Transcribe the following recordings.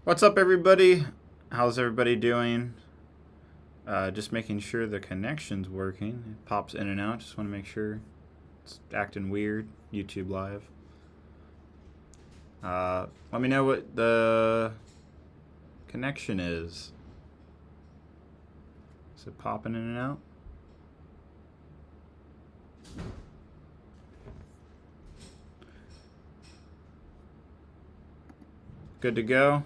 What's up, everybody? How's everybody doing? Just making sure the connection's working. It pops in and out. Just want to make sure it's acting weird. YouTube Live. Let me know what the connection is. Is it popping in and out? Good to go?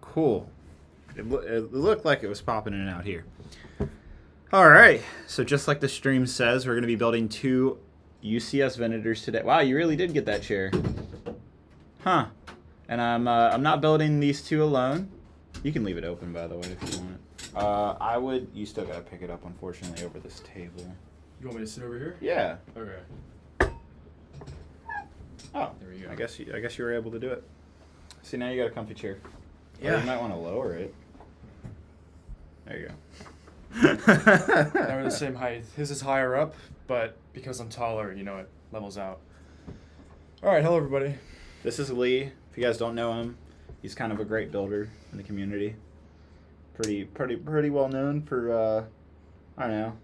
Cool. It looked like it was popping in and out here. All right. So just like the stream says, we're going to be building two UCS Venators today. Wow, you really did get that chair. Huh. And I'm not building these two alone. You can leave it open, by the way, if you want. I would. You still got to pick it up, unfortunately, over this table. You want me to sit over here? Yeah. Okay. Oh, there we go. I guess you were able to do it. See, now you got a comfy chair. Yeah. Or you might want to lower it. There you go. Now we're the same height. His is higher up, but because I'm taller, you know, it levels out. All right, hello everybody. This is Lee. If you guys don't know him, he's kind of a great builder in the community. Pretty well known for I don't know,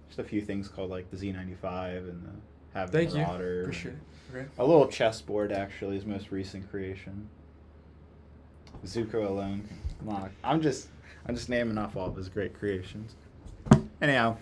just a few things called like the Z95 and the Having Thank you. Marauder. Appreciate it. Okay. A little chessboard, actually, his most recent creation. Zuko alone. I'm just naming off all of his great creations. Anyhow,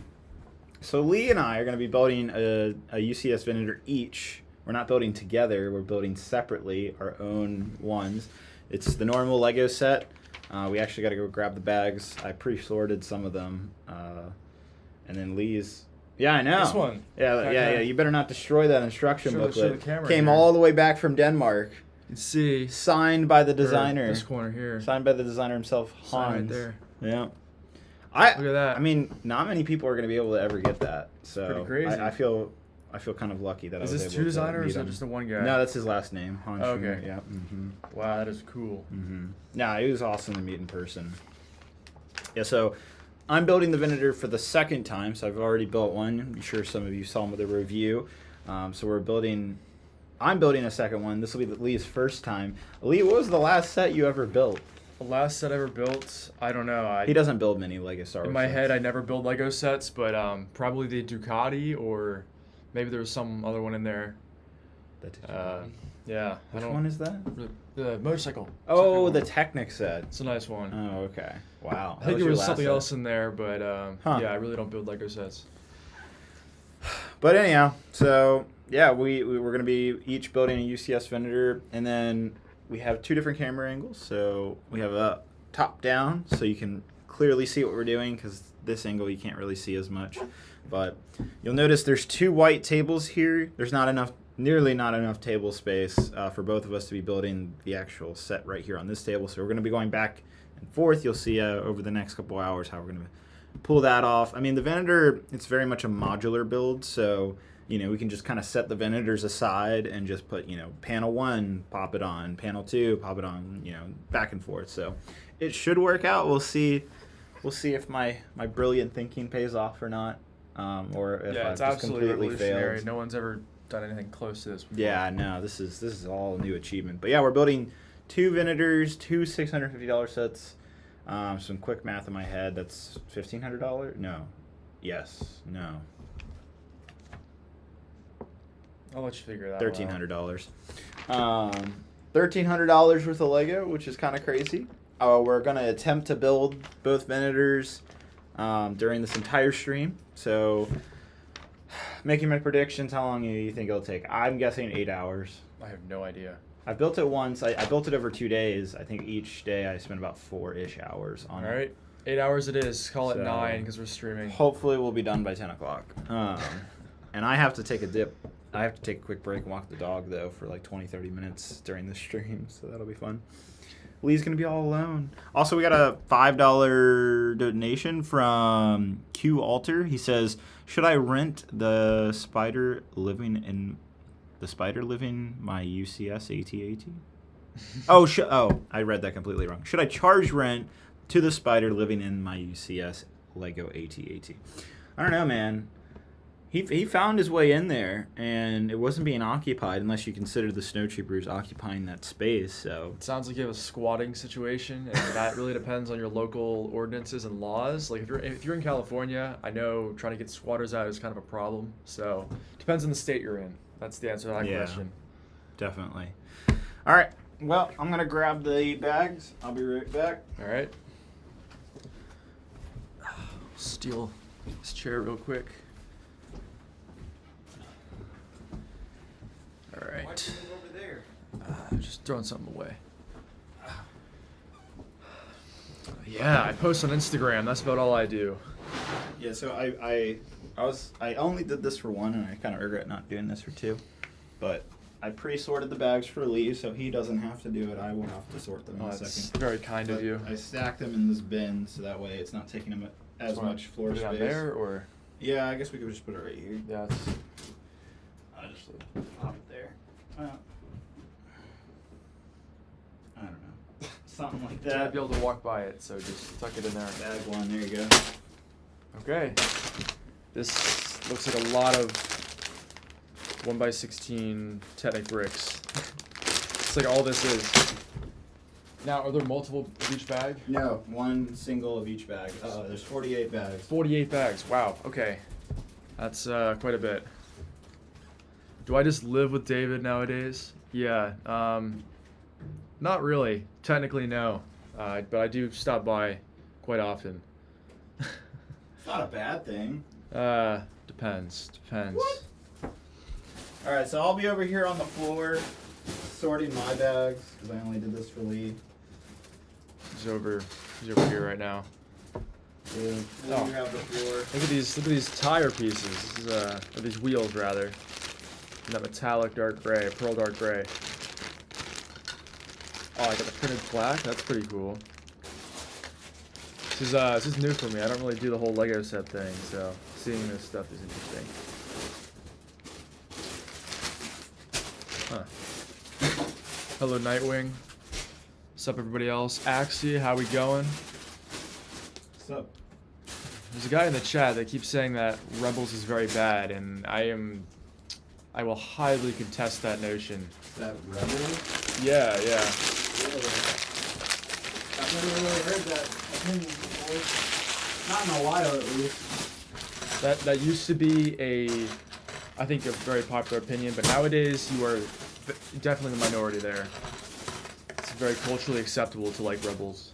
so Lee and I are going to be building a UCS Venator each. We're not building together. We're building separately our own ones. It's the normal Lego set. We actually got to go grab the bags. I pre-sorted some of them. And then Lee's... Yeah, I know. This one. Yeah. You better not destroy that instruction Show booklet. the camera Came here. all the way back from Denmark. You can see. Signed by the designer. This corner here. Signed by the designer himself, Hans. Sign right there. Yeah. Look at that. I mean, not many people are going to be able to ever get that. So Pretty crazy. I feel kind of lucky that I was able to. Is this two designers or meet is it him. just the one guy? No, that's his last name, Hans. Oh, Schumer. okay. Yeah. Mm-hmm. Wow, that is cool. Mm-hmm. Nah, it was awesome to meet in person. Yeah. So I'm building the Venator for the second time. So I've already built one. I'm sure some of you saw the review. So I'm building a second one. This will be Lee's first time. Lee, what was the last set you ever built? The last set I ever built, I don't know. He doesn't build many Lego Star Wars In my sets. head, I never build Lego sets, but probably the Ducati or maybe there was some other one in there. Yeah. Which one is that? The motorcycle. Oh, Technical. the Technic set. It's a nice one. Oh, okay. Wow. I think there was something else in there, but Huh. yeah, I really don't build Lego sets. But anyhow, so yeah, we're going to be each building a UCS Venator, and then we have two different camera angles. So we have a top down, so you can clearly see what we're doing, because this angle you can't really see as much. But you'll notice there's two white tables here. There's nearly not enough table space for both of us to be building the actual set right here on this table. So we're going to be going back and forth. You'll see over the next couple hours how we're going to pull that off. I mean, the Venator, it's very much a modular build, so we can just kind of set the Venators aside and just put panel 1, pop it on, panel 2, pop it on, back and forth. So it should work out. We'll see if my brilliant thinking pays off or not, or if Yeah, I've it's just absolutely completely revolutionary. failed. No one's ever done anything close to this before. Yeah, no, this is all a new achievement. But yeah, we're building two Venators, two $650 sets. Some quick math in my head. That's $1,500. No, yes, no, I'll let you figure that out. $1,300. $1,300 worth of Lego, which is kind of crazy. We're gonna attempt to build both Venators during this entire stream. So, making my predictions, how long do you think it'll take? I'm guessing 8 hours. I have no idea. I built it once. I built it over 2 days. I think each day I spent about 4-ish hours on All it. right. 8 hours it is. Call it So, 9 because we're streaming. Hopefully we'll be done by 10 o'clock. And I have to take a dip. I have to take a quick break and walk the dog, though, for like 20, 30 minutes during the stream. So that'll be fun. Lee's going to be all alone. Also, we got a $5 donation from Q Alter. He says, should I rent the spider living my UCS AT-AT? Oh, I read that completely wrong. Should I charge rent to the spider living in my UCS Lego AT-AT? I don't know, man. He found his way in there, and it wasn't being occupied unless you consider the snow troopers occupying that space. So It sounds like you have a squatting situation, and that really depends on your local ordinances and laws. Like if you're in California, I know trying to get squatters out is kind of a problem. So depends on the state you're in. That's the answer to that Yeah. question. definitely. All right. Well, I'm gonna grab the bags. I'll be right back. All right. Steal this chair real quick. All right. Over there? Just throwing something away. Yeah, I post on Instagram. That's about all I do. Yeah. So I only did this for one, and I kind of regret not doing this for two. But I pre-sorted the bags for Lee, so he doesn't have to do it. I will have to sort them in a That's second. very kind of But you. I stacked them in this bin, so that way it's not taking him as much floor Put it space. on there, or Yeah, I guess we could just put it right here. yeah, it's I'll just pop it there. I don't know. Something like you might that. be able to walk by it, so just tuck it in there. Bag one, there you go. Okay. This looks like a lot of 1x16 Technic bricks. It's like all this is. Now, are there multiple of each bag? No, one single of each bag. There's 48 bags. 48 bags. Wow. Okay. That's quite a bit. Do I just live with David nowadays? Yeah. Not really. Technically, no. But I do stop by quite often. It's not a bad thing. Depends. What? All right, so I'll be over here on the floor sorting my bags because I only did this for Lee. He's over here right now. Yeah, Lee, Oh. you have the floor. Look at these tire pieces. This is or these wheels rather. And that metallic dark gray, pearl dark gray. Oh, I got the printed plaque. That's pretty cool. This is new for me. I don't really do the whole Lego set thing, so seeing this stuff is interesting. Huh. Hello, Nightwing. What's up, everybody else? Axie, how we going? What's up? There's a guy in the chat that keeps saying that Rebels is very bad, and I will highly contest that notion. That rebel? Yeah. Really? I've never really heard that opinion before. Not in a while, at least. That used to be I think a very popular opinion, but nowadays you are definitely the minority there. It's very culturally acceptable to like Rebels.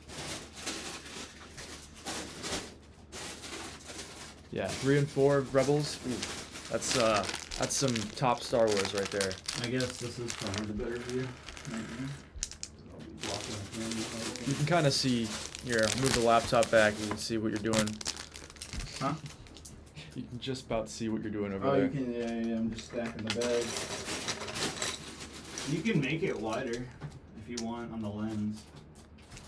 Yeah, 3 and 4 Rebels. Ooh, that's some top Star Wars right there. I guess this is probably the better view. You can kind of see here. Move the laptop back. You can see what you're doing. Huh? You can just about see what you're doing over Oh, there. you can. Yeah. I'm just stacking the bag. You can make it wider if you want on the lens.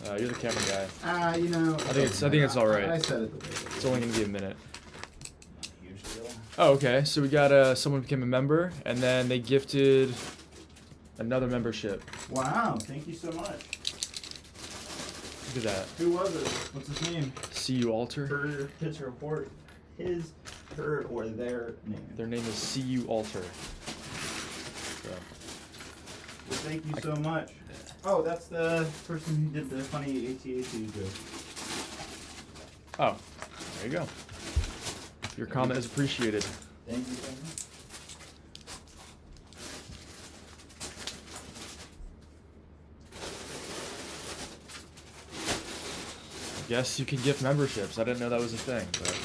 You're the camera guy. You know. I think it's all right. I said it the way it is. It's only gonna be a minute. Not a huge deal. Oh, okay. So we got someone became a member, and then they gifted another membership. Wow! Thank you so much. Look at that. Who was it? What's his name? See you, Alter. Her, or their name. Their name is See You Alter. So, Well, thank you so much. Oh, that's the person who did the funny AT-AT joke. oh, there you go. Your comment is appreciated. Thank you so much. Guess you can gift memberships. I didn't know that was a thing, but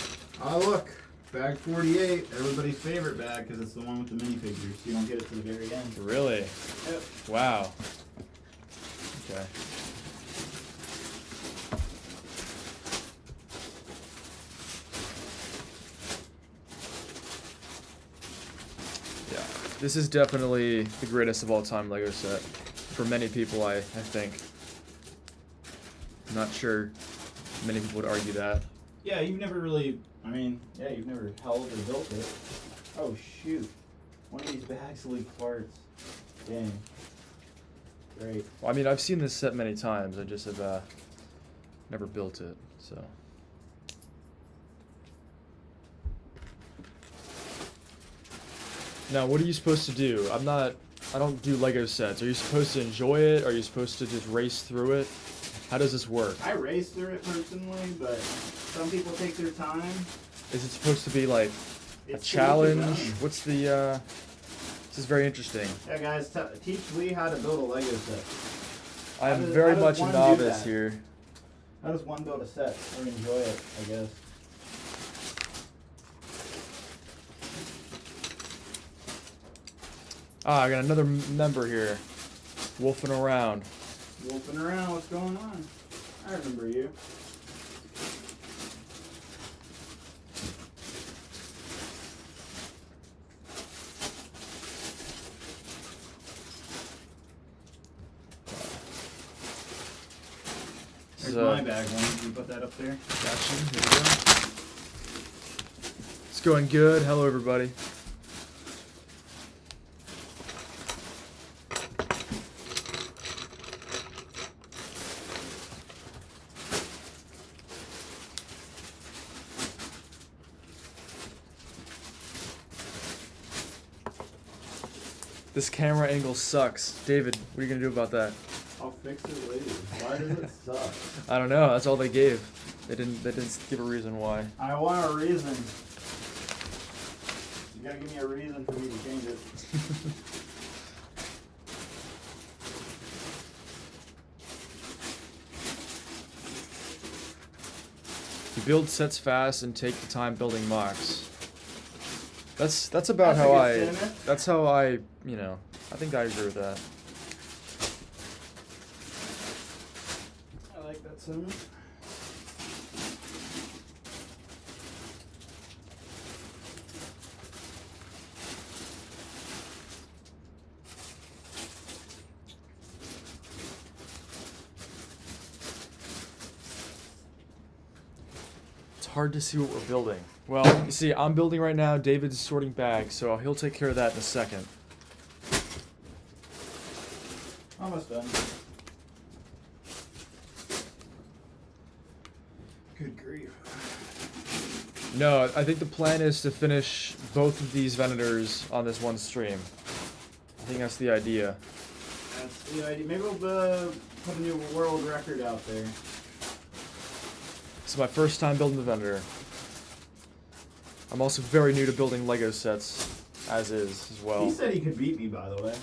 Oh, look. Bag 48. Everybody's favorite bag because it's the one with the minifigures. You don't get it to the very end. really, Yep. wow. Okay. Yeah, this is definitely the greatest of all time Lego set for many people. I think. Not sure many people would argue that. Yeah, you've never really. You've never held or built it. Oh, shoot. One of these bags leaked parts. Dang. Great. Well, I mean, I've seen this set many times. I just have never built it. So Now, what are you supposed to do? I don't do Lego sets. Are you supposed to enjoy it? Are you supposed to just race through it? How does this work? I race through it personally, but some people take their time. Is it supposed to be like a It's challenge? What's the, this is very interesting. Yeah, guys, teach Lee how to build a Lego set. I'm how very does much a one do novice that? here. How does one build a set or enjoy it, I guess? Ah, I got another member here. Wolfing around. Wolfing around, what's going on? I remember you. There's my bag one. Can you put that up there? Gotcha. Here we go. It's going good. Hello, everybody. This camera angle sucks. David, what are you gonna do about that? I'll fix it later. Why does it suck? I don't know. That's all they gave. They didn't give a reason why. I want a reason. You gotta give me a reason for me to change it. You build sets fast and take the time building mocks. That's about That's a how good I. sentiment. That's how I. You know. I think I agree with that. I like that sentiment. It's hard to see what we're building. Well, you see, I'm building right now. David's sorting bags, so he'll take care of that in a second. Almost done. Good grief. No, I think the plan is to finish both of these Venators on this one stream. I think that's the idea. That's the idea. Maybe we'll put a new world record out there. This is my first time building the Venator. I'm also very new to building Lego sets, as is, as well. He said he could beat me, by the way.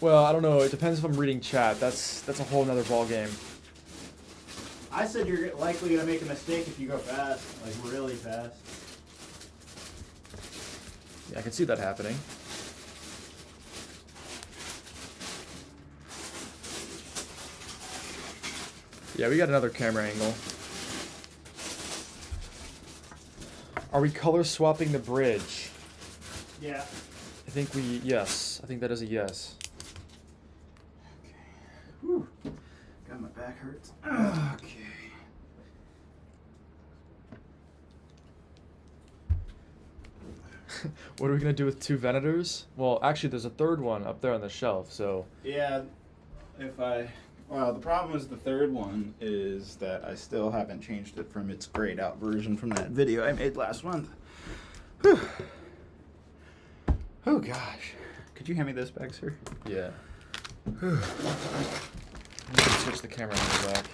Well, I don't know. It depends if I'm reading chat. That's a whole nother ball game. I said you're likely going to make a mistake if you go fast, like really fast. Yeah, I can see that happening. Yeah, we got another camera angle. Are we color swapping the bridge? Yeah. I think yes. I think that is a yes. Okay. Whew. God, my back hurts. Okay. What are we gonna do with two Venators? Well, actually, there's a third one up there on the shelf. So Yeah, well, the problem is the third one is that I still haven't changed it from its grayed out version from that video I made last month. Whew. Oh gosh. Could you hand me this bag, sir? yeah. Switch the camera angle back.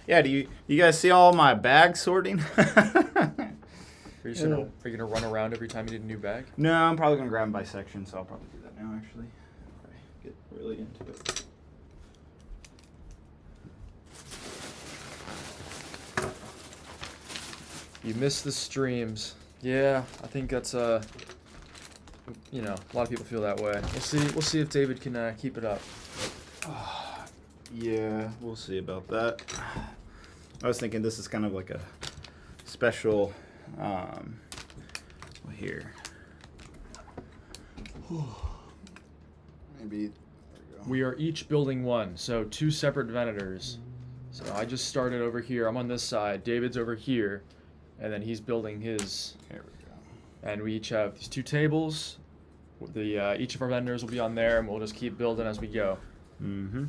Yeah, do you guys see all my bag sorting? Are you gonna run around every time you need a new bag? No, I'm probably gonna grab them by section, so I'll probably do that now actually. Probably get really into it. You miss the streams. Yeah, I think that's you know, a lot of people feel that way. We'll see if David can keep it up. Yeah, we'll see about that. I was thinking this is kind of like a special here. Maybe there we go. We are each building one, so two separate Venators. So I just started over here. I'm on this side. David's over here, and then he's building his. There we go. And we each have these two tables. Each of our Venators will be on there, and we'll just keep building as we go. Mm-hmm.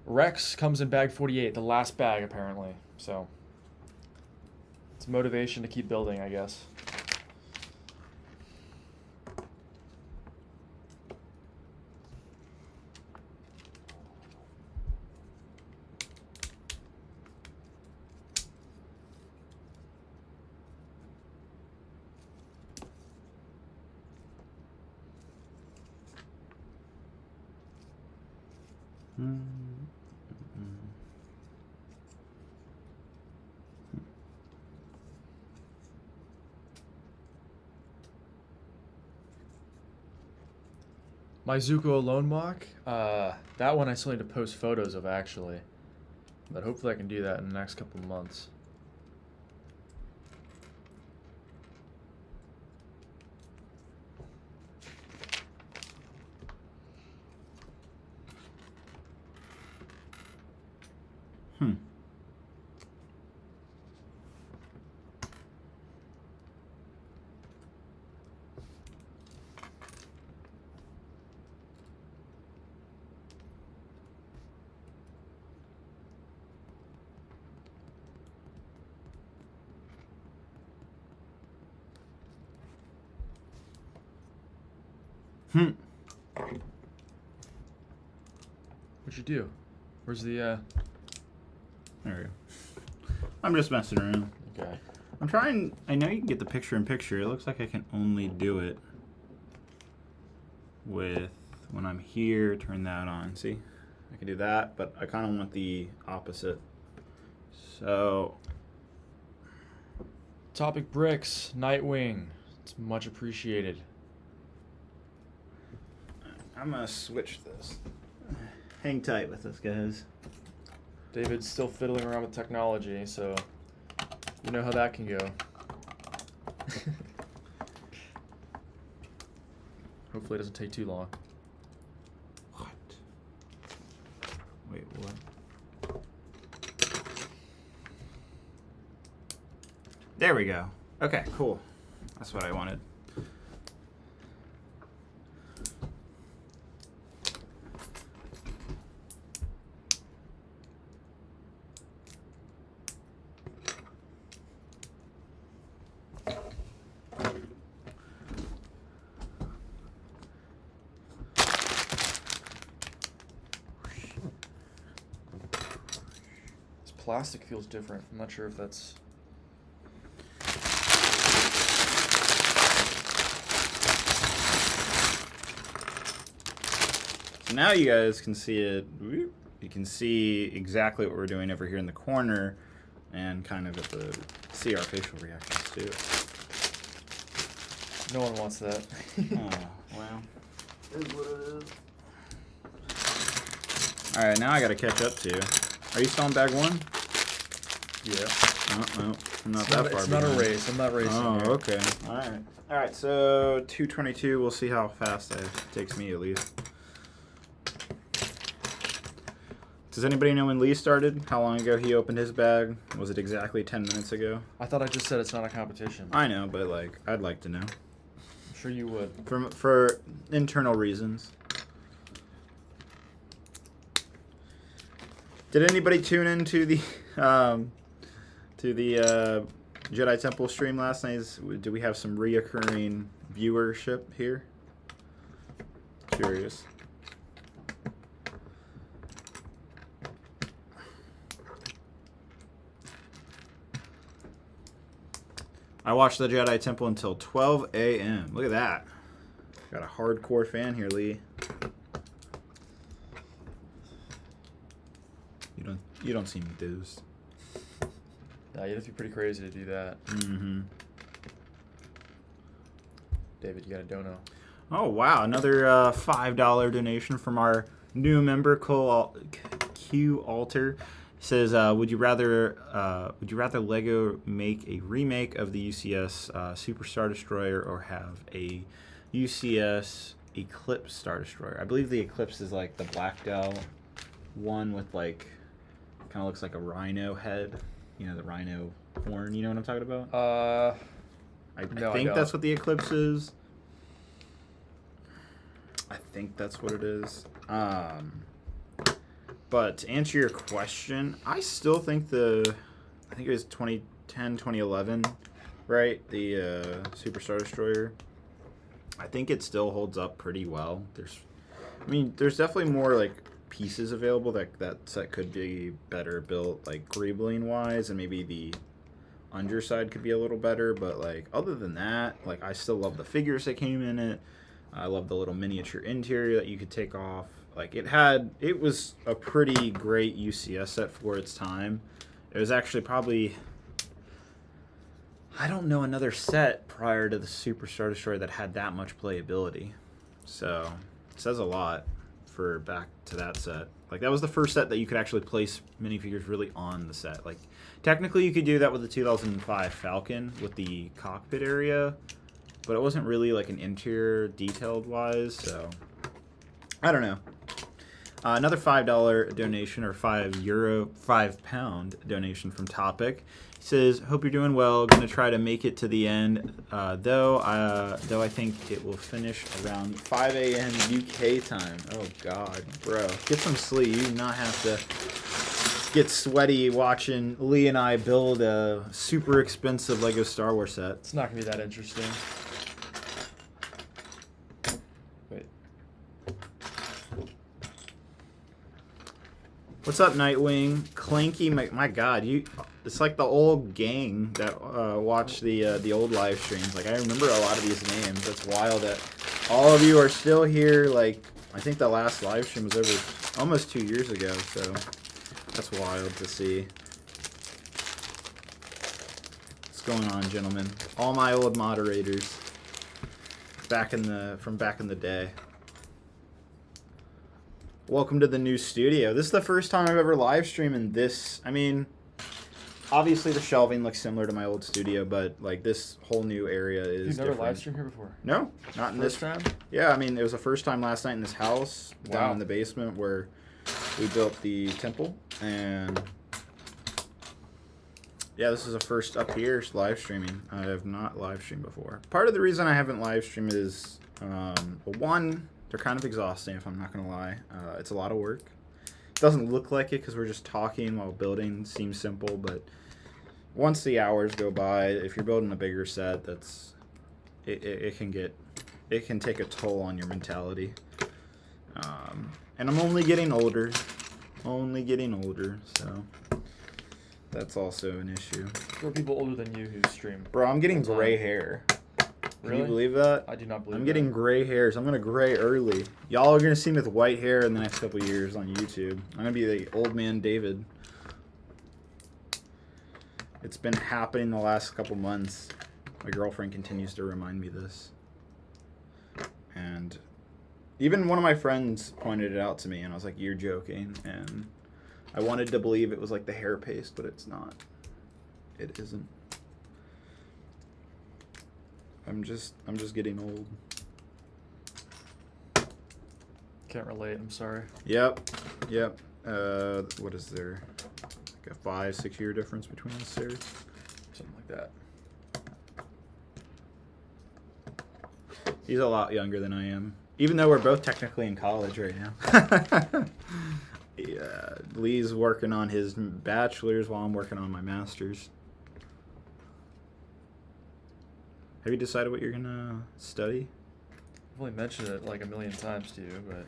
Rex comes in bag 48, the last bag apparently. So it's motivation to keep building, I guess. Mm. My Zuko Alone mock, that one I still need to post photos of actually. But hopefully I can do that in the next couple of months. Hmm. Hmm. What'd you do? Where's the, There we go. I'm just messing around. Okay. I'm trying. I know you can get the picture-in-picture. It looks like I can only do it with when I'm here. Turn that on. See, I can do that, but I kind of want the opposite. So, Topic bricks, Nightwing. It's much appreciated. I'm gonna switch this. Hang tight with us, guys. David's still fiddling around with technology, so you know how that can go. Hopefully it doesn't take too long. What? Wait, what? There we go. Okay, cool. That's what I wanted. This plastic feels different. I'm not sure if that's... So now you guys can see it. You can see exactly what we're doing over here in the corner, and kind of see our facial reactions too. No one wants that. Oh, well, is what it is. All right, now I got to catch up to you. Are you still on bag one? Yeah. Oh, no, I'm not It's that not, far. it's not a behind. race. I'm not racing Oh, here. okay. All right. All right. So 222. We'll see how fast it takes me at least. Does anybody know when Lee started? How long ago he opened his bag? Was it exactly 10 minutes ago? I thought I just said it's not a competition. I know, but like, I'd like to know. I'm sure you would. For internal reasons. Did anybody tune into the Jedi Temple stream last night? Do we have some reoccurring viewership here? Curious. I watched the Jedi Temple until 12 a.m. Look at that. Got a hardcore fan here, Lee. You don't seem enthused. Yeah, you'd have to be pretty crazy to do that. Mm-hmm. David, you got a dono. Oh wow, another $5 donation from our new member, Q Alter. Says, would you rather Lego make a remake of the UCS Super Star Destroyer or have a UCS Eclipse Star Destroyer? I believe the Eclipse is like the blacked out one with like, kind of looks like a rhino head. You know, the rhino horn. You know what I'm talking about? I think that's what the Eclipse is. I think that's what it is. But to answer your question, I still think I think it was 2010, 2011, right? The Super Star Destroyer. I think it still holds up pretty well. There's definitely more like pieces available that set could be better built, like greebling wise, and maybe the underside could be a little better. But like other than that, like I still love the figures that came in it. I love the little miniature interior that you could take off. Like it was a pretty great UCS set for its time. It was actually probably, I don't know another set prior to the Super Star Destroyer that had that much playability. So it says a lot for back to that set. Like that was the first set that you could actually place minifigures really on the set. Like technically you could do that with the 2005 Falcon with the cockpit area, but it wasn't really like an interior detailed wise. So I don't know. Another $5 donation, or £5 donation from Topic. He says, "Hope you're doing well. Going to try to make it to the end, though I think it will finish around 5 a.m. UK time." Oh God, bro, get some sleep. You do not have to get sweaty watching Lee and I build a super expensive Lego Star Wars set. It's not gonna be that interesting. Wait. What's up, Nightwing? Clanky, my God, it's like the old gang that watched the old live streams. Like, I remember a lot of these names. That's wild that all of you are still here. Like, I think the last live stream was over almost 2 years ago, so that's wild to see. What's going on, gentlemen? All my old moderators from back in the day. Welcome to the new studio. This is the first time I've ever live streamed in this. I mean, obviously the shelving looks similar to my old studio, but like this whole new area is You've never different. live streamed here before? No, not in this time. Yeah, I mean, it was the first time last night in this house down in the basement where we built the temple, and yeah, this is a first up here live streaming. I have not live streamed before. Part of the reason I haven't live streamed is one, they're kind of exhausting, if I'm not going to lie. It's a lot of work. It doesn't look like it because we're just talking while building. It seems simple, but once the hours go by, if you're building a bigger set, it can take a toll on your mentality. And I'm only getting older. So that's also an issue. There are people older than you who stream. Bro, I'm getting gray hair. Can you believe that? I do not believe that. I'm getting gray hairs. I'm going to gray early. Y'all are going to see me with white hair in the next couple of years on YouTube. I'm going to be the old man David. It's been happening the last couple months. My girlfriend continues to remind me this. And even one of my friends pointed it out to me, and I was like, "You're joking." And I wanted to believe it was like the hair paste, but it's not. It isn't. I'm just getting old. Can't relate. I'm sorry. Yep. What is there? Like a 5-6 year difference between us, Sarah? Something like that. He's a lot younger than I am, even though we're both technically in college right now. Yeah, Lee's working on his bachelor's while I'm working on my master's. Have you decided what you're gonna study? I've only mentioned it like a million times to you, but...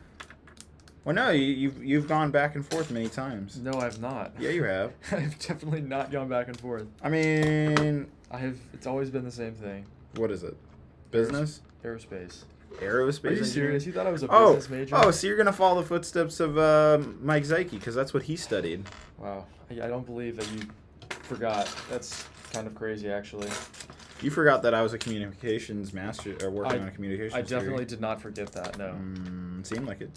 Well, no, you've gone back and forth many times. No, I've not. Yeah, you have. I've definitely not gone back and forth. I mean... It's always been the same thing. What is it? Business? Aerospace. Aerospace Are you engineering? serious? You thought I was a business major? Oh, so you're gonna follow the footsteps of Mike Zeike, because that's what he studied. Wow. I don't believe that you forgot. That's kind of crazy, actually. You forgot that I was a communications master, or working on a communications I definitely degree. did not forget that, no. Seemed like it.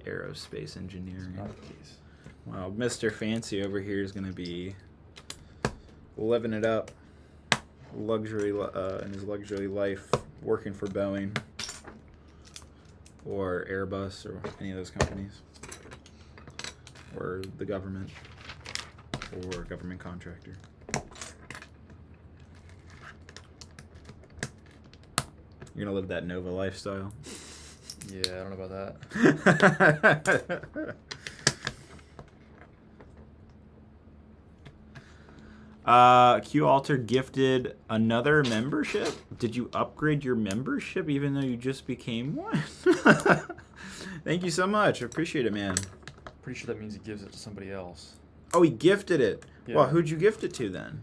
Aerospace engineering. Not the case. Wow, Mr. Fancy over here is going to be living it up. Luxury in his luxury life, working for Boeing or Airbus or any of those companies, or the government, or government contractor. You're gonna live that Nova lifestyle. Yeah, I don't know about that. Q Alter gifted another membership. Did you upgrade your membership even though you just became one? Thank you so much. I appreciate it, man. Pretty sure that means he gives it to somebody else. Oh, he gifted it. Yeah. Well, who'd you gift it to then?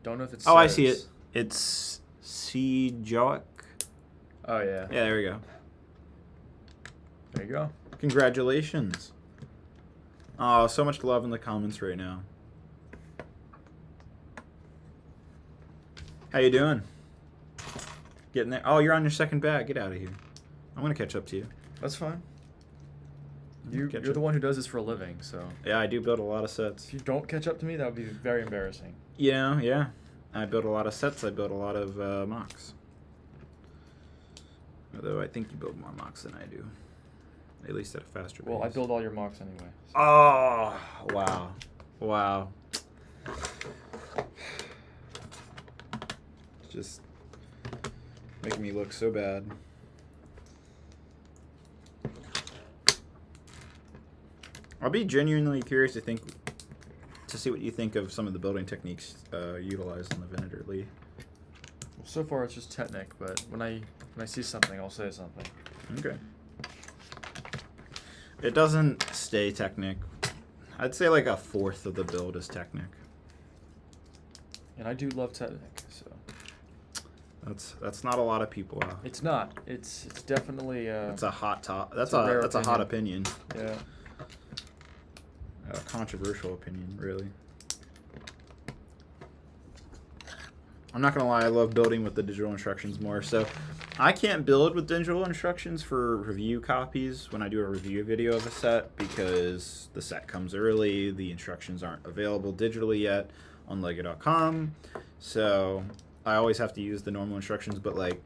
Don't know if it's. Oh, I see it. It's C. Joic. Oh, yeah. Yeah, there we go. There you go. Congratulations. Oh, so much love in the comments right now. How you doing? Getting there? Oh, you're on your second bag. Get out of here. I'm going to catch up to you. That's fine. You're Catch the up. one who does this for a living, so... Yeah, I do build a lot of sets. If you don't catch up to me, that would be very embarrassing. Yeah. I build a lot of sets. I build a lot of mocks. Although I think you build more mocks than I do. At least at a faster pace. Well, I build all your mocks anyway. So. Oh, wow. It's just making me look so bad. I'll be genuinely curious to see what you think of some of the building techniques utilized in the Venator Lee. Well, so far it's just Technic, but when I see something, I'll say something. Okay. It doesn't stay Technic. I'd say like a fourth of the build is Technic. And I do love Technic, so. That's not a lot of people. It's not. It's definitely. It's a hot top. That's a a hot opinion. Yeah. A controversial opinion, really. I'm not gonna lie, I love building with the digital instructions more. So I can't build with digital instructions for review copies when I do a review video of a set because the set comes early, the instructions aren't available digitally yet on Lego.com. So I always have to use the normal instructions. But like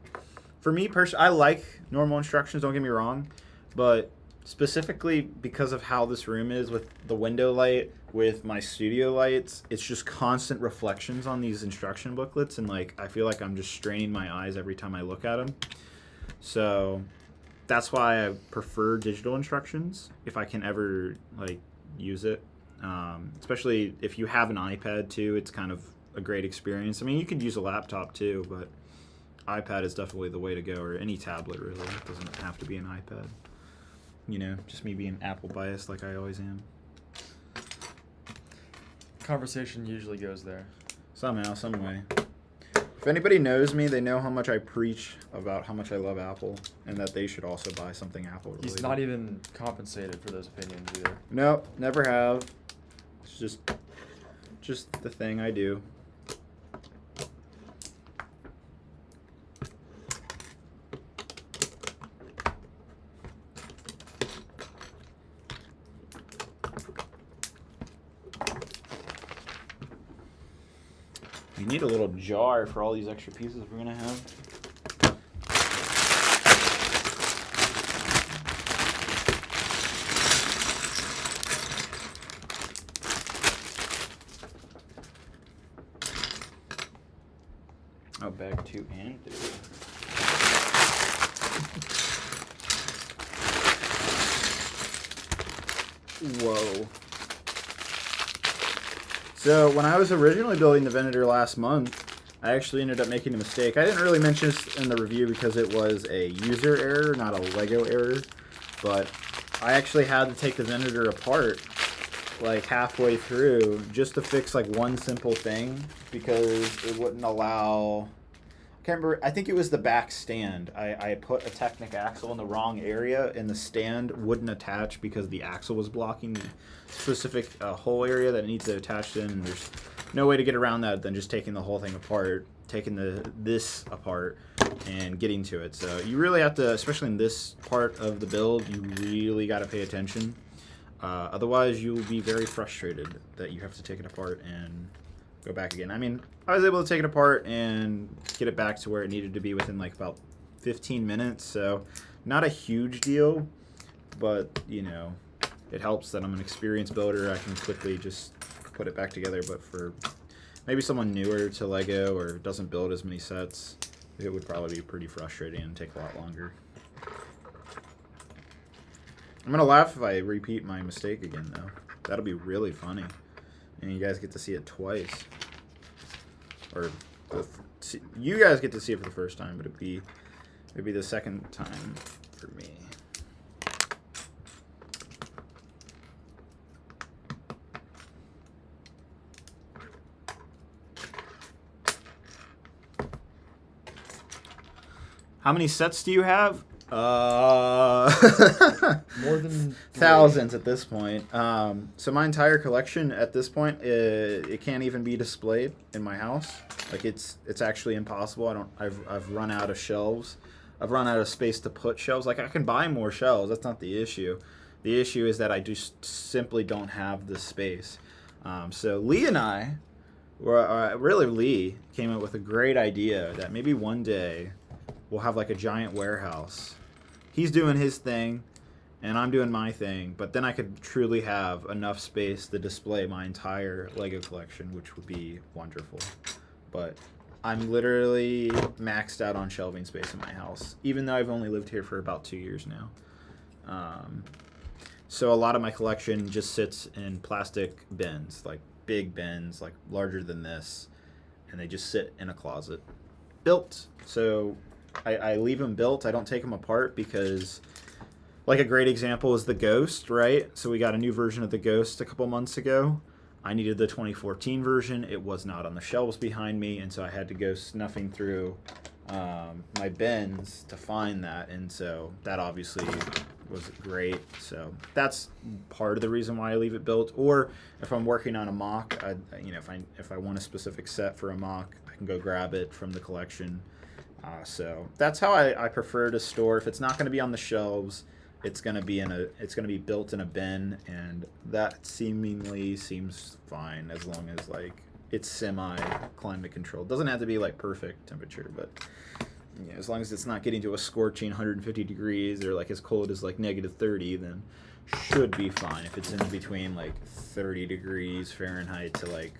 for me personally, I like normal instructions, don't get me wrong, but specifically because of how this room is with the window light, with my studio lights, it's just constant reflections on these instruction booklets, and like I feel like I'm just straining my eyes every time I look at them. So that's why I prefer digital instructions if I can ever like use it. Especially if you have an iPad too, it's kind of a great experience. I mean, you could use a laptop too, but iPad is definitely the way to go, or any tablet really. It doesn't have to be an iPad. You know, just me being Apple biased like I always am. Conversation usually goes there. Somehow, some way. If anybody knows me, they know how much I preach about how much I love Apple and that they should also buy something Apple related. He's not even compensated for those opinions either. Nope, never have. It's just the thing I do. We need a little jar for all these extra pieces we're gonna have. Oh, bag 2 and 3. Whoa. So when I was originally building the Venator last month, I actually ended up making a mistake. I didn't really mention this in the review because it was a user error, not a Lego error. But I actually had to take the Venator apart like halfway through just to fix like one simple thing because it wouldn't allow... I can't remember. I think it was the back stand. I put a Technic axle in the wrong area, and the stand wouldn't attach because the axle was blocking the specific hole area that it needs to attach in. And there's no way to get around that than just taking the whole thing apart, taking this apart, and getting to it. So you really have to, especially in this part of the build, you really got to pay attention. Otherwise, you'll be very frustrated that you have to take it apart and go back again. I mean, I was able to take it apart and get it back to where it needed to be within like about 15 minutes. So not a huge deal, but you know, it helps that I'm an experienced builder. I can quickly just put it back together. But for maybe someone newer to Lego or doesn't build as many sets, it would probably be pretty frustrating and take a lot longer. I'm gonna laugh if I repeat my mistake again though. That'll be really funny. And you guys get to see it twice. Or you guys get to see it for the first time, but it'd be the second time for me. How many sets do you have? More than thousands at this point. So my entire collection at this point, it can't even be displayed in my house. Like it's actually impossible. I've run out of shelves. I've run out of space to put shelves. Like I can buy more shelves. That's not the issue. The issue is that I just simply don't have the space. So Lee and I, really Lee, came up with a great idea that maybe one day we'll have like a giant warehouse. He's doing his thing, and I'm doing my thing, but then I could truly have enough space to display my entire Lego collection, which would be wonderful. But I'm literally maxed out on shelving space in my house, even though I've only lived here for about 2 years now. So a lot of my collection just sits in plastic bins, like big bins, like larger than this, and they just sit in a closet. Built. So I leave them built. I don't take them apart because, like, a great example is the Ghost, right? So we got a new version of the Ghost a couple months ago. I needed the 2014 version. It was not on the shelves behind me, and so I had to go snuffing through my bins to find that, and so that obviously was great. So that's part of the reason why I leave it built. Or if I'm working on a mock, if I want a specific set for a mock, I can go grab it from the collection. So that's how I prefer to store. If it's not going to be on the shelves, it's going to be built in a bin, and that seemingly seems fine as long as like it's semi climate controlled. Doesn't have to be like perfect temperature, but yeah, as long as it's not getting to a scorching 150 degrees or like as cold as like -30, then should be fine. If it's in between like 30 degrees Fahrenheit to like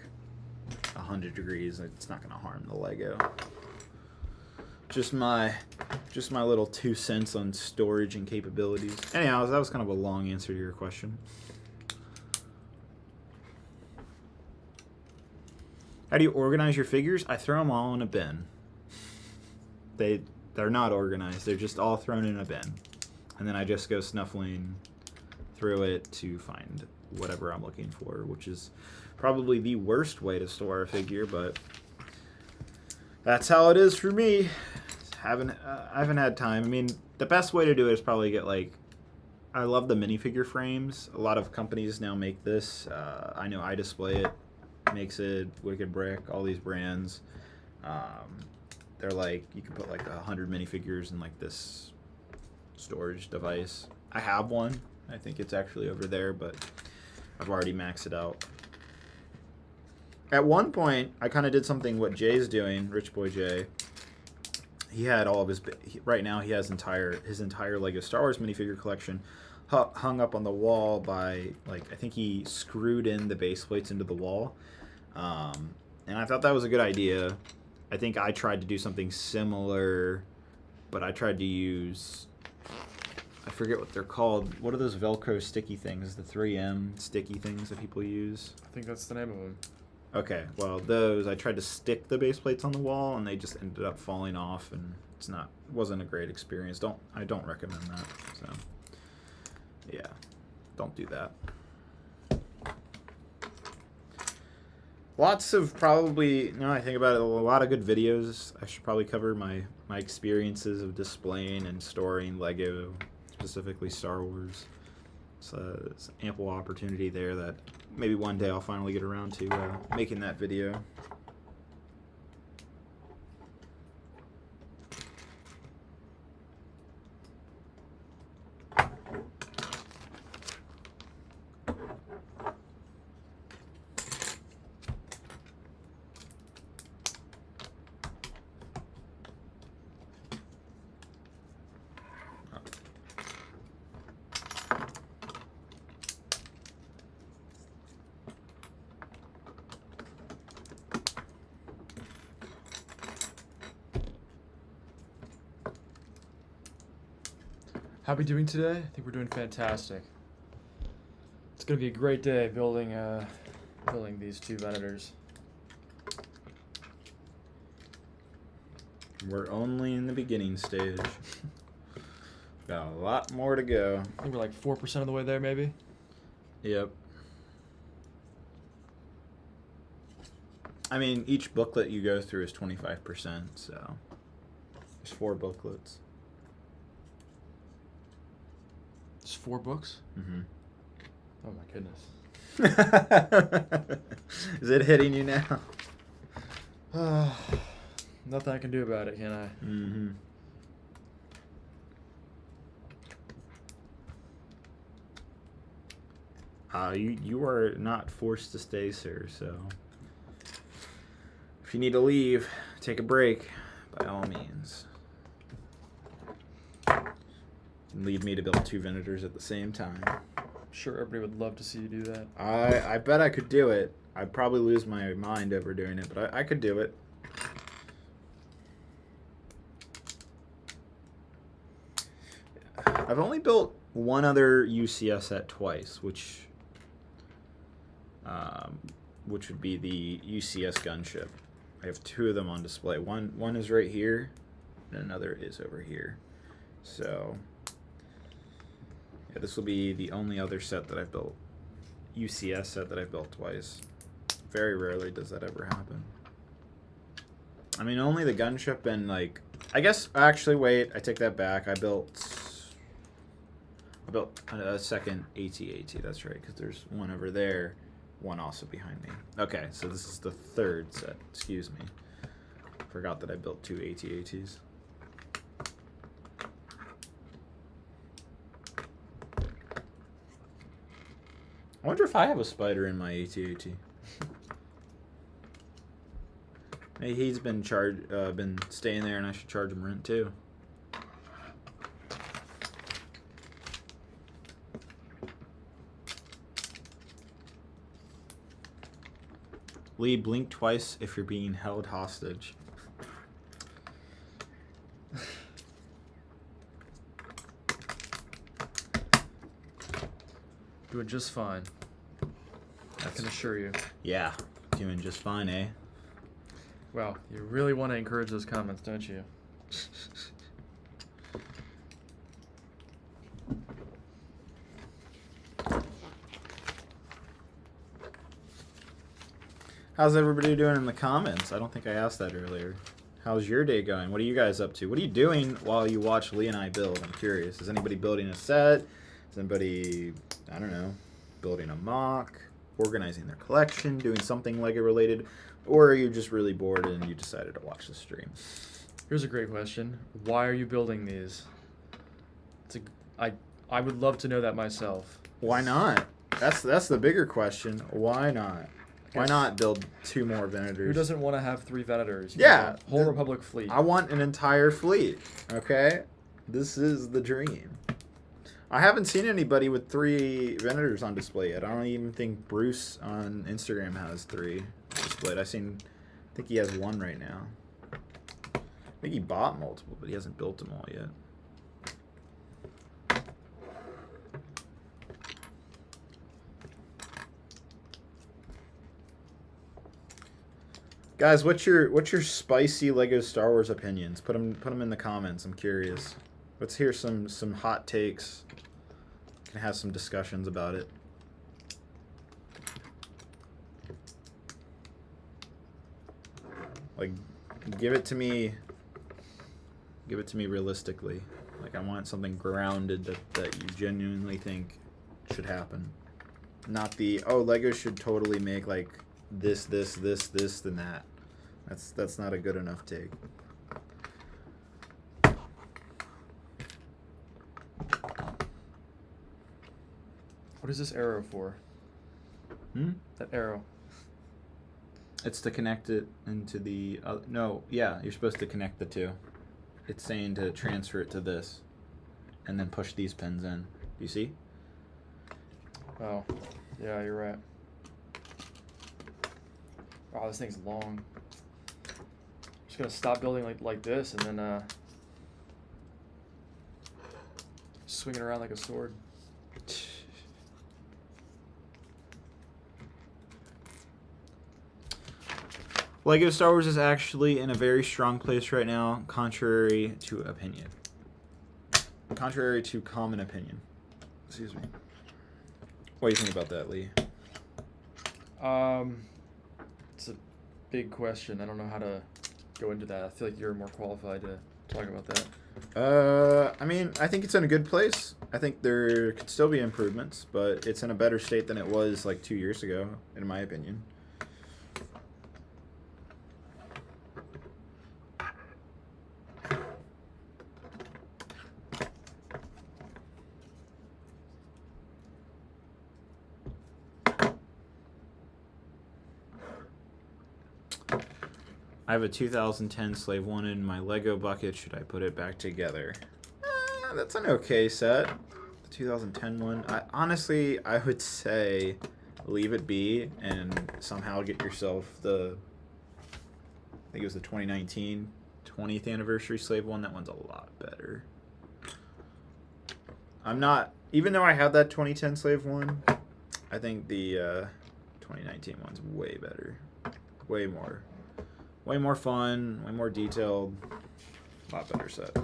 100 degrees, it's not going to harm the Lego. Just my little 2 cents on storage and capabilities. Anyhow, that was kind of a long answer to your question. How do you organize your figures? I throw them all in a bin. They're not organized. They're just all thrown in a bin. And then I just go snuffling through it to find whatever I'm looking for, which is probably the worst way to store a figure, but that's how it is for me. I haven't had time. I mean, the best way to do it is probably get like, I love the minifigure frames. A lot of companies now make this. I know I Display It makes it, Wicked Brick, all these brands. They're like, you can put like 100 minifigures in like this storage device. I have one. I think it's actually over there, but I've already maxed it out. At one point, I kind of did something what Jay's doing, Rich Boy Jay. He had all of his, right now he has his entire Lego Star Wars minifigure collection hung up on the wall by, like, I think he screwed in the base plates into the wall. And I thought that was a good idea. I think I tried to do something similar, but I tried to use, I forget what they're called. What are those Velcro sticky things? The 3M sticky things that people use? I think that's the name of them. Okay, well, those, I tried to stick the base plates on the wall, and they just ended up falling off, and wasn't a great experience. I don't recommend that. So, yeah, don't do that. Lots of probably, now I think about it, a lot of good videos. I should probably cover my experiences of displaying and storing Lego, specifically Star Wars. So it's ample opportunity there that maybe one day I'll finally get around to making that video. How are we doing today? I think we're doing fantastic. It's gonna be a great day building these two Venators. We're only in the beginning stage. Got a lot more to go. I think we're like 4% of the way there, maybe. Yep. I mean, each booklet you go through is 25%, so There's 4 booklets. It's 4 books? Mm-hmm. Oh my goodness. Is it hitting you now? Nothing I can do about it, can I? Mm-hmm. You are not forced to stay, sir, so if you need to leave, take a break, by all means. And leave me to build 2 Venators at the same time. I'm sure everybody would love to see you do that. I bet I could do it. I'd probably lose my mind over doing it, but I could do it. I've only built one other UCS set twice, which would be the UCS gunship. I have 2 of them on display. One is right here, and another is over here. So, yeah, this will be the only other set that I've built. UCS set that I've built twice. Very rarely does that ever happen. I mean, only the gunship and, like, I guess, actually, wait, I take that back. I built a second AT-AT, that's right, because there's one over there, one also behind me. Okay, so this is the 3rd set, excuse me. Forgot that I built 2 AT-ATs. I wonder if I have a spider in my AT-AT. Maybe he's been been staying there, and I should charge him rent too. Lee, blink twice if you're being held hostage. Doing just fine. I can assure you. Yeah, doing just fine, eh? Well, you really want to encourage those comments, don't you? How's everybody doing in the comments? I don't think I asked that earlier. How's your day going? What are you guys up to? What are you doing while you watch Lee and I build? I'm curious. Is anybody building a set? Is anybody, I don't know, building a mock? Organizing their collection? Doing something Lego related? Or are you just really bored and you decided to watch the stream? Here's a great question. Why are you building these? I would love to know that myself. Why not? That's the bigger question. Why not? Why not build 2 more Venators? Who doesn't want to have 3 Venators? You Yeah. want a whole Republic fleet. I want an entire fleet, okay? This is the dream. I haven't seen anybody with 3 Venators on display yet. I don't even think Bruce on Instagram has 3 displayed. I think he has 1 right now. I think he bought multiple, but he hasn't built them all yet. Guys, what's your spicy Lego Star Wars opinions? Put them in the comments. I'm curious. Let's hear some hot takes. Can have some discussions about it. Like, give it to me realistically. Like, I want something grounded that you genuinely think should happen. Not the, oh, Lego should totally make like this, then that. That's not a good enough take. What is this arrow for? That arrow. It's to connect it into the... no, yeah, you're supposed to connect the 2. It's saying to transfer it to this. And then push these pins in. Do you see? Oh, yeah, you're right. Wow, this thing's long. I'm just gonna stop building like this and then swing it around like a sword. Lego Star Wars is actually in a very strong place right now, contrary to opinion. Contrary to common opinion. Excuse me. What do you think about that, Lee? It's a big question. I don't know how to go into that. I feel like you're more qualified to Talk about that. I mean, I think it's in a good place. I think there could still be improvements, but it's in a better state than it was like 2 years ago, in my opinion. I have a 2010 Slave 1 in my Lego bucket. Should I put it back together? That's an okay set. The 2010 one. Honestly, I would say leave it be and somehow get yourself the, I think it was the 2019 20th anniversary Slave 1. That one's a lot better. I'm not, even though I have that 2010 Slave 1, I think the 2019 one's way better. Way more fun, way more detailed, a lot better set.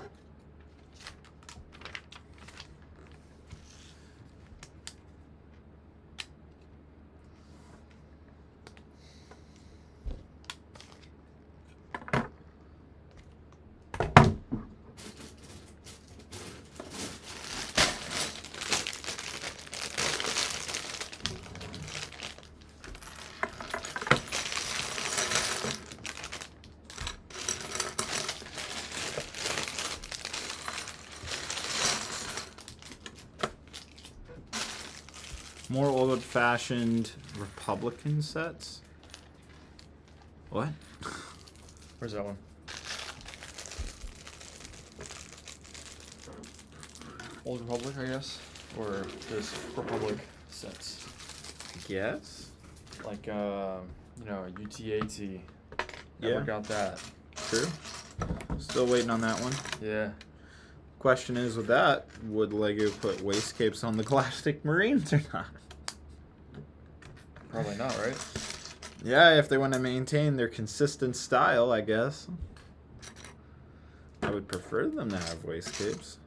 More old-fashioned Republican sets? What? Where's that one? Old Republic, I guess? Or just Republic sets? I guess. Like, UT-80. Yeah. Never got that. True. Still waiting on that one. Yeah. Question is, with that, would Lego put wastegapes on the Galactic Marines or not? Probably not, right? Yeah, if they want to maintain their consistent style, I guess. I would prefer them to have wastegapes.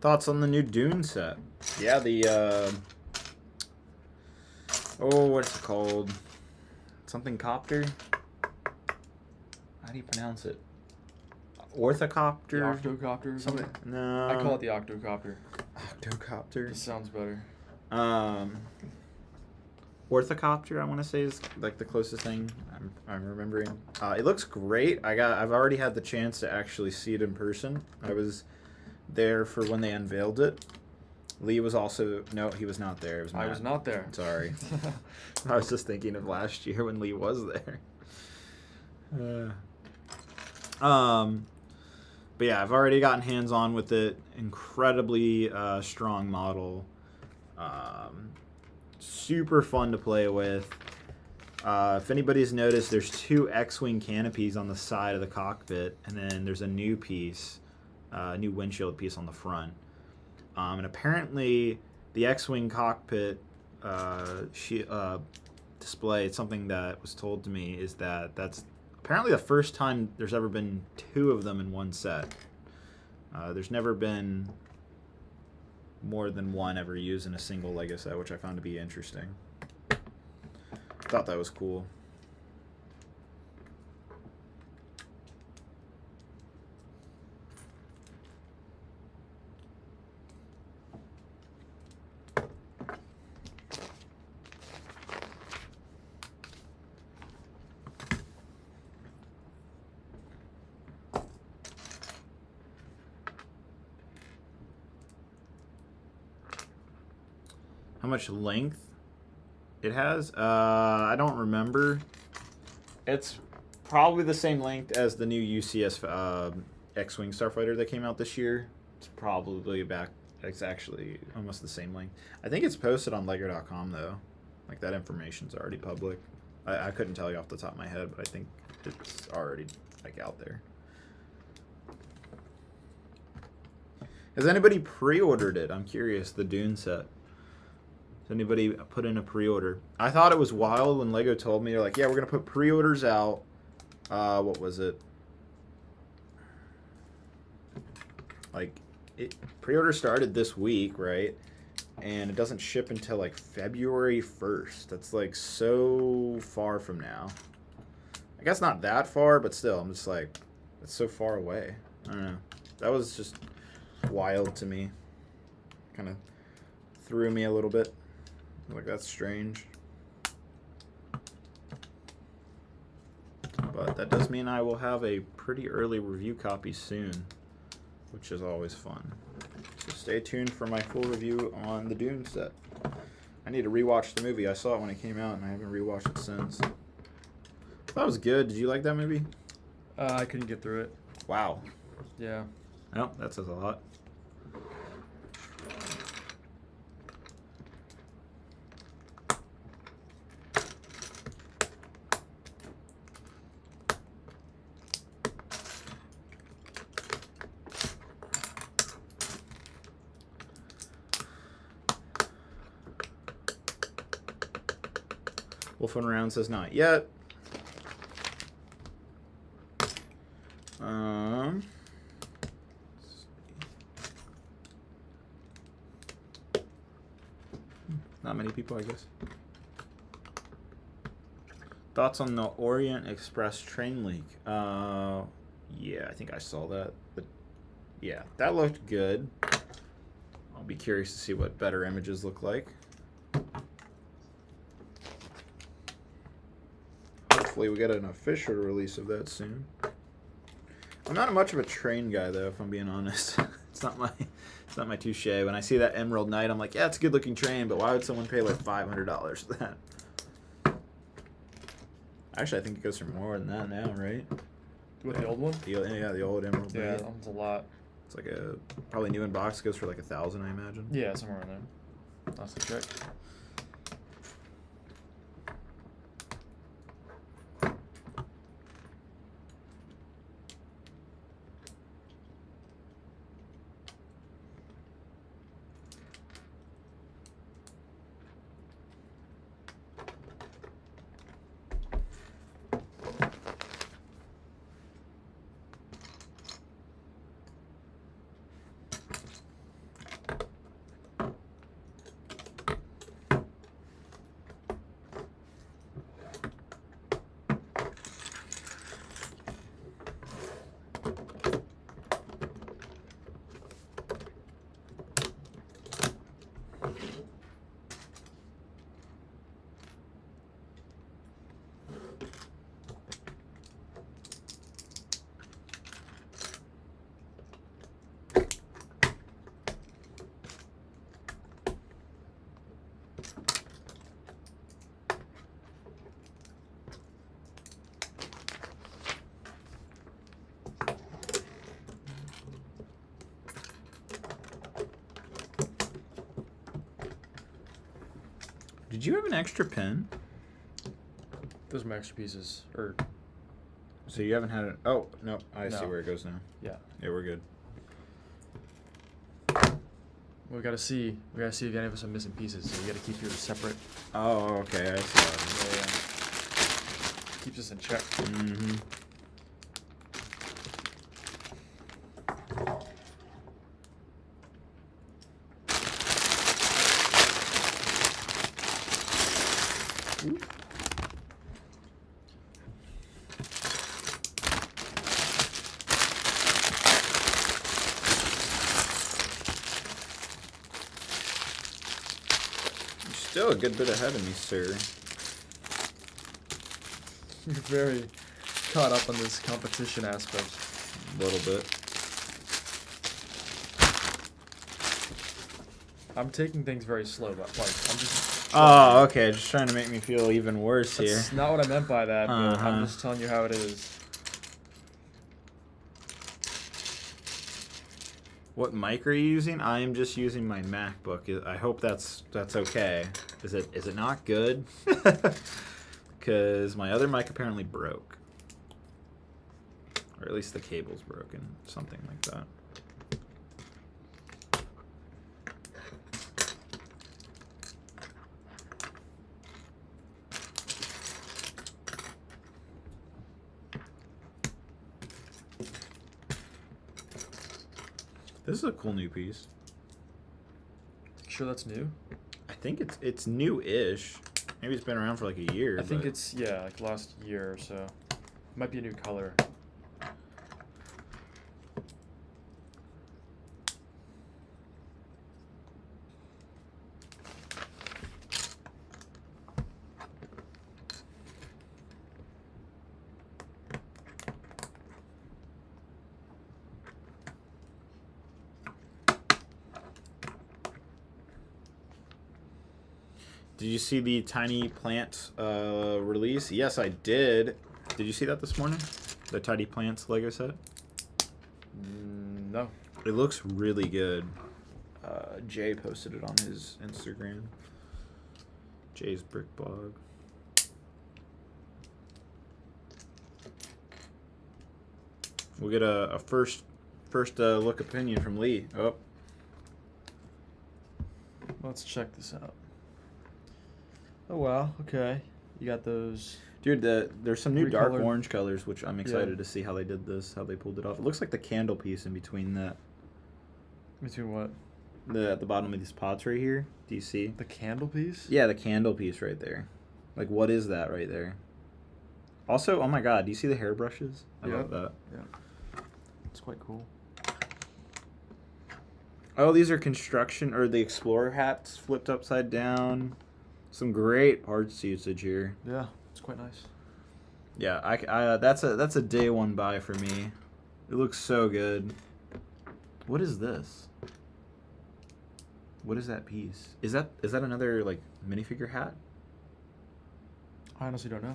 Thoughts on the new Dune set? Yeah, the what's it called? Something copter? How do you pronounce it? Orthocopter? The octocopter or Something? something? No. I call it the octocopter. Octocopter. It sounds better. Orthocopter, I want to say, is like the closest thing I'm remembering. It looks great. I've already had the chance to actually see it in person. I was there for when they unveiled it. Lee was also, no, he was not there. It was Matt. I was not there. Sorry. I was just thinking of last year when Lee was there. But yeah, I've already gotten hands-on with it. Incredibly strong model. Super fun to play with. If anybody's noticed, there's 2 X-Wing canopies on the side of the cockpit, and then there's a new piece, new windshield piece on the front. And apparently, the X-Wing cockpit display, something that was told to me, is that that's apparently the first time there's ever been 2 of them in one set. There's never been more than one ever used in a single Lego set, which I found to be interesting. Thought that was cool. How much length it has? I don't remember. It's probably the same length as the new UCS X-Wing Starfighter that came out this year. It's probably back it's actually almost the same length. I think it's posted on Lego.com though. Like that information's already public. I couldn't tell you off the top of my head, but I think it's already like out there. Has anybody pre-ordered it? I'm curious. The Dune set. Has anybody put in a pre-order? I thought it was wild when Lego told me they're like, yeah, we're gonna put pre-orders out. What was it? Like, pre-order started this week, right? And it doesn't ship until like February 1st. That's like so far from now. I guess not that far, but still, I'm just like, it's so far away. I don't know. That was just wild to me. Kind of threw me a little bit. Like, that's strange. But that does mean I will have a pretty early review copy soon, which is always fun. So stay tuned for my full review on the Dune set. I need to rewatch the movie. I saw it when it came out, and I haven't rewatched it since. That was good. Did you like that movie? I couldn't get through it. Wow. Yeah. Well, that says a lot. Wolf on Round says not yet. Not many people, I guess. Thoughts on the Orient Express train leak? Yeah, I think I saw that. But yeah, that looked good. I'll be curious to see what better images look like. Hopefully we get an official release of that soon. I'm not much of a train guy though, if I'm being honest. It's not my touche. When I see that Emerald Knight, I'm like, yeah, it's a good looking train, but why would someone pay like $500 for that? Actually, I think it goes for more than that now, right? With the old one? Yeah, the old Emerald Knight. Yeah, that one's a lot. It's like a probably new in box, goes for like $1,000, I imagine. Yeah, somewhere in there. That's the trick. Did you have an extra pen? Those are my extra pieces. So you haven't had it? Oh, no. I see No. where it goes now. Yeah. Yeah, we're good. We gotta see. We gotta see if any of us are missing pieces. So we gotta keep yours separate. Oh, okay. I see. Yeah. Keeps us in check. Mm-hmm. Still a good bit ahead of me, sir. You're very caught up on this competition aspect. A little bit. I'm taking things very slow, but like I'm just. Oh, okay. Just trying to make me feel even worse here. That's not what I meant by that, but Uh-huh. I'm just telling you how it is. What mic are you using? I am just using my MacBook. I hope that's okay. Is it not good? Because my other mic apparently broke, or at least the cable's broken, something like that. This is a cool new piece. Sure that's new? I think it's new-ish. Maybe it's been around for like a year. I think it's, yeah, like last year or so. Might be a new color. Did you see the tiny plant release? Yes, I did. Did you see that this morning? The tiny plants Lego set? No. It looks really good. Jay posted it on his Instagram. Jay's Brick Blog. We'll get a first look opinion from Lee. Oh. Let's check this out. Oh wow, okay. You got those. Dude, there's some new dark Recolored. orange colors, which I'm excited Yeah. to see how they did this, how they pulled it off. It looks like the candle piece in between that. Between what? At the bottom of these pots right here. Do you see? The candle piece? Yeah, the candle piece right there. Like, what is that right there? Also, oh my god, do you see the hairbrushes? I love that. Yeah. It's quite cool. Oh, these are construction, or the Explorer hats flipped upside down. Some great parts usage here. Yeah, it's quite nice. Yeah, that's a day one buy for me. It looks so good. What is this? What is that piece? Is that another like minifigure hat? I honestly don't know.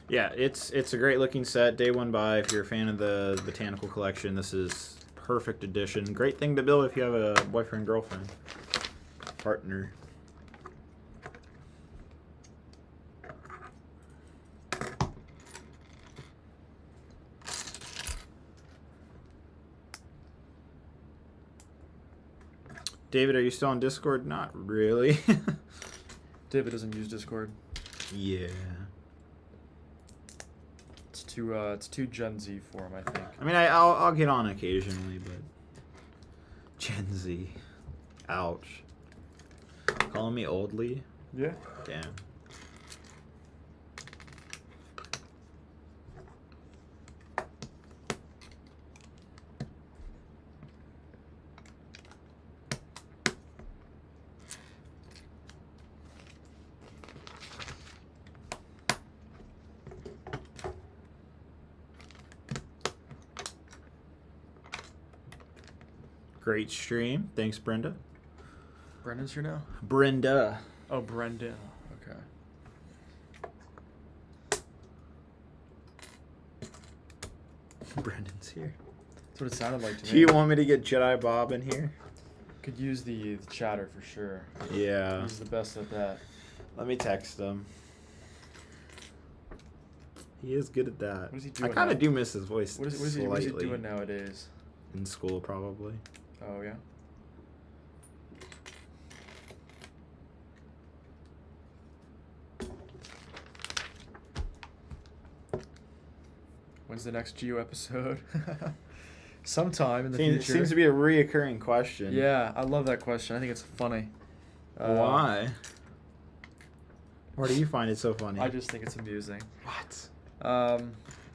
Yeah, it's a great looking set. Day one buy. If you're a fan of the botanical collection, this is perfect addition. Great thing to build if you have a boyfriend, girlfriend, partner. David, are you still on Discord? Not really. David doesn't use Discord. Yeah. It's too Gen Z for him, I think. I mean, I'll get on occasionally, but Gen Z. Ouch. Calling me oldly? Yeah. Damn. Great stream. Thanks, Brenda. Brendan's here now? Brenda. Oh, Brendan. Okay. Brendan's here. That's what it sounded like to me. Do you want me to get Jedi Bob in here? Could use the chatter for sure. Yeah. He's the best at that. Let me text him. He is good at that. What is he doing I kind now? of do miss his voice What is he slightly. doing nowadays? In school, probably. Oh, yeah? When's the next Geo episode? Sometime in the future. Seems to be a reoccurring question. Yeah, I love that question. I think it's funny. Why? Why do you find it so funny? I just think it's amusing. What?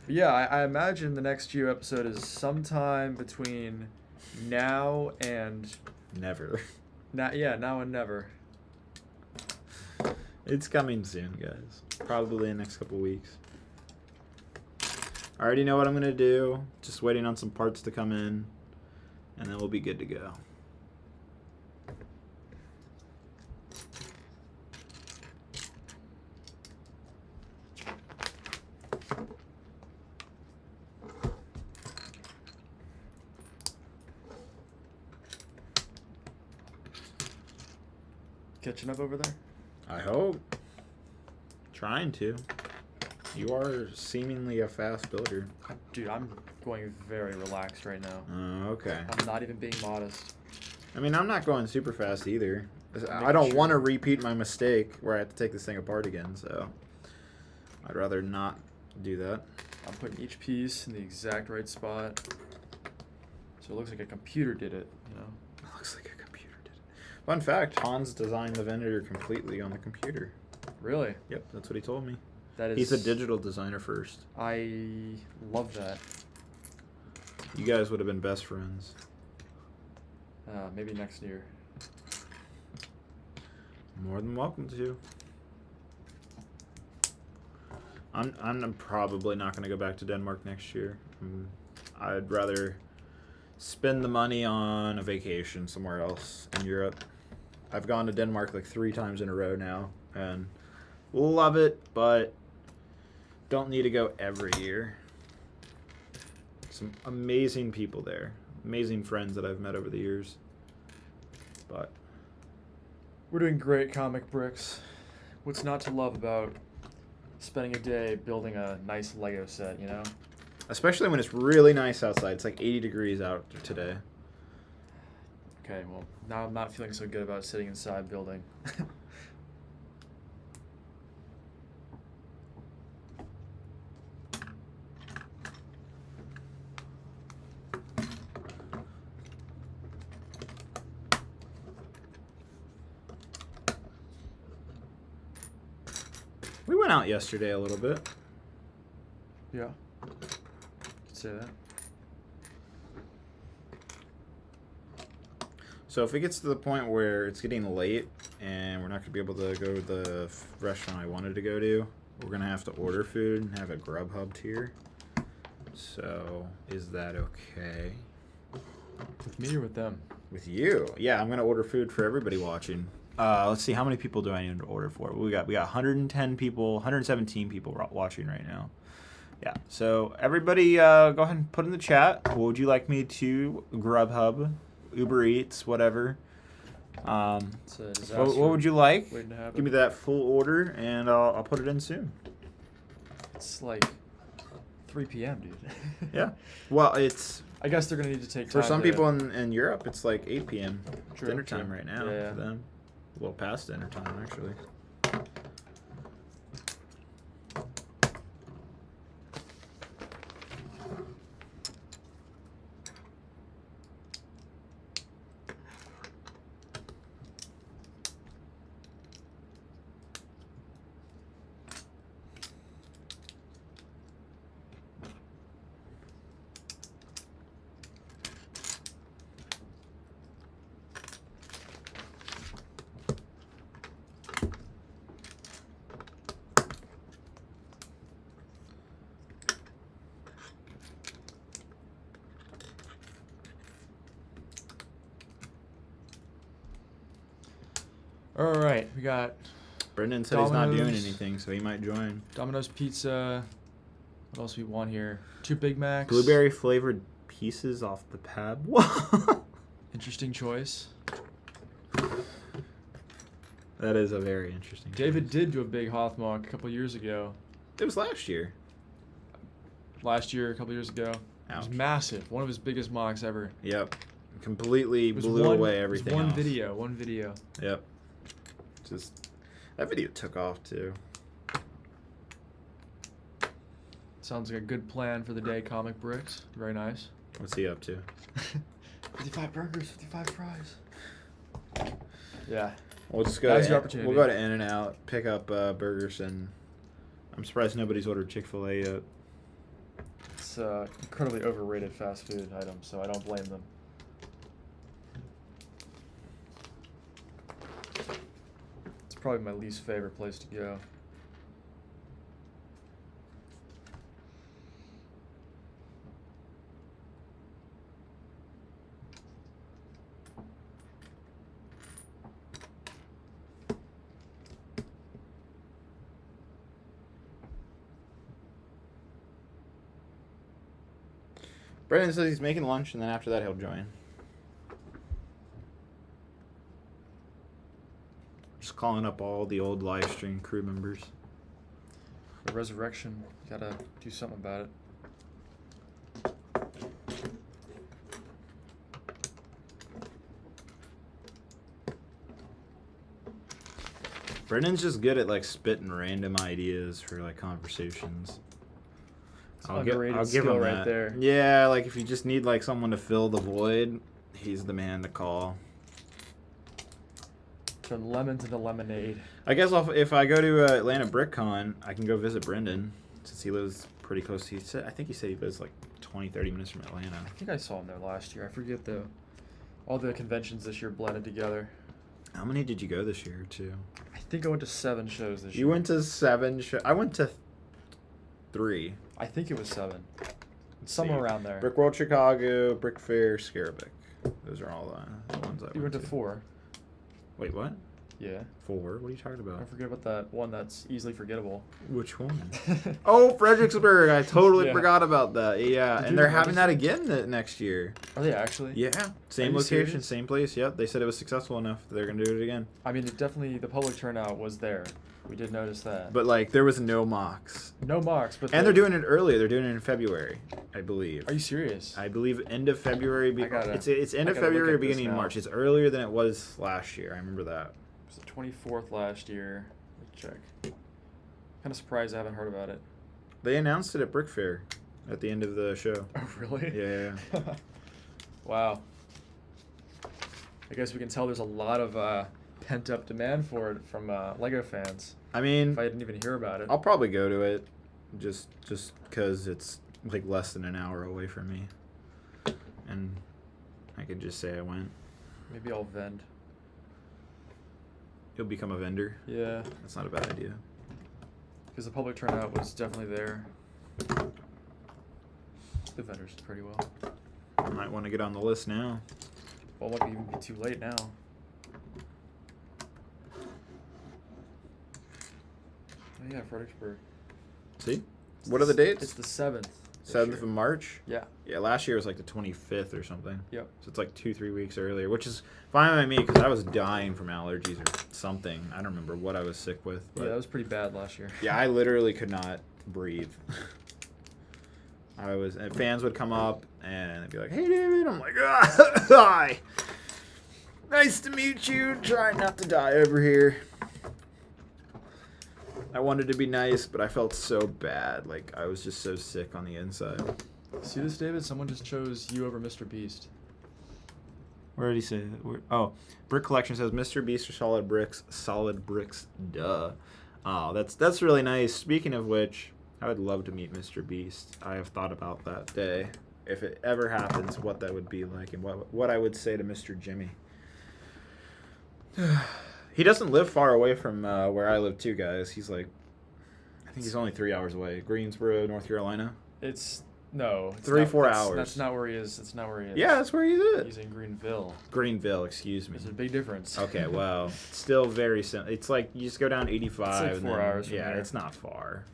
Yeah, I imagine the next Geo episode is sometime between now and Never. now and never. It's coming soon, guys. Probably in the next couple weeks. I already know what I'm going to do. Just waiting on some parts to come in. And then we'll be good to go. catching up over there? I hope. Trying to. You are seemingly a fast builder. Dude, I'm going very relaxed right now. Okay. I'm not even being modest. I mean, I'm not going super fast either. I'm I don't making want to sure. repeat my mistake where I have to take this thing apart again, so I'd rather not do that. I'm putting each piece in the exact right spot. So it looks like a computer did it, you know? It looks like a computer did it. Fun fact, Hans designed the Venator completely on the computer. Really? Yep, that's what he told me. That is. He's a digital designer first. I love that. You guys would have been best friends. Maybe next year. More than welcome to. I'm probably not going to go back to Denmark next year. I'd rather spend the money on a vacation somewhere else in Europe. I've gone to Denmark like 3 times in a row now, and love it, but don't need to go every year. Some amazing people there. Amazing friends that I've met over the years. But We're doing great, Comic Bricks. What's not to love about spending a day building a nice Lego set, you know? especially when it's really nice outside. It's like 80 degrees out today. Okay, well, now I'm not feeling so good about sitting inside building. We went out yesterday a little bit. Yeah. Could say that. So if it gets to the point where it's getting late and we're not going to be able to go to the restaurant I wanted to go to, we're going to have to order food and have a Grubhub tier. So is that okay? With me or with them? With you? Yeah, I'm going to order food for everybody watching. Let's see, how many people do I need to order for? We got 110 people, 117 people watching right now. Yeah, so everybody go ahead and put in the chat. What would you like me to Grubhub, Uber Eats, whatever? It's a disaster. What would you like? Waiting to happen. Give me that full order, and I'll put it in soon. It's like 3 p.m., dude. Yeah. Well, it's I guess they're gonna need to take for time some to- people in Europe. It's like 8 p.m. True, dinner true. time right now Yeah. for them. A little past dinner time, actually. All right, we got Brendan said he's not doing Domino's. anything, so he might join. Domino's Pizza. What else we want here? 2 Big Macs. Blueberry flavored pieces off the pad. What? Interesting choice. That is a very interesting. David choice. did do a big Hoth mock a couple years ago. It was last year. Last year, a couple years ago. It was Ouch. massive. One of his biggest mocks ever. Yep. Completely It was blew one, away it was everything one else. video. One video. Yep. Just that video took off too. Sounds like a good plan for the day, Comic Bricks. Very nice. What's he up to? 55 burgers, 55 fries. Yeah. We'll just go. Now's To, your opportunity. We'll go to In-N-Out, pick up burgers, and I'm surprised nobody's ordered Chick-fil-A yet. It's incredibly overrated fast food item, so I don't blame them. It's probably my least favorite place to go. Brendan says he's making lunch, and then after that he'll join. Just calling up all the old live stream crew members. The resurrection, you gotta do something about it. Brendan's just good at like spitting random ideas for like conversations. I'll give skill him right that. there. Yeah, like if you just need like someone to fill the void, he's the man to call. Turn lemons into lemonade. I guess if I go to Atlanta BrickCon, I can go visit Brendan since he lives pretty close. I think he said he lives like 20, 30 minutes from Atlanta. I think I saw him there last year. I forget though. All the conventions this year blended together. How many did you go this year to? I think I went to 7 shows this year. You went to 7 shows. I went to 3. I think it was 7. Somewhere around there. Brick World Chicago, Brick Fair, Scarabik. Those are all the ones I went to. You went to 4. Wait, what? Yeah. 4? What are you talking about? I forget about that one that's easily forgettable. Which one? Oh, Fredericksburg. I totally Yeah. forgot about that. Yeah, Did and you they're go having to- that again next year. Are they actually? Yeah, same you location, serious? same place. Yep, they said it was successful enough that they're going to do it again. I mean, it definitely, the public turnout was there. We did notice that. But, like, there was no mocks. No marks, but And they're doing it earlier. They're doing it in February, I believe. Are you serious? I believe end of February. It's end of I gotta look February, at this beginning of now. March. It's earlier than it was last year. I remember that. It was the 24th last year. Let's check. Kind of surprised I haven't heard about it. They announced it at Brick Fair at the end of the show. Oh, really? Yeah. Wow. I guess we can tell there's a lot of pent-up demand for it from LEGO fans. I mean, If I didn't even hear about it. I'll probably go to it just because it's like less than an hour away from me. And I could just say I went. Maybe I'll vend. You'll become a vendor. Yeah, That's not a bad idea. because the public turnout was definitely there. The vendors did pretty well. I might want to get on the list now. Well, it might even be too late now. Oh yeah, Fredericksburg. See? What are the dates? It's the 7th. 7th of March? Yeah. Yeah, last year was like the 25th or something. Yep. So it's like 2-3 weeks earlier, which is fine by me because I was dying from allergies or something. I don't remember what I was sick with. But Yeah, that was pretty bad last year. yeah, I literally could not breathe. And fans would come up and they'd be like, "Hey, David." I'm like, "Hi. Nice to meet you. Trying not to die over here." I wanted to be nice, but I felt so bad. Like, I was just so sick on the inside. See this, David? Someone just chose you over Mr. Beast. Where did he say that? Oh, Brick Collection says Mr. Beast or Solid Bricks. Solid Bricks, duh. Oh, that's really nice. Speaking of which, I would love to meet Mr. Beast. I have thought about that day. If it ever happens, what that would be like and what I would say to Mr. Jimmy. He doesn't live far away from where I live too, guys. He's like, I think he's only 3 hours away. Greensboro, North Carolina. No. 3-4 hours. That's not where he is. That's not where he is. Yeah, that's where he's at. He's in Greenville. Greenville, excuse me. There's a big difference. Okay, well, still very simple. It's like you just go down 85. It's like and 4 then- hours from Yeah, here. it's not far.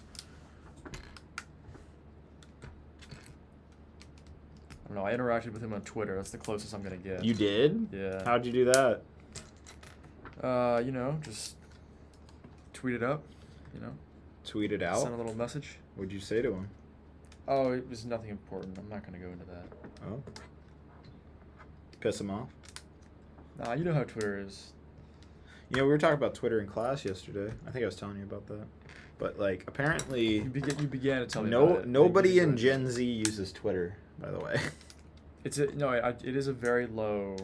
I don't know. I interacted with him on Twitter. That's the closest I'm gonna get. You did? Yeah. How'd you do that? You know, just tweet it up. You know, Tweet it send out? a little message. What'd you say to him? Oh, it was nothing important. I'm not gonna go into that. Oh. Piss him off? Nah, you know how Twitter is. You know, we were talking about Twitter in class yesterday. I think I was telling you about that. But, like, apparently, You began to tell me about it. nobody You in began- Gen Z uses Twitter, by the way. It is a very low.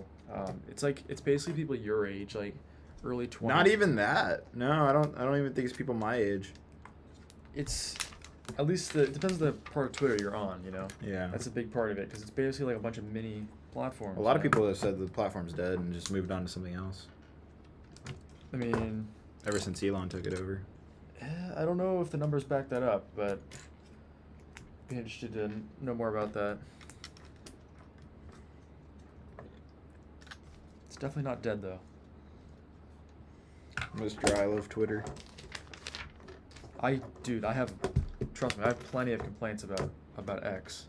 It's basically people your age, like early 20s. Not even that. No, I don't even think it's people my age. It's at least it depends on the part of Twitter you're on. You know. Yeah. That's a big part of it because it's basically like a bunch of mini platforms. A lot of now. people have said the platform's dead and just moved on to something else. I mean, Ever since Elon took it over. I don't know if the numbers back that up, but be interested to know more about that. It's definitely not dead though. Mr. I love Twitter. Trust me, I have plenty of complaints about X.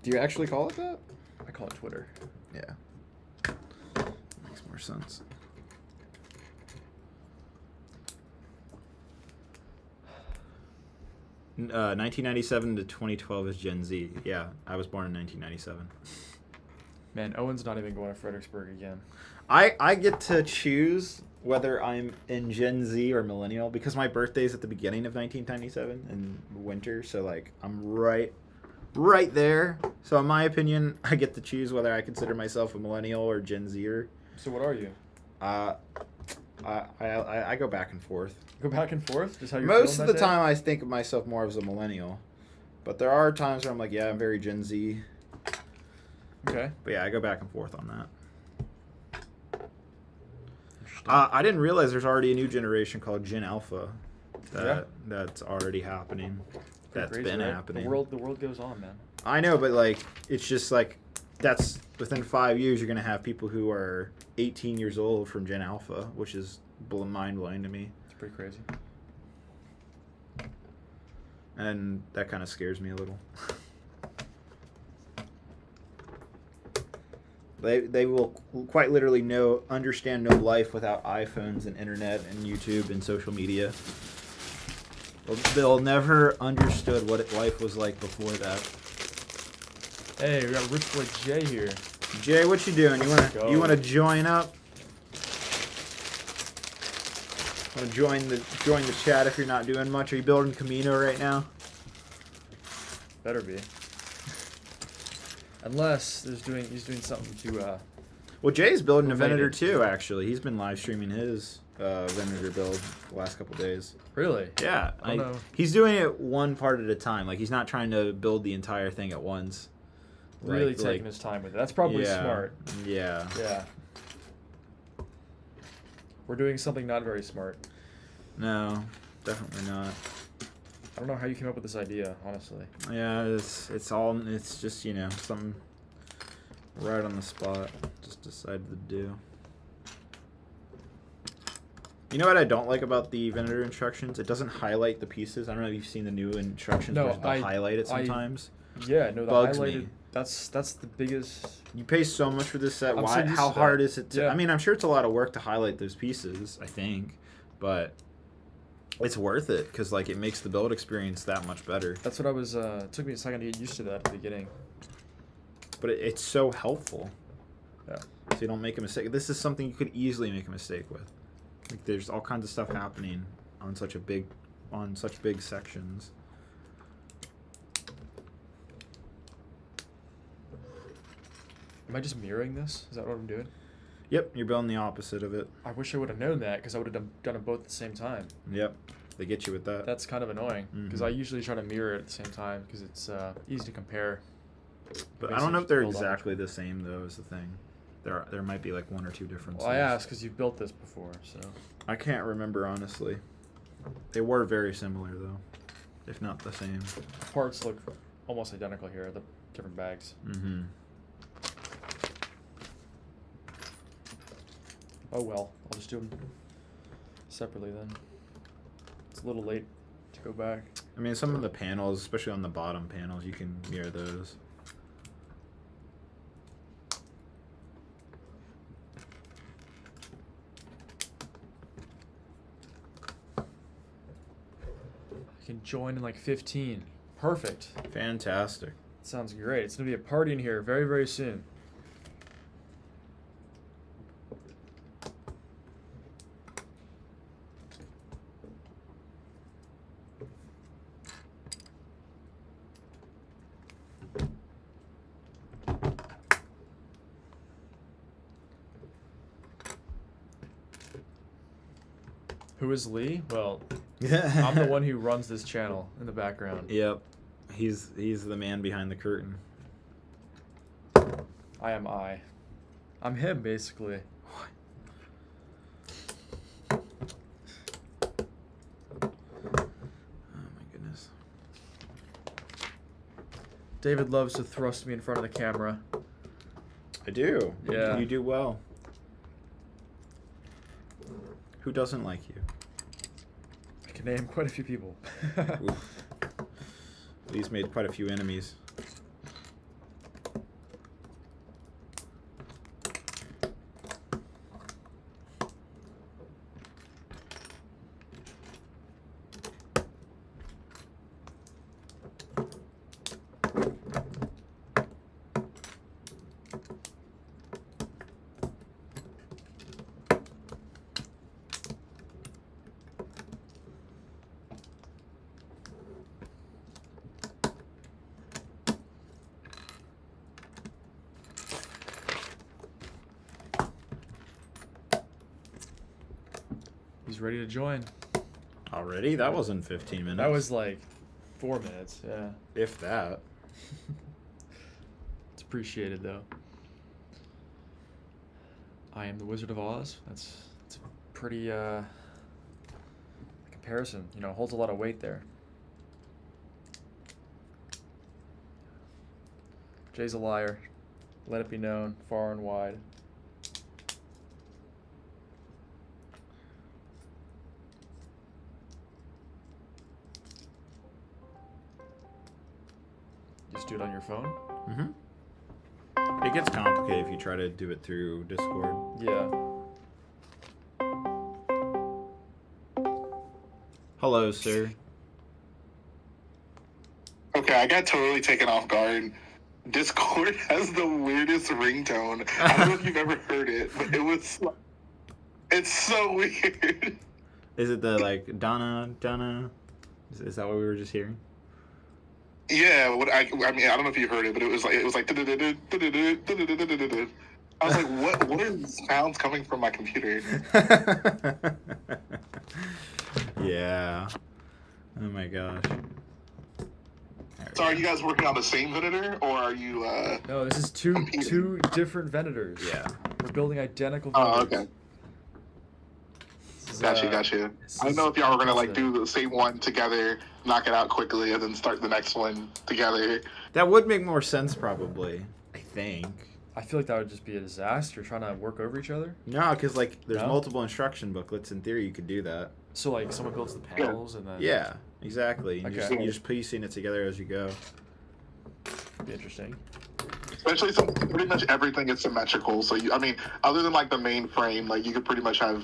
Do you actually call it that? I call it Twitter. Yeah. Makes more sense. 1997 to 2012 is Gen Z. Yeah, I was born in 1997. Man, Owen's not even going to Fredericksburg again. I get to choose whether I'm in Gen Z or millennial because my birthday's at the beginning of 1997 in winter, so like I'm right there. So in my opinion, I get to choose whether I consider myself a millennial or Gen Zer. So what are you? I go back and forth. Go back and forth? Just how you're Most of feeling the that day? time, I think of myself more as a millennial, but there are times where I'm like, yeah, I'm very Gen Z. Okay. But yeah, I go back and forth on that. Interesting. I didn't realize there's already a new generation called Gen Alpha. That's already happening. Pretty That's crazy, been right? happening. The world goes on, man. I know, but like it's just like that's within 5 years you're gonna have people who are 18 years old from Gen Alpha, which is mind blowing to me, It's pretty crazy. and that kind of scares me a little. They will quite literally understand no life without iPhones and internet and YouTube and social media. They'll never understood what life was like before that. Hey, we got Rich Boy Jay here. Jay, what you doing? Go. You wanna join up? Wanna join the chat if you're not doing much? Are you building Camino right now? Better be. Unless he's doing something to Well, Jay's building a Venator Related. too. Actually, he's been live streaming his Venator build the last couple days. really. Yeah, I don't know. he's doing it one part at a time. Like he's not trying to build the entire thing at once. Really taking his time with it. That's probably yeah, smart. Yeah. Yeah. We're doing something not very smart. No, definitely not. I don't know how you came up with this idea, honestly. Yeah, it's just something right on the spot. Just decided to do. You know what I don't like about the Venator instructions? It doesn't highlight the pieces. I don't know if you've seen the new instructions No, where they'll highlight it sometimes. Yeah, no, the Bugs highlighted. me. That's the biggest. You pay so much for this set. I'm so used How to hard that. is it to? Yeah. I mean, I'm sure it's a lot of work to highlight those pieces. I think, but it's worth it because like it makes the build experience that much better. That's what I was. It took me a second to get used to that at the beginning. But it's so helpful. Yeah. So you don't make a mistake. This is something you could easily make a mistake with. Like there's all kinds of stuff happening on such big sections. Am I just mirroring this? Is that what I'm doing? Yep, you're building the opposite of it. I wish I would have known that because I would have done it both at the same time. Yep, they get you with that. That's kind of annoying because Mhm. I usually try to mirror it at the same time because it's easy to compare. But Makes I don't know sense if they're to build on. exactly the same though. Is the thing. There might be like one or two differences. Well, I asked because you've built this before, so. I can't remember honestly. They were very similar though, if not the same. The parts look almost identical here, the different bags. Mm-hmm. Oh well, I'll just do them separately then. It's a little late to go back. I mean, some of the panels, especially on the bottom panels, you can mirror those. I can join in like 15. Perfect. Fantastic. Sounds great. It's gonna be a party in here very, very soon. Who is Lee? Well, I'm the one who runs this channel in the background. Yep, he's the man behind the curtain. I am I. I'm him, basically. Oh my goodness. David loves to thrust me in front of the camera. I do. Yeah. You do well. Who doesn't like you? I can name quite a few people. Oof. Lee's made quite a few enemies. He's ready to join. Already? That wasn't 15 minutes. That was like 4 minutes. Yeah. If that. It's appreciated though. I am the Wizard of Oz. That's a pretty comparison. You know, holds a lot of weight there. Jay's a liar. Let it be known far and wide. Just do it on your phone? Mm-hmm. It gets complicated if you try to do it through Discord. Yeah. Hello, sir. Okay, I got totally taken off guard. Discord has the weirdest ringtone. I don't know if you've ever heard it, but it's so weird. Is it the like Donna? Is that what we were just hearing? Yeah, I mean, I don't know if you heard it, but it was like I was like, what are these sounds coming from my computer? Yeah. Oh my gosh. So are you guys working on the same Venator, or are you No, this is two different Venators. Yeah. We're building identical Oh, Venators. okay. Gotcha. I don't know if y'all were gonna like do the same one together, knock it out quickly, and then start the next one together. That would make more sense, probably. I think. I feel like that would just be a disaster trying to work over each other. No, because like there's No? multiple instruction booklets. In theory, you could do that. So like someone builds the panels and then Yeah, exactly. You Okay. You're just piecing it together as you go. be interesting. Especially since pretty much everything is symmetrical. So I mean, other than like the main frame, like you could pretty much have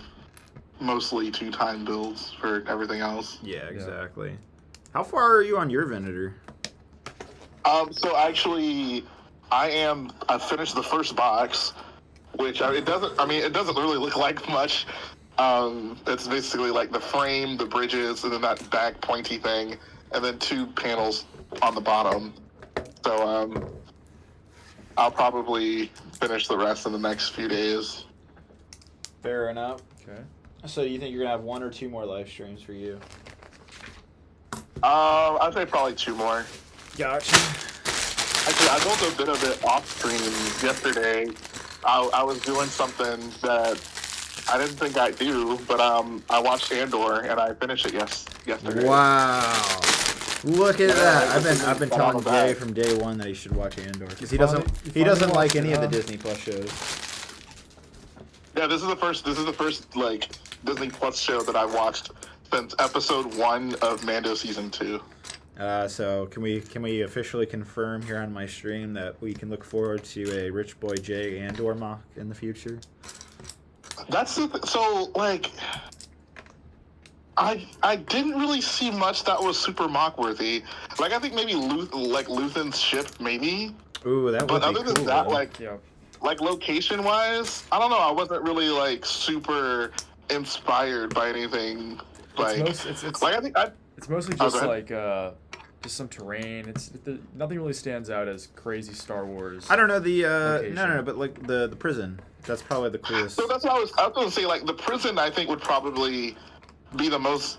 mostly 2-time builds for everything else. Yeah, exactly. How far are you on your Venator? So actually, I finished the first box, which it doesn't really look like much. It's basically like the frame, the bridges, and then that back pointy thing, and then 2 panels on the bottom. So I'll probably finish the rest in the next few days. Fair enough. Okay. So you think you're gonna have 1 or 2 more live streams for you? I'd say probably 2 more. Gotcha. Actually, I built a bit of it off stream yesterday. I was doing something that I didn't think I'd do, but I watched Andor and I finished it yesterday. Wow. Look at that. I've been telling that. Jay from day one that he should watch Andor because he finally doesn't like watched any it, of the huh? Disney Plus shows. Yeah, this is the first like Disney Plus show that I've watched since episode 1 of Mando season 2. So can we officially confirm here on my stream that we can look forward to a Rich Boy Jay Andor mock in the future? That's so like I didn't really see much that was super mock worthy. Like I think maybe Luthen's ship maybe. Ooh, that would But be other cool. than that, though. Yeah. like location wise, I don't know. I wasn't really like super inspired by anything. Like, It's like I think it's mostly Oh, just go like just some terrain. Nothing really stands out as crazy Star Wars. I don't know the location. no, but like the prison. That's probably the coolest. so. That's what I was going to say. Like the prison, I think would probably be the most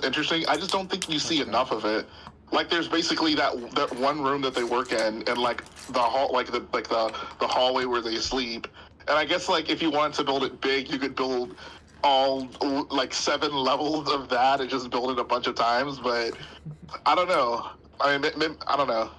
interesting. I just don't think you see enough of it. Like there's basically that one room that they work in, and like the hall, like the hallway where they sleep. And I guess like if you wanted to build it big, you could build all like 7 levels of that and just build it a bunch of times. But I don't know. I mean, I don't know.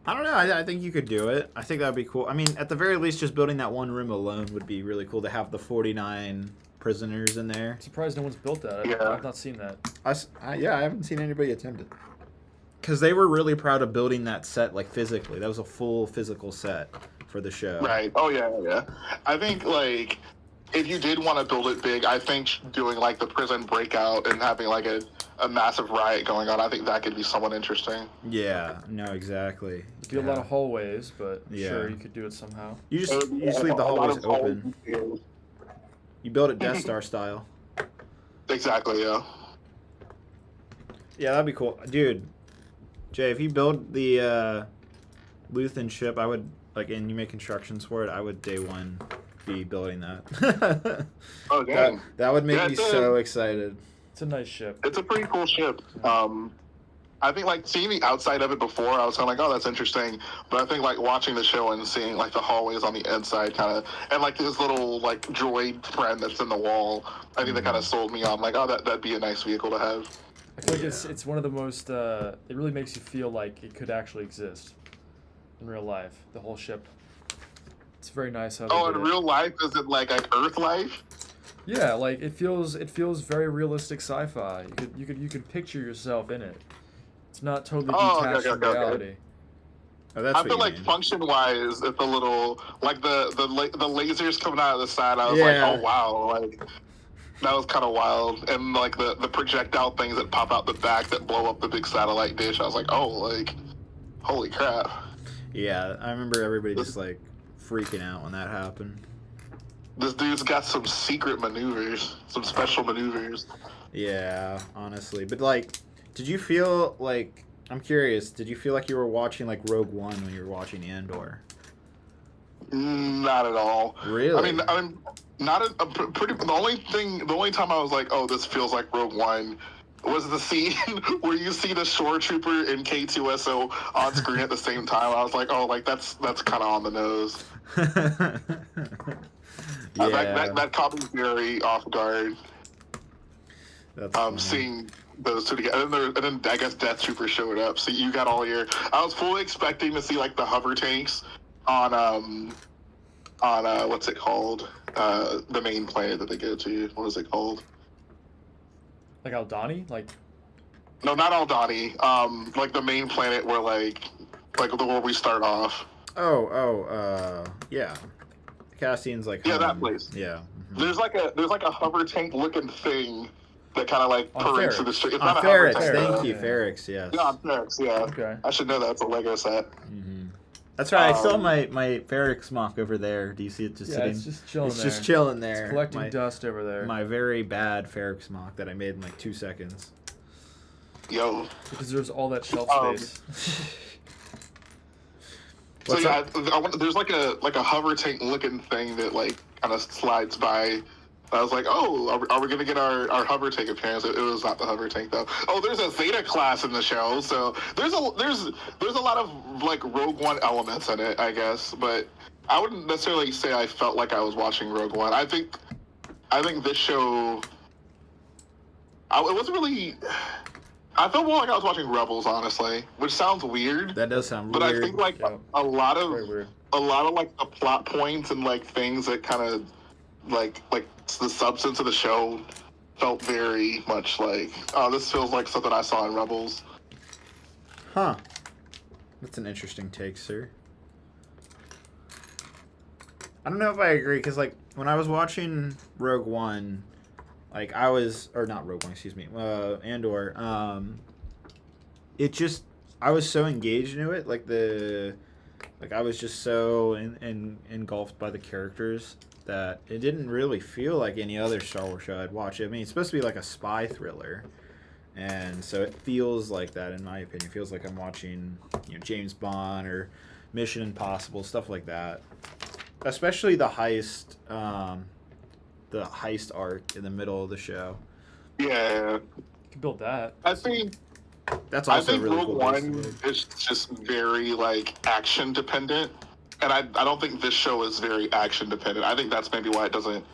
I don't know. I think you could do it. I think that would be cool. I mean, at the very least, just building that one room alone would be really cool to have the 49 prisoners in there. I'm surprised no one's built that. Yeah. I've not seen that. I haven't seen anybody attempt it. Because they were really proud of building that set, like, physically. That was a full physical set for the show. Right. Oh, yeah. I think, like, if you did want to build it big, I think doing, like, the prison breakout and having, like, a massive riot going on, I think that could be somewhat interesting. Yeah. No, exactly. It'd be a lot of hallways, but Yeah. sure, you could do it somehow. You just leave the hallways open. You build it Death Star style. Exactly, yeah. Yeah, that'd be cool. Dude, Jay, if you build the Luthen ship, I would, like, and you make instructions for it, I would day one be building that. Oh, dang. That would make Yeah, me it's so excited. It's a nice ship. It's a pretty cool ship. I think like seeing the outside of it before, I was kind of like, oh, that's interesting. But I think like watching the show and seeing like the hallways on the inside, kind of, and like his little like droid friend that's in the wall, I think that kind of sold me on like, oh, that'd be a nice vehicle to have. I feel like it's one of the most. It really makes you feel like it could actually exist in real life. The whole ship. It's very nice how. Oh, they in did it. real life, is it like Earth life? Yeah, like it feels very realistic sci-fi. You could picture yourself in it. It's not totally detached from reality. Oh, that's I what feel you like mean. function-wise, it's a little like the lasers coming out of the side. I was Yeah. like, oh wow, like that was kind of wild. And like the projectile things that pop out the back that blow up the big satellite dish. I was like, oh, like holy crap. Yeah, I remember everybody just like freaking out when that happened. This dude's got some secret maneuvers, some special maneuvers. Yeah, honestly. But like, did you feel like, I'm curious, did you feel like you were watching like Rogue One when you were watching Andor? Not at all. Really? I mean, not a pretty. The only time I was like, oh, this feels like Rogue One, was the scene where you see the shore trooper and K2SO on screen at the same time. I was like, oh, like that's kind of on the nose. Yeah. That caught me very off guard. That's funny. Seeing those two together, and then I guess Death Trooper showed up. So you got all your. I was fully expecting to see like the hover tanks on what's it called? The main planet that they go to. What is it called? Like Aldani, like. No, not Aldani. Like the main planet where like the where we start off. Yeah. Cassian's like. Yeah, that home. place. Yeah. Mhm. There's like a hover tank looking thing that kind of like On parades Ferrix. through the street. It's On not a hover Ferrix, tank. thank you, Yeah. Ferrix, yes. Yeah, on Ferrix, yeah. Okay. I should know that. It's a Lego set. Mm-hmm. That's right. I still have my Ferrix mock over there. Do you see it just Yeah, sitting? it's just chilling It's there. just chilling there. It's collecting my, dust over there. my very bad Ferrix mock that I made in like 2 seconds. Yo. It deserves all that shelf space. So What's yeah, up? there's like a hover tank looking thing that like kind of slides by. I was like, oh, are we gonna get our hover tank appearance? It was not the hover tank though. Oh, there's a Zeta class in the show, so there's a lot of like Rogue One elements in it, I guess. But I wouldn't necessarily say I felt like I was watching Rogue One. I think this show. It wasn't really. I felt more like I was watching Rebels, honestly, which sounds weird. That does sound But weird. I think like Yeah. a lot Very weird. of like the plot points and like things that kind of like the substance of the show felt very much like, oh, this feels like something I saw in Rebels. Huh. That's an interesting take, sir. I don't know if I agree, because like when I was watching Rogue One, like I was, or not Rogue One, excuse me, Andor. It just, I was so engaged into it, like I was just so engulfed by the characters that it didn't really feel like any other Star Wars show I'd watch. I mean, it's supposed to be like a spy thriller, and so it feels like that, in my opinion. It feels like I'm watching, James Bond or Mission Impossible, stuff like that. Especially the heist arc in the middle of the show. Yeah, You can build that. I think That's also Rogue really cool. One is just very like action dependent, and I don't think this show is very action dependent. I think that's maybe why it doesn't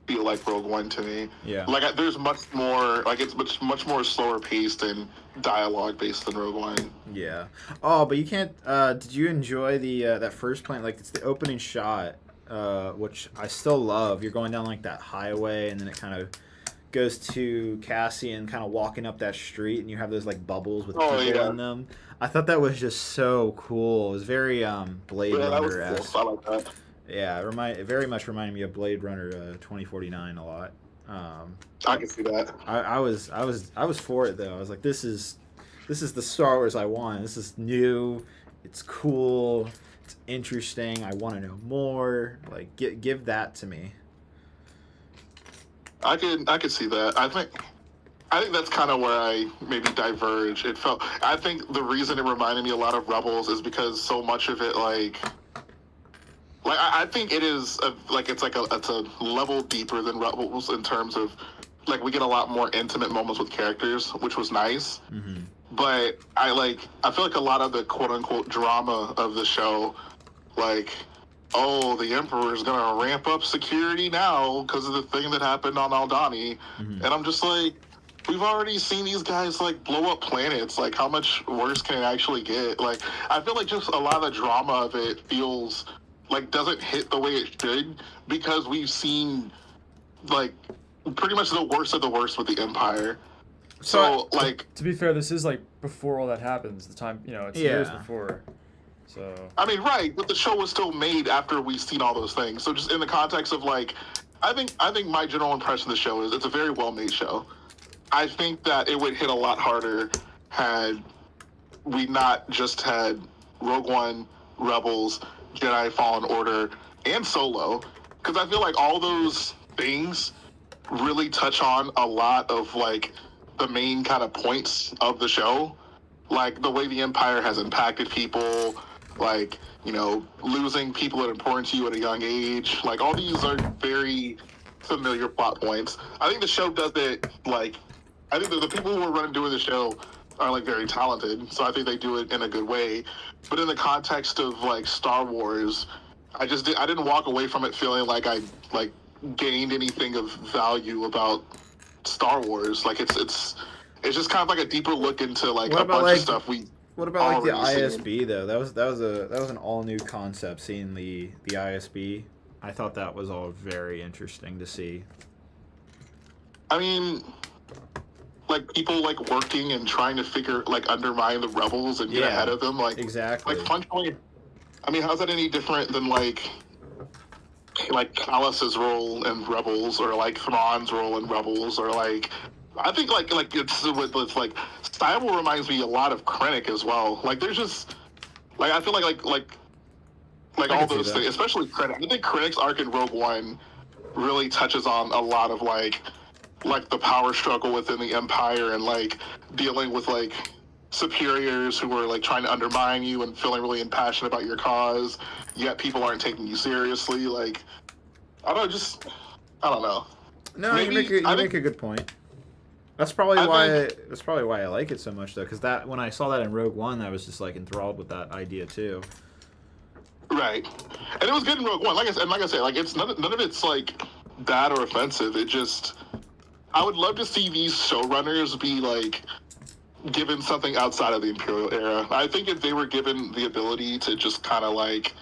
feel like Rogue One to me. Yeah. Like there's much more, like it's much more slower paced and dialogue based than Rogue One. Yeah. Oh, but you can't. Did you enjoy the that first planet? Like it's the opening shot, which I still love. You're going down like that highway, and then it kind of goes to Cassian kind of walking up that street, and you have those like bubbles with people in them. I thought that was just so cool. It was very Blade Runner-esque. Cool. I like that. Yeah, it very much reminded me of Blade Runner 2049 a lot. I can see that. I was for it though. I was like, this is the Star Wars I want. This is new. It's cool. It's interesting. I want to know more. Like, give that to me. I could see that. I think that's kind of where I maybe diverge. I think the reason it reminded me a lot of Rebels is because so much of it, like, Like I think it is it's a level deeper than Rebels in terms of like we get a lot more intimate moments with characters, which was nice. Mm-hmm. But I feel like a lot of the quote unquote drama of the show, like, oh, the Emperor's gonna ramp up security now because of the thing that happened on Aldhani, and I'm just like, we've already seen these guys like blow up planets. Like, how much worse can it actually get? Like, I feel like just a lot of the drama of it feels like doesn't hit the way it should because we've seen like pretty much the worst of the worst with the Empire. So like, to be fair, this is like before all that happens. The time, it's years before. So I mean, right, but the show was still made after we've seen all those things. So just in the context of like, I think my general impression of the show is it's a very well made show. I think that it would hit a lot harder had we not just had Rogue One, Rebels, Jedi Fallen Order, and Solo, because I feel like all those things really touch on a lot of like the main kind of points of the show, like the way the Empire has impacted people, like, losing people that are important to you at a young age. Like, all these are very familiar plot points. I think the show does it, like, I think that the people who are doing the show are, like, very talented, so I think they do it in a good way. But in the context of, like, Star Wars, I didn't walk away from it feeling like I, like, gained anything of value about Star Wars. Like, it's just kind of like a deeper look into, like, a bunch of stuff we... What about like the ISB though? That was an all new concept. Seeing the ISB, I thought that was all very interesting to see. I mean, like people like working and trying to undermine the rebels and get ahead of them. Like exactly. Like functionally, I mean, how's that any different than like Callus's role in Rebels or like Thrawn's role in Rebels or like. I think like it's with like Style reminds me a lot of Krennic as well. Like there's just like I feel like all those things, especially Krennic. I think Krennic's arc in Rogue One really touches on a lot of like the power struggle within the Empire and like dealing with like superiors who are like trying to undermine you and feeling really impassioned about your cause, yet people aren't taking you seriously. Like I don't know. No, you make a good point. That's probably why I like it so much though, because that when I saw that in Rogue One, I was just like enthralled with that idea too. Right, and it was good in Rogue One. Like I said, like it's none of it's like bad or offensive. It just I would love to see these showrunners be like given something outside of the Imperial era. I think if they were given the ability to just kind of like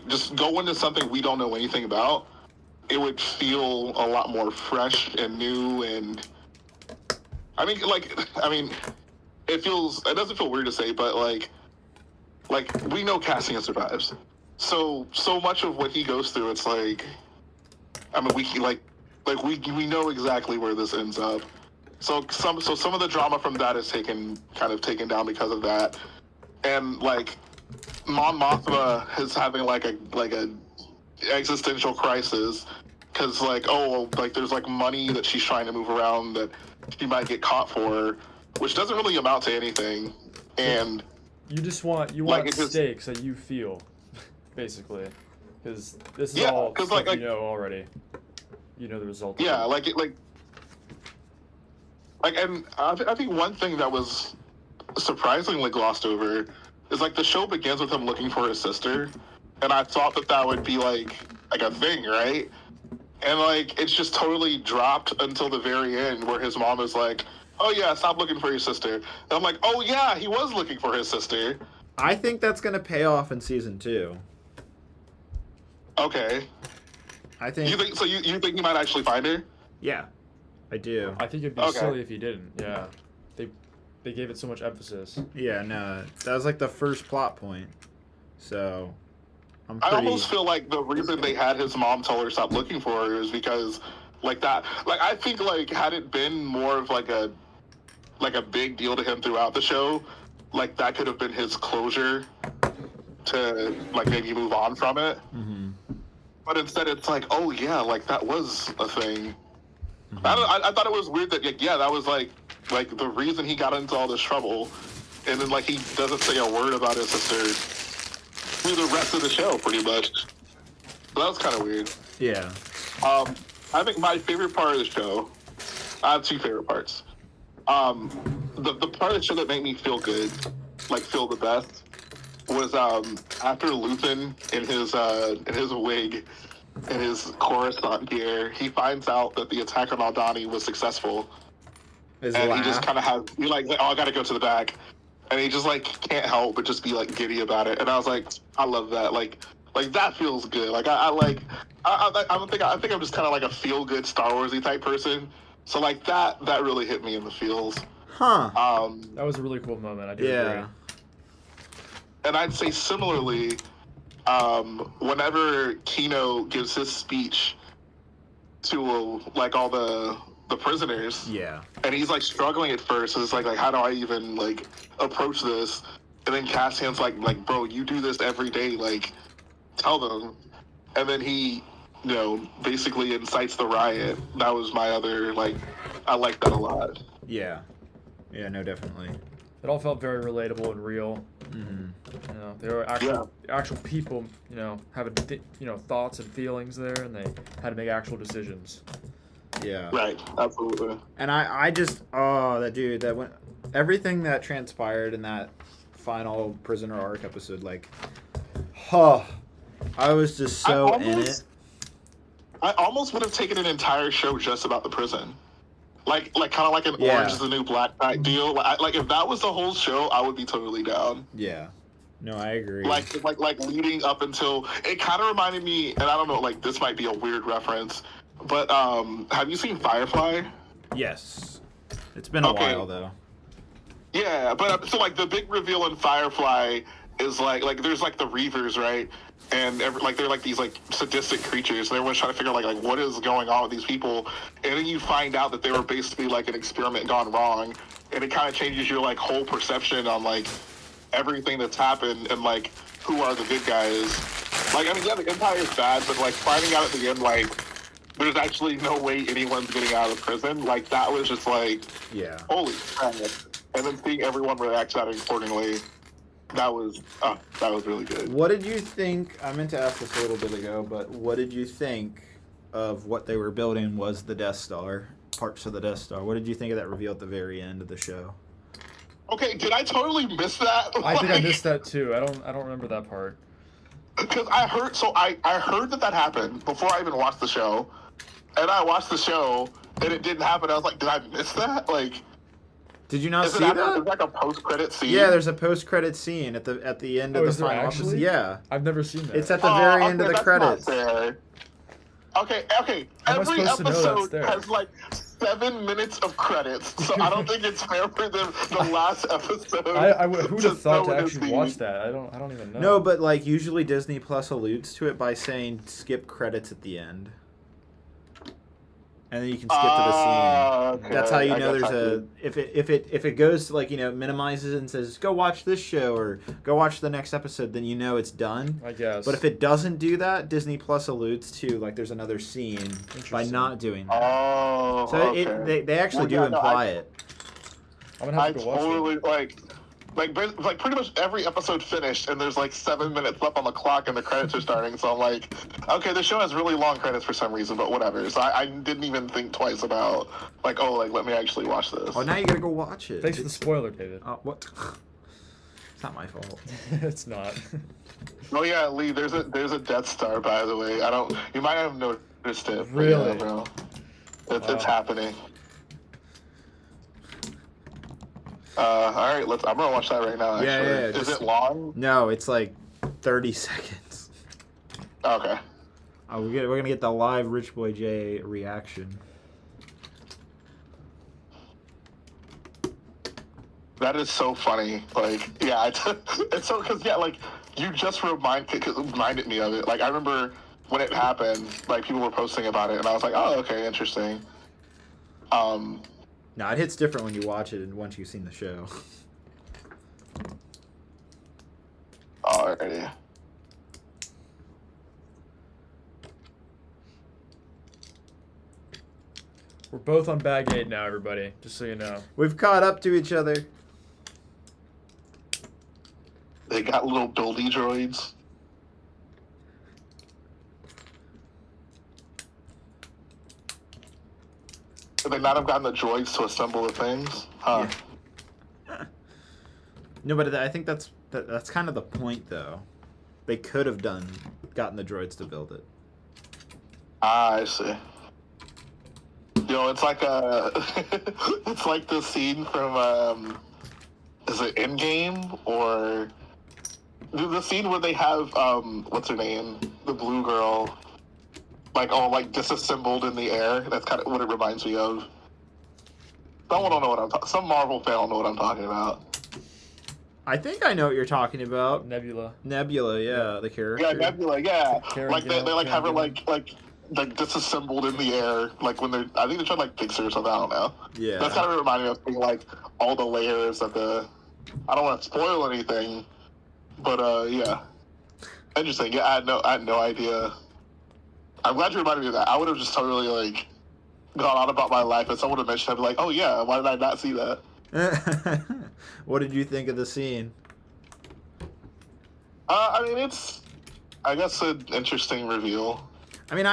just go into something we don't know anything about, it would feel a lot more fresh and new and. I mean, it doesn't feel weird to say, but like we know Cassian survives. So much of what he goes through, it's like, I mean, we know exactly where this ends up. So some of the drama from that is taken down because of that. And like, Mon Mothma is having like a existential crisis because like, there's like money that she's trying to move around that she might get caught for, which doesn't really amount to anything. And you want stakes that you feel, basically, because this is all stuff like, you know already. You know the result. Yeah, and I think one thing that was surprisingly glossed over is like the show begins with him looking for his sister, and I thought that would be like a thing, right? And like it's just totally dropped until the very end, where his mom is like, "Oh yeah, stop looking for your sister." And I'm like, "Oh yeah, he was looking for his sister." I think that's gonna pay off in season 2. Okay. I think. You think he might actually find her? Yeah, I do. I think it'd be silly if he didn't. Yeah, they gave it so much emphasis. Yeah, no, that was like the first plot point. So. I almost feel like the reason they had his mom tell her stop looking for her is because, like that, like I think like had it been more of like a big deal to him throughout the show, like that could have been his closure to like maybe move on from it. Mm-hmm. But instead, it's like, oh yeah, like that was a thing. Mm-hmm. I thought it was weird that that was like the reason he got into all this trouble, and then like he doesn't say a word about his sister. through the rest of the show, pretty much. So that was kind of weird. Yeah. I think my favorite part of the show, I have two favorite parts. The part of the show that made me feel good, like feel the best, was after Luthen in his wig, in his Coruscant gear, he finds out that the attack on Aldhani was successful, and he just kind of has, he like, oh, I gotta go to the back, and he just like can't help but just be like giddy about it, and I was like, I love that, like that feels good, like I think I'm just kind of like a feel good Star Warsy type person, so like that really hit me in the feels. Huh. That was a really cool moment. I do agree. And I'd say similarly, whenever Kino gives his speech to like all the prisoners, and he's like struggling at first, it's like how do I even like approach this? And then Cassian's like bro, you do this every day, like tell them. And then he, basically incites the riot. That was my other, like, I like that a lot. Yeah, no, definitely. It all felt very relatable and real. Mm-hmm. They were actual people, having thoughts and feelings there, and they had to make actual decisions. Yeah. Right. Absolutely. And I just that went everything that transpired in that final prisoner arc episode, like, I was just so in it. I almost would have taken an entire show just about the prison. Like kind of like an Orange is the New Black type deal. Like if that was the whole show, I would be totally down. Yeah. No, I agree. Like leading up until it kind of reminded me, and I don't know, like this might be a weird reference, but have you seen Firefly? Yes. It's been a while though. Yeah, but so like the big reveal in Firefly is like there's like the Reavers, right? And they're like these like sadistic creatures, and everyone's trying to figure out like what is going on with these people, and then you find out that they were basically like an experiment gone wrong, and it kind of changes your like whole perception on like everything that's happened and like who are the good guys. Like I mean, yeah, the Empire is bad, but like finding out at the end like there's actually no way anyone's getting out of prison, like that was just like holy crap. And then seeing everyone react to that accordingly. That was really good. What did you think? I meant to ask this a little bit ago, but what did you think of what they were building was the Death Star, parts of the Death Star? What did you think of that reveal at the very end of the show? Okay, did I totally miss that? I think I missed that too. I don't remember that part. Because I heard that happened before I even watched the show, and I watched the show and it didn't happen. I was like, did I miss that? Like. Did you not see that? It's like a post-credit scene. Yeah, there's a post-credit scene at the end of the final episode. Yeah, I've never seen that. It's at the very end of the credits. Okay. How am I Every supposed to know that's episode there? has like 7 minutes of credits, so I don't think it's fair for them the last episode. Who'd have thought to actually watch that? I don't even know. No, but like usually Disney Plus alludes to it by saying skip credits at the end. And then you can skip to the scene. Okay. That's how you know there's if it goes like minimizes it and says go watch this show or go watch the next episode, then you know it's done. I guess. But if it doesn't do that, Disney Plus alludes to like there's another scene by not doing that. Oh, so okay. they actually do imply it. I'm gonna have to go watch it. Like pretty much every episode finished, and there's like 7 minutes left on the clock, and the credits are starting. So I'm like, okay, the show has really long credits for some reason, but whatever. So I didn't even think twice about let me actually watch this. Oh, now you gotta go watch it. Thanks for the spoiler, David. What? It's not my fault. It's not. Oh yeah, Lee. There's a Death Star, by the way. You might have noticed it. Really, yeah, bro. It's happening. All right, I'm gonna watch that right now. Actually. Yeah. Is it long? No, it's like 30 seconds. Okay. We're gonna get the live Rich Boy J reaction. That is so funny. Like, yeah, it's so because like you just reminded me of it. Like I remember when it happened, like people were posting about it, and I was like, oh, okay, interesting. No, it hits different when you watch it and once you've seen the show. Alrighty. We're both on bag 8 now, everybody. Just so you know. We've caught up to each other. They got little buildy droids. Could they not have gotten the droids to assemble the things? Huh. Yeah. No, but I think that's kind of the point, though. They could have gotten the droids to build it. Ah, I see. It's like it's like the scene from is it Endgame or the scene where they have what's her name, the blue girl, like all like disassembled in the air. That's kind of what it reminds me of. Someone don't know what I'm some Marvel fan don't know what I'm talking about. I think I know what you're talking about. Nebula. Nebula, yeah, the character. Yeah, Nebula, yeah. Karen Like they like have her Gillan. like disassembled in the air, like when they're I think they're trying to like fix her or something. I don't know. Yeah. That's kind of reminding me of being like all the layers of the. I don't want to spoil anything, but yeah, interesting. Yeah, I had no idea. I'm glad you reminded me of that. I would have just totally like gone on about my life, and someone would have mentioned. I'd be like, oh yeah, why did I not see that? What did you think of the scene? I mean, it's I guess an interesting reveal. I mean,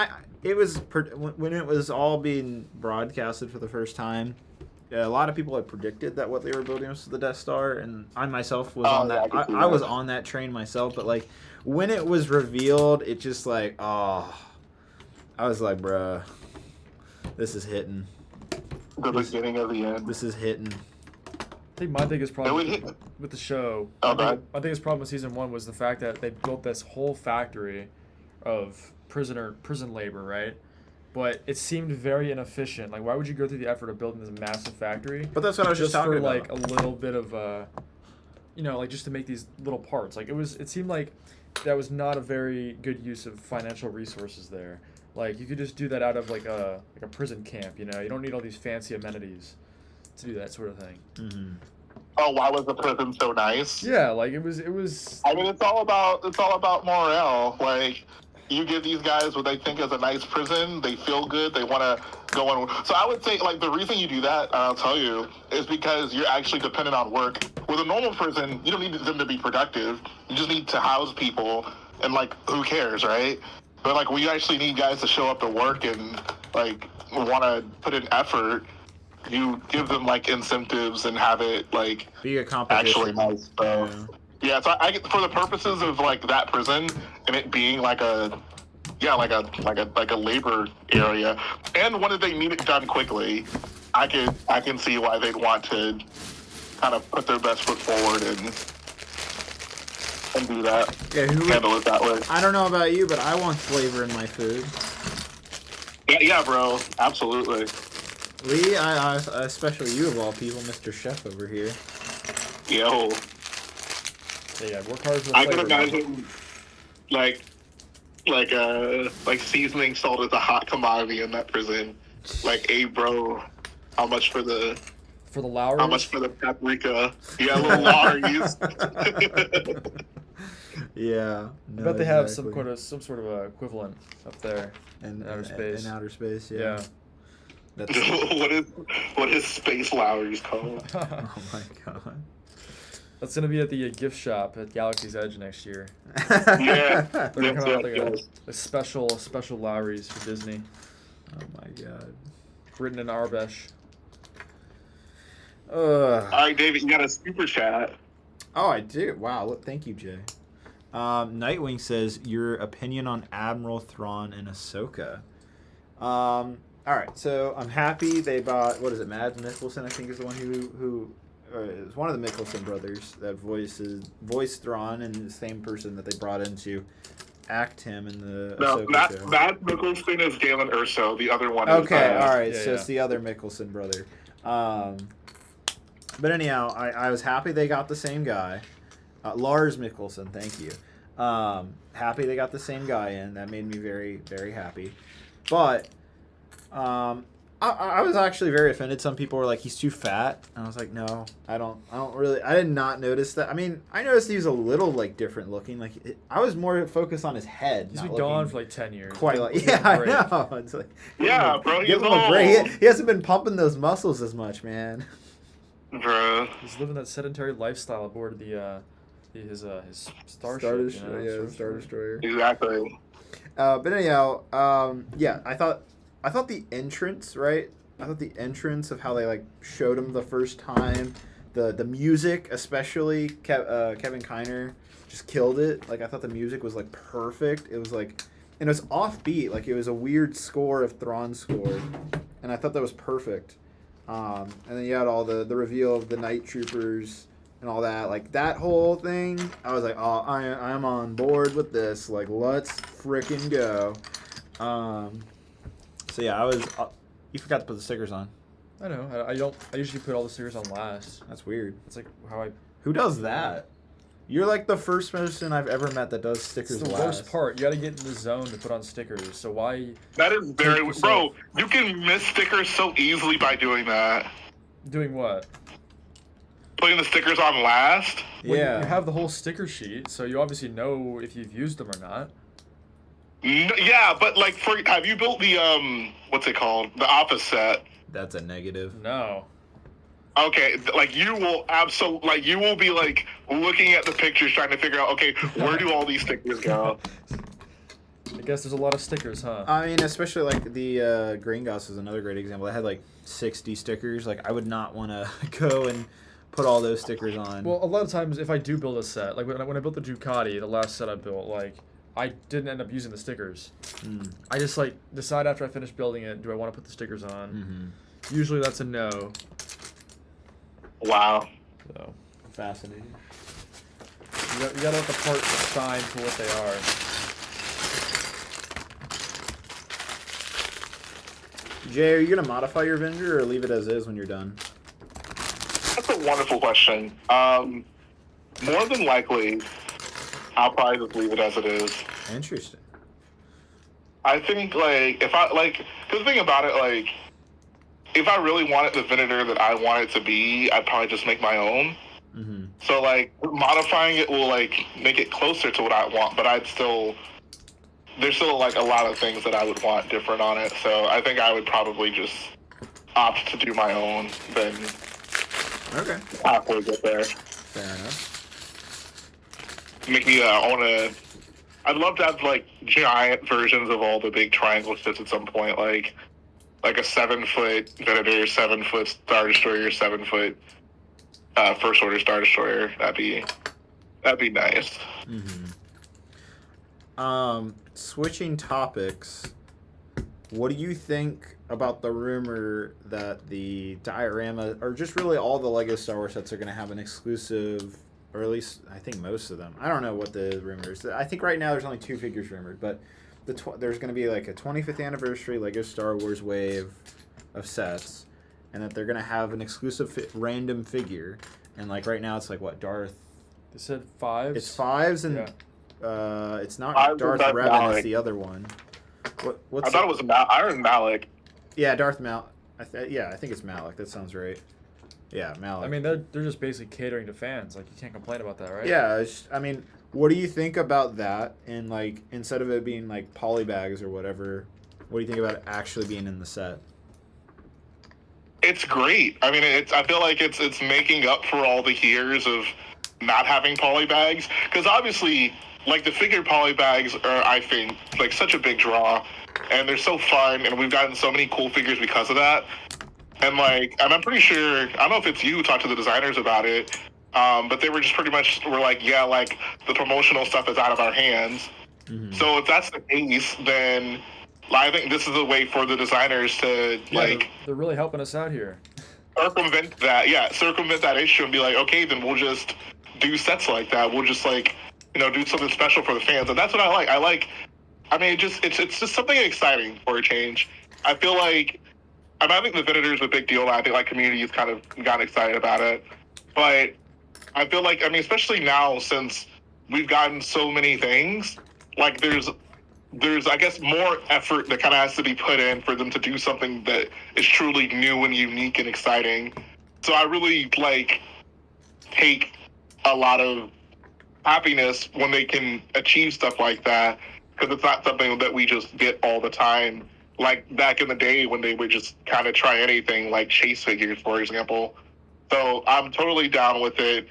it was when it was all being broadcasted for the first time. A lot of people had predicted that what they were building was the Death Star, and I myself was on that. I was on that train myself, but like when it was revealed, it just like I was like, bruh, this is hitting. The beginning of the end. This is hitting. I think my biggest problem with the show, my biggest problem with season 1 was the fact that they built this whole factory of prison labor, right? But it seemed very inefficient. Like, why would you go through the effort of building this massive factory? But that's what I was just talking for about. like a little bit of, like just to make these little parts. Like it seemed like that was not a very good use of financial resources there. Like you could just do that out of like a prison camp. You don't need all these fancy amenities to do that sort of thing. Mm-hmm. Oh, why was the prison so nice? Yeah, like it was. I mean, it's all about morale. Like, you give these guys what they think is a nice prison, they feel good, they want to go on. So I would say, like, the reason you do that, I'll tell you, is because you're actually dependent on work. With a normal prison, you don't need them to be productive. You just need to house people, and like, who cares, right? But like, when you actually need guys to show up to work and like want to put in effort, you give them like incentives and have it like be a competition. Actually nice. Yeah, so I get for the purposes of like that prison and it being like a labor area, and when they need it done quickly, I can see why they'd want to kind of put their best foot forward and do that. Yeah, handle it that way. I don't know about you, but I want flavor in my food. Yeah, bro, absolutely. Lee, I especially you of all people, Mr. Chef over here. Yo. Yeah, work hard for the I flavor. can imagine, like seasoning salt is a hot commodity in that prison. Like, hey, bro, how much for the Lowrys? How much for the paprika? Yeah, little Lowrys. Yeah. I bet they have some sort of equivalent up there in outer space. In outer space, yeah. Yeah. That's what is Space Lowry's called? Oh my god. That's gonna be at the gift shop at Galaxy's Edge next year. Yeah. They're gonna come out with a special Lowrys for Disney. Oh my god. Written in Arbesh. All right, David, you got a super chat. Oh, I do. Wow. Look, thank you, Jay. Nightwing says your opinion on Admiral Thrawn and Ahsoka. All right, so I'm happy they bought. What is it? Mads Mikkelsen, I think, is the one who is one of the Mikkelsen brothers that voiced Thrawn, and the same person that they brought in to act him in the Ahsoka show. Mads Mikkelsen is Galen Erso. The other one. Okay, is, all right. yeah, So it's the other Mikkelsen brother. But anyhow, I was happy they got the same guy. Lars Mikkelsen, thank you. Happy they got the same guy in. That made me very, very happy. But I was actually very offended. Some people were like, he's too fat. And I was like, no, I did not notice that. I mean, I noticed he was a little like different looking. Like I was more focused on his head. He's been gone for like 10 years. Quite like, yeah, I know. It's like, bro, give him a break. He hasn't been pumping those muscles as much, man. Bro. He's living that sedentary lifestyle aboard his starship. Star Destroyer, Star Destroyer. Exactly. But anyhow, yeah, I thought the entrance, right, thought the entrance of how they like showed him the first time, the music especially, Kevin Kiner just killed it. Like I thought the music was like perfect. It was like, and it was offbeat. Like it was a weird score of Thrawn's score, and I thought that was perfect. And then you had all the reveal of the Night Troopers and all that. Like that whole thing, I was like, oh, I'm on board with this. Like let's frickin' go. So yeah, I was. You forgot to put the stickers on. I know. I don't. I usually put all the stickers on last. That's weird. It's like how I. Who does that? You're like the first person I've ever met that does stickers It's the last. worst part. You got to get in the zone to put on stickers. So why? That is very yourself- bro. You can miss stickers so easily by doing that. Doing what? Putting the stickers on last. Well, Yeah. You have the whole sticker sheet, so you obviously know if you've used them or not. Yeah, but like, have you built the what's it called? The office set. That's a negative. No. Okay, like you will absolutely, like you will be like looking at the pictures trying to figure out, okay, where do all these stickers go? I guess there's a lot of stickers, huh? I mean, especially like the Green Goss is another great example. I had like 60 stickers. Like I would not want to go and put all those stickers on. Well, a lot of times if I do build a set, like when I built the Ducati, the last set I built, like I didn't end up using the stickers. I just like decide after I finish building it, do I want to put the stickers on? Usually that's a no. Wow. So Fascinating. you gotta let the parts shine for what they are. Jay, are you gonna modify your Venator or leave it as is when you're done? That's a wonderful question. More than likely, I'll probably just leave it as it is. Interesting. I think, like, if I, like, cause the thing about it, like, if I really wanted the Venator that I want it to be, I'd probably just make my own. So, like, modifying it will, like, make it closer to what I want, but there's still, like, a lot of things that I would want different on it. So I think I would probably just opt to do my own, then Okay. halfway get there. Fair enough. Make me I'd love to have like giant versions of all the big triangle ships at some point, like a 7-foot Venator, 7-foot Star Destroyer, 7-foot First Order Star Destroyer. That'd be nice. Switching topics, what do you think about the rumor that the diorama, or just really all the Lego Star Wars sets, are going to have an exclusive, or at least I think most of them. I don't know what the rumor is. I think right now there's only 2 figures rumored, but there's going to be like a 25th anniversary Lego Star Wars wave of sets, and that they're going to have an exclusive random figure. And like right now it's like what, Darth? They said 5s. It's 5s and it's not 5s Darth and Revan. Malik. It's the other one. What's I thought it was Iron Malik. Yeah, Darth Malik. I think it's Malik. That sounds right. Yeah, Malik. I mean, they're just basically catering to fans. Like, you can't complain about that, right? Yeah, I mean, what do you think about that? And like, instead of it being like polybags or whatever, what do you think about it actually being in the set? It's great. I mean, I feel like it's making up for all the years of not having polybags, because obviously, like, the figured polybags are, I think, like such a big draw, and they're so fun, and we've gotten so many cool figures because of that. And like, and I'm pretty sure, I don't know if it's you who talked to the designers about it, but they were just pretty much were like, yeah, like the promotional stuff is out of our hands. So if that's the case, then I think this is a way for the designers to they're really helping us out here. circumvent that issue and be like, okay, then we'll just do sets like that. We'll just like, do something special for the fans, and that's what I like. I mean, it's just something exciting for a change. I feel like. I think the Venator is a big deal. I think like community has kind of gotten excited about it, but I feel like, I mean, especially now since we've gotten so many things, like there's I guess more effort that kind of has to be put in for them to do something that is truly new and unique and exciting. So I really take a lot of happiness when they can achieve stuff like that, because it's not something that we just get all the time. Like back in the day when they would just kind of try anything, like chase figures, for example. So I'm totally down with it,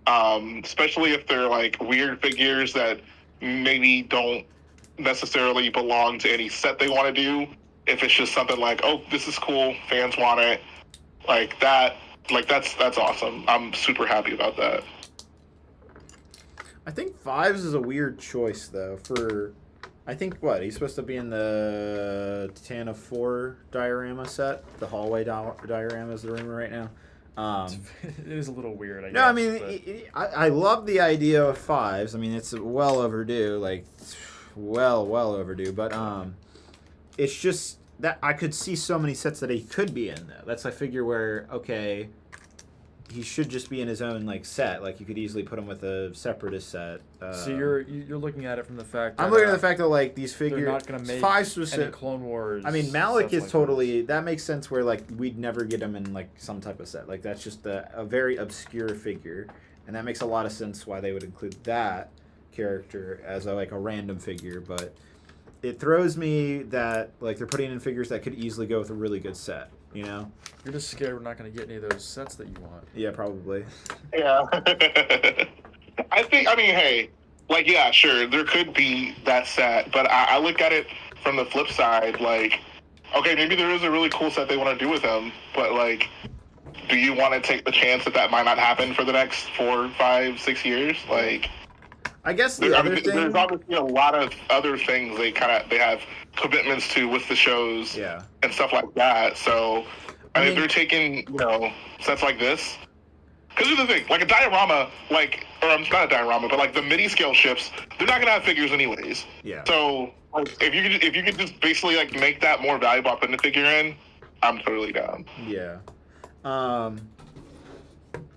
especially if they're like weird figures that maybe don't necessarily belong to any set they want to do. if it's just something like, oh, this is cool, fans want it, like that, like that's awesome. I'm super happy about that. I think Fives is a weird choice though. I think he's supposed to be in the Tana 4 diorama set. The hallway diorama is the rumor right now. It is a little weird, I guess. No, I mean, I love the idea of Fives. I mean, it's well overdue, like, well overdue. But it's just that I could see so many sets that he could be in, though. That's, I figure, where, okay, he should just be in his own, like, set. Like, you could easily put him with a separatist set. So you're looking at it from the fact that... I'm looking at the fact that, like, these figures... They're not going to make any Clone Wars... I mean, Malik is like totally... That makes sense where, like, we'd never get him in, like, some type of set. Like, that's just a very obscure figure. And that makes a lot of sense why they would include that character as, a random figure. But it throws me that, like, they're putting in figures that could easily go with a really good set, you know? You're just scared we're not going to get any of those sets that you want. Yeah, probably. Yeah. I mean, hey, like, yeah, sure, there could be that set, but I look at it from the flip side, like, okay, maybe there is a really cool set they want to do with him, but, like, do you want to take the chance that might not happen for the next 4, 5, 6 years? Like, I guess there's obviously a lot of other things they have commitments to with the shows and stuff like that, so... I mean, if they're taking, sets like this, because here's the thing, like a diorama, like, or not a diorama, but like the mini scale ships, they're not gonna have figures anyways. Yeah. So like, if you could just basically like make that more valuable, putting the figure in, I'm totally down. Yeah. I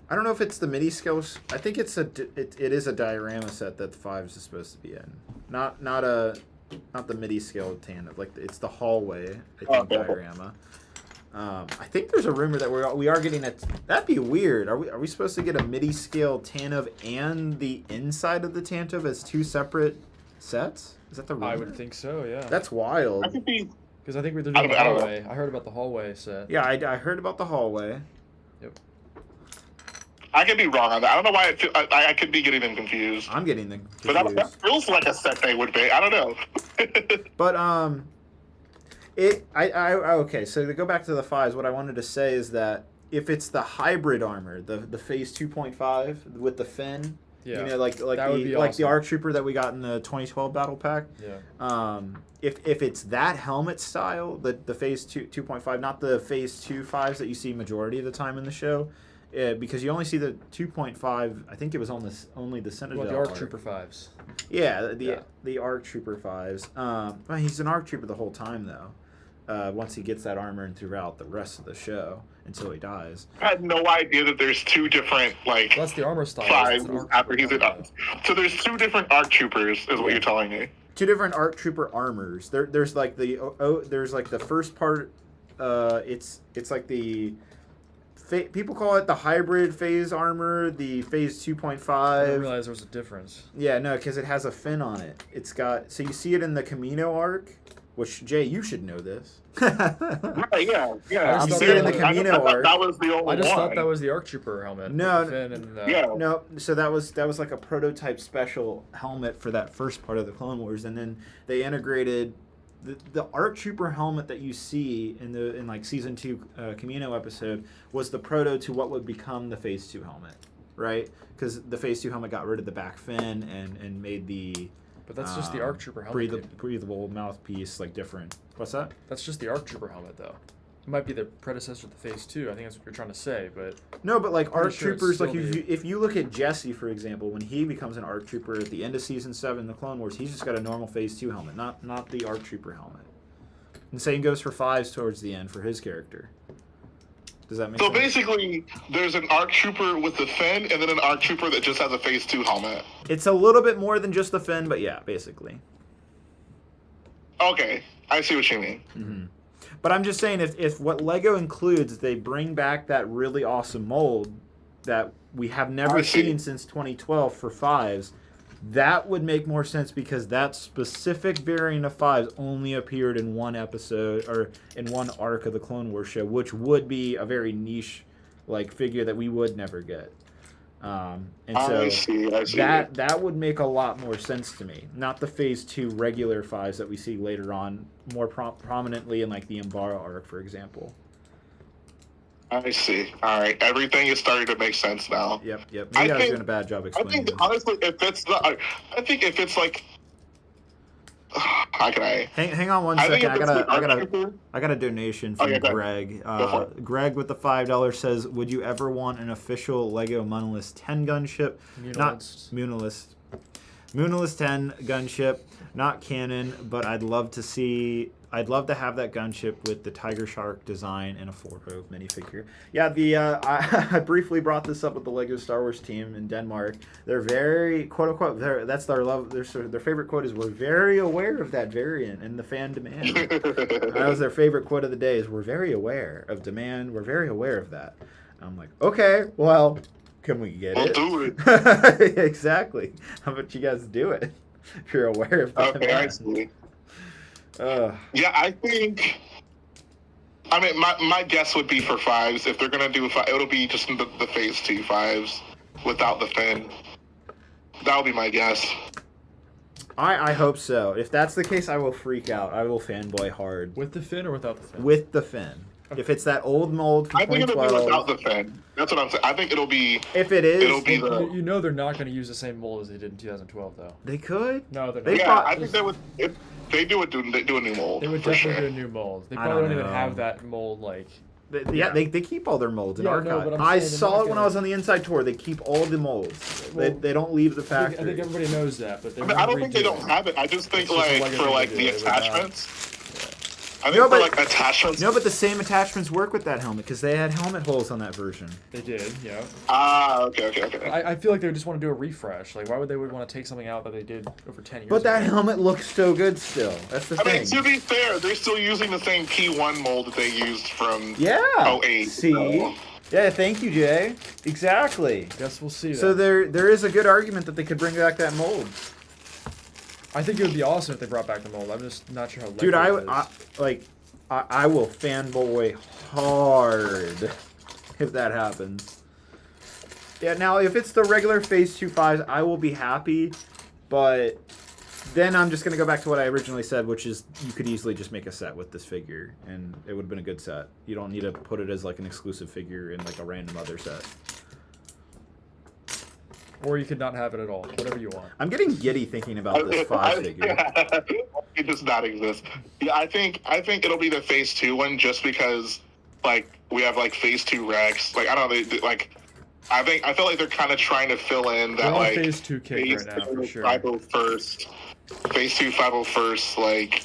don't know if it's the mini scale. I think it is a diorama set that the Fives is supposed to be in. Not the midi scale tandem. Like it's the hallway. I think diorama. I think there's a rumor that we are getting a. That'd be weird. Are we supposed to get a midi scale Tantive and the inside of the Tantive as two separate sets? Is that the rumor? I would think so. Yeah. That's wild. Because I think they're doing the hallway. I heard about the hallway set. Yeah, I heard about the hallway. Yep. I could be wrong on that. I don't know why I could be getting them confused. I'm getting them confused. But that feels like a set they would be. I don't know. But okay, so to go back to the Fives, what I wanted to say is that if it's the hybrid armor, the Phase 2.5 with the fin, like the ARC Trooper that we got in the 2012 Battle Pack. Yeah. If it's that helmet style, the Phase 2.5, not the Phase 2 5s that you see majority of the time in the show, because you only see the 2.5. I think it was only the Citadel. Well, the ARC Trooper 5s. Yeah, the ARC Trooper 5s. Well, he's an ARC Trooper the whole time though. Once he gets that armor and throughout the rest of the show until he dies. I had no idea that there's two different that's the armor style. Fives after he's in. So there's two different ARC Troopers, is what you're telling me. Two different ARC Trooper armors. There's like there's like the first part. It's like the. People call it the hybrid phase armor, the Phase 2.5. I didn't realize there was a difference. Yeah, no, because it has a fin on it. It's got so you see it in the Camino arc. Which, Jay, you should know this. Right, yeah. You see it in the Camino arc. That was the only one. I just thought that was the ARC Trooper helmet. No. So that was like a prototype special helmet for that first part of the Clone Wars, and then they integrated the ARC Trooper helmet that you see in like Season 2 Camino episode was the proto to what would become the Phase 2 helmet, right? Because the Phase 2 helmet got rid of the back fin and made the... But that's just the ARC Trooper helmet. Breathable mouthpiece, like different. What's that? That's just the ARC Trooper helmet, though. It might be the predecessor to Phase 2. I think that's what you're trying to say, but... No, but like ARC Troopers, like if you look at Jesse, for example, when he becomes an ARC Trooper at the end of Season 7, The Clone Wars, he's just got a normal Phase 2 helmet, not the ARC Trooper helmet. And same goes for Fives towards the end for his character. Does that make sense? So basically, there's an ARC Trooper with the fin, and then an ARC Trooper that just has a Phase 2 helmet. It's a little bit more than just the fin, but yeah, basically. Okay, I see what you mean. Mm-hmm. But I'm just saying, if what LEGO includes, they bring back that really awesome mold that we have never seen since 2012 for Fives, that would make more sense because that specific variant of Fives only appeared in one episode or in one arc of the Clone Wars show, which would be a very niche like figure that we would never get. And so I see. that would make a lot more sense to me. Not the Phase 2 regular 5s that we see later on more prominently in like the Umbara arc, for example. I see. All right, everything is starting to make sense now. Yep. Maybe I was doing a bad job I explaining think this. honestly, if it's like, how can I? Hang on one I think second. if it's the Dark Trooper- I got a donation from yeah, go Greg. Go for it. Greg with the $5 says, "Would you ever want an official Lego Munilist 10 gunship? Not Munilist 10 gunship, not canon, but I'd love to have that gunship with the Tiger Shark design and a 4-row minifigure." Yeah, I briefly brought this up with the Lego Star Wars team in Denmark. They're very quote unquote. That's their love. Their favorite quote is, "We're very aware of that variant and the fan demand." That was their favorite quote of the day. Is, "We're very aware of demand. We're very aware of that." I'm like, okay, well, can we get it? We'll do it. Exactly. How about you guys do it if you're aware of the Okay, I demand? see. Yeah, I think. I mean, my guess would be for 5s. If they're gonna do 5, it'll be just the Phase 2 5s without the fin. That would be my guess. I hope so. If that's the case, I will freak out. I will fanboy hard. With the fin or without the fin? With the fin. If it's that old mold from I think it'll be 2012. without the fin. That's what I'm saying. I think it'll be. If it is, It'll be the. You know they're not going to use the same mold as they did in 2012, though. they could. No, they're They not. Yeah, thought- I think they would. If they do a new mold. They would for definitely sure. do a new mold. They I probably don't don't even know. have that mold, like... They keep all their molds in Yeah, no, archive. but I'm I saying they're saw not it when I gonna- was on the inside tour. They keep all the molds. Well, they don't leave the I factory. think everybody knows that, but I don't think they don't have it. I just think It's just a like Lego for thing like to the do. They would not. attachments. I think No, for but- like attachments. No, but the same attachments work with that helmet because they had helmet holes on that version. They did, yeah. Okay. I feel like they would just want to do a refresh. Like, why would they want to take something out that they did over 10 years But that ago? helmet looks so good still. That's the I thing. mean, to be fair, they're still using the same P1 mold that they used from Yeah. 08. See? so- Yeah, thank you, Jay. Exactly. Guess we'll see. So then. there is a good argument that they could bring back that mold. I think it would be awesome if they brought back the mold. I'm just not sure how. Dude, likely it is. I will fanboy hard if that happens. Yeah, now if it's the regular Phase 2 5s, I will be happy, but then I'm just going to go back to what I originally said, which is you could easily just make a set with this figure, and it would have been a good set. You don't need to put it as like an exclusive figure in like a random other set. Or you could not have it at all. Whatever you want. I'm getting giddy thinking about this 5 figure. It does not exist. Yeah, I think it'll be the Phase 2 one just because like we have like Phase 2 Rex. Like I don't know, like I feel like they're kind of trying to fill in that We're on like Phase 2 kick Phase right now, 2 for sure. 501st, Phase 2 501st like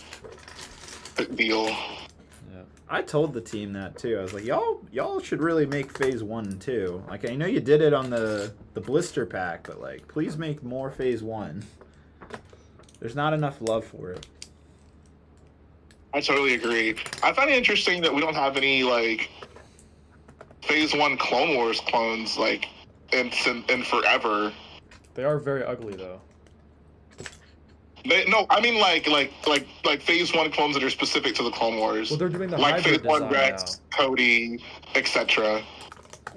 deal. Yeah. I told the team that too. I was like, y'all should really make Phase 1 too. Like I know you did it on the blister pack, but like please make more Phase 1. There's not enough love for it. I totally agree. I find it interesting that we don't have any like Phase 1 Clone Wars clones like in forever. They are very ugly though. No, I mean like Phase 1 clones that are specific to the Clone Wars. Well, they're doing the like hybrid Phase 1 design Rex, Cody, etc.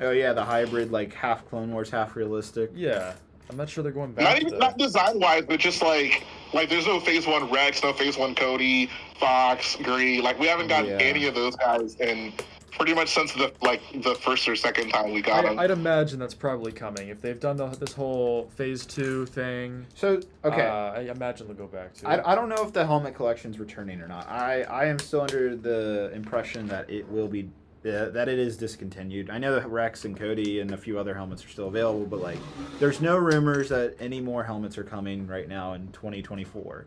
Oh yeah, the hybrid, like half Clone Wars, half realistic. Yeah. I'm not sure they're going back Not to even the... not design wise, but just like there's no Phase 1 Rex, no Phase 1 Cody, Fox, Gree. Like we haven't gotten Yeah. any of those guys in pretty much since the first or second time we got them. I'd imagine that's probably coming. If they've done this whole Phase 2 thing, So okay, I imagine they'll go back to it. I don't know if the helmet collection's returning or not. I am still under the impression that it will be that it is discontinued. I know that Rex and Cody and a few other helmets are still available, but like there's no rumors that any more helmets are coming right now in 2024.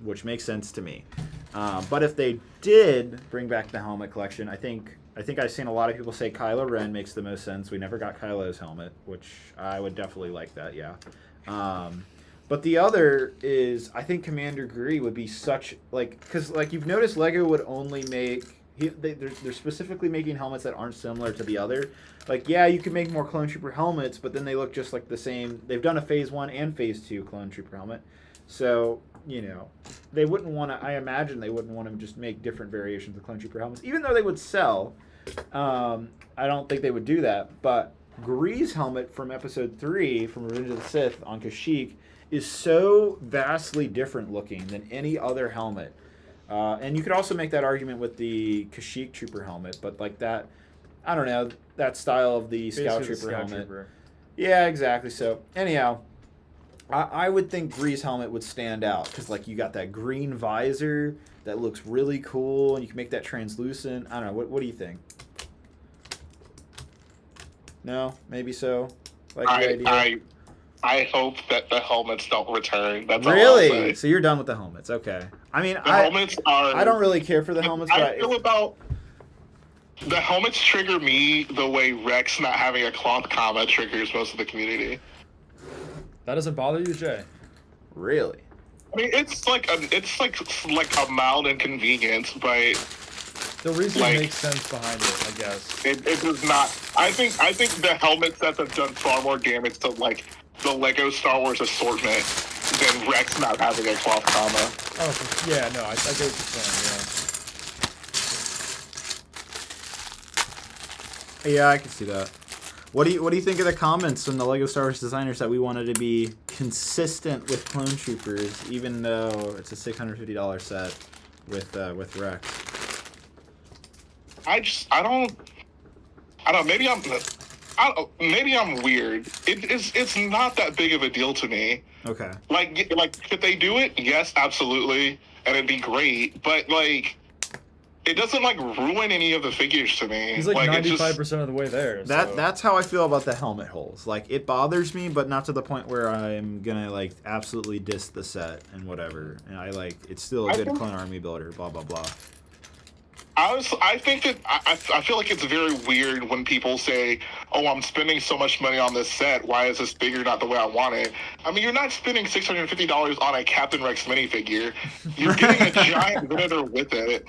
Which makes sense to me. But if they did bring back the helmet collection, I think I've seen a lot of people say Kylo Ren makes the most sense. We never got Kylo's helmet, which I would definitely like that, yeah. But the other is I think Commander Gree would be such like because like you've noticed Lego would only make they're specifically making helmets that aren't similar to the other. Like yeah, you can make more Clone Trooper helmets, but then they look just like the same. They've done a Phase 1 and Phase 2 Clone Trooper helmet, so. You know, they wouldn't want to. I imagine they wouldn't want to just make different variations of Clone Trooper helmets, even though they would sell. I don't think they would do that, but Gree's helmet from Episode 3 from Revenge of the Sith on Kashyyyk is so vastly different looking than any other helmet. And you could also make that argument with the Kashyyyk Trooper helmet, but like that, I don't know, that style of the Scout Trooper helmet. Yeah, exactly. So anyhow, I would think Gree's helmet would stand out because like you got that green visor that looks really cool, and you can make that translucent. I don't know. What do you think? No, maybe so. Like the idea. I hope that the helmets don't return. That's really? All I'll say. So you're done with the helmets? Okay. I mean, helmets are. I don't really care for the helmets. I feel about the helmets trigger me the way Rex not having a cloth comma triggers most of the community. That doesn't bother you, Jay? Really? I mean, it's like a mild inconvenience, but the reason makes sense behind it, I guess. It does not. I think the helmet sets have done far more damage to like the Lego Star Wars assortment than Rex not having a cloth comma. Oh, yeah, no, I get what you're saying. Yeah, I can see that. What do you think of the comments from the Lego Star Wars designers that we wanted to be consistent with Clone Troopers, even though it's a $650 set with Rex? I don't. Maybe I'm weird. It's not that big of a deal to me. Okay. Like could they do it? Yes, absolutely, and it'd be great. But like, it doesn't like ruin any of the figures to me. He's like 95% of the way there. That's how I feel about the helmet holes. Like it bothers me, but not to the point where I'm gonna like absolutely diss the set and whatever. And it's still a good clone army builder. Blah blah blah. I think that I feel like it's very weird when people say, "Oh, I'm spending so much money on this set. Why is this figure not the way I want it?" I mean, you're not spending $650 on a Captain Rex minifigure. You're getting a giant Venator with it.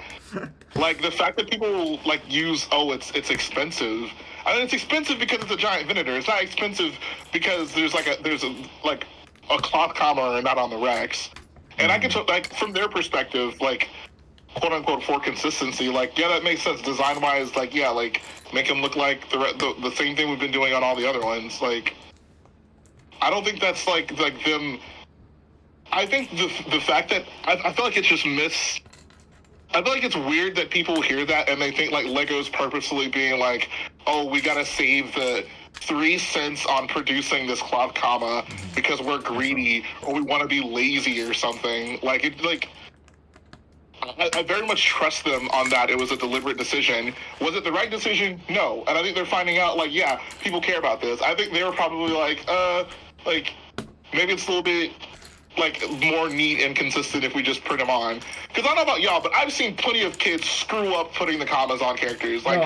Like the fact that people like use, "Oh, it's expensive." I mean, it's expensive because it's a giant Venator. It's not expensive because there's a cloth comma not on the Rex. And I can from their perspective, like, quote unquote, for consistency, like, yeah, that makes sense design wise. Like, yeah, like make them look like the same thing we've been doing on all the other ones. Like, I don't think that's like them. I think the fact that I feel like it's just I feel like it's weird that people hear that and they think like Lego's purposely being like, oh, we gotta save the 3 cents on producing this cloth comma because we're greedy or we want to be lazy or something. I very much trust them on that. It was a deliberate decision. Was it the right decision? No. And I think they're finding out, like, yeah, people care about this. I think they were probably like, maybe it's a little bit, like, more neat and consistent if we just print them on. Because I don't know about y'all, but I've seen plenty of kids screw up putting the commas on characters. Like,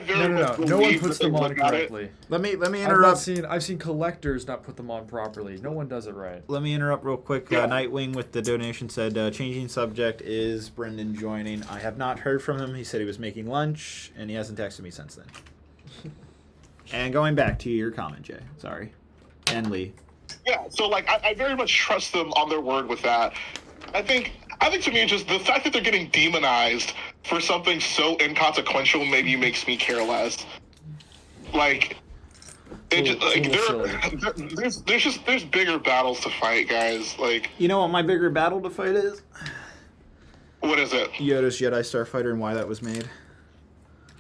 no one puts them on correctly. Let me interrupt. I've seen collectors not put them on properly. No one does it right. Let me interrupt real quick. Yeah. Nightwing with the donation said, changing subject, is Brendan joining? I have not heard from him. He said he was making lunch, and he hasn't texted me since then. And going back to your comment, Jay. Sorry. And Lee. Yeah, so, like, I very much trust them on their word with that. I think to me, just the fact that they're getting demonized for something so inconsequential maybe makes me care less. Like, there's bigger battles to fight, guys. Like, you know what my bigger battle to fight is? What is it? Yoda's Jedi Starfighter and why that was made.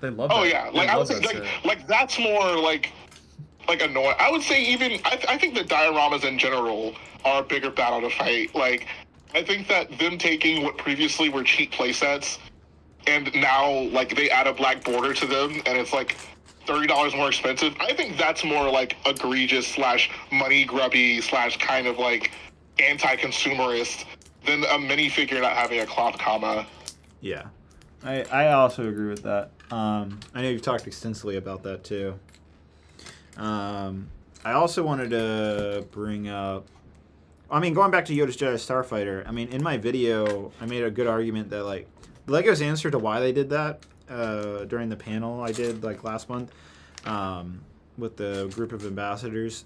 They love that. Oh yeah, like I would say, like that's more like annoying. I would say even I think the dioramas in general are a bigger battle to fight. Like, I think that them taking what previously were cheap playsets and now like they add a black border to them and it's like $30 more expensive. I think that's more like egregious / money grubby / kind of like anti-consumerist than a minifigure not having a cloth comma. Yeah, I also agree with that. I know you've talked extensively about that too. I also wanted to bring up, I mean, going back to Yoda's Jedi Starfighter, I mean, in my video, I made a good argument that, like, Lego's answer to why they did that during the panel I did, like, last month with the group of ambassadors,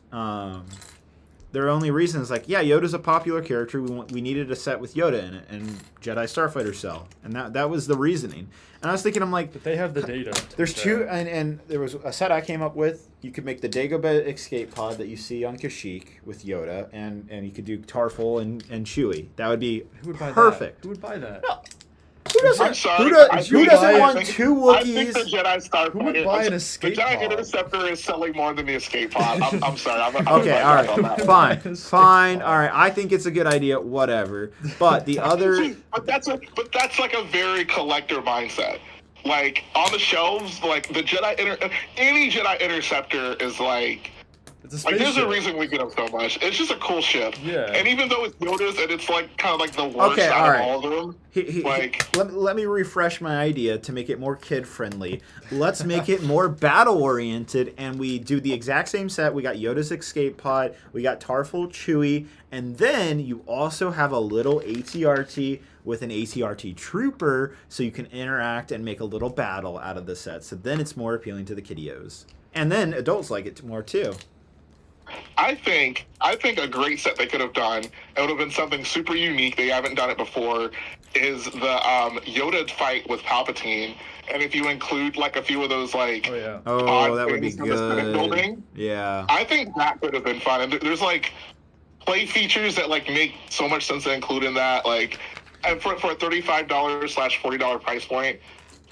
their only reason is like, yeah, Yoda's a popular character. We needed a set with Yoda in it, and Jedi Starfighter Cell, and that was the reasoning. And I was thinking, I'm like, But they have the data. there's two, and there was a set I came up with. You could make the Dagobah escape pod that you see on Kashyyyk with Yoda, and you could do Tarful and Chewie. That would be Who would buy perfect. that? Who would buy that? No. Who doesn't, I'm sorry. who doesn't want two I think the Wookiees? Jedi Starfighter. Who would buy an escape The Jedi pod? Interceptor is selling more than the escape pod. I'm sorry. I'm Okay, all on right, that. fine, all right. I think it's a good idea, whatever. But the other, But that's like a very collector mindset. Like on the shelves, like the any Jedi Interceptor is like. It's a Like, there's a spaceship. reason we get them so much. It's just a cool ship. Yeah. And even though it's Yoda's and it's like kind of like the worst Okay, out all of right. all of them, like let me refresh my idea to make it more kid friendly. Let's make it more battle oriented, and we do the exact same set. We got Yoda's escape pod, we got Tarful, Chewie, and then you also have a little ATRT with an ATRT trooper, so you can interact and make a little battle out of the set. So then it's more appealing to the kiddios, and then adults like it more too. I think a great set they could have done, it would have been something super unique. They haven't done it before. Is the Yoda fight with Palpatine, and if you include like a few of those like Oh yeah. Oh, odd that would be things in the Senate good. building, Yeah. I think that could have been fun. And there's like play features that like make so much sense to include in that. Like, and for a $35/$40 price point,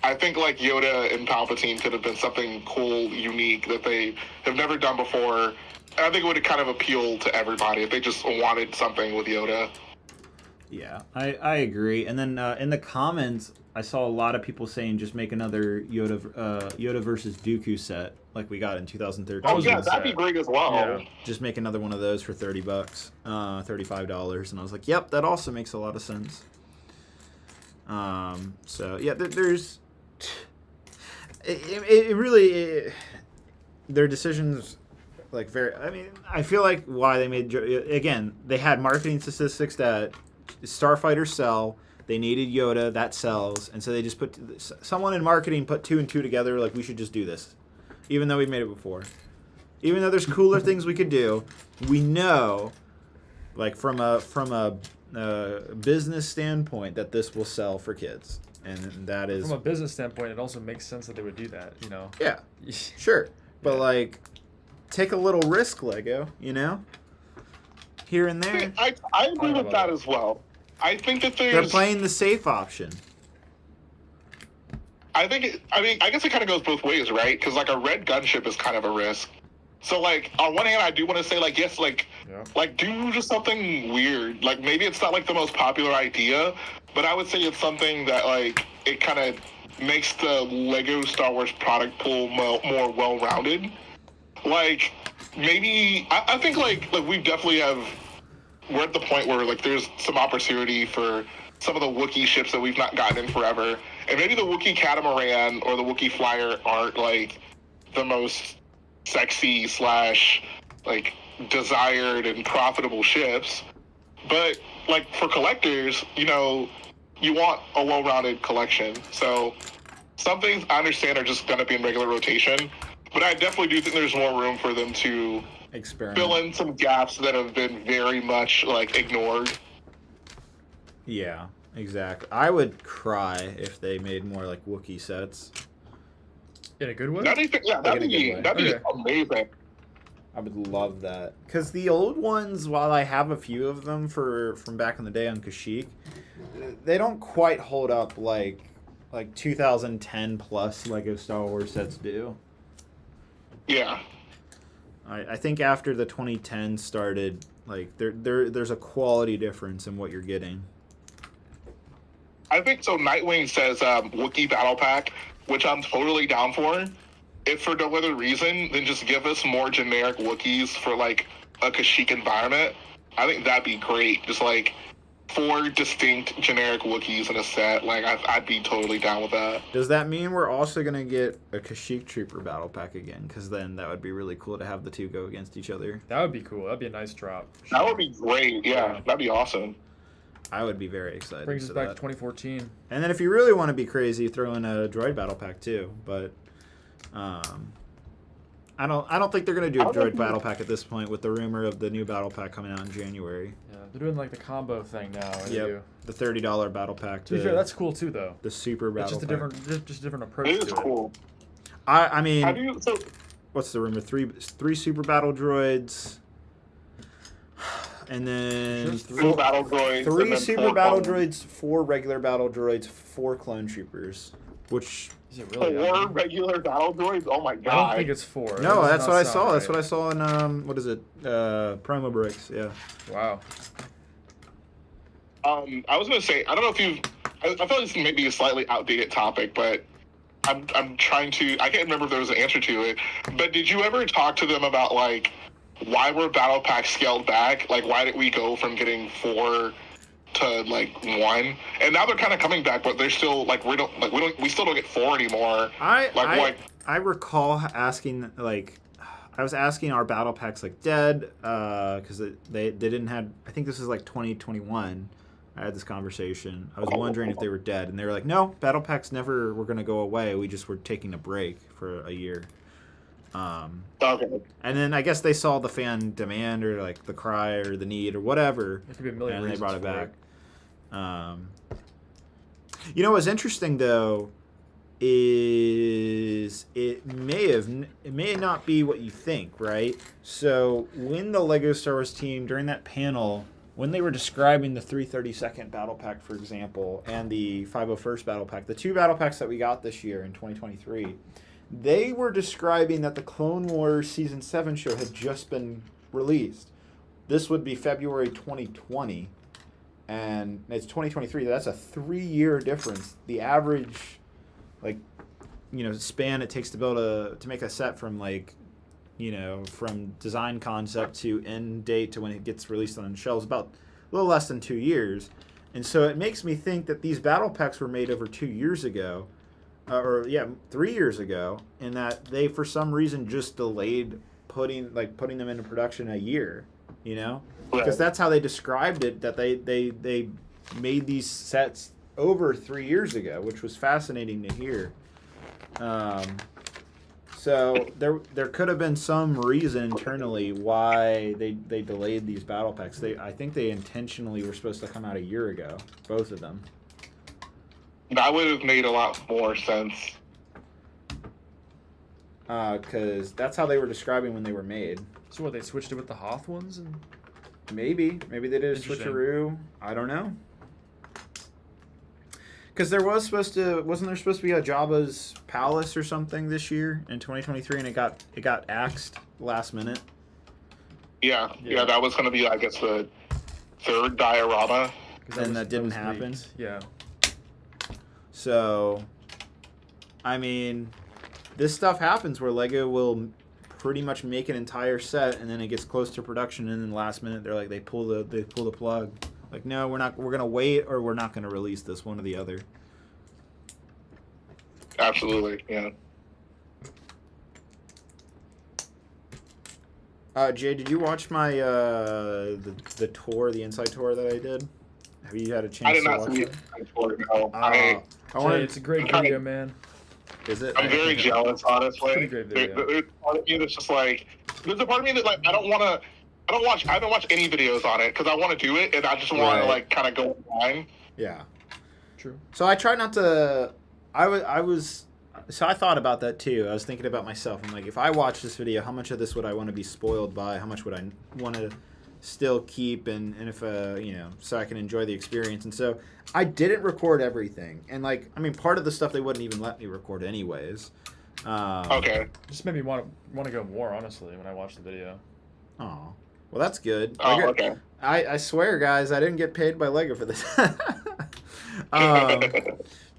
I think like Yoda and Palpatine could have been something cool, unique that they have never done before. I think it would have kind of appealed to everybody if they just wanted something with Yoda. Yeah, I agree. And then in the comments, I saw a lot of people saying just make another Yoda versus Dooku set like we got in 2013. Oh was yeah, good that'd be set. great as well. Yeah. Just make another one of those for $30, $35, and I was like, yep, that also makes a lot of sense. So yeah, there's it really their decisions. Like I mean, I feel like why they made again. They had marketing statistics that Starfighter sell. They needed Yoda that sells, and so they just put someone in marketing put two and two together. Like we should just do this, even though we made it before. Even though there's cooler things we could do, we know, like from a business standpoint, that this will sell for kids, and that is From a business standpoint, it also makes sense that they would do that. You know. yeah, sure, but Yeah. like. Take a little risk, Lego, you know? Here and there. I agree with that as well. I think that They're there's. playing the safe option. I guess it kind of goes both ways, right? Because like a red gunship is kind of a risk. So like on one hand, I do want to say like yes, like Yeah. like do just something weird. Like maybe it's not like the most popular idea, but I would say it's something that like it kind of makes the Lego Star Wars product pool more well-rounded. Like maybe I think like we definitely we're at the point where like there's some opportunity for some of the Wookiee ships that we've not gotten in forever, and maybe the Wookiee catamaran or the Wookiee flyer aren't like the most sexy / like desired and profitable ships, but like for collectors, you know, you want a well-rounded collection. So some things I understand are just going to be in regular rotation. But I definitely do think there's more room for them to Experiment. fill in some gaps that have been very much like ignored. Yeah, exactly. I would cry if they made more like Wookiee sets. In a good way. That'd be Okay. amazing. I would love that. Because the old ones, while I have a few of them from back in the day on Kashyyyk, they don't quite hold up like 2010 plus Lego Star Wars sets do. Yeah. I think after the 2010 started, like there's a quality difference in what you're getting. I think so. Nightwing says Wookiee Battle Pack, which I'm totally down for. If for no other reason than just give us more generic Wookiees for like a Kashyyyk environment, I think that'd be great. Just like 4 distinct generic Wookiees in a set. Like I'd be totally down with that. Does that mean we're also going to get a Kashyyyk Trooper battle pack again? Because then that would be really cool to have the two go against each other. That would be cool. That'd be a nice drop. That would be great. Yeah, that'd be awesome. I would be very excited. Brings us for back that. to 2014. And then if you really want to be crazy, throw in a droid battle pack too. But I don't think they're gonna do a I don't droid think- battle pack at this point with the rumor of the new battle pack coming out in January. Yeah, they're doing like the combo thing now. where they Yep. do- The $30 battle pack. To be fair, that's cool too, though. the super battle It's just a pack. different, just a different approach It to is it. cool. I How do mean, you? So what's the rumor? Three super battle droids, and then Just three battle droids. and three then super 4 battle clones. droids, 4 regular battle droids, 4 clone troopers. Which Is it really? 4 regular battle droids. Oh my I don't god. think it's 4. no, That that's does what not I sound saw. That's right. what I saw in what is it? Promo breaks. Yeah. Wow. I was gonna say, I don't know if you. I feel like this may be a slightly outdated topic, but I'm trying to. I can't remember if there was an answer to it. But did you ever talk to them about like why were battle packs scaled back? Like why did we go from getting 4 to like 1? And now they're kind of coming back, but they're still like we still don't get 4 anymore. I recall asking I was asking our battle packs like dead because they didn't have. I think this is like 2021. I had this conversation. I was wondering if they were dead, and they were like, "No, battle packs never were going to go away. We just were taking a break for a year." Okay. And then I guess they saw the fan demand or like the cry or the need or whatever, There could be a million and they reasons brought it for back. You know what's interesting though is it may not be what you think, right? So when the Lego Star Wars team during that panel, when they were describing the 332nd battle pack, for example, and the 501st battle pack, the 2 battle packs that we got this year in 2023, they were describing that the Clone Wars Season 7 show had just been released. This would be February 2020, and it's 2023. That's a 3-year difference. The average, span it takes to build to make a set from from design concept to end date to when it gets released on shelves about a little less than 2 years. And so it makes me think that these battle packs were made over 2 years ago, 3 years ago, and that they for some reason just delayed putting them into production a year, because that's how they described it, that they made these sets over 3 years ago, which was fascinating to hear. So there could have been some reason internally why they delayed these battle packs. I think they intentionally were supposed to come out a year ago, both of them. That would have made a lot more sense. Because that's how they were describing when they were made. So what, they switched it with the Hoth ones? And Maybe they did a Interesting. switcheroo. I don't know. Because wasn't there supposed to be a Jabba's Palace or something this year in 2023, and it got axed last minute. Yeah, Yeah. that was going to be, I guess, the 3rd diorama. 'cause And that didn't was happen? leaked. Yeah. So, I mean, this stuff happens where Lego will pretty much make an entire set, and then it gets close to production, and then last minute they pull the plug. Like, no, we're gonna wait, or we're not gonna release this, one or the other. Absolutely, yeah. Jay, did you watch my the tour, the inside tour that I did? Have you had a chance I did to not watch see it? it before, no. I Jay, wanted. it's a great kinda- video, man. Is it? I'm very jealous, honestly. Pretty great video. There's a part of me that's just like, there's a part of me that I haven't watched any videos on it because I want to do it and I just want Right. to kind of go online. Yeah. True. So I try not to. So I thought about that too. I was thinking about myself. I'm like, if I watch this video, how much of this would I want to be spoiled by? How much would I want to still keep? And if so I can enjoy the experience. And so I didn't record everything. And part of the stuff they wouldn't even let me record anyways. Okay. Just made me want to go more, honestly, when I watched the video. Oh, well, that's good. Oh, Lego- okay. I swear, guys, I didn't get paid by Lego for this.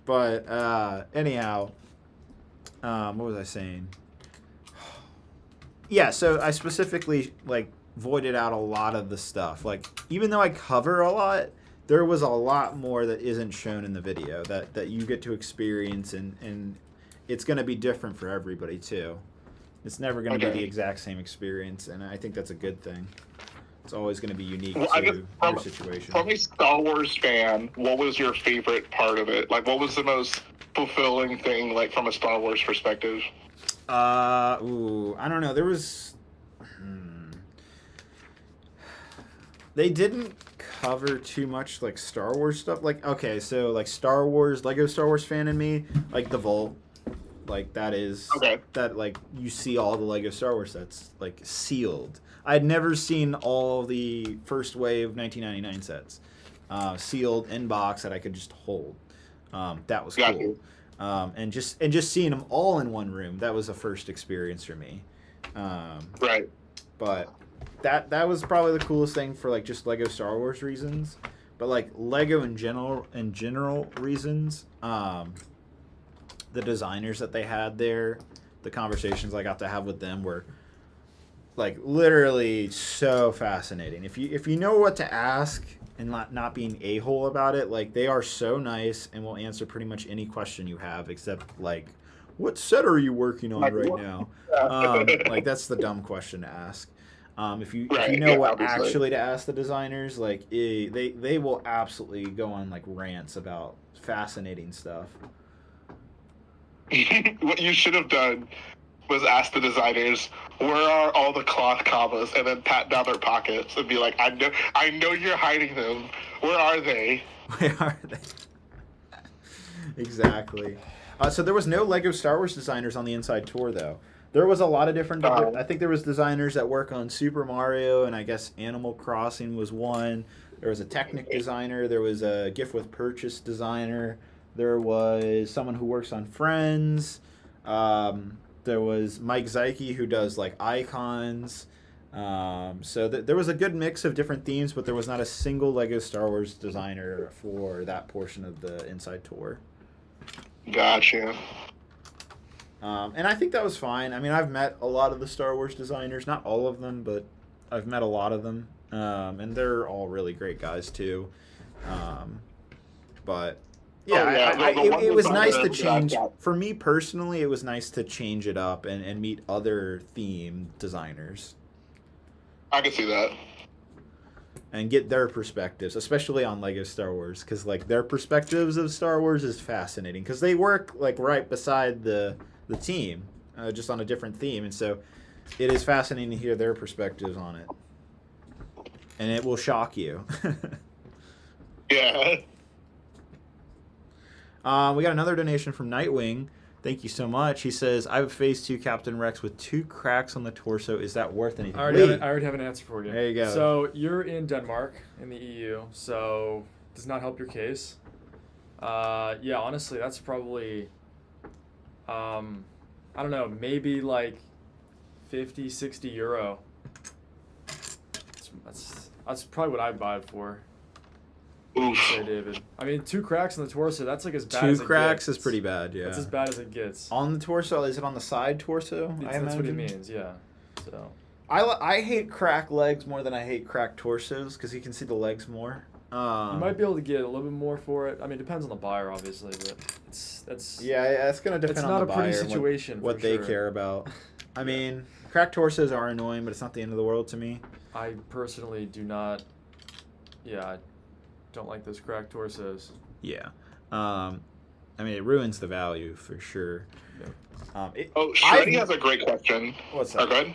But anyhow, what was I saying? Yeah, so I specifically voided out a lot of the stuff. Even though I cover a lot, there was a lot more that isn't shown in the video that you get to experience, and it's going to be different for everybody too. It's never going to be Okay. the exact same experience, and I think that's a good thing. It's always going to be unique Well, I to guess your situation. From a Star Wars fan, what was your favorite part of it? What was the most fulfilling thing, from a Star Wars perspective? I don't know. There was. They didn't cover too much like Star Wars stuff. Like, okay, so like Star Wars, Lego Star Wars fan in me, like the Vault, like that is Okay. that like you see all the Lego Star Wars sets like sealed. I'd never seen all the first wave 1999 sets sealed in box that I could just hold. That was Got cool. you. And just seeing them all in one room, that was a first experience for me. Right. But that was probably the coolest thing for like just Lego Star Wars reasons. But like Lego in general reasons, the designers that they had there, the conversations I got to have with them were like literally so fascinating. If you know what to ask and not being a-hole about it, like they are so nice and will answer pretty much any question you have except like, what set are you working on right now? Like that's the dumb question to ask. If you know what obviously. actually to ask the designers, like they will absolutely go on like rants about fascinating stuff. What you should have done was ask the designers, where are all the cloth commas, and then pat down their pockets and be like, I know you're hiding them. Where are they? Where are they? Exactly. So there was no Lego Star Wars designers on the inside tour, though. There was a lot of different. I think there was designers that work on Super Mario, and I guess Animal Crossing was one. There was a Technic designer. There was a gift with purchase designer. There was someone who works on Friends. There was Mike Zeike who does like icons. So there was a good mix of different themes, but there was not a single Lego Star Wars designer for that portion of the inside tour. Gotcha. And I think that was fine. I mean, I've met a lot of the Star Wars designers, not all of them, but I've met a lot of them, and they're all really great guys too. But yeah, it was nice to change. For me personally, it was nice to change it up and meet other theme designers I can see that. and get their perspectives, especially on Lego Star Wars, because like their perspectives of Star Wars is fascinating because they work like right beside the team, just on a different theme, and so it is fascinating to hear their perspectives on it, and it will shock you. Yeah. We got another donation from Nightwing. Thank you so much. He says, I have a Phase 2 Captain Rex with 2 cracks on the torso. Is that worth anything? I already have an answer for you. There you go. So you're in Denmark, in the EU, so does not help your case. Yeah, honestly, that's probably, I don't know, maybe like 50, 60 euro. That's probably what I'd buy it for. Oof. Say, David. I mean, 2 cracks on the torso, that's like as bad 2 as it cracks gets. is pretty bad, yeah. That's as bad as it gets. On the torso? Is it on the side torso? That's what he means, yeah. So I hate cracked legs more than I hate cracked torsos because you can see the legs more. you might be able to get a little bit more for it. I mean, it depends on the buyer, obviously, but that's Yeah, it's going to depend it's on not the a buyer pretty and situation. what for they sure. care about. I mean, cracked torsos are annoying, but it's not the end of the world to me. I personally do not. Yeah, I don't like those cracked torsos. Yeah. I mean, it ruins the value for sure. Shreddy has a great question. What's Oh, that? go ahead.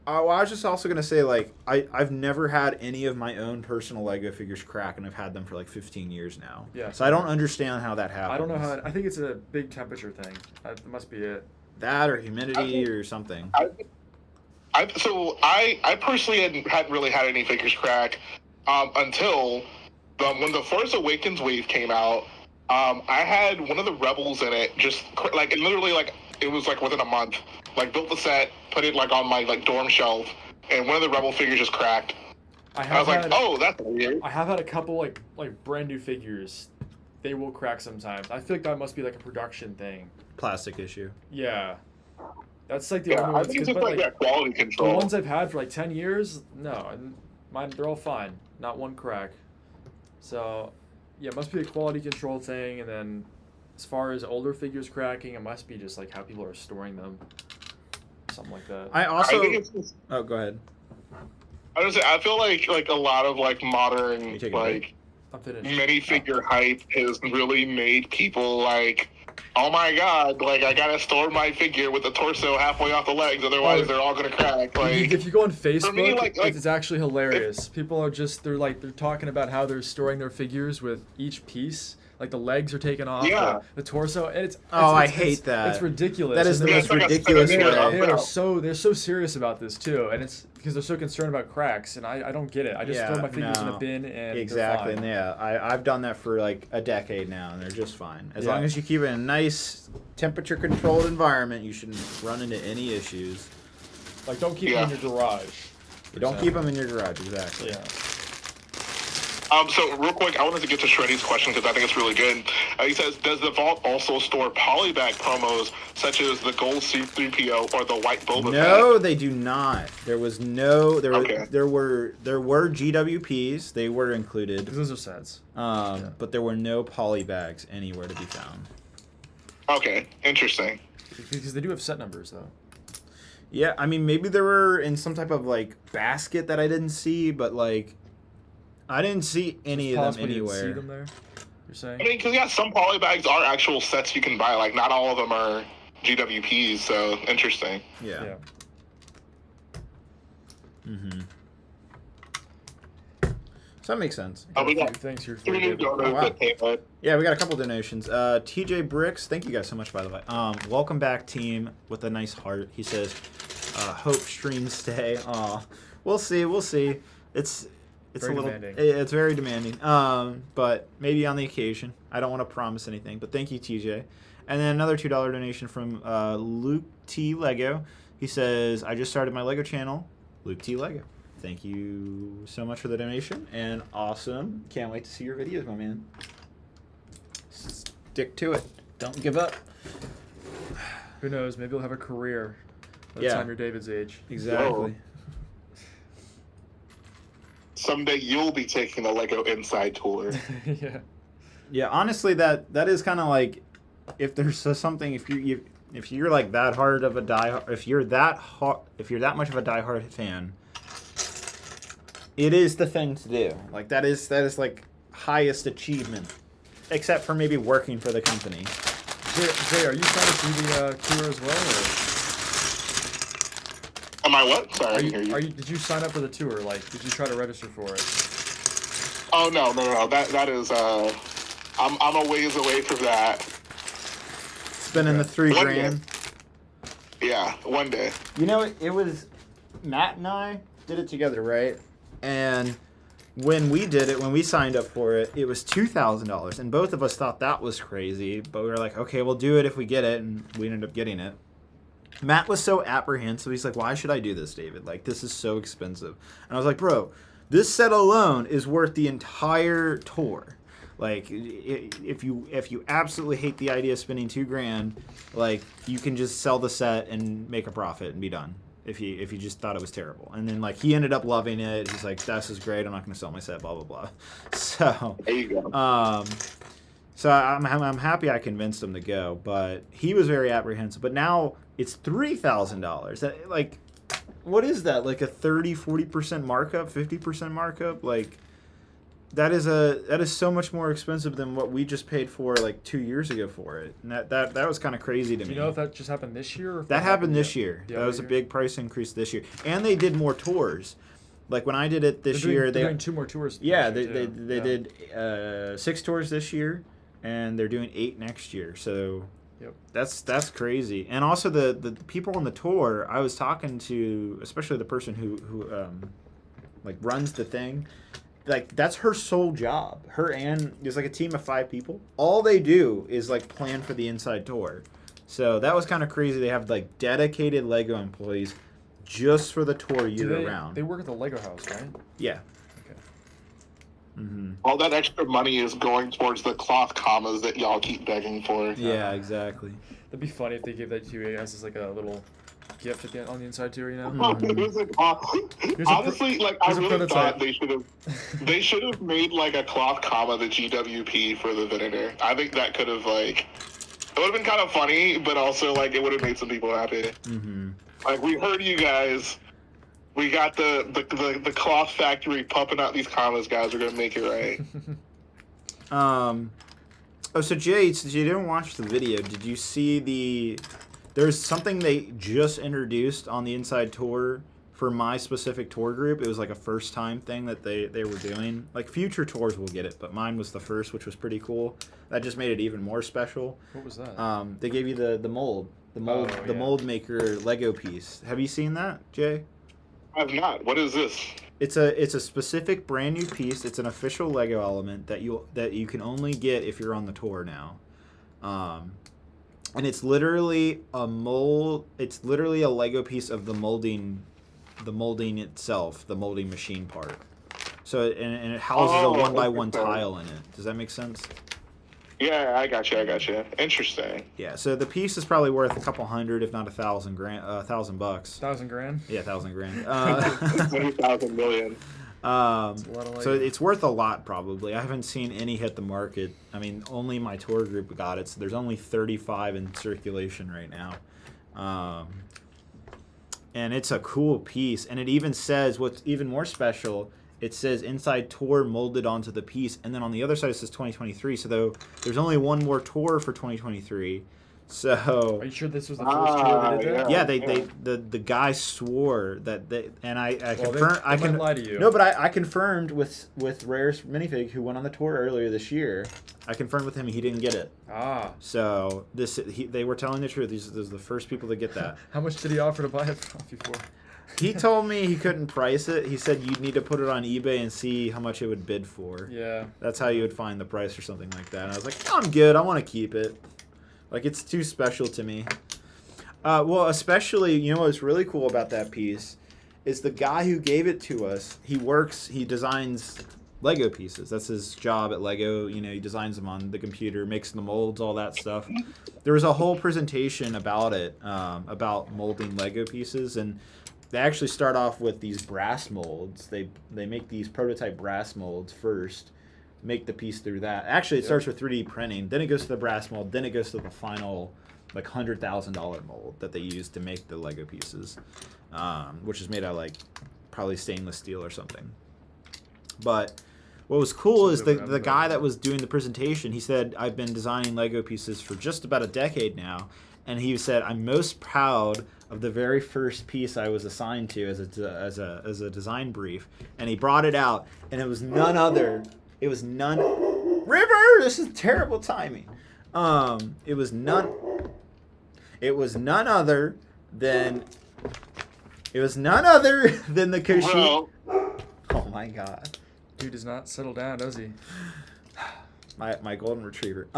Well, I was just also going to say, like, I've never had any of my own personal Lego figures crack, and I've had them for like 15 years now. Yeah. So I don't understand how that happens. I don't know how. I think it's a big temperature thing. That must be it. That or humidity or something. I personally hadn't really had any figures crack until when the Force Awakens wave came out. I had one of the Rebels in it, just like literally like it was like within a month. Like built the set, put it like on my like dorm shelf, and one of the Rebel figures just cracked. I was like, oh, that's weird. I have had a couple like brand new figures. They will crack sometimes. I feel like that must be like a production thing. Plastic issue. Yeah. That's like the only I ones. think it's 'cause, just but, like that quality the control. ones I've had for like 10 years, no, and mine they're all fine. Not one crack. So, yeah, it must be a quality control thing. And then, as far as older figures cracking, it must be just like how people are storing them, something like that. I also. I think it's just, Oh, go ahead. I feel like a lot of like modern You take a like I'm finished. minifigure hype has really made people like oh my god, like I gotta store my figure with the torso halfway off the legs, otherwise they're all gonna crack. Like, if you go on Facebook, me, it's actually hilarious. People are just they're talking about how they're storing their figures with each piece. Like the legs are taken off, the torso, and it's I hate that. It's ridiculous. That is the most ridiculous way. They're so serious about this too, and it's because they're so concerned about cracks, and I don't get it. I just throw my figures in a bin and exactly. They're fine. And I've done that for like a decade now, and they're just fine. As long as you keep it in a nice temperature controlled environment, you shouldn't run into any issues. Like don't keep them in your garage. You don't keep them in your garage, exactly. Yeah. So real quick, I wanted to get to Shreddy's question because I think it's really good. He says, does the vault also store polybag promos such as the gold C-3PO or the white Boba Fett? No, they do not. There was no. There were GWPs. They were included. Those are sets. But there were no polybags anywhere to be found. Okay, interesting. Because they do have set numbers though. Yeah, I mean maybe they were in some type of like basket that I didn't see, but like. I didn't see any of them anywhere. You didn't see them there? You're saying? I mean, because some polybags are actual sets you can buy. Like, not all of them are GWPs, so interesting. Yeah. Mm-hmm. So that makes sense. We got thanks. You're Yeah, we got a couple donations. TJ Bricks, thank you guys so much, by the way. Welcome back, team, with a nice heart. He says, hope streams stay. We'll see. It's very a little. Demanding. It's very demanding. But maybe on the occasion. I don't want to promise anything. But thank you, TJ. And then another $2 donation from Luke T Lego. He says, "I just started my Lego channel, Luke T Lego. Thank you so much for the donation and awesome. Can't wait to see your videos, my man. Stick to it. Don't give up. Who knows? Maybe you'll have a career by the time you're David's age. Exactly." Whoa. Someday you'll be taking a Lego inside tour. Yeah. Yeah, honestly, that is kind of like, if there's something, if you're like that hard of a if you're that much of a diehard fan, it is the thing to do. Like that is like highest achievement, except for maybe working for the company. Jay, are you trying to do the tour as well? Or? Am I what? Sorry, I didn't hear you. Did you sign up for the tour? Like, did you try to register for it? Oh no. That is I'm a ways away from that. Spending the $3,000. Yeah, one day. You know, it was Matt and I did it together, right? And when we did it, when we signed up for it, it was $2,000, and both of us thought that was crazy. But we were like, okay, we'll do it if we get it, and we ended up getting it. Matt was so apprehensive. He's like, why should I do this, David? Like, this is so expensive. And I was like, bro, this set alone is worth the entire tour. Like, if you absolutely hate the idea of spending $2,000, like, you can just sell the set and make a profit and be done. If you just thought it was terrible. And then, like, he ended up loving it. He's like, this is great. I'm not going to sell my set, blah, blah, blah. So, there you go. So I'm happy I convinced him to go, but he was very apprehensive. But now it's $3,000. Like, what is that? Like a 30-40% markup, 50% markup? Like, that is so much more expensive than what we just paid for like 2 years ago for it. And that was kind of crazy to me. Do you know if that just happened this year? Or if that happened this year. That was a big price increase this year, and they did more tours. Like when I did it this year, they're doing 2 more tours. Yeah, they did 6 tours this year. And they're doing 8 next year, so that's crazy. And also the people on the tour, I was talking to, especially the person who like runs the thing, like that's her sole job. Her and there's like a team of 5 people. All they do is like plan for the inside tour. So that was kind of crazy. They have like dedicated Lego employees just for the tour year round. They work at the Lego house, right? Yeah. Mm-hmm. All that extra money is going towards the cloth commas that y'all keep begging for. Yeah, exactly. That'd be funny if they gave that to you as like a little gift on the inside too, you know? Mm-hmm. Honestly, like I really thought prototype. they should have made like a cloth comma the GWP for the Venator. I think that could have like it would have been kind of funny, but also like it would have made some people happy. Mm-hmm. Like we heard you guys. We got the cloth factory pumping out these commas, guys. We're gonna make it right. Oh, so Jay, since you didn't watch the video, did you see there's something they just introduced on the inside tour for my specific tour group. It was like a first time thing that they were doing. Like future tours will get it, but mine was the first, which was pretty cool. That just made it even more special. What was that? They gave you the mold. The mold maker Lego piece. Have you seen that, Jay? I've not. What is this? It's a specific brand new piece. It's an official Lego element that you can only get if you're on the tour now. And it's literally a mold. It's literally a Lego piece of the molding itself, the molding machine part. So and it houses a 1x1 tile in it. Does that make sense? Yeah, I got you. Interesting. Yeah. So the piece is probably worth a couple hundred, if not $1,000 grand, $1,000. $1,000? Yeah, $1,000 grand. 20,000 million. So it's worth a lot probably. I haven't seen any hit the market. I mean, only my tour group got it. So there's only 35 in circulation right now. And it's a cool piece. And it even says, what's even more special, it says inside tour molded onto the piece. And then on the other side it says 2023. So there's only one more tour for 2023. So are you sure this was the first tour they did that? Yeah, the guy swore that they, and I confirmed. I can lie to you. No, but I confirmed with Rare's Minifig, who went on the tour earlier this year. I confirmed with him he didn't get it. So they were telling the truth. These are the first people to get that. How much did he offer to buy it from you for? He told me he couldn't price it. He said you'd need to put it on eBay and see how much it would bid for. Yeah. That's how you would find the price or something like that. And I was like, no, I'm good. I want to keep it. Like, it's too special to me. Well, especially, you know what's really cool about that piece is the guy who gave it to us, he designs Lego pieces. That's his job at Lego. You know, he designs them on the computer, makes the molds, all that stuff. There was a whole presentation about it, about molding Lego pieces, and they actually start off with these brass molds. They make these prototype brass molds first, make the piece through that. Actually, it starts with 3D printing, then it goes to the brass mold, then it goes to the final like $100,000 mold that they use to make the Lego pieces, which is made out of like probably stainless steel or something. But what was cool is the guy that was doing the presentation, he said, I've been designing Lego pieces for just about a decade now, and he said, I'm most proud of the very first piece I was assigned to as a design brief, and he brought it out, and it was none other. River, this is terrible timing. It was none other than the Kashyyyk. Oh my god. Dude does not settle down, does he? My golden retriever.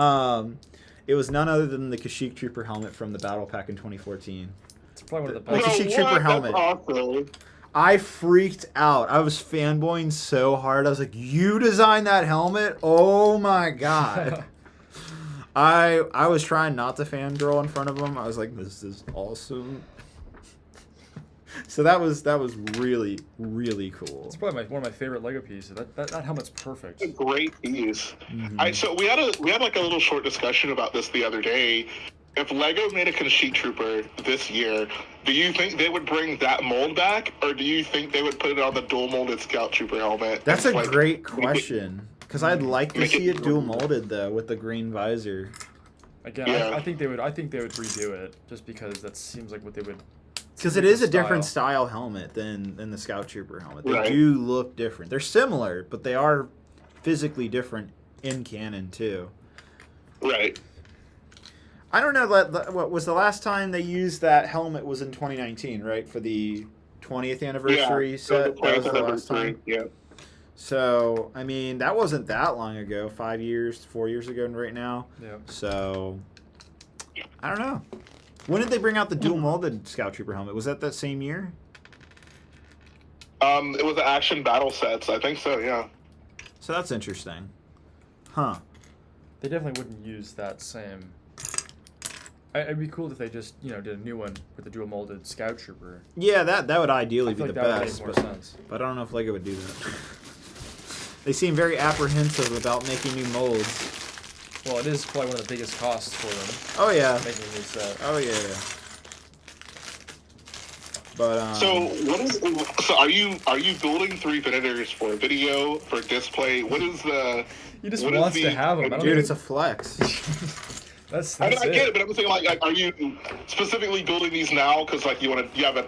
It was none other than the Kashyyyk Trooper helmet from the Battle Pack in 2014. It's probably one of the best. The Kashyyyk Trooper helmet. That's awesome. I freaked out. I was fanboying so hard. I was like, you designed that helmet? Oh my god. I was trying not to fangirl in front of him. I was like, this is awesome. So that was really, really cool. It's probably one of my favorite Lego pieces. That helmet's perfect. It's a great piece. Mm-hmm. So we had like a little short discussion about this the other day. If Lego made a Kashyyyk Trooper this year, do you think they would bring that mold back, or do you think they would put it on the dual molded Scout Trooper helmet? That's a great question, because I'd like to see it dual molded though with the green visor. Again, yeah. I think they would redo it just because that seems like what they would. Because it is a different style helmet than the Scout Trooper helmet. They do look different. They're similar, but they are physically different in canon too. Right. I don't know. What was the last time they used that helmet? Was in 2019, right? For the 20th anniversary set. That was the last time. Yeah. So I mean, that wasn't that long ago. 4 years ago, right now. Yeah. So I don't know. When did they bring out the dual molded Scout Trooper helmet? Was that same year? It was the action battle sets. I think so. Yeah. So that's interesting. Huh. They definitely wouldn't use that same. It'd be cool if they just, did a new one with the dual molded Scout Trooper. Yeah, that would ideally be the best. Would make more sense. But I don't know if Lego would do that. They seem very apprehensive about making new molds. Well, it is probably one of the biggest costs for them. Oh yeah. Making a new set. Oh yeah. But So are you building 3 Venators for video, for display? What is the He just what is wants the- to have them. I don't dude, think it's a flex. that's I it. get it, but I'm saying like are you specifically building these now because like you have a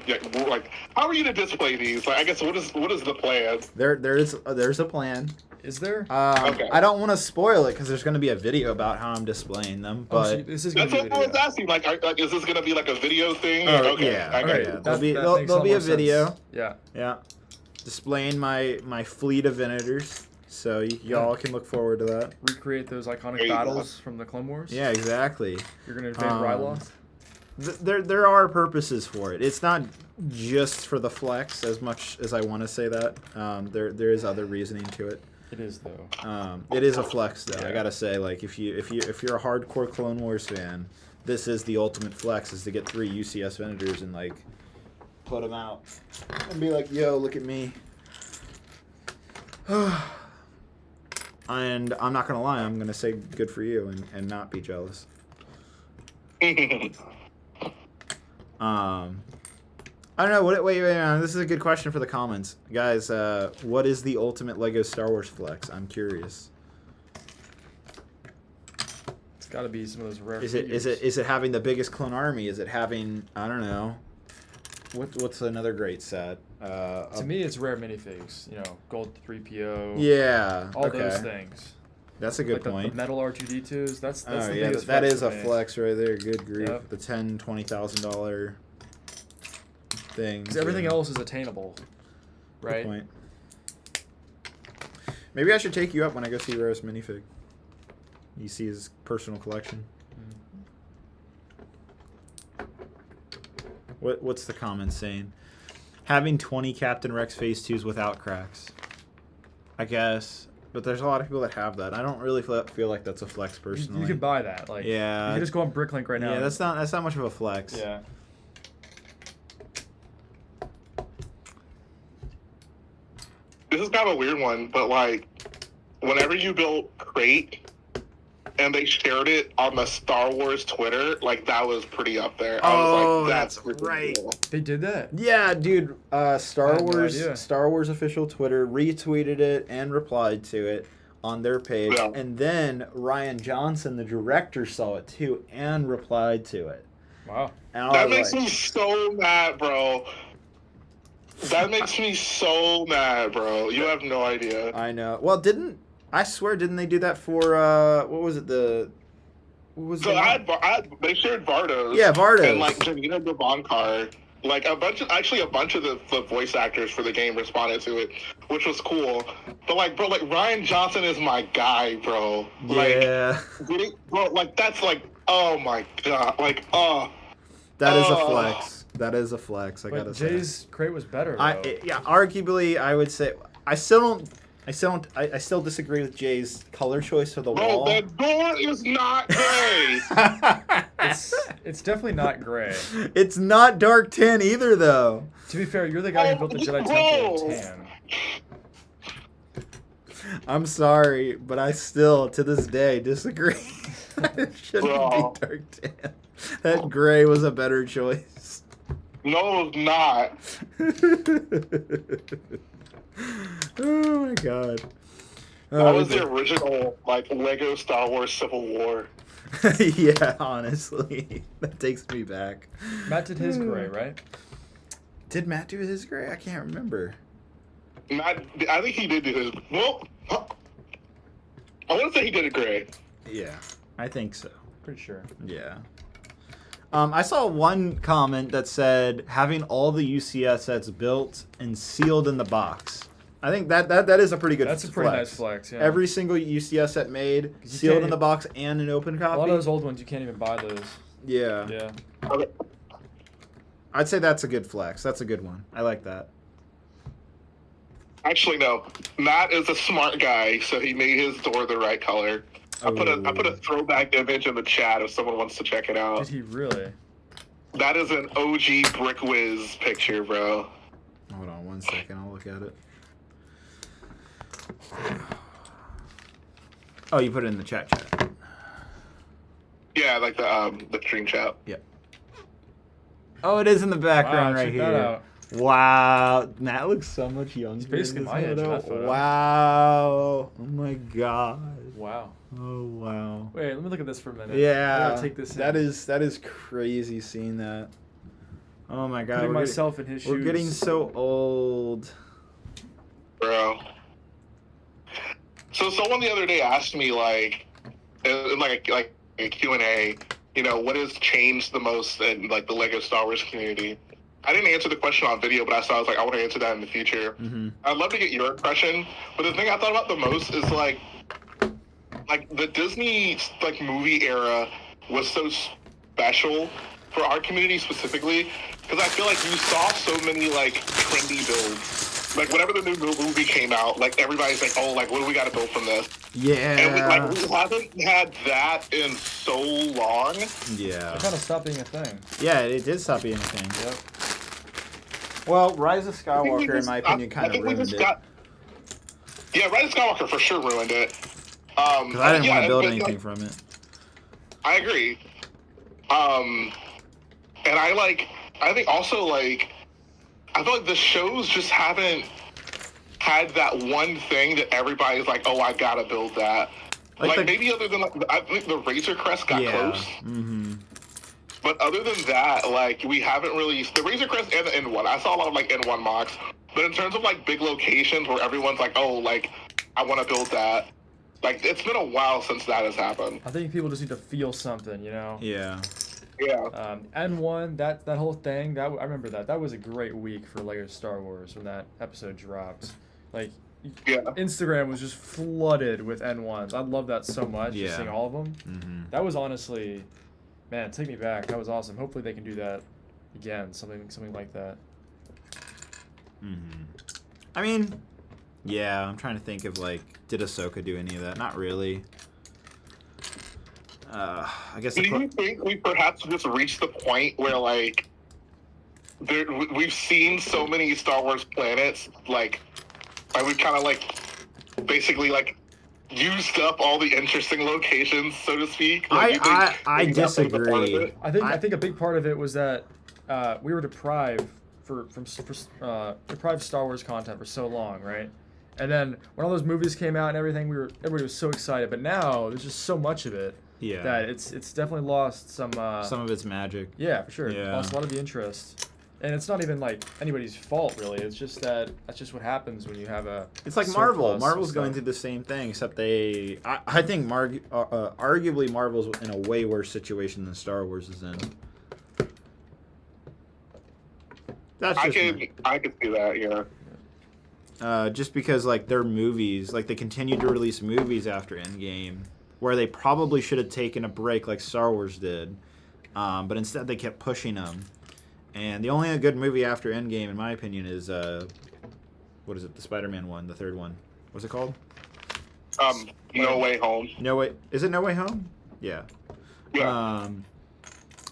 like how are you to display these? Like I guess what is the plan? There's a plan. Is there? Okay. I don't want to spoil it because there's going to be a video about how I'm displaying them. Oh, But so this is gonna That's be what I was video. asking. Like is this gonna be like a video thing? Oh, Okay, yeah. I got Okay, it. Yeah, that- there'll be that there'll, makes there'll lot be more a video. sense. Yeah. Yeah, displaying my fleet of Venators, so y'all can look forward to that. Recreate those There iconic you go. battles from the Clone Wars. Yeah, exactly. You're gonna invade Ryloth. There are purposes for it. It's not just for the flex as much as I want to say that. There is other reasoning to it. It is though. It is a flex though. I Yeah. gotta say, like if you're a hardcore Clone Wars fan, this is the ultimate flex, is to get 3 UCS Venators and like put them out and be like, yo, look at me. And I'm not gonna lie, I'm gonna say good for you and not be jealous. I don't know. Wait. This is a good question for the comments, guys. What is the ultimate Lego Star Wars flex? I'm curious. It's got to be some of those rare. Is it having the biggest clone army? Is it having, I don't know. What's another great set? To me, it's rare minifigs. You know, gold 3PO. Yeah. All okay. those things. That's a good like point. The metal R2D2s. That's Oh the yeah, biggest that flex is for a me. flex right there. Good grief. Yep. The $10,000-$20,000 things. Because everything else is attainable, Good right? point. Maybe I should take you up when I go see Rose minifig. You see his personal collection. What's the comment saying? Having 20 Captain Rex Phase 2s without cracks. I guess. But there's a lot of people that have that. I don't really feel like that's a flex personally. You can buy that. Like, Yeah. You can just go on Bricklink right now. Yeah, that's not much of a flex. Yeah. This is kind of a weird one, but like, whenever you built Crate and they shared it on the Star Wars Twitter, like that was pretty up there. I was like, that's right. cool. They did that. Yeah, dude. I Star had no Wars idea. Star Wars official Twitter retweeted it and replied to it on their page, Yeah. and then Ryan Johnson, the director, saw it too and replied to it. Wow. And I That was makes like, me so mad, bro. That makes me so mad, bro. You have no idea. I know. Well, didn't they do that for what was it? What was So the they shared Vardos. Yeah, Vardos. And like Janina Gavankar. Like a bunch of the voice actors for the game responded to it, which was cool. But like, bro, like Ryan Johnson is my guy, bro. Like, Yeah. bro, like that's like, oh my god, like, oh. That is a Oh. flex. That is a flex. I But gotta say. Jay's crate was better. Though. Arguably, I would say I still disagree with Jay's color choice for the Bro, wall. that door is not gray. It's definitely not gray. It's not dark tan either, though. To be fair, you're the guy who built the Jedi Temple in tan. I'm sorry, but I still, to this day, disagree. It shouldn't Bro. be dark tan. That gray was a better choice. No, it's not. Oh my god. That was the original, like, Lego Star Wars Civil War. Yeah, honestly. That takes me back. Matt did his gray, right? Did Matt do his gray? I can't remember. I think he did do his. Well, I want to say he did it gray. Yeah, I think so. Pretty sure. Yeah. I saw one comment that said having all the UCS sets built and sealed in the box. I think that is a pretty good That's a pretty nice flex, yeah. Every single UCS set made, sealed in the box and an open copy. A lot of those old ones, you can't even buy those. Yeah. Yeah. Okay. I'd say that's a good flex. That's a good one. I like that. Actually, no. Matt is a smart guy, so he made his door the right color. I put a throwback image in the chat if someone wants to check it Did out. he really? That is an OG Brick Whiz picture, bro. Hold on 1 second. I'll look at it. Oh, you put it in the chat. Yeah, like the stream chat. Yep. Oh, it is in the background Wow, right check that here. out. Wow, Matt looks so much younger. He's basically in this my age in photo. that photo. Wow. Oh my god. Wow. Oh wow. Wait, let me look at this for a minute. I Yeah. gotta take this in. That is crazy seeing that. Oh my god. Putting we're myself in his shoes. We're getting so old. Bro. So someone the other day asked me, like, in like a Q&A, you know, what has changed the most in like the Lego Star Wars community? I didn't answer the question on video, but I was like, I want to answer that in the future. Mm-hmm. I'd love to get your impression, but the thing I thought about the most is like the Disney like movie era was so special for our community specifically because I feel like you saw so many like trendy builds. Like whenever the new movie came out, like everybody's like, "Oh, like what do we got to build from this?" Yeah. And we haven't had that in so long. Yeah. It kind of stopped being a thing. Yeah, it did stop being a thing. Yep. Well, Rise of Skywalker, in my opinion, kind of ruined it. Yeah, Rise of Skywalker for sure ruined it. Because I didn't want to build anything from it. I agree. And I think also, like, I feel like the shows just haven't had that one thing that everybody's like, oh, I gotta build that. Like maybe other than, I think the Razor Crest got close. Mm-hmm. But other than that, like, we haven't really, the Razor Crest and the N1, I saw a lot of, like, N1 mocks. But in terms of, like, big locations where everyone's like, oh, like, I want to build that. Like, it's been a while since that has happened. I think people just need to feel something, you know? Yeah. Yeah. N1, that whole thing, I remember that. That was a great week for Lego Star Wars when that episode dropped. Like, Yeah. Instagram was just flooded with N1s. I love that so much, just Yeah. seeing all of them. Mm-hmm. That was honestly, man, take me back. That was awesome. Hopefully they can do that again, something like that. Mm-hmm. I mean, yeah, I'm trying to think of, like, did Ahsoka do any of that? Not really. I guess. Do you think we perhaps just reached the point where, like, we've seen so many Star Wars planets, like we've kind of, like, basically, like, used up all the interesting locations, so to speak? Like, I disagree. I think a big part of it was that we were deprived deprived Star Wars content for so long, right? And then when all those movies came out and everything, everybody was so excited. But now there's just so much of it that it's definitely lost some of its magic. Yeah, for sure. Yeah. Lost a lot of the interest. And it's not even like anybody's fault, really. It's just that's just what happens when you have a. It's like Marvel. Marvel's going through the same thing, except I think arguably Marvel's in a way worse situation than Star Wars is in. That's just I could see that, yeah. just because, like, their movies, like, they continued to release movies after Endgame, where they probably should have taken a break like Star Wars did, but instead they kept pushing them. And the only good movie after Endgame, in my opinion, is what is it? The Spider-Man one, the third one. What's it called? No Way Home. Is it No Way Home? Yeah. Yeah.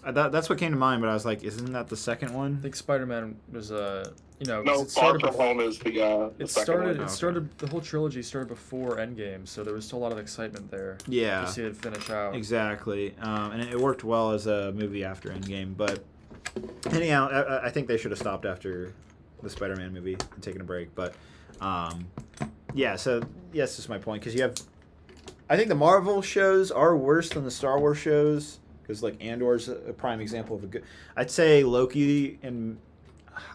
That's what came to mind, but I was like, isn't that the second one? I think Spider-Man was No, Far From Home is the second one. The whole trilogy started before Endgame, so there was still a lot of excitement there. Yeah. To see it finish out. Exactly. And it worked well as a movie after Endgame, but anyhow, I think they should have stopped after the Spider-Man movie and taken a break. But yeah, so yes, that's my point, because I think the Marvel shows are worse than the Star Wars shows, because like Andor's a prime example of a good. I'd say Loki, and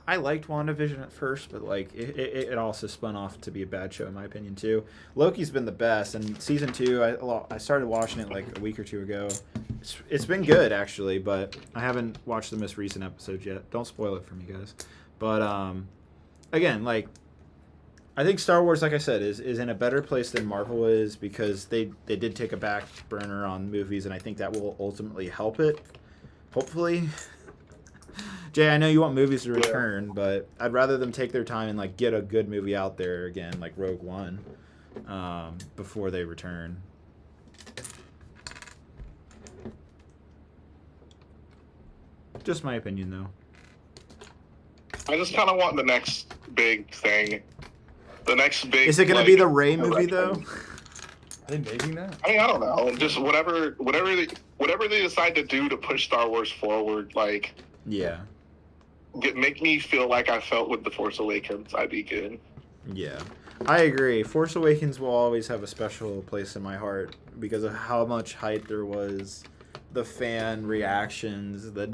I liked WandaVision at first, but like it also spun off to be a bad show in my opinion too. Loki's been the best, and season 2 I started watching it like a week or two ago. It's been good actually, but I haven't watched the most recent episodes yet. Don't spoil it for me, guys. But again, like, I think Star Wars, like I said, is in a better place than Marvel is, because they did take a back burner on movies, and I think that will ultimately help it. Hopefully. Jay, I know you want movies to return, but I'd rather them take their time and like get a good movie out there again, like Rogue One, before they return. Just my opinion, though. I just kind of want the next big thing. The next big. Is it going to be the Rey movie, though? Are they making that? I mean, I don't know. Just whatever they decide to do to push Star Wars forward, like. Yeah. make me feel like I felt with The Force Awakens, I'd be good. Yeah, I agree. Force Awakens will always have a special place in my heart because of how much hype there was, the fan reactions, the.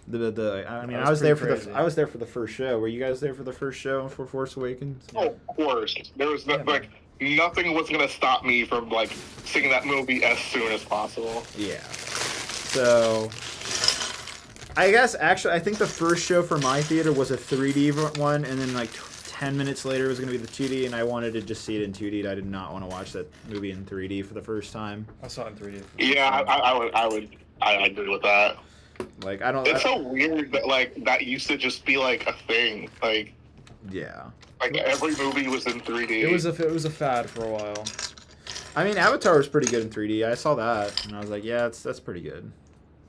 I mean, I was there for the first show. Were you guys there for the first show for Force Awakens? Oh, of course. There was nothing was gonna stop me from like seeing that movie as soon as possible. Yeah. So, I guess actually, I think the first show for my theater was a 3D one, and then like 10 minutes later it was going to be the 2D, and I wanted to just see it in 2D. I did not want to watch that movie in 3D for the first time. I saw it in 3D. Yeah, I agree with that. Like, I don't. It's so weird that like that used to just be like a thing. Like, yeah. Like every movie was in 3D. It was a fad for a while. I mean, Avatar was pretty good in 3D. I saw that, and I was like, yeah, that's pretty good.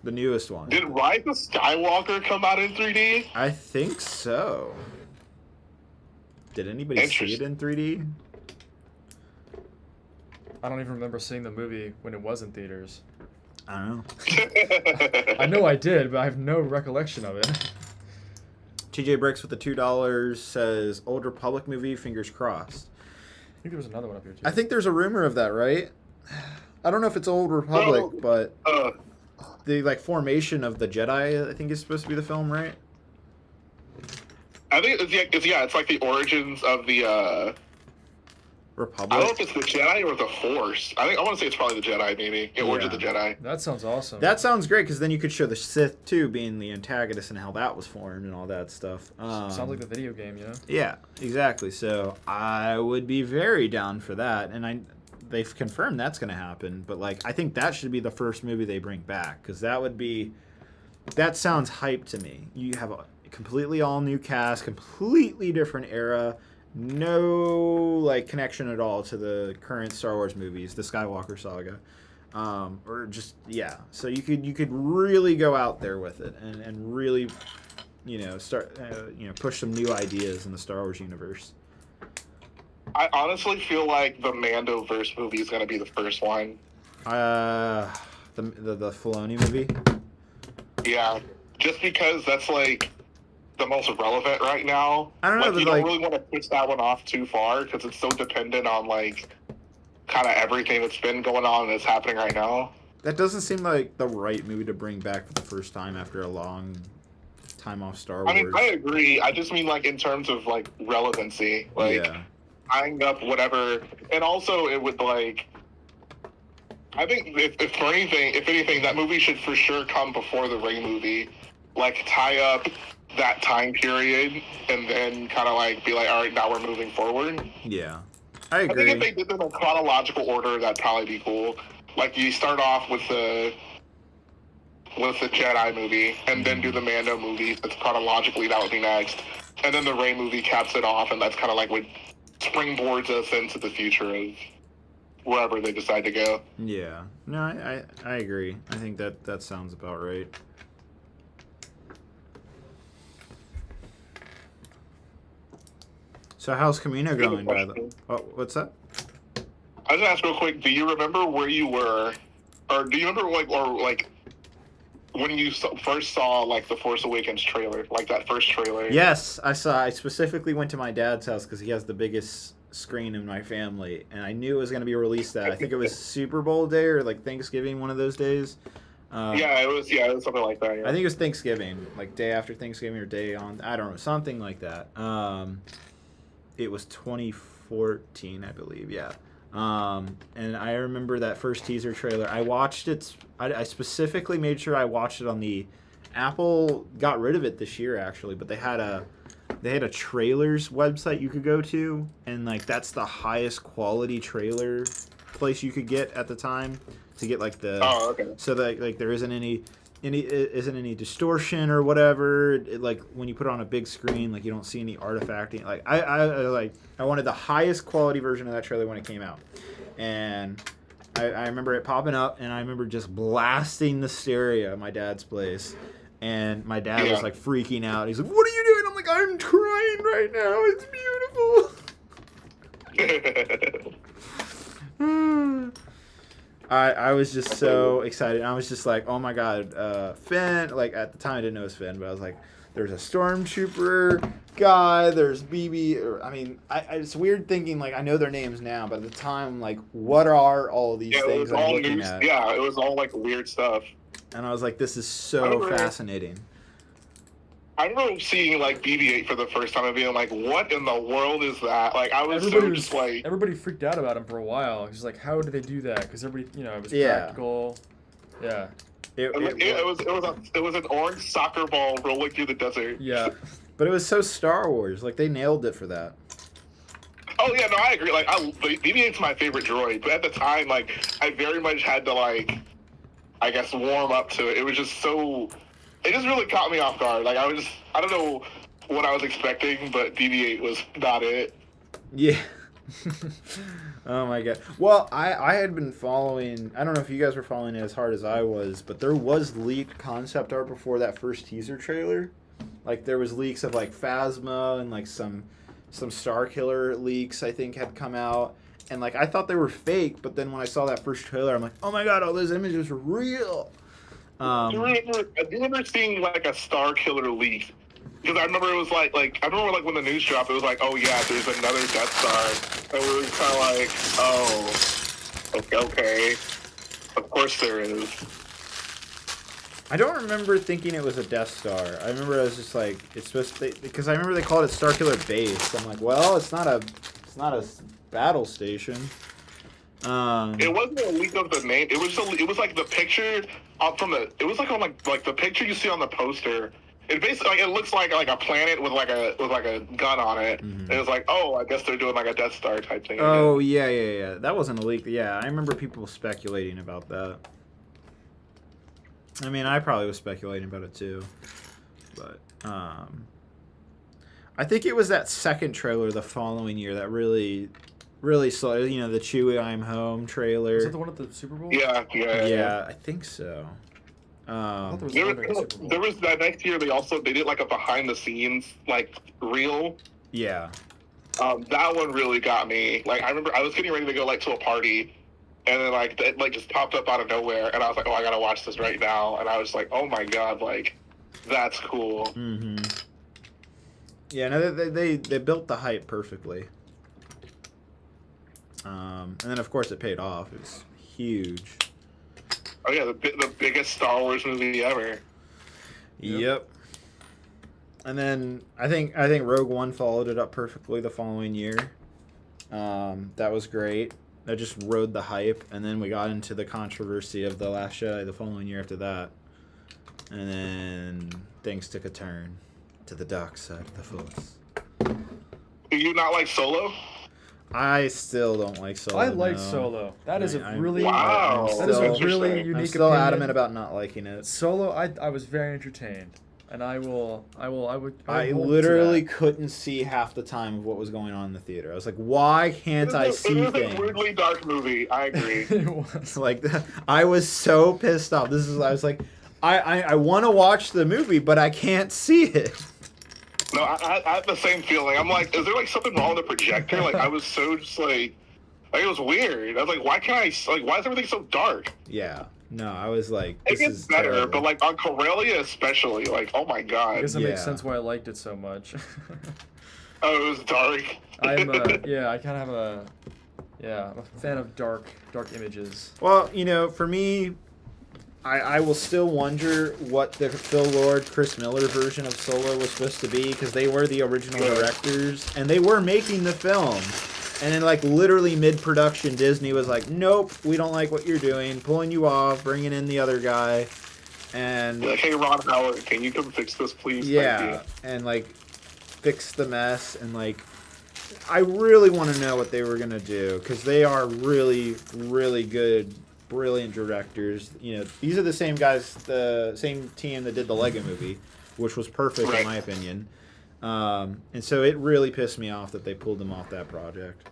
The newest one. Did Rise of Skywalker come out in 3D? I think so. Did anybody see it in 3D? I don't even remember seeing the movie when it was in theaters. I don't know. I know I did, but I have no recollection of it. TJ Bricks with the $2 says, Old Republic movie, fingers crossed. I think there was another one up here, too. I think there's a rumor of that, right? I don't know if it's Old Republic, but the like formation of the Jedi, I think is supposed to be the film, right? I think it's like the origins of the Republic. I don't know if it's the Jedi or the Force. I want to say it's probably the Jedi, maybe. Origins of the Jedi. That sounds awesome. That sounds great, because then you could show the Sith, too, being the antagonist and how that was formed and all that stuff. Sounds like the video game, you know? Yeah, exactly. So I would be very down for that. And they've confirmed that's going to happen. But, like, I think that should be the first movie they bring back, because that sounds hype to me. You have a completely all-new cast, completely different era, no like connection at all to the current Star Wars movies, the Skywalker saga, or just So you could really go out there with it and really, start push some new ideas in the Star Wars universe. I honestly feel like the Mandoverse movie is going to be the first one. The Filoni movie. Yeah, just because that's like the most relevant right now. I don't know. Like, you don't really want to push that one off too far because it's so dependent on like kind of everything that's been going on and that's happening right now. That doesn't seem like the right movie to bring back for the first time after a long time off Star Wars. I mean, I agree. I just mean like in terms of like relevancy, like tying up whatever, and also it would like. I think if anything, that movie should for sure come before the Rey movie. Like tie up that time period and then kind of like be like, all right, now we're moving forward. Yeah, I agree. I think if they did them in chronological order, that'd probably be cool. Like you start off with the Jedi movie and then do the Mando movie. That's chronologically, that would be next. And then the Rey movie caps it off, and that's kind of like what springboards us into the future of wherever they decide to go. Yeah. No, I agree. I think that sounds about right. So how's Camino going, by the way? Oh, what's that? I was gonna ask real quick. Do you remember where you were, or do you remember when you first saw like the Force Awakens trailer, like that first trailer? Yes, I saw. I specifically went to my dad's house because he has the biggest screen in my family, and I knew it was going to be released that. I think it was Super Bowl day or like Thanksgiving, one of those days. It was something like that. Yeah. I think it was Thanksgiving, like day after Thanksgiving or day on. I don't know, something like that. It was 2014, I believe. Yeah. And I remember that first teaser trailer. I watched it. I specifically made sure I watched it on the Apple. Got rid of it this year actually, but they had a trailers website you could go to, and like that's the highest quality trailer place you could get at the time to get like the. Oh, okay. So that like there isn't any distortion or whatever. Like when you put it on a big screen, like you don't see any artifacting. Like I wanted the highest quality version of that trailer when it came out, and I remember it popping up, and I remember just blasting the stereo at my dad's place, and my dad was like freaking out. He's like, "What are you doing?" I'm like, "I'm crying right now. It's beautiful." I was just so excited. I was just like, oh my god, Finn. Like at the time I didn't know it was Finn, but I was like, there's a stormtrooper guy, there's BB. I mean, it's weird thinking like I know their names now, but at the time, like, what are all these things I'm looking at? Yeah, it was all like weird stuff. And I was like, this is so fascinating. I remember seeing like BB-8 for the first time and being like, "What in the world is that?" Like, I was just like, everybody freaked out about him for a while. He's like, "How did they do that?" Because everybody, it was practical. Yeah. It was an orange soccer ball rolling through the desert. Yeah. But it was so Star Wars. Like, they nailed it for that. Oh yeah, no, I agree. Like, BB-8's my favorite droid, but at the time, like, I very much had to like, I guess, warm up to it. It was just so. It just really caught me off guard. Like, I don't know what I was expecting, but BB-8 was not it. Yeah. Oh my god. Well, I had been following, I don't know if you guys were following it as hard as I was, but there was leaked concept art before that first teaser trailer. Like, there was leaks of like Phasma and like some Star Killer leaks I think had come out. And like, I thought they were fake, but then when I saw that first trailer, I'm like, oh my god, all those images were real. Do you remember seeing like a Star Killer leak? Because I remember it was like I remember like when the news dropped, it was like, oh yeah, there's another Death Star, and we were kind of like, oh, okay, of course there is. I don't remember thinking it was a Death Star. I remember I was just like, it's supposed to, because I remember they called it Star Killer Base. I'm like, well, it's not a battle station. It wasn't a leak of the name. It was like the picture up from the. It was like on like the picture you see on the poster. It basically it looks like a planet with like a gun on it. Mm-hmm. And it's like, oh, I guess they're doing like a Death Star type thing. Oh yeah. That wasn't a leak. Yeah, I remember people speculating about that. I mean, I probably was speculating about it too, but I think it was that second trailer the following year that really saw, the Chewie I'm Home trailer. Was that the one at the Super Bowl? Yeah, I think so. I thought there was that next year. They did like a behind the scenes like reel. Yeah. That one really got me. Like, I remember I was getting ready to go like to a party, and then like it like just popped up out of nowhere, and I was like, oh, I gotta watch this right now. And I was like, oh my god, like that's cool. Mm-hmm. Yeah, no, they built the hype perfectly. And then of course it paid off. It's huge. Oh yeah, the biggest Star Wars movie ever. Yep. And then I think Rogue One followed it up perfectly the following year. That was great. That just rode the hype, and then we got into the controversy of The Last Jedi the following year after that. And then things took a turn to the dark side of the Force. Do you not like Solo? I still don't like Solo. I like Solo. That is a really unique. I'm still opinion. Adamant about not liking it. Solo, I was very entertained, and I literally couldn't see half the time of what was going on in the theater. I was like, why can't I see things? It was a weirdly dark movie. I agree. It was. Like, I was so pissed off. I was like, I want to watch the movie, but I can't see it. No, I had the same feeling. I'm like, is there like something wrong with the projector? Like, I was so just like it was weird. I was like, why can't I? Like, why is everything so dark? Yeah. No, I was like, this it gets is better, terrible. but like on Corellia especially, like, oh my god. I guess it makes sense why I liked it so much. Oh, it was dark. I kind of have I'm a fan of dark images. Well, for me, I will still wonder what the Phil Lord, Chris Miller version of Solo was supposed to be, because they were the original directors, and they were making the film. And then, like, literally mid-production, Disney was like, nope, we don't like what you're doing, pulling you off, bringing in the other guy. And like, hey, Ron Howard, can you come fix this, please? Yeah, and, like, fix the mess. And, like, I really want to know what they were going to do, because they are really, really good, brilliant directors. These are the same guys, the same team that did the Lego Movie, which was perfect in my opinion. And so it really pissed me off that they pulled them off that project.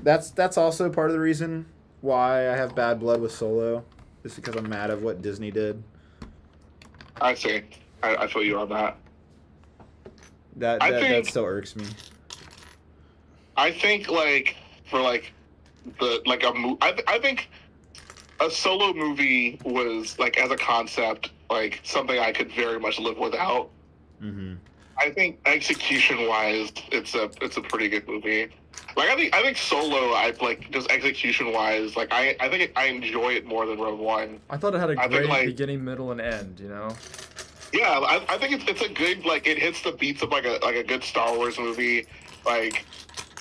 That's also part of the reason why I have bad blood with Solo, is because I'm mad at what Disney did. I see. I feel you on that. That still irks me. I think like for like I think a Solo movie was like as a concept like something I could very much live without. Mm-hmm. I think execution-wise, it's a pretty good movie. Like I think Solo, I like just execution-wise, like I think I enjoy it more than Rogue One. I thought it had a I great think, like, beginning, middle, and end. You know. Yeah, I think it's a good, like, it hits the beats of like a good Star Wars movie. Like,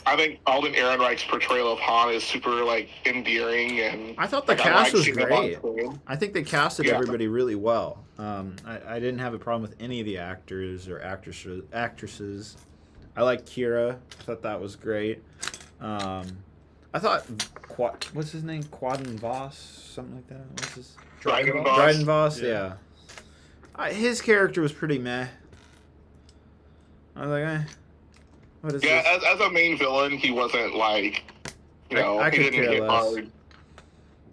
I think Alden Ehrenreich's portrayal of Han is super like endearing, and I thought the like, cast was seeing him on great. screen. I think they casted Yeah. everybody really well. I didn't have a problem with any of the actors or actresses. I like Kira. I thought that was great. I thought what's his name? Quaden Voss, something like that. What's his? Dryden Voss. Dryden Voss. Yeah. Yeah. His character was pretty meh. I was like, what is Yeah, this? as a main villain, he wasn't like, you know, I he could didn't care hit less. hard.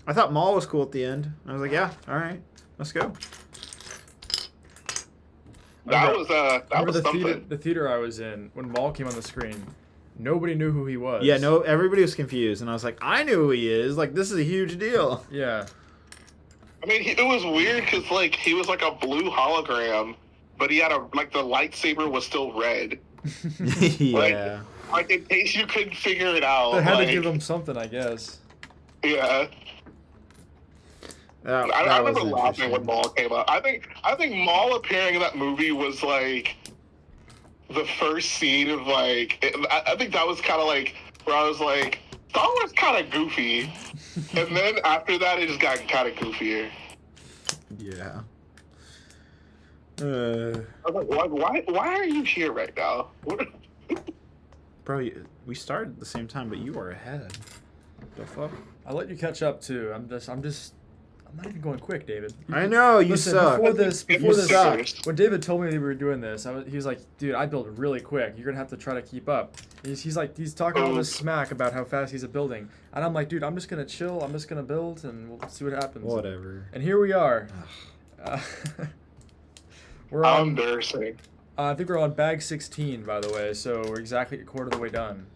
I thought Maul was cool at the end. I was like, yeah, all right, let's go. That was Remember the something. theater I was in when Maul came on the screen. Nobody knew who he was. Yeah, no, everybody was confused, and I was like, I knew who he is. Like, this is a huge deal. Yeah. I mean, it was weird because like he was like a blue hologram, but he had the lightsaber was still red. Yeah. Like in case you couldn't figure it out. They had like, to give him something, I guess. Yeah. That I was remember laughing when interesting. Maul came up. I think Maul appearing in that movie was like the first scene of like. I think that was kind of like where I was like, Star Wars kind of goofy, and then after that it just got kind of goofier. Yeah. I was like, why are you here right now? Bro, we started at the same time, but you are ahead. The fuck? I let you catch up too. I'm not even going quick, David. I know you Listen, suck. Before this, You suck. when David told me we were doing this, he was like, "Dude, I build really quick. You're gonna have to try to keep up." He's talking all this smack about how fast he's at building, and I'm like, "Dude, I'm just gonna chill. I'm just gonna build, and we'll see what happens." Whatever. And here we are. We're I'm on. embarrassing. I think we're on bag 16, by the way. So we're exactly a quarter of the way done.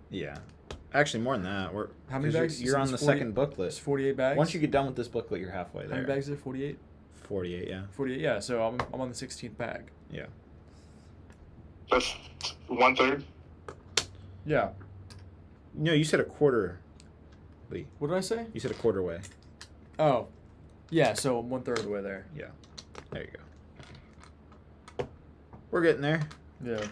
Yeah. Actually, more than that. How many 'cause bags? You're on the 40 second It's booklet. 48 bags. Once you get done with this booklet, you're halfway How there. many bags is it? 48. 48, yeah. 48. Yeah. So I'm on the 16th bag. Yeah. That's 1/3. Yeah. No, you said a quarter, Lee. What did I say? You said a quarter way. Oh. Yeah. So I'm 1/3 of the way there. Yeah. There you go. We're getting there. Yeah.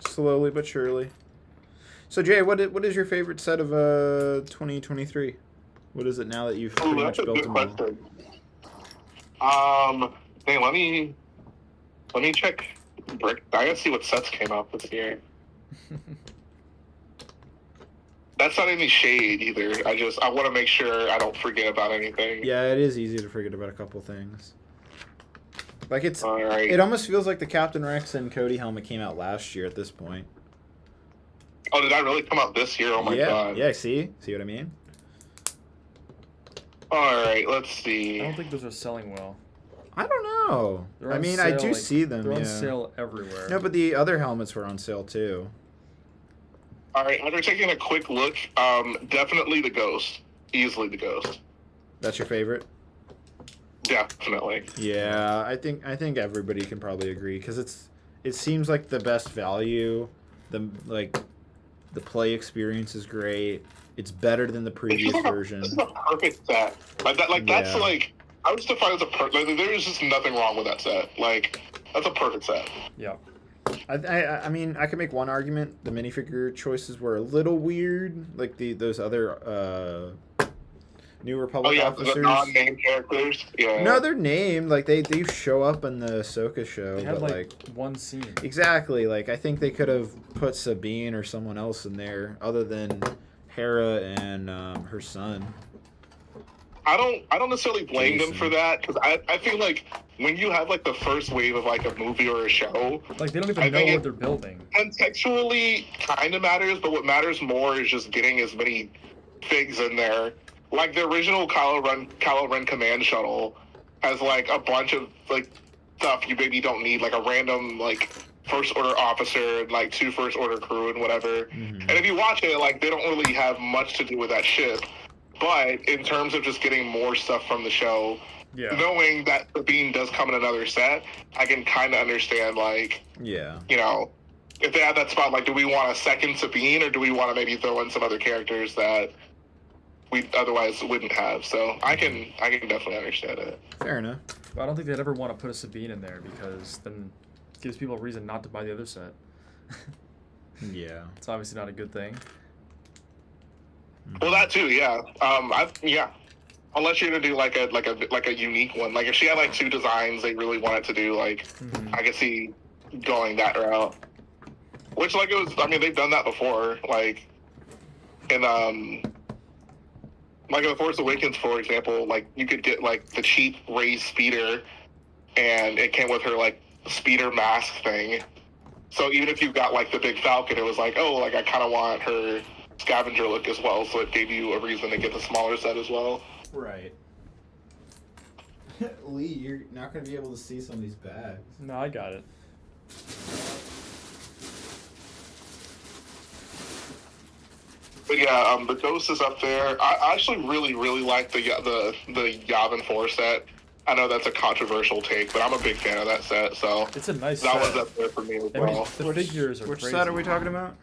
Slowly but surely. So, Jay, what is your favorite set of 2023? What is it now that you've pretty Ooh, much that's a built good them all? question. Hey, let me check. I gotta see what sets came out this year. That's not any shade either. I want to make sure I don't forget about anything. Yeah, it is easy to forget about a couple things. Like All right. it almost feels like the Captain Rex and Cody helmet came out last year at this point. Oh, did that really come out this year? Oh my yeah, god. yeah. See what I mean? All right, let's I see. don't think those are selling well. I don't know. They're I on mean, I sale, do like, see them. They're Yeah. on sale everywhere. No, but the other helmets were on sale too. All right, after taking a quick look, definitely the Ghost. Easily the Ghost. That's your favorite? Definitely. Yeah, I think everybody can probably agree because it seems like the best value. The play experience is great. It's better than the previous version. This is a perfect set. Like that. Like that's Yeah. like I would define it as a perfect. Like, there is just nothing wrong with that set. Like that's a perfect set. Yeah. I mean, I could make one argument. The minifigure choices were a little weird, like those other New Oh Republic yeah, the officers. non-named characters. Yeah. No, they're named. Like they show up in the Ahsoka show, They had but like one scene. exactly. Like I think they could have put Sabine or someone else in there other than Hera and her son. I don't necessarily blame them Jason. for that because I feel like when you have like the first wave of like a movie or a show, Like they don't I even know think what it- they're building. contextually kind of matters, but what matters more is just getting as many figs in there. Like the original Kylo Ren command shuttle has like a bunch of like stuff you maybe don't need, like a random like first order officer and like 2 first order crew and whatever. Mhm. And if you watch it, like they don't really have much to do with that ship. But in terms of just getting more stuff from the show, Yeah. knowing that Sabine does come in another set, I can kind of understand, like, Yeah. you know, if they have that spot, like, do we want a second Sabine, or do we want to maybe throw in some other characters that we otherwise wouldn't have? So I can definitely understand it. Fair enough. But I don't think they'd ever want to put a Sabine in there because then it gives people a reason not to buy the other set. Yeah. It's obviously not a good thing. Well, that too, yeah. Unless you're gonna do like a unique one. Like if she had like 2 designs they really wanted to do, like I could see going that route. Which like it was, I mean, they've done that before. Like in like in The Force Awakens, for example, like you could get like the cheap Rey speeder, and it came with her like speeder mask thing. So even if you got like the big Falcon, it was like, oh, like I kind of want her scavenger look as well. So it gave you a reason to get the smaller set as well. Right. Lee, you're not going to be able to see some of these bags. No, I got it. But yeah, the Ghost is up there. I actually really like the Yavin 4 set. I know that's a controversial take, but I'm a big fan of that set. So It's a nice that set. was up there for me as I mean, well. the figures are Which crazy. set are we talking about?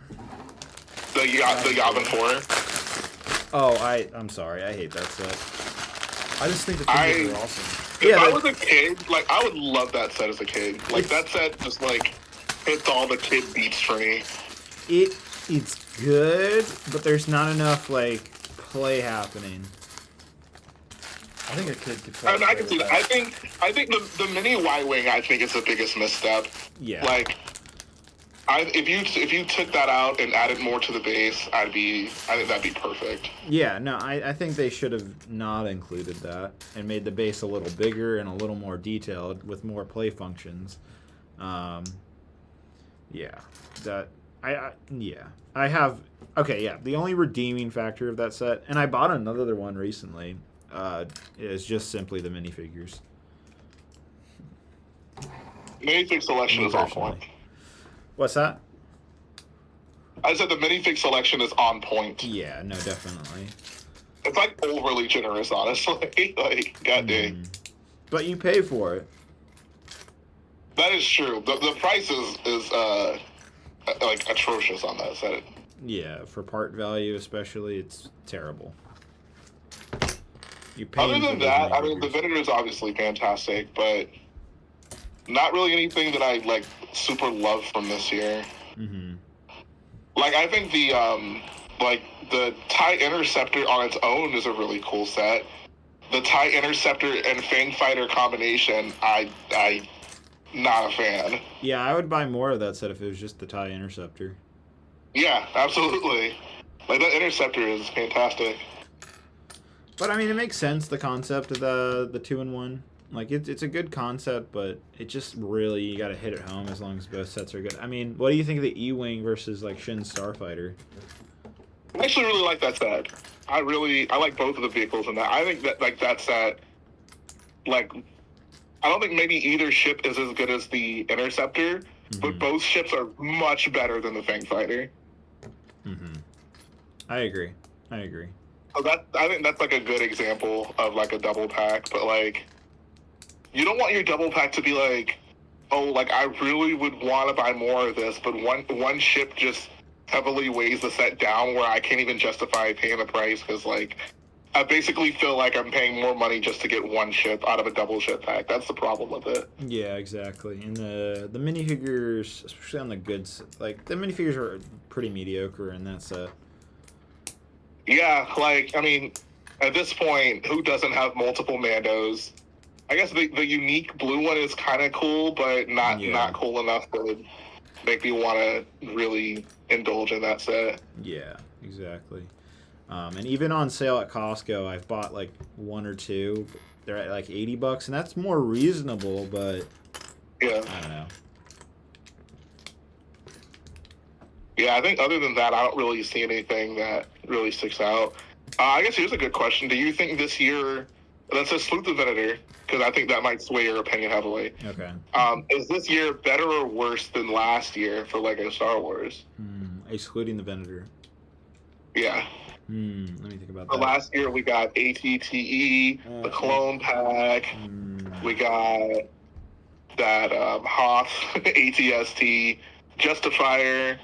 The Yavin 4. Oh, I'm sorry. I hate that set. I just think the figures are awesome. If Yeah, I that- was a kid, like I would love that set as a kid. Like that set just like hits all the kid beats for me. It's good, but there's not enough like play happening. I think a kid could play. I mean, I can with see that. I think the mini Y-wing I think is the biggest misstep. Yeah. Like, if you took that out and added more to the base, I think that'd be perfect. Yeah, no, I think they should have not included that and made the base a little bigger and a little more detailed with more play functions. Yeah, that I have. Okay, yeah, the only redeeming factor of that set, and I bought another one recently, is just simply the minifigures. Minifig selection is on point. What's that? I said the minifig selection is on point. Yeah, no, definitely. It's like overly generous, honestly. Like, god dang. But you pay for it. That is true. The price is like atrocious on that set. Yeah, for part value especially, it's terrible. You pay Other for than those that, I mean, the minifigures. Venator is obviously fantastic, but not really anything that I like super love from this year. Mm-hmm. Like, I think the TIE Interceptor on its own is a really cool set. The TIE Interceptor and Fang Fighter combination, I not a fan. Yeah, I would buy more of that set if it was just the TIE Interceptor. Yeah, absolutely. Like, that Interceptor is fantastic. But I mean, it makes sense, the concept of the 2-in-1. Like, it's a good concept, but it just really, you gotta hit it home as long as both sets are good. I mean, what do you think of the E-Wing versus, like, Shin's Starfighter? I actually really like that set. I like both of the vehicles in that. I think that, like, that set, like, I don't think maybe either ship is as good as the Interceptor, but both ships are much better than the Fang Fighter. Mm-hmm. I agree. So I think that's like a good example of like a double pack, but like you don't want your double pack to be like, oh, like I really would want to buy more of this, but one ship just heavily weighs the set down where I can't even justify paying the price because like I basically feel like I'm paying more money just to get one ship out of a double ship pack. That's the problem with it. Yeah, exactly. And the minifigures, especially on the good, like the minifigures are pretty mediocre in that set. Yeah, like I mean, at this point, who doesn't have multiple Mandos? I guess the unique blue one is kind of cool, but not cool enough to make me want to really indulge in that set. Yeah, exactly. And even on sale at Costco, I've bought like one or two. They're at like $80, and that's more reasonable, but Yeah. I don't know. Yeah, I think other than that, I don't really see anything that really sticks out. I guess here's a good question. Do you think this year, let's just salute the Venator, because I think that might sway your opinion heavily. Okay. Is this year better or worse than last year for Lego Star Wars? Excluding the Venator. Yeah. Let me think about The that. last year we got ATTE, the Clone Pack. We got that Hoth ATST, Justifier.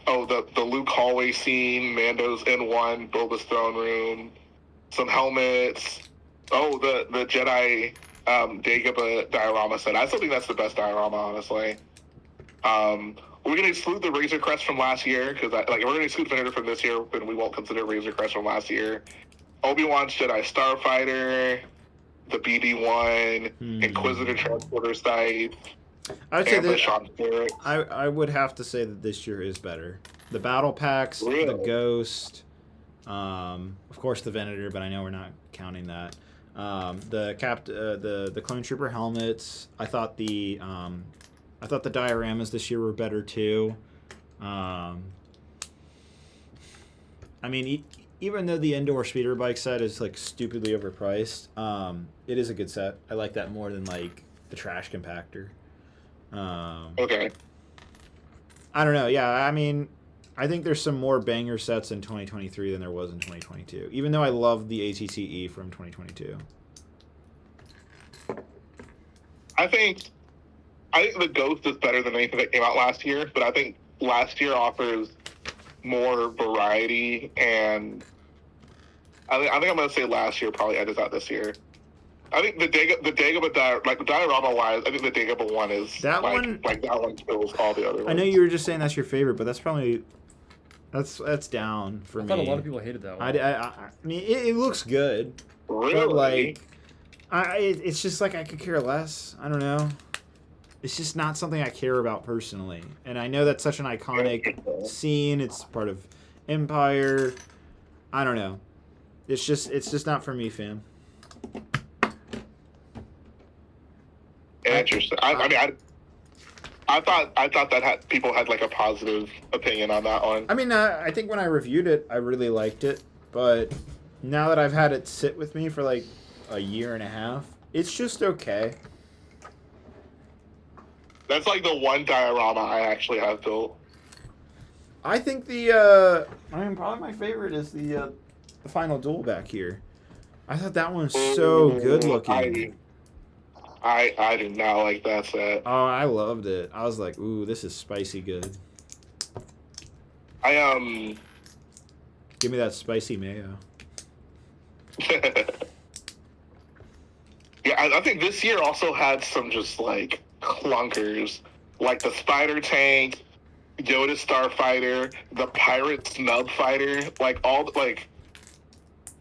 Oh, the Luke hallway scene, Mando's N1, Boba's throne room, some helmets. Oh, the Jedi Dagobah diorama set. I still think that's the best diorama, honestly. We're gonna exclude the Razor Crest from last year because we're gonna exclude Venator from this year, but we won't consider Razor Crest from last year. Obi-Wan's Jedi Starfighter, the BD-1, Inquisitor Transporter Scythe. I would say Ambush that on Spirit. I would have to say that this year is better. The battle packs, Really? the Ghost, of course the Venator, but I know we're not counting that. The Clone Trooper helmets. I thought the dioramas this year were better too. I mean, even though the indoor speeder bike set is like stupidly overpriced, it is a good set. I like that more than like the trash compactor. Okay. I don't know. Yeah, I mean, I think there's some more banger sets in 2023 than there was in 2022. Even though I love the ATTE from 2022. I think the Ghost is better than anything that came out last year, but I think last year offers more variety, and I think I'm going to say last year probably edits out this year. I think the Dagobah, like diorama wise, I think the Dagobah one is That like, one- like that one kills all the other ones. I know you were just saying that's your favorite, but that's probably that's down for I me. thought a lot of people hated that one. I mean, it looks good, Really? but like, it's just like I could care less. I don't know. It's just not something I care about personally, and I know that's such an iconic scene. It's part of Empire. I don't know. It's just not for me, fam. Interesting. I thought that people had like a positive opinion on that one. I mean, I think when I reviewed it, I really liked it, but now that I've had it sit with me for like a year and a half, it's just okay. That's like the one diorama I actually have built. I think probably my favorite is the final duel back here. I thought that one was so good looking. I did not like that set. Oh, I loved it. I was like, ooh, this is spicy good. I Give me that spicy mayo. Yeah, I think this year also had some just like clunkers, like the Spider Tank, Yoda Starfighter, the Pirate Snub Fighter,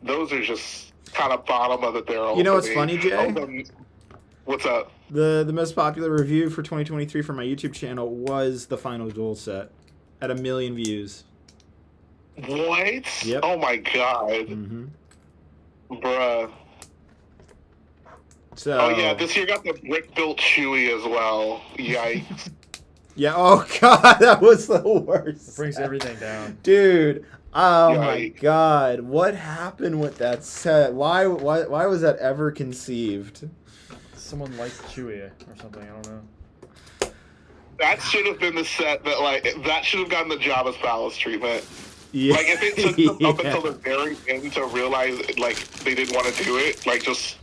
those are just kind of bottom of the barrel. You know for what's me. funny, Jay? What's up? The most popular review for 2023 for my YouTube channel was the final duel set at 1 million views. What? Yep. Oh my god, Mm-hmm. bruh. So. Oh yeah, this year got the brick built Chewie as well. Yikes. Yeah. Oh god, that was the worst. It brings everything down. Dude. Oh my Yikes. god, what happened with that set? Why was that ever conceived? Someone liked Chewie or something. I don't know. That should have been the set that should have gotten the Jabba's Palace treatment. Yeah. Like if it took them up Yeah. until the very end to realize they didn't want to do it, just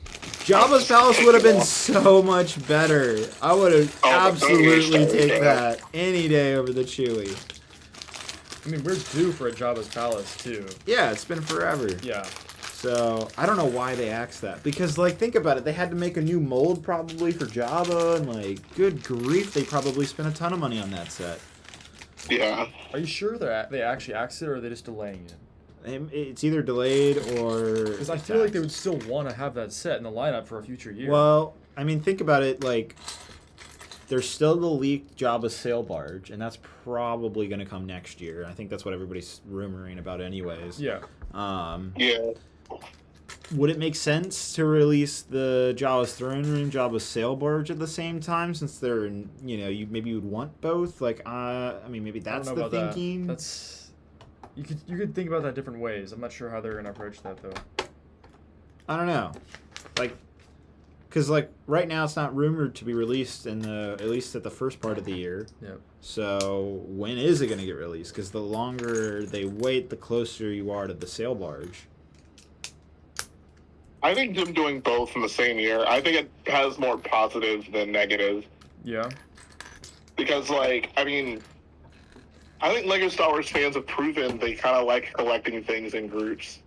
Jabba's Palace would have been so much better. I would have absolutely take that any day over the Chewie. I mean, we're due for a Jabba's Palace too. Yeah, it's been forever. Yeah. So I don't know why they axed that, because think about it, they had to make a new mold probably for Jabba, and good grief, they probably spent a ton of money on that set. yeah. Are you sure they actually axed it, or are they just delaying it? It's either delayed or. Because I feel like they would still want to have that set in the lineup for a future year. Well, I mean, think about it. There's still the leaked Jabba sail barge, and that's probably going to come next year. I think that's what everybody's rumoring about, anyways. Yeah. Yeah. Would it make sense to release the Jabba's throne room, Jabba's sail barge at the same time, since they're, maybe you'd want both? I mean, maybe that's I don't the know about thinking. that. That's you could think about that different ways. I'm not sure how they're gonna approach that though. I don't know, because like right now it's not rumored to be released at least at the first part of the year. Yep. So when is it going to get released? Because the longer they wait, the closer you are to the sail barge. I think them doing both in the same year, I think it has more positive than negative. Yeah. Because, like, I mean, I think LEGO Star Wars fans have proven they kind of like collecting things in groups.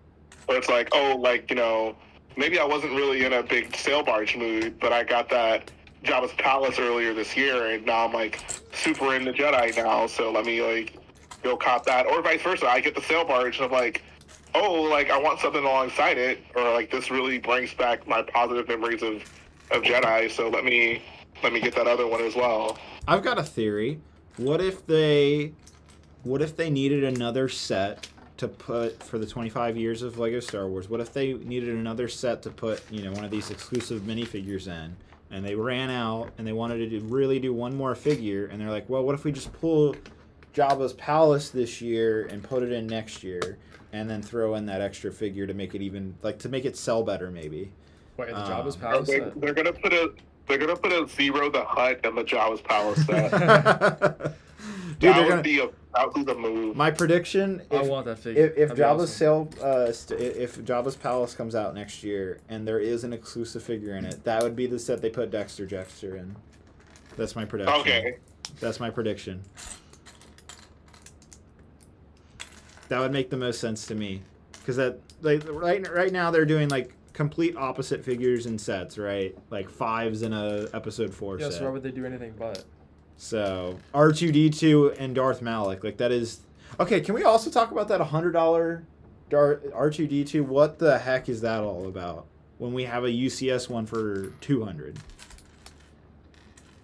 Where it's like, oh, like, you know, maybe I wasn't really in a big sail barge mood, but I got that Jabba's Palace earlier this year, and now I'm, like, super into Jedi now, so let me, like, go cop that. Or vice versa, I get the sail barge, and I'm like, oh, like, I want something alongside it, or, like, this really brings back my positive memories of Jedi, so let me get that other one as well. I've got a theory. What if they needed another set to put for the 25 years of LEGO Star Wars? What if they needed another set to put, you know, one of these exclusive minifigures in, and they ran out and they wanted to really do one more figure, and they're like, well, what if we just pull Jabba's Palace this year and put it in next year, and then throw in that extra figure to make it even, like, to make it sell better, maybe. Wait, in the Jabba's Palace? They're gonna put a Zero the Hutt in the Jabba's Palace set. Dude, that would be the move. My prediction: I want that figure. If That'd be Jabba's if Jabba's Palace comes out next year and there is an exclusive figure in it, that would be the set they put Dexter Jettster in. That's my prediction. Okay. That's my prediction. That would make the most sense to me, because that, like, right now they're doing like complete opposite figures and sets, right? Like 5s in a episode 4 set. so why would they do anything but? So R2D2 and Darth Malak, like, that is okay. Can we also talk about that $100 R2D2? What the heck is that all about? When we have a UCS one for $200.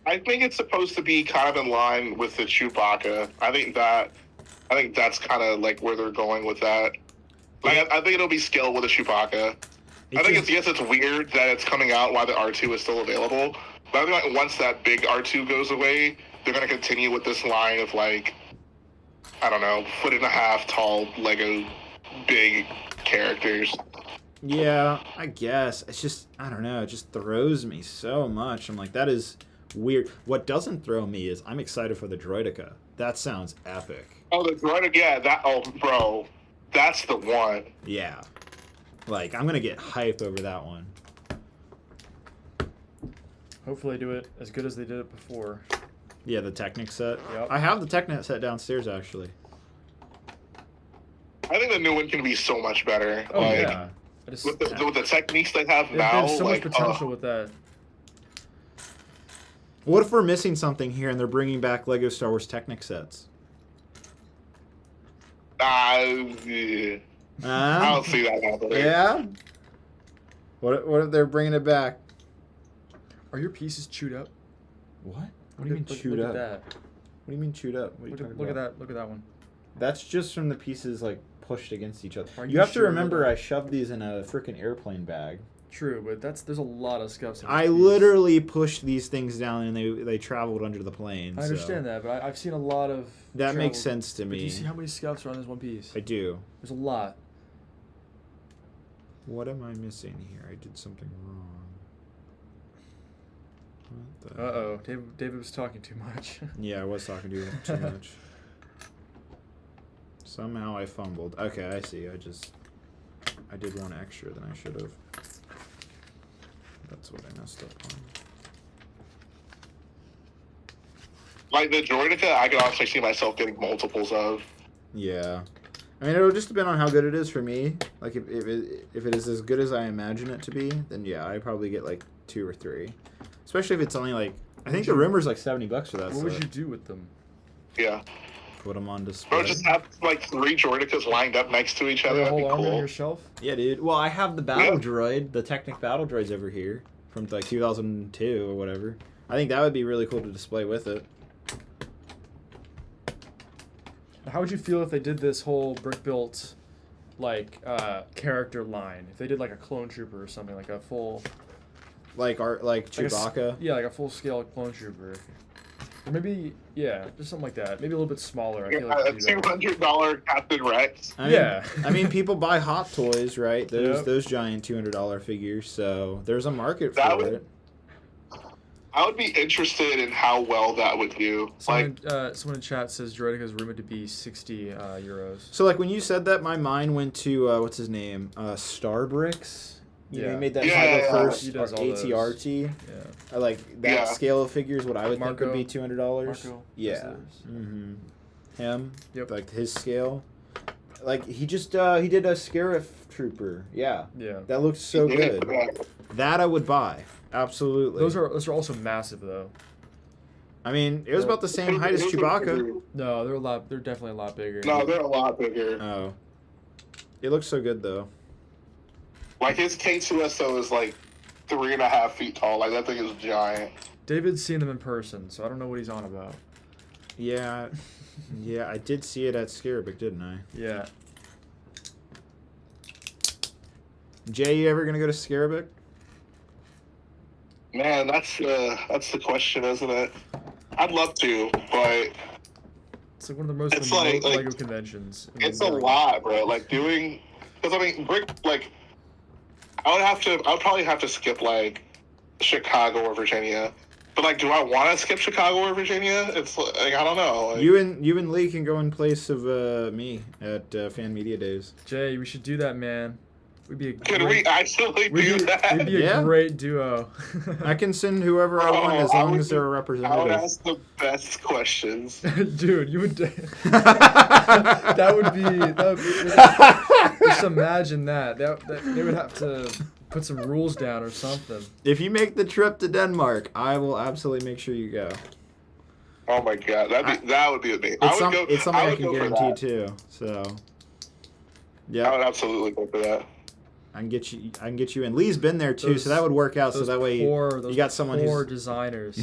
I think it's supposed to be kind of in line with the Chewbacca. I think that's kind of like where they're going with that. Like, I think it'll be scaled with a Chewbacca. I think it's weird that it's coming out while the R2 is still available. But I think, like, once that big R2 goes away, they're going to continue with this line of, like, I don't know, 1.5 tall Lego big characters. Yeah, I guess. It's just, I don't know, it just throws me so much. I'm like, that is weird. What doesn't throw me is I'm excited for the Droideka. That sounds epic. Oh, the Droideka, yeah, bro, that's the one. Yeah. Like, I'm going to get hype over that one. Hopefully they do it as good as they did it before. Yeah, the Technic set. Yep. I have the Technic set downstairs, actually. I think the new one can be so much better. Oh, like, yeah. With the techniques they have There's now, so like, much potential with that. What if we're missing something here and they're bringing back LEGO Star Wars Technic sets? I don't see that happening. Yeah? What if they're bringing it back? Are your pieces chewed up? What? What do you mean chewed look up? At that. What do you mean chewed up? What are you talking Look at about? that. Look at that one. That's just from the pieces, like, pushed against each other. Are You you have to sure remember that- I shoved these in a freaking airplane bag. True, but there's a lot of scuffs. In I this piece. literally pushed these things down and they traveled under the plane. I understand that, but I've seen a lot of. That makes travel- sense to But me. do you see how many scuffs are on this one piece? I do. There's a lot. What am I missing here? I did something wrong. What the- Uh-oh. David was talking too much. Yeah, I was talking to you too much. Somehow I fumbled. Okay, I see. I did one extra than I should have. That's what I messed up on. Like, the Droideka, I could honestly see myself getting multiples of. Yeah. I mean, it'll just depend on how good it is for me. Like, if it is as good as I imagine it to be, then yeah, I'd probably get like 2 or 3. Especially if it's only like, I think the rumor's like $70 for that What stuff. would you do with them? Yeah. Put them on display. Or just have, like, 3 Droidekas lined up next to each Put other. a That'd be whole army on cool. your shelf? Yeah, dude. Well, I have the battle Yeah. droid, the Technic battle droids over here from like 2002 or whatever. I think that would be really cool to display with it. How would you feel if they did this whole brick built, like, character line? If they did like a clone trooper or something, like a full. Like Chewbacca. Yeah, like a full scale clone trooper. Or maybe, yeah, just something like that. Maybe a little bit smaller. I feel like A they do that. $200 Captain Rex. I mean, Yeah. I mean, people buy Hot Toys, right? Yep. Those giant $200 figures. So there's a market That for would it. I would be interested in how well that would do. Someone in chat says Droidica is rumored to be 60 euros. So like when you said that, my mind went to what's his name, Starbricks. You know, he made that first He does all those. ATRT. Yeah. I like that scale of figures. What I would think would be $200. Marco Yeah. does those. Him. Yep. Like his scale. Like he just he did a Scarif Trooper. Yeah. Yeah. That looked so good. That I would buy. Absolutely. Those are also massive though. I mean, it was about the same height as Chewbacca. No, they're definitely a lot bigger. No, they're a lot bigger. Oh. It looks so good though. Like his K2SO is like 3.5 feet tall. Like that thing is giant. David's seen them in person, so I don't know what he's on about. Yeah. Yeah, I did see it at Scarif, didn't I? Yeah. Jay, you ever gonna go to Scarif? Man, that's the question, isn't it? I'd love to, but It's like one of the most It's remote like- LEGO conventions. in it's the a world. lot, bro. Like doing, because I mean, brick. Like, I would probably have to skip like Chicago or Virginia. But like, do I want to skip Chicago or Virginia? It's like I don't know. Like, You and Lee can go in place of me at Fan Media Days. Jay, we should do that, man. We'd be a could we great, actually do that? we'd be a Yeah. great duo. I can send whoever I want as I long would as they're a I would representative. ask the best questions. Dude, you would. That would be. Just imagine that. They would have to put some rules down or something. If you make the trip to Denmark, I will absolutely make sure you go. Oh my god, that would be amazing. It's, it's something I would can go for guarantee that. too. So, I yeah, would absolutely go for that. I can get you in. Lee's been there too, so that would work out. So Those that way you got someone poor who's designers.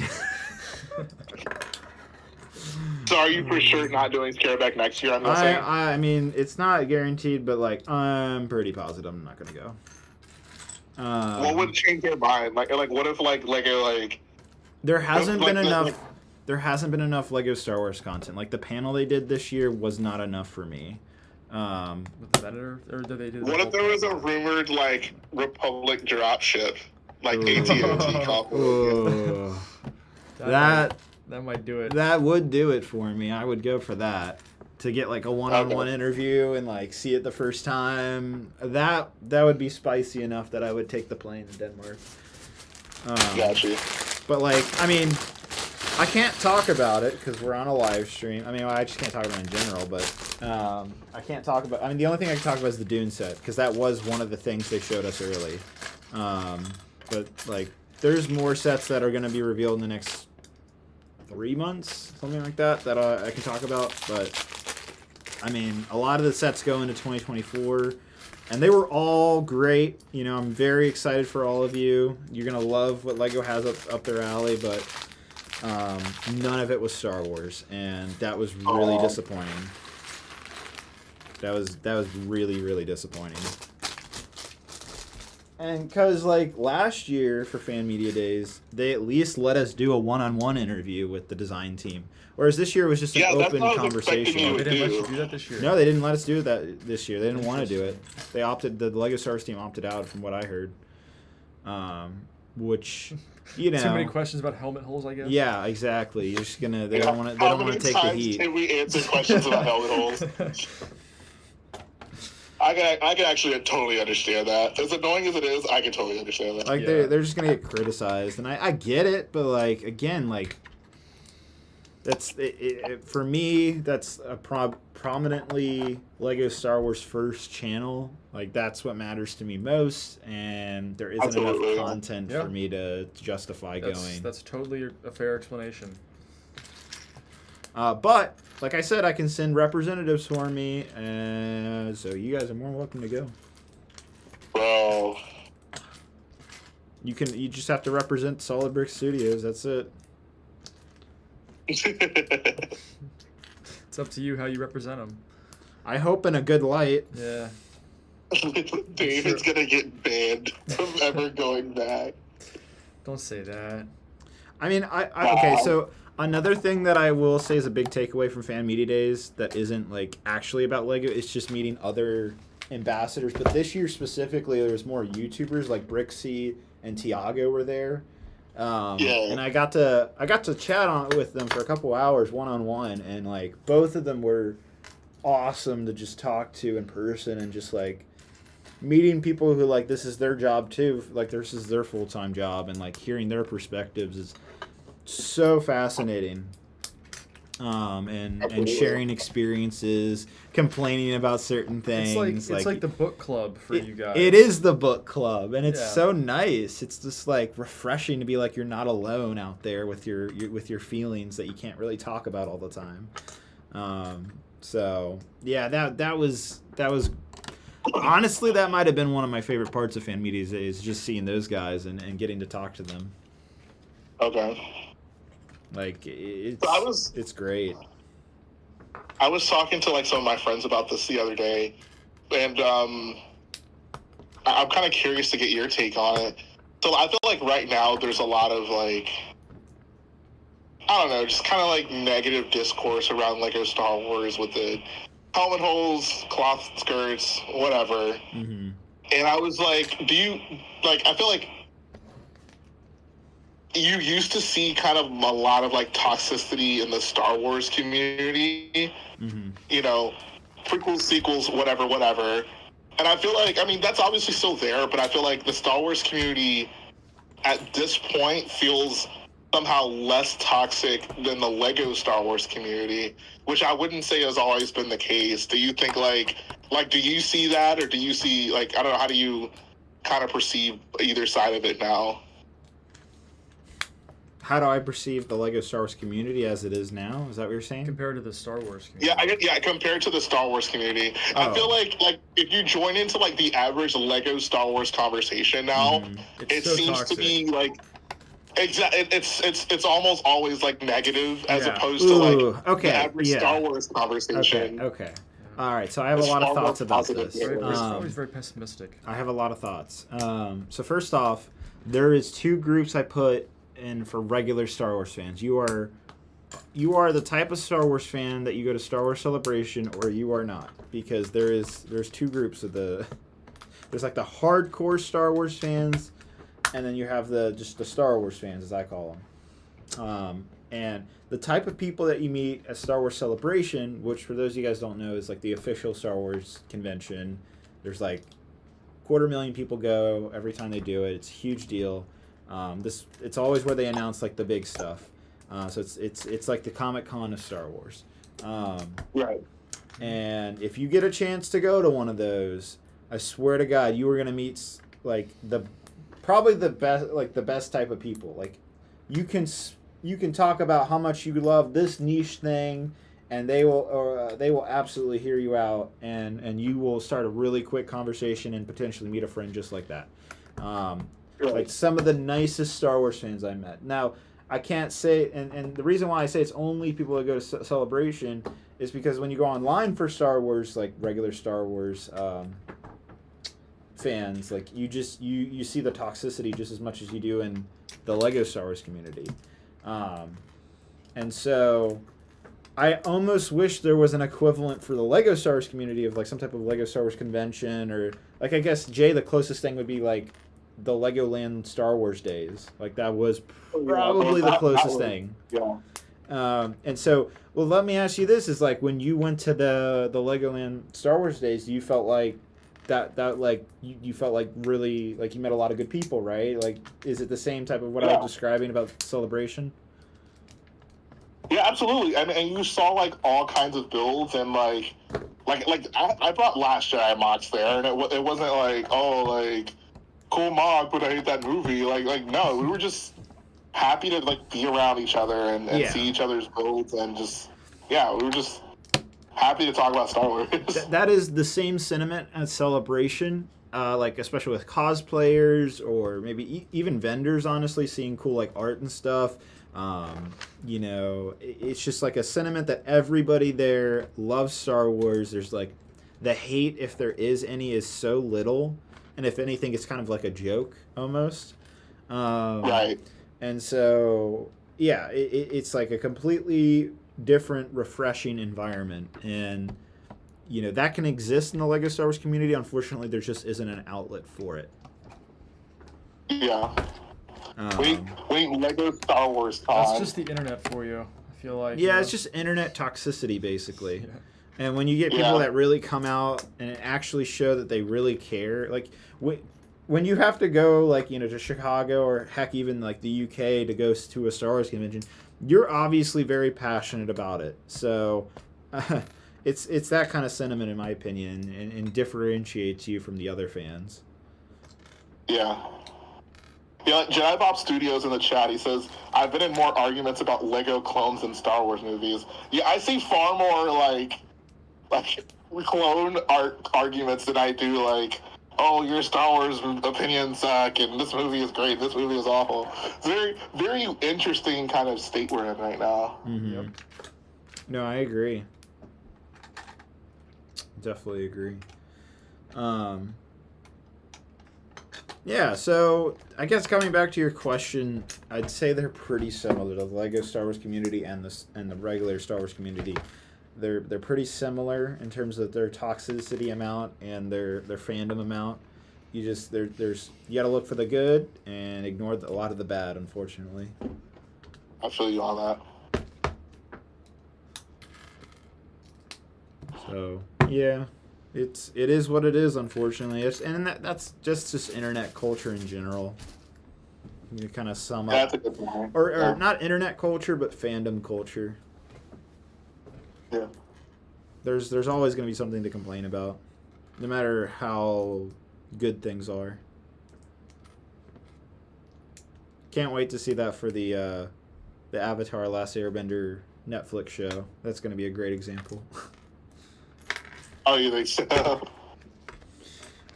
So are you for sure not doing Scareback next year? I'm guessing. I mean, it's not guaranteed, but like I'm pretty positive I'm not gonna go. What would change your mind? Like what if like there hasn't like been the- enough. like- There hasn't been enough Lego Star Wars content. Like the panel they did this year was not enough for me. With the Venator, or did they do? the what if whole there was a thing? rumored like Republic dropship, like Ooh. AT&T copy? Ooh. That might do it. That would do it for me. I would go for that. To get like a one-on-one interview and like see it the first time. That would be spicy enough that I would take the plane to Denmark. Gotcha. But like, I mean, I can't talk about it because we're on a live stream. I mean, I just can't talk about it in general, but I can't talk about... I mean, the only thing I can talk about is the Dune set because that was one of the things they showed us early. But like, there's more sets that are going to be revealed in the next 3 months, something like that I can talk about. But I mean, a lot of the sets go into 2024, and they were all great. You know, I'm very excited for all of you. You're gonna love what LEGO has up their alley, but none of it was Star Wars, and that was really disappointing. That was really, really disappointing. And because, like, last year for Fan Media Days, they at least let us do a one-on-one interview with the design team. Whereas this year was just an open conversation. They didn't let you do that this year. No, they didn't let us do that this year. They didn't want to do it. They opted. The LEGO Stars team opted out, from what I heard. Which, you know. Too many questions about helmet holes, I guess. Yeah, exactly. You're just gonna. They don't want to. They don't want to take the heat. Can we answer questions about helmet holes? I can actually totally understand that. As annoying as it is, I can totally understand that. Like Yeah. they're just gonna get criticized, and I get it, but like again, like that's for me. That's a prominently LEGO Star Wars first channel. Like that's what matters to me most, and there isn't Absolutely. enough content Yeah. for me to justify going. That's totally a fair explanation. But like I said, I can send representatives for me, so you guys are more welcome to go. Bro. You just have to represent Solid Brick Studios. That's it. It's up to you how you represent them. I hope in a good light. Yeah. David's gonna get banned from ever going back. Don't say that. I mean, okay, so another thing that I will say is a big takeaway from Fan Media Days that isn't like actually about LEGO. It's just meeting other ambassadors. But this year specifically, there was more YouTubers like Brixie and Tiago were there. And I got to chat with them for a couple hours one-on-one, and like both of them were awesome to just talk to in person, and just like meeting people who like this is their job too, like this is their full-time job, and like hearing their perspectives is so fascinating. And sharing experiences, complaining about certain things. It's like the book club for you guys. It is the book club, and it's so nice. It's just like refreshing to be like you're not alone out there with your feelings that you can't really talk about all the time. So yeah, that was honestly, that might have been one of my favorite parts of fan media is just seeing those guys and getting to talk to them. Okay. Like it's great. I was talking to like some of my friends about this the other day, and I'm kind of curious to get your take on it. So I feel like right now there's a lot of like, I don't know, just kind of like negative discourse around Lego Star Wars with the helmet holes, cloth skirts, whatever. Mm-hmm. And I was like, I feel like you used to see kind of a lot of like toxicity in the Star Wars community, you know, prequels, sequels, whatever. And I feel like, I mean, that's obviously still there, but I feel like the Star Wars community at this point feels somehow less toxic than the Lego Star Wars community, which I wouldn't say has always been the case. Do you think like, do you see that, or do you see, like, I don't know, how do you kind of perceive either side of it now? How do I perceive the Lego Star Wars community as it is now? Is that what you're saying? Compared to the Star Wars community. Yeah, compared to the Star Wars community. Oh. I feel like if you join into like the average Lego Star Wars conversation now, it so seems toxic. To be like it's almost always like negative as opposed to like the average Star Wars conversation. Okay. All right, so I have a lot of thoughts about this. Always very pessimistic. I have a lot of thoughts. So first off, there is two groups I put in for regular Star Wars fans. You are the type of Star Wars fan that you go to Star Wars Celebration, or you are not, because there's two groups of there's like the hardcore Star Wars fans, and then you have the Star Wars fans, as I call them. And the type of people that you meet at Star Wars Celebration, which for those of you guys don't know is like the official Star Wars convention. There's like 250,000 people go every time they do it. It's a huge deal. It's always where they announce like the big stuff. So it's like the Comic-Con of Star Wars. Right. And if you get a chance to go to one of those, I swear to God, you are gonna meet like probably the best type of people. Like you can talk about how much you love this niche thing, and they will absolutely hear you out, and you will start a really quick conversation and potentially meet a friend just like that. Like some of the nicest Star Wars fans I met. Now, I can't say, and the reason why I say it's only people that go to Celebration is because when you go online for Star Wars, like regular Star Wars fans, like you see the toxicity just as much as you do in the Lego Star Wars community. And so I almost wish there was an equivalent for the Lego Star Wars community of like some type of Lego Star Wars convention, or like I guess, Jay, the closest thing would be like the Legoland Star Wars days. Like that was probably the closest thing. Yeah. And so, well, let me ask you this: is like when you went to the Legoland Star Wars days, you felt like that like you felt like really like you met a lot of good people, right? Like, is it the same type of what I was describing about Celebration? Yeah, absolutely. And you saw like all kinds of builds, and like I brought Last Jedi mods there, and it wasn't like, oh, like cool mod, but I hate that movie. Like no, we were just happy to like be around each other and see each other's builds, and just we were just happy to talk about Star Wars. That is the same sentiment at Celebration, like especially with cosplayers or maybe even vendors. Honestly, seeing cool like art and stuff. You know, it's just like a sentiment that everybody there loves Star Wars. There's like the hate, if there is any, is so little, and if anything, it's kind of like a joke almost. Right. And so, yeah, it's like a completely different, refreshing environment, and you know that can exist in the Lego Star Wars community. Unfortunately, there just isn't an outlet for it. Yeah. Wait, Lego Star Wars Con. That's just the internet for you. I feel like. Yeah, it's just internet toxicity, basically. Yeah. And when you get people that really come out and actually show that they really care, like when you have to go, like, you know, to Chicago or heck even like the UK to go to a Star Wars convention, you're obviously very passionate about it. So it's that kind of sentiment, in my opinion, and differentiates you from the other fans. Yeah. Yeah, like Jedi Bob Studios in the chat, he says, I've been in more arguments about Lego clones than Star Wars movies. Yeah, I see far more, like clone arguments than I do, like, oh, your Star Wars opinions suck, and this movie is great, this movie is awful. It's very, very interesting kind of state we're in right now. Mm-hmm. Yep. No, I agree. Definitely agree. Yeah, so I guess coming back to your question, I'd say they're pretty similar. The Lego Star Wars community and the regular Star Wars community, they're pretty similar in terms of their toxicity amount and their fandom amount. You just you got to look for the good and ignore a lot of the bad, unfortunately. I feel you on that. So yeah. It is what it is, unfortunately. And that's just internet culture in general. You kind of sum up. That's a good point. Or not internet culture, but fandom culture. Yeah. There's always going to be something to complain about, no matter how good things are. Can't wait to see that for the Avatar: Last Airbender Netflix show. That's going to be a great example. Oh, you think so?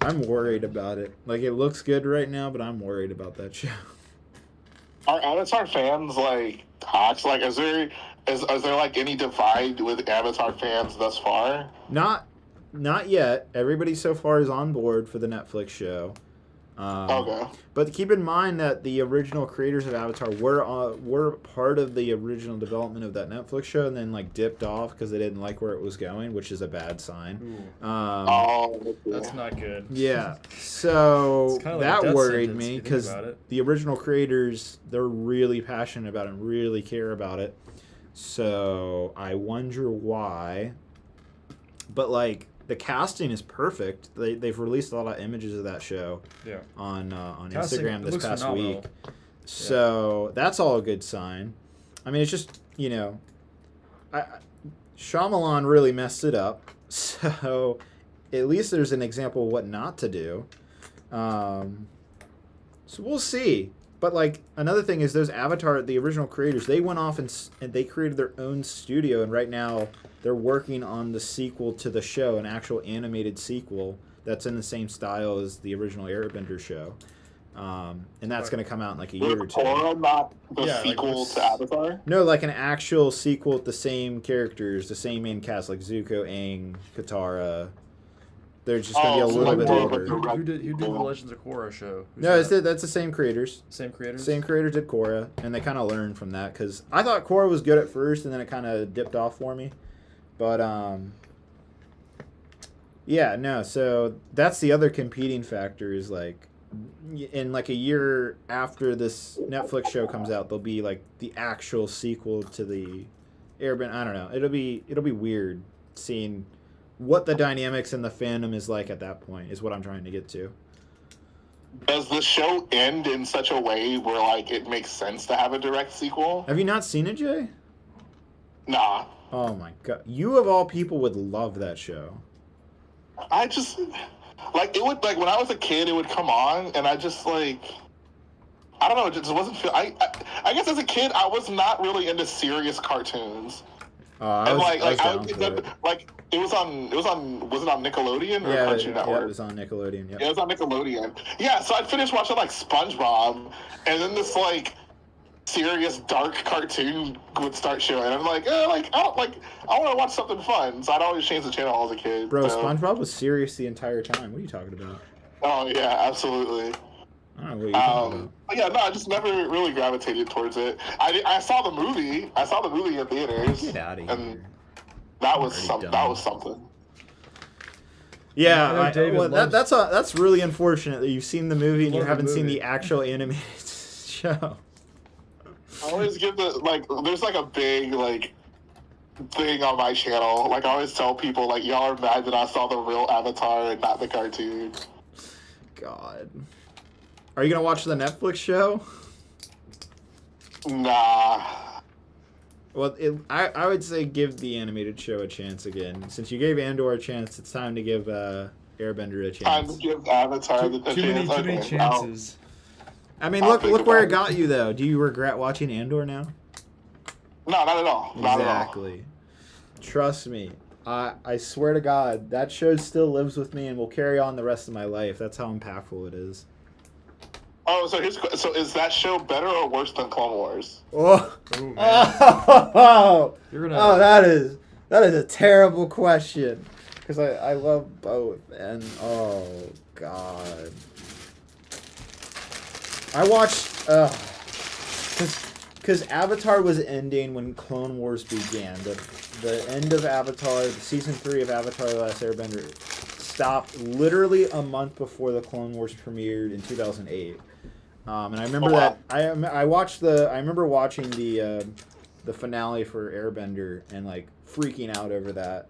I'm worried about it. Like, it looks good right now, but I'm worried about that show. Are Avatar fans, like, talks? Like, is there like any divide with Avatar fans thus far? Not yet. Everybody so far is on board for the Netflix show. Okay. But keep in mind that the original creators of Avatar were part of the original development of that Netflix show, and then like dipped off because they didn't like where it was going, which is a bad sign. That's not good. Yeah, so like that worried me because the original creators, they're really passionate about it and really care about it. So I wonder why. But like, the casting is perfect. They've released a lot of images of that show on Instagram this past week. So that's all a good sign. I mean, it's just, you know, Shyamalan really messed it up. So at least there's an example of what not to do. So we'll see. But like, another thing is those Avatar, the original creators, they went off and they created their own studio, and right now they're working on the sequel to the show, an actual animated sequel that's in the same style as the original Airbender show. And that's going to come out in like a year or two. Korra not the sequel to Avatar? No, like an actual sequel with the same characters, the same main cast, like Zuko, Aang, Katara. They're just going to be a little bit older. Who did the Legends of Korra show? That's the same creators. Same creators? Same creators did Korra, and they kind of learned from that, because I thought Korra was good at first, and then it kind of dipped off for me. But, yeah, no, so that's the other competing factor is, like, in, like, a year after this Netflix show comes out, there'll be, like, the actual sequel to the Airbender. I don't know. It'll be weird seeing what the dynamics in the fandom is like at that point, is what I'm trying to get to. Does the show end in such a way where, like, it makes sense to have a direct sequel? Have you not seen it, Jay? Nah. Oh my god. You of all people would love that show. I just, like, it would, like, when I was a kid, it would come on, and I just, like, I don't know, it just wasn't feel, I guess as a kid, I was not really into serious cartoons. And it was on was it on Nickelodeon or Cartoon Network? Yeah, it was on Nickelodeon. Yeah, it was on Nickelodeon. Yeah, so I'd finish watching like SpongeBob, and then this like serious dark cartoon would start showing. I'm like, I want to watch something fun, so I'd always change the channel as a kid. Bro, so. SpongeBob was serious the entire time. What are you talking about? Oh yeah, absolutely. I don't know what you're talking about. Yeah, no, I just never really gravitated towards it. I saw the movie. I saw the movie in theaters. Get out of here. That was something. Yeah, that's really unfortunate that you've seen the movie and you haven't seen the actual animated show. show? I always give there's like a big thing on my channel. Like I always tell people like y'all are mad that I saw the real Avatar and not the cartoon. God. Are you gonna watch the Netflix show? Nah. Well, I would say give the animated show a chance again. Since you gave Andor a chance, it's time to give Airbender a chance. Time to give Avatar a Too chance. many chances. I mean, I'll think look where it about got you, though. Do you regret watching Andor now? No, not at all. Not Exactly. Trust me. I swear to God, that show still lives with me and will carry on the rest of my life. That's how impactful it is. Oh, so is that show better or worse than Clone Wars? Oh, Ooh, man. You're gonna. oh, that is a terrible question. Because I love both, and oh God, I watched because Avatar was ending when Clone Wars began. The end of Avatar, the season 3 of Avatar: The Last Airbender, stopped literally a month before the Clone Wars premiered in 2008. And I remember that I remember watching the finale for Airbender and like freaking out over that.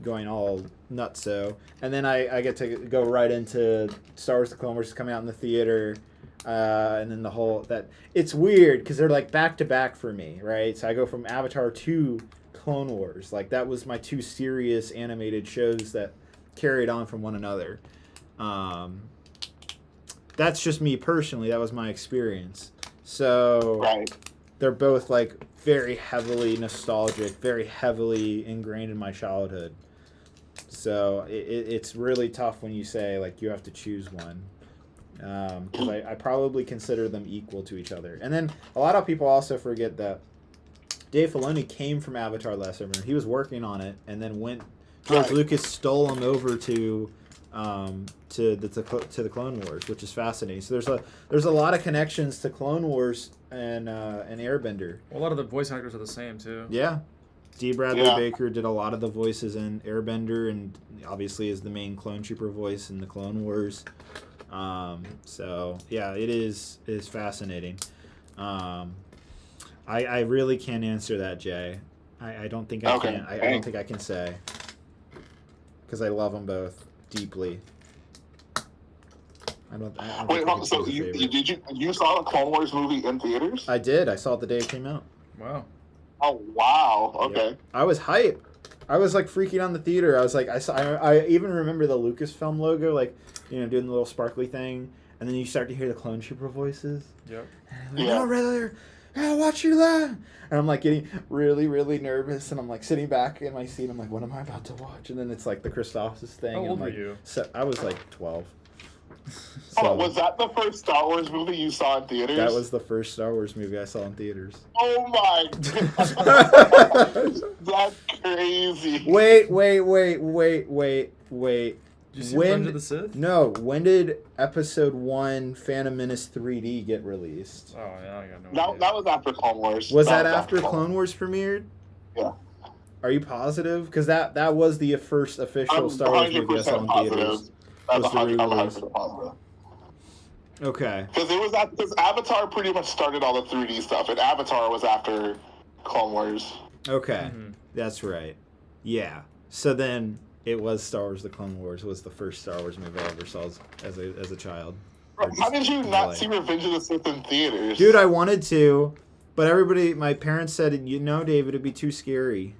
Going all nutso, and then I get to go right into Star Wars: The Clone Wars coming out in the theater, and then the whole that it's weird because they're like back to back for me, right? So I go from Avatar to Clone Wars, like that was my 2 serious animated shows that carried on from one another. That's just me personally. That was my experience. So Right. they're both like very heavily nostalgic, very heavily ingrained in my childhood. So it's really tough when you say like you have to choose one, because I probably consider them equal to each other. And then a lot of people also forget that Dave Filoni came from Avatar: The Last Airbender. He was working on it, and then George Lucas stole him over to the Clone Wars, which is fascinating. So there's a lot of connections to Clone Wars and Airbender. Well, a lot of the voice actors are the same too. Yeah, D. Bradley Yeah. Baker did a lot of the voices in Airbender, and obviously is the main Clone Trooper voice in the Clone Wars. So yeah, it is fascinating. I really can't answer that, Jay. I don't think I can. I don't think I can say, because I love them both deeply. I don't Wait, think I can so choose a favorite. you saw the Clone Wars movie in theaters? I did. I saw it the day it came out. Wow. Oh wow. Okay. Yeah. I was hyped. I was like freaking on the theater. I was like, I even remember the Lucasfilm logo, like, you know, doing the little sparkly thing, and then you start to hear the Clone Trooper voices. Yep. And I'm like, no, Riddler, watch your lap. And I'm like getting really, really nervous, and I'm like sitting back in my seat. I'm like, what am I about to watch? And then it's like the Christophsis thing. How and old like, were you? So I was like 12. Oh, was that the first Star Wars movie you saw in theaters? That was the first Star Wars movie I saw in theaters. Oh my god. That's crazy. Wait. Did you see Revenge of the Sith? No, when did Episode 1 Phantom Menace 3D get released? Oh yeah, I got no idea. That was after Clone Wars. Was that after Clone Wars premiered? Yeah. Are you positive? Because that was the first official Star Wars movie I saw in theaters. That's Was the 100% positive. Okay. Because Avatar pretty much started all the 3D stuff, and Avatar was after Clone Wars. Okay. Mhm. That's right. Yeah. So then it was Star Wars: The Clone Wars was the first Star Wars movie I ever saw as a child. How did you not see Revenge of the Sith in theaters? Dude, I wanted to, but my parents said, you know, David, it'd be too scary.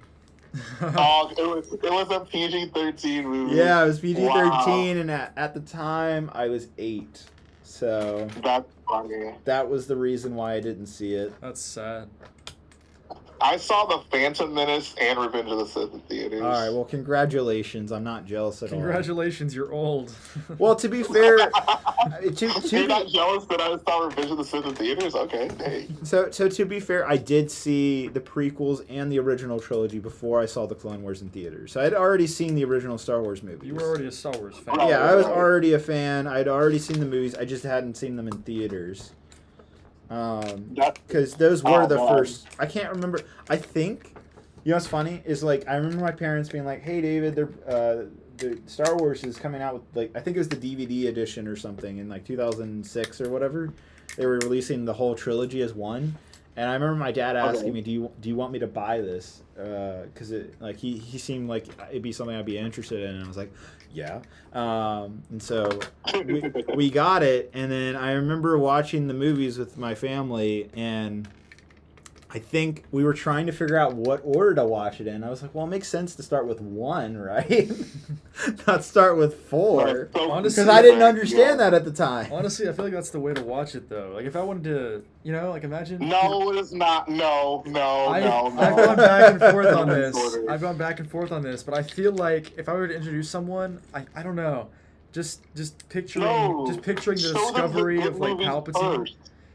Oh, it was a PG-13 movie. Yeah, it was PG-13, Wow. and at the time, I was 8. So That's funny. that was the reason why I didn't see it. That's sad. I saw The Phantom Menace and Revenge of the Sith in theaters. All right, well, congratulations. I'm not jealous at all. Congratulations, you're old. Well, to be fair, You're not jealous that I saw Revenge of the Sith in theaters? Okay, hey. so to be fair, I did see the prequels and the original trilogy before I saw the Clone Wars in theaters. So I'd already seen the original Star Wars movies. You were already a Star Wars fan. Right. Yeah, I was already a fan. I'd already seen the movies. I just hadn't seen them in theaters. Because those were the first. I can't remember. I think, you know what's funny is like I remember my parents being like, "Hey, David, the Star Wars is coming out with like I think it was the DVD edition or something in like 2006 or whatever." they were releasing the whole trilogy as one. And I remember my dad asking me, "Do you want me to buy this?" Because he seemed like it'd be something I'd be interested in, and I was like, "Yeah." And so we got it, and then I remember watching the movies with my family, and I think we were trying to figure out what order to watch it in. I was like, well, it makes sense to start with 1, right? Not start with 4. Because I didn't understand that at the time. Honestly, I feel like that's the way to watch it, though. Like, if I wanted to, imagine... No, it is not. No. I've gone back and forth on this. I've gone back and forth on this, but I feel like if I were to introduce someone, I don't know. Just picturing the discovery of, like, Palpatine.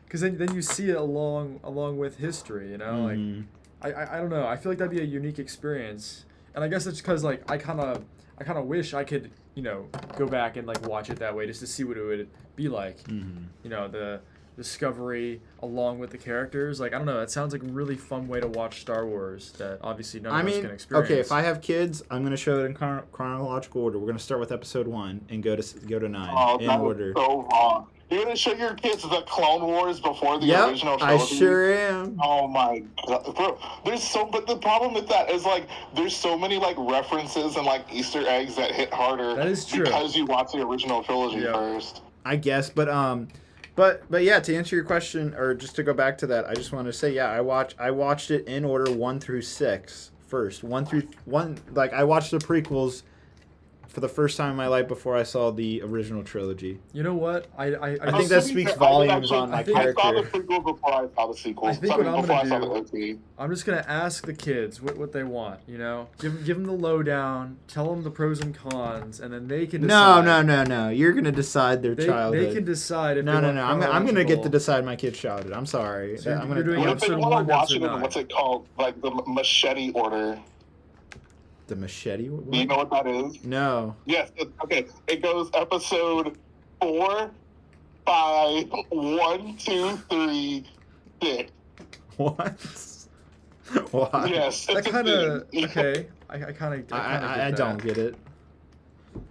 Because then you see it along with history, Mm-hmm. like I don't know. I feel like that'd be a unique experience, and I guess it's because like I kind of wish I could go back and like watch it that way just to see what it would be like. Mm-hmm. The discovery along with the characters. Like I don't know. That sounds like a really fun way to watch Star Wars that obviously none of us can experience. Okay, if I have kids, I'm gonna show it in chronological order. We're gonna start with episode 1 and go to 9 in order. So wrong. You're gonna show your kids the Clone Wars before the original trilogy? I sure am. Oh my god, bro! But the problem with that is like there's so many like references and like Easter eggs that hit harder. That is true. Because you watch the original trilogy first. I guess, but yeah, to answer your question, or just to go back to that, I just want to say, yeah, I watched it in order 1 through 6 first. 1 through 1, like I watched the prequels for the first time in my life before I saw the original trilogy. You know what? I think that speaks volumes on my character. I saw the prequels before I saw the sequels. I think what I'm gonna do, the I'm just gonna ask the kids what they want. Give them the lowdown, tell them the pros and cons, and then they can decide. No. You're gonna decide their childhood. They can decide. If no. I'm gonna get to decide my kid's childhood. I'm sorry. So I'm gonna. doing what if they episode want 1, to watch it episode in what's it called, like the machete order? The machete? Do you know what that is? No. Yes. Okay. It goes episode 4, 5, 1, 2, 3, 6. What? Why? Yes. That kind of okay. I kind of. I don't get it.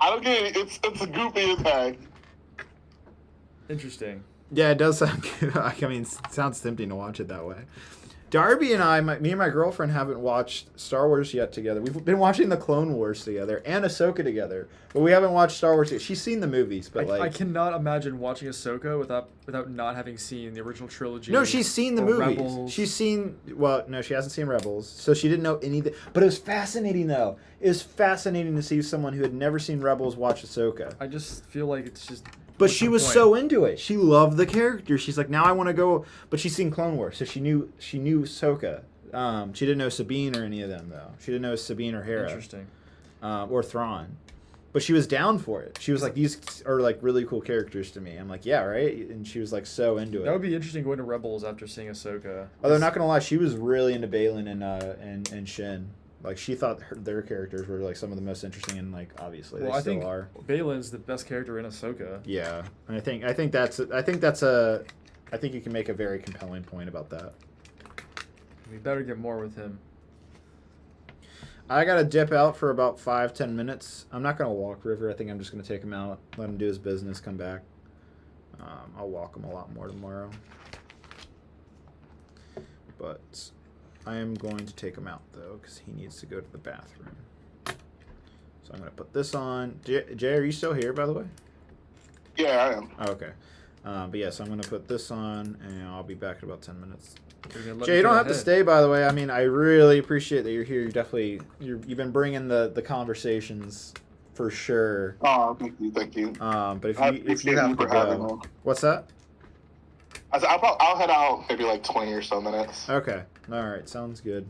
I don't get it. It's goofy as heck. Interesting. Yeah, it does sound good. I mean, it sounds tempting to watch it that way. Darby and me and my girlfriend haven't watched Star Wars yet together. We've been watching the Clone Wars together and Ahsoka together, but we haven't watched Star Wars yet. She's seen the movies, but I cannot imagine watching Ahsoka without not having seen the original trilogy. No, she's seen the movies. Rebels. She's seen no, she hasn't seen Rebels, so she didn't know anything. But it was fascinating though. It was fascinating to see someone who had never seen Rebels watch Ahsoka. I just feel like it's just. But she was so into it. She loved the character. She's like, now I want to go. But she's seen Clone Wars, so she knew Ahsoka. She didn't know Sabine or any of them though. She didn't know Sabine or Hera. Interesting. Or Thrawn. But she was down for it. She was like, these are like really cool characters to me. I'm like, yeah, right? And she was like so into it. That would be interesting going to Rebels after seeing Ahsoka. Although not gonna lie, she was really into Balin and Shin. Like she thought their characters were like some of the most interesting, and like obviously they still are. Balin's the best character in Ahsoka. Yeah, and I think you can make a very compelling point about that. We better get more with him. I gotta dip out for about 5-10 minutes. I'm not gonna walk River. I think I'm just gonna take him out, let him do his business, come back. I'll walk him a lot more tomorrow. But I am going to take him out though, because he needs to go to the bathroom. So I'm gonna put this on. Jay, are you still here, by the way? Yeah, I am. Oh, okay. But yes, I'm gonna put this on, and I'll be back in about 10 minutes. Jay, you don't have to stay, by the way. I mean, I really appreciate that you're here. You've been bringing the conversations for sure. Oh, thank you. But if you have to go, what's that? I'll head out maybe like 20 or so minutes. Okay, all right, sounds good.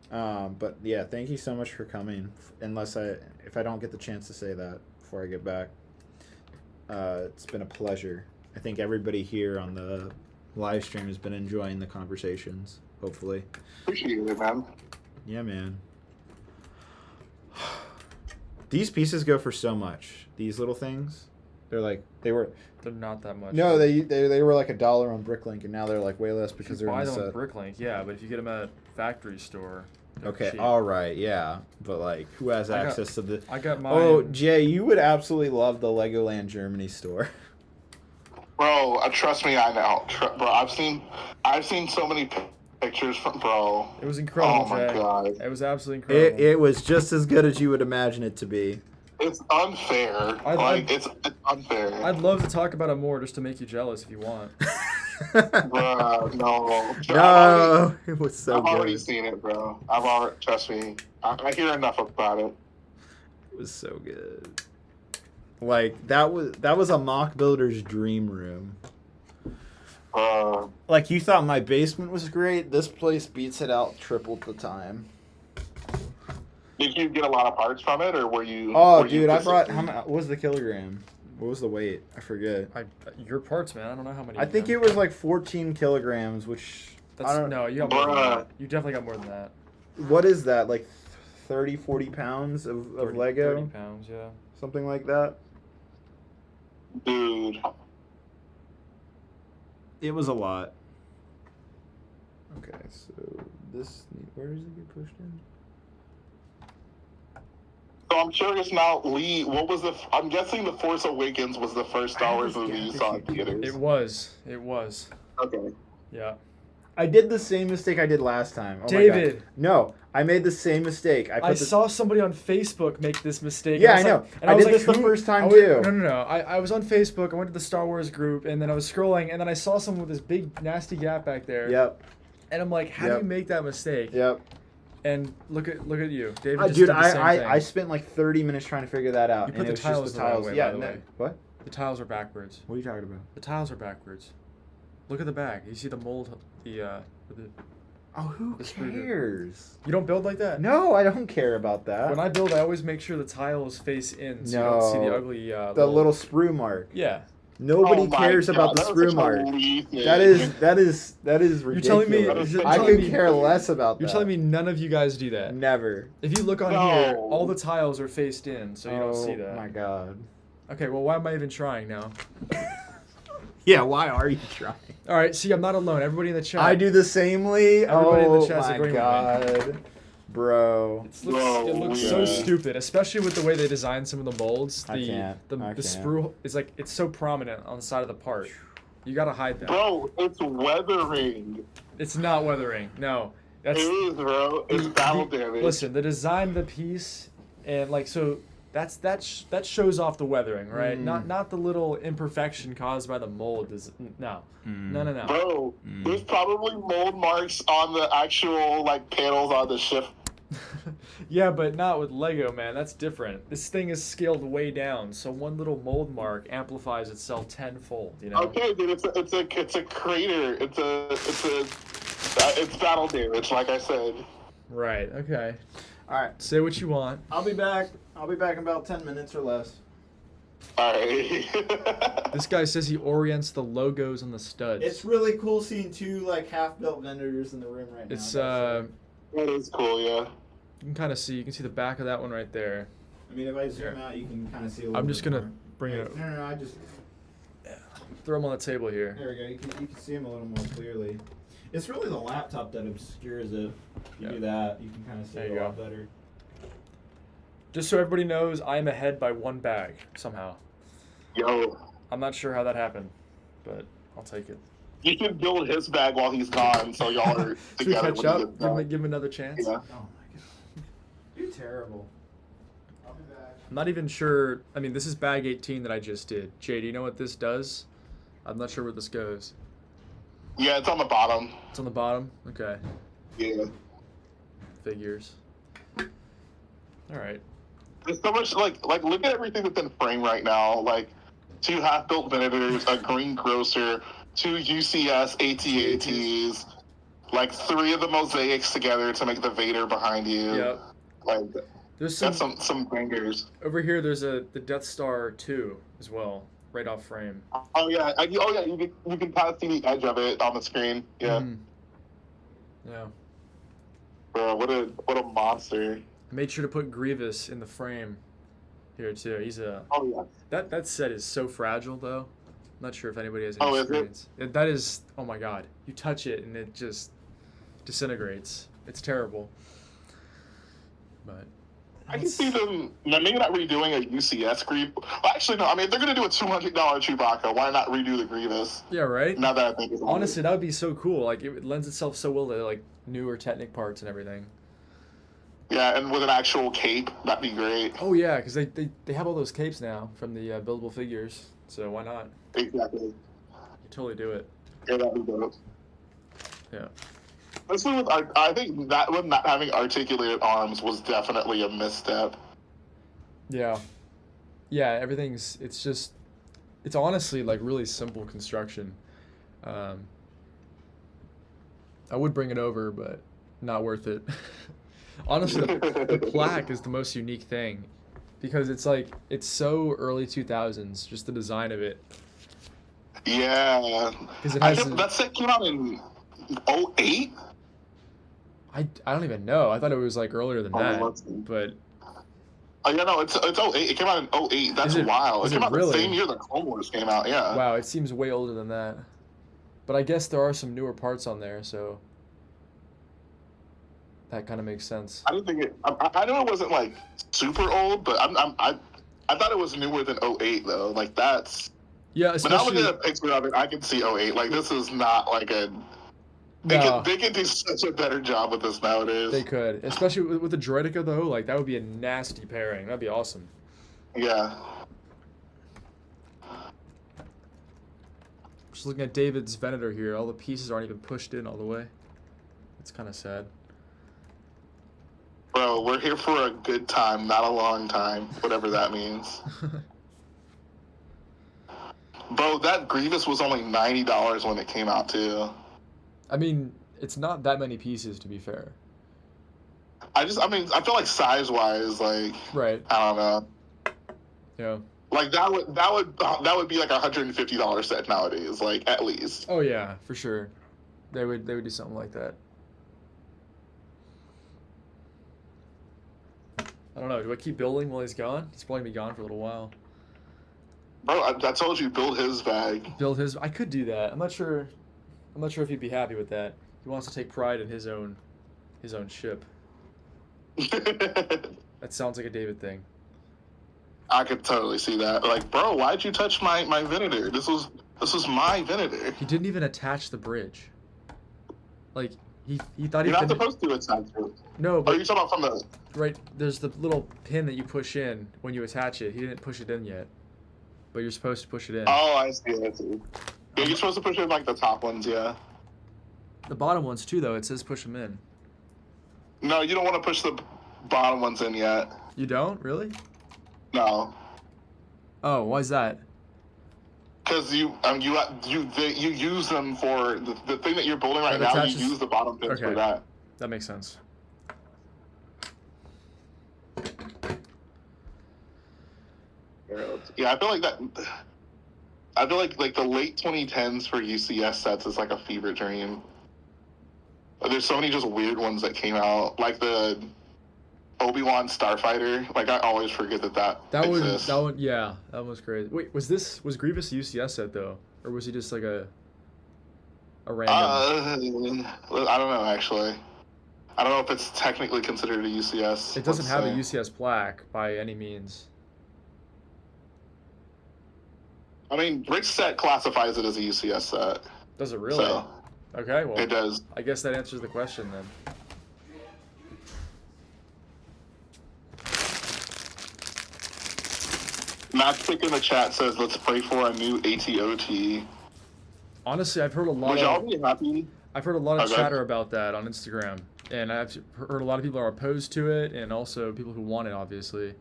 But yeah, thank you so much for coming. If I don't get the chance to say that before I get back, it's been a pleasure. I think everybody here on the live stream has been enjoying the conversations, hopefully. Appreciate it, man. Yeah, man. These pieces go for so much. These little things, they're not that much. No, they were like $1 on Bricklink, and now they're like way less because they're in the set. Buy them on Bricklink, yeah, but if you get them at factory store. Okay, cheap. all right, yeah, but like, who has access to the? I got mine. Oh, Jay, you would absolutely love the Legoland Germany store. Bro, trust me, I know. Bro, I've seen so many pictures from bro. It was incredible, Oh my Jay. god, It was absolutely incredible. It was just as good as you would imagine it to be. it's unfair. It's unfair. I'd love to talk about it more just to make you jealous if you want. Bruh, no. No, it was so I've already good. seen it, bro. Trust me. I hear enough about it. It was so good. Like that was a mock builder's dream room. Like you thought my basement was great. This place beats it out triple the time. Did you get a lot of parts from it, or were you? Oh, were you dude, I brought. disappointed? What was the kilogram? What was the weight? I forget. Your parts, man. I don't know how many. I think it was like 14 kilograms, which That's I don't. no. You got more than Bruh. that. You definitely got more than that. What is that? Like 30, 40 pounds of 30, Lego, 30 pounds, yeah. something like that. Dude. It was a lot. Okay, so this. Where does it get pushed in? So I'm curious now, Lee. What was the? I'm guessing the Force Awakens was the first Star Wars movie you saw in theaters. It was. It was. Okay. Yeah. I did the same mistake I did last time. Oh David. my God. No, I made the same mistake. I saw somebody on Facebook make this mistake. Yeah, and I was know. and I was did this the who- first time I went- too. No. I was on Facebook. I went to the Star Wars group, and then I was scrolling, and then I saw someone with this big nasty gap back there. Yep. And I'm like, how do Yep. you make that mistake? Yep. And look at you, David. Just Dude, did the same thing. I spent like 30 minutes trying to figure that out. You put and the it was tiles just the wrong way, Yeah. by the No, way. what? The tiles are backwards. What are you talking about? The tiles are backwards. Look at the back. You see the mold. The Oh, who The screw door. cares? you don't build like that. No, I don't care about that. When I build, I always make sure the tiles face in, so you don't see the No. ugly. The little sprue mark. Yeah. Nobody Oh my cares God, about the that was sprue such a mark. Lee thing. That is You're telling me- ridiculous. you're I telling could me- care less about that. You're telling me none of you guys do that. Never. If you look on No. here, all the tiles are faced in, so you don't see that. Oh my god. Okay, well, why am I even trying now? Yeah, why are you trying? All right, see, I'm not alone. Everybody in the chat. I do the same, Lee. Everybody in the Oh chat's my agreeing with me. god. Bro. It looks so yeah. stupid, especially with the way they designed some of the molds. I The can't. the I the can't. sprue is like it's so prominent on the side of the part. You gotta hide that. Bro, it's weathering. It's not weathering. No, It that's is, bro. It's battle damage. listen. The design of the piece and like so that shows off the weathering, right? Not the little imperfection caused by the mold. No. Bro, there's probably mold marks on the actual like panels on the ship. Yeah, but not with Lego, man. That's different. This thing is scaled way down, so one little mold mark amplifies itself tenfold. You know. Okay, dude, it's a crater. It's battle damage, like I said. Right. Okay. All right. Say what you want. I'll be back. I'll be back in about 10 minutes or less. All right. This guy says he orients the logos on the studs. It's really cool seeing two like half-built Venators in the room right now. It's That is cool, yeah. you can kind of see. You can see the back of that one right there. I mean, if I zoom out, you can kind of see a little I'm just bit gonna more. bring Wait, it. No, I just Throw them on the table here. there we go. You can see them a little more clearly. It's really the laptop that obscures it. If you Yeah. do that, you can kind of see There it you a lot go. better. Just so everybody knows, I am ahead by one bag somehow. Yo, I'm not sure how that happened, but I'll take it. you can build his bag while he's gone, so y'all are Should we together. catch when he up? gets back. Give him another chance. Yeah. Oh my god, you're terrible. I'll be back. I'm not even sure. I mean, this is bag 18 that I just did. Jay, do you know what this does? I'm not sure where this goes. Yeah, it's on the bottom. It's on the bottom? Okay. Yeah. Figures. Alright. There's so much like look at everything that's in frame right now. Like 2 half-built Venators, a green grocer, 2 UCS AT-ATs, like 3 of the mosaics together to make the Vader behind you. Yep. Like There's that's some some bangers. over here. There's the Death Star 2 as well, right off frame. Oh yeah, you can kind of see the edge of it on the screen. Yeah. Mhm. Yeah. Bro, what a monster. I made sure to put Grievous in the frame here too. He's a Oh yeah. that set is so fragile though. I'm not sure if anybody has Oh, any is it? experience. That is, oh my god. You touch it and it just disintegrates. It's terrible. But I can see them maybe not redoing a UCS Grievous. Well, actually, no. I mean, if they're going to do a $200 Chewbacca, why not redo the Grievous? Yeah, right? Now that I think about Honestly, that would be so cool. Like, it lends itself so well to, like, newer Technic parts and everything. Yeah, and with an actual cape, that'd be great. Oh, yeah, because they have all those capes now from the buildable figures. So why not? Exactly. You totally do it. Yeah, that'd be dope. Yeah. Especially with, I think that with not having articulated arms was definitely a misstep. Yeah. Yeah, it's honestly, like, really simple construction. I would bring it over, but not worth it. Honestly, the plaque is the most unique thing because it's so early 2000s, just the design of it. Yeah. Because it has that set came out in 2008? I don't even know. I thought it was like earlier than that, but oh yeah, no, it's 08. It came out in 08. That's wild. It came out the same year the Clone Wars came out. Yeah. Wow, it seems way older than that. But I guess there are some newer parts on there, so that kind of makes sense. I didn't think it. I know it wasn't like super old, but I thought it was newer than 08 though. Like that's. Yeah, especially. But now looking at a picture of it, I can see 08. Like this is not like a. They could do such a better job with this nowadays. They could, especially with the Droideka though. Like that would be a nasty pairing. That'd be awesome. Yeah. Just looking at David's Venator here, all the pieces aren't even pushed in all the way. It's kind of sad. Bro, we're here for a good time, not a long time, whatever that means. Bro, that Grievous was only $90 when it came out too. I mean, it's not that many pieces, to be fair. I feel like size-wise, like, right. I don't know. Yeah. Like that would be like $150 set nowadays, like at least. Oh yeah, for sure. They would do something like that. I don't know. Do I keep building while he's gone? He's probably gonna be gone for a little while. Bro, I told you build his bag. Build his. I could do that. I'm not sure if he'd be happy with that. He wants to take pride in his own ship. That sounds like a David thing. I could totally see that. Like, bro, why'd you touch my Venator? This was my Venator. He didn't even attach the bridge. Like he thought You're not supposed to attach it. No, but are you talking about from the right? There's the little pin that you push in when you attach it. He didn't push it in yet, but you're supposed to push it in. Oh, I see. Yeah, you're supposed to push in like the top ones, yeah. The bottom ones too, though. It says push them in. No, you don't want to push the bottom ones in yet. You don't really? No. Oh, why is that? Because you use them for the thing that you're building right now. Attaches... You use the bottom pins for that. That makes sense. Yeah, I feel like that. I feel like the late 2010s for UCS sets is like a fever dream. There's so many just weird ones that came out, like the Obi-Wan Starfighter. Like I always forget that exists. That one, yeah, that was crazy. Wait, was Grievous a UCS set though, or was he just like a random? I don't know actually. I don't know if it's technically considered a UCS. It doesn't have a UCS plaque by any means. I mean, Rick's set classifies it as a UCS set. Does it really? So, okay, well, it does. I guess that answers the question then. Matchstick in the chat says, "Let's pray for a new ATOT." Honestly, I've heard a lot. Would y'all be happy? I've heard a lot of chatter about that on Instagram, and I've heard a lot of people are opposed to it, and also people who want it, obviously.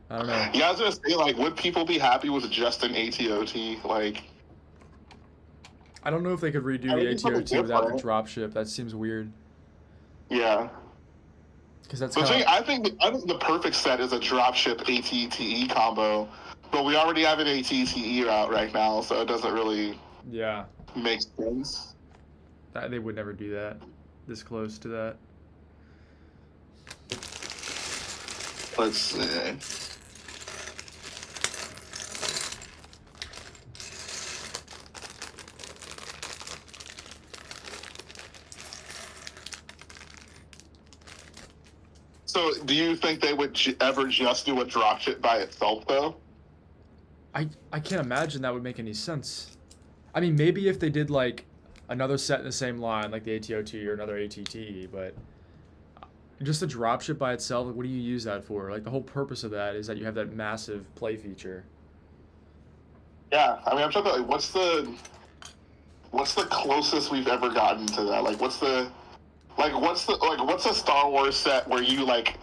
I don't know. Yeah, I was gonna say, like, would people be happy with just an ATOT? Like, I don't know if they could redo the ATOT without the dropship. That seems weird. Yeah. Because that's. I think the perfect set is a dropship ATTE combo, but we already have an ATTE out right now, so it doesn't really. Yeah. Make sense. They would never do that. This close to that. Let's see. So So, do you think they would ever just do a dropship by itself, though? I can't imagine that would make any sense. I mean, maybe if they did like another set in the same line, like the ATOT or another ATT, but just a dropship by itself, like, what do you use that for? Like, the whole purpose of that is that you have that massive play feature. Yeah, I mean, I'm trying to like, what's the closest we've ever gotten to that? Like, what's a Star Wars set where you like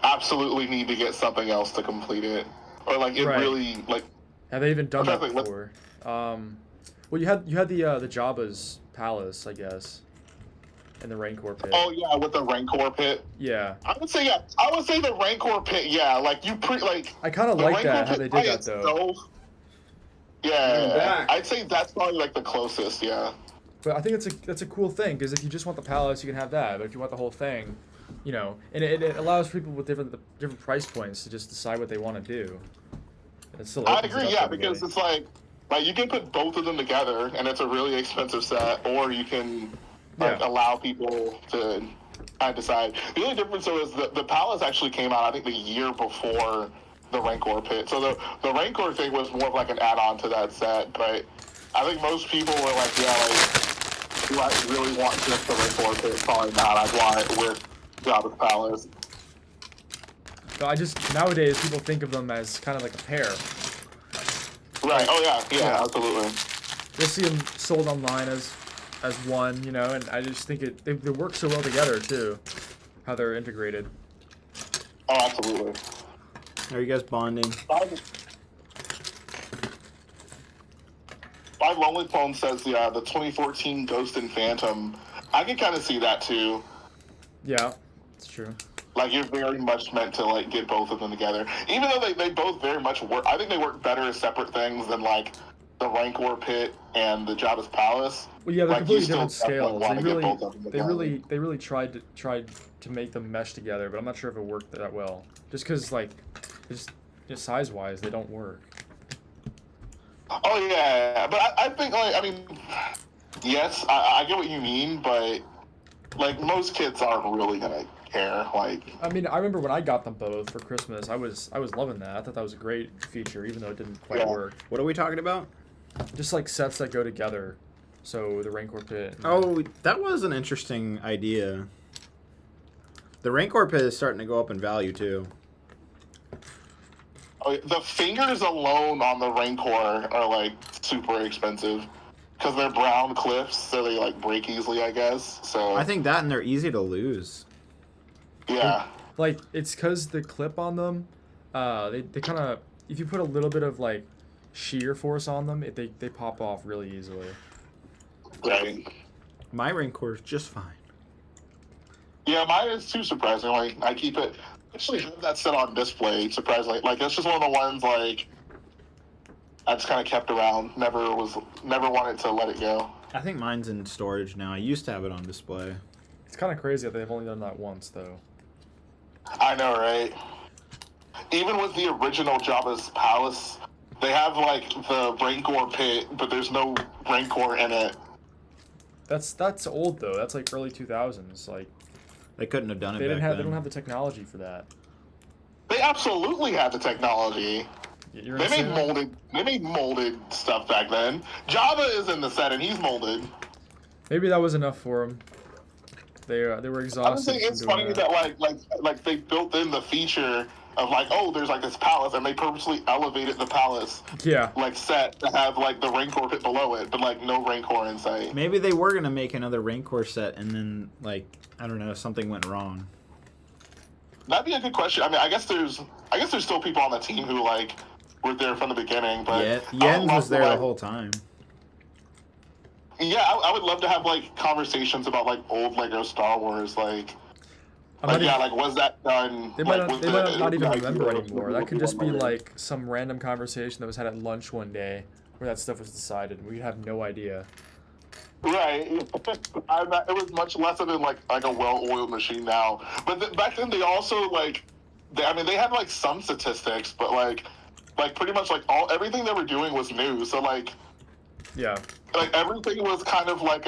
absolutely need to get something else to complete it, or like it Right. really like. Have they even done I'm that trying to think, before? Well, you had the Jabba's palace, I guess, in the Rancor pit. Oh yeah, with the Rancor pit. Yeah. I would say the Rancor pit. Yeah, like I kind of the like Rancor that how pit they did by that though. itself. Yeah, back. I'd say that's probably like the closest. Yeah. But I think that's a cool thing because if you just want the palace, you can have that. But if you want the whole thing, you know, and it allows people with different price points to just decide what they want to do. And it still I opens it agree. up Yeah, to because everybody. it's like you can put both of them together, and it's a really expensive set, or you can allow people to kind of decide. The only difference though is the Palace actually came out, I think, the year before the Rancor pit. So the Rancor thing was more of like an add-on to that set, but I think most people were like, yeah, like, do I really want just the Rancor pit? Probably not. I'd want it with Jabba's Palace. But nowadays people think of them as kind of like a pair. Right. Oh yeah, absolutely. You'll see them sold online as one, you know, and I just think they work so well together too, how they're integrated. Oh, absolutely. Are you guys bonding? My Lonely Phone says the 2014 Ghost and Phantom. I can kind of see that too. Yeah, it's true. Like, you're very much meant to like get both of them together, even though they both very much work. I think they work better as separate things than like the Rancor pit and the Jabba's Palace. Well, yeah, they're Like, completely you still different scales. definitely wanna get both of them They together. really tried to make them mesh together, but I'm not sure if it worked that well. Just because like, just size wise, they don't work. Oh yeah, but I think like I mean, yes, I get what you mean, but like most kids aren't really gonna care. Like, I mean, I remember when I got them both for Christmas, I was loving that. I thought that was a great feature, even though it didn't quite Yeah. work. What are we talking about? Just like sets that go together. So the Rancor pit. and- Oh, that was an interesting idea. The Rancor pit is starting to go up in value too. oh, the fingers alone on the Rancor are like super expensive because they're brown clips, so they like break easily, I guess. So I think that and they're easy to lose. yeah. Like, it's because the clip on them, they kind of, if you put a little bit of like shear force on them, they pop off really easily. Right. My Rancor is just fine. Yeah, mine is too surprisingly. I keep it. I actually have that set on display. Surprisingly, like it's just one of the ones like I just kind of kept around. Never wanted to let it go. I think mine's in storage now. I used to have it on display. It's kind of crazy that they've only done that once, though. I know, right? Even with the original Jabba's Palace, they have like the Rancor pit, but there's no Rancor in it. That's old though. That's like early 2000s. Like They couldn't have done it they back they then. don't have the technology for that. They absolutely had the technology. You're They gonna made say that? molded stuff back then. Jabba is in the set and he's molded. Maybe that was enough for them. They were I would exhausted. say from it's doing funny that like they built in the feature of like, oh, there's like this palace, and they purposely elevated the palace Yeah. like set to have like the Rancor pit below it, but like no Rancor in sight. Maybe they were gonna make another Rancor set, and then like I don't know, something went wrong. That'd be a good question. I mean, I guess there's still people on the team who like were there from the beginning, but Yeah, I would Jens love was to, there the like- whole time. Yeah, I would love to have like conversations about like old Lego Star Wars, like. I'm Like, not yeah, even- like was that done? They might like, not, was they might the- not even like, remember you know, anymore. That could just be like. like some random conversation that was had at lunch one day where that stuff was decided. We'd have no idea. Right. It was much less than like a well-oiled machine now. But back then they also like, they had like some statistics, but like pretty much like everything they were doing was new. So like Yeah. everything was kind of like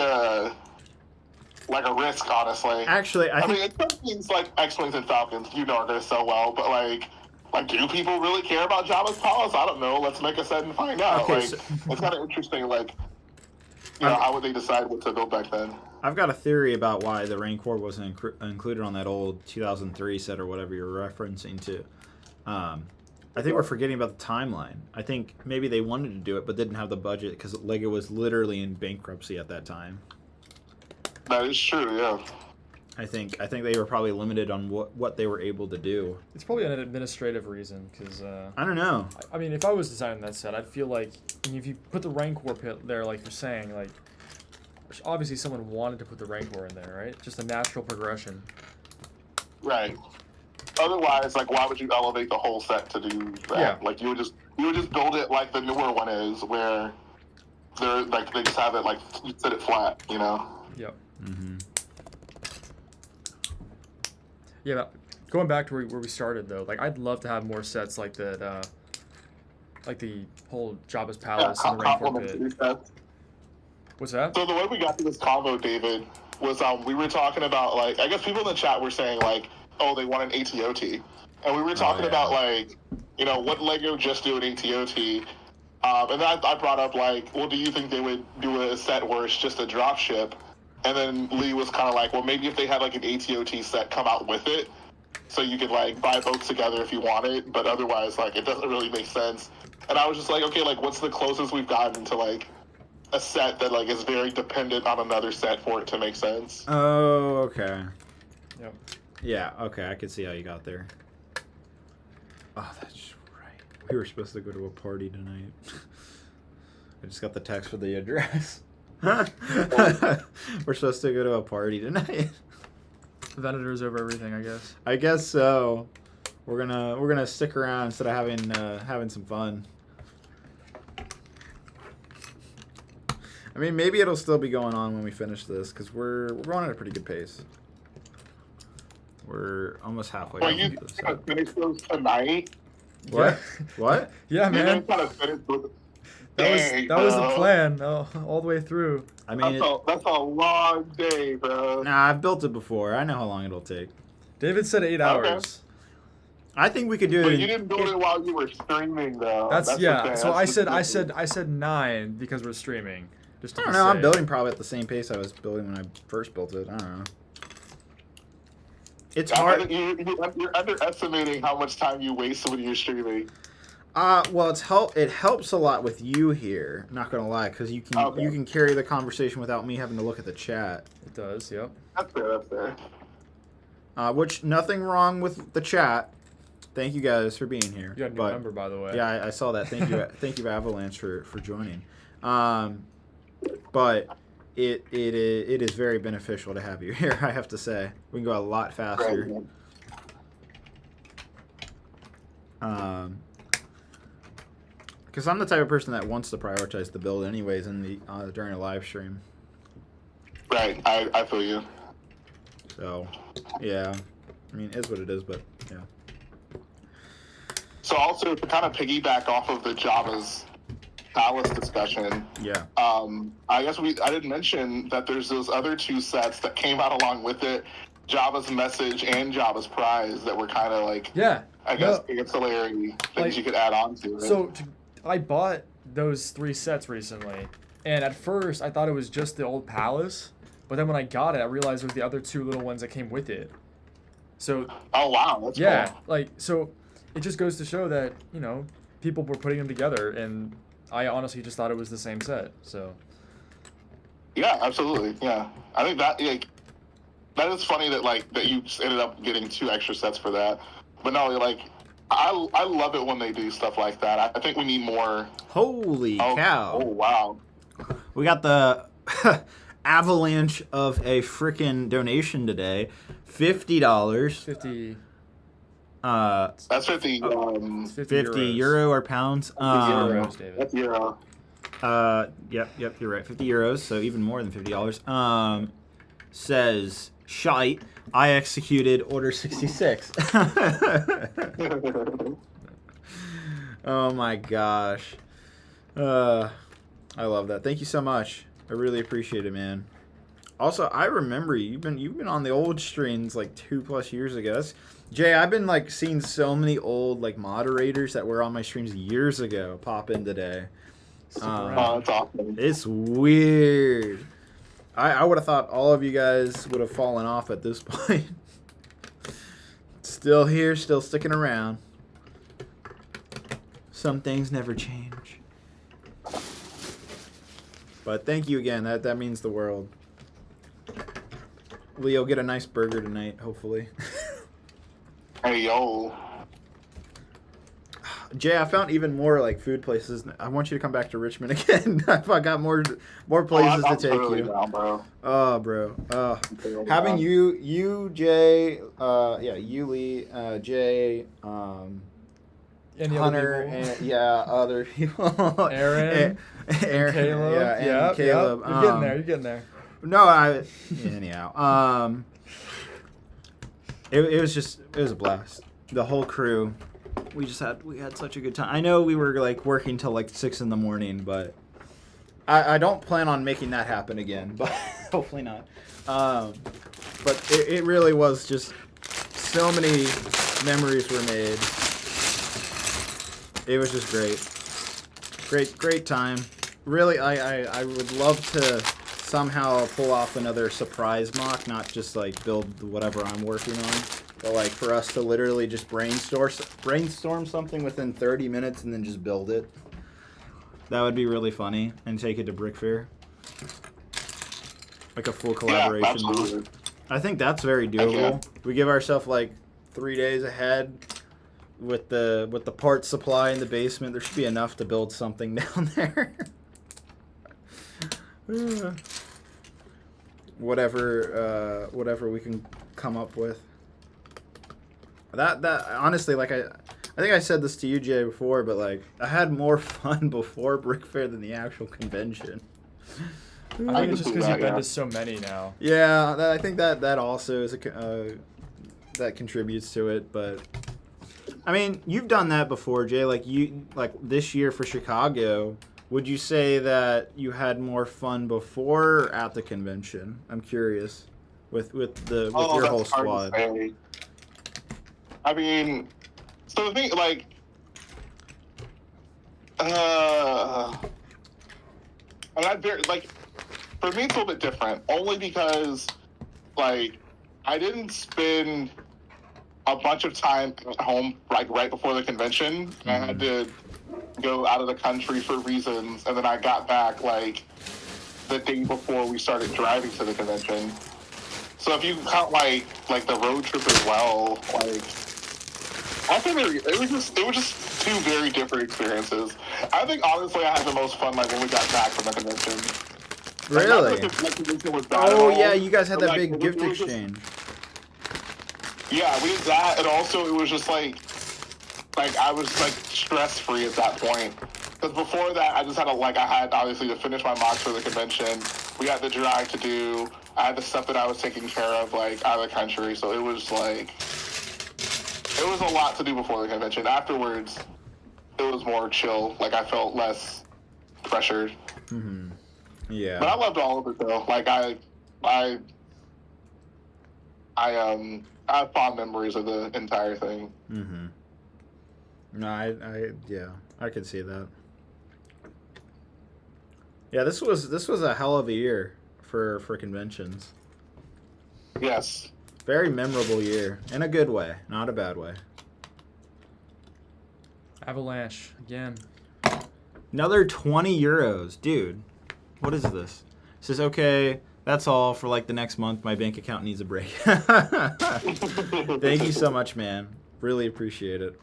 like a risk, honestly. Actually, I think mean, it means like X-Wings and Falcons, are going to sell well, but like, do people really care about Jabba's palace? I don't know. Let's make a set and find out. Okay, it's kind of interesting. Like, how would they decide what to build back then? I've got a theory about why the Rancor wasn't included on that old 2003 set or whatever you're referencing to. I think we're forgetting about the timeline. I think maybe they wanted to do it but didn't have the budget because LEGO was literally in bankruptcy at that time. That is true, yeah. I think they were probably limited on what they were able to do. It's probably an administrative reason because I don't know. I mean, if I was designing that set, I'd feel like if you put the Rancor pit there, like you're saying, like obviously someone wanted to put the Rancor in there, right? Just a natural progression. Right. Otherwise, like, why would you elevate the whole set to do that? Yeah. Like, you would just build it like the newer one is, where they're like they just have it like you set it flat, Yep. Mm-hmm. Yeah, but going back to where we started though, like I'd love to have more sets like that, like the whole Jabba's palace and the Rancor pit. What's that? So the way we got to this convo, David, was we were talking about like I guess people in the chat were saying like, oh, they want an ATOT, and we were talking about like, what LEGO just do an ATOT, and then I brought up like, well, do you think they would do a set where it's just a drop ship? And then Lee was kind of like, well, maybe if they had like an ATOT set come out with it, so you could like buy both together if you want it, but otherwise like it doesn't really make sense. And I was just like, okay, like what's the closest we've gotten to like a set that like is very dependent on another set for it to make sense? Oh, okay. Yep. Yeah, okay, I can see how you got there. Oh, that's right. We were supposed to go to a party tonight. I just got the text for the address. We're supposed to go to a party tonight. Venators over everything, I guess. I guess so. We're gonna stick around instead of having some fun. I mean, maybe it'll still be going on when we finish this because we're going at a pretty good pace. We're almost halfway. Are you gonna finish those tonight? What? What? Yeah, man. That was the plan all the way through. I mean, that's a long day, bro. Nah, I've built it before. I know how long it'll take. David said 8 hours. I think we could do it. But you didn't build it while you were streaming, though. That's yeah. So I said 9 because we're streaming. Just I don't know. I'm building probably at the same pace I was building when I first built it. I don't know. It's hard. You're underestimating how much time you waste when you're streaming. Well, it helps a lot with you here. Not gonna lie, because you can carry the conversation without me having to look at the chat. It does. Yep. That's fair. Which nothing wrong with the chat. Thank you guys for being here. You got a new member, by the way. Yeah, I saw that. Thank you, thank you, Avalanche, for joining. But it is very beneficial to have you here. I have to say, we can go a lot faster. Because I'm the type of person that wants to prioritize the build anyways during a live stream. Right, I feel you. So, yeah. I mean, it is what it is, but yeah. So also, to kind of piggyback off of the Jabba's palace discussion, yeah. I guess I didn't mention that there's those other 2 sets that came out along with it, Jabba's Message and Jabba's Prize, that were kind of like, I guess, ancillary things you could add on to it. So I bought those 3 sets recently, and at first I thought it was just the old palace, but then when I got it, I realized it was the other 2 little ones that came with it. So oh wow, that's cool. Like so it just goes to show that people were putting them together, and I honestly just thought it was the same set. So yeah, absolutely, yeah. I think that that is funny that you ended up getting 2 extra sets for that. But no, I love it when they do stuff like that. I think we need more. Holy cow! Oh wow! We got the avalanche of a freaking donation today. $50. 50. That's 50. 50 euro or pounds. Euros, David. That's euro. Yep, you're right. 50 euros, so even more than $50. Says shite. I executed Order 66. Oh my gosh. I love that. Thank you so much. I really appreciate it, man. Also, I remember you've been on the old streams like 2+ years ago. Jay, I've been like seeing so many old like moderators that were on my streams years ago pop in today. That's awesome. It's weird. I would have thought all of you guys would have fallen off at this point. Still here, still sticking around. Some things never change. But thank you again. That means the world. Leo, get a nice burger tonight, hopefully. Hey, yo. Jay, I found even more like food places. I want you to come back to Richmond again. I got more places to take totally you. Down, bro. Oh, bro. Totally Having down. you, Jay, you, Lee, Jay, Any Hunter, other people? and other people. Aaron, Aaron, Caleb. and Caleb. You're getting there. You're getting there. No, anyhow. It was a blast. The whole crew. We had such a good time. I know we were like working till like 6 a.m, but I don't plan on making that happen again. But hopefully not. But it really was just so many memories were made. It was just great time. Really, I would love to somehow pull off another surprise mock, not just like build whatever I'm working on. But like for us to literally just brainstorm something within 30 minutes and then just build it. That would be really funny, and take it to Brick Fair. Like a full collaboration. Yeah, absolutely. I think that's very doable. We give ourselves like 3 days ahead with the parts supply in the basement. There should be enough to build something down there. Whatever we can come up with. That honestly, like I think I said this to you, Jay, before, but like I had more fun before Brick Fair than the actual convention. I think it's just because you've been to so many now. Yeah, I think that also is that contributes to it. But I mean, you've done that before, Jay. Like this year for Chicago. Would you say that you had more fun before or at the convention? I'm curious with your whole squad. I mean, so the thing, like, for me, it's a little bit different. Only because, like, I didn't spend a bunch of time at home, like, right before the convention. Mm-hmm. I had to go out of the country for reasons, and then I got back, like, the day before we started driving to the convention. So if you count, like the road trip as well, like, I think it was just two very different experiences. I think honestly I had the most fun like when we got back from the convention. Really? Oh yeah, you guys had that big gift exchange. Yeah, we did that, and also it was just like I was like stress free at that point. Because before that, I just had I had obviously to finish my mocks for the convention. We had the drag to do. I had the stuff that I was taking care of like out of the country, so it was like. It was a lot to do before the convention. Afterwards, it was more chill. Like, I felt less pressured. Mm-hmm. Yeah. But I loved all of it, though. Like, I have fond memories of the entire thing. Mm-hmm. No, I could see that. Yeah, this was a hell of a year for conventions. Yes. Very memorable year, in a good way, not a bad way. Avalanche, again. Another 20 euros. Dude, what is this? It says, okay, that's all for like the next month. My bank account needs a break. Thank you so much, man. Really appreciate it.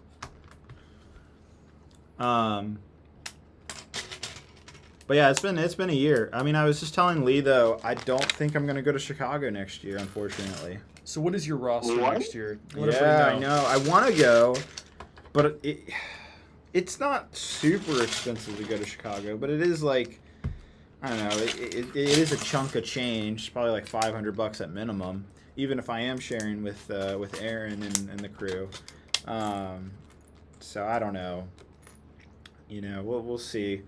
But yeah, it's been a year. I mean, I was just telling Lee, though, I don't think I'm going to go to Chicago next year, unfortunately. So what is your roster next year? Yeah, I know. I want to go, but it's not super expensive to go to Chicago, but it is like, I don't know, it is a chunk of change, probably like $500 at minimum, even if I am sharing with Aaron and the crew. So I don't know. You know, we'll see.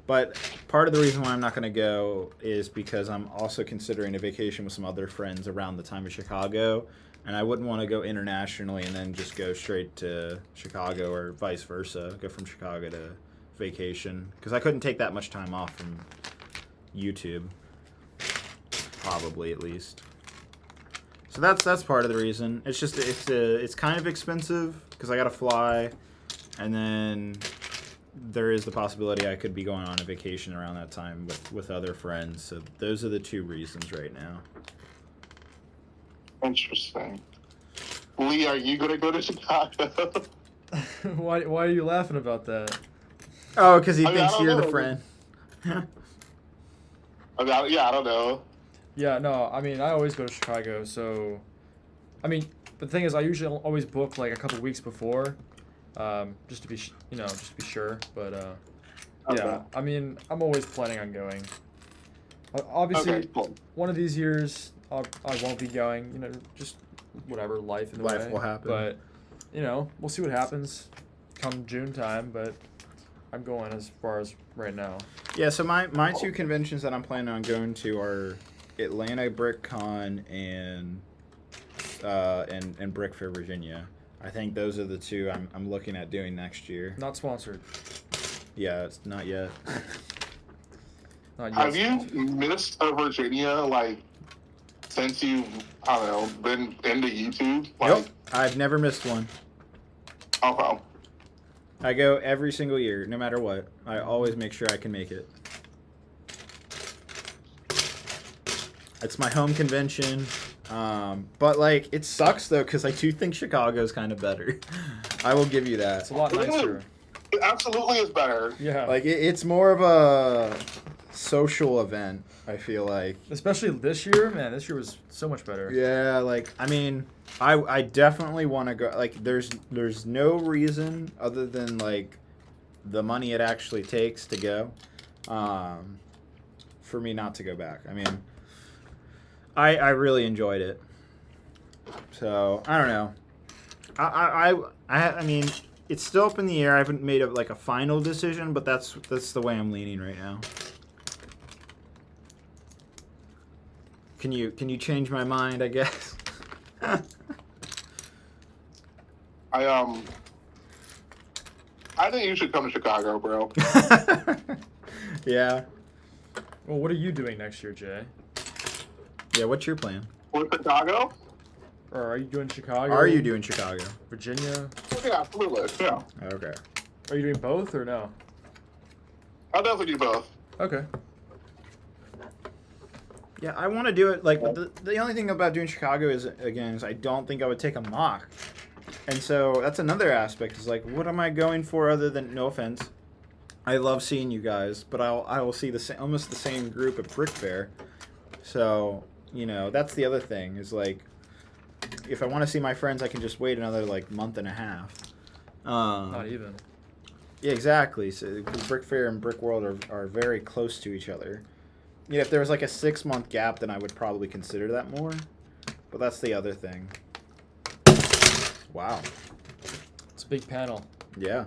But part of the reason why I'm not going to go is because I'm also considering a vacation with some other friends around the time of Chicago, and I wouldn't want to go internationally and then just go straight to Chicago or vice versa, go from Chicago to vacation, because I couldn't take that much time off from YouTube, probably at least. So that's part of the reason. It's just it's kind of expensive because I got to fly, and then there is the possibility I could be going on a vacation around that time with other friends. So those are the two reasons right now. Interesting. Lee, are you going to go to Chicago? Why are you laughing about that? Oh, because he I mean, thinks I don't you're the know. friend. I don't know. Yeah, no, I mean, I always go to Chicago, so, I mean, but the thing is, I usually always book, like, a couple weeks before, just to be, just to be sure, but, Okay. yeah, I mean, I'm always planning on going. Obviously, Okay, cool. one of these years, I won't be going, just whatever, life in the way. Life will happen. But, we'll see what happens come June time, but I'm going as far as right now. Yeah, so my two conventions that I'm planning on going to are Atlanta BrickCon and Brick Fair, Virginia. I think those are the two I'm looking at doing next year. Not sponsored. Yeah, it's not yet. Not yet. Have you missed a Virginia, like, since you've, I don't know, been into YouTube? Like, Nope, I've never missed one. Okay. I go every single year, no matter what. I always make sure I can make it. It's my home convention. But, like, it sucks, though, because I do think Chicago's kind of better. I will give you that. It's a lot nicer. It absolutely is better. Yeah. Like, it's more of a social event, I feel like. Especially this year, man. This year was so much better. Yeah, like, I mean, I definitely want to go. Like, there's no reason other than, like, the money it actually takes to go for me not to go back. I mean, I really enjoyed it. So, I don't know. I mean, it's still up in the air. I haven't made a final decision, but that's the way I'm leaning right now. Can you change my mind, I guess? I think you should come to Chicago, bro. Yeah. Well, what are you doing next year, Jay? Yeah, what's your plan? With Chicago? Or are you doing Chicago? Are you doing Chicago? Virginia? Yeah, absolutely. Yeah. Okay. Are you doing both or no? I'll definitely do both. Okay. Yeah, I want to do it. Like, the only thing about doing Chicago is I don't think I would take a mock. And so that's another aspect, is like, what am I going for other than, no offense, I love seeing you guys, but I will see almost the same group at Brick Fair. So, that's the other thing, is like, if I want to see my friends, I can just wait another, like, month and a half. Not even. Yeah, exactly. So Brick Fair and Brick World are very close to each other. Yeah, if there was like a 6-month gap, then I would probably consider that more. But that's the other thing. Wow. It's a big panel. Yeah.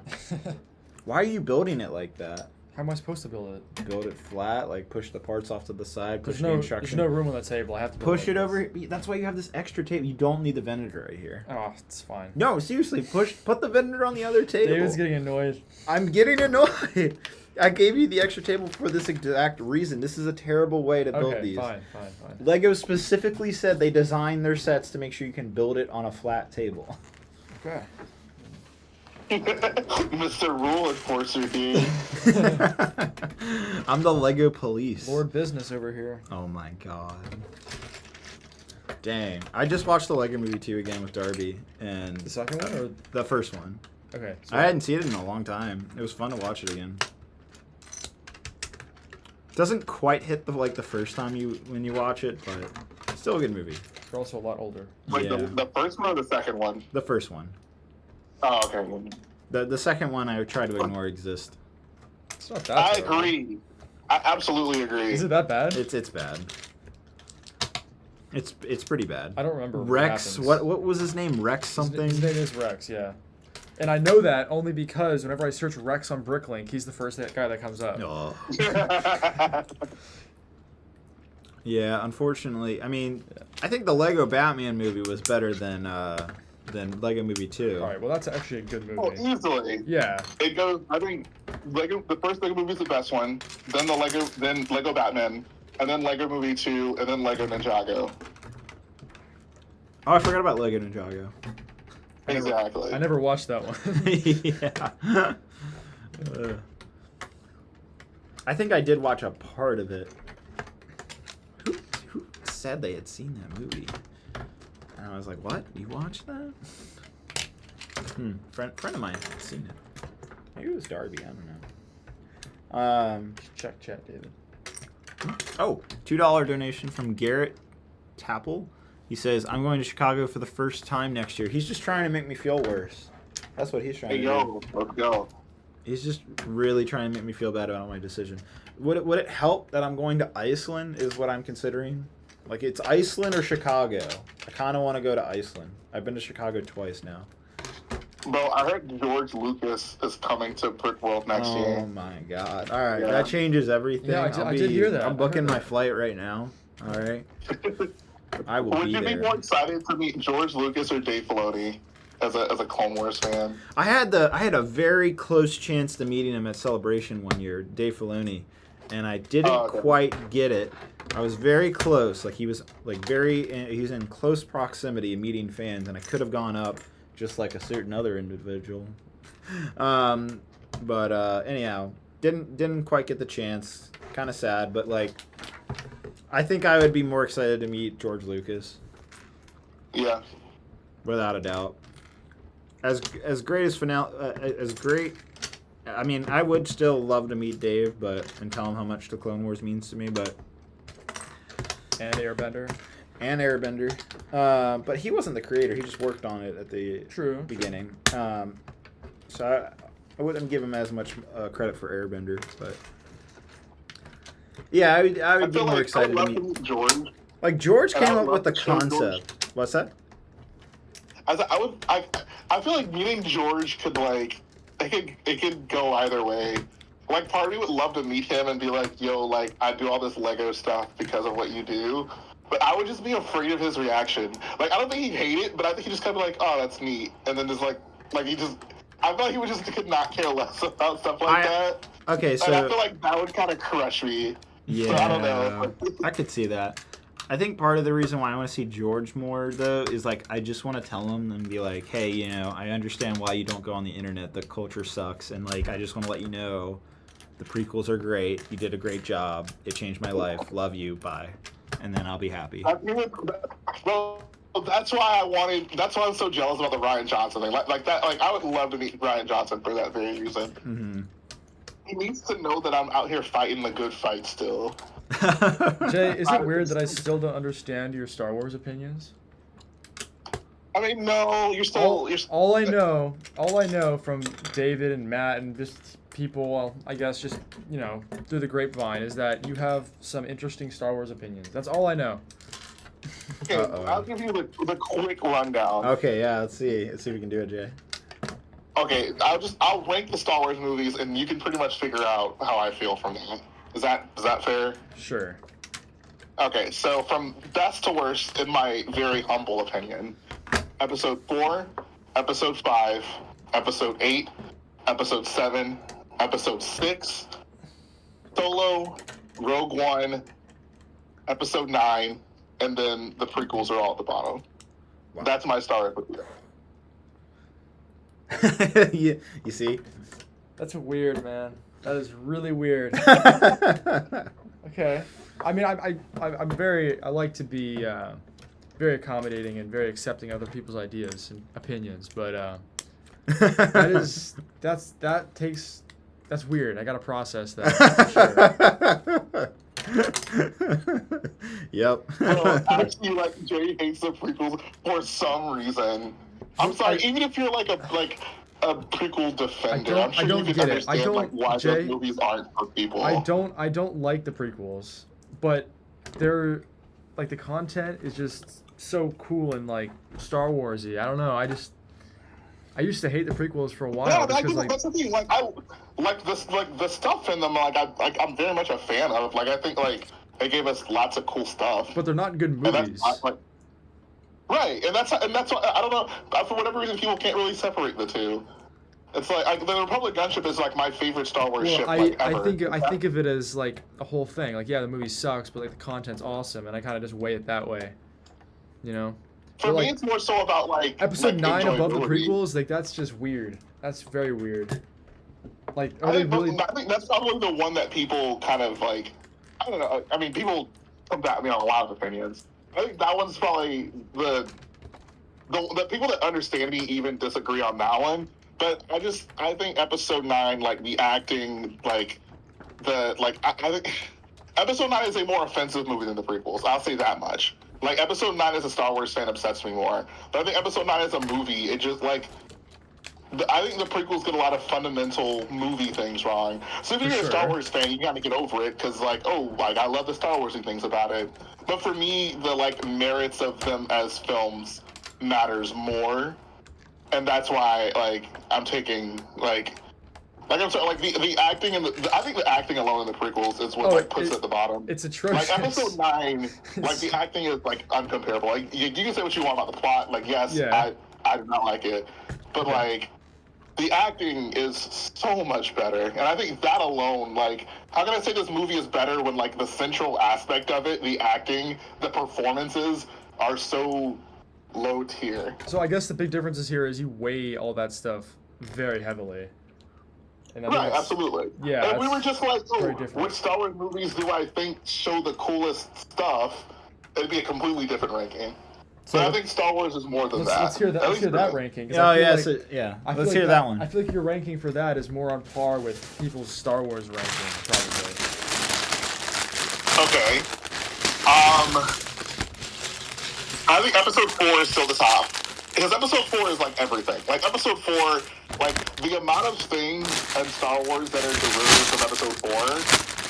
Why are you building it like that? How am I supposed to build it? Build it flat, like push the parts off to the side, push the There's instruction. no room on the table. I have to build Push like it over. this. That's why you have this extra table. You don't need the Venator right here. Oh, it's fine. No, seriously, put the Venator on the other table. David's getting annoyed. I'm getting annoyed. I gave you the extra table for this exact reason. This is a terrible way to build Okay, these. fine. Lego specifically said they designed their sets to make sure you can build it on a flat table. Okay. Mr. Rule Enforcer, dude. I'm the Lego police. Lord Business over here. Oh my god. Dang. I just watched the Lego Movie 2 again with Darby, and The second one or the first one. okay? So I hadn't seen it in a long time. It was fun to watch it again. Doesn't quite hit the first time when you watch it, but still a good movie. You're also a lot older. Wait, Yeah. the first one or the second one? The first one. Oh, okay. The second one I try to ignore exist. It's not that I bad. agree. I absolutely agree. Is it that bad? It's bad. It's pretty bad. I don't remember. Rex. What happens. What was his name? Rex something. His name is Rex. Yeah. And I know that only because whenever I search Rex on Bricklink, he's the first guy that comes up. Oh. Yeah, unfortunately. I mean, I think the Lego Batman movie was better than Lego Movie 2. All right, well, that's actually a good movie. Oh, easily. Yeah. It goes. I think the first Lego movie is the best one. Then Lego Batman, and then Lego Movie 2, and then Lego Ninjago. Oh, I forgot about Lego Ninjago. Exactly. I never watched that one. Yeah. I think I did watch a part of it. Who said they had seen that movie? And I was like, what? You watched that? Friend of mine had seen it. Maybe it was Darby. I don't know. Check chat, David. Oh, $2 donation from Garrett Tapple. He says, I'm going to Chicago for the first time next year. He's just trying to make me feel worse. That's what he's trying to do. Let's go. He's just really trying to make me feel bad about my decision. Would it help that I'm going to Iceland is what I'm considering? Like, it's Iceland or Chicago. I kind of want to go to Iceland. I've been to Chicago twice now. Bro, I heard George Lucas is coming to Brick World next year. Oh, my God. All right, Yeah. that changes everything. Yeah, I did hear that. I'm booking my flight right now. All right. I will Would be you there. be more excited to meet George Lucas or Dave Filoni as a Clone Wars fan? I had a very close chance to meeting him at Celebration one year, Dave Filoni, and I didn't quite get it. I was very close. Like he was in close proximity of meeting fans, and I could have gone up just like a certain other individual. But anyhow, didn't quite get the chance. Kind of sad, but like I think I would be more excited to meet George Lucas. Yeah. Without a doubt. As great as as great. I mean, I would still love to meet Dave, and tell him how much the Clone Wars means to me, but. And Airbender. But he wasn't the creator. He just worked on it at the beginning. So I wouldn't give him as much credit for Airbender, but. Yeah, I would be more excited to meet George. Like George came up with the concept. What's that? I feel like meeting George could it could go either way. Like part of me would love to meet him and be like, yo, like I do all this Lego stuff because of what you do. But I would just be afraid of his reaction. Like I don't think he'd hate it, but I think he'd just kind of be like, oh, that's neat. And then just like he just I feel like he would just could not care less about stuff like that. Okay, so and I feel like that would kind of crush me. Yeah, so I don't know. I could see that. I think part of the reason why I want to see George more, though, is like I just want to tell him and be like, hey, I understand why you don't go on the internet. The culture sucks, and like I just want to let you know, the prequels are great. You did a great job. It changed my life. Love you. Bye. And then I'll be happy. Well, that's why That's why I'm so jealous about the Rian Johnson thing. Like that. Like I would love to meet Rian Johnson for that very reason. Mm-hmm. He needs to know that I'm out here fighting the good fight still. Jay, is it weird that I still don't understand your Star Wars opinions? I mean, no, you're still. All I know from David and Matt and just people, well, I guess just through the grapevine, is that you have some interesting Star Wars opinions. That's all I know. Okay, I'll give you the quick rundown. Okay, yeah, let's see if we can do it, Jay. Okay, I'll rank the Star Wars movies, and you can pretty much figure out how I feel from that. Is that fair? Sure. Okay, so from best to worst, in my very humble opinion, Episode 4, Episode 5, Episode 8, Episode 7, Episode 6, Solo, Rogue One, Episode 9, and then the prequels are all at the bottom. Wow. That's my Star Wars movie. You see? That's weird, man. That is really weird. Okay. I mean, I like to be very accommodating and very accepting of other people's ideas and opinions, but that's weird. I gotta process that. For sure. Yep. Well, actually, like Jay hates the prequels for some reason. I'm sorry, even if you're like a prequel defender, I'm sure you can understand why those movies aren't for people. I don't like the prequels, but they're like the content is just so cool and like Star Warsy. I don't know. I used to hate the prequels for a while. Yeah, just 'cause, like, that's the thing. Like I like this, like the stuff in them. I'm very much a fan of. Like I think like they gave us lots of cool stuff. but they're not good And that's movies. not, like, right, and that's what I don't know. For whatever reason, people can't really separate the two. It's like the Republic gunship is like my favorite Star Wars Well, ship I ever. think of it as like a whole thing. Like, yeah, the movie sucks, but like the content's awesome, and I kind of just weigh it that way. You know. For But, me, like, it's more so about like Episode 9 above the enjoyability. prequels, like that's just weird. That's very weird. Like, are I they think, really? I think that's probably the one that people kind of like. I don't know. I mean, people come back me on a lot of opinions. I think that one's probably the people that understand me even disagree on that one. But I think Episode 9, like the acting, like I think Episode 9 is a more offensive movie than the prequels. I'll say that much. Like Episode 9 as a Star Wars fan upsets me more. But I think Episode 9 as a movie, it just like. I think the prequels get a lot of fundamental movie things wrong. So if you're a Star Wars fan, you gotta get over it because, like, oh, like I love the Star Warsy things about it. But for me, the like merits of them as films matters more, and that's why like I'm taking like I'm sorry, like the acting and I think the acting alone in the prequels is what puts it at the bottom. It's atrocious. Like Episode 9, like the acting is like uncomparable. Like you can say what you want about the plot. Like yes, Yeah. I do not like it, but like. The acting is so much better, and I think that alone, like, how can I say this movie is better when, like, the central aspect of it, the acting, the performances, are so low tier? So I guess the big differences here is you weigh all that stuff very heavily. And I think Right, absolutely. Yeah, and we were just like, oh, very different. which Star Wars movies do I think show the coolest stuff? It'd be a completely different ranking. So But I think Star Wars is more than that. Let's hear that. At Let's hear least that for me. ranking. 'cause Oh I feel yeah, like- so, yeah. I feel Let's like hear that one. I feel like your ranking for that is more on par with people's Star Wars ranking, probably. Okay. I think Episode 4 is still the top. Because Episode 4 is like everything. Like Episode 4, like the amount of things in Star Wars that are derived from Episode 4,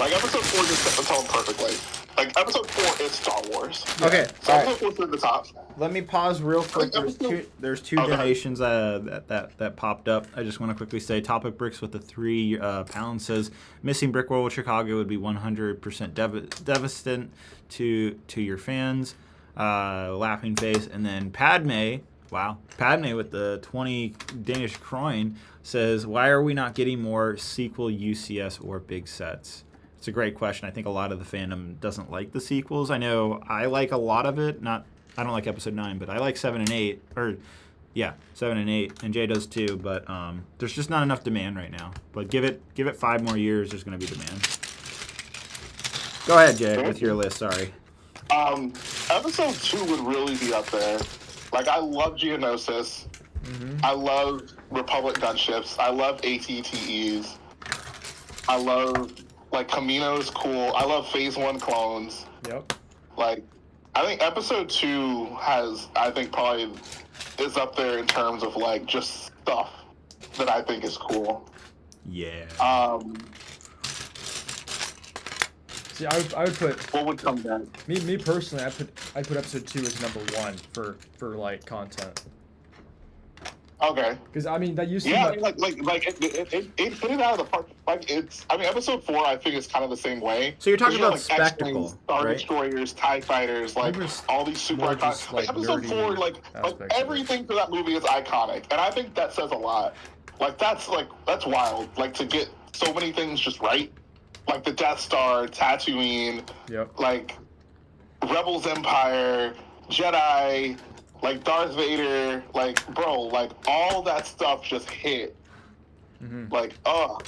like Episode 4 just set the tone perfectly. Like Episode 4 is Star Wars. Okay, So all right. Episode 4 is at the top. Let me pause real quick. Like, There's two Okay. donations that popped up. I just want to quickly say, Topic Bricks with the 3 pounds says missing Brick World Chicago would be 100% devastating to your fans. Laughing face, and then Padme with the 20 Danish coin says, why are we not getting more sequel UCS or big sets? It's a great question. I think a lot of the fandom doesn't like the sequels. I know I like a lot of it. I don't like Episode 9, but I like 7 and 8. 7 and 8, and Jay does too. But there's just not enough demand right now. But give it 5 more years. There's going to be demand. Go ahead, Jay, with your list. Sorry. Episode 2 would really be up there. Like, I love Geonosis. I love Republic gunships. I love ATTEs. I love, like, Kamino's cool. I love Phase 1 clones. Yep. Like, I think Episode 2 probably is up there in terms of, like, just stuff that I think is cool. Yeah. See, I would put What would come then? me personally. I put Episode 2 as number 1 for like content. Okay. Because I mean that used to Yeah, be I mean, like it hit it out of the park. Like Episode 4, I think is kind of the same way. So you're talking You have, about like, spectacle, X-Wings, Star right? Destroyers, TIE Fighters, like Maybe it's all these super more iconic. just, like, Episode nerdy 4, like aspects of it. everything for that movie is iconic, and I think that says a lot. Like that's wild. Like to get so many things just right, like the Death Star, Tatooine, Yep. like Rebels Empire, Jedi, like Darth Vader, like bro, like all that stuff just hit. Mm-hmm. Like,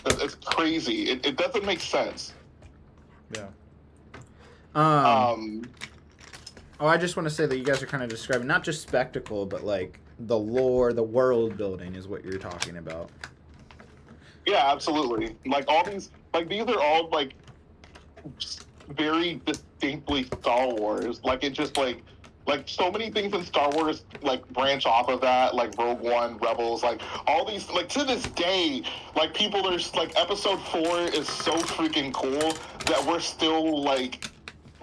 it's crazy. It doesn't make sense. Yeah. I just want to say that you guys are kind of describing not just spectacle, but like the lore, the world building is what you're talking about. Yeah, absolutely. Like all these are all like just very distinctly Star Wars. Like it just like so many things in Star Wars like branch off of that, like Rogue One, Rebels, like all these, like to this day, like people are like Episode 4 is so freaking cool that we're still like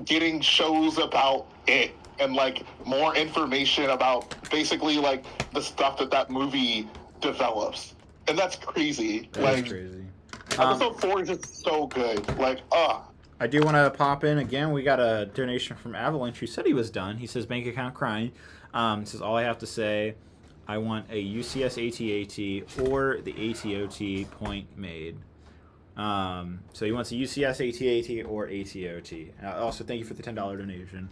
getting shows about it and like more information about basically like the stuff that movie develops, and that's crazy. That's crazy. Episode 4 is just so good. Like, I do want to pop in again. We got a donation from Avalanche who said he was done. He says bank account crying. He says all I have to say, I want a UCS ATAT or the ATOT point made. So he wants a UCS ATAT or ATOT. Also, thank you for the $10 donation.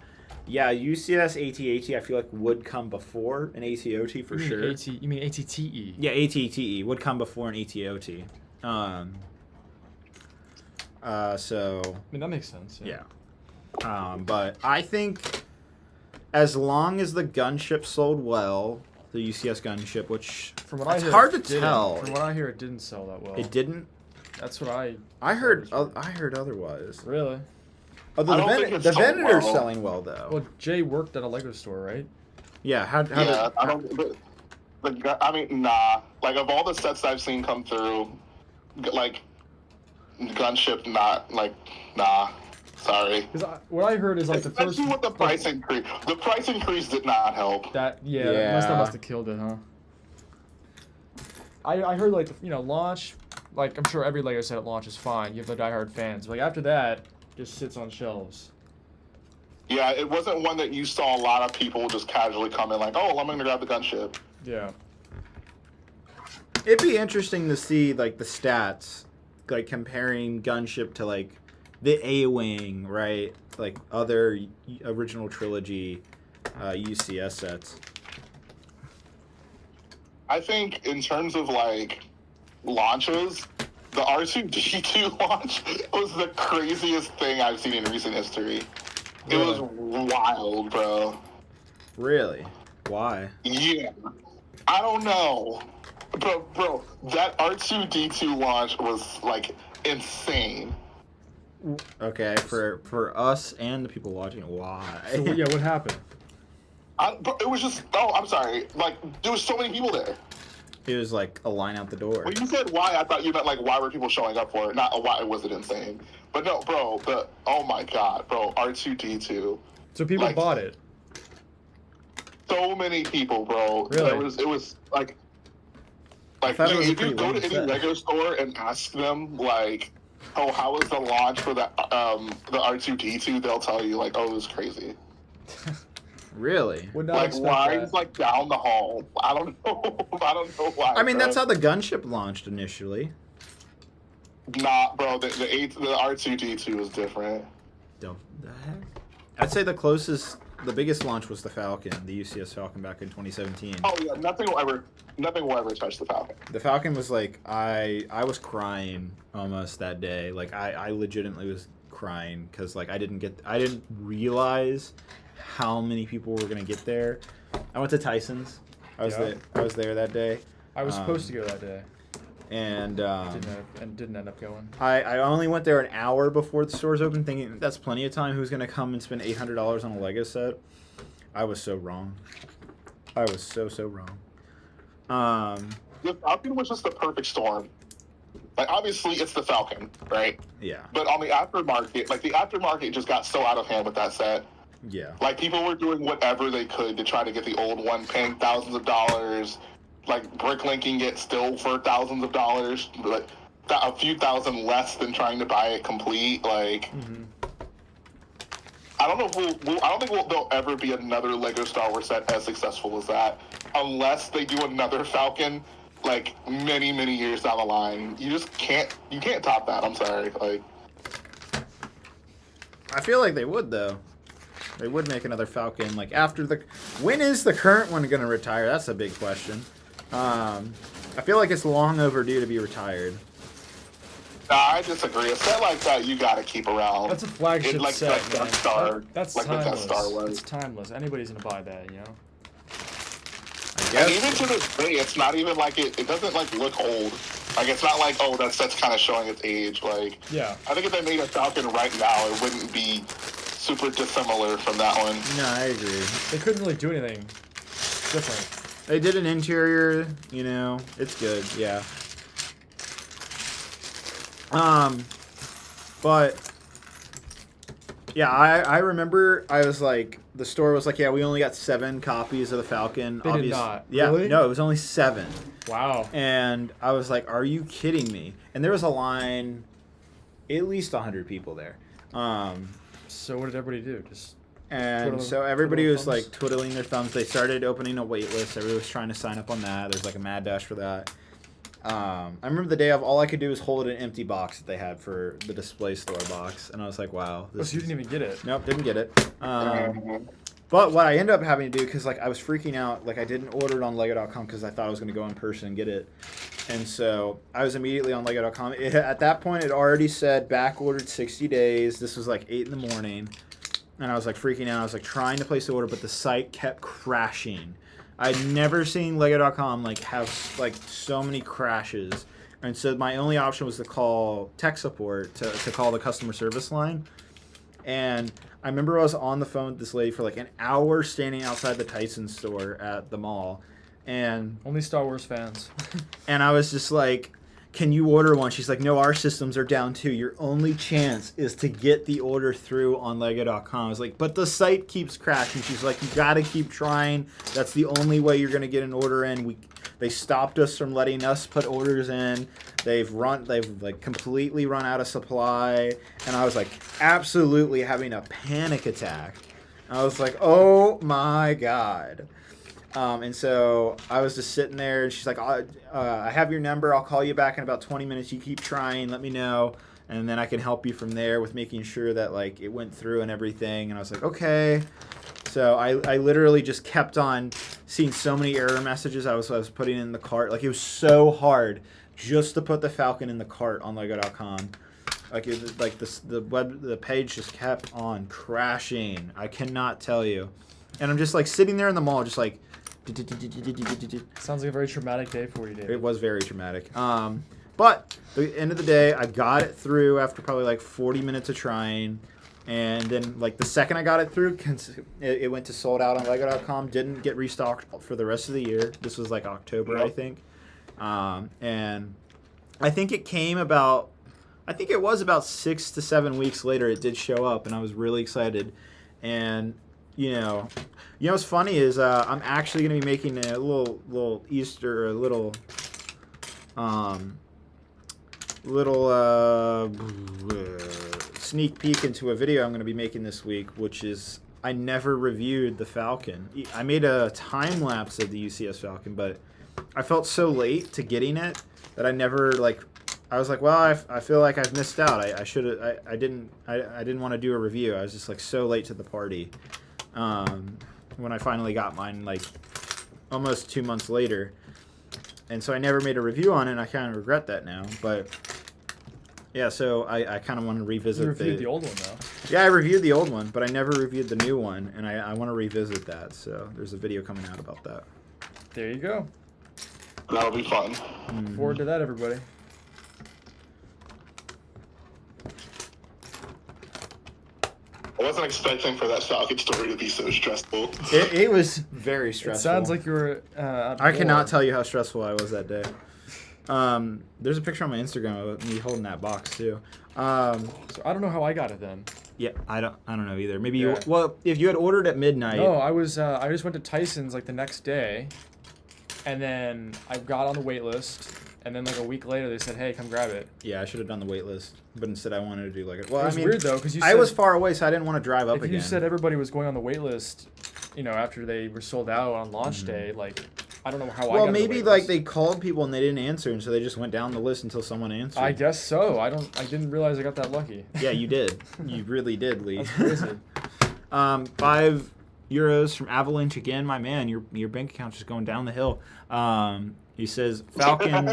Yeah, UCS ATAT I feel like would come before an ATOT for sure. You mean ATTE? Yeah, ATTE would come before an ATOT. So I mean, that makes sense. yeah. But I think as long as the gunship sold well, the UCS gunship, which From what I it's hear, hard it to didn't. tell. From what I hear, it didn't sell that well. It didn't. That's what I heard. was- I heard otherwise. Really? Although I don't think it's the sold Venator's well. selling well though. Well, Jay worked at a Lego store, right? Yeah. How yeah, I did, don't. I mean, nah. Like, of all the sets I've seen come through, like, gunship, not like, nah. Sorry. Because what I heard is like the first. Especially with the price increase. The price increase did not help. That Yeah. that must have killed it, huh? I heard like launch, like I'm sure every Lego set at launch is fine. You have the diehard fans. Like after that, just sits on shelves. Yeah, it wasn't one that you saw a lot of people just casually come in like, oh, I'm going to grab the gunship. Yeah. it'd be interesting to see like the stats, like comparing gunship to like the A-wing, right? Like other original trilogy UCS sets. I think in terms of like launches, the R2D2 launch was the craziest thing I've seen in recent history. It was wild, bro. Really? Why? Yeah. I don't know. Bro, that R2D2 launch was like insane. Okay, for us and the people watching, why? So yeah, what happened? Bro, it was just, I'm sorry. Like, there was so many people there. It was like a line out the door. When you said why, I thought you meant like why were people showing up for it, not why was it insane. But no, bro, oh my god, bro, R2D2. So people Like, bought it. So many people, bro. Really? It was like thought it was a if you pretty go to lame any set. Lego store and ask them like, oh, how was the launch for the R2D2? They'll tell you like, oh, it was crazy. Really? Would not Like expect lines that. like down the hall. I don't know. I don't know why. I mean, bro. that's how the gunship launched initially. Nah, bro. The R2D2 was different. The heck? I'd say the biggest launch was the Falcon, the UCS Falcon back in 2017. Oh yeah, nothing will ever touch the Falcon. The Falcon was like, I was crying almost that day. Like I legitimately was crying because like I didn't realize how many people were gonna get there. I went to Tyson's. I was there that day. I was supposed to go that day. And Didn't end up going. I only went there an hour before the stores opened, thinking that's plenty of time. Who's gonna come and spend $800 on a Lego set? I was so wrong. I was so wrong. The Falcon was just the perfect storm. Like obviously it's the Falcon, right? Yeah. But on the aftermarket, like the aftermarket just got so out of hand with that set. Yeah. Like people were doing whatever they could to try to get the old one, paying thousands of dollars, like bricklinking it still for thousands of dollars, but a few thousand less than trying to buy it complete. Like, I don't know if I don't think there'll ever be another Lego Star Wars set as successful as that, unless they do another Falcon, like many years down the line. You just can't top that. I'm sorry. Like, I feel like they would though. They would make another Falcon like after when is the current one going to retire? That's a big question. I feel like it's long overdue to be retired. nah, I disagree. A set like that you got to keep around. That's a flagship like set, that man. Star, That's like the Death timeless. Star was. It's timeless. Anybody's gonna buy that, you know. I And guess. even to this day, it's not even like it doesn't like look old. Like it's not like, oh, that set's kind of showing its age. Like, Yeah. I think if they made a Falcon right now, it wouldn't be super dissimilar from that one. No, I agree. They couldn't really do anything different. They did an interior, you know, it's good, yeah. But Yeah, I remember I was like, the store was like, yeah, we only got 7 copies of the Falcon. They did not. Yeah, Really? no, it was only 7. Wow. And I was like, are you kidding me? And there was a line, at least 100 people there. So what did everybody do? Just And so everybody was like twiddling their thumbs. They started opening a wait list. Everybody was trying to sign up on that. There's like a mad dash for that. I remember the day of, all I could do was hold an empty box that they had for the display store box. And I was like, wow. so you didn't even get it? Nope, didn't get it. But what I ended up having to do, because like I was freaking out, like I didn't order it on Lego.com because I thought I was going to go in person and get it. And so I was immediately on Lego.com. At that point, it already said back ordered 60 days. This was like 8 in the morning. And I was like freaking out. I was like trying to place the order, but the site kept crashing. I'd never seen Lego.com like have like so many crashes. And so my only option was to call tech support, to call the customer service line. And I remember I was on the phone with this lady for like an hour standing outside the Tyson store at the mall. And only Star Wars fans. And I was just like, can you order one? She's like, no, our systems are down too. Your only chance is to get the order through on Lego.com. I was like, but the site keeps crashing. She's like, you got to keep trying. That's the only way you're going to get an order in. They stopped us from letting us put orders in. They've like completely run out of supply. And I was like absolutely having a panic attack. I was like, oh my God. And so I was just sitting there, and she's like, I have your number. I'll call you back in about 20 minutes. You keep trying. Let me know. And then I can help you from there with making sure that, like, it went through and everything. And I was like, okay. So I literally just kept on seeing so many error messages I was putting in the cart. Like, it was so hard just to put the Falcon in the cart on Lego.com. Like, the page just kept on crashing. I cannot tell you. And I'm just, like, sitting there in the mall just, like, sounds like a very traumatic day for you, David. It was very traumatic. But at the end of the day, I got it through after probably like 40 minutes of trying. And then like the second I got it through, it went to sold out on Lego.com. Didn't get restocked for the rest of the year. This was like October, I think. And I think it was about 6 to 7 weeks later it did show up, and I was really excited. And you know what's funny is I'm actually going to be making a little Easter, a little sneak peek into a video I'm going to be making this week, which is I never reviewed the Falcon. I made a time lapse of the UCS Falcon, but I felt so late to getting it that I never I was like, well, I feel like I've missed out. I should I didn't want to do a review. I was just like so late to the party. When I finally got mine, like almost 2 months later, and so I never made a review on it, and I kind of regret that now. But yeah, so I kind of want to revisit. You reviewed the old one though. Yeah, I reviewed the old one, but I never reviewed the new one, and I want to revisit that. So there's a video coming out about that. There you go. That'll be fun. Look forward to that, everybody. I wasn't expecting for that Falcon story to be so stressful. It was very stressful. It sounds like you were. I cannot tell you how stressful I was that day. There's a picture on my Instagram of me holding that box too. So I don't know how I got it then. Yeah, I don't know either. Maybe you. Well, if you had ordered at midnight. No, I was. I just went to Tyson's like the next day, and then I got on the wait list. And then like a week later, they said, "Hey, come grab it." Yeah, I should have done the wait list, but instead I wanted to do like it. Well, it was weird though, because I was far away, so I didn't want to drive up again. You said everybody was going on the wait list, after they were sold out on launch day. Like, I don't know how. Well, maybe like they called people and they didn't answer, and so they just went down the list until someone answered. I guess so. I didn't realize I got that lucky. Yeah, you did. You really did, Lee. That's crazy. €5 from Avalanche again, my man. Your bank account's just going down the hill. He says Falcon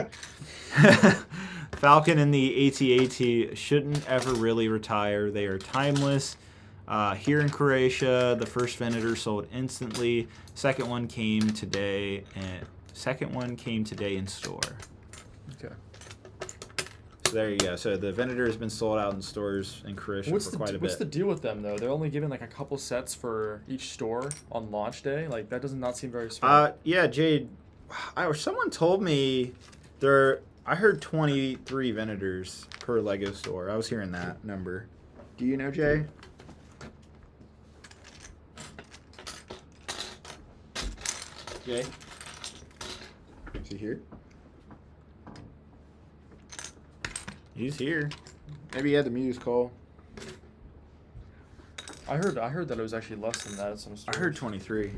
and the AT-AT shouldn't ever really retire. They are timeless. Here in Croatia, the first Venator sold instantly. Second one came today in store. Okay. So there you go. So the Venator has been sold out in stores in Croatia for quite a bit. What's the deal with them though? They're only giving like a couple sets for each store on launch day. Like that does not seem very smart. Yeah, Jade. Someone told me I heard 23 Venators per Lego store. I was hearing that number. Do you know, Jay? Jay? Is he here? He's here. Maybe he had the Muse call. I heard that it was actually less than that at some I stores. heard 23.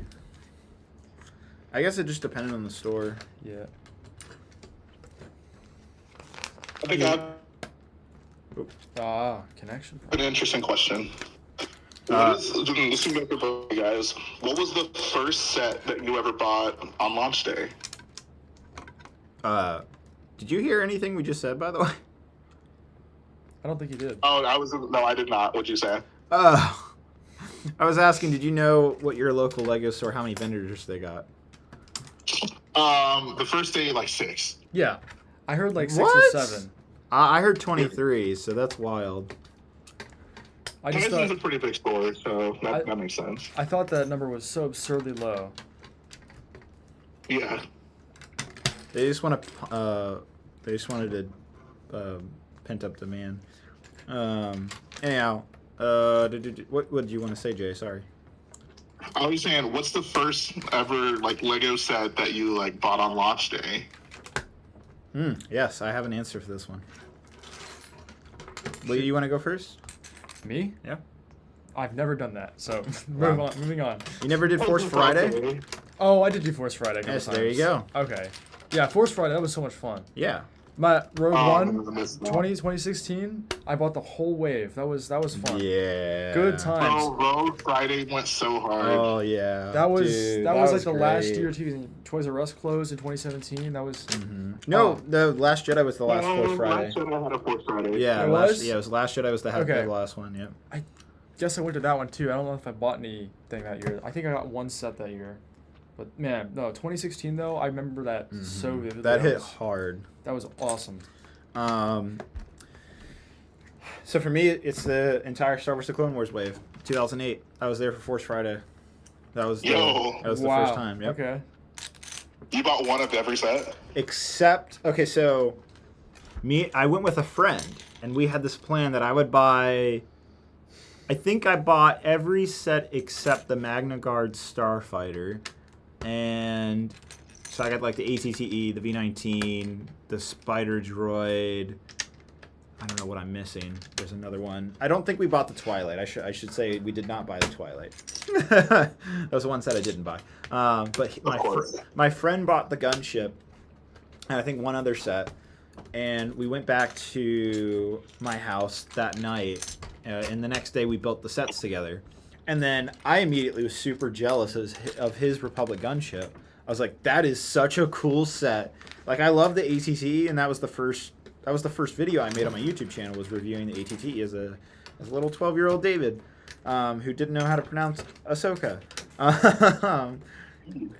I guess it just depended on the store. Yeah. I think I have Connection. an interesting question. This is for both you guys. What was the first set that you ever bought on launch day? Did you hear anything we just said, by the way? I don't think you did. Oh, I did not. What'd you say? I was asking, did you know what your local Lego store, how many vendors they got? The first day, like 6. Yeah. I heard like 6 What? or 7. I heard 23, so that's wild. I just This is a thought, pretty big store, so that makes sense. I thought that number was so absurdly low. Yeah. They just want to, pent up demand. Anyhow, what did you want to say, Jay? Sorry. I was saying, what's the first ever like Lego set that you like bought on launch day? Yes, I have an answer for this one. Well, you want to go first? Me? Yeah. I've never done that. So Wow. moving on. You never did Force Friday? Oh, I did do Force Friday a couple Yes, times. there you go. Okay. Yeah, Force Friday, that was so much fun. Yeah. My Rogue One, I missed that. 2016, I bought the whole wave. That was fun. Yeah. Good times. Bro, Rogue Friday went so hard. Oh yeah. That was Dude, that was like the last great. year Toys R Us closed in 2017. That was No, the Last Jedi was the last No, Force Friday. Last Jedi had a Force Friday. Yeah, It last, was? yeah, it was Last Jedi was the Okay. last one. Yep. I guess I went to that one too. I don't know if I bought anything that year. I think I got one set that year. But man, no, 2016 though, I remember that so vividly. That hit hard. That was awesome. So for me, it's the entire Star Wars: The Clone Wars wave, 2008. I was there for Force Friday. That was the Yo. that was the Wow. first time. Yep. Okay. You bought one of every set? Except, okay, so I went with a friend, and we had this plan that I would buy. I think I bought every set except the Magna Guard Starfighter, and so I got like the ATTE, the V19, the Spider Droid. I don't know what I'm missing. There's another one. I don't think we bought the Twilight. I should say we did not buy the Twilight. That was the one set I didn't buy. But my friend bought the gunship, and I think one other set. And we went back to my house that night, and the next day we built the sets together. And then I immediately was super jealous of his Republic gunship. I was like, that is such a cool set. Like, I love the ATT, and that was the first video I made on my YouTube channel, was reviewing the ATT as a little 12-year-old David who didn't know how to pronounce Ahsoka.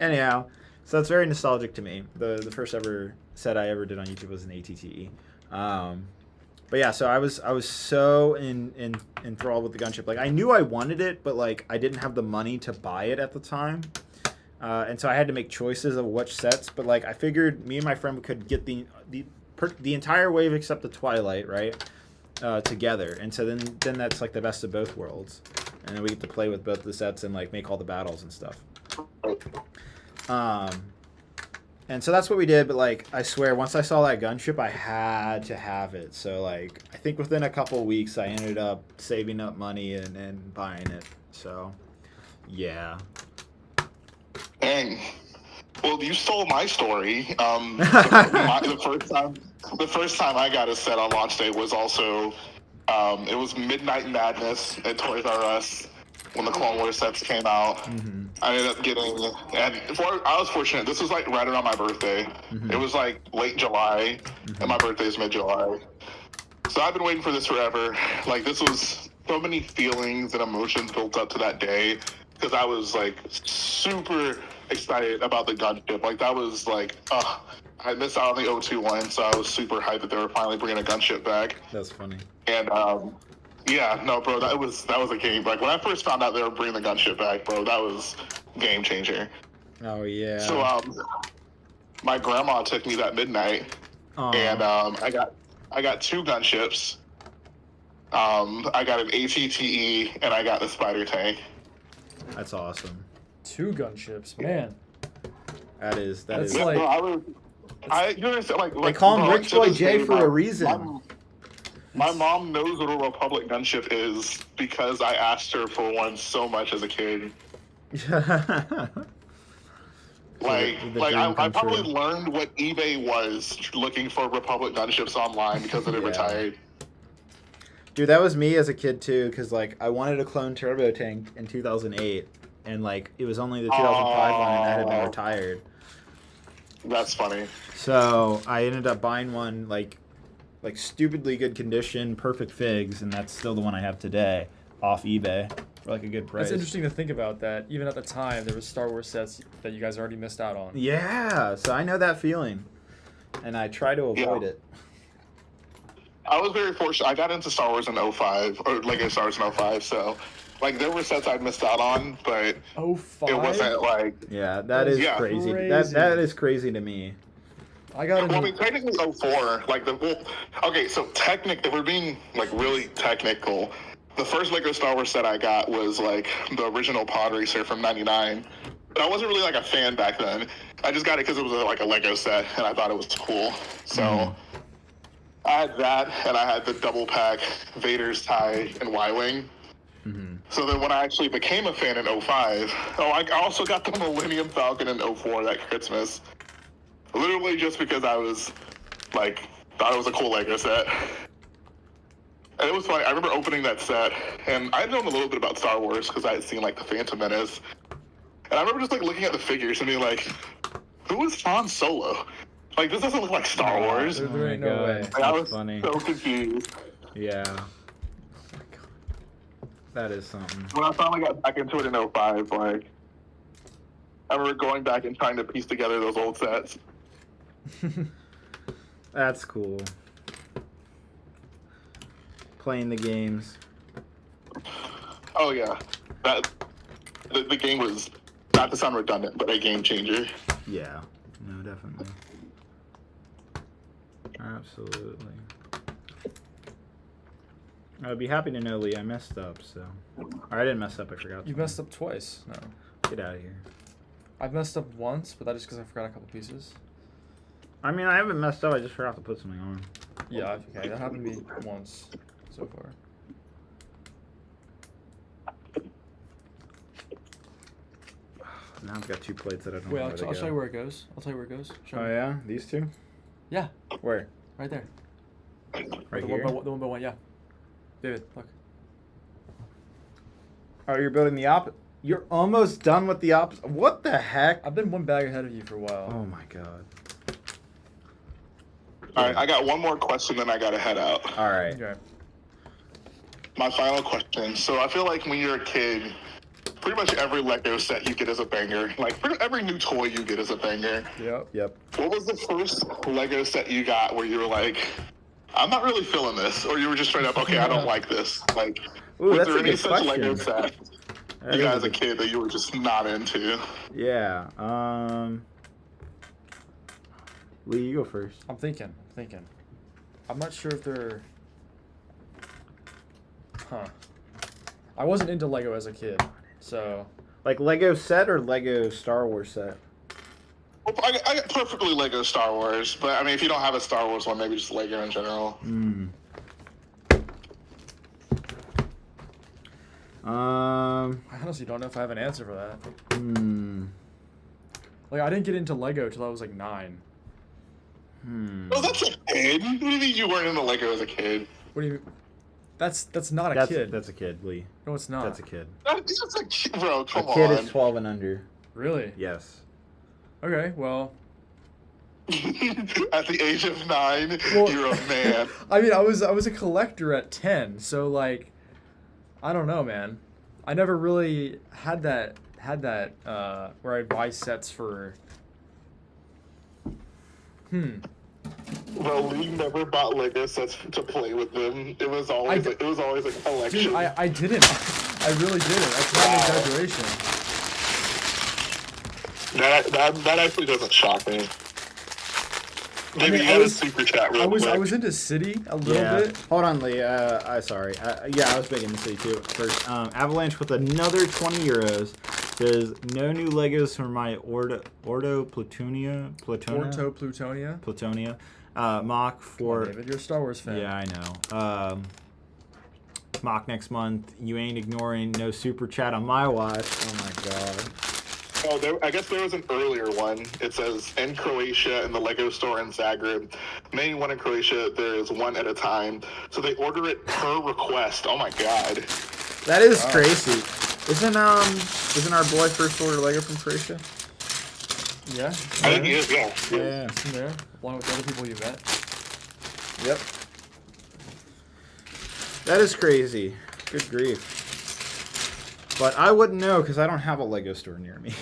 Anyhow, so that's very nostalgic to me. The first ever set I ever did on YouTube was an ATTE. But yeah, so I was so enthralled with the gunship. Like, I knew I wanted it, but like I didn't have the money to buy it at the time. And so I had to make choices of which sets, but like I figured me and my friend could get the entire wave except the Twilight, right, together, and so then that's like the best of both worlds, and then we get to play with both the sets and like make all the battles and stuff. And so that's what we did, but like I swear, once I saw that gunship, I had to have it. So like I think within a couple weeks, I ended up saving up money and buying it. So yeah. Dang. Well, you stole my story. The first time I got a set on launch day was also, it was Midnight Madness at Toys R Us when the Clone Wars sets came out. Mm-hmm. I ended up getting, I was fortunate. This was like right around my birthday. Mm-hmm. It was like late July, and my birthday is mid-July. So I've been waiting for this forever. Like, this was so many feelings and emotions built up to that day, because I was like super excited about the gunship. Like, that was like, I missed out on the O2 one, so I was super hyped that they were finally bringing a gunship back. That's funny. And yeah, no, bro, that was a game. Like, when I first found out they were bringing the gunship back, bro, that was game changer. Oh yeah. So my grandma took me that midnight, Aww. and I got 2 gunships. I got an ATTE, and I got the Spider Tank. That's awesome. 2 gunships, man. That is. That's like- No, you understand, like They call him bro, Rich to Boy this J day, for a reason. My mom knows what a Republic gunship is because I asked her for one so much as a kid. Like, the like dream I come probably true. learned what eBay was looking for Republic gunships online because it had Yeah. retired. Dude, that was me as a kid too, because like I wanted a clone turbo tank in 2008, and like it was only the 2005 one, and that had been Oh. retired. That's funny. So I ended up buying one like stupidly good condition, perfect figs, and that's still the one I have today off eBay for like a good price. It's interesting to think about that. Even at the time, there was Star Wars sets that you guys already missed out on. Yeah, so I know that feeling, and I try to avoid it. I was very fortunate. I got into Star Wars in 05, or Lego Star Wars in 05, so like there were sets I missed out on, but Oh, five. it wasn't like. Yeah, that is Yeah. crazy. Crazy. That is crazy to me. I got Well, I into. mean, technically 04, like okay, so if we're being like really technical, the first Lego Star Wars set I got was like the original Pod Racer from '99. But I wasn't really like a fan back then. I just got it because it was like a Lego set, and I thought it was cool. So I had that, and I had the double pack Vader's tie and Y-wing. So then when I actually became a fan in 05, I also got the Millennium Falcon in 04 that Christmas. Literally just because I was, like, thought it was a cool Lego set. And it was funny. I remember opening that set, and I had known a little bit about Star Wars because I had seen, like, The Phantom Menace. And I remember just, like, looking at the figures and being like, who is Han Solo? Like, this doesn't look like Star Wars. There ain't no way. Like, I was funny. so confused. Yeah. That is something. When I finally got back into it in 05, like, I remember going back and trying to piece together those old sets. That's cool. Playing the games. Oh, yeah. The game was, not to sound redundant, but a game changer. Yeah. No, definitely. Absolutely. I'd be happy to know, Lee, I messed up, so. Or I didn't mess up, I forgot. You messed up twice. No. Get out of here. I've messed up once, but that is because I forgot a couple pieces. I mean, I haven't messed up, I just forgot to put something on. Yeah, okay, that happened to me once so far. Now I've got two plates that I don't Wait, know I'll where to show you go. where it goes. I'll tell you where it goes. Show Oh, me. yeah? These two? Yeah, Where? right there. Right the here? the one by one, yeah. David, look. Oh, you're building the You're almost done with the What the heck? I've been one bag ahead of you for a while. Oh my god. All right, I got one more question, then I got to head out. All right. Okay. My final question. So I feel like when you're a kid, pretty much every Lego set you get is a banger. Like every new toy you get is a banger. Yep. Yep. What was the first Lego set you got where you were like, I'm not really feeling this, or you were just straight up, okay, I don't like this? Like, Ooh, was that's there a any good such Lego question. set That you is got a as a good- kid that you were just not into? Yeah. Lee, you go first. I'm thinking. I'm not sure if they're... Huh. I wasn't into Lego as a kid, so... Like Lego set or Lego Star Wars set? Well, I got perfectly Lego Star Wars, but I mean, if you don't have a Star Wars one, maybe just Lego in general. I honestly don't know if I have an answer for that. Like, I didn't get into Lego till I was like 9. Oh, that's a kid. What do you mean you weren't into Lego as a kid? What do you mean? That's not a kid. That's a kid, Lee. No, it's not. That's a kid. That's a kid, bro. Come A kid on. is 12 and under. Really? Yes. Okay, well... At the age of 9, Well- you're a man. I mean, I was a collector at 10, so like, I don't know, man. I never really had that where I'd buy sets for. Bro, we never bought Lego sets to play with them. It was always a collection. Dude, I didn't. I really didn't. That's not an exaggeration. That actually doesn't shock me. Maybe mean, you I had a was- super chat real I was quick. into City a little Yeah. bit. Hold on, Lee. Sorry. Yeah, I was big in the city too. First, Avalanche with another 20 euros. Says no new Legos for my Ordo Plutonia. Mock for. David, you're a Star Wars fan. Yeah, I know. Mock next month. You ain't ignoring no super chat on my watch. Oh my god. Oh, I guess there was an earlier one. It says in Croatia in the Lego store in Zagreb. Main one in Croatia, there is one at a time. So they order it per request. Oh my god. That is crazy. Isn't our boy First Order Lego from Croatia? Yeah. I think he is, yeah. Yeah. In there, along with the other people you met. Yep. That is crazy. Good grief. But I wouldn't know because I don't have a Lego store near me.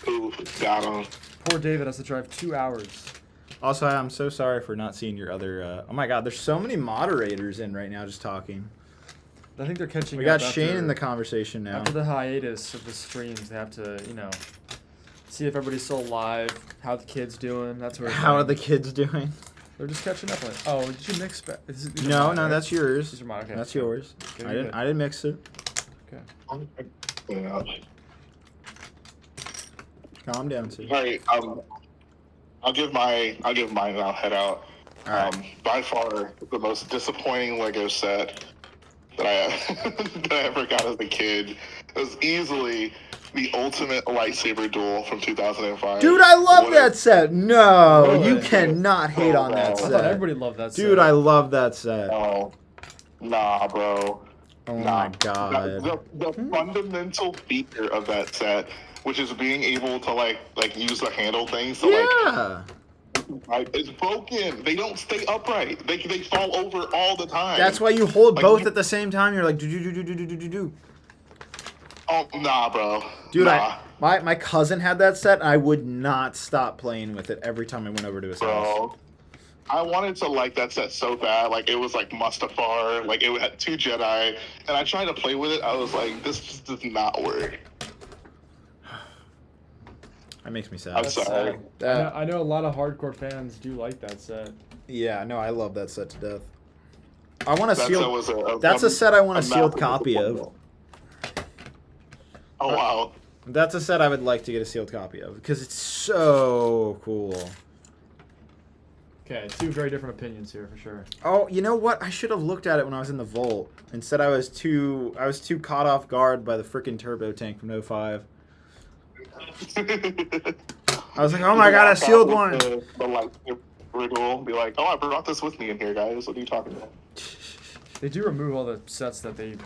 Ooh, got him. Poor David has to drive 2 hours. Also, I'm so sorry for not seeing your other. Oh my god, there's so many moderators in right now just talking. I think they're catching We up. got Shane in the conversation now. After the hiatus of the streams, they have to, see if everybody's still alive, how the kid's doing. That's where. How are the kids doing? They're just catching up on it. Oh, did you mix? These are No, mine, no, right? that's yours. These are mine. Okay. That's yours. Okay, I didn't mix it. Okay. Yeah. Calm down, Sue. All right, I'll give mine and I'll head out. All right. By far the most disappointing Lego set that I ever got as a kid was easily the Ultimate Lightsaber Duel from 2005. Dude, I love that set. No, Really? you cannot hate on that I thought set. everybody loved that set. Dude, I love that set. Oh, nah, bro. Oh Nah. my god. The fundamental feature of that set, which is being able to like use the handle things to Yeah. it's broken. They don't stay upright. They fall over all the time. That's why you hold Like, both at the same time. You're like do. Oh nah, bro. Dude, nah, my cousin had that set, and I would not stop playing with it every time I went over to his house. bro. I wanted to like that set so bad. Like it was like Mustafar. Like it had 2 Jedi, and I tried to play with it. I was like, this just does not work. That makes me sad. I'm That's sorry. sad. I know a lot of hardcore fans do like that set. Yeah, no, I love that set to death. I want a That set sealed. was That's a set I want a sealed massive copy of. disappointment. Oh wow. That's a set I would like to get a sealed copy of because it's so cool. Okay, 2 very different opinions here for sure. Oh, you know what? I should have looked at it when I was in the vault. Instead, I was too caught off guard by the freaking turbo tank from 05. I was like, oh my god, a sealed one. The lightsaber duel. Be like, oh, I brought this with me in here, guys. What are you talking about? They do remove all the sets that they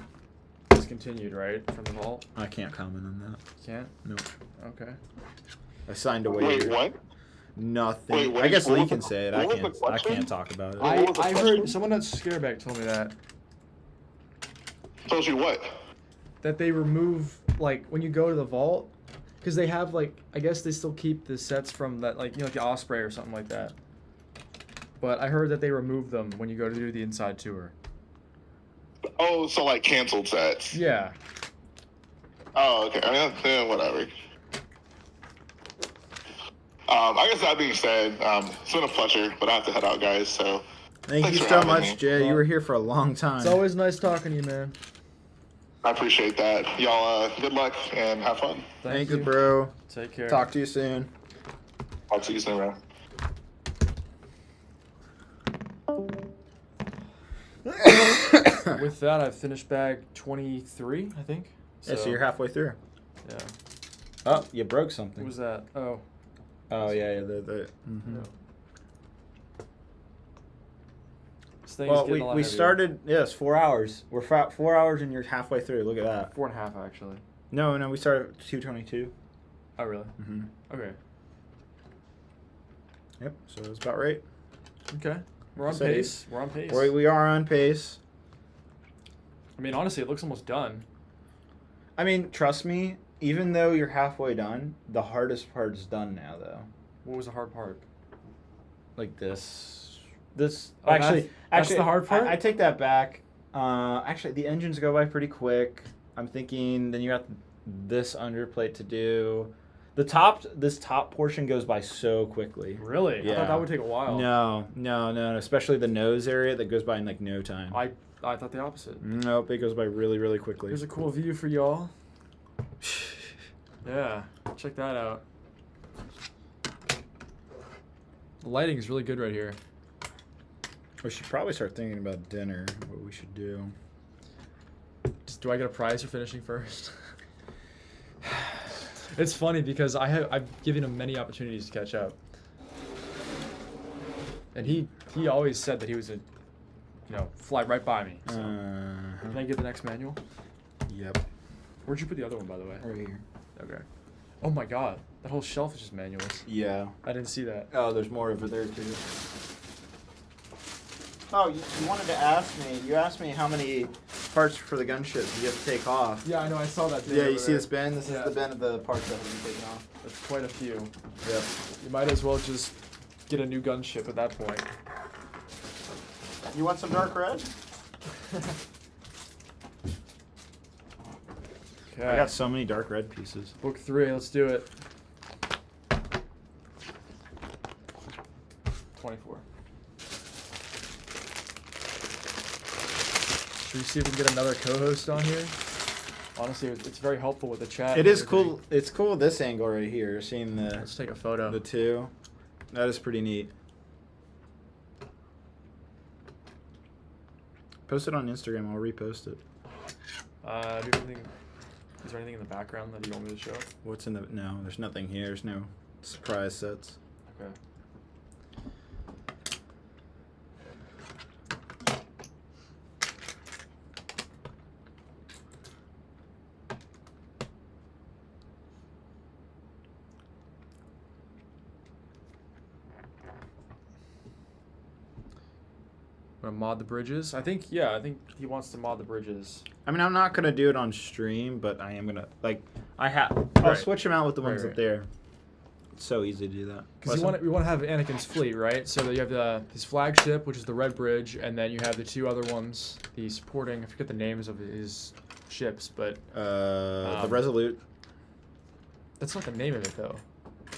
discontinued, right, from the vault. I can't comment on that. Can't. No. Okay. I signed away. Wait, what? Nothing. Wait, what I is- guess what Lee was can the- say it. what I was the can't. I question? can't talk about it. What was the I question? heard someone at Scareback told me that Told you what? they remove like when you go to the vault because they have like I guess they still keep the sets from that like like the Osprey or something like that. But I heard that they remove them when you go to do the inside tour. Oh, so like canceled sets. Yeah. Oh, okay. I mean, whatever. I guess that being said, it's been a pleasure, but I have to head out, guys. So Thank thanks you for so having much, me. Jay. You were here for a long time. It's always nice talking to you, man. I appreciate that. Y'all, good luck and have fun. Thank you, bro. Take care. Talk to you soon. Talk to you soon, man. With that, I've finished bag 23, I think. Yeah, so you're halfway through. Yeah. Oh, you broke What something. was that? Oh. Oh yeah, the. Mhm. No. This thing is Well, getting a lot we heavier. started. Yes, 4 hours. We're 4 hours and you're halfway through. Look at that. 4.5 actually. No, we started at 2:22. Oh really? Mhm. Okay. Yep. So it's about right. Okay. We're on So pace. We're on pace. We are on pace. I mean, honestly, it looks almost done. I mean, trust me. Even though you're halfway done, the hardest part is done now, though. What was the hard part? Like this. This Oh, actually, that's the hard part? I take that back. Actually, the engines go by pretty quick. I'm thinking then you got this underplate to do. This top portion goes by so quickly. Really? I Yeah. thought that would take a while. No. Especially the nose area that goes by in like no time. I thought the opposite. Nope, it goes by really, really quickly. Here's a cool view for y'all. Yeah, check that out. The lighting is really good right here. We should probably start thinking about dinner. What we should do. Do I get a prize for finishing first? It's funny because I've given him many opportunities to catch up, and he always said that he was fly right by me. So. Can I get the next manual? Yep. Where'd you put the other one, by the way? Right here. Okay. Oh my God, that whole shelf is just manuals. Yeah. I didn't see that. Oh, there's more over there too. Oh, you wanted to ask me. You asked me how many parts for the gunship you have to take off. Yeah, I know. I saw that. Yeah, you see this bin? This Yeah. is the bin of the parts that have been taken off. That's quite a few. Yep. You might as well just get a new gunship at that point. You want some dark red? Okay. I got so many dark red pieces. Book 3. Let's do it. 24. Should we see if we can get another co-host on here? Honestly, it's very helpful with the chat. It and is everything. cool. It's cool this angle right here, seeing Let's take a photo. the two. That is pretty neat. Post it on Instagram. I'll repost it. Do you have anything, is there anything in the background that you want me to show? What's in the? No, there's nothing here. There's no surprise sets. Okay. Gonna mod the bridges. I think he wants to mod the bridges. I mean, I'm not gonna do it on stream, but I am gonna I'll Right. switch them out with the ones Right, up there. It's so easy to do that. Because we want to have Anakin's fleet, right? So that you have his flagship, which is the Red Bridge, and then you have the two other ones, the supporting. I forget the names of his ships, but the Resolute. that's not the name of it though.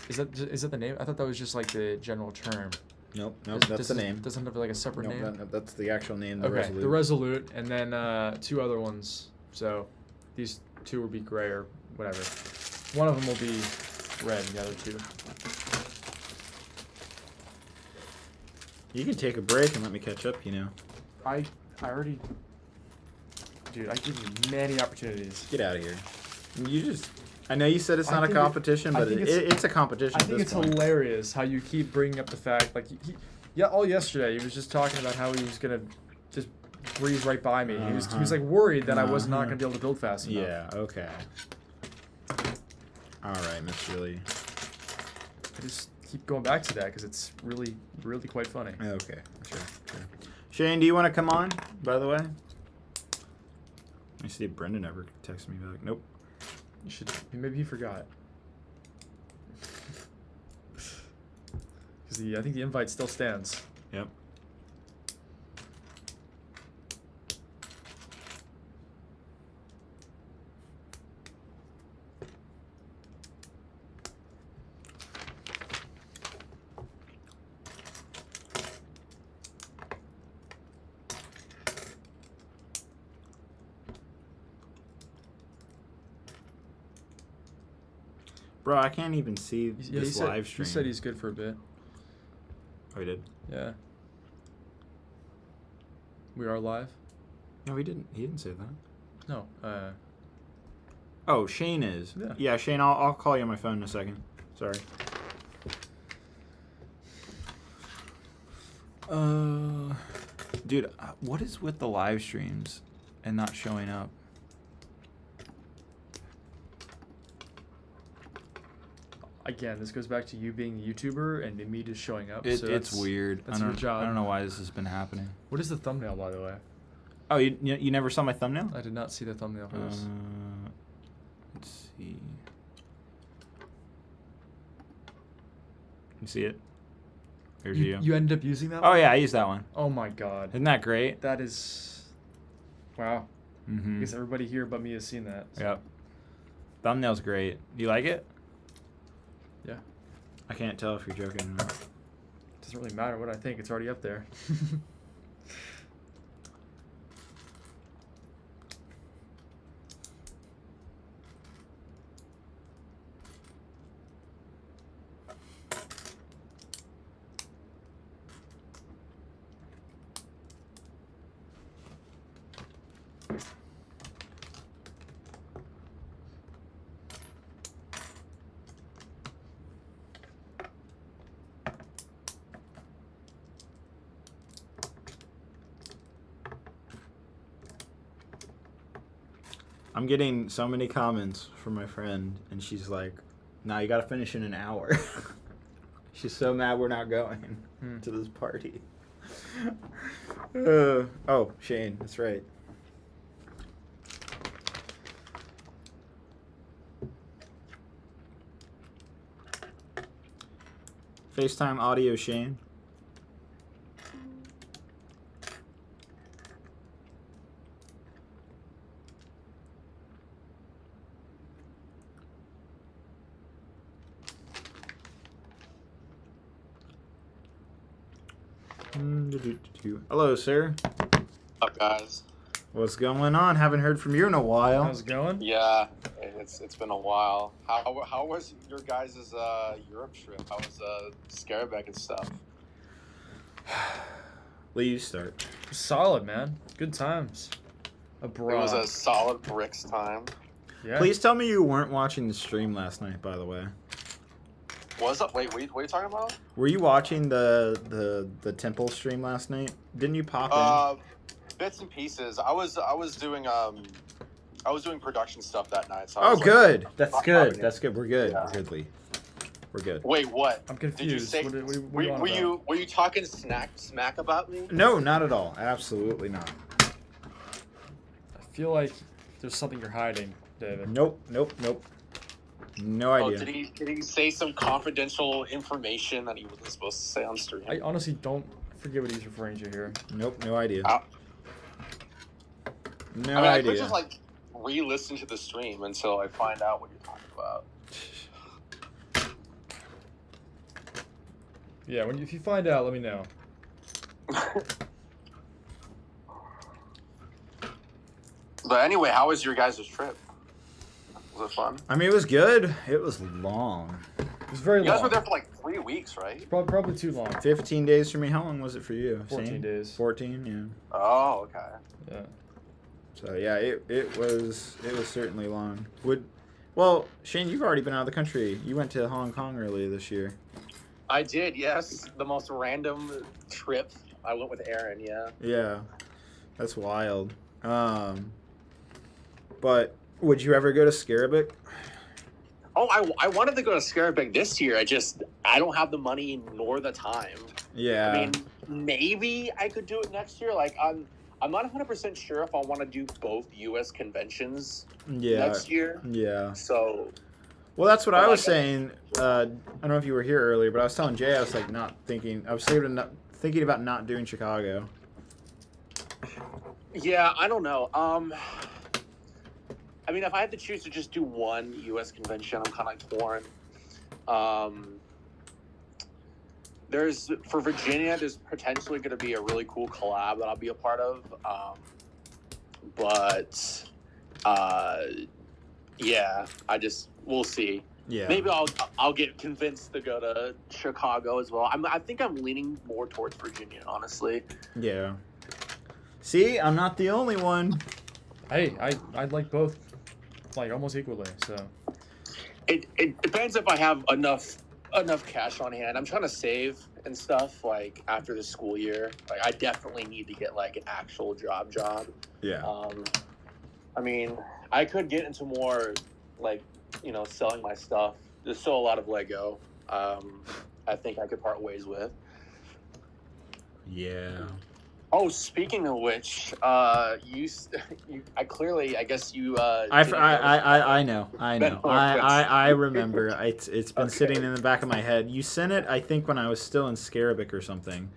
Is that the name? I thought that was just like the general term. Nope, Does- that's the name. Doesn't have like a separate Nope, name. that's the actual name. The Okay, Resolute. the Resolute, and then two other ones. So these two will be gray or whatever. One of them will be red, and the other two. You can take a break and let me catch up. You know. I already, dude. I give you many opportunities. Get out of here. You just. I know you said it's I not a think competition, I but think it's a competition. I at think this it's point. hilarious how you keep bringing up the fact, like, all yesterday he was just talking about how he was gonna just breeze right by me. He was like worried that I was not gonna be able to build fast enough. Yeah. Okay. All right, Miss Julie. I just keep going back to that because it's really, really quite funny. Okay. Sure. Shane, do you want to come on? By the way. Let me see if Brendan ever texted me back. Nope. You should. Maybe he forgot. Because I think the invite still stands. Yep. Bro, I can't even see this live stream. He said he's good for a bit. Oh, he did? Yeah. We are live? No, he didn't. He didn't say that. No. Oh, Shane is. Yeah. Yeah, Shane, I'll call you on my phone in a second. Sorry. Dude, what is with the live streams and not showing up? Again, this goes back to you being a YouTuber and me just showing up. It's that's weird. That's your job. I don't know why this has been happening. What is the thumbnail, by the way? Oh, you never saw my thumbnail? I did not see the thumbnail for this. Let's see. You see it? There's you. You ended up using that Oh one? yeah, I used that one. Oh my god. Isn't that great? That is... Wow. Mm-hmm. I guess everybody here but me has seen that. So. Yep. Thumbnail's great. Do you like it? Yeah. I can't tell if you're joking or not. Doesn't really matter what I think. It's already up there. I'm getting so many comments from my friend, and she's like, "Nah, you gotta finish in an hour." She's so mad we're not going to this party. Oh, Shane, that's right. FaceTime audio, Shane. Hello, sir. What's up, guys? What's going on? Haven't heard from you in a while. How's it going? Yeah, it's been a while. How was your guys' Europe trip? How was Scareback and stuff? Lee, you start. Solid, man. Good times. Abroad. It was a solid bricks time. Yeah. Please tell me you weren't watching the stream last night, by the way. What's up? Wait, what are you talking about? Were you watching the temple stream last night? Didn't you pop in? Bits and pieces. I was doing production stuff that night. So Oh, good. Like, That's good. That's good. We're good. Yeah. We're good, Lee. We're good. Wait, what? I'm confused. Did you say? What are were you on about? were you talking smack about me? No, not at all. Absolutely not. I feel like there's something you're hiding, David. Nope. No Oh, idea. did he say some confidential information that he wasn't supposed to say on stream? I honestly don't forget what he's referring to here. Nope. No idea. No I mean, I idea. could just like re-listen to the stream until I find out what you're talking about. Yeah, if you find out, let me know. But anyway, how was your guys' trip? Was it fun? I mean, it was good. It was long. It was very You long. guys were there for like 3 weeks, right? Probably too long. 15 days for me. How long was it for you? 14 Same? days. 14, yeah. Oh, okay. Yeah. So yeah, it was certainly long. Well, Shane, you've already been out of the country. You went to Hong Kong earlier this year. I did, yes. The most random trip. I went with Aaron, yeah. Yeah, that's wild. But would you ever go to Scarabik? Oh, I wanted to go to Scareback this year. I don't have the money nor the time. Yeah. I mean, maybe I could do it next year. Like, I'm not 100% sure if I want to do both U.S. conventions next year. Yeah. So, Well, that's what But I was like- saying. I don't know if you were here earlier, but I was telling Jay I was like thinking about not doing Chicago. yeah, I don't know. I mean, if I had to choose to just do one U.S. convention, I'm kind of torn. For Virginia, there's potentially going to be a really cool collab that I'll be a part of. Yeah, we'll see. Yeah. Maybe I'll get convinced to go to Chicago as well. I think I'm leaning more towards Virginia, honestly. Yeah. See, I'm not the only one. Hey, I'd like both, like almost equally. So. It depends if I have enough cash on hand. I'm trying to save and stuff like after the school year. Like I definitely need to get like an actual job. Yeah. I mean, I could get into more like, selling my stuff. There's still a lot of Lego. I think I could part ways with. Yeah. Oh, speaking of which, I guess you. I know. Ben I remember. It's been Okay. sitting in the back of my head. You sent it, I think, when I was still in Scarabik or something.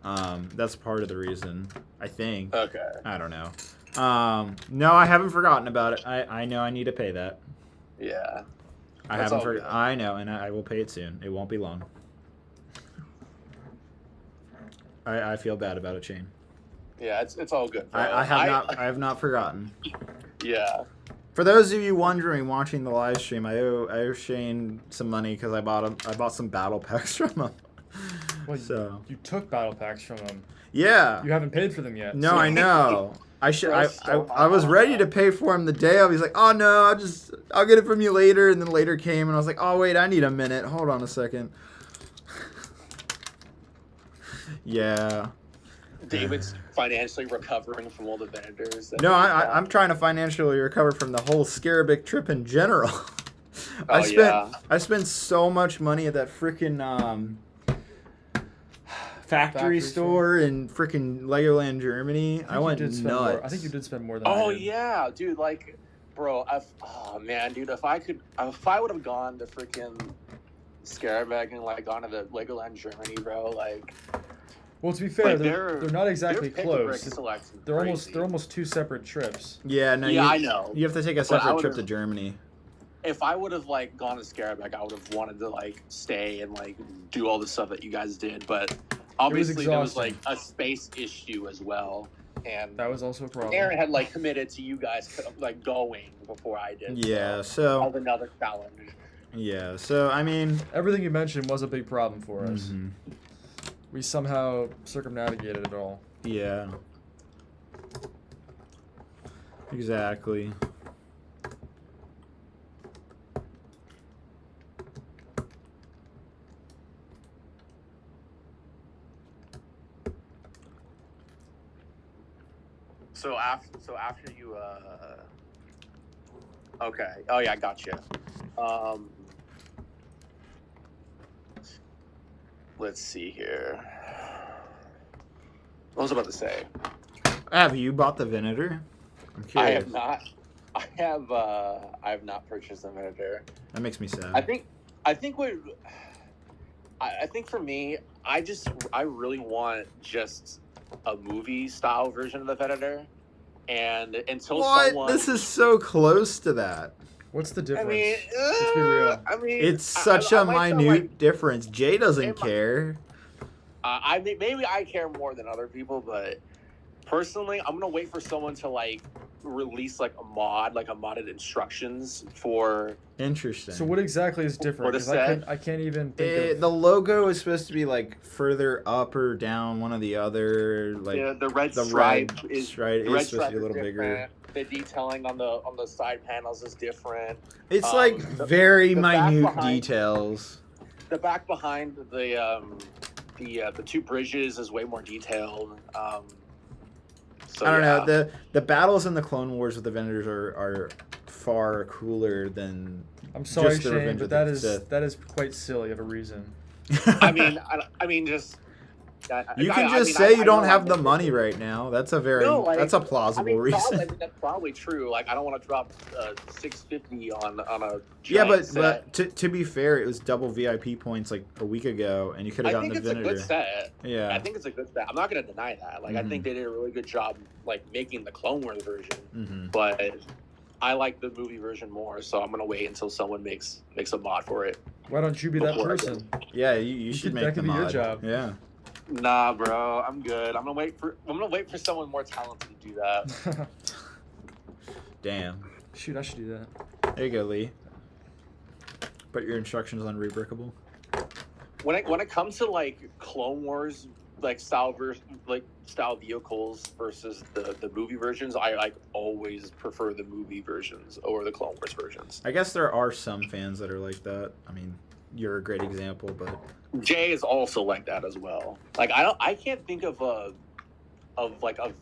That's part of the reason. I think. Okay. I don't know. No, I haven't forgotten about it. I know I need to pay that. Yeah. I That's haven't all forgotten. good. I know, and I will pay it soon. It won't be long. I feel bad about it, Shane. Yeah, it's all good. bro. I have not forgotten. Yeah. For those of you wondering, watching the live stream, I owe Shane some money because I bought some battle packs from him. Well, So you took battle packs from him. yeah, You haven't paid for them yet. no, so- I know. I should. I So was ready to pay for him the day of. He's like, "Oh no, I'll get it from you later." And then later came, and I was like, "Oh wait, I need a minute. Hold on a second." Yeah. David's financially recovering from all the Venators. No, I'm trying to financially recover from the whole Scarabic trip in general. I spent so much money at that freaking factory store in freaking Legoland, Germany. I went nuts. I think you did spend more than Oh I did. yeah, dude. Like, bro. Oh man, dude. If I would have gone to freaking Scaraback and like gone to the Legoland Germany, bro. Like, well, to be fair, like, they're not exactly their pick-a-brick close. selection's They're crazy. almost two separate trips. Yeah, no. Yeah, I know. You have to take a But separate trip to Germany. If I would have like gone to Scaraback, I would have wanted to like stay and like do all the stuff that you guys did. But obviously there was like a space issue as well, and that was also a problem. Aaron had like committed to you guys like going before I did. Yeah, so that was another challenge. Yeah, so I mean, everything you mentioned was a big problem for us. Mm-hmm. We somehow circumnavigated it all. Yeah. Exactly. So after you okay. Oh yeah, I got you. Let's see here. What was I about to say? Have you bought the Venator? I'm curious. I have not. I have not purchased the Venator. That makes me sad. I think for me, I really want just a movie style version of the Venator, and until someone. This is so close to that. What's the difference? I mean, let's be real. I mean, it's such a minute difference. Jay doesn't It might- care. Maybe I care more than other people, but personally, I'm gonna wait for someone to like release like a modded instructions for. Interesting. So what exactly is different? For the 'Cause set? I can't even think of... The logo is supposed to be like further up or down, one or the other. Like Yeah, the red the stripe red is stripe the red is supposed to be a little stripe is bigger. different. The detailing on the side panels is different. It's like the very back minute behind- details. The back behind the two bridges is way more detailed. So, I don't yeah. know. The battles in the Clone Wars with the Venators are far cooler than. I'm sorry, just the Shane, Revenge but of the that is quite silly of a reason. I mean, just. You can just say you don't have the money right now. That's a that's a plausible reason. That's probably true. Like, I don't want to drop $650 on a. Yeah, giant set. but to be fair, it was double VIP points like a week ago, and you could have gotten the Venator. I think it's a good set. Yeah, I think it's a good set. I'm not gonna deny that. Like, I think they did a really good job, like making the Clone Wars version. But I like the movie version more, so I'm gonna wait until someone makes a mod for it. Why don't you be that Before I person? Yeah, you should make that the could be mod. your job. Yeah. Nah, bro, I'm good. I'm gonna wait for someone more talented to do that. Damn. Shoot, I should do that. There you go, Lee. Put your instructions on Rebrickable. When it comes to like Clone Wars style vehicles versus the movie versions, I like always prefer the movie versions over the Clone Wars versions. I guess there are some fans that are like that. I mean, you're a great example, but Jay is also like that as well. Like, I can't think of a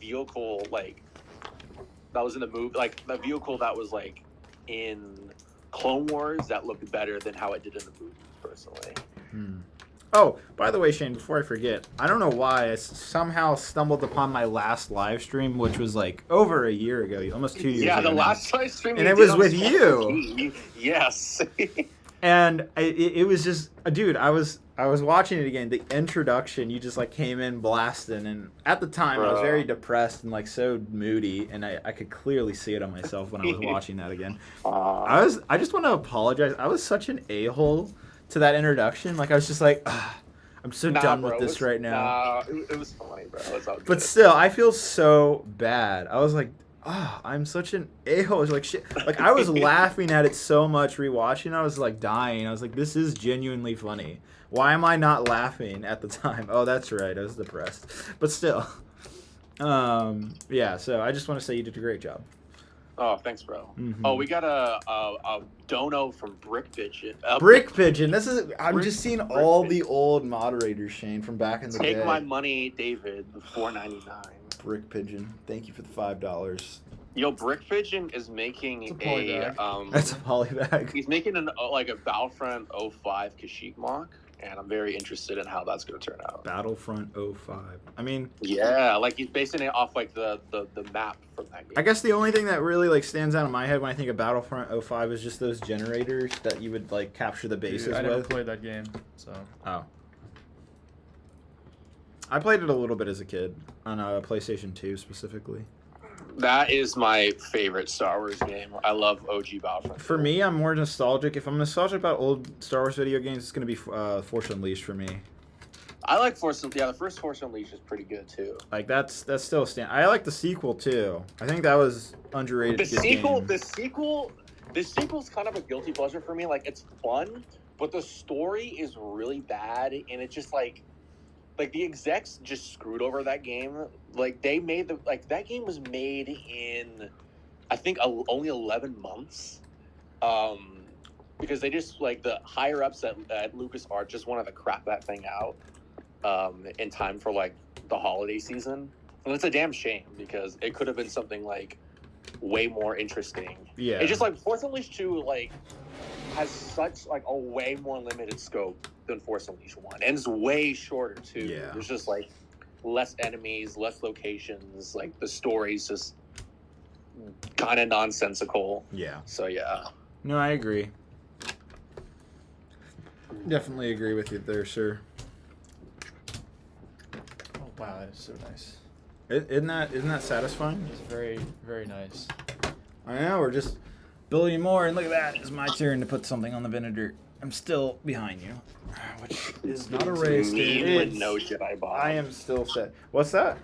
vehicle like that was in the movie, like the vehicle that was like in Clone Wars that looked better than how it did in the movie, personally. Oh, by the way, Shane, before I forget, I don't know why I somehow stumbled upon my last live stream, which was like over a year ago, almost 2 years ago. Yeah, the now. last live stream, and it was with you. Yes. And it was just, dude, I was watching it again. The introduction, you just like came in blasting, and at the time I was very depressed and like so moody, and I could clearly see it on myself when I was watching that again. I just want to apologize. I was such an a-hole to that introduction. Like, I was just like, I'm so done with this right now. It was funny, bro. It was all good. But still, I feel so bad. I was like, I'm such an a-hole. Like, shit. Like, I was laughing at it so much rewatching. I was like dying. I was like, this is genuinely funny. Why am I not laughing at the time? Oh, that's right. I was depressed. But still. Yeah, so I just want to say you did a great job. Oh, thanks, bro. Mhm. Oh, we got a dono from Brick Pigeon. Brick Pigeon. I'm Brick- just seeing Brick all Pigeon. the old moderators, Shane, from back in the Take day. my money, David. $4.99. Brick Pigeon. Thank you for the $5. Yo, Brick Pigeon is making It's a poly bag. That's a polybag. He's making a Battlefront 05 Kashyyyk mock, and I'm very interested in how that's going to turn out. Battlefront 05. I mean, Yeah, like he's basing it off like the map from that game. I guess the only thing that really like stands out in my head when I think of Battlefront 05 is just those generators that you would like capture the bases Dude, I never with. played that game, so. Oh. I played it a little bit as a kid on PlayStation 2 specifically. That is my favorite Star Wars game. I love OG Battlefront. For me, I'm more nostalgic. If I'm nostalgic about old Star Wars video games, it's going to be Force Unleashed for me. I like Force. Yeah, the first Force Unleashed is pretty good too. Like that's still I like the sequel too. I think that was underrated. The sequel's kind of a guilty pleasure for me. Like it's fun, but the story is really bad, and it's just like the execs just screwed over that game. Like they made that game was made in, I think only 11 months, because they just the higher ups at LucasArts just wanted to crap that thing out, in time for the holiday season, and it's a damn shame because it could have been something way more interesting. Yeah. It's just Force Unleashed 2 has such a way more limited scope than Force Unleashed 1, and it's way shorter too. Yeah. There's just less enemies, less locations. The story's just kind of nonsensical. Yeah. So yeah. No, I agree. Definitely agree with you there, sir. Oh wow, that is so nice. Isn't that satisfying? It's very, very nice. I know, we're just building more, and look at that. It's my turn to put something on the Venator. I'm still behind you, which is Not a race, Me dude. with no Jedi bomb. I am still set. What's that?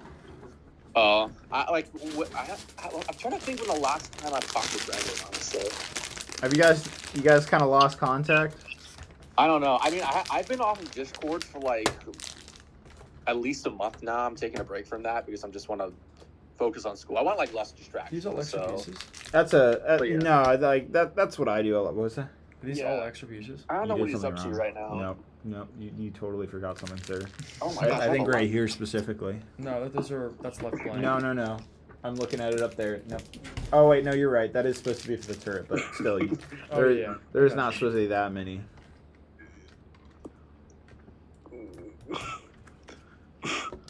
I'm trying to think when the last time I talked to Brandon, honestly. Have you guys kind of lost contact? I don't know. I mean, I've been off of Discord for at least a month now. I'm taking a break from that because I just want to focus on school. I want less distractions. These all extra pieces? That's yeah. no, that's what I do. What was that? Are these all extra pieces? I don't know You what did he's up something to wrong. right now. No, you totally forgot something, sir. Oh my god. I think right here specifically. No, that's left blank. No. I'm looking at it up there. No. Oh wait, no, you're right. That is supposed to be for the turret, but still, Oh, yeah. there's Gotcha. not supposed to be that many.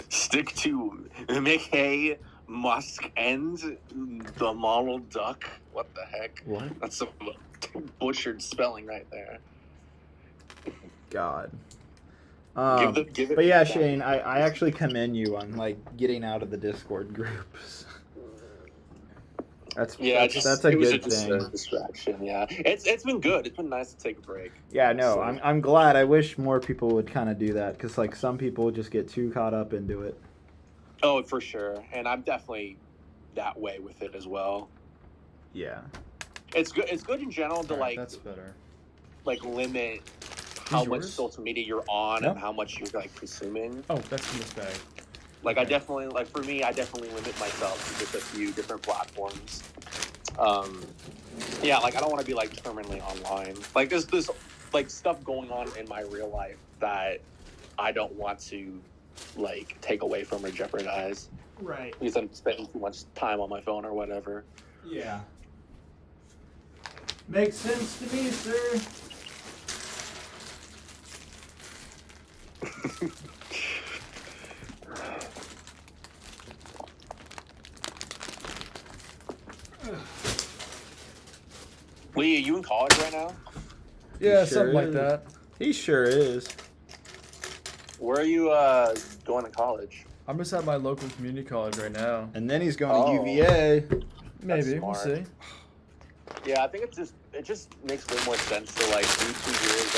Stick to McKay, Musk, and the model duck. What the heck? What? That's some butchered spelling right there. God. Give it But yeah, back. Shane, I actually commend you on getting out of the Discord groups. That's Yeah, that's a it was good just thing. a distraction. Yeah, it's been good. It's been nice to take a break. Yeah, no, So- I'm glad. I wish more people would kind of do that because some people just get too caught up into it. Oh, for sure, and I'm definitely that way with it as well. Yeah. It's good. It's good in general to Alright, that's better. limit how much yours? social media you're on Yep. and how much you're consuming. Oh, that's in this bag. I definitely for me, I definitely limit myself to just a few different platforms. Yeah, I don't want to be permanently online. There's this stuff going on in my real life that I don't want to take away from or jeopardize Right. because I'm spending too much time on my phone or whatever. Yeah. Makes sense to me, sir. Lee, are you in college right now? Yeah, sure something like is. that. He sure is. Where are you going to college? I'm just at my local community college right now. And then he's going Oh. to UVA. Maybe, we'll smart. see. Yeah, I think it just makes way more sense to do 2 years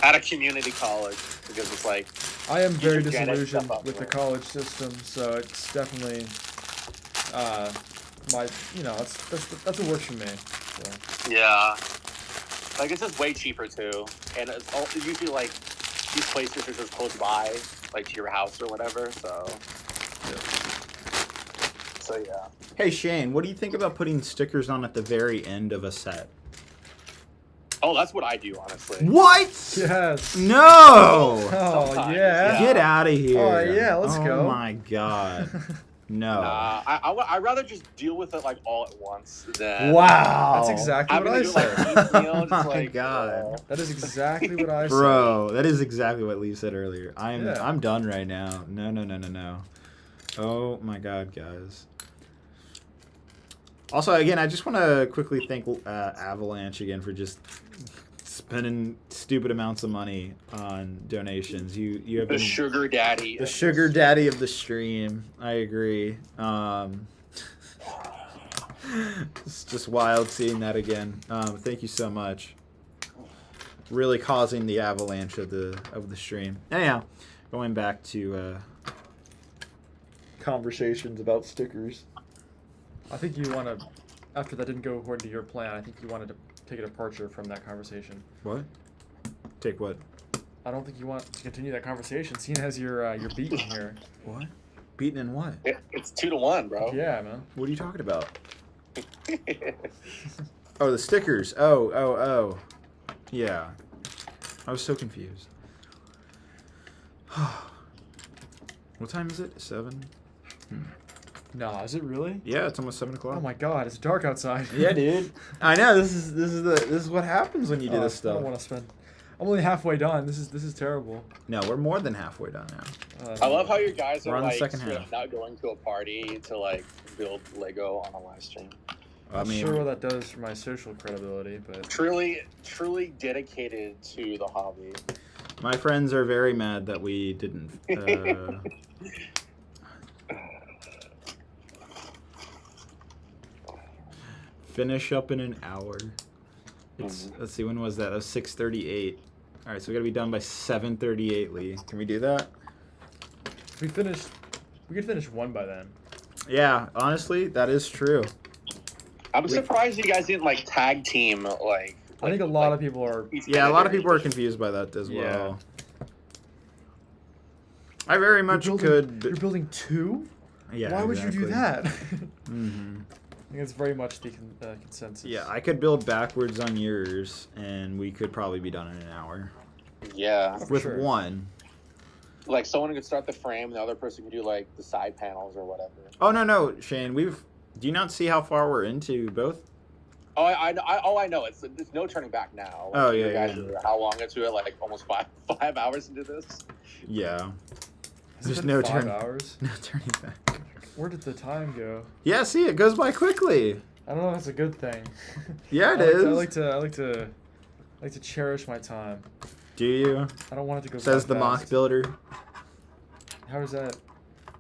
at a community college because it's I am very can gen disillusioned stuff up with the more. college system, so it's definitely that's what works for me. So. yeah, it's just way cheaper too, and it's usually these places are just close by, to your house or whatever. So So yeah. Hey Shane, what do you think about putting stickers on at the very end of a set? Oh, that's what I do, honestly. What? Yes. No! Oh Sometimes, yeah. Get out of here. Oh, yeah, let's go. Oh my god. No. I'd rather just deal with it like all at once than Wow. That's exactly having what to I do it said. like piecemeal, Oh just my like, God. That is exactly what I said. Bro, that is exactly what Lee said earlier. Yeah. I'm done right now. No. Oh my god, guys. Also, again, I just want to quickly thank Avalanche again for just spending stupid amounts of money on donations. You have the been sugar daddy. the sugar daddy of the stream. I agree. It's just wild seeing that again. Thank you so much. Really causing the avalanche of the stream. Anyhow, going back to conversations about stickers. I think you want to, after that didn't go according to your plan, I think you wanted to take a departure from that conversation. What? Take what? I don't think you want to continue that conversation, seeing as you're beaten here. What? Beaten in what? It's 2-1, bro. Yeah, man. What are you talking about? Oh, the stickers. Oh. Yeah. I was so confused. What time is it? 7? Nah, is it really? Yeah, it's almost 7 o'clock. Oh my god, it's dark outside. Yeah, dude. I know. This is what happens when you do this I stuff. don't want to spend. I'm only halfway done. This is terrible. No, we're more than halfway done now. I love how you guys We're are on the like second straight half. up not going to a party to like build Lego on a live stream. I I'm mean, not sure what that does for my social credibility, but Truly dedicated to the hobby. my friends are very mad that we didn't. Finish up in an hour. It's let's see, when was that? That was 6:38. All right, so we gotta be done by 7:38. Lee, can we do that? we could finish one by then. Yeah, honestly, that is true. I'm surprised you guys didn't like tag team like. I think a lot of people are. Yeah, a lot of people are confused by that as Yeah. well. I very much You're could. building two? Yeah. Why would you do that? Mm-hmm. I think it's very much the consensus. Yeah, I could build backwards on yours, and we could probably be done in an hour Yeah. For with sure. one. Like someone could start the frame, and the other person could do like the side panels or whatever. Oh no, Shane, do you not see how far we're into both? Oh, I know. It's no turning back now. Like, Oh, you yeah, guys yeah. are how long into it? Like almost five hours into this. Yeah. Has it There's been no 5 turn. hours? No turning back. Where did the time go? Yeah, see, it goes by quickly. I don't know if that's a good thing. Yeah, it I is. like to cherish my time. Do you? I don't want it to go. Says by the fast. mock builder. How is that?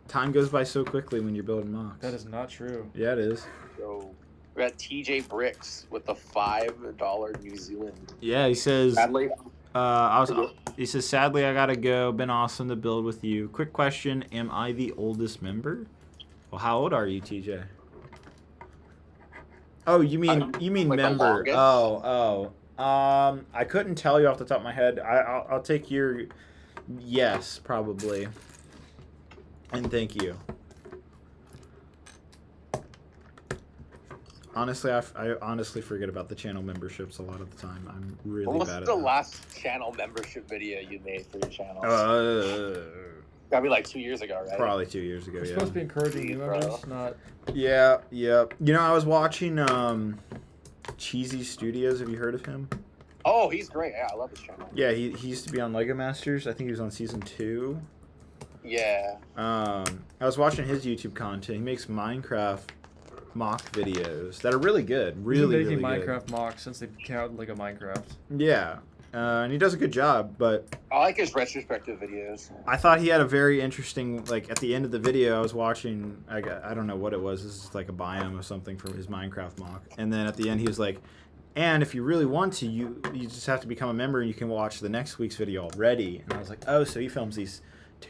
Time goes by so quickly when you're building mocks. That is not true. Yeah, it is. So we're at TJ Bricks with the $5 New Zealand. Yeah, he says. Sadly, He says, sadly, I gotta go. Been awesome to build with you. Quick question: am I the oldest member? Well, how old are you, TJ? Oh, you mean like the member? longest? Oh. I couldn't tell you off the top of my head. I'll take your yes, probably. And thank you. Honestly, I honestly forget about the channel memberships a lot of the time. I'm really what was bad at the that. last channel membership video you made for your channel? Gotta be like 2 years ago, right? Probably 2 years ago. We're Yeah. supposed to be encouraging new Bro. members, not. Yeah. You know, I was watching Cheesy Studios. Have you heard of him? Oh, he's great. Yeah, I love his channel. Yeah, he used to be on Lego Masters. I think he was on season 2. Yeah. I was watching his YouTube content. He makes Minecraft mock videos that are really good. He's Really, been making really Minecraft mocks since they came out in Lego Minecraft. good. Yeah. And he does a good job, but I like his retrospective videos. I thought he had a very interesting, like, at the end of the video, I was watching, I don't know what it was. This is like a biome or something for his Minecraft mock. And then at the end, he was like, and if you really want to, you just have to become a member and you can watch the next week's video already. And I was like, oh, so he films these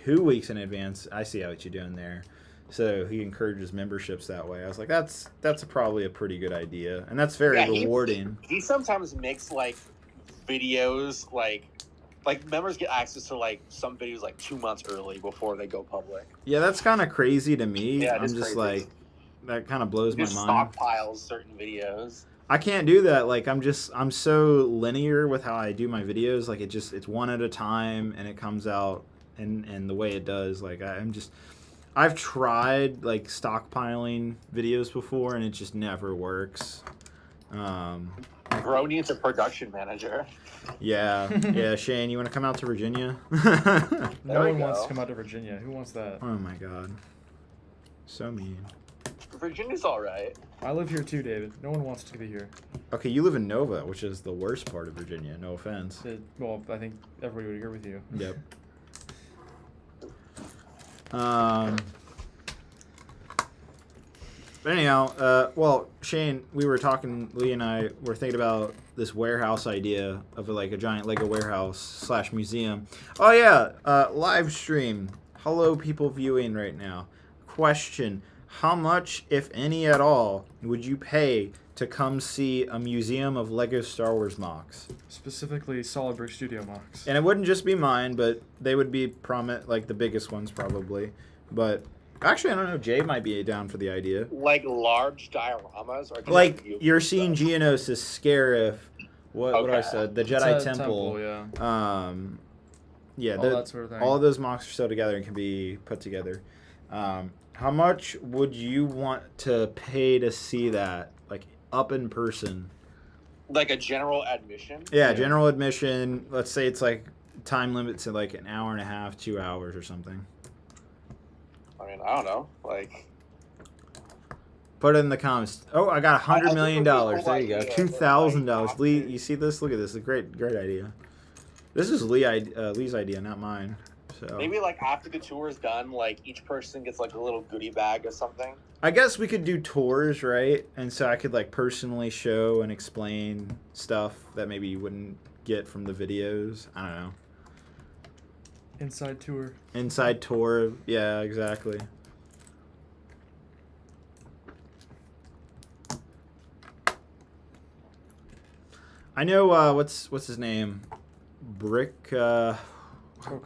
2 weeks in advance. I see what you're doing there. So he encourages memberships that way. I was like, that's probably a pretty good idea. And that's very rewarding. He sometimes makes like videos like members get access to like some videos like 2 months early before they go public. Yeah, that's kind of crazy to me. Yeah, it I'm is just crazy. like, that kind of blows my Just mind. stockpiles certain videos. I can't do that. Like I'm so linear with how I do my videos. Like it's one at a time and it comes out and the way it does. Like I've tried like stockpiling videos before and it just never works. Bro needs a production manager. Yeah, Shane, you want to come out to Virginia? No we one wants go. to come out to Virginia. Who wants that? Oh my god, so mean. Virginia's all right. I live here too, David. No one wants to be here. Okay, you live in Nova, which is the worst part of Virginia. No offense. Well, I think everybody would agree with you. Yep. But anyhow, well, Shane, we were talking. Lee and I were thinking about this warehouse idea of like a giant Lego warehouse / museum. Oh yeah, live stream. Hello, people viewing right now. Question: how much, if any at all, would you pay to come see a museum of Lego Star Wars MOCs? Specifically, Solid Brick Studio MOCs. And it wouldn't just be mine, but they would be like the biggest ones probably. But actually, I don't know. Jay might be down for the idea. Like large dioramas, or Like you're seeing Geonosis, Scarif, what I said, the Jedi It's a Temple. yeah. Yeah, All that sort of thing. all of those MOCs are still together and can be put together. How much would you want to pay to see that, like up in person? like a general admission. Yeah, general admission. Let's say it's like time limits at like an hour and a half, 2 hours or something. I mean, I don't know. Like, Put it in the comments. Oh, I got $100 think million. it would be a There you cool go. idea, $2,000. but, Lee, like, you see this? Look at this. It's a great idea. This is Lee's idea, not mine. So maybe like after the tour is done, like each person gets like a little goodie bag or something. I guess we could do tours, right? And so I could like personally show and explain stuff that maybe you wouldn't get from the videos. I don't know. Inside tour. Inside tour. Yeah, exactly. I know what's his name? Brick Oh,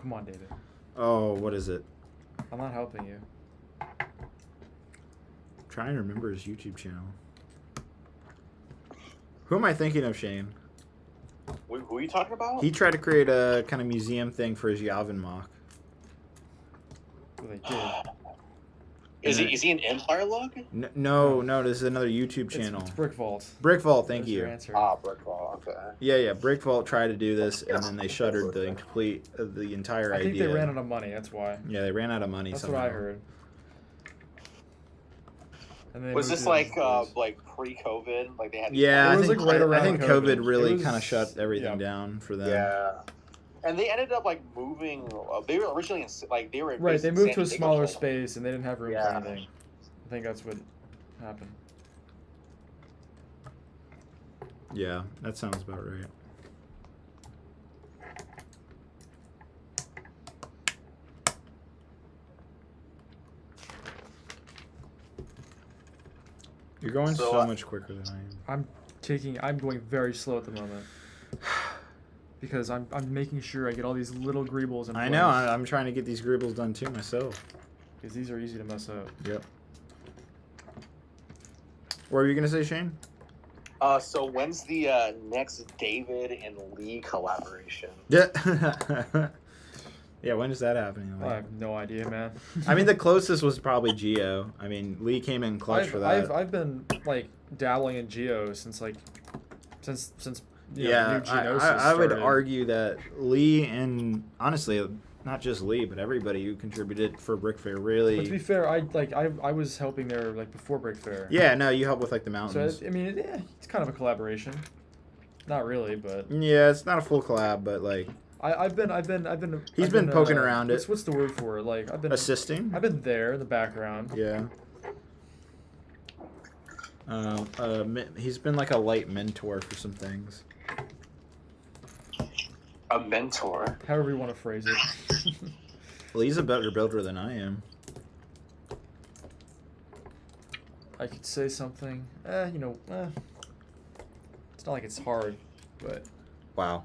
come on, David. oh, what is it? I'm not helping you. I'm trying to remember his YouTube channel. Who am I thinking of, Shane? Who are you talking about? He tried to create a kind of museum thing for his Yavin mock. Well, they did. Is he an Empire log? No, this is another YouTube channel. It's Brick Vault. Brick Vault, thank There's your you. answer. Ah, Brickball. Okay. Yeah, Brick Vault tried to do this, and then they shuttered the entire I idea. think they ran out of money. That's why. Yeah, they ran out of money. That's somehow. what I heard. And then Was moved this to like the Blues. pre-COVID? Like they had. Yeah, It I was, think, like, right I around think COVID. COVID really It was- kind of shut everything yeah. down for them. Yeah. And they ended up like moving. They were originally in, like they were Right, based they in moved San to a Diego smaller for a while. space and they didn't have room Yeah. for anything. I think that's what happened. Yeah, that sounds about right. You're going So, so much quicker than I am. I'm going very slow at the moment. Because I'm making sure I get all these little greebles in I place. know. I'm trying to get these greebles done too myself. Because these are easy to mess up. Yep. What were you gonna say, Shane? So when's the next David and Lee collaboration? Yeah. Yeah. When is that happening? I have no idea, man. I mean, the closest was probably Geo. I mean, Lee came in clutch for that. I've been like dabbling in Geo since you know, Yeah, new Geonosis I would started. argue that Lee and honestly, not just Lee, but everybody who contributed for Brick Fair really. But to be fair, I was helping there like before Brick Fair. Yeah, no, you help with like the So mountains. I mean, yeah, it's kind of a collaboration. Not really, but Yeah, it's not a full collab, but like I've been. He's been poking around it. What's the word for it? Like I've been assisting. I've been there in the background. Yeah. He's been like a light mentor for some things. A mentor. However you want to phrase it. Well, he's a better builder than I am. I could say something. It's not like it's hard, but. Wow.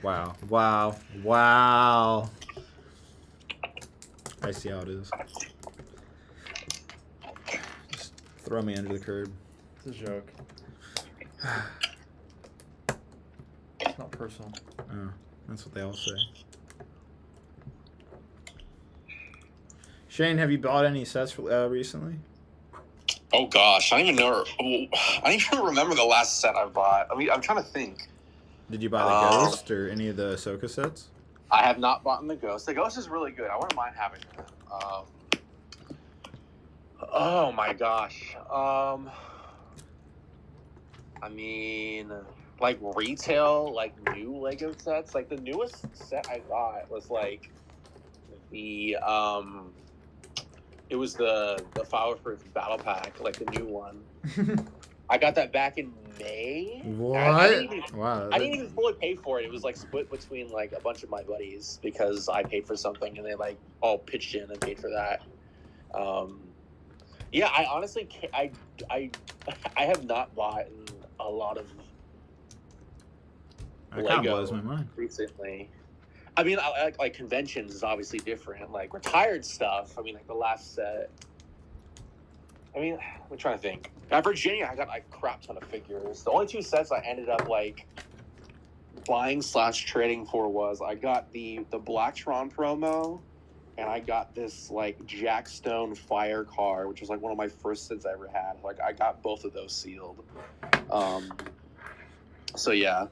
Wow. I see how it is. throw me under the curb. It's a joke. It's not personal. Oh, that's what they all say. Shane, have you bought any sets recently? Oh gosh, I don't even know. I don't even remember the last set I bought. I mean, I'm trying to think. Did you buy the Ghost or any of the Ahsoka sets? I have not bought the Ghost. The Ghost is really good. I wouldn't mind having it. Oh my gosh. I mean, like retail, like new Lego sets. Like the newest set I got was like the it was the Fireproof Battle Pack, like the new one. I got that back in May. What? I didn't even fully pay for it. It was like split between like a bunch of my buddies because I paid for something and they like all pitched in and paid for that. Yeah, I honestly can't, I have not bought a lot of That kind of blows my mind. recently. I mean, like conventions is obviously different. Like retired stuff. I mean, like the last set. I mean, I'm trying to think. At Virginia, I got a crap ton of figures. The only two sets I ended up like buying / trading for was I got the Blacktron promo, and I got this like Jack Stone fire car, which was like one of my first sets I ever had. Like I got both of those sealed. So yeah.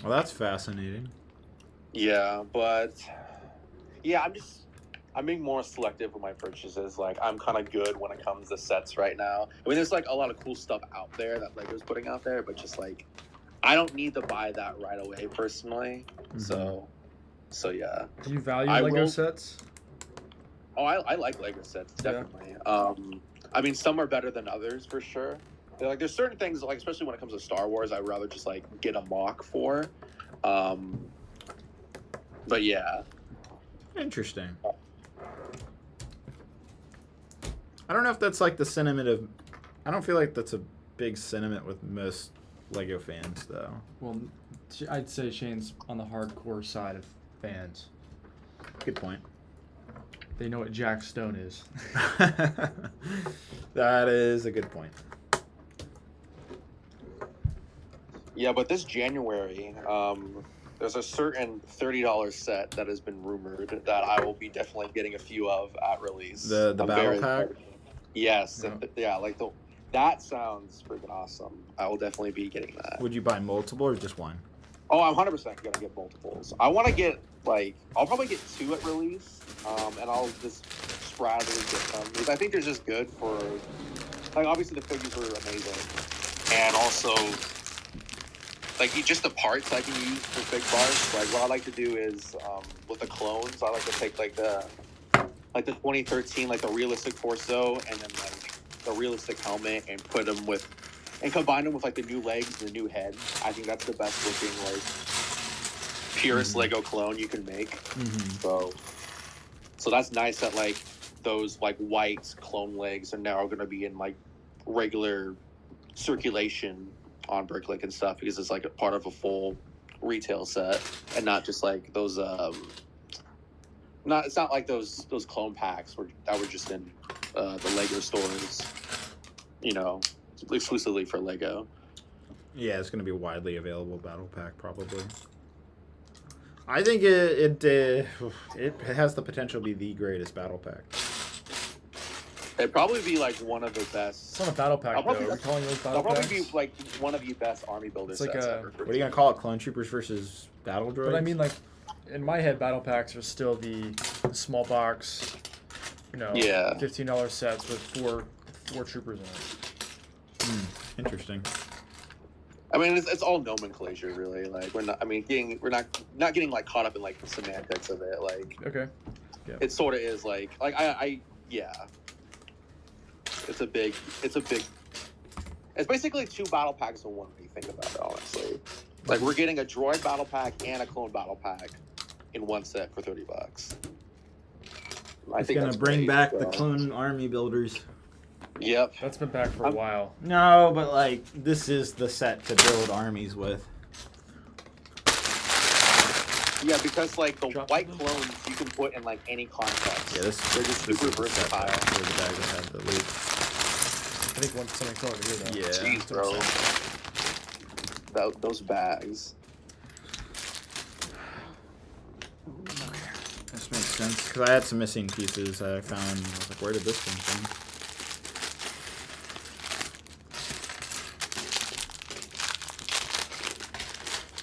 Well, that's fascinating. Yeah, but yeah, I'm being more selective with my purchases. Like I'm kind of good when it comes to sets right now. I mean, there's like a lot of cool stuff out there that Lego's putting out there, but just like I don't need to buy that right away personally. Mm-hmm. So yeah. Do you value Lego sets? Oh, I like Lego sets definitely. Yeah. I mean, some are better than others for sure. Like there's certain things like especially when it comes to Star Wars, I'd rather just like get a mock for. But yeah. Interesting. I don't know if that's like the sentiment of. I don't feel like that's a big sentiment with most Lego fans, though. Well, I'd say Shane's on the hardcore side of fans. Good point. They know what Jack Stone is. That is a good point. Yeah, but this January, there's a certain $30 set that has been rumored that I will be definitely getting a few of at release. The battle pack? Yes. Yeah, like that sounds freaking awesome. I will definitely be getting that. Would you buy multiple or just one? Oh, I'm 100% going to get multiples. I want to get, like, I'll probably get 2 at release, and I'll just sporadically get some. Because I think they're just good for, like, obviously the figures were amazing. And also, like, just the parts I can use for big bars. Like, what I like to do is, with the clones, I like to take, like, the 2013, like, the realistic torso, and then, like, the realistic helmet, and put them with, and combine them with, like, the new legs and the new head. I think that's the best looking, like, purest Lego clone you can make. So that's nice that, like, those, like, white clone legs are now going to be in, like, regular circulation on Bricklink and stuff, because it's like a part of a full retail set and not just like those it's not like those clone packs that were just in the Lego stores, you know, exclusively for Lego. Yeah, it's going to be a widely available battle pack probably. I think it has the potential to be the greatest battle pack. It'd probably be like one of the best. It's not a battle pack, though. We're calling those battle packs. It'll probably be like one of the best army builder sets ever. What are you gonna call it? Clone Troopers versus Battle Droids? But I mean, like, in my head, battle packs are still the small box, you know, $15 sets with four troopers in it. Interesting. I mean, it's all nomenclature, really. Like we're not getting like caught up in like the semantics of it. Like, okay, yeah. It sort of is like yeah. It's basically 2 battle packs in one when you think about it, honestly. Like, we're getting a droid battle pack and a clone battle pack in one set for $30. It's going to bring back the clone army builders. Yep. That's been back for a while. No, but, like, this is the set to build armies with. Yeah, because, like, the white clones you can put in, like, any context. Yeah, they're just super versatile. The bag that had the loot. think something fell over here though. Yeah. Jeez, bro. Those bags. This makes sense because I had some missing pieces that I found. I was like, where did this come from?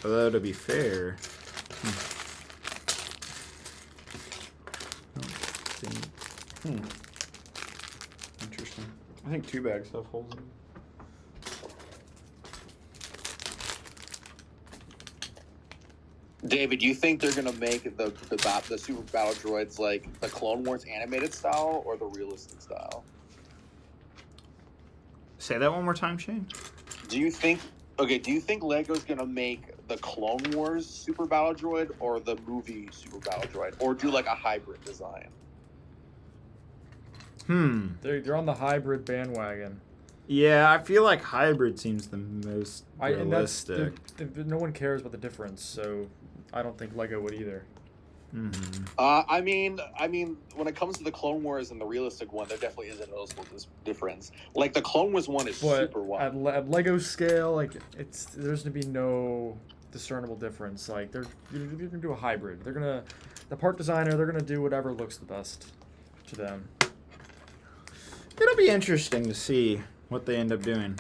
Although to be fair, interesting. I think 2 bags have holes in them. David, do you think they're gonna make the Super Battle Droids like the Clone Wars animated style or the realistic style? Say that one more time, Shane. Do you think Lego's gonna make the Clone Wars Super Battle Droid or the movie Super Battle Droid, or do like a hybrid design? They're on the hybrid bandwagon. Yeah, I feel like hybrid seems the most realistic. No one cares about the difference, so I don't think Lego would either. Mm-hmm. I mean, when it comes to the Clone Wars and the realistic one, there definitely is a noticeable difference. Like the Clone Wars one is super wide. At Lego scale, like there's gonna be no discernible difference. Like you're gonna do a hybrid. The part designer, they're gonna do whatever looks the best to them. It'll be interesting to see what they end up doing.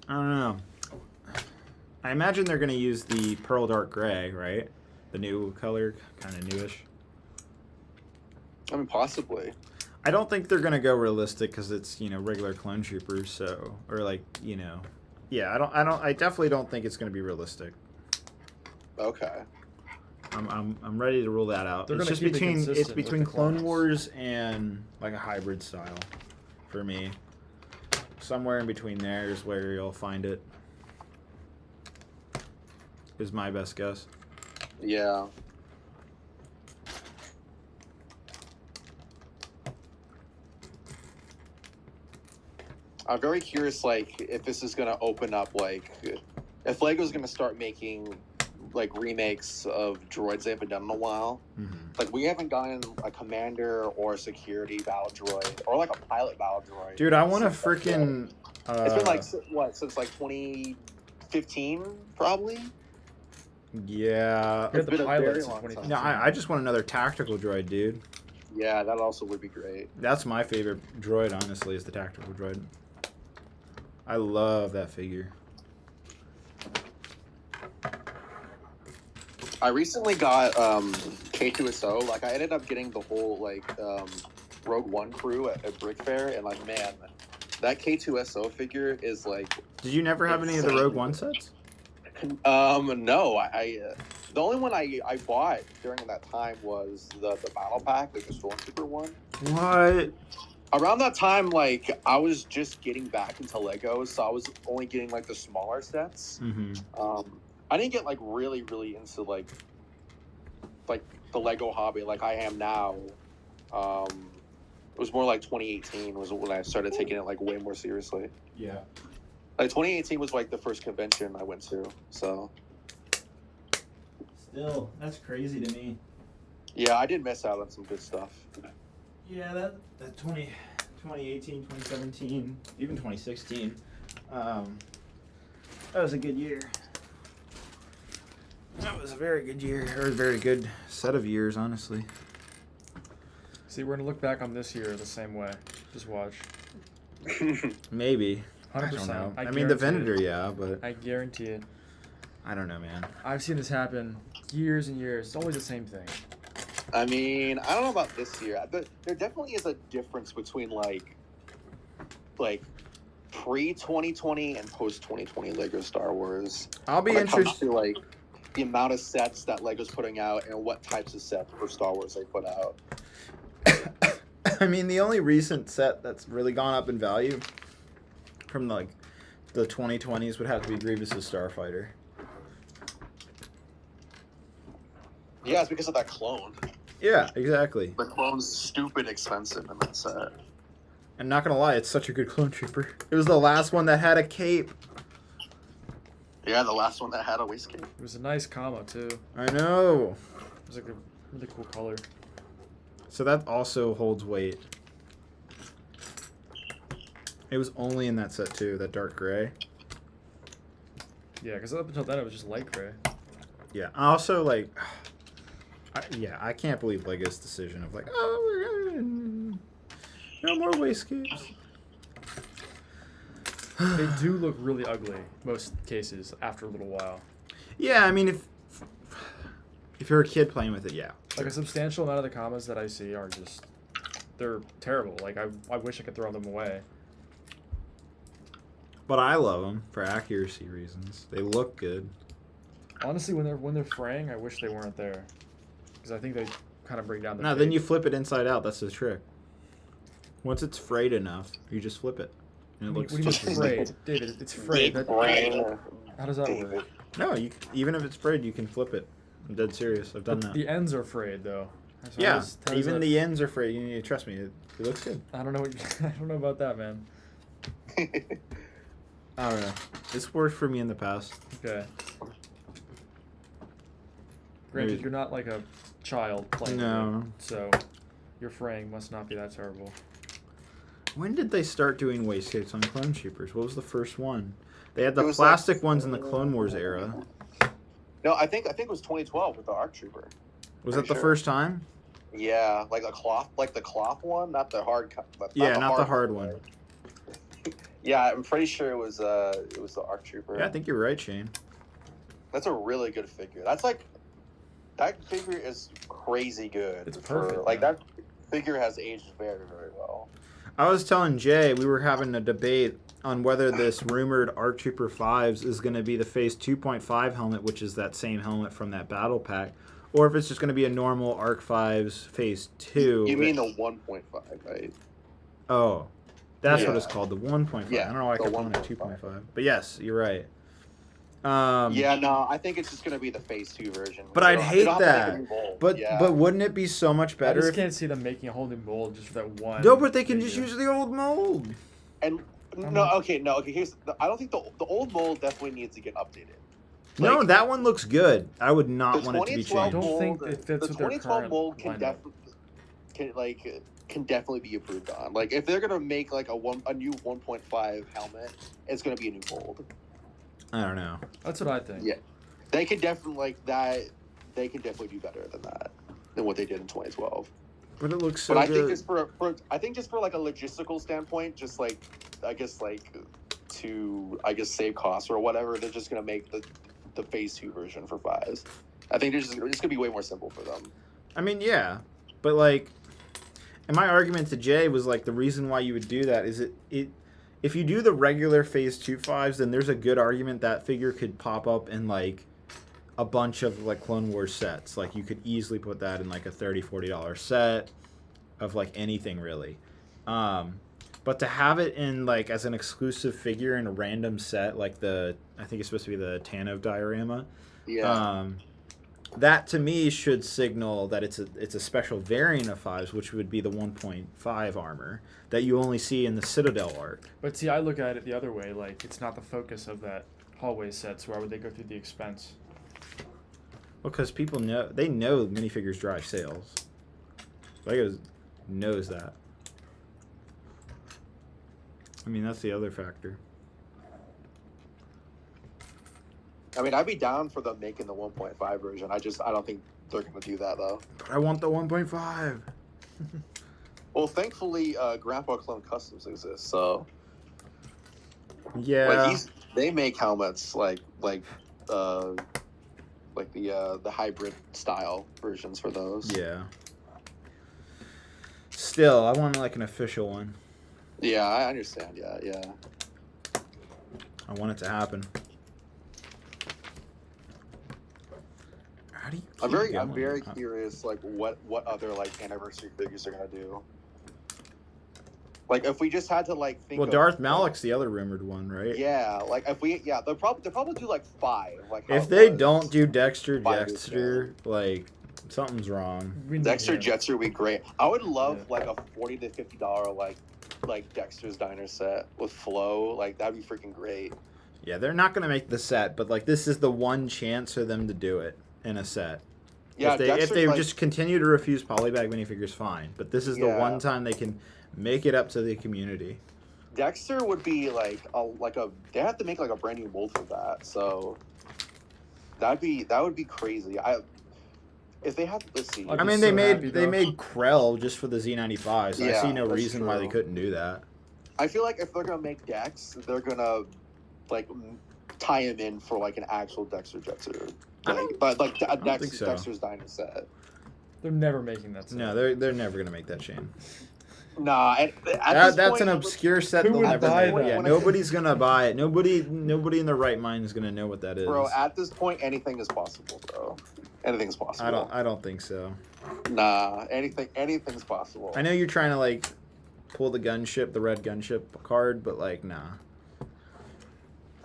I don't know. I imagine they're going to use the pearl dark gray, right? The new color, kind of newish. I mean, possibly. I don't think they're going to go realistic because it's, regular clone troopers, so, or like, yeah, I definitely don't think it's going to be realistic. Okay. I'm ready to rule that out. They're It's gonna just keep it between consistent with the Clone clones. Wars and like a hybrid style for me. Somewhere in between there is where you'll find it. Is my best guess. Yeah. I'm very curious, like, if this is gonna open up, like, if Lego's gonna start making like remakes of droids they haven't done in a while. Mm-hmm. Like we haven't gotten a commander or a security battle droid or like a pilot battle droid. Dude, I want to freaking. It's been like since like 2015 probably. Yeah. It's been a the pilots very in long 2015. No, I just want another tactical droid, dude. Yeah, that also would be great. That's my favorite droid, honestly, is the tactical droid. I love that figure. I recently got K2SO. Like I ended up getting the whole like Rogue One crew at Brick Fair, and like man, that K2SO figure is like. Did you never have any of the Rogue One sets? No, I the only one I bought during that time was the battle pack, like the Stormtrooper one. What? Around that time, like I was just getting back into Legos, so I was only getting like the smaller sets. Mm-hmm. I didn't get like really into like the Lego hobby like I am now. It was more like 2018 was when I started taking it like way more seriously. Yeah. Like 2018 was like the first convention I went to. So Still, that's crazy to me. yeah, I did miss out on some good stuff. Yeah, that 2018, 2017, even 2016, that was a good year. That was a very good year, or a very good set of years, honestly. See, we're gonna look back on this year the same way. Just watch. Maybe. 100%. I don't know. I I mean, the guarantee Venator, it. yeah, but I guarantee it. I don't know, man. I've seen this happen years and years. It's always the same thing. I mean, I don't know about this year, but there definitely is a difference between like pre-2020 and post-2020 Lego Star Wars. I'll be When it comes interested. to like the amount of sets that Lego's putting out and what types of sets for Star Wars they put out. I mean, the only recent set that's really gone up in value from like the 2020s would have to be Grievous's Starfighter. Yeah, it's because of that clone. Yeah, exactly. The clone's stupid expensive in that set. And not gonna lie, it's such a good clone trooper. It was the last one that had a cape. Yeah, the last one that had a waistcoat. It was a nice combo too. I know. It was like a really cool color. So that also holds weight. It was only in that set too, that dark gray. Yeah, because up until then it was just light gray. Yeah. Also, like, I can't believe Lego's decision of like, oh, we're gonna no more wastegapes. They do look really ugly most cases after a little while. Yeah, I mean, if you're a kid playing with it, yeah. Like a substantial amount of the commas that I see are just, they're terrible. Like I wish I could throw them away. But I love them for accuracy reasons. They look good. Honestly, when they're fraying, I wish they weren't there, because I think they kind of bring down the. No, then you flip it inside out. That's the trick. Once it's frayed enough, you just flip it, and it looks What do you just mean frayed, David? It's frayed. Big brain. How does that David. work? No, even if it's frayed, you can flip it. I'm dead serious. I've done But that. the ends are frayed though. So Yeah, how does even that- the ends are frayed. You need to trust me. It looks good. I don't know. I don't know about that, man. I don't know. It's worked for me in the past. Okay. Granted, Maybe- you're not like a child playing with No. it, so your fraying must not be that terrible. When did they start doing wastegapes on Clone Troopers? What was the first one? They had the It was plastic like- ones in the Clone Wars era. No, I think it was 2012 with the ARC Trooper. Was Pretty that the sure. first time? Yeah, like the cloth one, not the hard. Yeah, not the hard one. Yeah, I'm pretty sure it was the ARC Trooper. Yeah, I think you're right, Shane. That's a really good figure. That's like that figure is crazy good. It's perfect, Like man. that figure has aged very, very well. I was telling Jay, we were having a debate on whether this rumored ARC Trooper 5s is going to be the Phase 2.5 helmet, which is that same helmet from that battle pack, or if it's just going to be a normal ARC 5's Phase 2. You mean the 1.5, right? Oh, that's what Yeah. it's called, the 1.5. Yeah, I don't know why I the kept calling it 1.5. 2.5. But yes, you're right. Yeah, no, I think it's just gonna be the Phase 2 version. But They I'd don't- hate they don't have to make that. a new mold. But yeah. but wouldn't it be so much I better just if... can't see them making a whole new mold just for that one. No, but they can just figure. use the old mold. And okay. Here's I don't think the old mold definitely needs to get updated. No, Like, that one looks good. I would not the want it to be 2012 changed. I don't think mold- it fits the with their 2012 current mold lineup. can definitely be improved on. Like if they're gonna make like a new 1.5 helmet, it's gonna be a new mold. I don't know. That's what I think. Yeah. They can definitely They can definitely do better than what they did in 2012. But it looks so But I good. think just for like a logistical standpoint, just like I guess to save costs or whatever, they're just gonna make the Phase 2 version for 5s. I think it's gonna be way more simple for them. I mean, yeah, but like, and my argument to Jay was like the reason why you would do that is if you do the regular Phase 2 5s, then there's a good argument that figure could pop up in like a bunch of like Clone Wars sets. Like you could easily put that in like a $30-$40 set of like anything really. But to have it in like as an exclusive figure in a random set, like I think it's supposed to be the Tanov diorama. Yeah. That to me should signal that it's a special variant of 5s, which would be the 1.5 armor that you only see in the Citadel arc. But see, I look at it the other way. Like it's not the focus of that hallway set, so why would they go through the expense? Because people know minifigures drive sales. Lego knows that. I mean, that's the other factor. I mean, I'd be down for them making the 1.5 version. I don't think they're gonna do that though. But I want the 1.5. Well, thankfully, Grandpa Clone Customs exists, so Yeah. like they make helmets like the hybrid style versions for those. Yeah. Still, I want like an official one. Yeah, I understand. Yeah. I want it to happen. How do you keep I'm very going? curious, like what other like anniversary figures they're gonna do. Like if we just had to like think. Well, of, Darth Malik's the other rumored one, right? Yeah, like if we they'll probably do like 5. Like how If it they was. don't do Dexter 5 years Jester, like something's wrong. We need Dexter him. Jetster would be great. I would love Yeah. like a $40 to $50 like Dexter's Diner set with Flow. Like that'd be freaking great. Yeah, they're not gonna make the set, but like this is the one chance for them to do it in a set. Yeah, if they Dexter's, like, just continue to refuse polybag minifigures, fine. But this is the Yeah. one time they can make it up to the community. Dexter would be like a they have to make like a brand new mold for that. So that would be crazy. If they have, let's see. I'd I be mean, so they happy, though. made Krell just for the Z95, so I Yeah, see no that's reason why they true. couldn't do that. I feel like if they're gonna make Dex, they're gonna like tie him in for like an actual Dexter Jetster. But like think so. Dexter's Diner set. They're never making that. No, they're never gonna make that, Shane. Nah, That's an obscure set. Who They'll would never buy make. that? Yeah, nobody's gonna buy it. Nobody in their right mind is gonna know what that is. Bro, at this point, anything is possible, bro. Anything's possible. I don't think so. Nah, anything's possible. I know you're trying to like pull the red gunship card, but like, nah.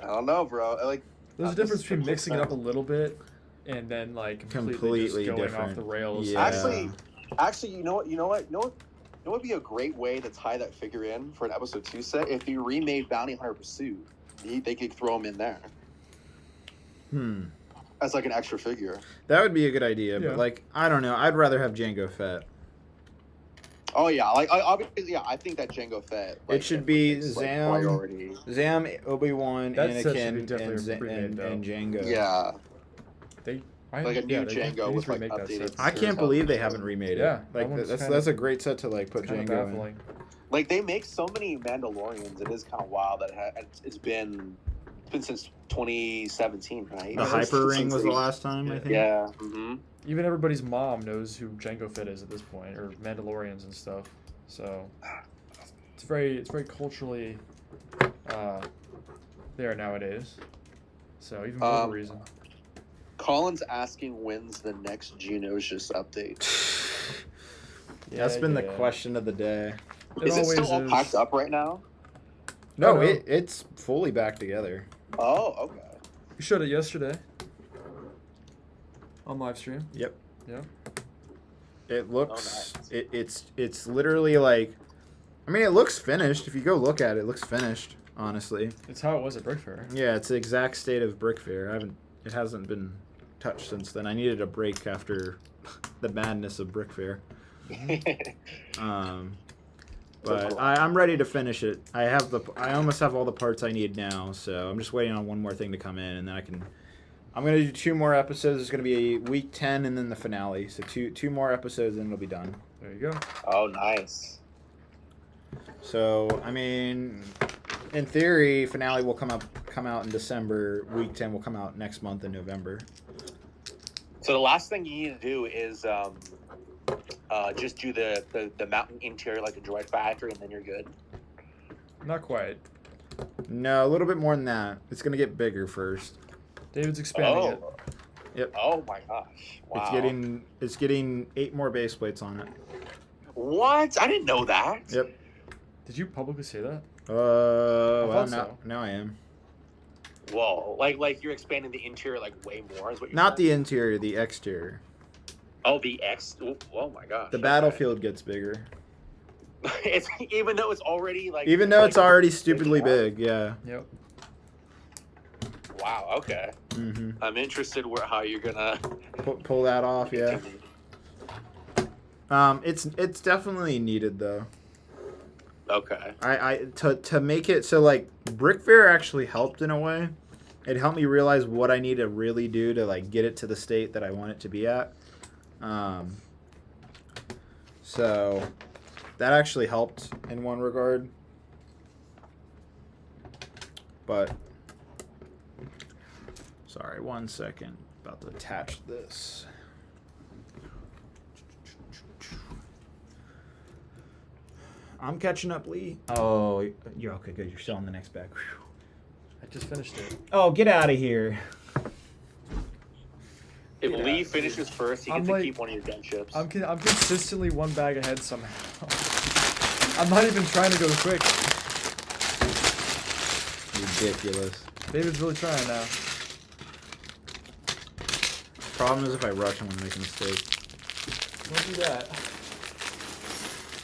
I don't know, bro. Like, There's a difference between mixing it up a little bit and then like completely just going different. off the rails. Yeah. Actually, you know what would be a great way to tie that figure in for an episode 2 set? If you remade Bounty Hunter Pursuit, they could throw him in there as like an extra figure. That would be a good idea, Yeah. but like, I don't know. I'd rather have Jango Fett. Oh yeah, like obviously, yeah. I think that Django Fett. Like, It should be it's, Zam, priority. Zam, Obi-Wan, That set should be Anakin, definitely and, remade, and Jango. Yeah, Like a new Django with, like, remake that updated- set. I can't believe they haven't remade it. Yeah, like that one's that's kinda- a great set to like put It's kinda Jango in. baffling. like they make so many Mandalorians. It is kind of wild that it's been since 2017, right? The Hyper Ring was the last time, I think. Yeah. Mm-hmm. Even everybody's mom knows who Jango Fett is at this point, or Mandalorians and stuff. So it's very culturally there nowadays. So even for the reason. Colin's asking when's the next Geonosius update. That's been the question of the day. Is it always still all packed up right now? No, no. it's fully back together. Oh, okay. We showed it yesterday on live stream. Yep. Yeah. It looks. Oh, nice. It's literally like. I mean, it looks finished. If you go look at it, it looks finished. Honestly. It's how it was at Brick Fair. Yeah, it's the exact state of Brick Fair. It hasn't been touched since then. I needed a break after the madness of Brick Fair. But I'm ready to finish it. I almost have all the parts I need now, so I'm just waiting on one more thing to come in, and then I'm gonna do 2 more episodes. It's gonna be week 10 and then the finale. So two more episodes, and it'll be done. There you go. Oh, nice. So I mean, in theory, finale will come out in December. Week 10 will come out next month in November. So the last thing you need to do is just do the mountain interior like a droid factory, and then you're good. Not quite. No, a little bit more than that. It's gonna get bigger first. David's expanding it. Yep. Oh my gosh! Wow. It's getting 8 more base plates on it. What? I didn't know that. Yep. Did you publicly say that? Well, so. now I am. Whoa! Like you're expanding the interior like way more is what you're Not saying? the interior, the exterior. Oh, the X. Oh my gosh. The okay. battlefield gets bigger. It's even though it's already like. Even though like, it's already stupidly big, yeah. Yep. Wow. Okay. Mm-hmm. I'm interested how you're gonna. Pull that off, yeah. It's definitely needed though. Okay. To make it so like Brick Fair actually helped in a way. It helped me realize what I need to really do to like get it to the state that I want it to be at. So that actually helped in one regard. But sorry, 1 second. About to attach this. I'm catching up, Lee. Oh, you're okay. Good. You're still on the next bag. Whew. I just finished it. Oh, get out of here. If Lee finishes first, he I'm gets to like- keep one of your gun I'm consistently 1 bag ahead somehow. I'm not even trying to go quick. Ridiculous. David's really trying now. Problem is if I rush, I'm gonna make a mistake. Don't do that.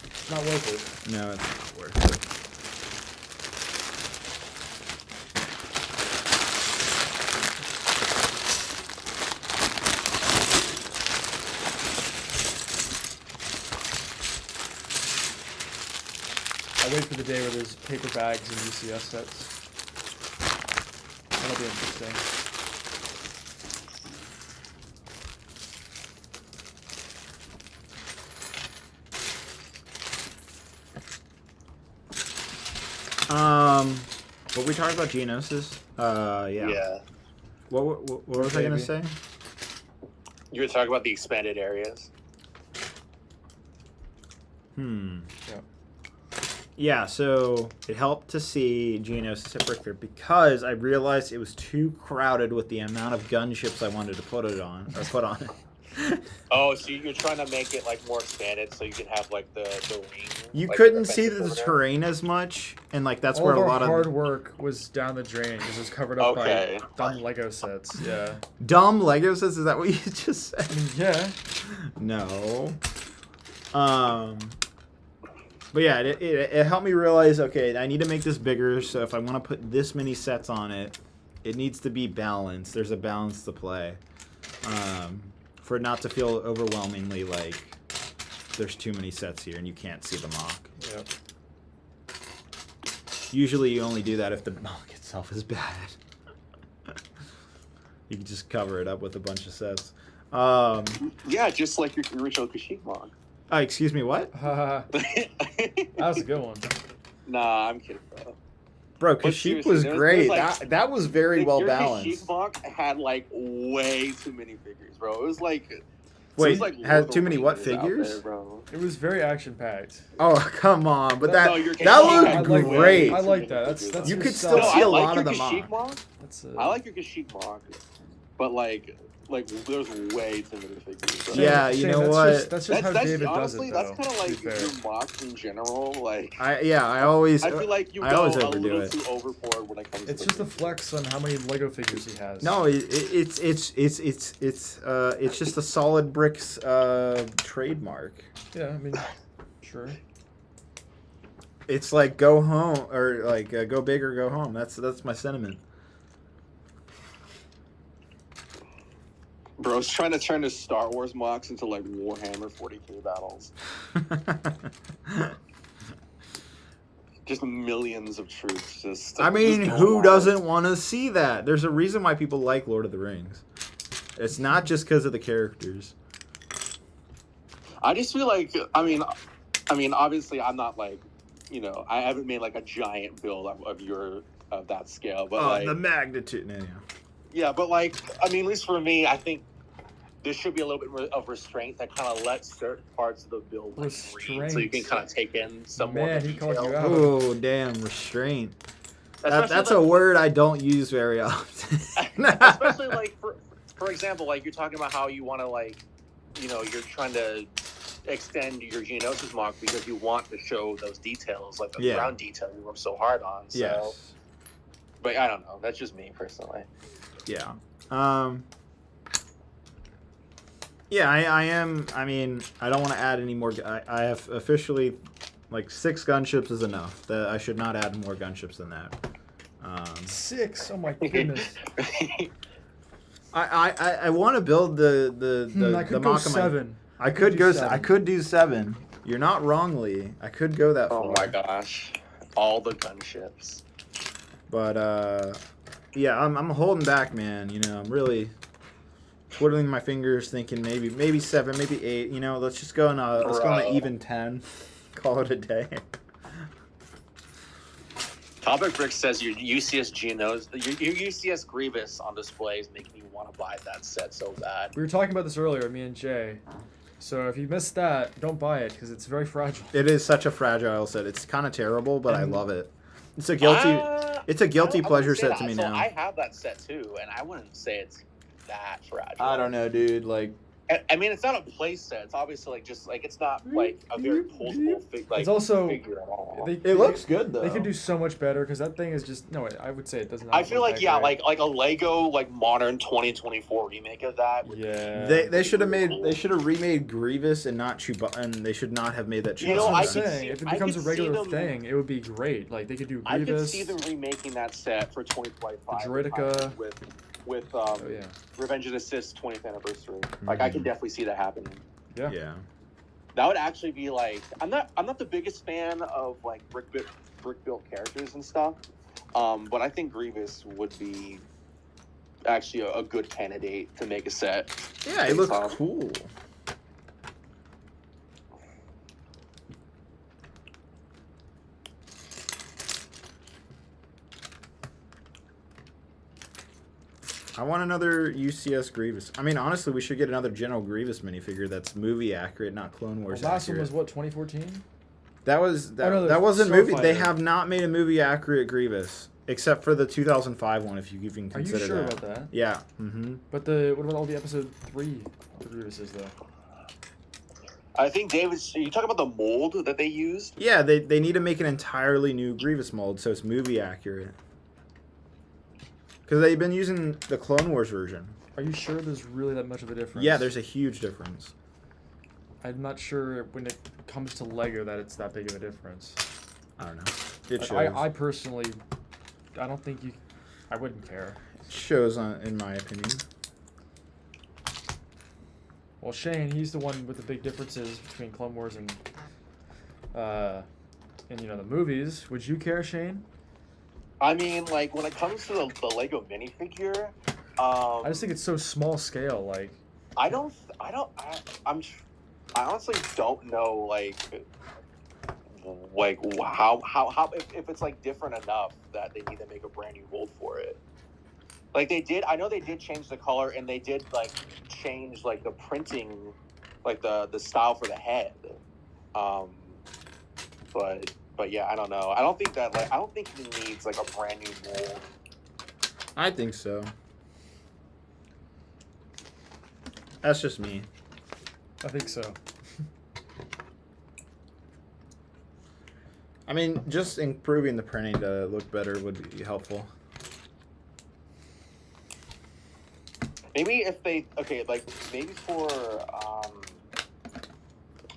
It's not worth it. No, it's not worth it. I wait for the day where there's paper bags and UCS sets. That'll be interesting. What we talked about Geonosis? Yeah. Yeah. What was I gonna say? You were talking about the expanded areas. Yeah, so it helped to see Geonosis at Brickfair because I realized it was too crowded with the amount of gunships I wanted to put on it. Oh, so you're trying to make it like more expanded, so you can have like the ring. You like, couldn't see defensive the perimeter? terrain as much, and like that's All where of a our lot hard of work was down the drain because it was covered up Okay. by dumb Lego sets. Yeah. dumb Lego sets. Is that what you just said? Yeah. No. But yeah, it helped me realize, okay, I need to make this bigger, so if I want to put this many sets on it, it needs to be balanced. There's a balance to play. For it not to feel overwhelmingly like there's too many sets here and you can't see the mock. Yep. Usually you only do that if the mock itself is bad. You can just cover it up with a bunch of sets. Yeah, just like your original Kashyyyk mod. Excuse me, what? That was a good one. Nah, I'm kidding, bro. Bro, But Kashyyyk seriously, was there's great. like- That was very well Your balanced. Kashyyyk mock had like way too many figures, bro. It was like Wait, it was like Lord had of the too many what Rings out figures? there, bro. It was very action packed. Oh, come on. But No, your that Kashyyyk looked had like great. that. I like that. That's You your could style. still see a I like lot your of the Kashyyyk mock. mock. That's I like your Kashyyyk mock, but like there's way too many figures. Bro. Yeah, you know what? That's just how David honestly, does it, that's though. kind of to be like fair. your mocks in general. Like I always I feel like you I go always a overdo little it. too overboard when it comes It's to just a flex on how many Lego figures he has. No, it's just a Solid Bricks trademark. Yeah, I mean, sure. It's like go home or like go big or go home. That's my sentiment. Bro's trying to turn his Star Wars mocks into like Warhammer 40K battles. Just millions of troops. I mean, just going who wild. doesn't want to see that? There's a reason why people like Lord of the Rings. It's not just because of the characters. I just feel like I mean, obviously I'm not like, I haven't made like a giant build of that scale, but like The magnitude. No, yeah. yeah, but like I mean, at least for me, I think there should be a little bit of restraint that kind of lets certain parts of the build like breathe, so you can kind of take in some more. Man, he called you out. Oh, damn, restraint. That's Especially, a like, word I don't use very often. especially like for example, like you're talking about how you want to like, you're trying to extend your Geonosis mock because you want to show those details, like the ground detail you work so hard on. So, Yes. but I don't know. That's just me personally. Yeah. Yeah, I am. I mean, I don't want to add any more. I have officially, like, 6 gunships is enough. That I should not add more gunships than that. 6. Oh my goodness. I want to build the I could the go mock of my- 7. I could do go. 7. I could do 7. You're not wrongly. I could go that far. Oh my gosh, all the gunships. But yeah, I'm holding back, man. I'm really twiddling my fingers, thinking maybe 7, maybe 8. Let's just go on an even 10. Call it a day. Topic Brick says your UCS your UCS Grievous on display is making you want to buy that set so bad. We were talking about this earlier, me and Jay. So if you missed that, don't buy it because it's very fragile. It is such a fragile set. It's kind of terrible, but I love it. It's a guilty pleasure set to me now. I have that set too, and I wouldn't say it's that fragile. I don't know, dude. Like, I mean, it's not a play set. It's obviously like it's not like a very posable It's also figure at all. it looks good though. They could do so much better because that thing is just I would say it doesn't. I feel like look that great. like a Lego like modern 2024 remake of that. Yeah. They should have remade Grievous and not Chewbacca, and they should not have made that Chewbacca. That's what I I'm could saying. see- If it I becomes a could see regular them- thing, it would be great. Like they could do I could Grievous. see them remaking that set for 2025 The Droideka. with Oh yeah. Revenge of the Sith 20th anniversary. Like I can definitely see that happening. Yeah. Yeah. That would actually be like I'm not the biggest fan of like brick built characters and stuff, but I think Grievous would be actually a good candidate to make a set. Yeah, he looks cool. I want another UCS Grievous. I mean, honestly, we should get another General Grievous minifigure that's movie accurate, not Clone Wars The last accurate. one was what, 2014? That was that, no, that wasn't movie. Starfighter. They have not made a movie accurate Grievous, except for the 2005 one, if you even Are you consider sure that. about that? Yeah. Mm-hmm. But what about all the episode 3 Grievouses though? I think David, you talk about the mold that they used. Yeah, they need to make an entirely new Grievous mold so it's movie accurate. Because they've been using the Clone Wars version. Are you sure there's really that much of a difference? Yeah, there's a huge difference. I'm not sure when it comes to Lego that it's that big of a difference. I don't know. It shows. I personally, I don't think I wouldn't care. It shows, in my opinion. Well, Shane, he's the one with the big differences between Clone Wars and the movies. Would you care, Shane? I mean, like when it comes to the Lego minifigure, I just think it's so small scale. Like, I honestly don't know how if it's like different enough that they need to make a brand new mold for it. Like I know they did change the color and they did like change like the printing, like the style for the head. But yeah, I don't know. I don't think he needs like a brand new mold. I think so. That's just me. I think so. I mean, just improving the printing to look better would be helpful. Maybe if maybe for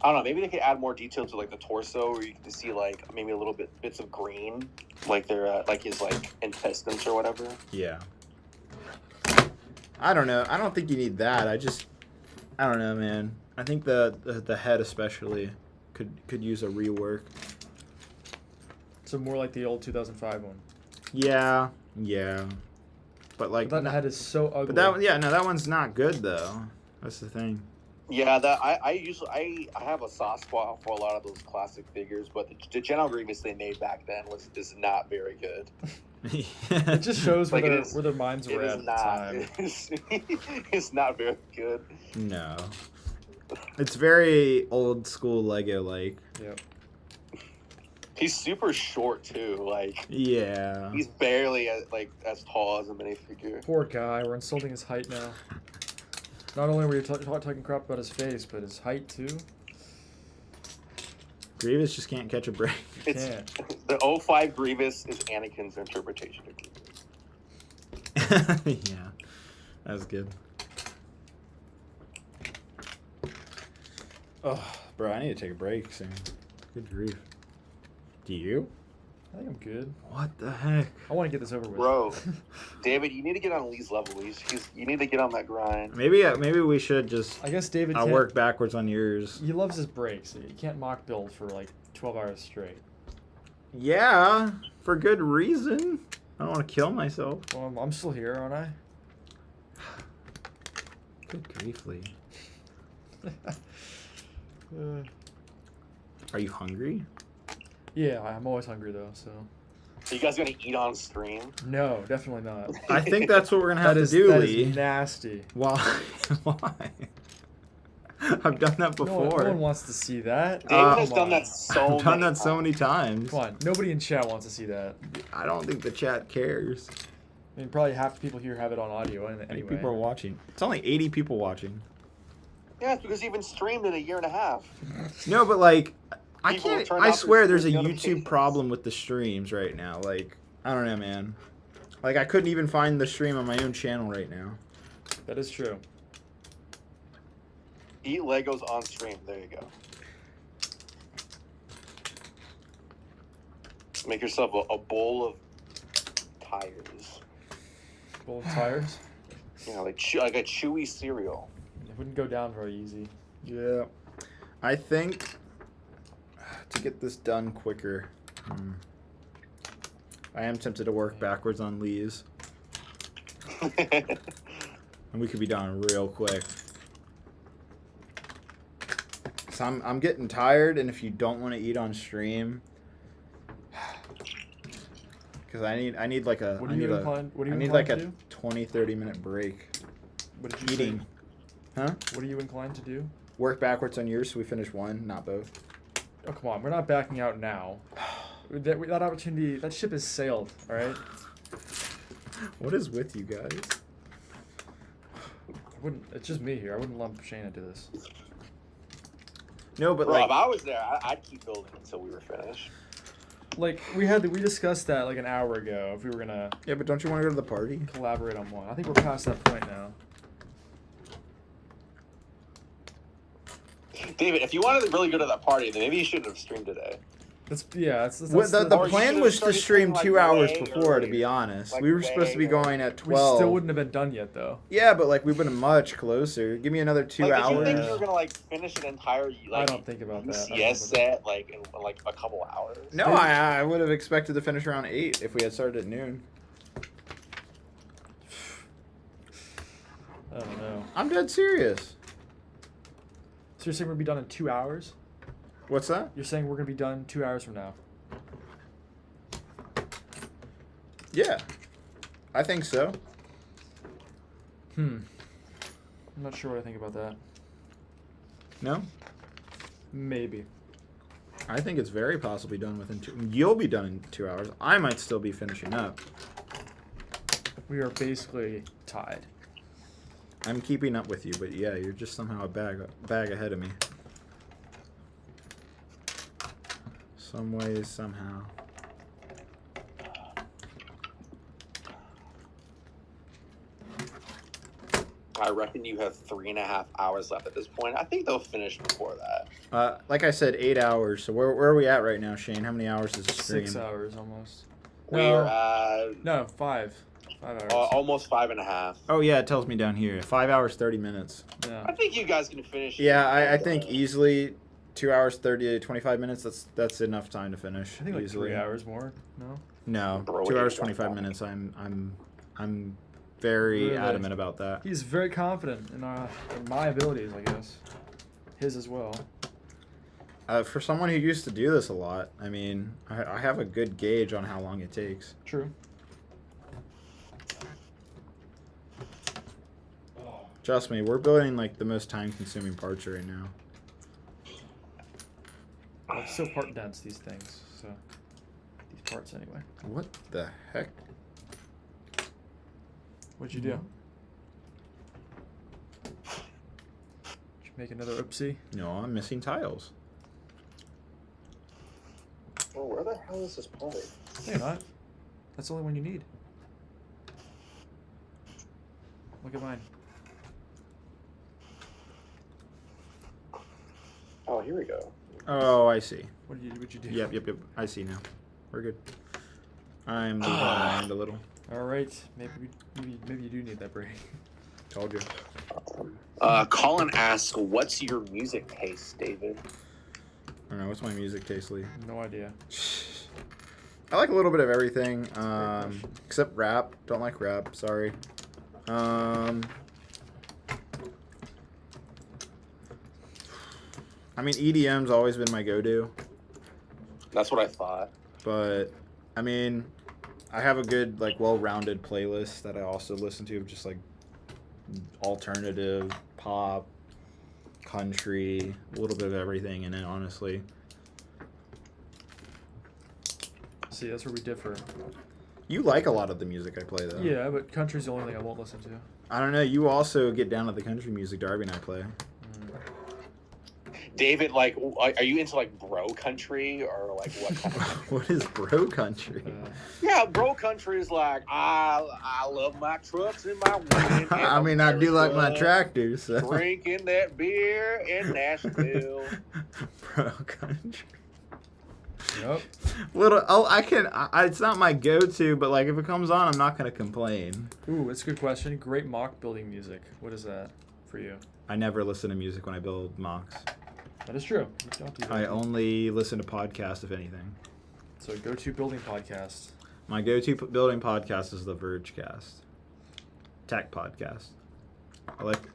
I don't know, maybe they could add more detail to like the torso where you can see like maybe a little bits of green, like they're like his like intestines or whatever. Yeah. I don't know. I don't think you need that. I don't know, man. I think the head especially could use a rework. So more like the old 2005 one. Yeah. But like But that head is so ugly. But that one's not good though. That's the thing. Yeah, that I have a soft spot for a lot of those classic figures, but the General Grievous they made back then is not very good. It just shows Like, where their minds were at the time. It's not very good. No. It's very old school Lego like. Yep. He's super short too. Like Yeah. he's barely as tall as a minifigure. Poor guy. We're insulting his height now. Not only were you talking crap about his face, but his height too. Grievous just can't catch a break. It's Can't. the 05 Grievous is Anakin's interpretation of Grievous. Yeah. That's good. Oh, bro, I need to take a break soon. Good grief. Do you? I think I'm good. What the heck? I want to get this over with. Bro, David, you need to get on Lee's level. You need to get on that grind. Maybe we should just I guess David I'll can't- work backwards on yours. He loves his breaks. So you can't mock build for like 12 hours straight. Yeah, for good reason. I don't want to kill myself. Well, I'm still here, aren't I? Good grief, Lee. Are you hungry? Yeah, I'm always hungry though, so. Are you guys gonna eat on stream? No, definitely not. I think that's what we're gonna have That to is do, that Lee. is nasty. Why? Why? I've done that No before. one wants to see that. David has Come done on. that so I've done many that so many times. Come on, nobody in chat wants to see that. I don't think the chat cares. I mean, probably half the people here have it on audio How many anyway. people are watching? It's only 80 people watching. Yeah, it's because you've been streamed in a year and a half. No, but like, I People can't. turn I off swear, their there's a notifications. YouTube problem with the streams right now. Like, I don't know, man. Like, I couldn't even find the stream on my own channel right now. That is true. Eat Legos on stream. There you go. Make yourself a bowl of tires. Bowl of tires. You know, like a chewy cereal. It wouldn't go down very easy. Yeah. I think to get this done quicker, I am tempted to work backwards on Lee's. And we could be done real quick. So I'm getting tired, and if you don't want to eat on stream, because I need like a What are I you need a inclined? What are you I need inclined like to a do? 20-30 minute break. What did you Eating. say? Huh? What are you inclined to do? Work backwards on yours so we finish one, not both. Oh, come on. We're not backing out now. That opportunity, that ship has sailed, all right? What is with you guys? It's just me here. I wouldn't lump Shane into this. No, but Bro, like if I was there, I'd keep building until we were finished. Like, we discussed that like an hour ago if we were going to yeah, but don't you want to go to the party? collaborate on one. I think we're past that point now. David, if you wanted to really go to that party, then maybe you shouldn't have streamed today. That's Well, the Or you plan should've was to started stream streaming, 2 like, hours way before, to be earlier. honest. Like, We were supposed to be way going at we 12. still wouldn't have been done yet, though. Yeah, but like we've been much closer. Give me another 2 Like, hours. did you think you were gonna like finish an entire like I don't think about that. UCS set like in like a couple hours? No, I would have expected to finish around 8 if we had started at noon. I don't know. I'm dead serious. So you're saying we're going to be done in 2 hours? What's that? You're saying we're going to be done 2 hours from now? Yeah, I think so. I'm not sure what I think about that. No, Maybe. I think it's very possibly done within 2. You'll be done in 2 hours. I might still be finishing up. We are basically tied. I'm keeping up with you, but yeah, you're just somehow a bag ahead of me. Some ways, somehow. I reckon you have 3.5 hours left at this point. I think they'll finish before that. Like I said, 8 hours. So where are we at right now, Shane? How many hours is the stream? 6 hours almost. We're at No, 5. 5 hours. almost 5.5. Oh yeah, it tells me down here. 5 hours, 30 minutes. Yeah. I think you guys can finish. Yeah, I think easily 2 hours, 30 to 25 minutes. That's enough time to finish. I think like easily. 3 hours more. No? No, Bro, 2 hours, it's 25 not. minutes. I'm very Really? adamant about that. He's very confident in my abilities, I guess. His as well. For someone who used to do this a lot, I mean, I have a good gauge on how long it takes. True. Trust me, we're building like the most time-consuming parts right now. Well, it's so part dense, these things. So, these parts anyway. What the heck? What'd you do? Did you make another oopsie? No, I'm missing tiles. Well, where the hell is this part? No, you're not. That's the only one you need. Look at mine. Oh, here we go. Oh, I see. What'd you do? Yep. I see now. We're good. I'm moving around a little. All right. Maybe you do need that break. Told you. Colin asks, "What's your music taste, David?" I don't know. What's my music taste, Lee? No idea. I like a little bit of everything, except rap. Don't like rap. Sorry. I mean, EDM's always been my go-to, That's what I thought. but I mean, I have a good, like, well-rounded playlist that I also listen to, of just like alternative, pop, country, a little bit of everything in it, honestly. See, that's where we differ. You like a lot of the music I play, though. Yeah, but country's the only thing I won't listen to. I don't know. You also get down to the country music Darby and I play. David, like, are you into like bro country or like what kind of? What is bro country? Yeah, bro country is like I love my trucks and my women. I mean, I do like my tractors. So. Drinking that beer in Nashville. Bro country. Yep. It's not my go-to, but like if it comes on, I'm not gonna complain. Ooh, that's a good question. Great mock building music. What is that for you? I never listen to music when I build mocks. That is true. You don't do that. I only listen to podcasts, if anything. So go-to building podcast. My go-to building podcast is the Vergecast. Tech podcast.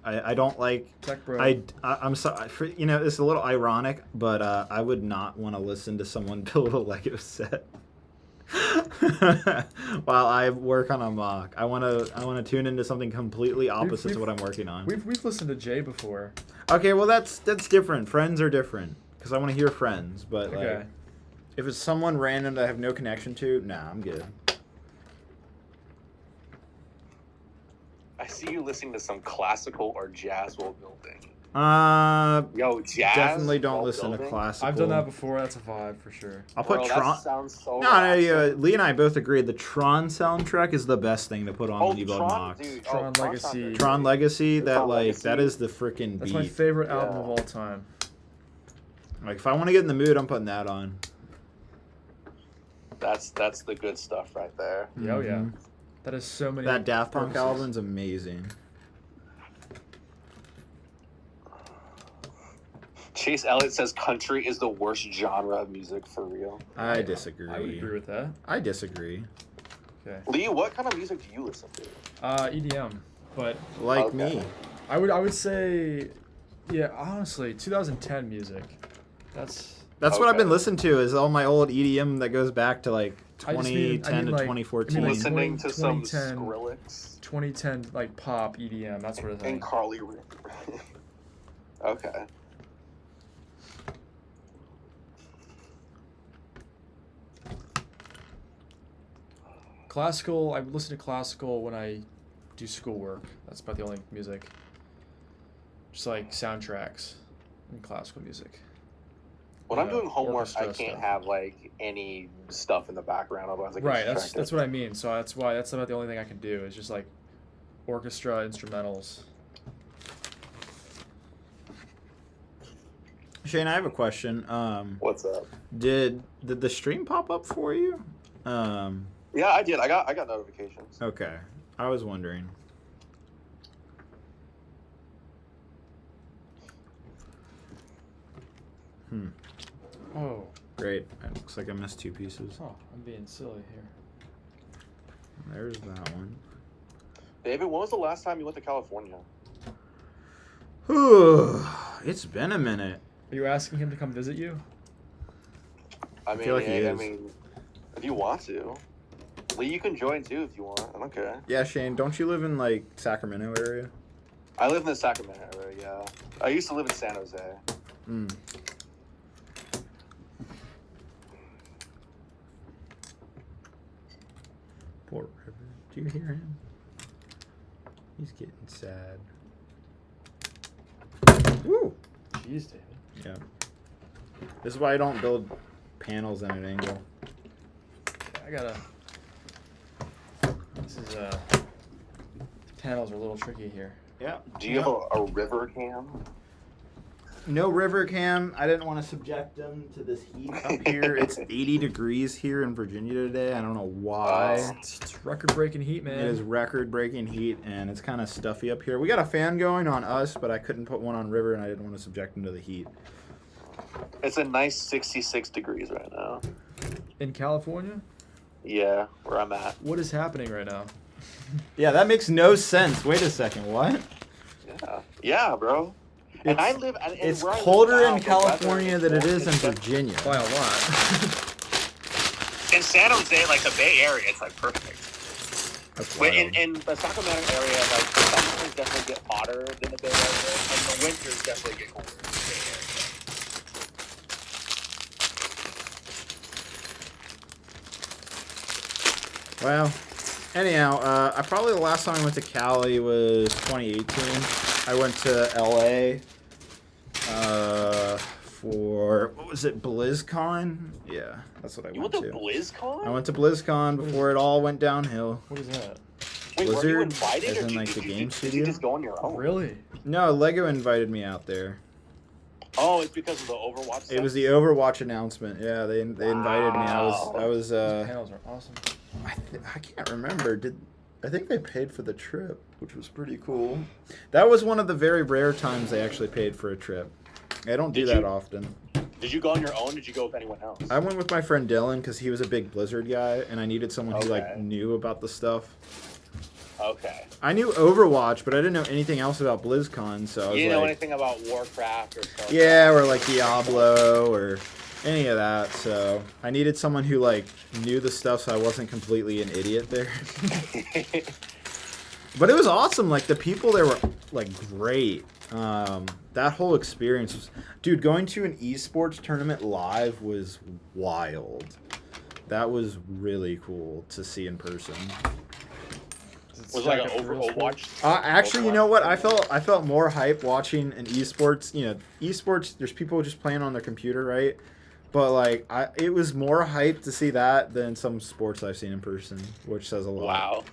I don't like Tech bro. I'm sorry for, it's a little ironic, but I would not want to listen to someone build a Lego set while I work on a mock. I want to tune into something completely opposite to what I'm working on. We've listened to Jay before. Okay, well that's different. Friends are different because I want to hear friends, but like if it's someone random that I have no connection to, nah, I'm good. I see you listening to some classical or jazz while building. Yo, jazz. Definitely don't while listen building? to classical. I've done that before. That's a vibe for sure. I'll put Bro, Tron. that sounds so No, relaxing. Lee and I both agree. The Tron soundtrack is the best thing to put on when you build Tron, mocks. dude. Tron Tron Legacy. sounds Tron Legacy, that Tron like Legacy. that is the freaking That's beat. my favorite album Yeah. of all time. Like if I want to get in the mood, I'm putting that on. That's the good stuff right there. Yeah, oh yeah. Mhm. That is so many. That Daft Punk purposes. album's amazing. Chase Elliott says country is the worst genre of music for real. I disagree. I would agree with that. I disagree. Okay. Lee, what kind of music do you listen to? EDM, but Like Okay. me. I would say, yeah, honestly, 2010 music. That's That's what I've been Okay. listening to is all my old EDM that goes back to like I just mean- 2010 I mean, to like- 2014. I mean, like, Listening to some 2010. Skrillex 2010 like pop EDM, that sort of thing. and Carly Rae. Okay. Classical, I listen to classical when I do schoolwork. That's about the only music. Just like soundtracks and classical music. When I'm Yeah, doing homework, I orchestra can't stuff. have like any stuff in the background, otherwise I get Right, distracted. that's what I mean. So that's about the only thing I can do is just like orchestra instrumentals. Shane, I have a question. What's up? Did the stream pop up for you? Yeah, I did. I got notifications. Okay. I was wondering. Oh, Great. It looks like I missed two pieces. I'm being silly here. There's that one. David, when was the last time you went to California? Whew. It's been a minute. Are you asking him to come visit you? I mean, feel like he I is. mean, if you want to, Lee, you can join too if you want. I don't care. Yeah, Shane, don't you live in like Sacramento area? I live in the Sacramento area. Yeah, I used to live in San Jose. Mm. Poor River. Do you hear him? He's getting sad. Woo! Jeez, David. Yeah. This is why I don't build panels at an angle. I gotta. This is panels are a little tricky here. Yeah. Do you have a river cam? No river cam. I didn't want to subject them to this heat up here. It's 80 degrees here in Virginia today. I don't know why. It's record-breaking heat, man. It is record-breaking heat, and it's kind of stuffy up here. We got a fan going on us, but I couldn't put one on River, and I didn't want to subject him to the heat. It's a nice 66 degrees right now. In California, Yeah, where I'm at. what is happening right now? Yeah, that makes no sense. Wait a second. What? Yeah, bro. And I live. And It's where I live colder now, in the weather California than it is in it's Virginia. By a lot. In San Jose, like the Bay Area, it's like perfect. That's But wild. in the Sacramento area, like the summers definitely get hotter than the Bay Area, and the winters definitely get colder than the Bay Area. Well, anyhow, I probably the last time I went to Cali was 2018. I went to LA for what was it, BlizzCon? Yeah, that's what I You went went to to. BlizzCon? I went to BlizzCon before it all went downhill. What is that? Wait, were you Blizzard, invited, as or in, did, like, did the you, game did studio? you just go on your own? Really? No, Lego invited me out there. Oh, it's because of the Overwatch It stuff? was the Overwatch announcement. Yeah, they invited me. I Wow. was These panels are awesome. I can't remember. I think they paid for the trip, which was pretty cool. That was one of the very rare times they actually paid for a trip. I don't do Did that you? often. Did you go on your own? Did you go with anyone else? I went with my friend Dylan because he was a big Blizzard guy, and I needed someone who like Okay. knew about the stuff. Okay. I knew Overwatch, but I didn't know anything else about BlizzCon, so I was You didn't know like, anything about Warcraft or stuff? yeah, or like Diablo or any of that. So I needed someone who like knew the stuff, so I wasn't completely an idiot there. But it was awesome. Like the people there were like great. That whole experience was, dude. Going to an esports tournament live was wild. That was really cool to see in person. Was it like an Overwatch? Actually, you know what? I felt more hype watching an esports. You know, esports. There's people just playing on their computer, right? But like, it was more hype to see that than some sports I've seen in person, which says a lot. Wow.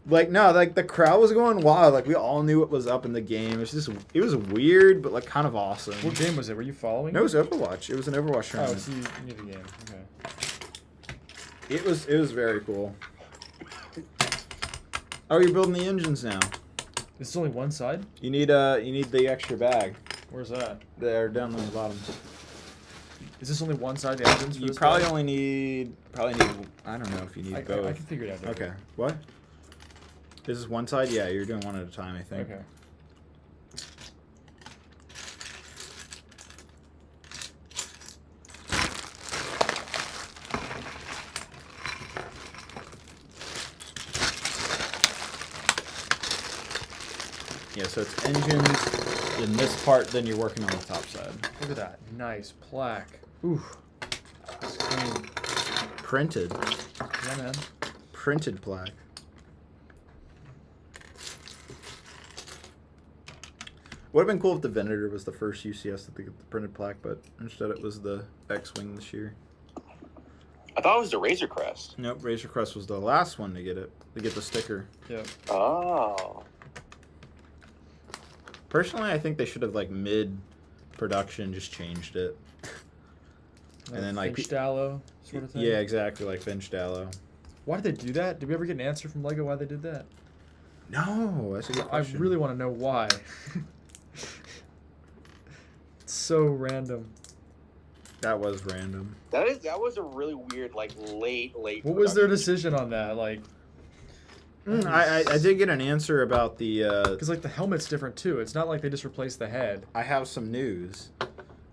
Like no, like the crowd was going wild. Like we all knew what was up in the game. It was weird, but like kind of awesome. What game was it? Were you following? No, it was Overwatch. It was an Overwatch Oh, tournament. so you knew the game. Okay. It was very cool. Oh, you're building the engines now. This is only one side? You need the extra bag. Where's that? They're down on the bottom. Is this only one side, the engines? For You this probably guy? only need I don't know if you need both. I can figure it out. Okay. What? This is one side? Yeah, you're doing one at a time, I think. Okay. Yeah, so it's engines in this part, then you're working on the top side. Look at that. Nice plaque. Ooh. That's clean. Printed. Yeah, man. Printed plaque. Would have been cool if the Venator was the first UCS to get the printed plaque, but instead it was the X-Wing this year. I thought it was the Razor Crest. Nope, Razor Crest was the last one to get the sticker. Yeah. Oh. Personally, I think they should have like mid-production just changed it. And then like Finch-Dallow sort of thing? Yeah, exactly, like Finch-Dallow. Why did they do that? Did we ever get an answer from LEGO why they did that? No, that's a good I question. really want to know why. It's so random. That was random. That was a really weird, like late. What was their production. decision on that? Like, I did get an answer about the. because like the helmet's different too. It's not like they just replaced the head. I have some news.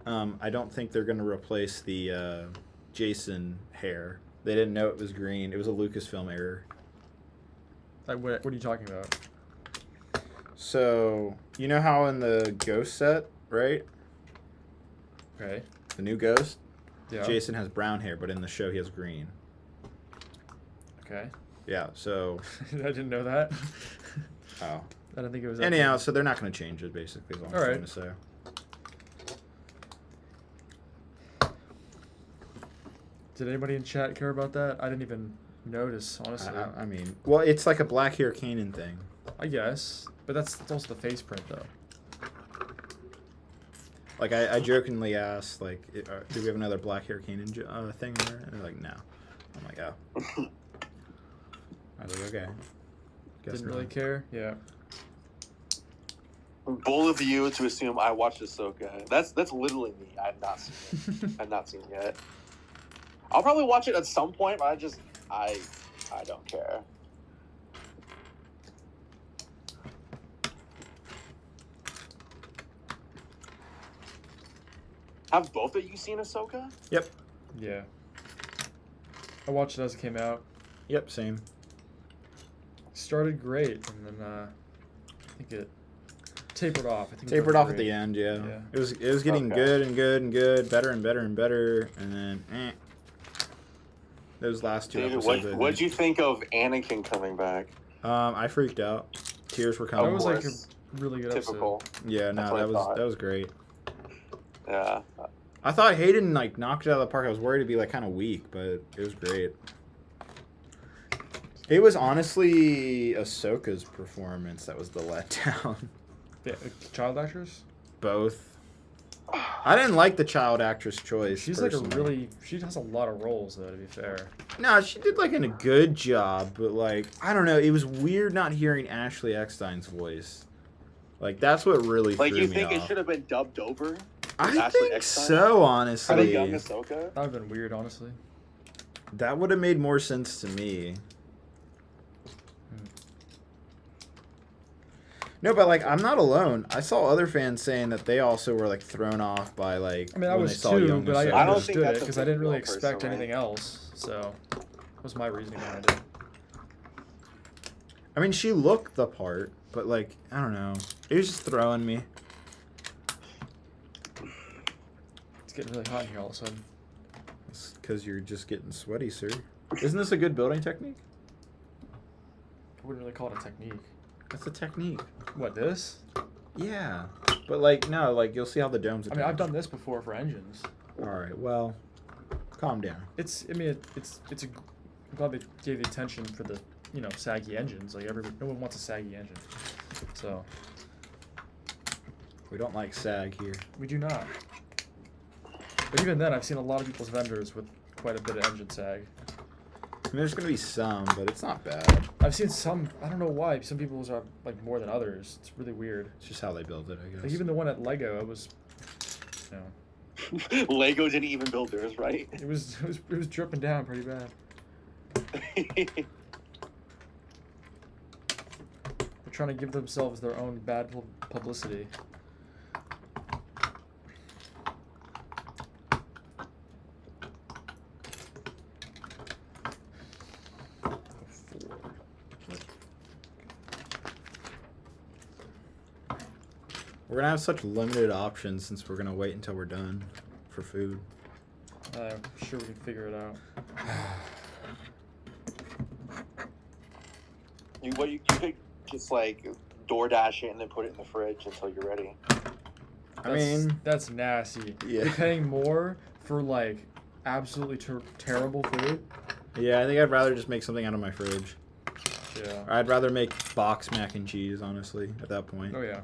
I don't think they're going to replace the Jason hair. They didn't know it was green. It was a Lucasfilm error. Like, what are you talking about? So, you know how in the Ghost set, right? Okay. The new Ghost? Yeah. Jason has brown hair, but in the show he has green. Okay. Yeah, so. I didn't know that. Oh. I didn't think it was. That Anyhow, so they're not going to change it, basically, is all I'm All right. trying to say. Did anybody in chat care about that? I didn't even notice, honestly. I mean, well, it's like a Black Hair Kanan thing. I guess, but that's also the face print though. Like, I jokingly asked, like, do we have another Black Hair Kanan thing in there? And they're like, no. I'm like, oh. I was like, okay. Guess Didn't not. really care. Yeah. Bold of you to assume I watched Ahsoka. That's literally me. I've not seen it. I've not seen it yet. I'll probably watch it at some point, but I don't care. Have both of you seen Ahsoka? Yep. Yeah. I watched it as it came out. Yep, same. Started great, and then I think it tapered off. I think it Tapered was off at great. the end, yeah. Yeah. It was getting Okay. good and good and good, better and better and better, and then those last two Dude, episodes. what'd you think of Anakin coming back? I freaked out. Tears were That coming. was like a course. really good Typical. Yeah, That's no, what I that thought. was great. Yeah. I thought Hayden like knocked it out of the park. I was worried it'd be like kind of weak, but it was great. It was honestly Ahsoka's performance that was the letdown. episode. Yeah, child actors. Both. I didn't like the child actress choice. She's personally. she has a lot of roles though. To be fair. No, she did like a good job, but like I don't know. It was weird not hearing Ashley Eckstein's voice. Like that's what really Like threw you me think it off. should have been dubbed over? I Ashley think Eckstein? so, For the honestly. young Ahsoka? That would have been weird, honestly. That would have made more sense to me. No, but like I'm not alone. I saw other fans saying that they also were like thrown off by like I mean, I when was they saw too, young but I Ahsoka. I don't understood think it that's a because I big didn't really deal, expect personally. anything else. So that was my reasoning behind it. I mean, she looked the part, but like I don't know. It was just throwing me. It's getting really hot here all of a sudden. It's because you're just getting sweaty, sir. Isn't this a good building technique? I wouldn't really call it a technique. That's a technique. What, this? Yeah, but like no, like you'll see how the domes. I mean, I've done this before for engines. All right, well, calm down. It's. I mean, it's a. I'm glad they gave the attention for the, you know, saggy engines. Like no one wants a saggy engine. So We don't like sag here. we do not. But even then, I've seen a lot of people's vendors with quite a bit of engine sag. I mean, there's gonna be some, but it's not bad. I've seen some. I don't know why. Some people's are like more than others. It's really weird. It's just how they build it, I guess. Like even the one at Lego, it was. You know, Lego didn't even build theirs, right? it was dripping down pretty bad. They're trying to give themselves their own bad publicity. We're gonna have such limited options since we're gonna wait until we're done for food. I'm sure we can figure it out. You could just like DoorDash it and then put it in the fridge until you're ready. I mean, that's nasty. yeah. You're paying more for like absolutely terrible food. Yeah, I think I'd rather just make something out of my fridge. Yeah. Or I'd rather make box mac and cheese, honestly, at that point. Oh yeah.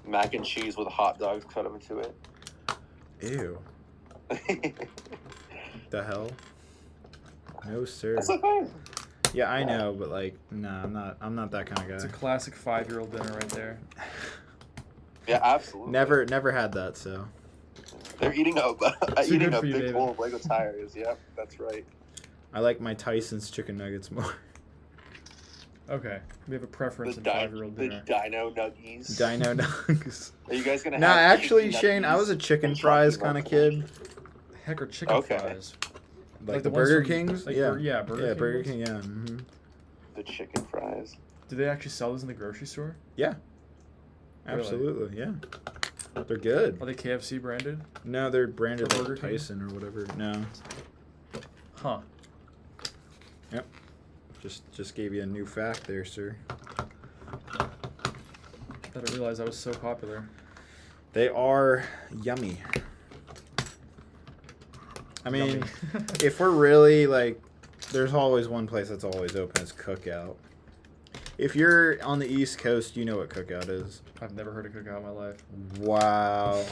Mac and cheese with hot dogs, cut them into it. Ew. The hell? No, sir. That's the thing. Yeah, I know, but like, nah, I'm not that kind of It's a guy. classic 5-year-old dinner right there. Yeah, absolutely. Never had that, so. They're eating a Too eating good a for you, big David. bowl of Lego tires. Yep, that's right. I like my Tyson's chicken nuggets more. Okay. We have a preference The, in di- 5-year-old the dinner. Dino Nuggies. Dino nugs. Are you guys gonna Nah, have actually, chicken Shane, I nuggies was a chicken and fries Chucky kind of Waffles? kid. Heck, are chicken Okay. fries. Like the ones Burger from- Kings? like Yeah. Burger Yeah, King Burger ones? King, yeah. Mm-hmm. The chicken fries. Do they actually sell those in the grocery store? Yeah. Really? Absolutely, yeah. They're good. Are they KFC branded? No, they're branded For like Burger King? Tyson or whatever. No. Huh. Yep. Just gave you a new fact there, sir. I didn't realize that was so popular. They are yummy. I mean, Yummy. if we're really like, there's always one place that's always open. It's Cookout. If you're on the East Coast, you know what Cookout is. I've never heard of Cookout in my life. Wow.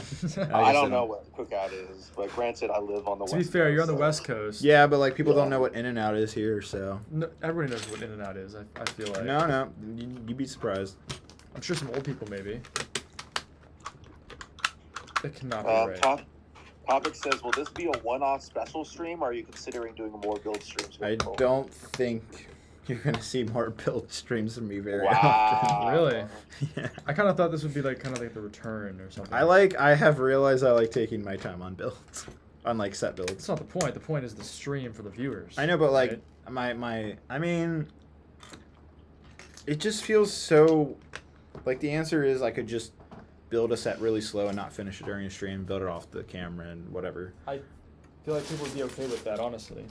I don't know what Cookout is, but granted, I live on the To west. be fair, you're on the Coast, West Coast. Yeah, but like people Yeah. don't know what In-N-Out is here, so. No, everybody knows what In-N-Out is. I feel like. No, you'd be surprised. I'm sure some old people maybe. That cannot be So, right. Topic says, will this be a one-off special stream, or are you considering doing more build streams? I going forward? don't think you're gonna see more build streams from me very Wow. often. Really? Yeah. I kind of thought this would be like kind of like the return or something. I have realized I like taking my time on builds, on like set That's builds. not the point. The point is the stream for the viewers. I know, but like right? I mean, it just feels so. Like the answer is I could just build a set really slow and not finish it during a stream, build it off the camera and whatever. I feel like people would be okay with that, honestly.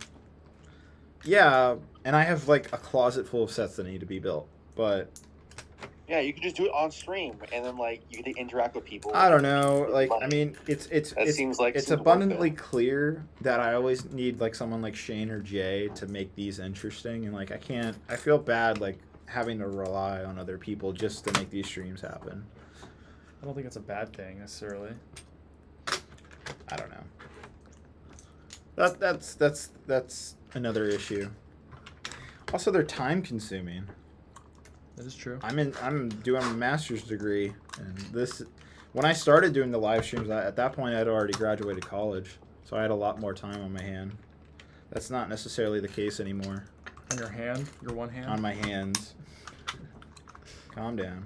Yeah, and I have like a closet full of sets that need to be built, but Yeah, you could just do it on stream, and then like you can interact with people. I don't know. Like, I mean, it's seems like it's seems worth abundantly it. clear that I always need like someone like Shane or Jay to make these interesting, and like I feel bad like having to rely on other people just to make these streams happen. I don't think it's a bad thing necessarily. I don't know. That's another issue. Also, they're time consuming. That is true. I'm doing a master's degree, and this when I started doing the live streams, at that point I'd already graduated college, so I had a lot more time on my hand. That's not necessarily the case anymore. On your hand? Your one hand? On my hands. Calm down.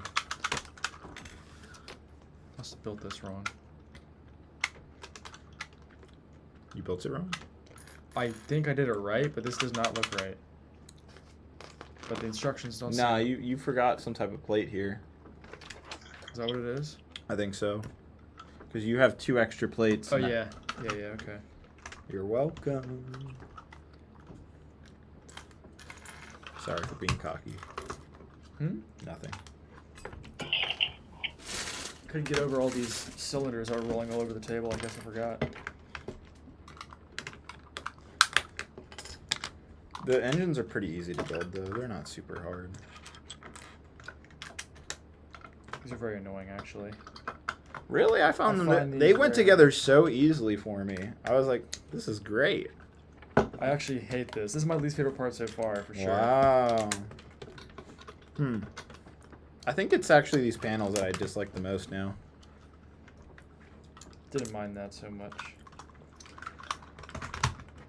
Must have built this wrong. You built it wrong? I think I did it right, but this does not look right. But the instructions don't Nah, say. you forgot some type of plate here. Is that what it is? I think so. Because you have 2 extra plates. Oh, yeah. Yeah, okay. You're welcome. Sorry for being cocky. Nothing. Couldn't get over all these cylinders that are rolling all over the table. I guess I forgot. The engines are pretty easy to build, though. They're not super hard. These are very annoying, actually. Really? I found them. find They these went very- together so easily for me. I was like, this is great. I actually hate this. This is my least favorite part so far, for sure. Wow. I think it's actually these panels that I dislike the most now. Didn't mind that so much.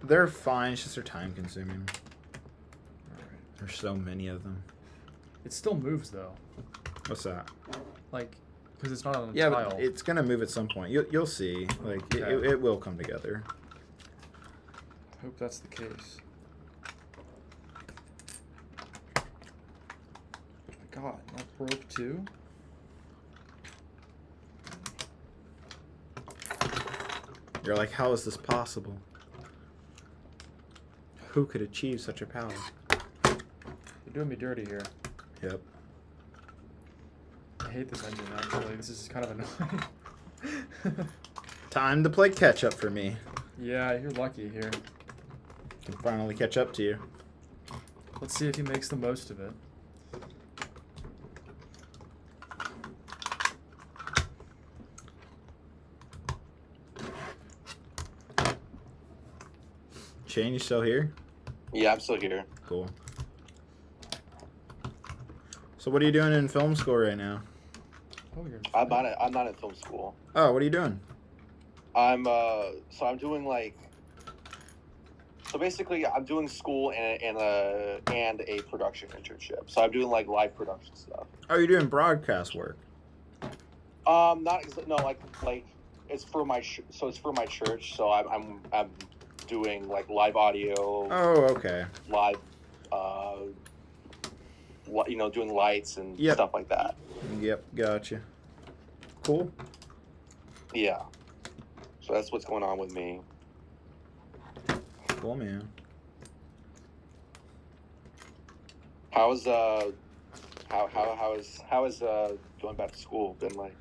They're fine. It's just they're time consuming. Alright. There's so many of them. It still moves, though. What's that? Like, because it's not on a Yeah, tile. but it's gonna move at some point. You'll see. Like Okay. it will come together. Hope that's the case. Oh my god, that broke too? You're like, how is this possible? Who could achieve such a power? You're doing me dirty here. Yep. I hate this engine, actually. This is kind of annoying. Time to play catch up for me. Yeah, you're lucky here. Can finally catch up to you. Let's see if he makes the most of it. Shane, you still here? Yeah, I'm still here. Cool. So what are you doing in film school right now? Oh, you're. I'm not in film school. Oh, what are you doing? I'm doing like. So basically, I'm doing school and a production internship. So I'm doing like live production stuff. Oh, you're doing broadcast work. Like it's for my it's for my church. So I'm doing like live audio. Oh, okay. Live, doing lights and Yep. stuff like that. Yep, gotcha. Cool. Yeah. So that's what's going on with me. Cool, man. How is going back to school been like?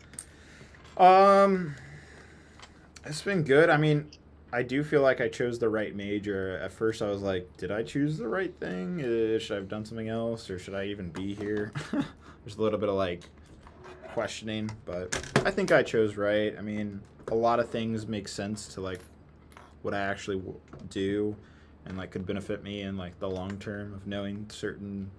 It's been good. I mean, I do feel like I chose the right major. At first, I was like, did I choose the right thing? Should I have done something else, or should I even be here? There's a little bit of like questioning, but I think I chose right. I mean, a lot of things make sense to like what I actually do, and like could benefit me in like the long term of knowing certain.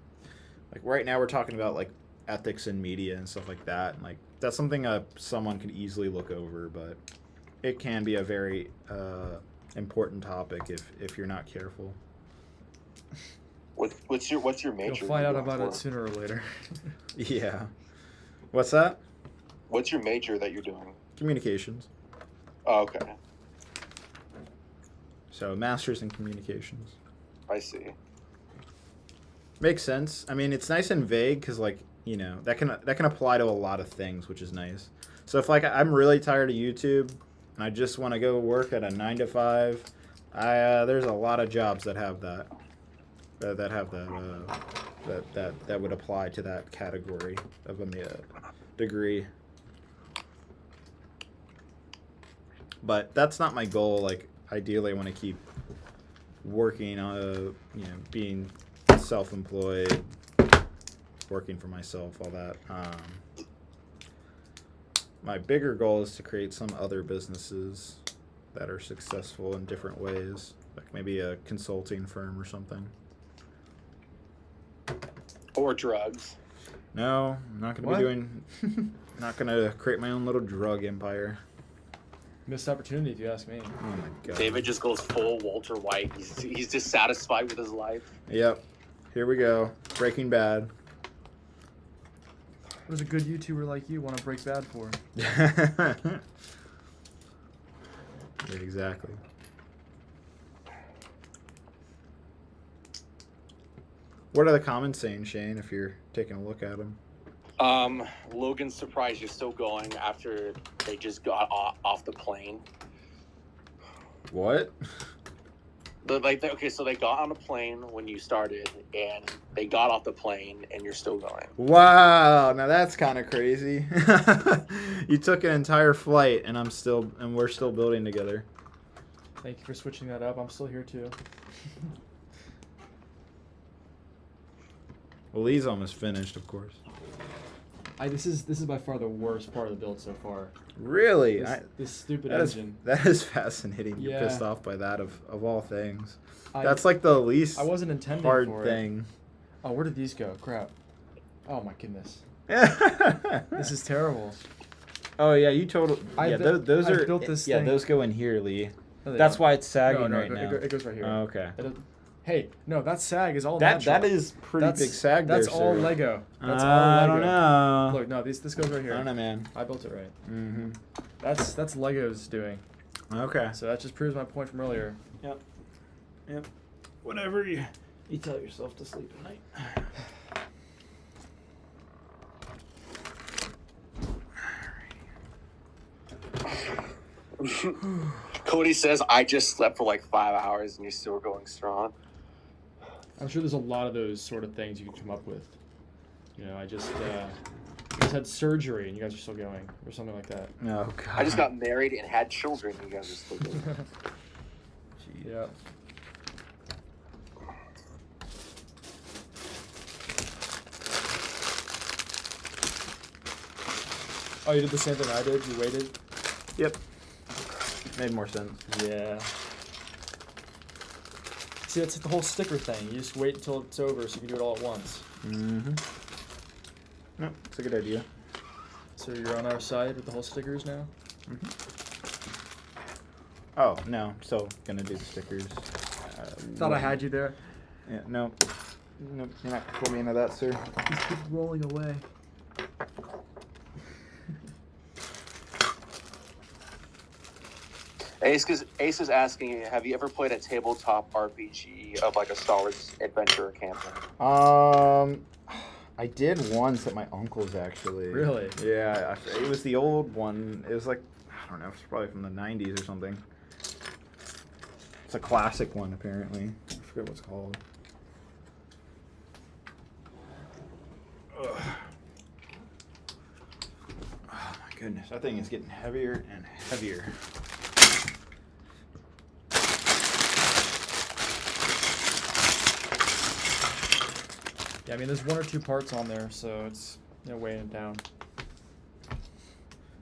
Like right now, we're talking about like ethics in media and stuff like that, and like that's something someone could easily look over, but it can be a very important topic if you're not careful. What's your major? You'll find out you're about going it for? sooner or later. Yeah. What's that? What's your major that you're doing? Communications. Oh, okay. So master's in communications. I see. Makes sense. I mean, it's nice and vague because like that can apply to a lot of things, which is nice. So if like I'm really tired of YouTube and I just want to go work at a 9 to 5, there's a lot of jobs that have that would apply to that category of a degree. But that's not my goal. Like ideally, I want to keep working on being self-employed, working for myself, all that. My bigger goal is to create some other businesses that are successful in different ways, like maybe a consulting firm or something. Or drugs. No, I'm not gonna What? be doing. Not gonna create my own little drug empire. Missed opportunity, if you ask me. Oh my god. David just goes full Walter White. He's dissatisfied with his life. Yep. Here we go. Breaking Bad. What does a good YouTuber like you want to break bad for? Yeah, exactly. What are the comments saying, Shane, if you're taking a look at them? Logan's surprised you're still going after they just got off the plane. What? Okay, so they got on the plane when you started, and they got off the plane, and you're still going. Wow, now that's kind of crazy. You took an entire flight, and we're still building together. Thank you for switching that up. I'm still here too. Well, Lee's almost finished, of course. This is by far the worst part of the build so far. Really? This stupid That engine. that is fascinating. You're Yeah. pissed off by that of all things. I- That's like the least I wasn't intending hard for thing. it. Oh, where did these go? Crap. Oh my goodness. This This is terrible. Oh yeah, you total. I Yeah, built- those I are. built this yeah, thing. those go in here, Lee. No, they That's don't. why it's sagging No, right now. it goes right here. Oh, okay. Hey, no, that sag is all That natural. that is pretty That's, big sag That's there, all sir. Lego. That's all I Lego. don't know. Look, no, this goes right I here. don't know, man. I built it right. Mm-hmm. That's Lego's doing. Okay. So that just proves my point from earlier. Yep. Whatever you tell yourself to sleep at night. Cody says, I just slept for like 5 hours and you're still going strong. I'm sure there's a lot of those sort of things you could come up with. You know, I just had surgery and you guys are still going, or something like that. Oh god. I just got married and had children and you guys are still going. Yeah. Oh, you did the same thing I did? You waited? Yep. Made more sense. Yeah. See, that's the whole sticker thing. You just wait until it's over so you can do it all at once. Mm-hmm. No, it's a good idea. So you're on our side with the whole stickers now? Oh no, I'm still gonna do the stickers. Thought I had you there. Yeah, no. Nope, you're not gonna pull me into that, sir. Just keep rolling away. Ace is asking, have you ever played a tabletop RPG of like a Star Wars adventure or campaign? I did once at my uncle's actually. Really? Yeah, it was the old one. It was like, I don't know, it's probably from the 90s or something. It's a classic one apparently. I forget what it's called. Ugh. Oh my goodness, that thing is getting heavier and heavier. Yeah, I mean, there's one or two parts on there, so it's weighing it down.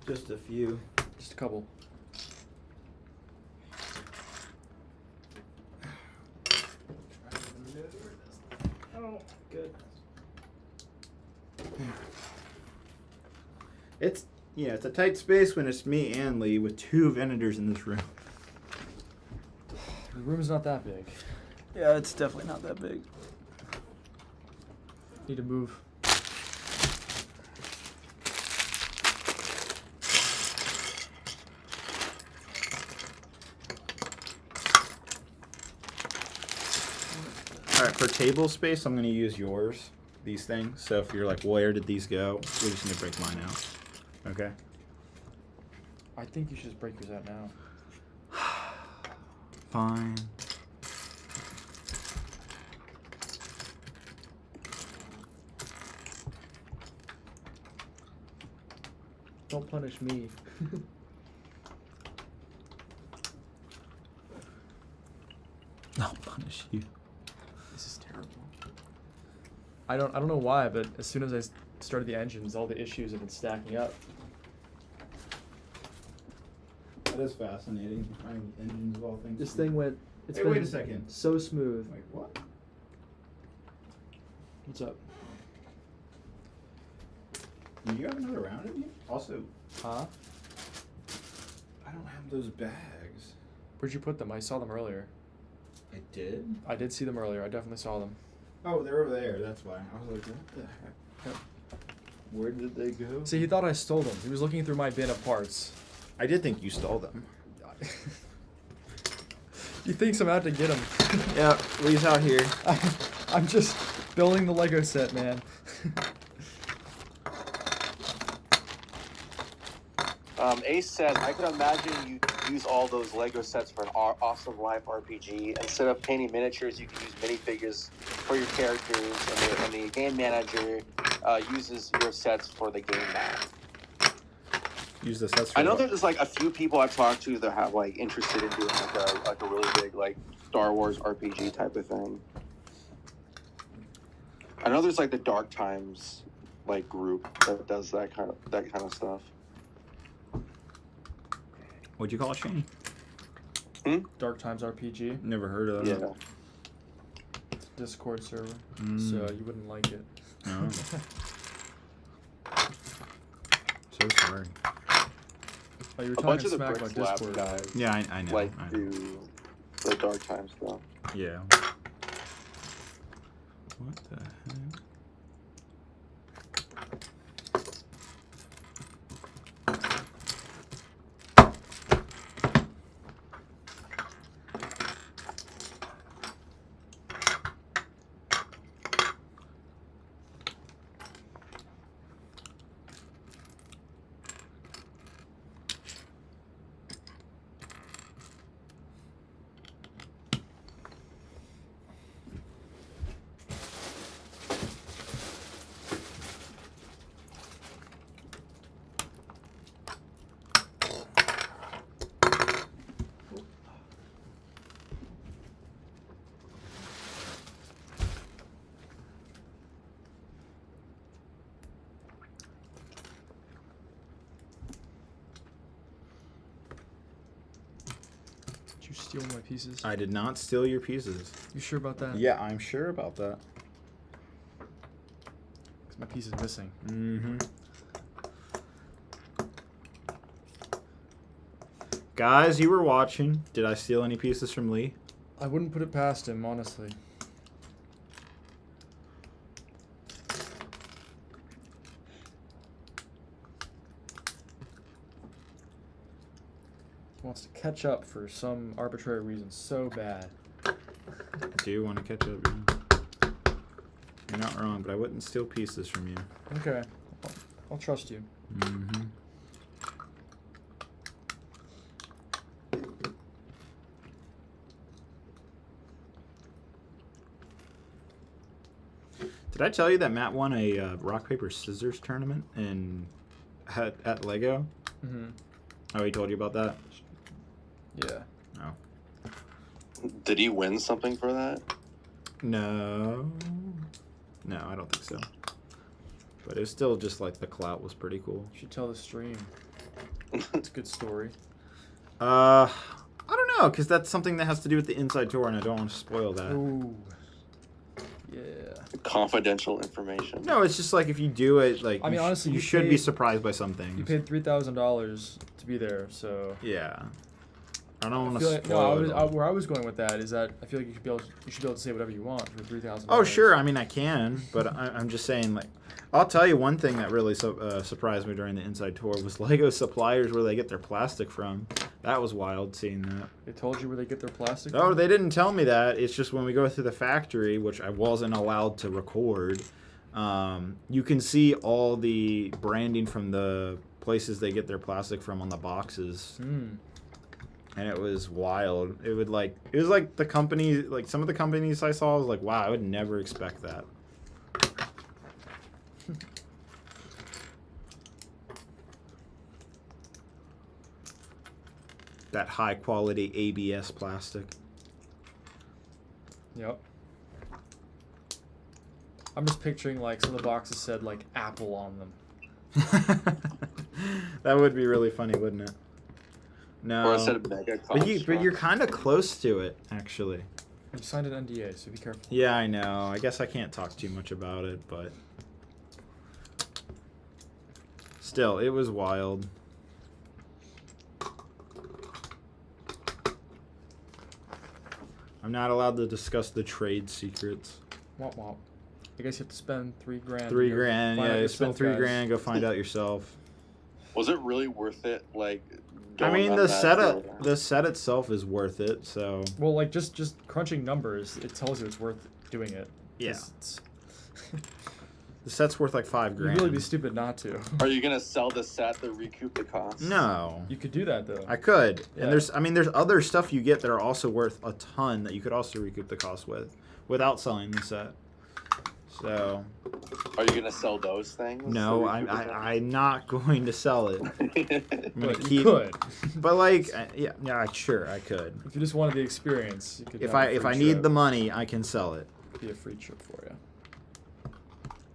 Just a few. Just a couple. Oh, good. It's it's a tight space when it's me and Lee with two Venators in this room. The room's not that big. Yeah, it's definitely not that big. Need to move. All right, for table space, I'm going to use yours, these things. So if you're like, where did these go? We just need to break mine out. Okay. I think you should just break yours out now. Fine. Don't punish me. I'll punish you. This is terrible. I don't know why, but as soon as I started the engines, all the issues have been stacking up. That is fascinating. Finding engines of all things. This thing went. It's Hey, been wait a second. so smooth. Wait, what? What's up? Do you have another round of you? Also, Huh? I don't have those bags. Where'd you put them? I saw them earlier. I did? I did see them earlier. I definitely saw them. Oh, they're over there. That's why. I was like, what the heck? Where did they go? See, he thought I stole them. He was looking through my bin of parts. I did think you stole them. He thinks I'm out to get him. Yeah, Lee's out here. I'm just building the Lego set, man. Ace says, I could imagine you use all those Lego sets for an awesome live RPG. Instead of painting miniatures, you can use minifigures for your characters, and the game manager uses your sets for the game map. Use the sets for I know what? there's like a few people I've talked to that have like interested in doing like a really big like Star Wars RPG type of thing. I know there's like the Dark Times like group that does that kind of stuff. What'd you call it, Shane? Dark Times RPG. Never heard of it. Yeah. It's a Discord server, Mm. so you wouldn't like it. No. So sorry. Oh, you were A talking bunch of the smack Bricks about Lab Discord. guys Yeah, I know. like I know. do the Dark Times stuff. Yeah. What the heck? Did you steal my pieces? I did not steal your pieces. You sure about that? Yeah, I'm sure about that. 'Cause my piece is missing. Mm-hmm. Guys, you were watching. Did I steal any pieces from Lee? I wouldn't put it past him, honestly. He wants to catch up for some arbitrary reason so bad. Do you want to catch up? Yeah. You're not wrong, but I wouldn't steal pieces from you. Okay. I'll trust you. Mm-hmm. Did I tell you that Matt won a rock paper scissors tournament at Lego? Mm-hmm. Oh, he told you about that? Yeah. Oh. Did he win something for that? No. No, I don't think so. But it was still just like the clout was pretty cool. You should tell the stream. It's a good story. I don't know, because that's something that has to do with the inside tour, and I don't want to spoil that. Ooh. Yeah. Confidential information. No, it's just like if you do it, like I mean, honestly, you you should be paid- surprised by some things. You paid $3,000 to be there, so. Yeah. I don't I want feel to like, spoil no, it all. where I was going with that is that I feel like you should be able to say whatever you want for $3,000. Oh, sure. I mean, I can, but I'm just saying, like, I'll tell you one thing that really surprised me during the inside tour was Lego suppliers where they get their plastic from. That was wild seeing that. They told you where they get their plastic Oh, from? they didn't tell me that. It's just when we go through the factory, which I wasn't allowed to record, you can see all the branding from the places they get their plastic from on the boxes. Hmm. And it was wild. It was like the company, like some of the companies I saw, I was like, wow, I would never expect that. That high quality ABS plastic. Yep. I'm just picturing like some of the boxes said like Apple on them. That would be really funny, wouldn't it? No. Or I said mega but you're kind of close to it, actually. You signed an NDA, so be careful. Yeah, I know. I guess I can't talk too much about it, but still, it was wild. I'm not allowed to discuss the trade secrets. Womp womp. I guess you have to spend $3 grand. $3 to grand, find out yeah. You yourself, spend $3 guys. grand, go find out yourself. Was it really worth it? Like, I going mean, on the that the set itself is worth it. So Well, like just crunching numbers, it tells you it's worth doing it. yeah, 'Cause it's- the set's worth like $5 You'd grand. really be stupid not to. Are you gonna sell the set to recoup the cost? No, You could do that though. I could. Yeah. And there's other stuff you get that are also worth a ton that you could also recoup the cost with, without selling the set. So Are you gonna sell those things? no, to recoup the I'm not going to sell it. I'm gonna But you could. But like, yeah, sure, I could. If you just wanted the experience, you could. If have a I free need trip. the money, I can sell it. Be a free trip for you.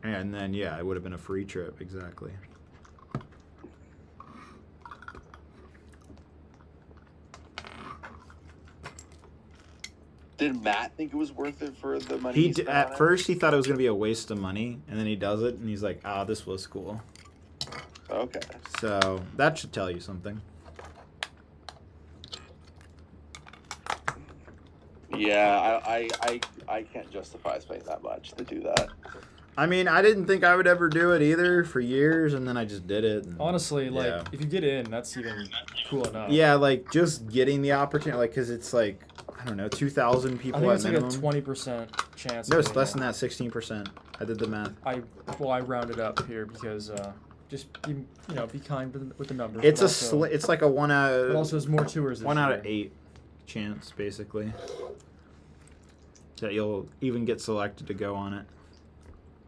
And then yeah, it would have been a free trip exactly. Did Matt think it was worth it for the money? He spent on at it? first he thought it was gonna be a waste of money, and then he does it, and he's like, "Ah, this was cool." Okay. So that should tell you something. Yeah, I can't justify spending that much to do that. I mean, I didn't think I would ever do it either for years, and then I just did it. And, Honestly, like yeah. if you get in, that's even cool enough. Yeah, like just getting the opportunity, like, cause it's like I don't know, 2,000 I people think at it's like minimum. a 20% chance. No, of it's getting less in. than that, 16%. I did the math. I rounded up here because just be, be kind with the numbers. It's but a also, it's like a one out But of also, there's more tours. This 1 out of year. 8 chance, basically, that you'll even get selected to go on it.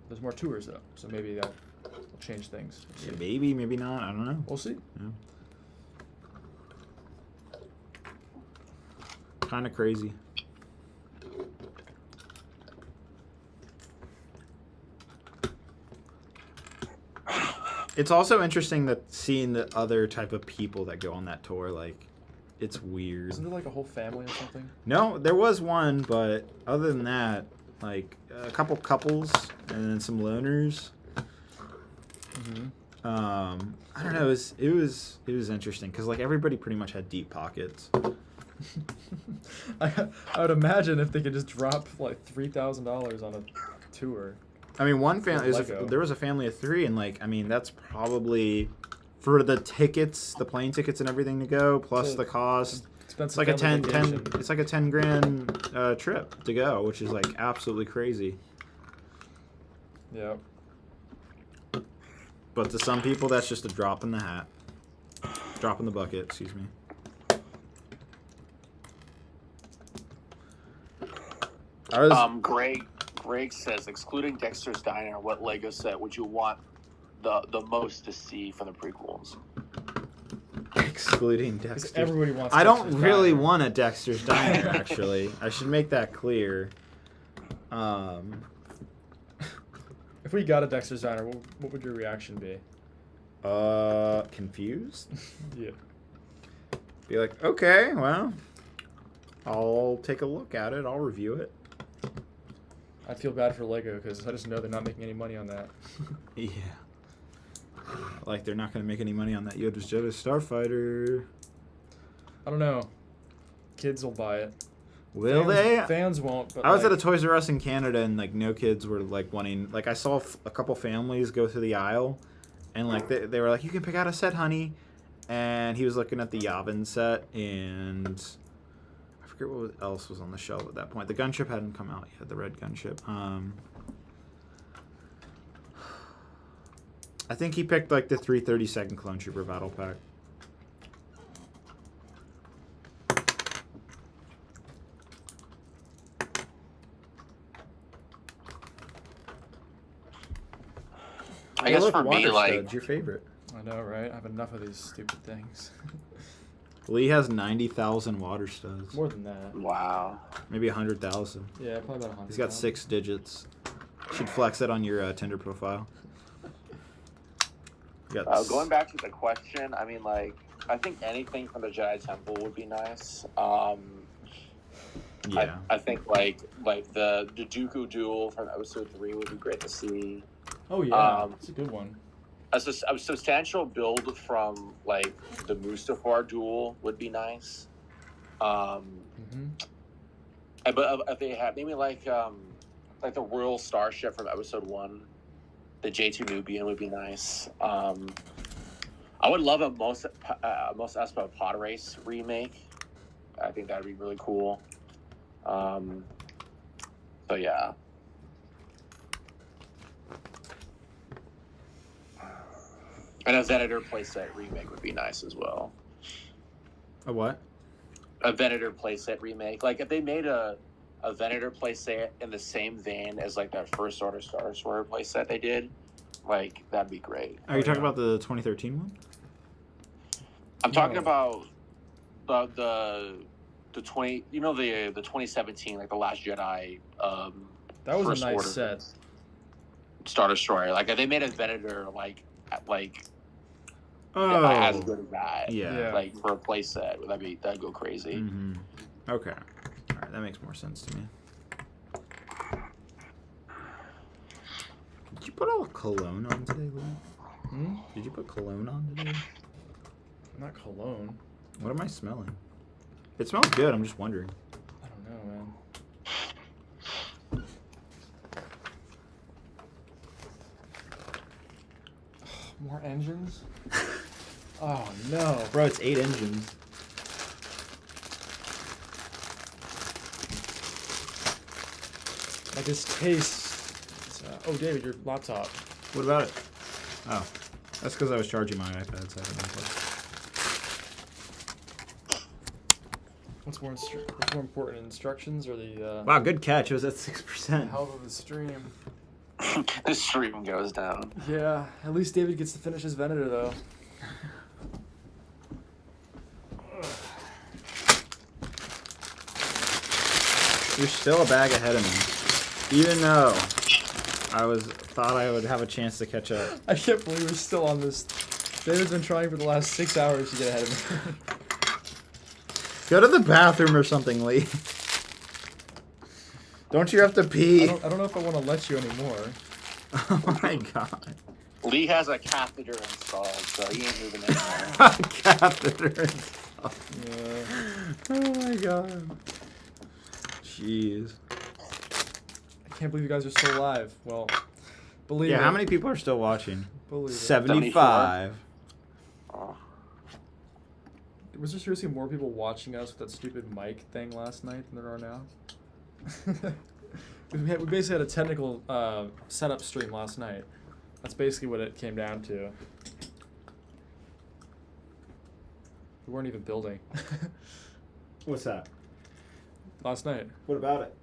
There's more tours though, so maybe that will change things. We'll Yeah, see. maybe, maybe not. I don't know. We'll see. Kind of crazy. It's also interesting that seeing the other type of people that go on that tour, like, it's weird. Isn't there like a whole family or something? No, there was one, but other than that, like a couple couples and then some loners. Mm-hmm. I don't know. It was interesting because like everybody pretty much had deep pockets. I would imagine if they could just drop like $3,000 on a tour. I mean, one family Lego. there was a family of 3, and like I mean that's probably for the tickets, the plane tickets and everything to go plus So the cost. Expensive It's like a family 10 vacation. it's like a 10 grand trip to go, which is like absolutely crazy. Yeah. But to some people, that's just a drop in the hat, drop in the bucket. Excuse me. I was, Greg says, excluding Dexter's Diner, what Lego set would you want the most to see from the prequels? excluding 'Cause Dexter. everybody wants. I don't Dexter's really Diner. want a Dexter's Diner, actually. I should make that clear. If we got a Dexter's Diner, what would your reaction be? Confused? Yeah. Be like, okay, well, I'll take a look at it. I'll review it. I'd feel bad for Lego because I just know they're not making any money on that. Yeah. Like, they're not going to make any money on that Yoda's Jedi Starfighter. I don't know. Kids will buy it. Will Fans- they? Fans won't. But I was like, at a Toys R Us in Canada, and like no kids were like wanting. Like I saw a couple families go through the aisle, and like they were like, "You can pick out a set, honey," and he was looking at the Yavin set, and I forget what else was on the shelf at that point. The gunship hadn't come out yet. The red gunship. I think he picked like the 332nd Clone Trooper Battle Pack. I guess look, for me, Water like, Stud's your favorite. I know, right? I have enough of these stupid things. Lee has 90,000 water studs. More than that. wow. Maybe 100,000. Yeah, probably about 100. He's got 6 digits. Should flex it on your Tinder profile. You got Going back to the question, I mean, like, I think anything from the Jedi Temple would be nice. yeah. I think like the Dooku duel from Episode 3 would be great to see. Oh yeah, Um, it's a good one. a substantial build from like the Mustafar duel would be nice. But if they had maybe like the Royal Starship from Episode 1, the J2 Nubian would be nice. I would love a Mos Espa pod race remake. I think that would be really cool. So yeah. And a Venator playset remake would be nice as well. A what? A Venator playset remake. Like if they made a Venator playset in the same vein as like that First Order Star Destroyer playset they did, like that'd be great. Are you talking about the 2013 one? I'm talking about the 20, the 2017, like the Last Jedi. That was First a nice Order set. Star Destroyer. Like if they made a Venator like Oh, as good as that. Yeah. Like for a playset, that'd go crazy. Mm-hmm. Okay. All right, that makes more sense to me. Did you put all cologne on today, Lee? Did you put cologne on today? Not cologne. What am I smelling? It smells good. I'm just wondering. I don't know, man. More engines? Oh no. Bro, it's 8 engines. I just taste. Oh, David, your laptop. What about it? Oh, that's because I was charging my iPad. So I didn't plug. What's more important, instructions or the? Wow, good catch. It was at 6%. Health of the stream. The stream goes down. Yeah, at least David gets to finish his Venator though. You're still a bag ahead of me, even though I thought I would have a chance to catch up. I can't believe we're still on this. David's been trying for the last 6 hours to get ahead of me. Go to the bathroom or something, Lee. Don't you have to pee? I don't know if I want to let you anymore. Oh my god. Lee has a catheter installed, so he ain't moving anymore. Catheter installed. Yeah. Oh my god. Jeez. I can't believe you guys are still alive. Well, believe it. Yeah, how many people are still watching? Believe it. 75. Oh. Was there seriously more people watching us with that stupid mic thing last night than there are now? we basically had a technical setup stream last night. That's basically what it came down to. We weren't even building. What's that? Last night. What about it?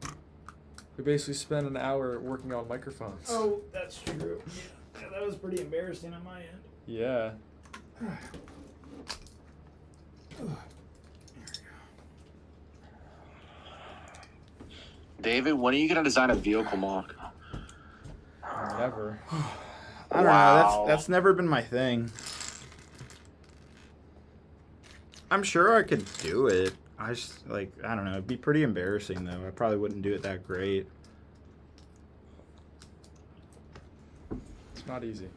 We basically spent an hour working on microphones. Oh, that's true. Yeah, that was pretty embarrassing on my end. Yeah. David, when are you gonna design a vehicle mock? Never. I don't know. That's never been my thing. I'm sure I could do it. I just I don't know. It'd be pretty embarrassing though. I probably wouldn't do it that great. It's not easy.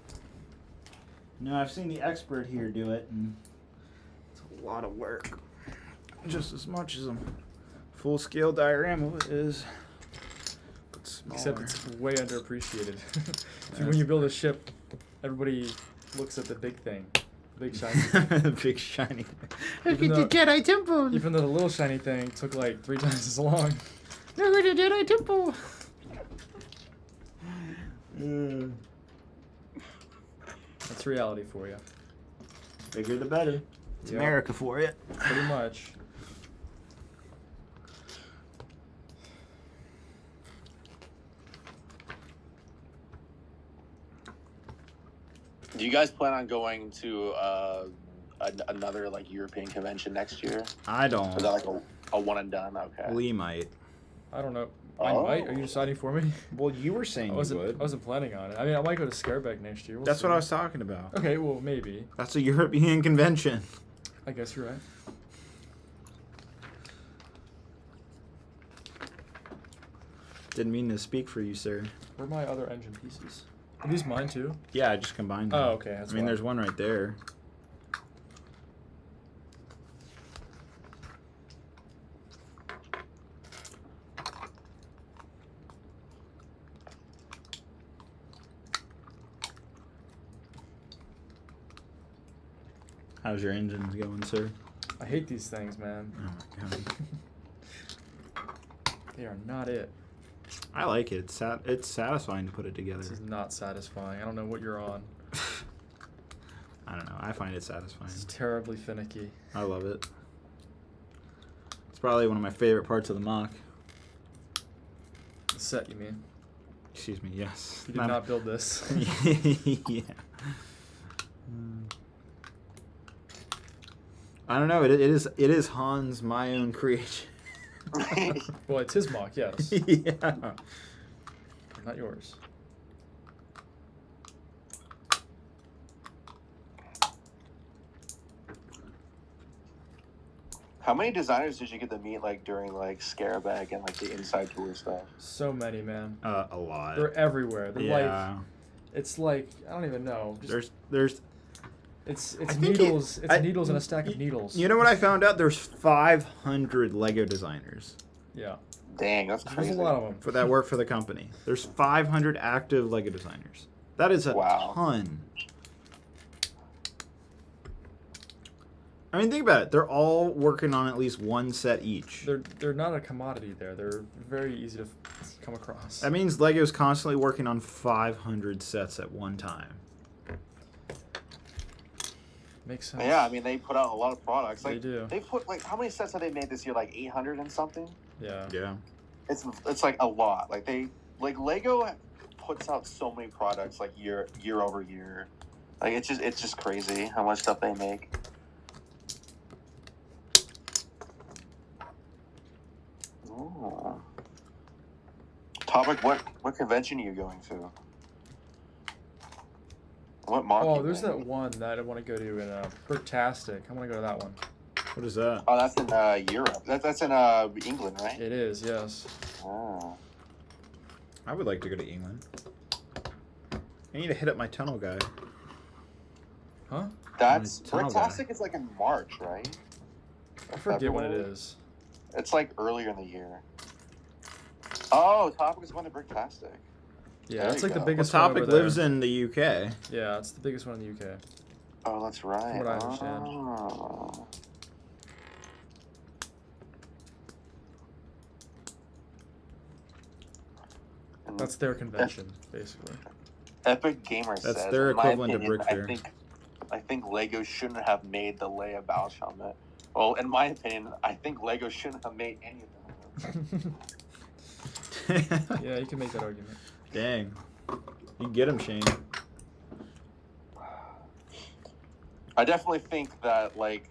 No, I've seen the expert here do it, and it's a lot of work. Just as much as a full-scale diorama is. But smaller. Except it's way underappreciated. When you build a ship, everybody looks at the big thing. Big shiny. Big shiny. Look at the Jedi Temple. Even though the little shiny thing took like 3 times as long. Look at the Jedi Temple. That's reality for you. Bigger the better. It's Yep. America for you. Pretty much. Do you guys plan on going to another like European convention next year? I don't. Is that like a one and done? Okay. Lee might. I don't know. I might. Are you deciding for me? Well, you were saying I you would. wasn't planning on it. I mean, I might go to Scareback next year. We'll That's see. what I was talking about. Okay, well, maybe. That's a European convention. I guess you're right. Didn't mean to speak for you, sir. Where are my other engine pieces? Are these mine too? Yeah, I just combined them. Oh, okay. That's I mean, why. there's one right there. How's your engine going, sir? I hate these things, man. Oh my god. They are not it. I like it. It's satisfying to put it together. This is not satisfying. I don't know what you're on. I don't know. I find it satisfying. This is terribly finicky. I love it. It's probably one of my favorite parts of the mock. The set, you mean? Excuse me. Yes. You did not build this. Yeah. I don't know. It is Hans' my own creation. Well, it's his mock, yes. Yeah. Not yours. How many designers did you get to meet like during like Scarabag and like the inside tour stuff? So many, man. A lot. They're everywhere. They're Yeah. like, it's like, I don't even know. Just, There's. it's I think needles. It's needles and a stack of you- needles. You know what I found out? There's 500 Lego designers Yeah. Dang, that's There's crazy. a lot of them. for that work for the company. There's 500 active Lego designers. That is a Wow. ton. I mean, think about it. They're all working on at least one set each. They're not a commodity there. They're very easy to come across. That means Lego's constantly working on 500 sets at one time. Makes sense. Yeah, I mean they put out a lot of products. They Like do. they put like how many sets have they made this year? Like 800 and something. Yeah. Yeah. It's like a lot. Like Lego puts out so many products like year over year. Like it's just crazy how much stuff they make. Oh. Topic: What convention are you going to? What mock? Oh, you there's going? that one that I want to go to in Pertastic. I want to go to that one. What is that? Oh, that's in Europe. That's in England, right? It is, yes. Oh. I would like to go to England. I need to hit up my tunnel guy. Huh? That's tunnel guy. Bricktastic is like in March, right? I forget when it February? is. It's like earlier in the year. Oh, Topic is going to Bricktastic. Yeah, There it's you like the go. biggest Well, one Topic over there. lives in the UK. Yeah, it's the biggest one in the UK. Oh, that's right. From what I understand. Oh. And That's their convention, basically. Epic Gamer That's says, their in my equivalent to opinion, Brick Fair. I think Lego shouldn't have made the Leia Bausch helmet. Well, in my opinion, I think Lego shouldn't have made any of them. Yeah, you can make that argument. Dang. You get him, Shane. I definitely think that like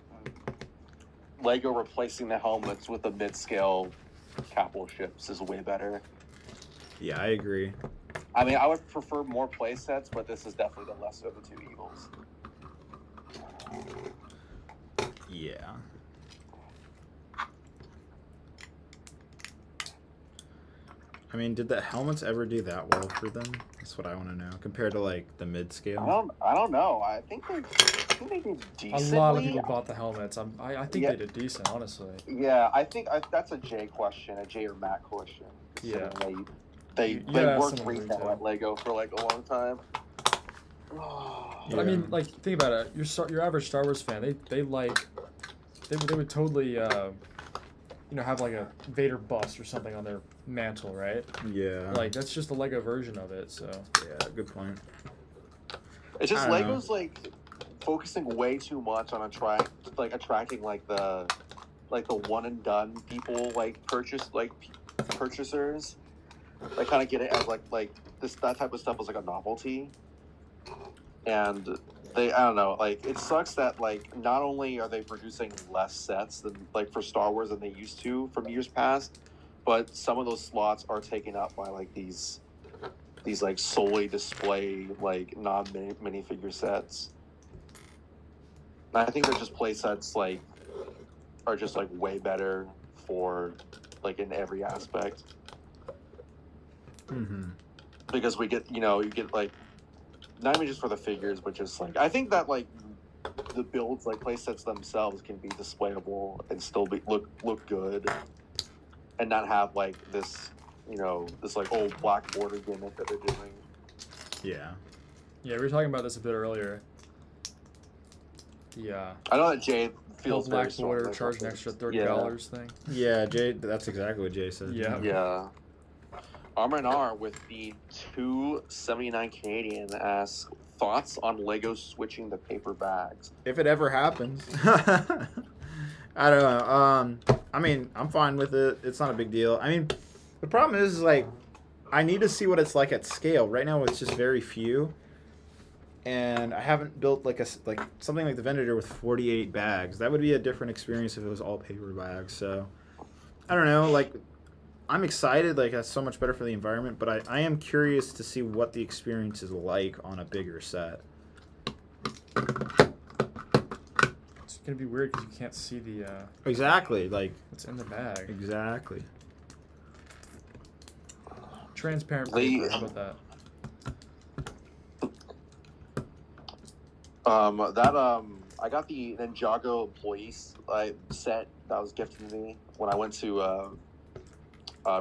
Lego replacing the helmets with the mid-scale capital ships is way better. Yeah, I agree. I mean, I would prefer more play sets, but this is definitely the lesser of the two evils. Yeah. I mean, did the helmets ever do that well for them? That's what I want to know. Compared to like the mid scale. I don't know. I think they did A decently. lot of people bought the helmets. I think Yeah. they did decent, honestly. Yeah, I think that's a Jay question, a Jay or Matt question. Yeah. considering They You gotta ask worked someone retail retail. at Lego for like a long time. But I mean, Yeah. like, think about it. Your average Star Wars fan, they would totally, have like a Vader bust or something on their mantle, right? Yeah. Like that's just the Lego version of it. So Yeah, good point. It's just I don't know. Lego's like focusing way too much on attracting like the one and done people purchasers. They kind of get it as that type of stuff is like a novelty, and I don't know, like it sucks that like not only are they producing less sets than like for Star Wars than they used to from years past, but some of those slots are taken up by like these like solely display like non minifigure sets. And I think they're just play sets like are just like way better for like in every aspect. Mm-hmm. Because we get you get like not even just for the figures, but just like I think that like the builds, like play sets themselves, can be displayable and still look good, and not have like this, this like old black border gimmick that they're doing. Yeah. Yeah, we were talking about this a bit earlier. Yeah. I know that Jay feels Black very strong border, about charge an this. extra $30 thing. Yeah, Jay. That's exactly what Jay said. Yeah. Yeah. Armor and R with the 279 Canadian asks thoughts on Lego switching the paper bags. If it ever happens. I don't know. I mean, I'm fine with it. It's not a big deal. I mean, the problem is like, I need to see what it's like at scale. Right now, it's just very few, and I haven't built like something like the Venator with 48 bags. That would be a different experience if it was all paper bags. So, I don't know. Like, I'm excited. Like, that's so much better for the environment. But I am curious to see what the experience is like on a bigger set. It's gonna be weird because you can't see the Exactly. Like, what's in the bag. exactly. Transparent paper. How about that? I got the Ninjago employees set that was gifted to me when I went to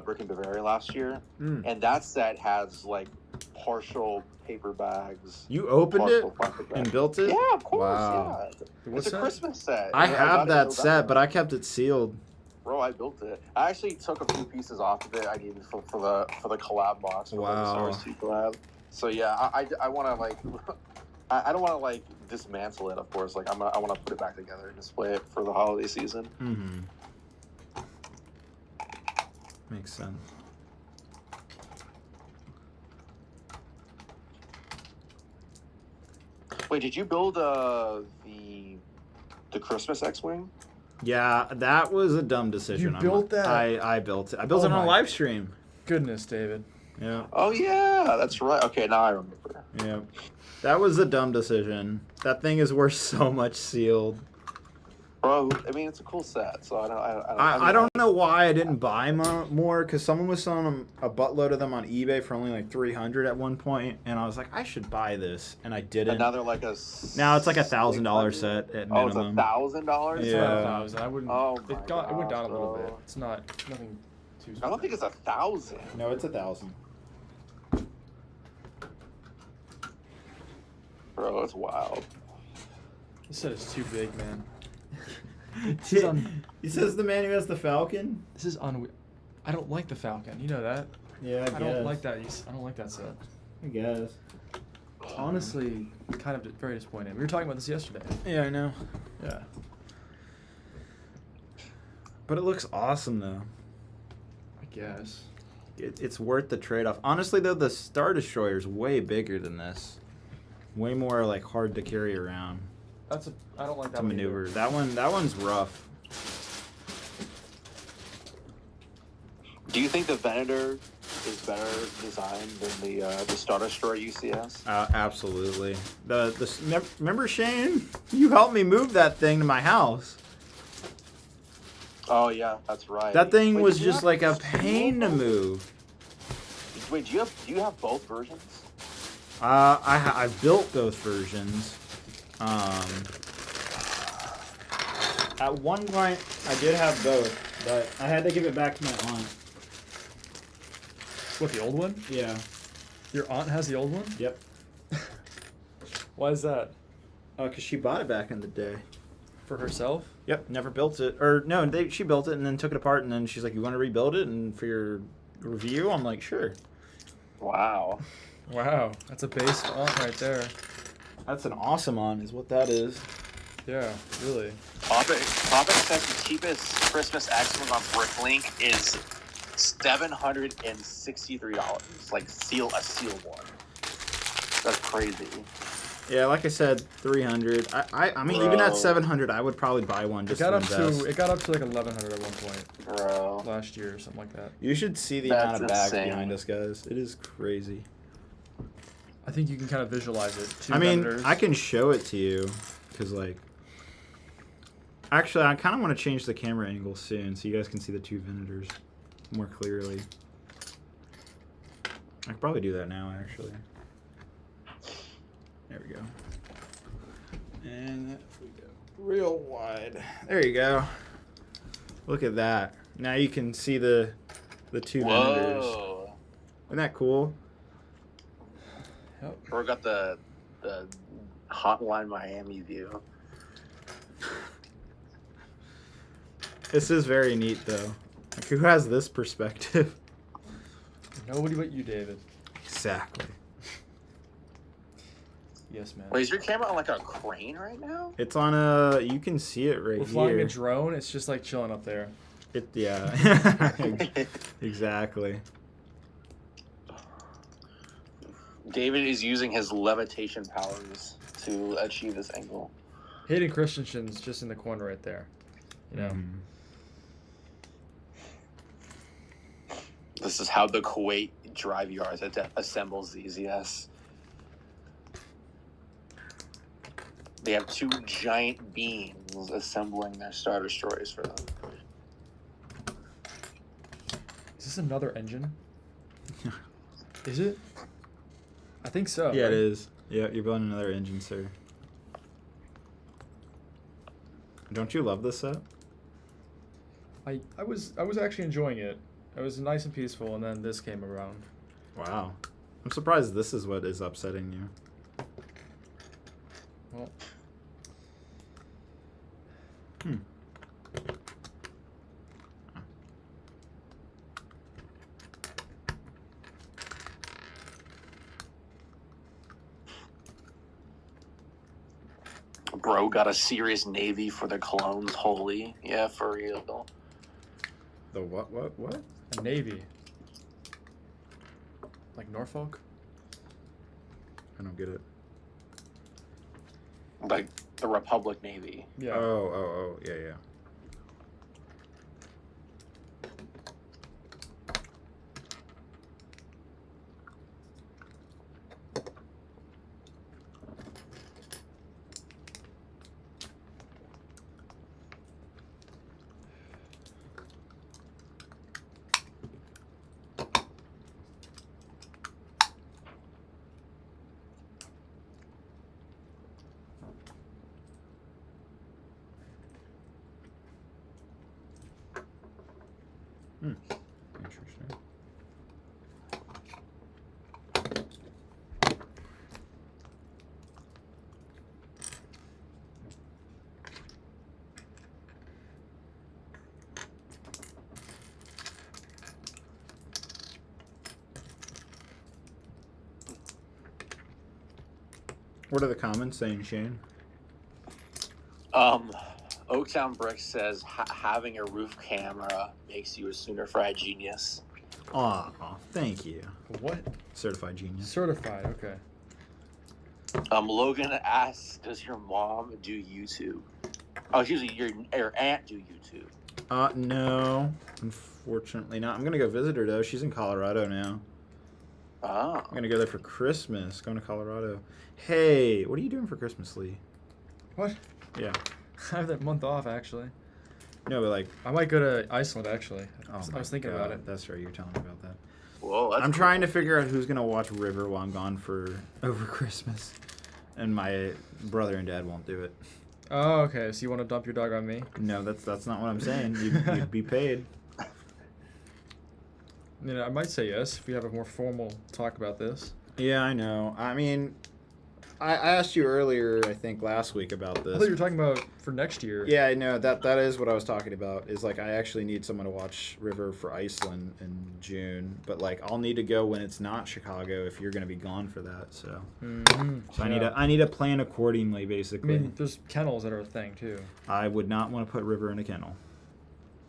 Brick and Bavaria last year, and that set has like partial paper bags. You opened it plastic bags. and built it? Yeah, of course. Wow. Yeah, What's it's a that? Christmas set. I got have it that in set, November. but I kept it sealed. Bro, I built it. I actually took a few pieces off of it I needed for the collab box. For the Wow. Star Wars 2 collab. So yeah, I want to like, I don't want to like dismantle it. Of course, like I want to put it back together and display it for the holiday season. Mm-hmm. Makes sense. Wait, did you build the Christmas X-wing? Yeah, that was a dumb decision. You built that? I built it. I built it on a live stream. Goodness, David. Yeah. Oh yeah, that's right. Okay, now I remember. Yeah. That was a dumb decision. That thing is worth so much sealed. Bro, I mean it's a cool set, so I don't know why I didn't buy more, because someone was selling them a buttload of them on eBay for only like $300 at one point, and I was like, I should buy this, and I didn't. And now they're like Now it's like $1,000 set at minimum. Oh, it's $1,000. It's Yeah. not 1,000. I wouldn't. Oh it went down a little bro. bit. It's not nothing too. I don't think it's 1,000. No, it's 1,000. Bro, it's wild. This set is too big, man. He says the man who has the Falcon. This is I don't like the Falcon. You know that. Yeah, I don't like that. I don't like that set. I guess. Honestly, kind of very disappointed. We were talking about this yesterday. Yeah, I know. Yeah. But it looks awesome, though. I guess. It's worth the trade-off. Honestly, though, the Star Destroyer is way bigger than this. Way more like hard to carry around. I don't like that To one maneuver. either. That one's rough. Do you think the Venator is better designed than the Star Destroyer UCS? Absolutely. Remember, Shane? You helped me move that thing to my house. Oh yeah, that's right. That thing Wait, was did you just have like a two pain to of those? move. Wait, do you have both versions? I built both versions. At one point, I did have both, but I had to give it back to my aunt. What, the old one? Yeah. Your aunt has the old one? Yep. Why is that? Oh, because she bought it back in the day. For herself? Yep, never built it. Or, no, she built it and then took it apart, and then she's like, you want to rebuild it and for your review? I'm like, sure. Wow. Wow, that's a base aunt right there. That's an awesome aunt, is what that is. Yeah, really. Topic says the cheapest Christmas X-Wing on Bricklink is $763. Like a sealed one. That's crazy. Yeah, like I said, 300. I mean, even at 700, I would probably buy one just It got to invest. up to like 1,100 at one point Bro. last year or something like that. You should see the That's amount of bags insane. behind us, guys. It is crazy. I think you can kind of visualize it. Two I mean, Venators. I can show it to you, because, like... Actually, I kind of want to change the camera angle soon, so you guys can see the two Venators more clearly. I could probably do that now, actually. There we go. And if we go real wide, there you go. Look at that. Now you can see the two Venators. Whoa. Isn't that cool? Yep. Bro got the Hotline Miami view. This is very neat, though. Like, who has this perspective? Nobody but you, David. Exactly. Yes, man. Wait, is your camera on like a crane right now? It's on a. You can see it right We're flying here. a drone. It's just like chilling up there. Yeah. Exactly. David is using his levitation powers to achieve this angle. Hayden Christensen's just in the corner right there. You know. This is how the Kuwait drive yards assembles these, yes. They have two giant beams assembling their Star Destroyers for them. Is this another engine? Is it? I think so. Yeah, right? it is. Yeah, you're building another engine, sir. Don't you love this set? I was actually enjoying it. It was nice and peaceful, and then this came around. Wow. I'm surprised this is what is upsetting you. Well, Bro got a serious navy for the clones, holy. Yeah, for real. The what? a navy. Like Norfolk? I don't get it. Like the Republic Navy. Yeah. Oh, yeah. Interesting. What are the comments saying, Shane? Oaktown Brick says having a roof camera makes you a sooner fried genius. Aw, thank you. What? Certified genius. Certified. Okay. Logan asks, does your mom do YouTube? Oh, excuse me, your aunt do YouTube? No. Unfortunately not. I'm gonna go visit her, though. She's in Colorado now. Oh. I'm gonna go there for Christmas. Going to Colorado. Hey, what are you doing for Christmas, Lee? What? Yeah. I have that month off, actually. No, but like, I might go to Iceland, actually. oh I was thinking about it. That's right. You were telling me about that. Whoa, that's I'm cool. trying to figure out who's gonna watch River while I'm gone for over Christmas, and my brother and dad won't do it. Oh, okay. So you want to dump your dog on me? No, that's not what I'm saying. You'd be paid. You know, I might say yes if we have a more formal talk about this. Yeah, I know. I mean, I asked you earlier, I think last week about I thought you this. were talking about for next year. Yeah, I know that is what I was talking about. Is like I actually need someone to watch River for Iceland in June, but like I'll need to go when it's not Chicago if you're gonna be gone for that. So, Mm-hmm. I need to plan accordingly, I basically. mean, there's kennels that are a thing too. I would not want to put River in a kennel.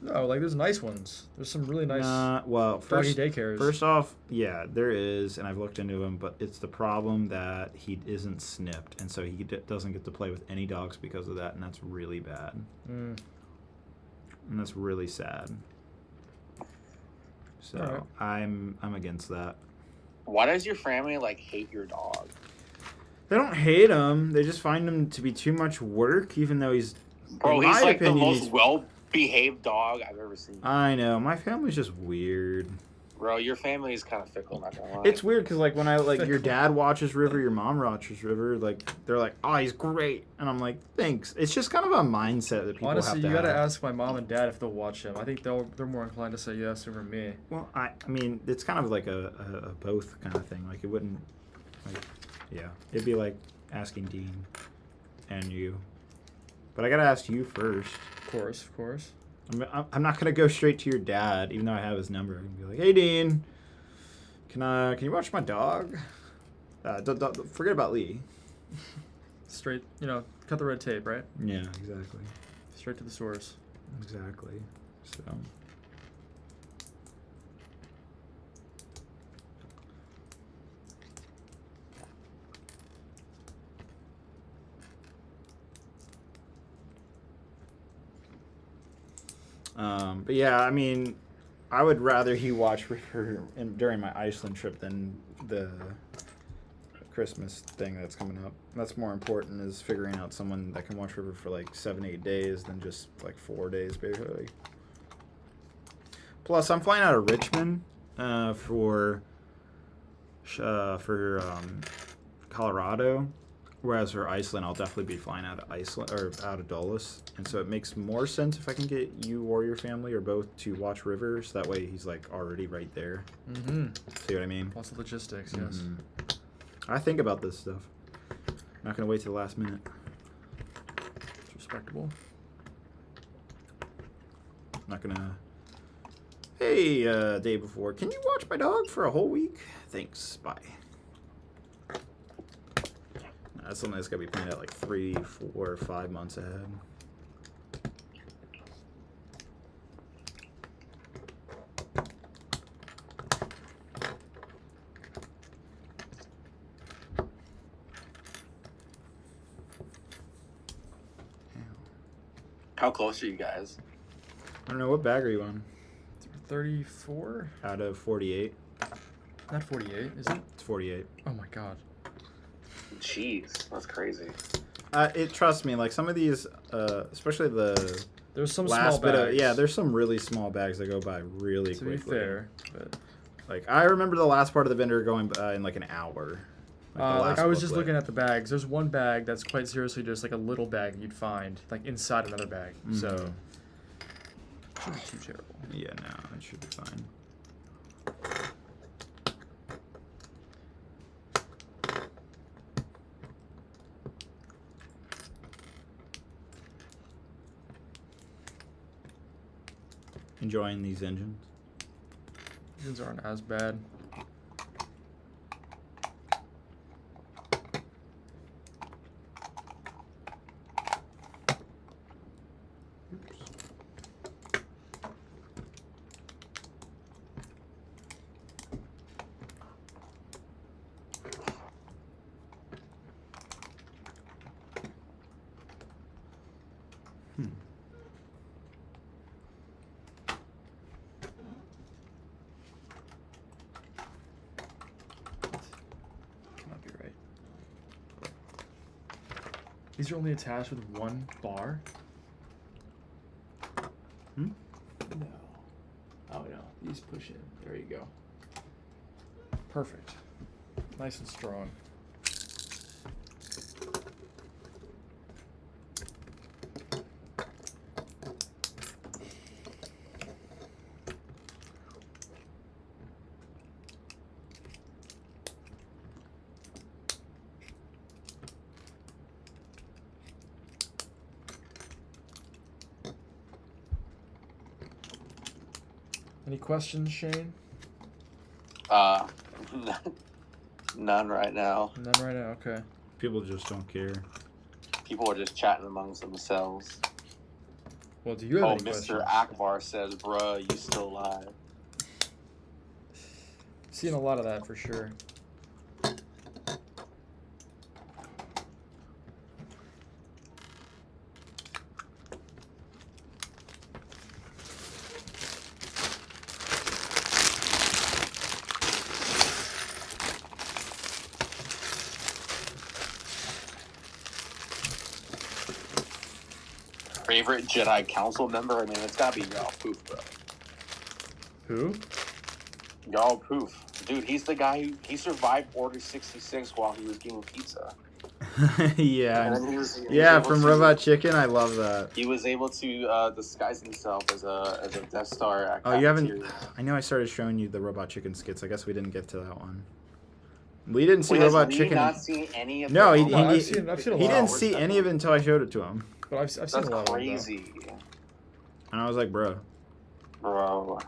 No, like there's nice ones. There's some really nice Well, doggy first, daycares. first off, yeah, there is, and I've looked into him, but it's the problem that he isn't snipped, and so he doesn't get to play with any dogs because of that, and that's really bad. Mm. And that's really sad. So Alright. I'm against that. Why does your family like hate your dog? They don't hate him. They just find him to be too much work, even though he's. Bro, in he's my like the opinion, most he's- well-behaved dog I've ever seen. I know. My family's just weird. Bro, your family is kind of fickle, not gonna lie. It's weird because like when I like your dad watches River, your mom watches River, like they're like, oh, he's great, and I'm like, thanks. It's just kind of a mindset that people Honestly, have to you gotta have. ask my mom and dad if they'll watch him. I think they're more inclined to say yes over me. Well, I mean, it's kind of like a both kind of thing. Like it wouldn't, like, yeah, it'd be like asking Dean and you, but I gotta ask you first. Of course. I'm not gonna go straight to your dad, even though I have his number. I'm gonna be like, hey Dean, can you watch my dog? Forget about Lee. Straight, cut the red tape, right? Yeah, exactly. Straight to the source. Exactly. So. But yeah, I mean, I would rather he watch River during my Iceland trip than the Christmas thing that's coming up. That's more important, is figuring out someone that can watch River for like 7-8 days than just like 4 days, basically. Plus, I'm flying out of Richmond for Colorado. Whereas for Iceland, I'll definitely be flying out of Iceland or out of Dulles, and so it makes more sense if I can get you or your family or both to watch River, so that way he's like already right there. Mm-hmm. See what I mean? Lots of logistics, yes. I think about this stuff. I'm not gonna wait till the last minute. It's respectable. I'm not gonna. Hey, day before, can you watch my dog for a whole week? Thanks. Bye. That's something that's gonna be planned out like 3, 4, 5 months ahead. How close are you guys? I don't know, what bag are you on? 34? Out of 48. Not 48, is it? It's 48. Oh my god. Jeez, that's crazy. Trust me, like some of these, especially the There's some last small bit bags. of, there's some really small bags that go by really To quickly. be fair, but Like I remember the last part of the vendor going by in like an hour. like I was just looking at the bags. There's one bag that's quite seriously just like a little bag you'd find like inside another bag. So shouldn't be too terrible. Yeah, no, it should be fine. Enjoying these engines. Engines aren't as bad. Cannot be right. These are only attached with one bar? No. Oh no, these push in. There you go. Perfect. Nice and strong. Any questions, Shane? None right now. None right now. Okay. People just don't care. People are just chatting amongst themselves. Well, do you have Oh, any Mr. questions? Akbar says, bruh, you still alive. Seeing a lot of that for sure. Favorite Jedi Council member? I mean, it's gotta be Ralph Poof, bro. Who? Y'all poof. Dude, he's the guy he survived Order 66 while he was getting pizza. Yeah. And then he was Yeah, able from to- Robot Chicken, I love that. He was able to disguise himself as a Death Star at Oh, you haven't. cafeteria. I know I started showing you the Robot Chicken skits. I guess we didn't get to that one. We didn't see Wait, has Robot Lee Chicken. not seen any of No, the he No, I've seen a he lot. didn't see any of it until I showed it to him, But I've seen That's a lot crazy. and I was like, bro. Bro. of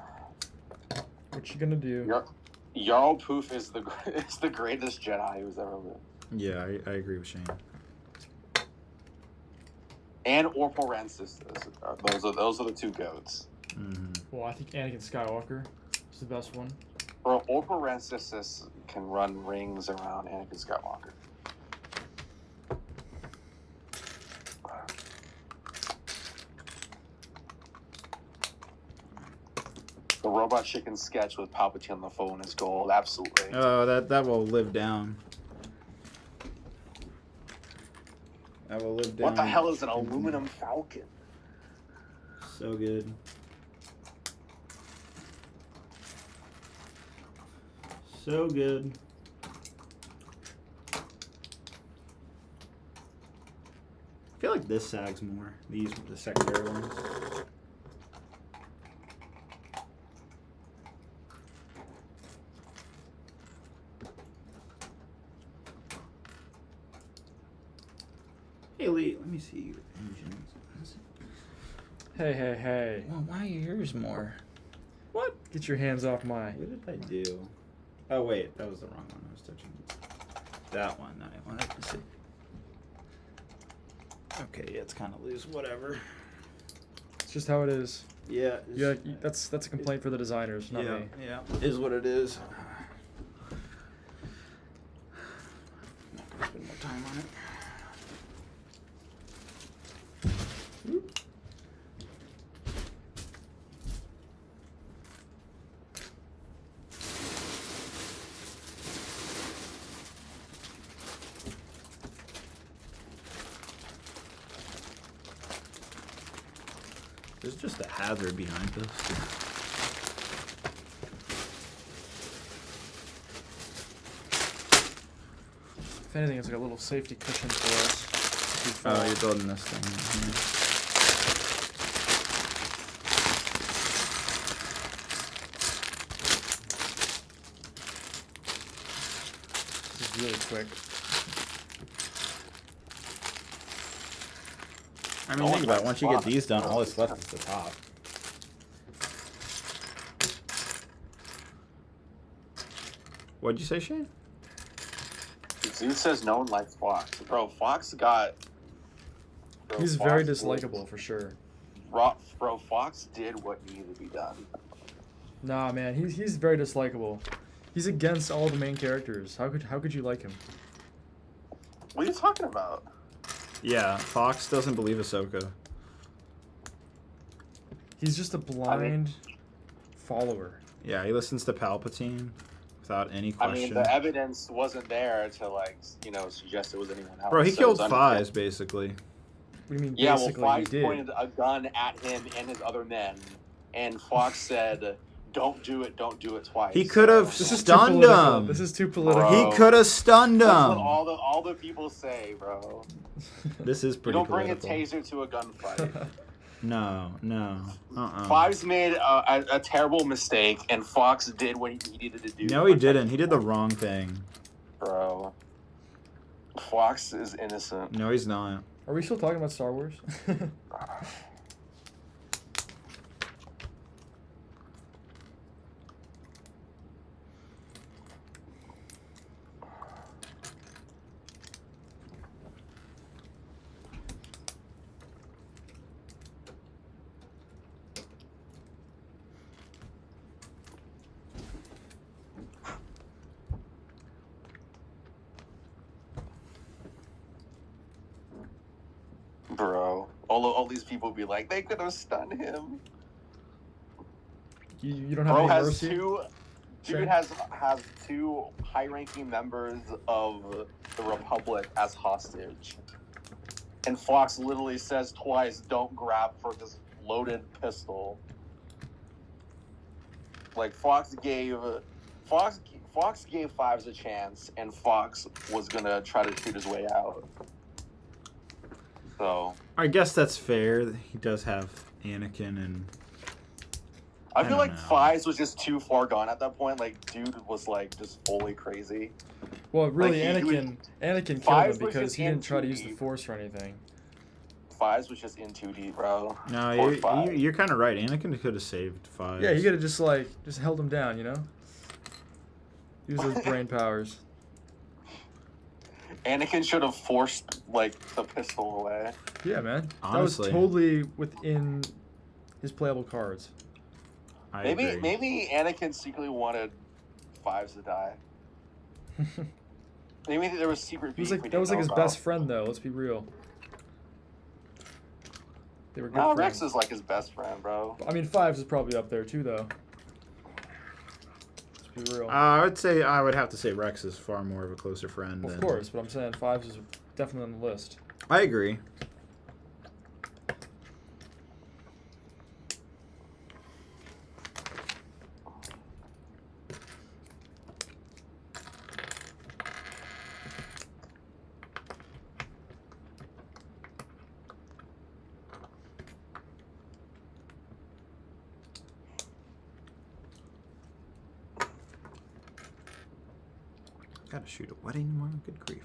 them. What you gonna do? Jarl Poof is the greatest Jedi who's ever lived. Yeah, I agree with Shane. And Orpal Rancis. Those are the two goats. Mm-hmm. Well, I think Anakin Skywalker is the best one. Bro, Orpal Rancis can run rings around Anakin Skywalker. The Robot Chicken sketch with Palpatine on the phone is gold, absolutely. Oh, that will live down. That will live down. What the hell is an aluminum falcon? So good. So good. I feel like this sags more. The secondary ones. Hey Lee, let me see your engines. Hey. Well, why are yours more? What? Get your hands off my. What did I do? Oh wait, that was the wrong one. I was touching that one. I wanted to see. Okay, yeah, it's kind of loose. Whatever. It's just how it is. Yeah. Yeah, that's a complaint for the designers, not yeah, me. yeah. Is what it is. Not gonna spend more time on it. There's just a hazard behind this. If anything, it's like a little safety cushion for us. if we fall. Oh, you're building this thing. This is really quick. I mean, think about it. Once you get these done, all that's left is the top. What'd you say, Shane? Zeus says no one likes Fox. Bro, Fox got... Bro, He's Fox very did- dislikable for sure. Bro, Fox did what needed to be done. Nah, man, he's very dislikable. He's against all the main characters. How could you like him? What are you talking about? Yeah, Fox doesn't believe Ahsoka. He's just a blind follower. Yeah, he listens to Palpatine without any I question. mean, the evidence wasn't there to, like, suggest it was anyone else. Bro, he so killed it's Fives, basically. What do you mean? Yeah, well, Basically, he Fox did. pointed a gun at him and his other men, and Fox said, don't do it twice. He could have This is too stunned political. him. This is too political. Bro. He could have stunned That's him. what all the people say, bro. This is You pretty don't bring political. a taser to a gunfight. No. Fives made a terrible mistake, and Fox did what he needed to do. No, he didn't. He did the wrong thing. Bro. Fox is innocent. No, he's not. Are we still talking about Star Wars? Bro. All these people be like, they could have stunned him. you don't have Bro any has mercy? Dude Shane? has two high-ranking members of the Republic as hostage. And Fox literally says twice, don't grab for this loaded pistol. Like Fox gave Fives a chance, and Fox was gonna try to shoot his way out. So I guess that's fair. He does have Anakin, and I feel don't like know. Fives was just too far gone at that point. Like, dude was like just fully crazy. Well, really, Like, Anakin killed Fives him was because just he didn't in try to too use the deep. Force or anything. Fives was just in too deep, bro. no, Poor Fives. you're kind of right. Anakin could have saved Fives. Yeah, he could have just held him down, you know? Use those brain powers. Anakin should have forced like the pistol away. Yeah, man. Honestly. That was totally within his playable cards. I agree. Maybe Anakin secretly wanted Fives to die. Maybe there was secret beef. That was like his best friend, though. Let's be real. They were good No, friends. Rex is like his best friend, bro. I mean, Fives is probably up there too, though. Let's be real. I would have to say Rex is far more of a closer friend. Of than... course, but I'm saying Fives is definitely on the list. I agree. Gotta shoot a wedding tomorrow? Good grief.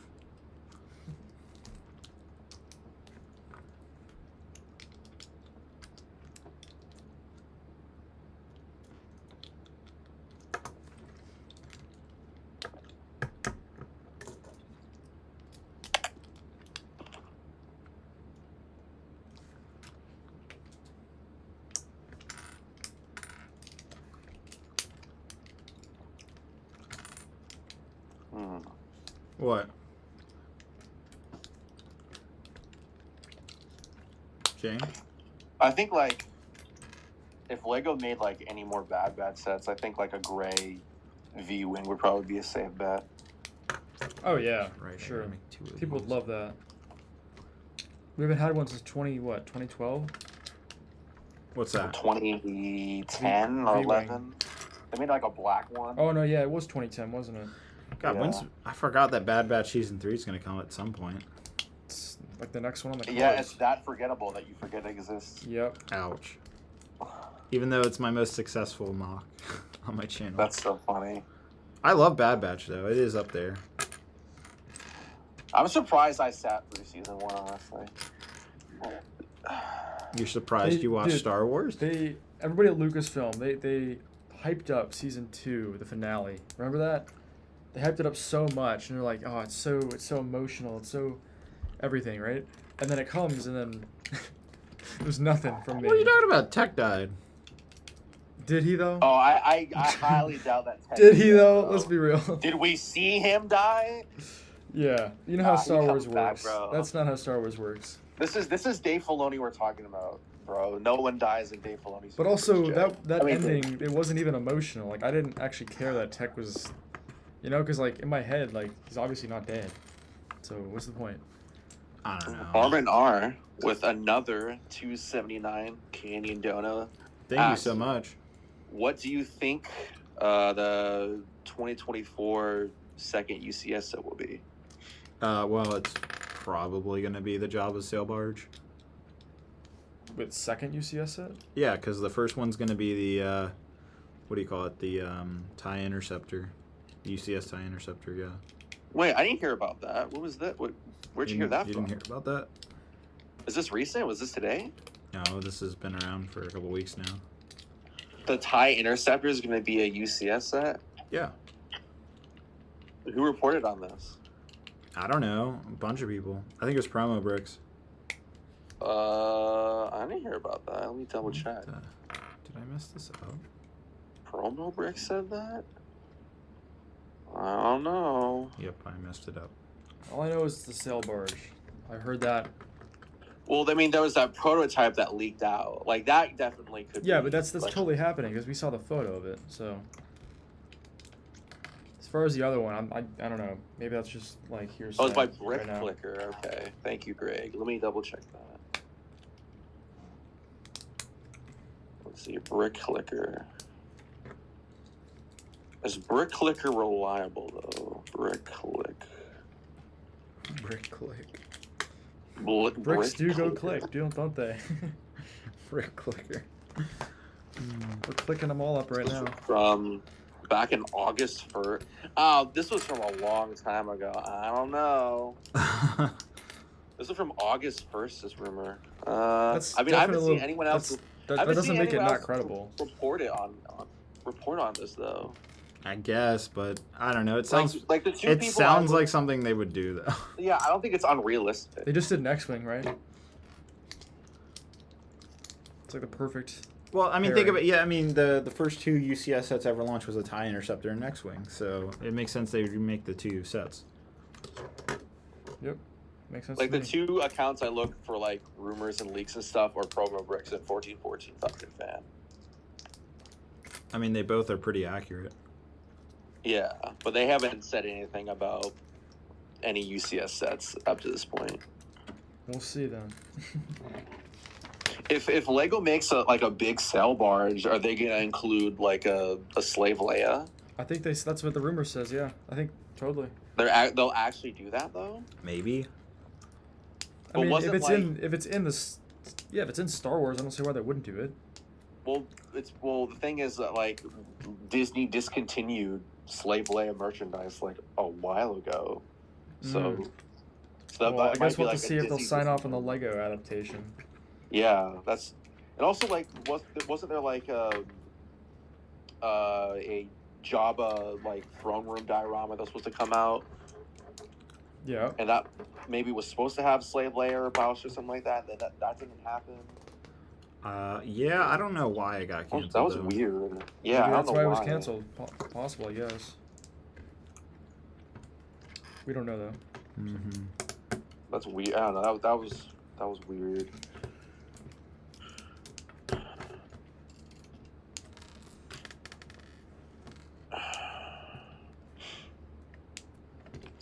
What? Jane? I think like if Lego made like any more bad sets, I think like a gray V-wing would probably be a safe bet. Oh yeah, Right. sure. Make two of People would these. love that. We haven't had one since 2012? What's that? 2010 or V-wing. 11. They made like a black one. Oh no, yeah, it was 2010, wasn't it? God, Yeah. I forgot that Bad Batch Season 3 is going to come at some point. It's like the next one on the cards. Yeah, it's that forgettable that you forget it exists. Yep. Ouch. Even though it's my most successful mock on my channel. That's so funny. I love Bad Batch, though. It is up there. I'm surprised I sat through season 1, honestly. You're surprised you watched dude, Star Wars? Everybody at Lucasfilm, they hyped up season 2, the finale. Remember that? They hyped it up so much, and they're like, "Oh, it's so emotional, it's so everything, right?" And then it comes, and then there's nothing from me. What are you talking about? Tech died. Did he though? Oh, I highly doubt that. Did he though? bro. Let's be real. Did we see him die? Yeah, you know how Nah, he Star Wars comes back, works. bro. That's not how Star Wars works. This is Dave Filoni we're talking about, bro. No one dies in Dave Filoni's. But also universe, Jay. that I mean, ending, it wasn't even emotional. Like I didn't actually care that Tech was, you know, because like in my head, like he's obviously not dead. So what's the point? I don't know. Armin R with another 279 Canadian donor. Thank you so much. What do you think the 2024 second UCS set will be? Well, it's probably going to be the Jabba sail barge. With second UCS set? Yeah, because the first one's going to be the, what do you call it? The TIE Interceptor. UCS TIE Interceptor, yeah. Wait, I didn't hear about that. What was that? Where'd you hear that You from? didn't hear about that? Is this recent? Was this today? No, this has been around for a couple weeks now. The TIE Interceptor is going to be a UCS set? Yeah. Who reported on this? I don't know. A bunch of people. I think it was Promo Bricks. I didn't hear about that. Let me double check. Did I mess this up? Promo Brick said that? I don't know. Yep, I messed it up. All I know is the sail barge. I heard that. Well, I mean, there was that prototype that leaked out. Like, that definitely could Yeah, be. but that's like, totally happening because we saw the photo of it. So as far as the other one, I don't know. Maybe that's just like hearsay. Oh, it's by Brick right now. Clicker. Okay. Thank you, Greg. Let me double check that. Let's see. Brick Clicker. Is Brick Clicker reliable though? Brick Click. Brick click. Bricks do go Clicker. click, don't they? Brick clicker. We're clicking them all up right now. From back in August 1st. Oh, this was from a long time ago. I don't know. This is from August 1st, this rumor. I mean, I haven't seen anyone else. That I haven't doesn't seen make it anyone not else credible. report on this though. I guess, but I don't know. It sounds Like the two it people. sounds like something they would do though. Yeah, I don't think it's unrealistic. They just did an X-Wing, right? It's like the perfect. Well, I mean, pairing. think of it. Yeah, I mean, the first 2 UCS sets ever launched was a TIE Interceptor and X-Wing, so it makes sense they would remake the 2 sets. Yep, makes sense. Like to the me. 2 accounts I look for like rumors and leaks and stuff are Promo Bricks and 1414 Falcon Fan. I mean, they both are pretty accurate. Yeah, but they haven't said anything about any UCS sets up to this point. We'll see then. If Lego makes a big sail barge, are they gonna include like a slave Leia? I think that's what the rumor says. Yeah, I think totally. They'll actually do that though. Maybe. I But mean, wasn't if it's in Star Wars, I don't see why they wouldn't do it. Well, the thing is that like Disney discontinued slave Leia merchandise like a while ago, so that Well, I might guess be we'll like have to a see if they'll Disney sign off on decision. the Lego adaptation. Yeah, that's and also like wasn't there like a Jabba like throne room diorama that was supposed to come out, Yeah. and that maybe was supposed to have slave Leia or Bouch or something like that. That didn't happen. Yeah, I don't know why it got canceled. That was though. weird. Yeah, Maybe I that's don't why know it was canceled. Possible, I guess. We don't know though. Mm-hmm. That's weird. I don't know. That was weird.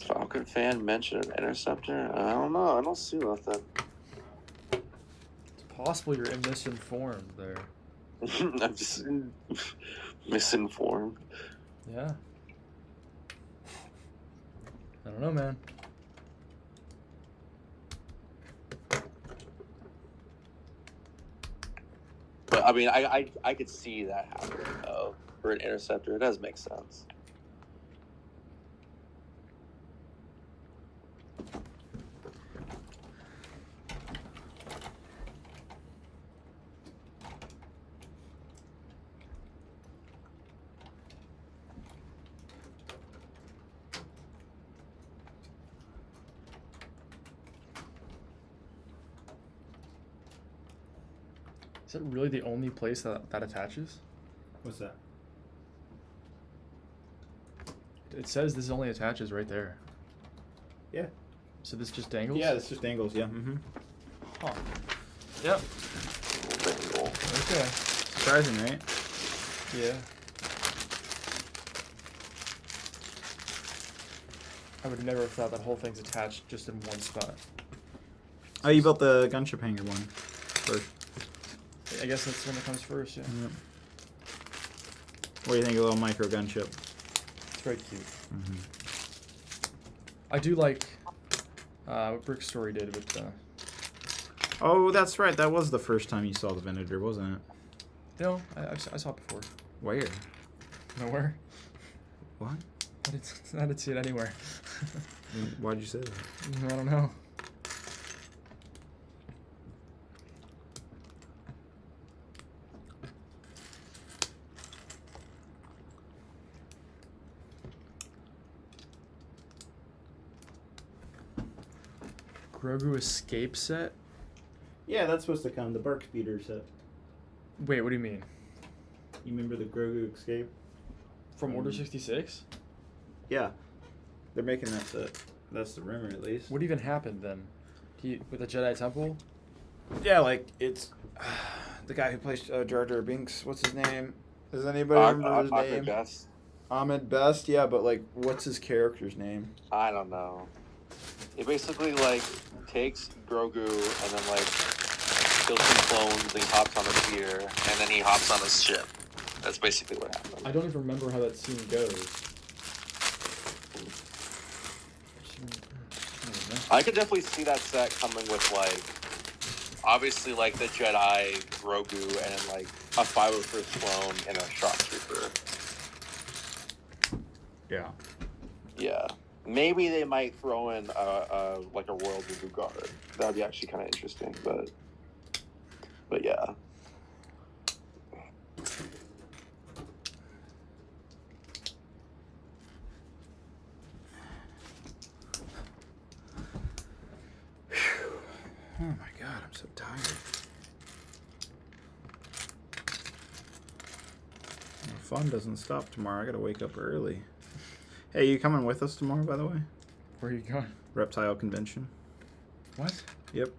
Falcon Fan mentioned an interceptor. I don't know. I don't see nothing. It's possible you're misinformed there. I'm just misinformed. Yeah. I don't know, man. But I mean, I could see that happening though for an interceptor. It does make sense. Is it really the only place that attaches? What's that? It says this only attaches right there. Yeah. So this just dangles? Yeah, it's just angles. Yeah. Mm-hmm. Huh. Yep. Cool. Okay. Surprising, right? Yeah. I would never have thought that whole thing's attached just in one spot. Oh, you built the gunship hanger one first. I guess that's when it comes first, yeah. Yep. What do you think of a little micro gunship? It's very cute. Mm-hmm. I do like what Brick Story did with Oh, that's right. That was the first time you saw the Venator, wasn't it? no, I saw it before. Where? Nowhere. What? I didn't see it anywhere. Why'd you say that? I don't know. Grogu escape set? Yeah, that's supposed to come. The Bark Speeder set. Wait, what do you mean? You remember the Grogu escape? From Order 66? Yeah. They're making that set. That's the rumor, at least. What even happened then? With the Jedi Temple? Yeah, like, it's... the guy who plays Jar Jar Binks, what's his name? Does anybody remember his name? Best. Ahmed Best, yeah, but, like, what's his character's name? I don't know. It basically like takes Grogu and then like kills some clones, then he hops on a speeder, and then he hops on a ship. That's basically what happened. I don't even remember how that scene goes. I could definitely see that set coming with, like, obviously, like, the Jedi, Grogu, and, like, a 501st clone and a Shock Trooper. Yeah. Yeah. Maybe they might throw in, like, a Royal Voodoo Guard. That would be actually kind of interesting, but yeah. Oh my god, I'm so tired. The fun doesn't stop tomorrow. I gotta wake up early. Hey, you coming with us tomorrow, by the way? Where are you going? Reptile convention. What? Yep.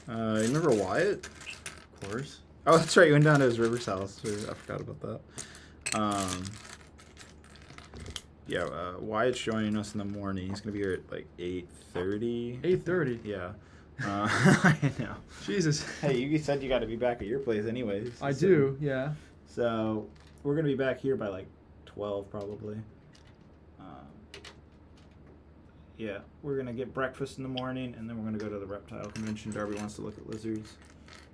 You remember Wyatt? Of course. Oh, that's right. You went down to his River's house. I forgot about that. Yeah, Wyatt's joining us in the morning. He's gonna be here at like 8:30. 8:30. Yeah. I know. Jesus. Hey, you said you got to be back at your place anyways. I do, yeah. So we're gonna be back here by like 12 probably. Yeah, we're gonna get breakfast in the morning, and then we're gonna go to the reptile convention. Darby wants to look at lizards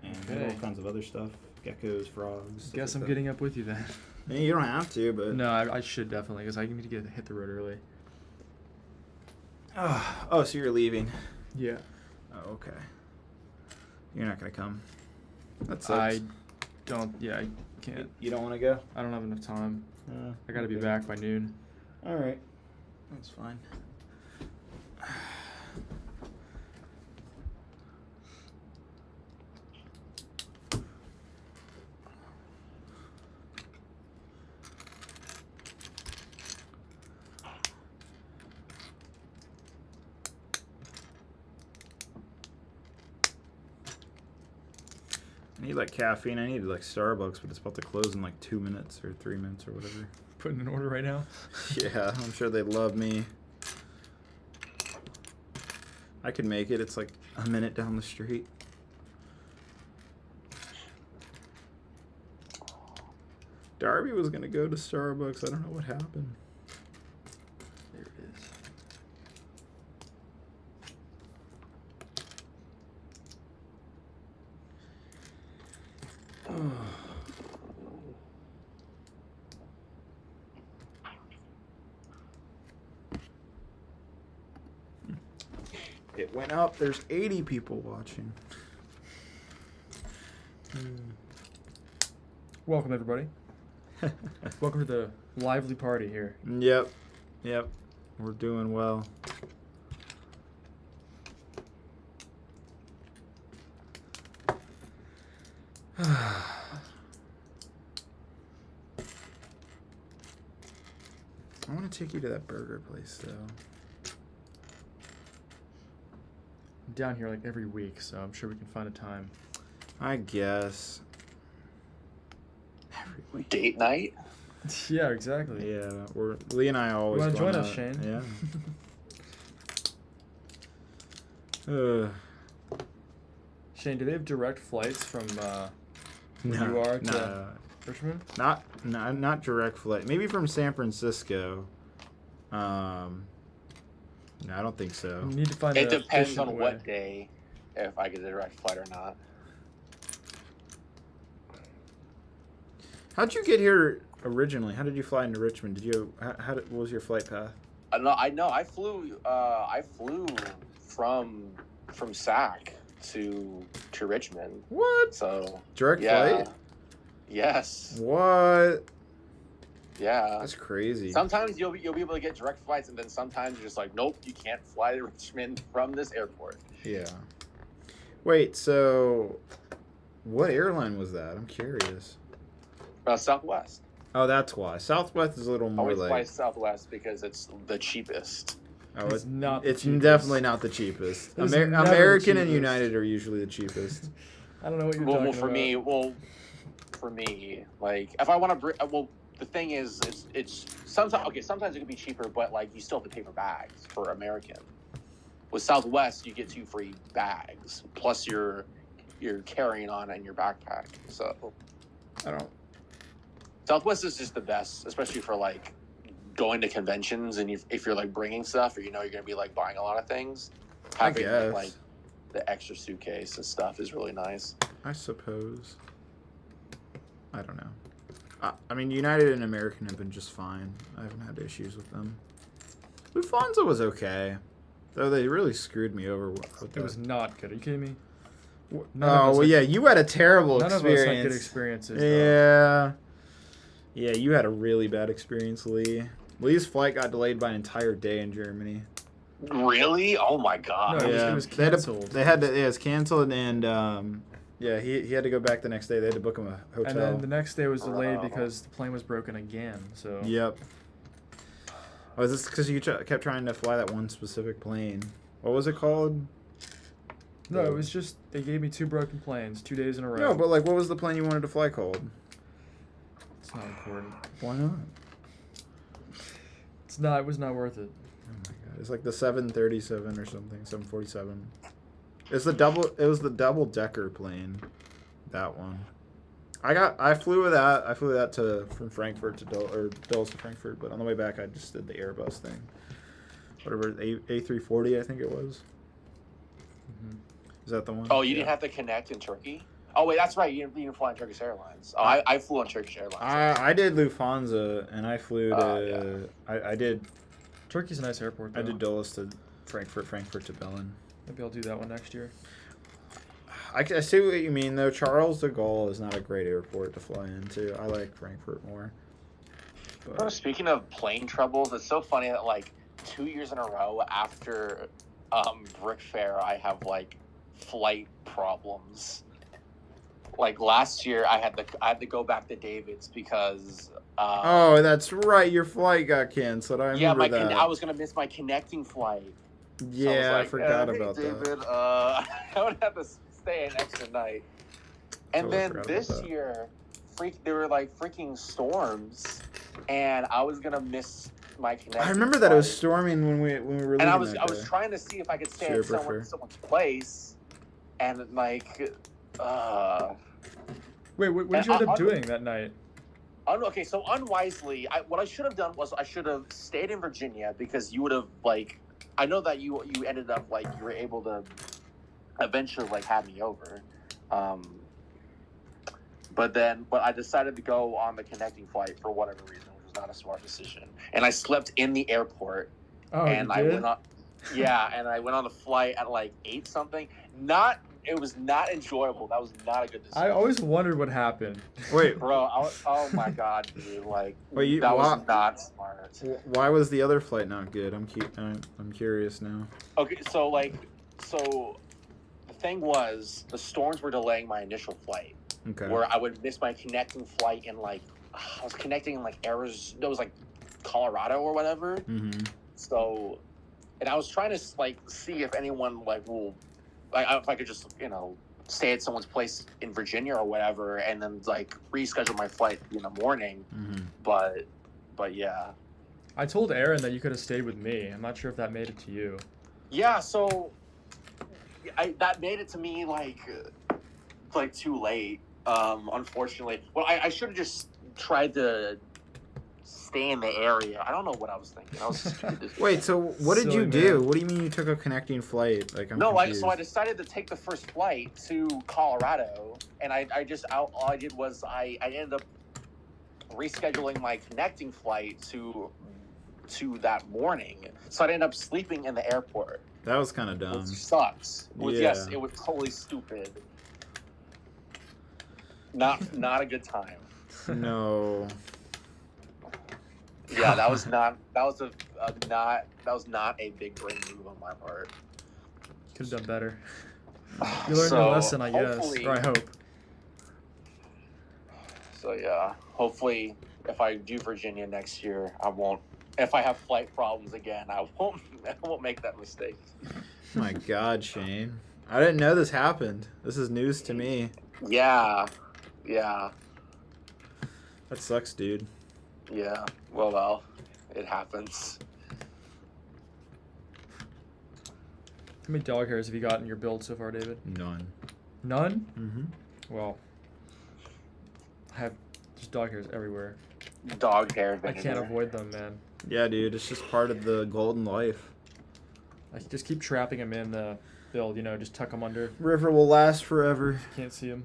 and all kinds of other stuff, geckos, frogs. Guess like I'm getting up with you then. that. You don't have to, but No, I should definitely, because I need to hit the road early. Oh, so you're leaving? Yeah. Oh, okay. You're not gonna come. That sucks. I don't. Yeah, I can't. You don't want to go? I don't have enough time. I got to be okay. back by noon. All right, that's fine. I need like caffeine. I need like Starbucks, but it's about to close in like 2 minutes or 3 minutes or whatever. Putting an order right now. Yeah, I'm sure they love me. I could make it. It's like a minute down the street. Darby was gonna go to Starbucks. I don't know what happened. There it is. It went up. There's 80 people watching. Welcome, everybody. Welcome to the lively party here. Yep. Yep. We're doing well. I want to take you to that burger place, though. I'm down here like every week, so I'm sure we can find a time. I guess. Every week. Date night? Yeah, exactly. Yeah, Lee and I always. You want to join going us, out. Shane? Yeah. Shane, do they have direct flights from where No, you are to no. Richmond? Not direct flight. Maybe from San Francisco. No, I don't think so. You need to find It a depends efficient on way. what day, if I get a direct flight or not. How'd you get here originally? How did you fly into Richmond? What was your flight path? I know. I flew from SAC to Richmond. What? So Direct yeah. flight? Yes. What? Yeah. That's crazy. Sometimes you'll be able to get direct flights, and then sometimes you're just like, nope, you can't fly to Richmond from this airport. Yeah. Wait, so what airline was that? I'm curious. Southwest. Oh, that's why. Southwest is a little more Always fly like. Southwest because it's the cheapest. Oh, It's not the It's cheapest. definitely not the cheapest. It's never the American and cheapest. United are usually the cheapest. I don't know what you're Well, talking for me, like if I want to bring, the thing is, it's sometimes it could be cheaper, but like you still have to pay for bags for American. With Southwest, you get 2 free bags plus your carrying on and your backpack. So Southwest is just the best, especially for like going to conventions and if you're like bringing stuff or you know you're gonna be like buying a lot of things. Having guess. like the extra suitcase and stuff is really nice. I suppose. I don't know. I mean, United and American have been just fine. I haven't had issues with them. Lufthansa was okay, though they really screwed me over with It that. was not good. Are you kidding me? Oh, None of us well, had- yeah, you had a terrible None experience. of us had good experiences. Though. Yeah. Yeah, you had a really bad experience, Lee. Lee's flight got delayed by an entire day in Germany. Really? Oh my god. No, Yeah, it was they had to- canceled. They had to. It was canceled, and yeah, he had to go back the next day. They had to book him a hotel. And then the next day was delayed Oh. because the plane was broken again. So Yep. Oh, is this because you kept trying to fly that one specific plane? What was it called? no, it was just they gave me 2 broken planes 2 days in a row. No, but like, what was the plane you wanted to fly called? it's not important. Why not? It's not. It was not worth it. Oh my god, it's like the 737 or something, 747. It's the double. It was the double decker plane. That one. I flew with that. I flew that from Frankfurt to Dulles to Frankfurt, but on the way back I just did the Airbus thing. Whatever, A340 I think it was. Mhm. Is that the one? Oh, you didn't have to connect in Turkey? Oh wait, that's right. You didn't fly on Turkish Airlines. Oh, I flew on Turkish Airlines. I did Lufthansa, and I flew to. I did. Turkey's a nice airport. Though. I did Dulles to Frankfurt to Berlin. Maybe I'll do that one next year. I see what you mean, though. Charles de Gaulle is not a great airport to fly into. I like Frankfurt more. Oh, speaking of plane troubles, it's so funny that like 2 years in a row after Brick Fair, I have like flight problems. Like last year, I had to go back to David's because. Oh, that's right. Your flight got canceled. I remember that. I was gonna miss my connecting flight. Yeah, So I was I like, forgot hey, about David, that. I would have to stay an extra night. And Totally then forgot this about that. year, there were like freaking storms, and I was gonna miss my connecting. I remember that it was flight. storming when we were leaving. And I was that day. trying to see if I could stay Super at fair. someone's place, and like, Wait, what did And you end up I- doing that night? okay, so unwisely, what I should have done was I should have stayed in Virginia because you would have like, I know that you ended up like you were able to eventually like have me over, but I decided to go on the connecting flight for whatever reason, which was not a smart decision, and I slept in the airport, Oh, and you I did? went on, and I went on the flight at like 8 something. It was not enjoyable. That was not a good decision. I always wondered what happened. Wait, Bro, oh my god, dude! Like Wait, that was why- not smart. why was the other flight not good? I'm curious now. Okay, so the thing was, the storms were delaying my initial flight, Okay. where I would miss my connecting flight in like I was connecting in like Arizona, it was like Colorado or whatever. Mm-hmm. So, and I was trying to like see if anyone like will, like if I could just stay at someone's place in Virginia or whatever, and then like reschedule my flight in the morning. Mm-hmm. But yeah. I told Aaron that you could have stayed with me. I'm not sure if that made it to you. Yeah, so that made it to me like too late. Unfortunately, well, I should have just tried to stay in the area. I don't know what I was thinking. I was stupid. Wait, so what did Silly you do? man. What do you mean you took a connecting flight? Like, I'm No, confused. so I decided to take the first flight to Colorado, and all I did was I ended up rescheduling my connecting flight to that morning. So I ended up sleeping in the airport, That was kind of dumb. which sucks. Yes, Yeah. it was totally stupid. Not a good time. No. Yeah, that was not a big brain move on my part. Could have done better. You learned your lesson, I guess. hopefully- Or I hope. So yeah, hopefully if I do Virginia next year, I won't. If I have flight problems again, I won't make that mistake. My God, Shane. I didn't know this happened. This is news to me. Yeah. That sucks, dude. Yeah. Well, it happens. How many dog hairs have you got in your build so far, David? None. None? Mm-hmm. Well, I have just just dog hairs everywhere. Dog hair. I can't Venator. avoid them, man. Yeah, dude, it's just part of the golden life. I just keep trapping them in the build, you know, just tuck them under. River will last forever. Can't see them.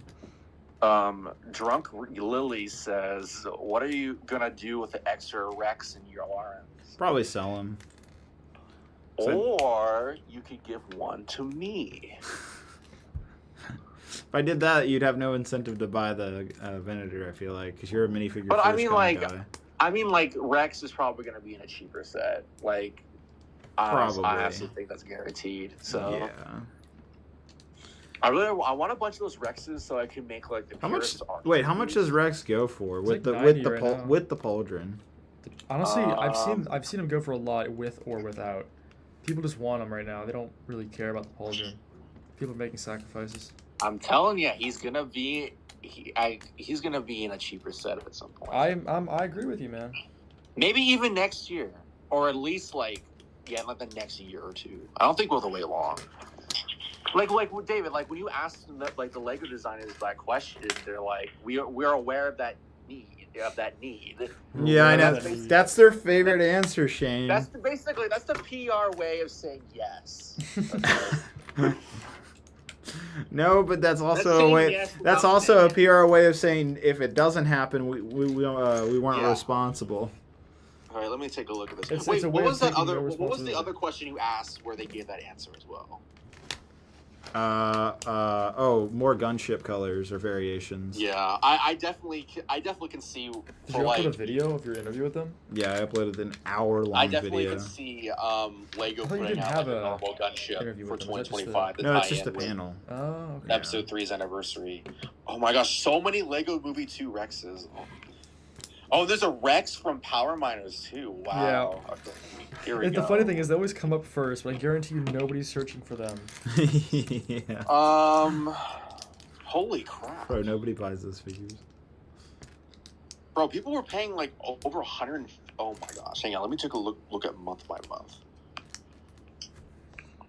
Drunk Lily says, "What are you gonna do with the extra Rex in your arms? Probably sell them. Or you could give one to me." If I did that, you'd have no incentive to buy the Venator, I feel like, because you're a minifigure But first I mean, kind of like, guy. Rex is probably gonna be in a cheaper set. Like, Probably. I honestly think that's guaranteed. So Yeah. I want a bunch of those Rexes so I can make like the How much? purest art. Wait, how much does Rex go for It's with like the 90 right now. with the pauldron? Honestly, I've seen them go for a lot with or without. People just want them right now. They don't really care about the pauldron. People are making sacrifices. I'm telling you, he's gonna be he's gonna be in a cheaper set at some point. I agree with you, man. Maybe even next year, or at least like like the next year or two. I don't think we'll have to wait long. Like with David, like when you ask them that, like the Lego designers that question, they're like, we're aware of that need. Yeah, I know. That's their favorite answer, Shane. That's basically the PR way of saying yes. No, but that's also saying a way. yes That's without also a saying PR way of saying if it doesn't happen, we weren't Yeah. responsible. All right, let me take a look at this. It's Wait, a what way was of that taking other? no What was the responsibility. other question you asked where they gave that answer as well? More gunship colors or variations. Yeah, I definitely can see Did for you like. upload a video of your interview with them? Yeah, I uploaded an hour-long I definitely video. can see Lego I thought you putting didn't out have like a a normal gunship interview for with them. Was that just 2025. No, it's just a tie-in with panel. Oh, okay. Episode 3's anniversary. Oh my gosh, so many Lego Movie 2 Rexes. Oh, there's a Rex from Power Miners too. Wow. Yeah. Okay, here we And go. the funny thing is, they always come up first, but I guarantee you nobody's searching for them. Yeah. Holy crap. Bro, nobody buys those figures. Bro, people were paying like over 100. Oh my gosh. Hang on, let me take a look at month by month.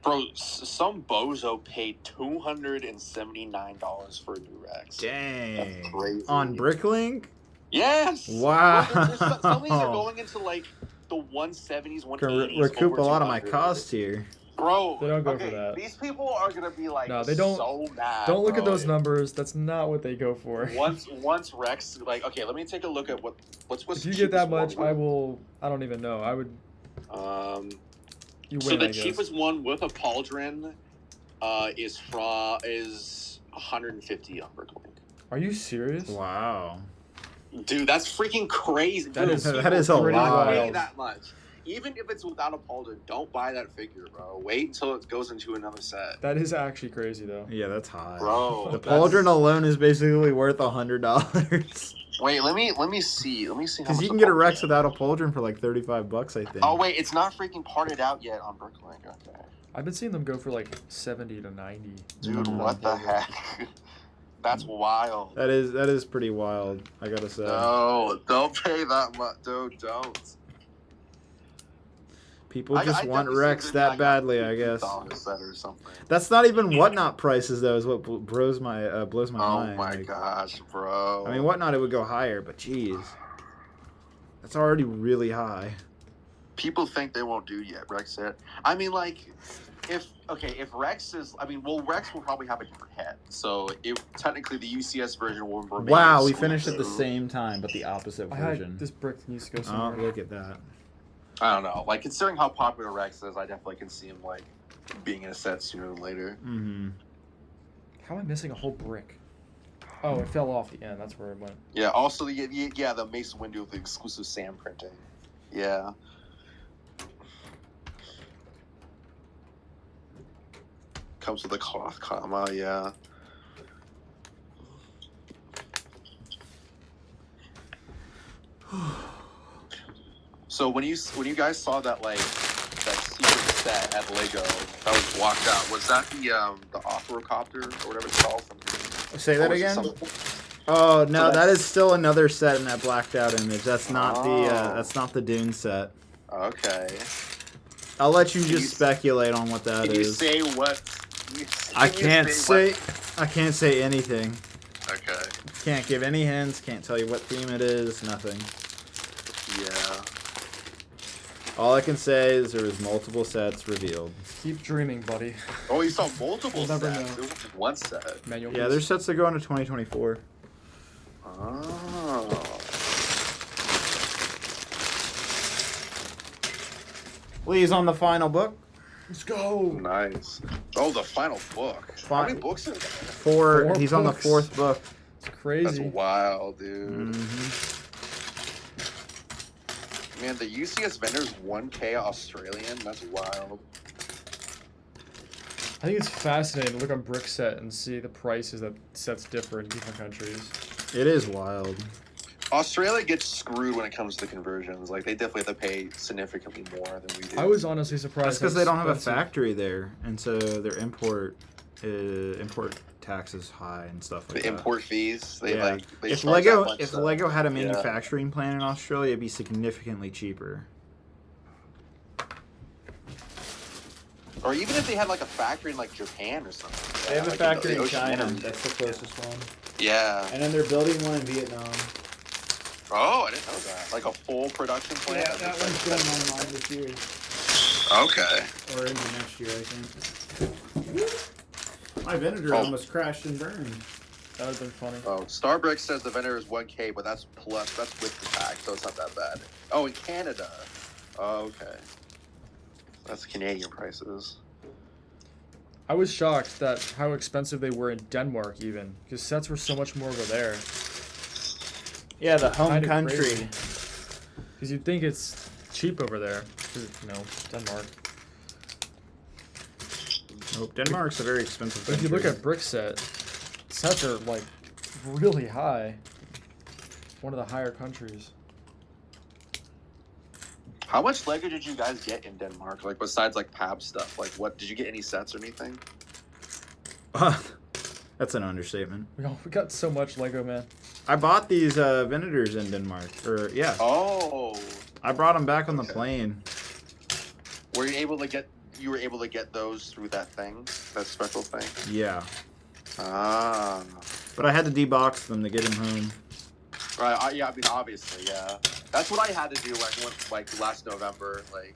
Bro, some bozo paid $279 for a new Rex. Dang. That's crazy. On Bricklink? Yes. Wow. Bro, some of these are going into like the 170s, 180s. Can recoup over a lot of my 200. cost here. Bro, They don't go okay, for that. These people are gonna be like, No, they don't- so mad. Don't look at bro. those numbers. That's not what they go for. Once Rex, like, okay, let me take a look at what's If you the get that cheapest much, one. I don't even know. I would. You win. So the I guess. cheapest one with a pauldron, is $150 on Bricklink. Are you serious? Wow. Dude, that's freaking crazy. That Dude, is- people that is a do not lot. pay that much. Even if it's without a pauldron, don't buy that figure, bro. Wait until it goes into another set. That is actually crazy, though. Yeah, that's high. Bro, The that's- pauldron alone is basically worth $100. Wait, let me see. How Because much you the can get a pauldron Rex is. without a pauldron for like $35, I think. Oh wait, it's not freaking parted out yet on Bricklink. Okay. I've been seeing them go for like 70 to 90. Dude, what the heck? That's wild. That is pretty wild, I gotta say. No, don't pay that much. Dude, don't. People just want definitely Rex think that like badly, a I guess. $50 set or something. That's not even Whatnot prices, though, is what blows my Oh mind. my Like, gosh, bro. I mean, Whatnot, it would go higher, but jeez. That's already really high. People think they won't do yet, Rex said. I mean, like, if Rex is, Rex will probably have a different head. So, if technically the UCS version will remain. Wow, we finished at the exclusive. same time, but the opposite I version. had this brick needs to go Oh, somewhere. look at that. I don't know. Like, considering how popular Rex is, I definitely can see him, like, being in a set sooner than later. Mm-hmm. How am I missing a whole brick? Oh, it fell off the end. That's where it went. Yeah, also, the Mason window with the exclusive Sam printing. Yeah. Comes with a cloth comma, yeah. So when you guys saw that secret set at Lego that was walked out, was that the Operocopter or whatever it's called? Say that Or was it again? something- Oh no, So that is still another set in that blacked out image. That's not Oh. that's not the Dune set. Okay. I'll let you Can just you- speculate on what that Can you is. say what? I can you can't say say I can't say anything. what- Okay. Can't give any hints. Can't tell you what theme it is. Nothing. Yeah. All I can say is there was multiple sets revealed. Keep dreaming, buddy. Oh, you saw multiple We'll never sets. know. It wasn't one set. Manual. Yeah, please. there's sets that go into 2024. Oh. Lee's on the final book. Let's go. Nice. Oh, the final book. How many books are there? 4. He's on the books. 4th book. It's crazy. That's wild, dude. Mm-hmm. Man, the UCS Venator's 1K Australian. That's wild. I think it's fascinating to look on Brickset and see the prices that sets differ in different countries. It is wild. Australia gets screwed when it comes to conversions. Like, they definitely have to pay significantly more than we do. I was honestly surprised. That's because how they don't have a expensive- factory there, and so their import tax is high and stuff like The that. import fees. They Yeah. they If charge that Lego much if stuff. Lego had a Yeah. manufacturing plant in Australia, it'd be significantly cheaper. Or even if they had like a factory in like Japan or something. They have a Like, factory the in Oceania China. region. That's the closest one. Yeah. And then they're building one in Vietnam. Oh, I didn't know that. Like a full production plant. online this year. Okay. Or into next year, I think. My Venator Oh. almost crashed and burned. That would have been funny. Oh, Starbrick says the Venator is 1K, but that's with the tax, so it's not that bad. Oh, in Canada. Oh, okay. That's Canadian prices. I was shocked that how expensive they were in Denmark, even because sets were so much more over there. Yeah, the home Kinda country. crazy. Because you'd think it's cheap over there, 'cause, Denmark. Nope, Denmark's a very expensive But if country. you look at Brickset, sets are like really high. One of the higher countries. How much Lego did you guys get in Denmark? Like, besides like PAB stuff? Like, what did you get any sets or anything? That's an understatement. We got so much Lego, man. I bought these Venators in Denmark. Oh. I brought them back on the Okay. plane. Were you able to get? You were able to get those through that thing, that special thing. Yeah. Ah. But I had to debox them to get them home. Right. Yeah. I mean, obviously, yeah. That's what I had to do. Like last November. Like,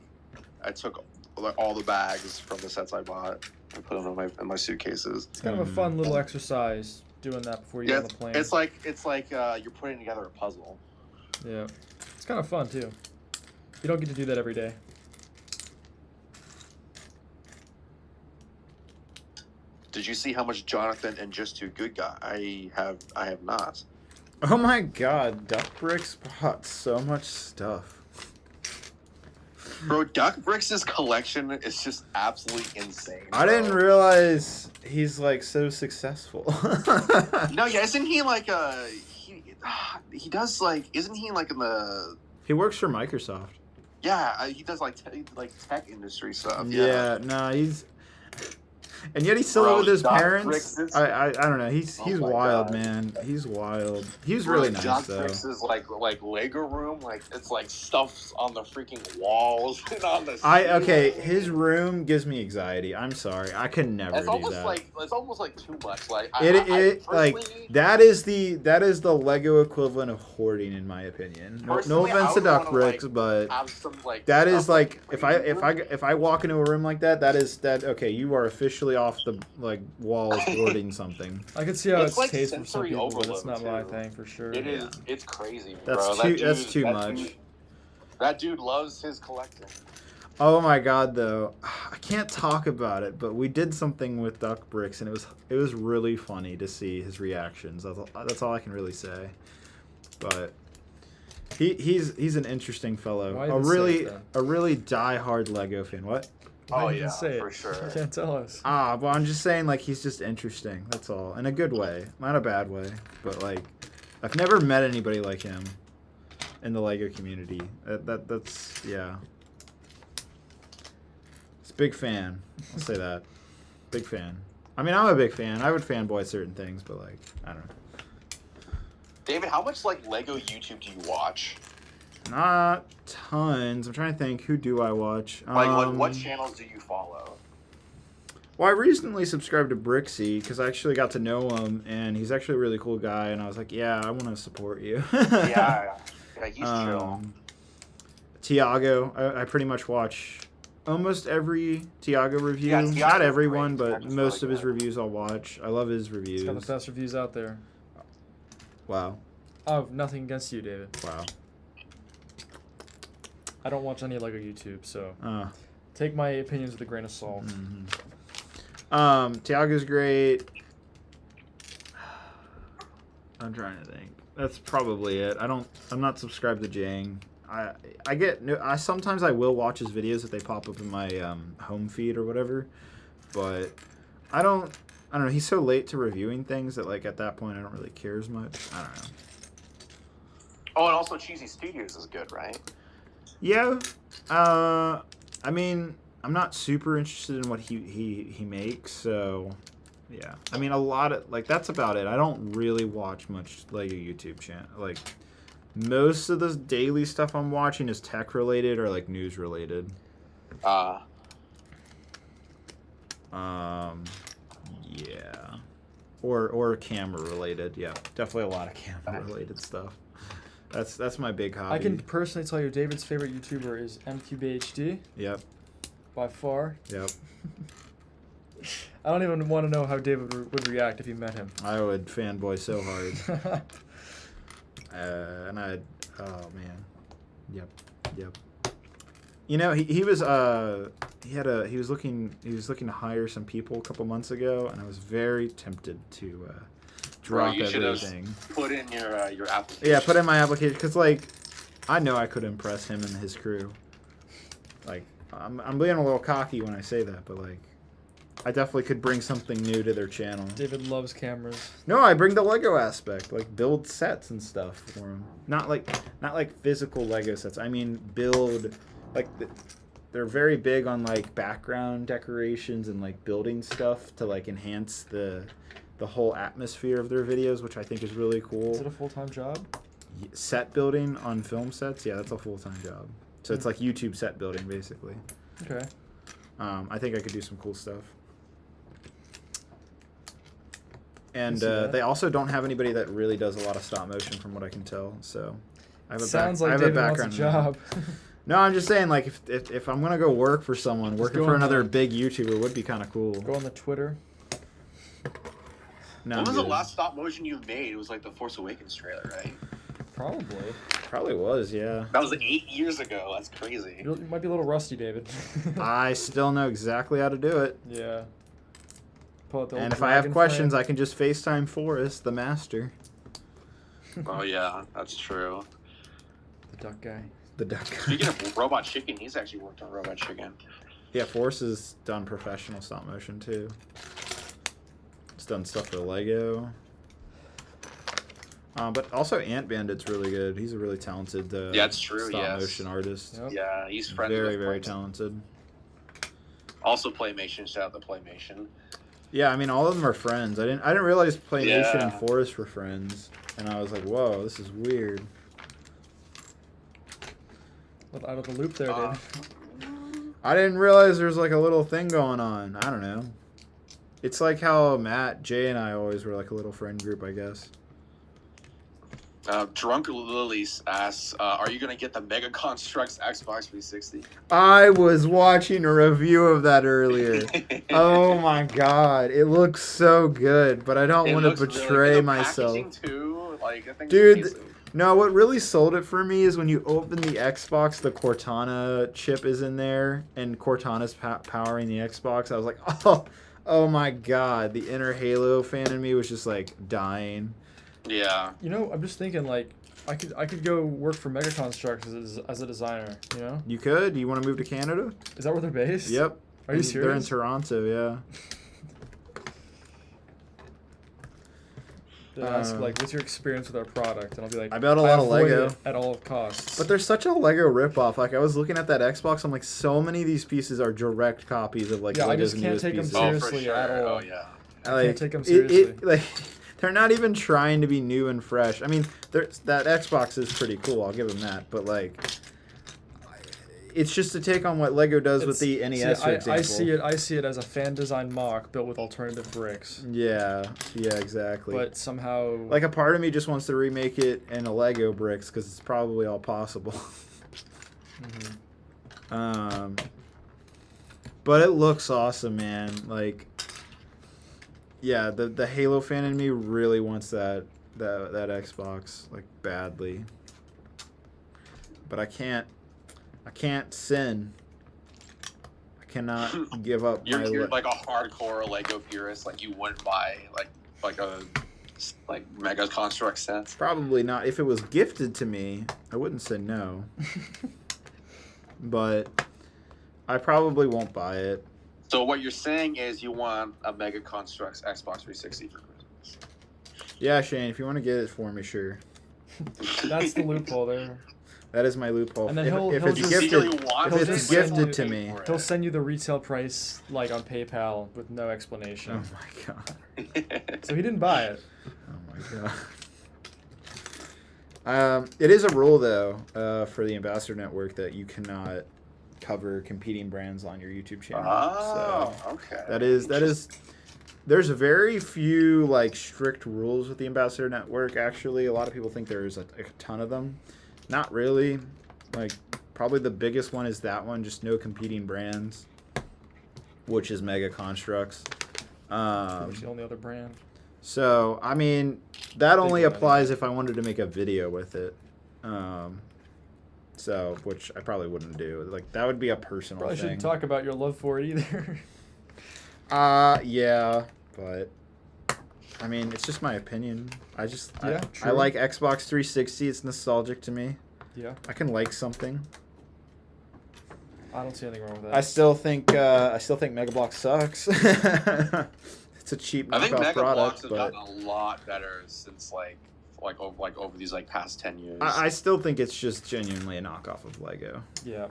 I took like, all the bags from the sets I bought and put them in my suitcases. It's kind of a fun little exercise doing that before you Yeah. get on the plane. It's like you're putting together a puzzle. Yeah. It's kind of fun too. You don't get to do that every day. Did you see how much Jonathan and Just Too Good got? I have not. Oh my god, Duck Bricks bought so much stuff. Bro, Duck Bricks' collection is just absolutely insane. I didn't realize he's like so successful. No, yeah, isn't he like he does like isn't he like in the He works for Microsoft. he does like tech industry stuff. Yeah, no, he's and yet he's still Bro, with his Duck parents. Bricks is- I don't know. He's Oh my wild, God. man. He's wild. He's Bro, really nice Duck though. Bricks is like Lego room, like it's like stuff's on the freaking walls and on the ceiling. His room gives me anxiety. I'm sorry. I could never It's do almost that. it's almost like too much. Like It I like personally- that is the Lego equivalent of hoarding in my opinion. No Personally, offense I to would Duck wanna, Bricks, like, but have some like that is stuff, like crazy. if I walk into a room like that, okay, you are officially off the like walls hoarding something. I can see how It's it's like taste for some sensory people, but it's overload, not my too. thing for sure. It is. It's crazy, That's bro. that's too much. That dude loves his collecting. Oh my god, though, I can't talk about it, but we did something with Duck Bricks, and it was really funny to see his reactions. That's all I can really say. But he's an interesting fellow. Why A even say really it, a really die-hard Lego fan. What? Why Oh, even yeah, say for it? sure. You can't tell us. Well, I'm just saying, like, he's just interesting. That's all, in a good way, not a bad way. But like, I've never met anybody like him in the Lego community. That's yeah. It's a big fan. I'll say that. Big fan. I mean, I'm a big fan. I would fanboy certain things, but like, I don't know. David, how much like Lego YouTube do you watch? Not tons. I'm trying to think. Who do I watch? Like, what channels do you follow? Well, I recently subscribed to Brixie because I actually got to know him, and he's actually a really cool guy. And I was like, yeah, I want to support you. Yeah, he's chill. Tiago, I pretty much watch almost every Tiago review. Yeah, Tiago's Not everyone, great. but Tiago's most really of his good. reviews I'll watch. I love his reviews. He's got the best reviews out there. Wow. Oh, nothing against you, David. Wow. I don't watch any Lego YouTube, so Uh, take my opinions with a grain of salt. Tiago's great. I'm trying to think. That's probably it. I'm not subscribed to Jang. I sometimes I will watch his videos if they pop up in my home feed or whatever, but I don't know. He's so late to reviewing things that like at that point I don't really care as much. I don't know. Oh, and also Cheesy Studios is good, right? Yeah. I mean, I'm not super interested in what he makes, so yeah. I mean, a lot of like that's about it. I don't really watch much Lego YouTube channel. Like most of the daily stuff I'm watching is tech related or like news related. Yeah. Or camera related. Yeah, definitely a lot of camera related stuff. That's my big hobby. I can personally tell you David's favorite YouTuber is MQBHD. Yep. By far. Yep. I don't even want to know how David would react if you met him. I would fanboy so hard. And I'd, oh man, yep. You know, he was looking to hire some people a couple months ago, and I was very tempted to drop you should everything. have put in your application. Yeah, put in my application because like I know I could impress him and his crew. Like I'm being a little cocky when I say that, but like I definitely could bring something new to their channel. David loves cameras. No, I bring the Lego aspect, like build sets and stuff for them. Not like physical Lego sets. I mean build, like they're very big on like background decorations and like building stuff to like enhance the whole atmosphere of their videos, which I think is really cool. Is it a full-time job? Set building on film sets, yeah, that's a full-time job. So it's like YouTube set building basically. Okay. I think I could do some cool stuff. And they also don't have anybody that really does a lot of stop motion, from what I can tell. So I have like David wants a job. No, I'm just saying, like, if I'm gonna go work for someone, working for another big YouTuber would be kind of cool. Go on the Twitter. No, When was the last stop motion you made? It was like the Force Awakens trailer, right? Probably. Probably was, yeah. That was like 8 years ago. That's crazy. You might be a little rusty, David. I still know exactly how to do it. Yeah. Pull out the old And if I have dragon questions, frame. I can just FaceTime Forrest, the master. Oh yeah, that's true. The duck guy. The duck. Speaking of Robot Chicken, he's actually worked on Robot Chicken. Yeah, Forrest has done professional stop motion too. He's done stuff for Lego. But also Ant Bandit's really good. He's a really talented yeah, it's true, stop motion artist. Yep. Yeah, he's friendly Very, with very Playmation. talented. Also Playmation, shout out to Playmation. Yeah, I mean all of them are friends. I didn't realize Playmation Yeah. and Forrest were friends, and I was like, whoa, this is weird. Let out of the loop there, David. I didn't realize there's like a little thing going on. I don't know. It's like how Matt, Jay, and I always were like a little friend group, I guess. Drunk Lilies asks, are you going to get the Mega Constructs Xbox 360? I was watching a review of that earlier. Oh my god, it looks so good, but I don't want to betray myself. Too, like, I think Dude, no, what really sold it for me is when you open the Xbox, the Cortana chip is in there, and Cortana's powering the Xbox. I was like, oh my god, the inner Halo fan in me was just like dying. Yeah. You know, I'm just thinking, like, I could go work for Mega Constructs as a designer, you know? You could? You want to move to Canada? Is that where they're based? Yep. Are you They're in serious? Toronto, yeah. They ask, like, what's your experience with our product? And I'll be like, I built a lot of avoid Lego. it at all costs. But there's such a Lego ripoff. Like, I was looking at that Xbox, I'm like, so many of these pieces are direct copies of, like, Yeah, I Lego's just can't newest take them pieces. seriously at all. Oh, yeah. I can't take them seriously. Like, they're not even trying to be new and fresh. I mean, that Xbox is pretty cool. I'll give them that. But like, it's just to take on what Lego does with the NES, for example. I see it as a fan design mock built with alternative bricks. Yeah, exactly. But somehow, like, a part of me just wants to remake it in a Lego bricks because it's probably all possible. But it looks awesome, man. Like, yeah, the Halo fan in me really wants that Xbox, like, badly. But I can't sin. I cannot give up. You're like a hardcore Lego purist. Like, you wouldn't buy like Mega Construct sets. Probably not. If it was gifted to me, I wouldn't say no. But I probably won't buy it. So what you're saying is you want a Mega Constructs Xbox 360 for Christmas? Yeah, Shane, if you want to get it for me, sure. that's the loophole there. That is my loophole. And then if he'll it's just gifted, if it's gifted to me, he'll send you the retail price like on PayPal with no oh explanation. my god. So he didn't buy it. Oh my god. It is a rule though for the Ambassador Network that you cannot cover competing brands on your YouTube channel. Oh, so okay. That is. There's very few like strict rules with the Ambassador Network. Actually, a lot of people think there's a ton of them. Not really. Like, probably the biggest one is that one, just no competing brands, which is Mega Constructs. Which is the only other brand. So, I mean, that only applies if I wanted to make a video with it. So, which I probably wouldn't do. Like, that would be a personal Probably thing. shouldn't talk about your love for it either. Yeah, but I mean, it's just my opinion. I true. like Xbox 360. It's nostalgic to me. Yeah. I can like something. I don't see anything wrong with that. I still think Mega Bloks sucks. It's a cheap I think knockoff Mega product, Bloks have but gotten a lot better since like over these past 10 years. I still think it's just genuinely a knockoff of Lego. Yeah.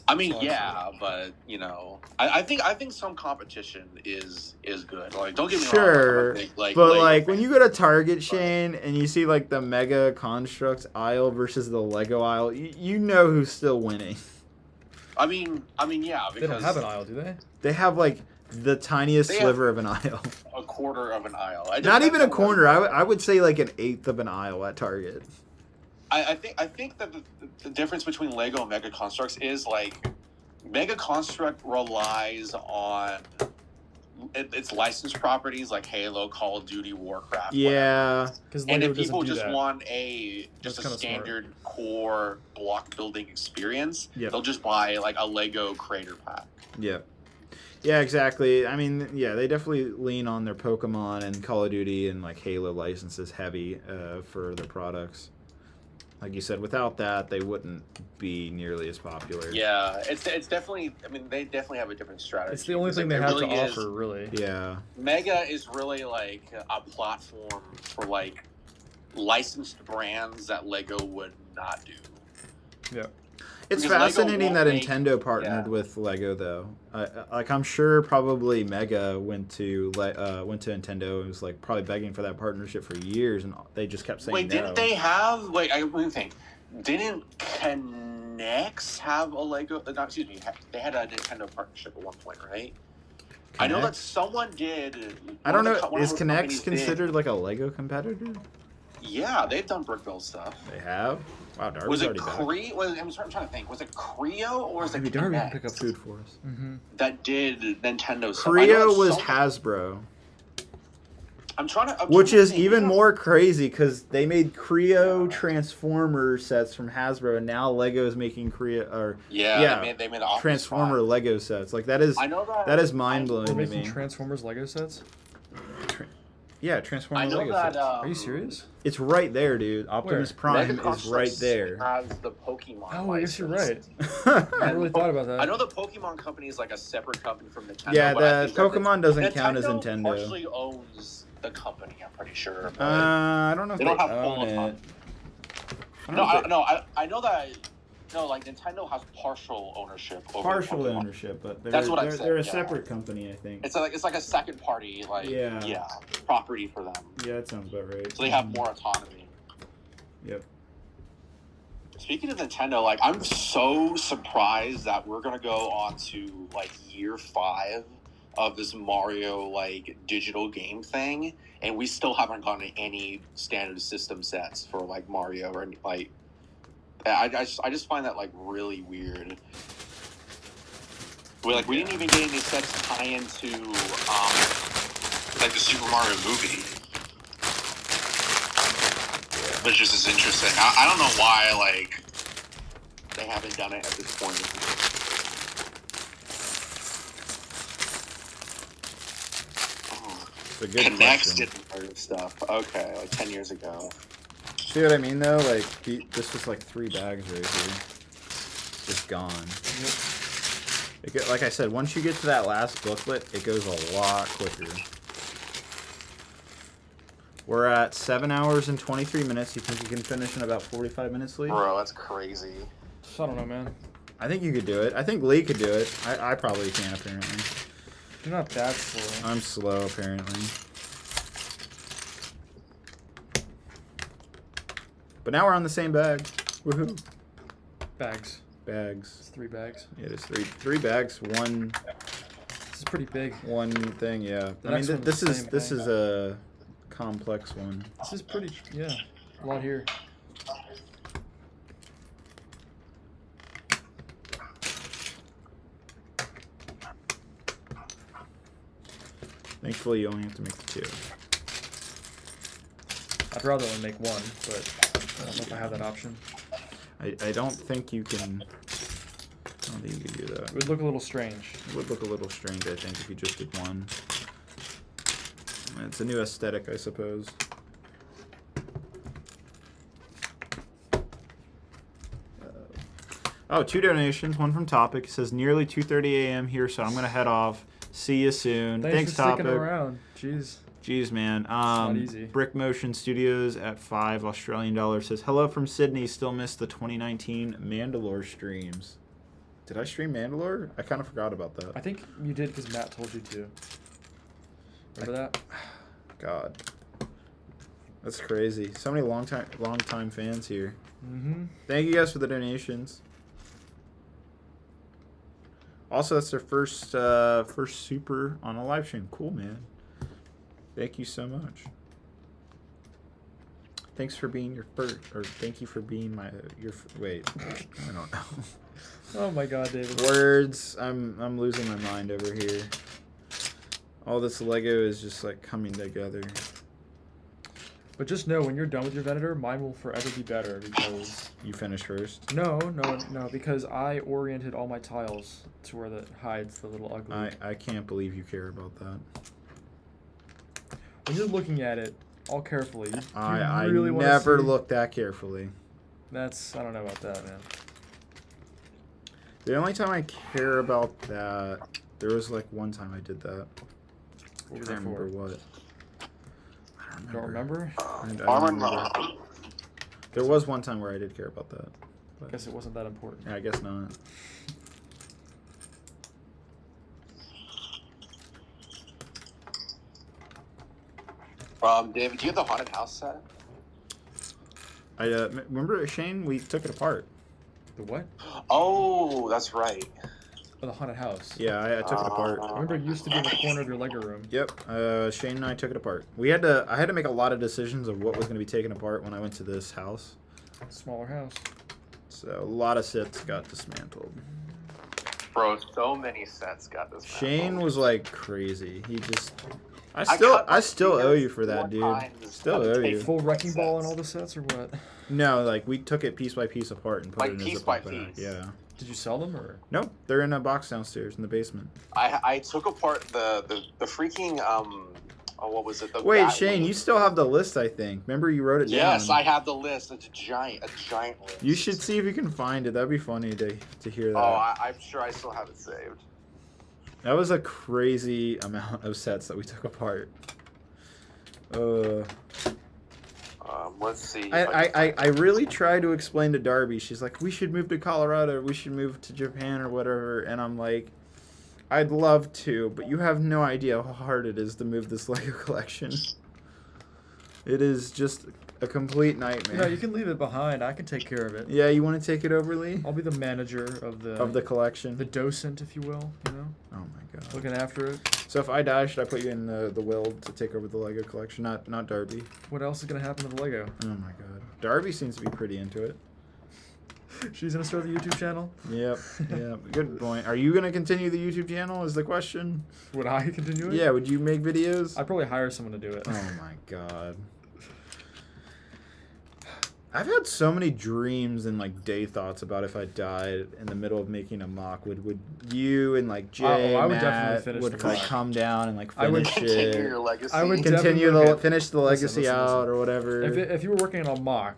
I mean, yeah, but you know, I think some competition is good. Like, don't get me Sure, wrong. but like when you go to Target, Shane, and you see like the Mega Constructs aisle versus the Lego aisle, you know who's still winning. I mean, yeah, because They don't have an aisle, do they? They have like the tiniest They sliver of an aisle. a quarter of an aisle. Not even a corner. I would say like an eighth of an aisle at Target. I think that the difference between Lego and Mega Constructs is like Mega Construct relies on its licensed properties like Halo, Call of Duty, Warcraft. Yeah, And if people just want a That's standard core block building experience, Yep. they'll just buy like a Lego Creator Pack. yeah, exactly. I mean, yeah, they definitely lean on their Pokemon and Call of Duty and like Halo licenses heavy for their products. Like you said, without that, they wouldn't be nearly as popular. Yeah, it's definitely. I mean, they definitely have a different strategy. It's the only thing they have to offer, really. Yeah. Mega is really like a platform for like licensed brands that Lego would not do. Yeah. It's Because Lego fascinating that won't make- Nintendo partnered with Lego, though. Like, I'm sure probably Mega went to Nintendo and was like probably begging for that partnership for years, and they just kept saying Wait, no. didn't they have? Wait, let me think. Didn't Connects have a Lego? Not, excuse me. They had a Nintendo partnership at one point, right? I know that Connects? someone did. I don't know. One of Is those Connect companies considered like a Lego competitor? Yeah, they've done brick build stuff. They have. Wow, Darby's Was it already back. I'm trying to think. Was it Creo or was it Maybe Darby can Connect pick up food for us. Mm-hmm. that did Nintendo stuff? I know Creo that was someone- Hasbro, I'm trying to. which is even more crazy because they made Creo Transformer sets from Hasbro, and now Lego is making Creo or Yeah, they made Optimus Transformer Prime. Lego sets. Like that is I know that is mind blowing They're to making me. Transformers Lego sets? Yeah, Transformer I know Lego that. sets. Are you serious? It's right there, dude. Optimus Prime Mega is right Constructs there. Has the Pokemon. Oh, I guess you're right. license. I really thought about that. I know the Pokemon company is like a separate company from Nintendo. Yeah, but I the think that Pokemon doesn't count as Nintendo Nintendo. partially owns the company. I'm pretty sure. But I don't know if they they don't have own full it. autonomy. I don't know if I know that. No, like Nintendo has partial ownership. Over partial Pokemon. ownership, but That's what I'm saying, they're a yeah. separate company, I think. It's like a second party, like Yeah. property for them. Yeah, that sounds about right. So they have more autonomy. Yep. Speaking of Nintendo, like I'm so surprised that we're gonna go on to like year 5 of this Mario like digital game thing, and we still haven't gotten any standard system sets for like Mario or any, like. I just find that like really weird. We didn't even get any sets tie into like the Super Mario movie, which is interesting. I don't know why like they haven't done it at this point. It's a good Connects question. didn't Mario stuff. Okay, like 10 years ago. See what I mean though? Like this was like 3 bags right here. Just gone. Like I said, once you get to that last booklet, it goes a lot quicker. We're at 7 hours and 23 minutes. You think you can finish in about 45 minutes, Lee? Bro, that's crazy. I don't know, man. I think you could do it. I think Lee could do it. I probably can, apparently. You're not that slow. I'm slow, apparently. But now we're on the same bag. Woohoo. Bags. Bags. It's 3 bags. Yeah, it is three bags. One This is pretty big. thing. Yeah. The I mean, next one's this the is same this thing. is a complex one. This is pretty. Yeah, a lot here. Thankfully, you only have to make the 2. I'd rather only make 1, but I don't know if I have that option. I don't think you can. I don't think you can do that. It would look a little strange. It would look a little strange, I think, if you just did 1. It's a new aesthetic, I suppose. Oh, 2 donations. One from Topic. It says nearly 2:30 a.m. here, so I'm gonna head off. See you soon. Thanks for Topic. sticking around. Jeez. Jeez, man. not easy. Brick Motion Studios at $5 Australian dollars says hello from Sydney. Still missed the 2019 Mandalore streams. Did I stream Mandalore? I kind of forgot about that. I think you did because Matt told you to. Remember that? God, that's crazy. So many long time fans here. Mm-hmm. Thank you guys for the donations. Also, that's their first super on a live stream. Cool, man. Thank you so much. Thanks for being your first, or thank you for being wait, I don't know. Oh my God, David. Words. I'm losing my mind over here. All this Lego is just like coming together. But just know, when you're done with your Venator, mine will forever be better because... You finish first. No, because I oriented all my tiles to where that hides the little ugly. I can't believe you care about that. When you're looking at it all carefully, you I really want never to see... looked that carefully. I don't know about that, man. The only time I care about that, there was like one time I did that. What was I that don't remember for? what. I Don't remember? I don't Armor remember. There was one time where I did care about that. I But guess it wasn't that important. yeah, I guess not. David, do you have the haunted house set? I remember Shane. We took it apart. The what? Oh, that's right. Oh, the haunted house. Yeah, I took it apart. I remember it used to be in the corner of your Lego room. Yep. Shane and I took it apart. I had to make a lot of decisions of what was going to be taken apart when I went to this house. Smaller house. So a lot of sets got dismantled. Bro, so many sets got this. Shane was like crazy. He just. I cut still my owe you fingers for that, 4 dude. times Still to owe take you. Full wrecking ball and sets. all the sets, or what? No, like we took it piece by piece apart and put Like it in a piece Ziploc by bag. piece? Yeah. Did you sell them, or? Nope, they're in a box downstairs in the basement. I took apart the freaking what was it? The Wait, bat Shane, wing. you still have the list, I think. Remember you wrote it down. Yes, I have the list. It's a giant list. You should see if you can find it. That'd be funny to hear that. Oh, I'm sure I still have it saved. That was a crazy amount of sets that we took apart. Let's see. I really try to explain to Darby. She's like, we should move to Colorado. We should move to Japan or whatever. And I'm like, I'd love to, but you have no idea how hard it is to move this Lego collection. It is just a complete nightmare. No, you can leave it behind. I can take care of it. Yeah, you want to take it over, Lee? I'll be the manager of the collection. the docent, if you will. You know, Oh my god. looking after it. So if I die, should I put you in the will to take over the Lego collection? Not Darby. What else is gonna happen to the Lego? Oh my god. Darby seems to be pretty into it. She's gonna start the YouTube channel. Yep. Yep. Good point. Are you gonna continue the YouTube channel? Is the question? Would I continue it? Yeah. Would you make videos? I'd probably hire someone to do it. Oh my god. I've had so many dreams and like day thoughts about if I died in the middle of making a mock. Would you and like Jay, I would Matt, definitely finish would the like mock. come down and like I would finish Continue it? your legacy. I would Continue definitely- finish the legacy Listen, out or whatever. If you were working on a mock,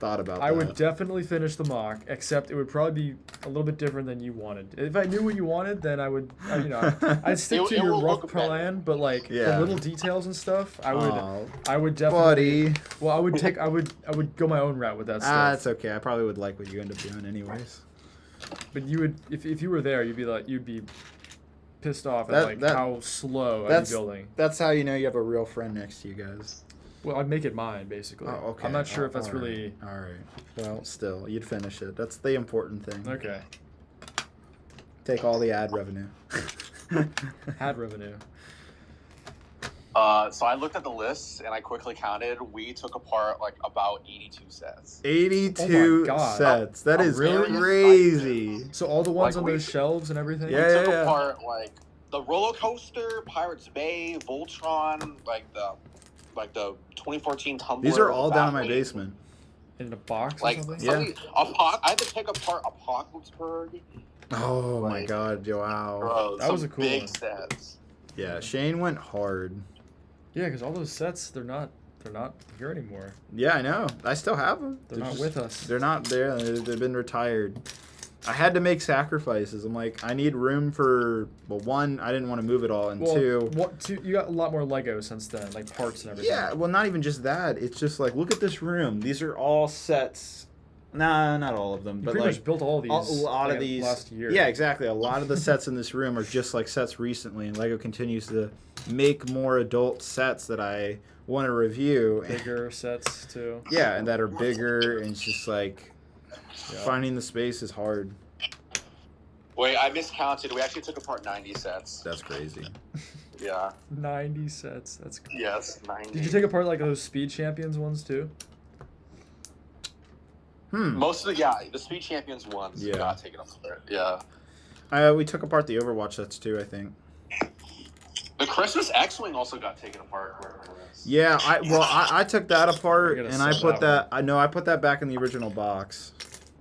Thought about I that. would definitely finish the mock. Except it would probably be a little bit different than you wanted. If I knew what you wanted, then I would, I'd stick to It your will rough look better. plan. But like Yeah. the little details and stuff, I would Aw, definitely. buddy. Well, I would go my own route with that stuff. It's okay. I probably would like what you end up doing anyways. But you would, if you were there, you'd be pissed off at That- that- how slow I'd be That's building. that's how you know you have a real friend next to you guys. Well, I'd make it mine basically. Oh, okay. I'm not sure if that's all right. really All right. Well, still, you'd finish it. That's the important thing. okay. Take all the ad revenue. Ad revenue. So I looked at the list and I quickly counted. We took apart like about 82 sets. 82 Oh my God. sets. That Oh, is really? crazy. So all the ones Like, on we- those shelves and everything. Yeah, We yeah, took yeah. apart like the roller coaster, Pirates Bay, Voltron, like the 2014 Tumblr. These are all down in my Baffling. basement. In a box Like or something. Yeah. I had to take apart Apocalypseburg. Oh my Like- god, wow. Bro, That some was a cool big one. sets. Yeah, Shane went hard. Yeah, because all those sets, they're not here anymore. Yeah, I know. I still have them. They're not with us. They're not there. They've been retired. I had to make sacrifices. I'm like, I need room for, well, one, I didn't want to move it all, and two, you got a lot more Lego since then, like parts and everything. yeah, well, not even just that. It's just like, look at this room. These are all sets. Nah, not all of them, You but pretty like much built all these. a lot like, of these. last year. Yeah, exactly. A lot of the sets in this room are just like sets recently, and Lego continues to make more adult sets that I want to review. Bigger sets too. Yeah, and that are bigger, and it's just like Yeah. finding the space is hard. Wait, I miscounted. We actually took apart 90 sets. That's crazy. Yeah. 90 sets. That's. Yes, 90. Did you take apart like those Speed Champions ones too? Most of the Speed Champions ones Yeah. got taken apart. Yeah. We took apart the Overwatch sets too, I think. The Christmas X-Wing also got taken apart. Yeah, I took that apart, You're gonna and I sell put that that. I put that back in the original box.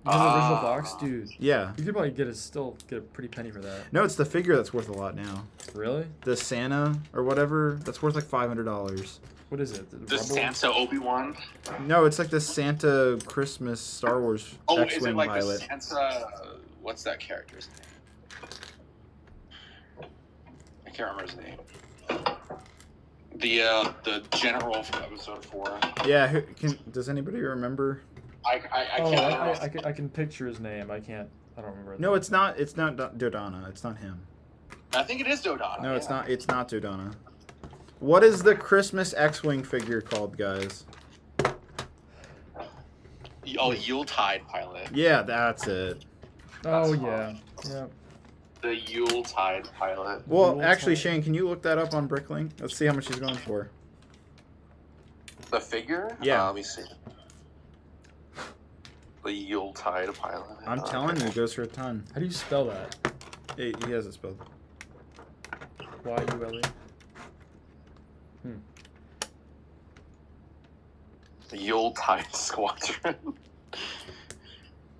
You did the original box, dude. Yeah. You could probably still get a pretty penny for that. No, it's the figure that's worth a lot now. Really? The Santa or whatever, that's worth like $500. What is it? The Rebel? Santa Obi-Wan. No, it's like the Santa Christmas Star Wars Oh, is X-Wing it like pilot. the Santa... What's that character's name? I can't remember his name. The general from episode 4. Yeah, does anybody remember? I Oh, can't. I can picture his name. I don't remember. No, it's not. It's not Dodonna. It's not him. I think it is Dodonna. No, yeah. it's not. It's not Dodonna. What is the Christmas X-Wing figure called, guys? Oh, Yuletide pilot. Yeah, that's it. Oh That's yeah. Yeah. The Yuletide pilot. Well, Yuletide. actually, Shane, can you look that up on Bricklink? Let's see how much he's going for. The figure? Yeah. Let me see. The Yuletide pilot. I'm telling you, it goes for a ton. How do you spell that? He has it spelled. Y-U-L-E. The Yuletide Squadron.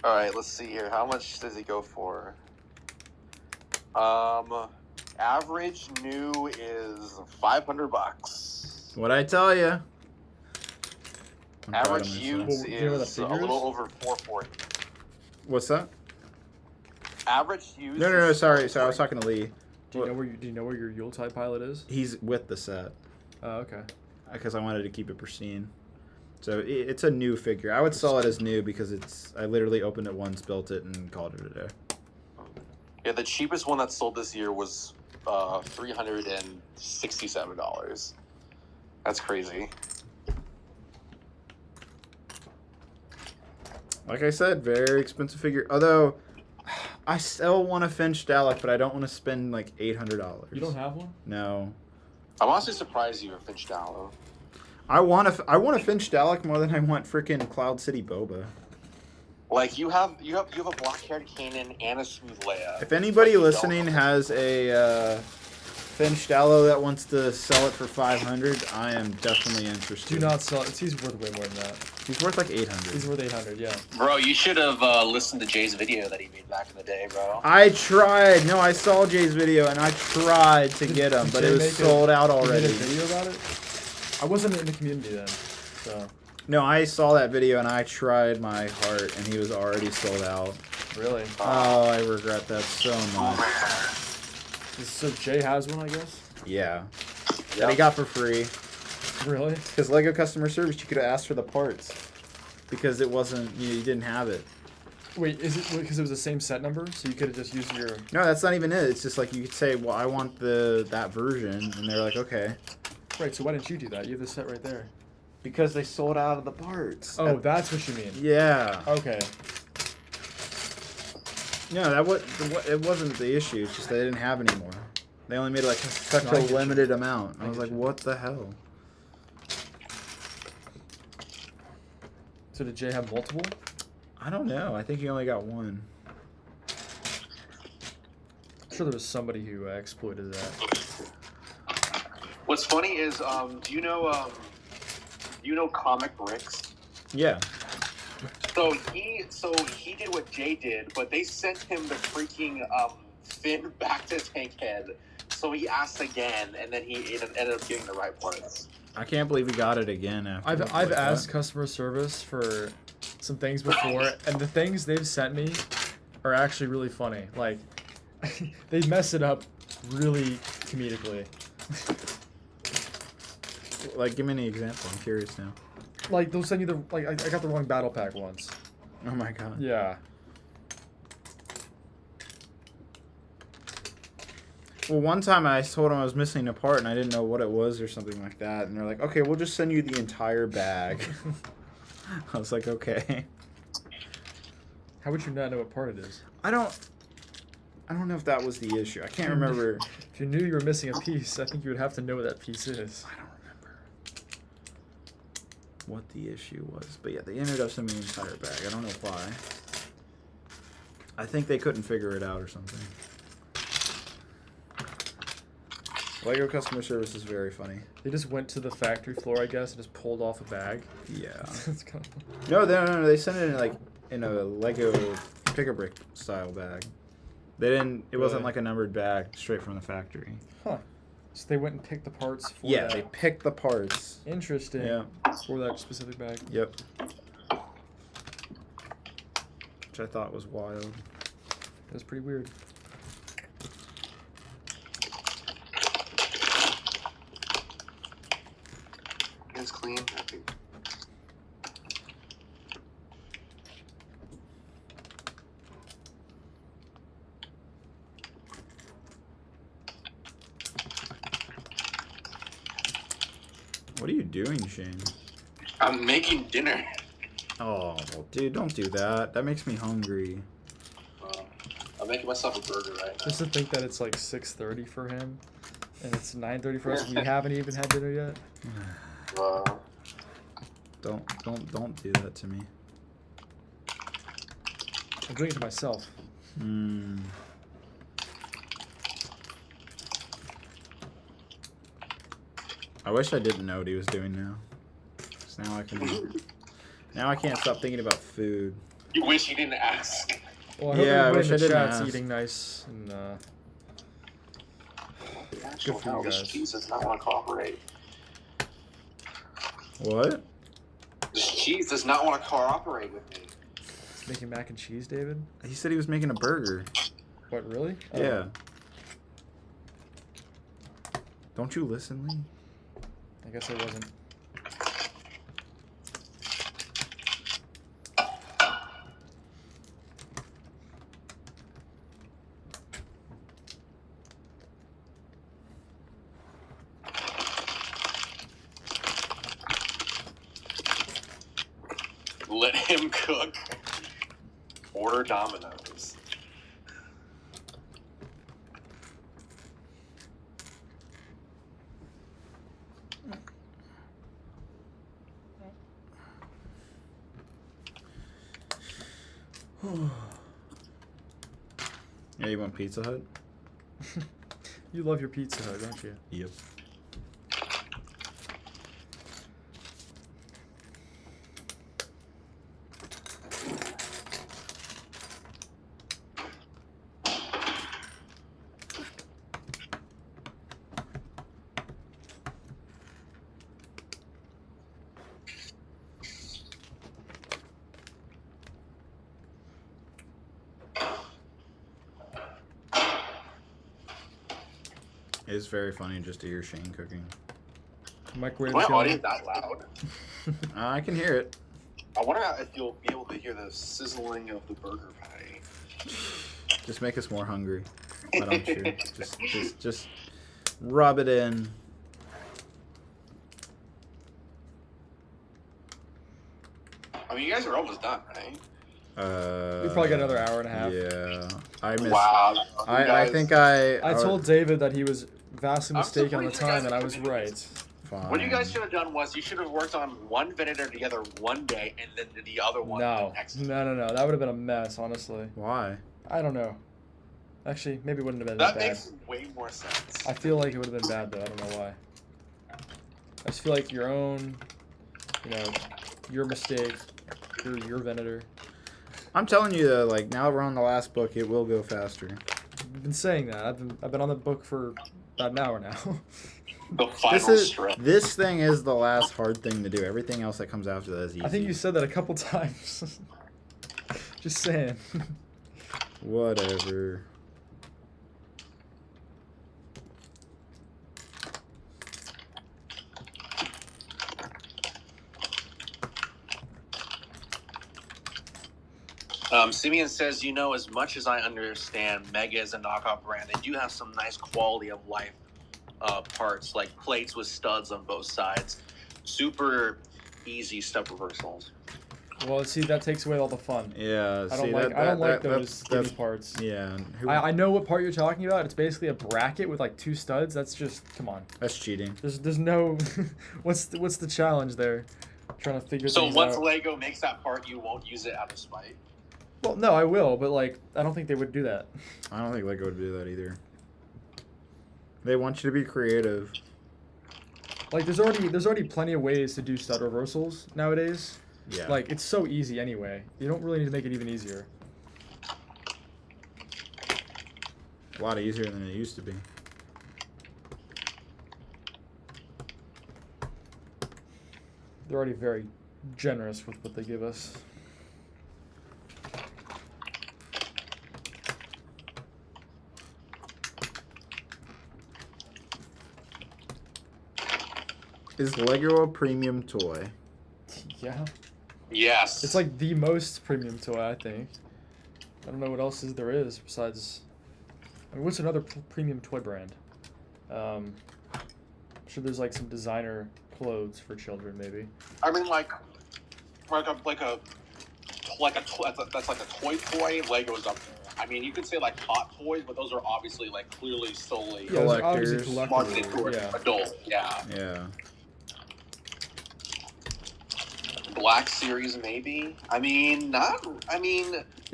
Alright, let's see here. How much does he go for? Average new is $500. What'd I tell you? Average used Well, do you know what the is a figure is? little over $440. What's that? Average used. No. is Sorry. I was $440. talking to Lee. Do you know where your Yuletide pilot is? He's with the set Oh, okay. because I wanted to keep it pristine. So it's a new figure. I would sell it as new because I literally opened it once, built it, and called it a day. Yeah, the cheapest one that sold this year was $367. That's crazy. Like I said, very expensive figure. Although, I still want a Finch Dalek, but I don't want to spend like $800. You don't have one? No. I'm honestly surprised you were Finch Dallo. I want a Finch Dalek more than I want freaking Cloud City Boba. Like you have a black-haired Kanan and a smooth Leia. If anybody Like, you listening don't. has a Finch Dallo that wants to sell it for $500, I am definitely interested. Do not sell it. He's worth way more than that. He's worth like $800. He's worth 800. Yeah. Bro, you should have listened to Jay's video that he made back in the day, bro. I tried. No, I saw Jay's video and I tried to get him, but it was sold out You made already. a video about it? I wasn't in the community then, so. No, I saw that video and I tried my heart and he was already sold out. Really? Oh, I regret that so much. So Jay has one, I guess? Yeah. That he got for free. Really? Because Lego customer service, you could have asked for the parts. Because it wasn't, you didn't have it. Wait, is it because it was the same set number? So you could have just used your... No, that's not even it. It's just like you could say, well, I want that version. And they're like, okay. Right, so why didn't you do that? You have the set right there. Because they sold out of the parts. Oh, that's what you mean. Yeah. Okay. No, it wasn't the issue. It's just they didn't have any more. They only made like such No, I a get you. limited amount. I I was get like, you. what the hell? So did Jay have multiple? I don't know. I think he only got one. I'm sure there was somebody who exploited that. What's funny is, do you know Comic Bricks? Yeah. So he did what Jay did, but they sent him the freaking fin back to Tankhead. So he asked again, and then he ended up getting the right parts. I can't believe he got it again after. I've asked customer service for some things before, and the things they've sent me are actually really funny. Like, they mess it up really comedically. Like, give me an example. I'm curious now. Like, they'll send you the... Like, I got the wrong battle pack once. Oh my god. Yeah. Well, one time I told him I was missing a part and I didn't know what it was or something like that. And they're like, okay, we'll just send you the entire bag. I was like, okay. How would you not know what part it is? I don't know if that was the issue. I can't remember. If you knew you were missing a piece, I think you would have to know what that piece is. I don't remember what the issue was. But yeah, they ended up sending me the entire bag. I don't know why. I think they couldn't figure it out or something. Lego customer service is very funny. They just went to the factory floor, I guess, and just pulled off a bag. Yeah. That's kind of... No, they sent it in a Lego pick-a-brick style bag. They didn't. It wasn't Really? like a numbered bag straight from the factory. Huh. So they went and picked the parts for Yeah, that. they picked the parts. Interesting. Yeah. For that specific bag. Yep. Which I thought was wild. That was pretty weird. Hands clean. I think. What are you doing, Shane? I'm making dinner. Oh, well, dude, don't do that. That makes me hungry. I'm making myself a burger right now. Just to think that it's like 6:30 for him, and it's 9:30 for us. We haven't even had dinner yet. Don't do that to me. I'm doing it to myself. Hmm. I wish I didn't know what he was doing now. 'Cause now I can't stop thinking about food. You wish you didn't ask. Well, I hope Yeah, I everybody wish in I the didn't chat's ask. eating nice and Actual for you hell, this guys. cheese does not want to cooperate. What? This cheese does not want to cooperate with me. making mac and cheese, David. He said he was making a burger. What, really? Oh. Yeah. Don't you listen, Lee? I guess I wasn't. Let him cook. Order Domino's. Yeah, you want Pizza Hut? You love your Pizza Hut, don't you? Yep. It's very funny just to hear Shane cooking. Microwave. My audio's that loud. I can hear it. I wonder if you'll be able to hear the sizzling of the burger patty. Just make us more hungry. Why don't you? Just rub it in. I mean, you guys are almost done, right? We probably got another hour and a half. Yeah, I missed. Wow. I think I told David that he was vastly I'm mistaken on the surprised you time, guys and I was committed. right. Fine. What you guys should have done was you should have worked on one Venator together one day and then the other one No, the next. no. That would have been a mess, honestly. Why? I don't know. Actually, maybe it wouldn't have been That bad. makes way more sense. I feel like it would have been bad, though. I don't know why. I just feel like your own, your mistake, your Venator. I'm telling you though, like now we're on the last book, it will go faster. I've been saying that. I've been on the book for about an hour now. The final strip. This thing is the last hard thing to do. Everything else that comes after that is easy. I think you said that a couple times. Just saying. Whatever. Simeon says, as much as I understand, Mega is a knockoff brand. They do have some nice quality of life parts, like plates with studs on both sides. Super easy step reversals. Well, see, that takes away all the fun. Yeah. I don't like those skinny parts. Yeah. I know what part you're talking about. It's basically a bracket with like two studs. That's just come on. That's cheating. There's no what's the challenge there? Trying to figure. So things once out. Lego makes that part, you won't use it out of spite. Well, no, I will, but like I don't think they would do that. I don't think Lego would do that either. They want you to be creative. Like there's already plenty of ways to do stud reversals nowadays. Yeah. Like it's so easy anyway. You don't really need to make it even easier. A lot easier than it used to be. They're already very generous with what they give us. Is Lego a premium toy? Yeah. Yes. It's like the most premium toy, I think. I don't know what else there is besides. I mean, what's another premium toy brand? I'm sure there's like some designer clothes for children, maybe. I mean, that's like a toy. Lego's up there. I mean, you could say like Hot Toys, but those are obviously like clearly solely Yeah, those are obviously Collectors. marketed collectibles. towards Yeah. adults. Yeah. Yeah. Black Series, maybe. I mean, Yeah,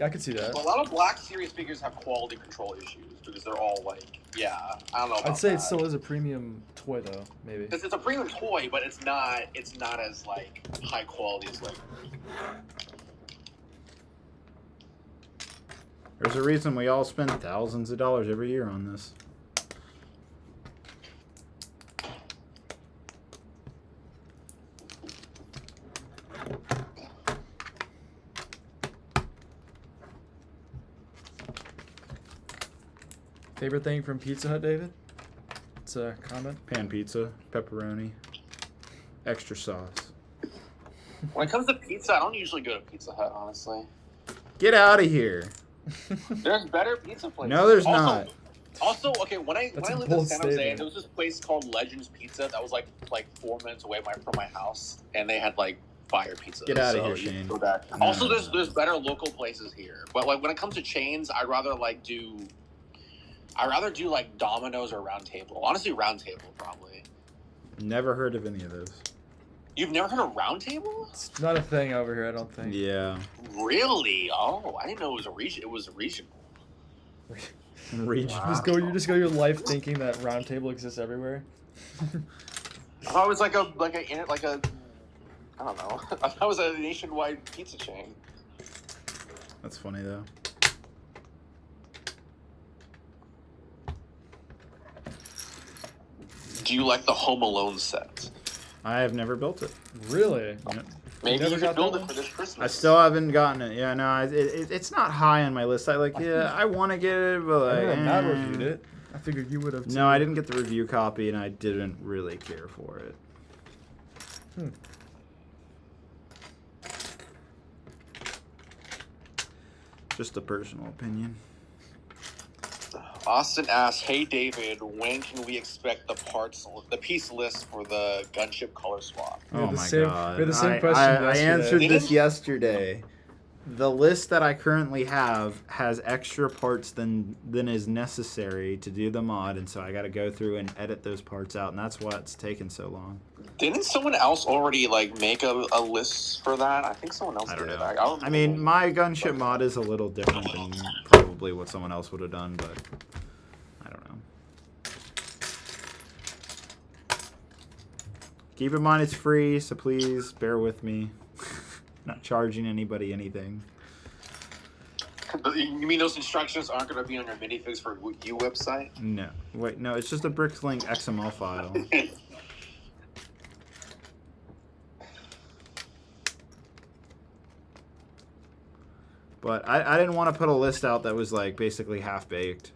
I could see that. a lot of Black Series figures have quality control issues because they're all like, I don't know. I'd say that. it still is a premium toy though, maybe. It's a premium toy, but it's not as like high quality as like. There's a reason we all spend thousands of dollars every year on this. Favorite thing from Pizza Hut, David? It's a comment. Pan pizza, pepperoni, extra sauce. When it comes to pizza, I don't usually go to Pizza Hut, honestly. Get out of here. There's better pizza places. No, there's Also- not. Also, okay, when I That's a lived in bold San Jose, statement. there was this place called Legends Pizza that was like 4 minutes away from my house, and they had like fire pizza. Get outta so here, you Shane. go back. No, Also, no, there's better local places here, but like when it comes to chains, I'd rather do like Domino's or Round Table. Honestly, Round Table probably. Never heard of any of those. You've never heard of Round Table? It's not a thing over here, I don't think. Yeah. Really? Oh, I didn't know it was a region. It was regional. Regional. You just go your life thinking that Round Table exists everywhere. I thought it was like a I don't know. I thought it was a nationwide pizza chain. That's funny though. Do you like the Home Alone set? I have never built it. Really? Yep. Maybe never you got could build that it one? for this Christmas. I still haven't gotten it. Yeah, no, it's not high on my list. I want to get it, but I like, remember Matt reviewed it. I figured you would have. No, I didn't get the review copy, and I didn't really care for it. Just a personal opinion. Austin asks, "Hey David, when can we expect the piece list for the gunship color swap?" We had Oh the my same- god! we had the same I question yesterday. answered this Didn't- yesterday. The list that I currently have has extra parts than is necessary to do the mod, and so I got to go through and edit those parts out, and that's why it's taken so long. Didn't someone else already like make a list for that? I think someone else I don't did. know. I mean, my gunship mod is a little different than probably what someone else would have done, but I don't know. Keep in mind it's free, so please bear with me. Not charging anybody anything. You mean those instructions aren't going to be on your minifigs for you website? No. Wait, no, it's just a Bricklink XML file. But I didn't want to put a list out that was like basically half-baked.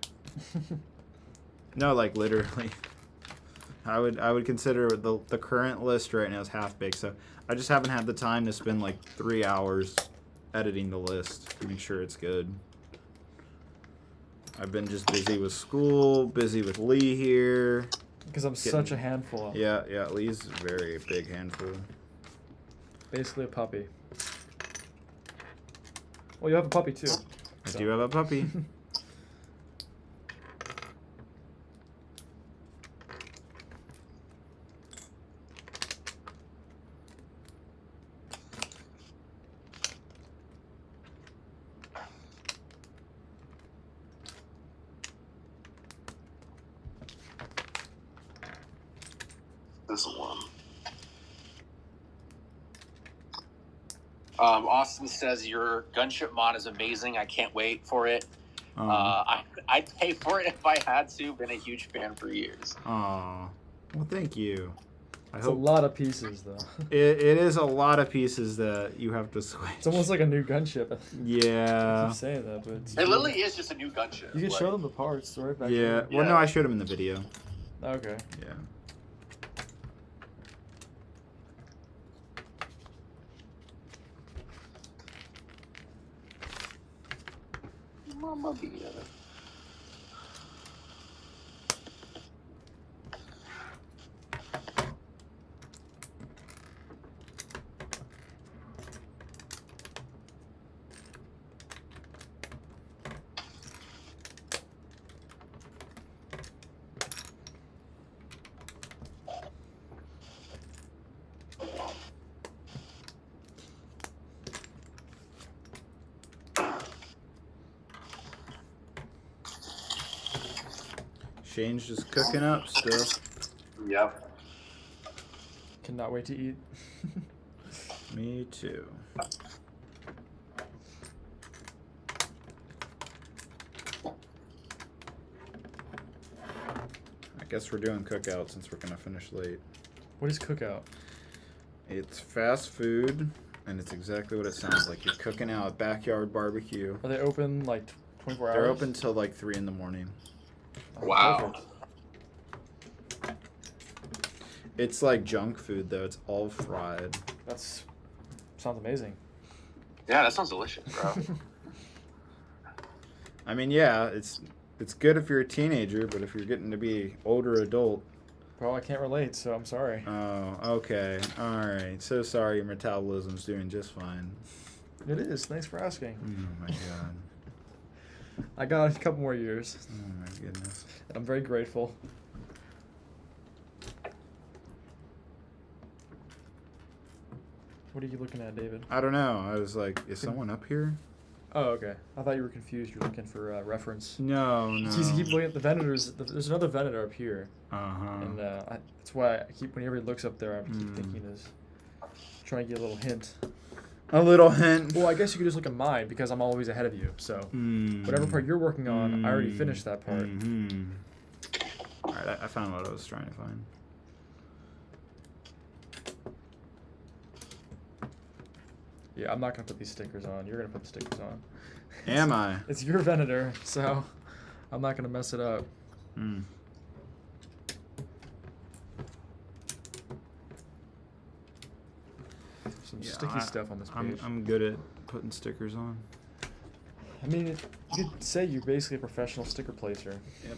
No, like literally. I would consider the current list right now is half-baked, so I just haven't had the time to spend like 3 hours editing the list to make sure it's good. I've been just busy with school, busy with Lee here. Because I'm such a handful. Yeah, Lee's a very big handful. Basically a puppy. Well, you have a puppy too. I do have a puppy. This one. Austin says your gunship mod is amazing. I can't wait for it. I'd pay for it if I had to. Been a huge fan for years. Aw. Well, thank you. I It's a hope lot of pieces though. it is a lot of pieces that you have to switch. It's almost like a new gunship. I Yeah. keep saying that, but it's It literally is just a new gunship. you can show them the parts right back Yeah. there. Well, Yeah. no, I showed him in the video. Okay. Yeah. Mamma mia. Shane's just cooking up stuff. Yep. Cannot wait to eat. Me too. I guess we're doing cookout since we're gonna finish late. What is cookout? It's fast food, and it's exactly what it sounds like. You're cooking out a backyard barbecue. Are they open like 24 hours? They're open till like 3 in the morning. Oh, Wow. perfect. It's like junk food though. It's all fried. That's sounds amazing. Yeah, that sounds delicious, bro. I mean, yeah, it's good if you're a teenager, but if you're getting to be older adult, Well, I can't relate, so I'm sorry. Oh, okay. All right. So sorry, your metabolism's doing just fine. It is. Thanks for asking. Oh my god. I got a couple more years, Oh my goodness. and I'm very grateful. What are you looking at, David? I don't know. I was like, is someone up here? Oh, okay. I thought you were confused. You're looking for reference. No, no. You keep looking at the Venators. There's another Venator up here, Uh-huh. and that's why I keep. Whenever he looks up there, I keep thinking is trying to get a little hint. A little hint. Well, I guess you could just look at mine because I'm always ahead of you. So whatever part you're working on, I already finished that part. Mm-hmm. All right, I found what I was trying to find. Yeah, I'm not gonna put these stickers on. You're gonna put the stickers on. Am I? It's your Venator, so I'm not gonna mess it up. Hmm. Some Yeah, sticky stuff on this page. I'm good at putting stickers on. I mean, you could say you're basically a professional sticker placer. Yep.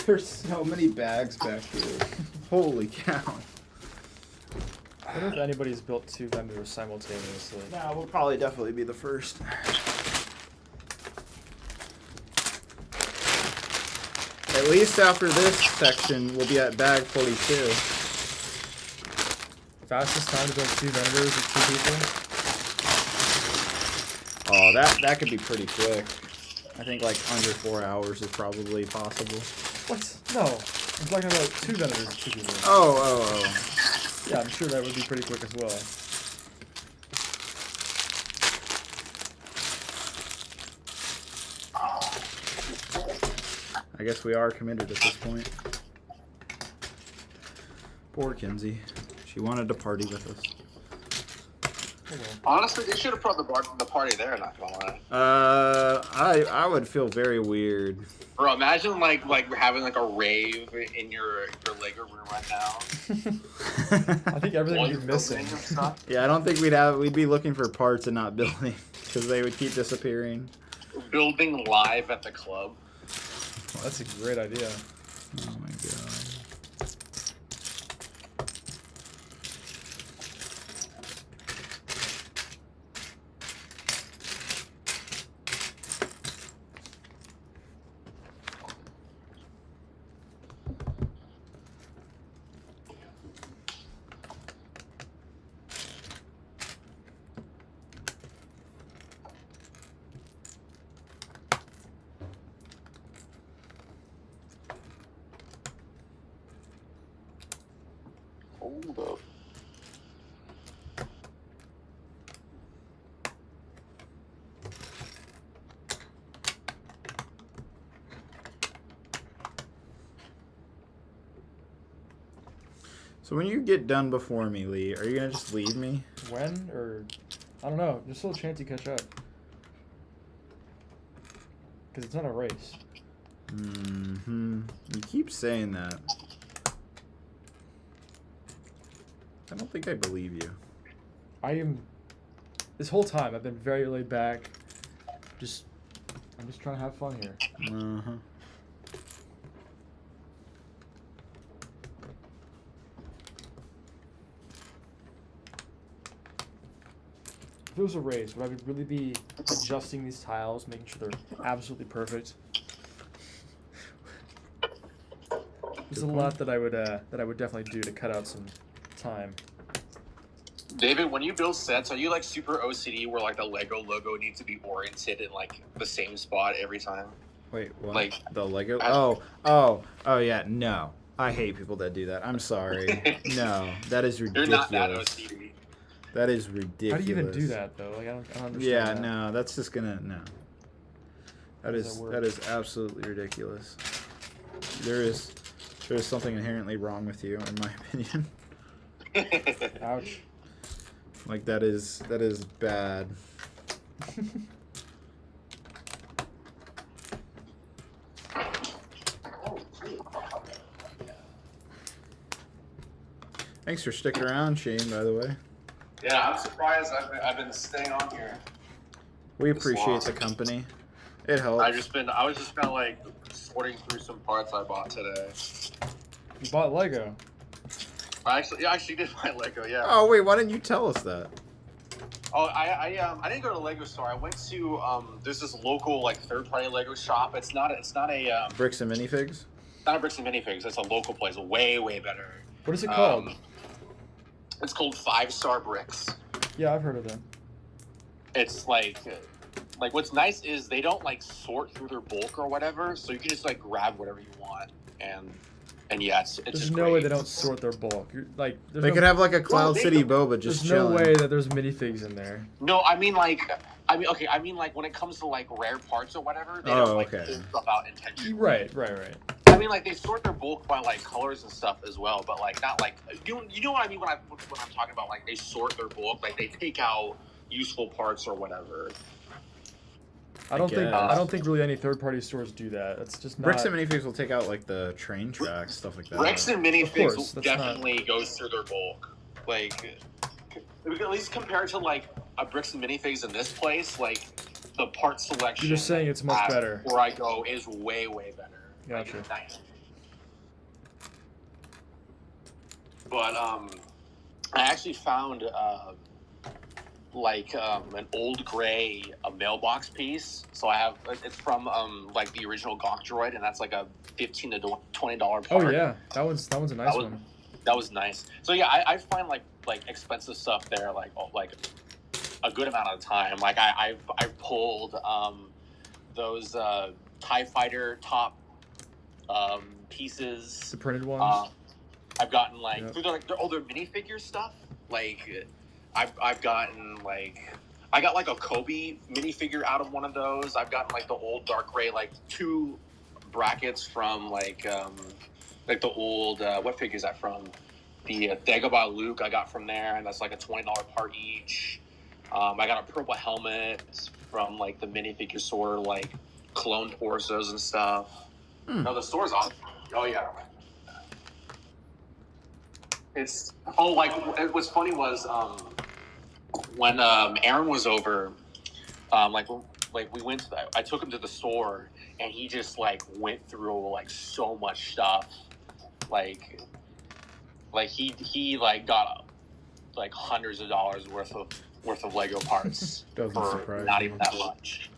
There's so many bags back here. Holy cow. I don't know if anybody's built two Venators simultaneously. No, we'll probably definitely be the first. At least after this section, we'll be at bag 42. Fastest time to build two Venators with two people? Oh, that could be pretty quick. I think like under 4 hours is probably possible. What? No. I'm talking about two Venators with two people. Oh. Yeah, I'm sure that would be pretty quick as well. I guess we are committed at this point. Poor Kinsey. She wanted to party with us. Oh, well. Honestly, they should have brought the party there. Not gonna lie. I would feel very weird. Bro, imagine like having like a rave in your Lego room right now. I think everything would be missing. Building and stuff. Yeah, I don't think we'd be looking for parts and not building because they would keep disappearing. Building live at the club. Well, that's a great idea. Oh my god. Hold up. So when you get done before me, Lee, are you gonna just leave me? When? Or... I don't know. There's still a chance you catch up. Because it's not a race. Mm-hmm. You keep saying that. I don't think I believe you. I am... This whole time, I've been very laid back. I'm just trying to have fun here. Uh-huh. If it was a race, would I really be adjusting these tiles, making sure they're absolutely perfect? There's a lot that I would definitely do to cut out some time. David, when you build sets, are you like super OCD where like the Lego logo needs to be oriented in like the same spot every time? Wait, what? Like The Lego? I- Oh, yeah. No, I hate people that do that. I'm sorry. No, that is You're ridiculous. not that OCD. That is ridiculous. How do you even do that though? Like I don't understand. Yeah, that. no, that's just gonna no. How does that work? That is absolutely ridiculous. There is something inherently wrong with you, in my opinion. Ouch. Like that is bad. Thanks for sticking around, Shane, by the way. Yeah, I'm surprised I've been staying on here. We This appreciate long. the company. It helps. I was just kind of like sorting through some parts I bought today. You bought Lego. I actually did buy Lego, yeah. Oh wait, why didn't you tell us that? Oh, I didn't go to the Lego store. I went to there's this local like third party Lego shop. It's not a Bricks and minifigs? not a Bricks and Minifigs. It's a local place, way better. What is it called? It's called 5-Star Bricks. Yeah, I've heard of them. It's like what's nice is they don't like sort through their bulk or whatever, so you can just like grab whatever you want and yeah, it's There's just no great. way they don't sort their bulk. Like, there's They no, could have like a Cloud they City don't- boba just there's chilling. no way that there's minifigs in there. No, I mean like when it comes to like rare parts or whatever, they don't like okay. pull stuff out intentionally. Right. I mean, like they sort their bulk by like colors and stuff as well, but like not like you know what I mean when I'm talking about like they sort their bulk, like they take out useful parts or whatever. I don't guess. think really any third party stores do that. That's just not. Bricks and minifigs will take out like the train tracks, stuff like that. Bricks and course, Minifigs that's definitely goes through their bulk. Like, we can at least compare to like a Bricks and Minifigs in this place, like the part selection. You're just saying it's much better. Where I go is way better. Gotcha. Like, nice. But I actually found an old gray mailbox piece. So I have it's from like the original Gonk Droid, and that's like a $15 to $20 part. Oh yeah, that one's a nice one. That was nice. So yeah, I find like expensive stuff there like a good amount of the time. Like I've pulled those TIE Fighter top pieces. The printed ones. I've gotten like Yep. through their older minifigure stuff. Like I've gotten like I got like a Kobe minifigure out of one of those. I've gotten like the old dark gray like 2 brackets from like the old what figure is that from? The Dagobah Luke I got from there, and that's like a $20 part each. I got a purple helmet from like the minifigure sorter, like clone torsos and stuff. No, the store's awesome. Oh yeah. It's like what's funny was when Aaron was over, like we went to I took him to the store and he just like went through like so much stuff, like he like got like hundreds of dollars worth of Lego parts Doesn't for surprise not me. even that much.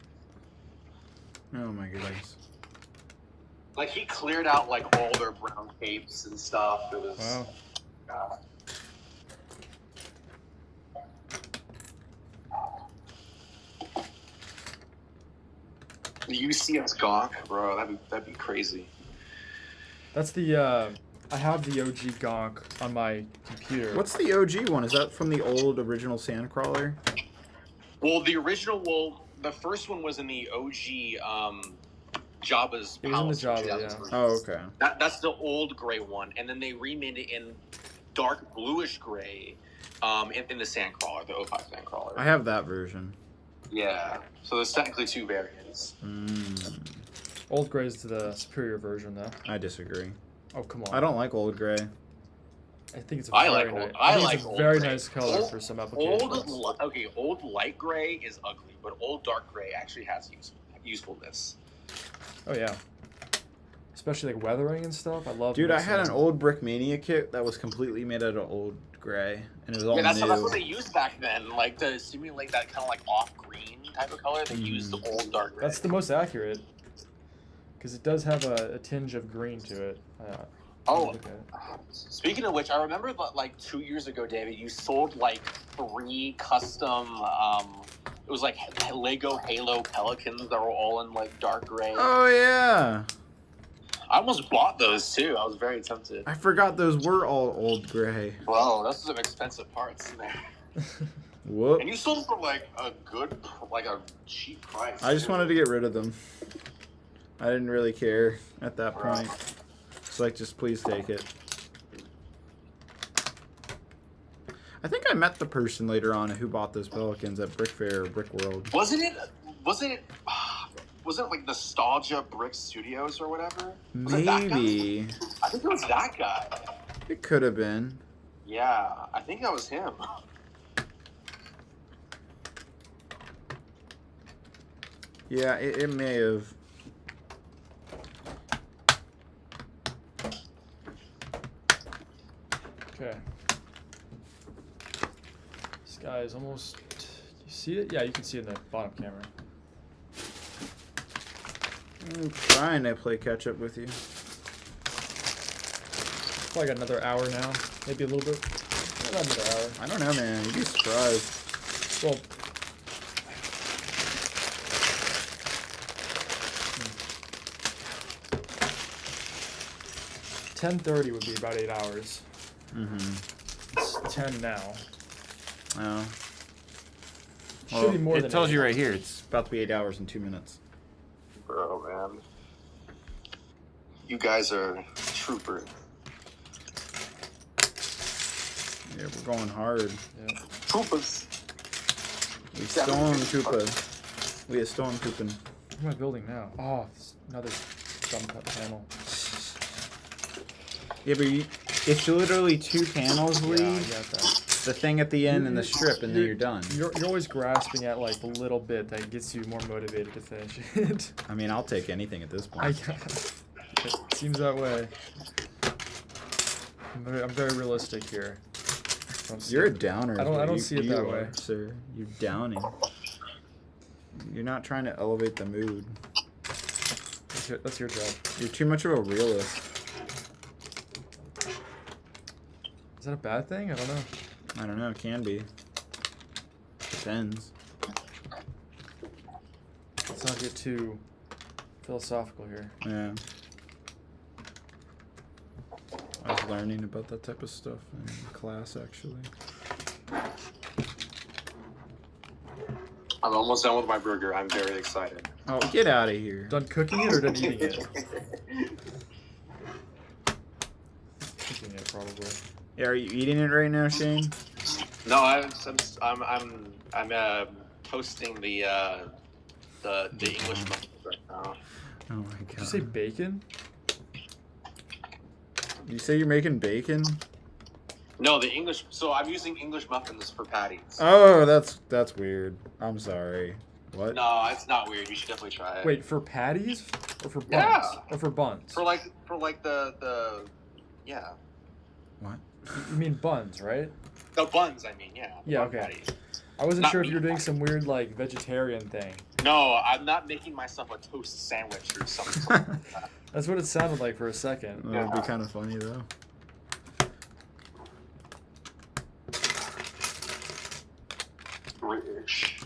Oh my goodness. Like he cleared out like all their brown capes and stuff. It was. Wow. The UCS Gonk, bro, that'd be crazy. That's the. I have the OG Gonk on my computer. What's the OG one? Is that from the old original Sandcrawler? Well, the first one was in the OG Jabba's It was in the Palace. Jabba, which yeah. is- Oh, okay. That's the old gray one, and then they remade it in dark bluish gray, in the Sandcrawler, the 05 Sandcrawler. I have that version. Yeah. So there's technically 2 variants. Old Gray's the superior version, though. I disagree. Oh come on. I don't like old gray. I think it's a I very like nice. old- I I think like it's a old very gray. nice color Old- for some applications. Old light gray is ugly, but old dark gray actually has usefulness. Oh yeah. Especially like weathering and stuff. I love. Dude, I mixing had an them. old Brickmania kit that was completely made out of old gray, and it was all Yeah, that's new. what they used back then, like to simulate that kind of like off green type of color. They used the old dark gray. That's the most accurate. Because it does have a tinge of green to it. Oh, Look at it. speaking of which, I remember like 2 years ago, David, you sold like 3 custom. It was like Lego Halo Pelicans that were all in like dark gray. Oh yeah. I almost bought those too. I was very tempted. I forgot those were all old gray. Whoa, those are some expensive parts in there. Whoop. And you sold them for like a cheap price. I just too. wanted to get rid of them. I didn't really care at that point. It's like, just please take it. I think I met the person later on who bought those Pelicans at Brick Fair or Brick World. Wasn't it like Nostalgia Brick Studios or whatever? Was it that guy? Maybe. I think it was that guy. It could have been. Yeah, I think that was him. Yeah, it may have. Okay. This guy is almost. You see it? Yeah, you can see it in the bottom camera. I'm trying to play catch up with you. Probably got another hour now. Maybe a little bit. Not another hour. I don't know, man. You'd be surprised. Well. 10:30 would be about 8 hours. Mm-hmm. It's 10 now. Oh. Should be more than it tells 8. you right here. It's about to be 8 hours and 2 minutes. Bro, man. You guys are troopers. Yeah, we're going hard. Yeah. Troopers. We storm Koopa. We are storm Koopin'. What am I building now? Oh, it's another dumb cut panel. Yeah, but it's literally 2 panels, Lee. Yeah, I got that. The thing at the end and the strip, and then you're done. You're always grasping at like the little bit that gets you more motivated to finish it. I mean, I'll take anything at this I point. it seems that way. I'm very realistic here. You're a downer. I don't- is I what don't you- see it you that are, way. sir. You're downing. You're not trying to elevate the mood. That's your job. You're too much of a realist. Is that a bad thing? I don't know. I don't know. It can be. Depends. Let's not get too philosophical here. Yeah. I was learning about that type of stuff in class, actually. I'm almost done with my burger. I'm very excited. Oh, get out of here. Done cooking it or done eating it? Cooking it, probably. Yeah, are you eating it right now, Shane? No, I'm toasting the English muffins right now. Oh my god. Did you say bacon? You say you're making bacon? No, the English. So I'm using English muffins for patties. Oh, that's weird. I'm sorry. What? No, it's not weird. You should definitely try it. Wait, for patties or for buns? Yeah. Or for buns? For like the yeah. What? You mean buns, right? The buns, I mean, yeah. Yeah, bun okay. patties. I wasn't Not sure if meat. you were doing some weird like vegetarian thing. No, I'm not making myself a toast sandwich or something. like that. That's what it sounded like for a second. That would be kind of funny, though. British.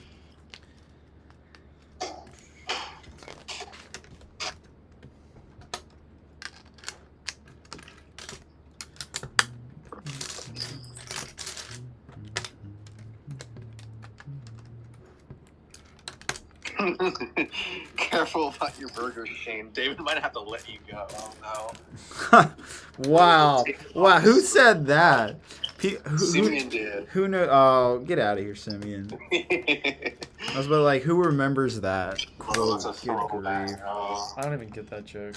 Careful about your burger, Shane. David might have to let you go. Oh no. Wow. Wow, who said that? Simeon did. Who knew? Oh, get out of here, Simeon. I was about like, who remembers that? Oh, it's a Good grief. throwback. Oh. I don't even get that joke.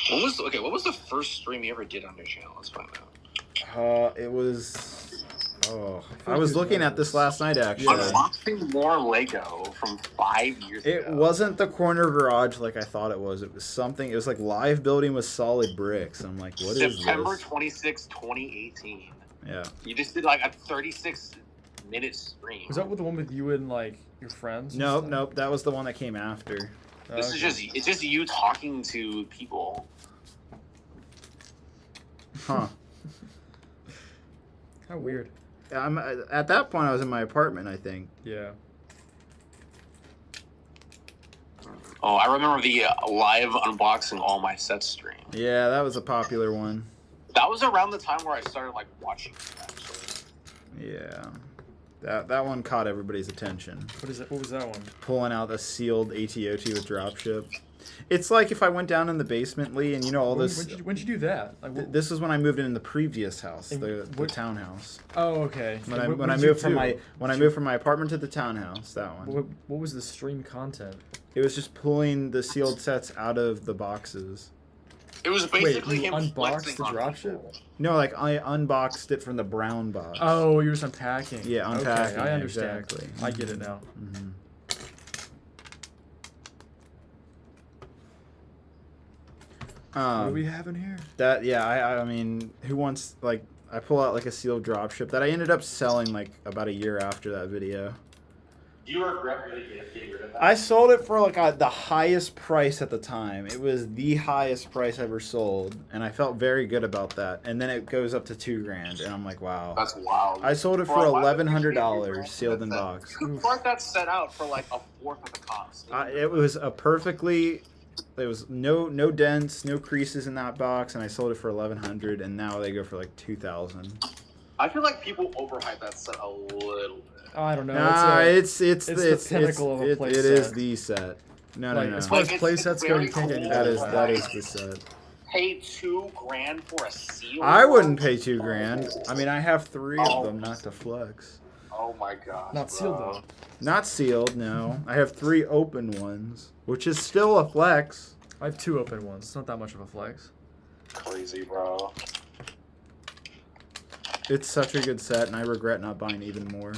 What was the first stream you ever did on your channel? Let's find out. It was. Oh, I was looking at this last night, actually. Unboxing more Lego from 5 years ago. It wasn't the corner garage like I thought it was. It was something. It was like live building with solid bricks. I'm like, what is September this? 26, 2018. Yeah. You just did like a 36-minute stream. Was that with the one with you and like your friends? and Nope, stuff? nope. That was the one that came after. This is it's just you talking to people. Huh. How weird. I'm at that point. I was in my apartment, I think. Yeah. Oh, I remember the live unboxing all my sets stream. Yeah, that was a popular one. That was around the time where I started like watching it, actually. Yeah, that one caught everybody's attention. What is that? What was that one? Pulling out a sealed ATOT with dropship. It's like if I went down in the basement, Lee, and you know all this. When'd you do that? Like, This was when I moved in the previous house, And the what- townhouse. Oh, okay. When I moved from my apartment to the townhouse, that one. What was the stream content? It was just pulling the sealed sets out of the boxes. It was basically you him unboxed flexing the on dropship? people. No, like I unboxed it from the brown box. Oh, you're just unpacking. Yeah, unpacking. Okay, I understand. Exactly. I get it now. Mm-hmm. What do we have in here? I mean, who wants, like, I pull out like a sealed dropship that I ended up selling like about a year after that video. Do you regret really getting rid of that? I sold it for like the highest price at the time. It was the highest price ever sold, and I felt very good about that. And then it goes up to $2,000, and I'm like, wow. That's wild. I sold it for $1,100 sealed in box. You brought that set out for like a fourth of the cost. It was a perfectly. There was no dents, no creases in that box, and I sold it for $1,100, and now they go for like $2,000. I feel like people overhype that set a little bit. Oh, I don't know. Nah, it's the pinnacle of a play it set. is the set. No, Like, no. as far as Like, play it's sets go, very you can't get any cool. better. That is the set. Pay $2,000 for a seal. I wouldn't pay $2,000. I mean, I have 3 of them, not to flex. Oh my gosh. Not sealed bro. though. Not sealed, no. I have 3 open ones, which is still a flex. I have 2 open ones. It's not that much of a flex. Crazy, bro. It's such a good set, and I regret not buying even more.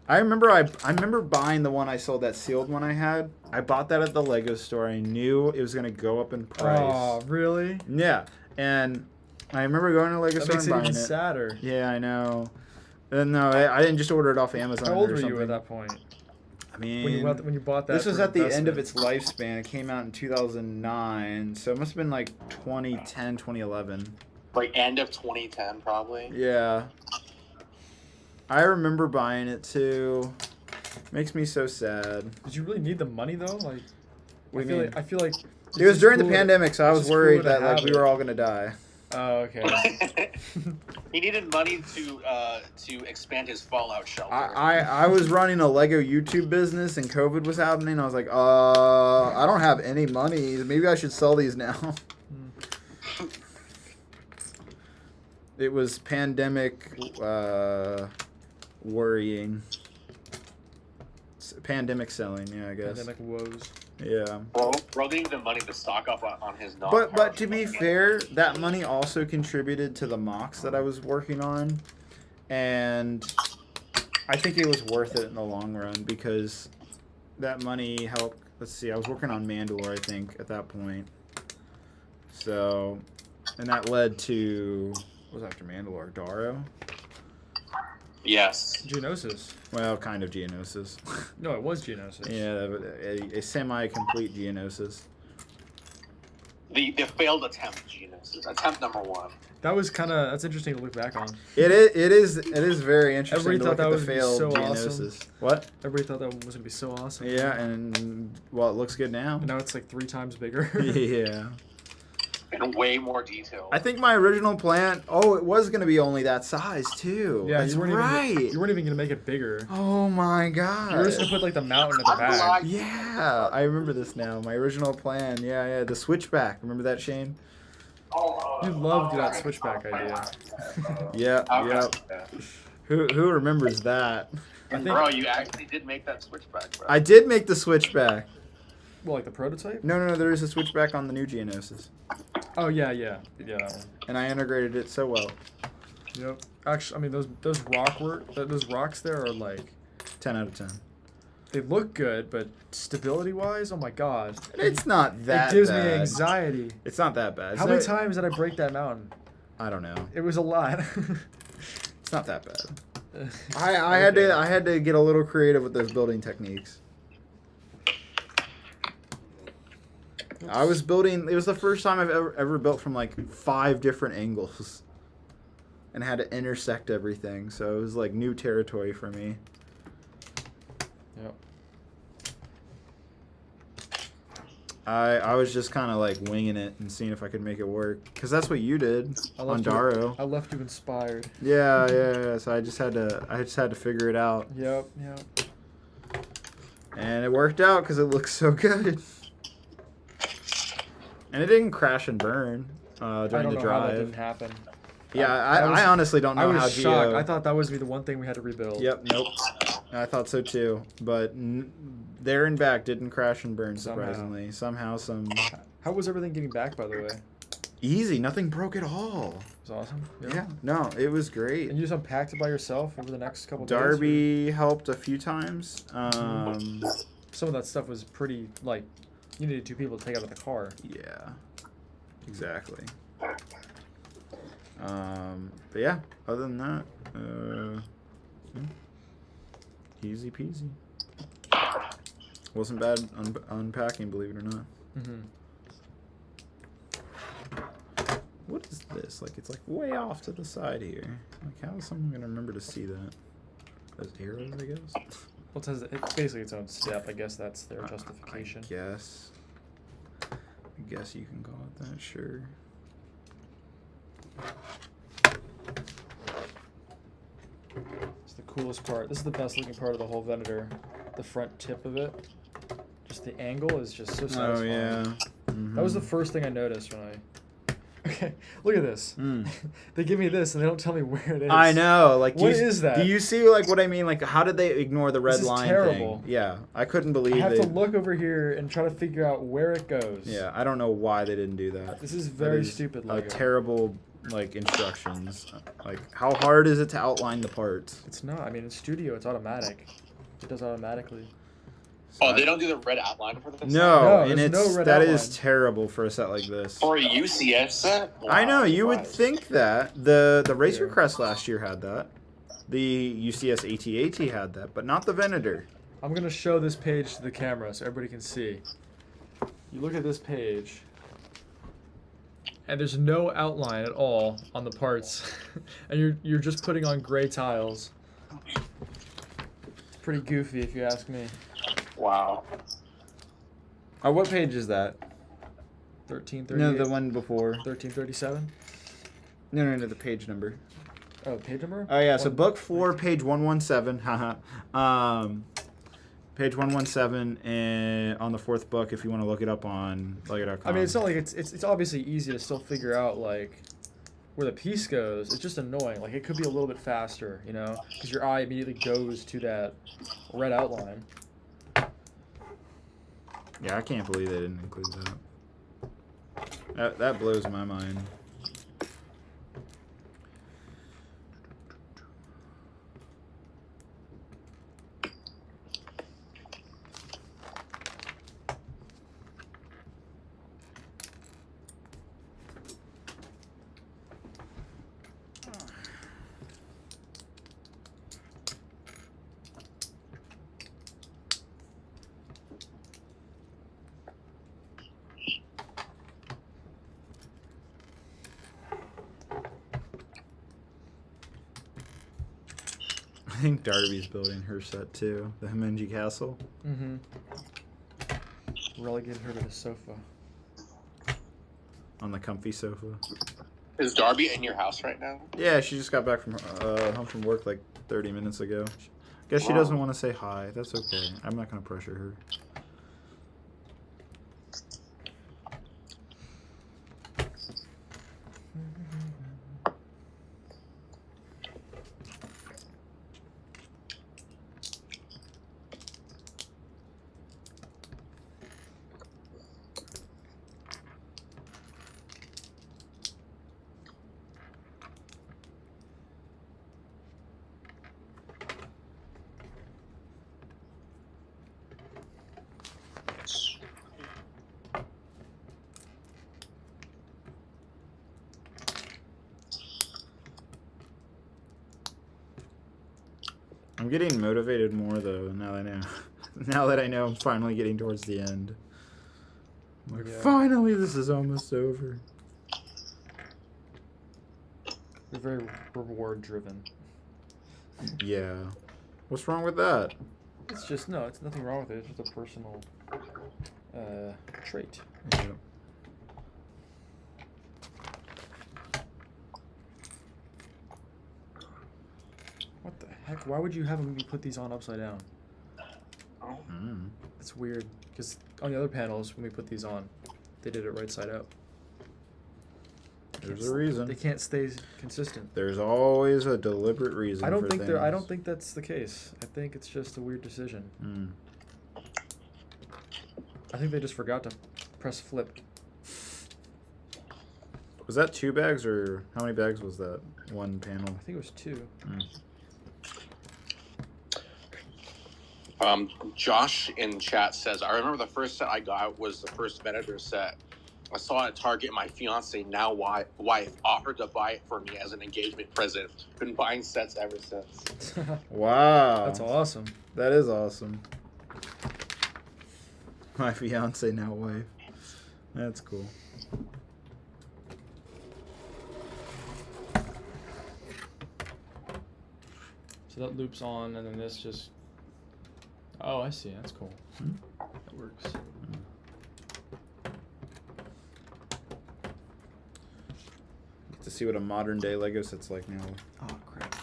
I remember buying the one I sold, that sealed one I had. I bought that at the Lego store. I knew it was gonna go up in price. Oh, really? Yeah, and I remember going to the Lego That store makes and it buying even it. sadder. Yeah, I know. No, I didn't just order it off Amazon. How old or were something. you at that point? I mean, When you bought that? this was for at the end of investment? its lifespan. It came out in 2009, so it must have been like 2010, 2011. Like end of 2010, probably. Yeah. I remember buying it too. Makes me so sad. Did you really need the money though? Like, What do you mean? I feel like It was during the pandemic, so I was it's worried cool to that like have we it. were all gonna die. Oh, okay. He needed money to expand his Fallout shelter. I was running a Lego YouTube business and COVID was happening. I was like, I don't have any money. Maybe I should sell these now. It was pandemic worrying. Pandemic selling, yeah, I guess. Pandemic woes. Yeah. Bro needed the money to stock up on his non. But to be fair, that money also contributed to the mocks that I was working on, and I think it was worth it in the long run because that money helped. Let's see, I was working on Mandalore, I think, at that point. So, and that led to what was after Mandalore? Daro? Yes. Geonosis. Well, kind of Geonosis. No, it was Geonosis. Yeah, a semi-complete Geonosis. The failed attempt, Geonosis. Attempt number 1. That was that's interesting to look back on. It is very interesting Everybody to thought look that at the was failed so Geonosis. awesome. What? Everybody thought that was gonna be so awesome. Yeah, and well, it looks good now. And now it's like 3 times bigger. Yeah. And way more detail. I think my original plan. Oh, it was gonna be only that size too. Yeah, That's you weren't right. Even, you weren't even gonna make it bigger. Oh my god. You were just gonna put like the mountain at the I'm back. glad- Yeah, I remember this now. My original plan. Yeah, the switchback. Remember that, Shane? You loved that switchback idea. Yeah, yeah. Who remembers that? I think. Bro, you actually did make that switchback, bro. I did make the switchback. Well, like the prototype? No, there is a switchback on the new Geonosis, Oh yeah, that one. and I integrated it so well. Yep. Actually, I mean those rocks there are like 10 out of 10. they look good, but stability wise, oh my god, It's not that it gives bad. me anxiety. It's not that bad. It's How many not- times did I break that mountain? I don't know. It was a lot. It's not that bad. I had to get a little creative with those building techniques. I was building. It was the first time I've ever built from like 5 different angles, and had to intersect everything. So it was like new territory for me. Yep. I was just kind of like winging it and seeing if I could make it work, because that's what you did on Daro. I left you inspired. Yeah. So I just had to figure it out. Yep. And it worked out because it looks so good. And it didn't crash and burn during the I don't know drive. how that didn't happen. Yeah, I honestly don't know I was how shocked. Geo... I thought that was be the one thing we had to rebuild. Yep, nope. I thought so too. But there and back didn't crash and burn, surprisingly. Somehow. How was everything getting back, by the way? Easy. Nothing broke at all. It was awesome. Yeah. No, it was great. And you just unpacked it by yourself over the next couple days? Darby helped a few times. Some of that stuff was pretty, like, you needed 2 people to take out of the car. Yeah. Exactly. But yeah, other than that, easy peasy. Wasn't bad unpacking, believe it or not. What is this? Like, it's like way off to the side here. Like, how is someone gonna remember to see that? Those arrows, I guess. Well, it's basically its own step. I guess that's their justification. I guess you can call it that. Sure. It's the coolest part. This is the best looking part of the whole Venator. The front tip of it. Just the angle is just so satisfying. Oh yeah. That was the first thing I noticed when I... Okay, look at this. They give me this and they don't tell me where it is. I know. Like, what is that? Do you see like what I mean? Like, how did they ignore the red line terrible. thing? Yeah, I couldn't believe I have they... to look over here and try to figure out where it goes. Yeah, I don't know why they didn't do that. This is very stupid, Lego. Terrible, like, instructions. Like, how hard is it to outline the parts? It's not. I mean, in Studio, it's automatic. It does automatically. Oh, they don't do the red outline for this? No, and there's it's no red that outline. is terrible for a set like this. For a UCS set? Wow, I know, you would surprised. think that. The Racer Yeah. Crest last year had that. The UCS AT-AT had that, but not the Venator. I'm going to show this page to the camera so everybody can see. You look at this page, and there's no outline at all on the parts. And you're just putting on gray tiles. It's pretty goofy if you ask me. Wow. Oh, what page is that? 1338. No, the one before. 1337. No, the page number. Oh, page number? Oh yeah, so book 4, page 117. Haha. Page 117, and on the 4th book, if you want to look it up on Lego.com. I mean, it's not like it's obviously easy to still figure out like where the piece goes. It's just annoying. Like, it could be a little bit faster, you know, because your eye immediately goes to that red outline. Yeah, I can't believe they didn't include that. That blows my mind. I think Darby's building her set too, the Himenji Castle. Mm-hmm. Relegated her to the sofa. On the comfy sofa. Is Darby in your house right now? Yeah, she just got back from home from work like 30 minutes ago. Guess she Wow. doesn't want to say hi. That's okay. I'm not gonna pressure her. I'm getting motivated more though now that I know. Now that I know I'm finally getting towards the end. I'm like, Yeah. Finally, this is almost over. You're very reward driven. Yeah. What's wrong with that? It's just it's nothing wrong with it. It's just a personal trait. Yeah. What the heck? Why would you have me put these on upside down? Mm. It's weird because on the other panels when we put these on, they did it right side up. There's a reason. They can't stay consistent. There's always a deliberate reason. I don't for think things. I don't think that's the case. I think it's just a weird decision. Mm. I think they just forgot to press flip. Was that 2 bags or how many bags was that? 1 panel. I think it was 2. Mm. Josh in chat says, I remember the first set I got was the first Venator set. I saw it at Target. My fiance, now wife, offered to buy it for me as an engagement present. Been buying sets ever since. Wow. That's awesome. That is awesome. My fiance, now wife. That's cool. So that loops on, and then this just. Oh, I see. That's cool. Hmm. That works. Get to see what a modern day Lego set's like now. Oh crap.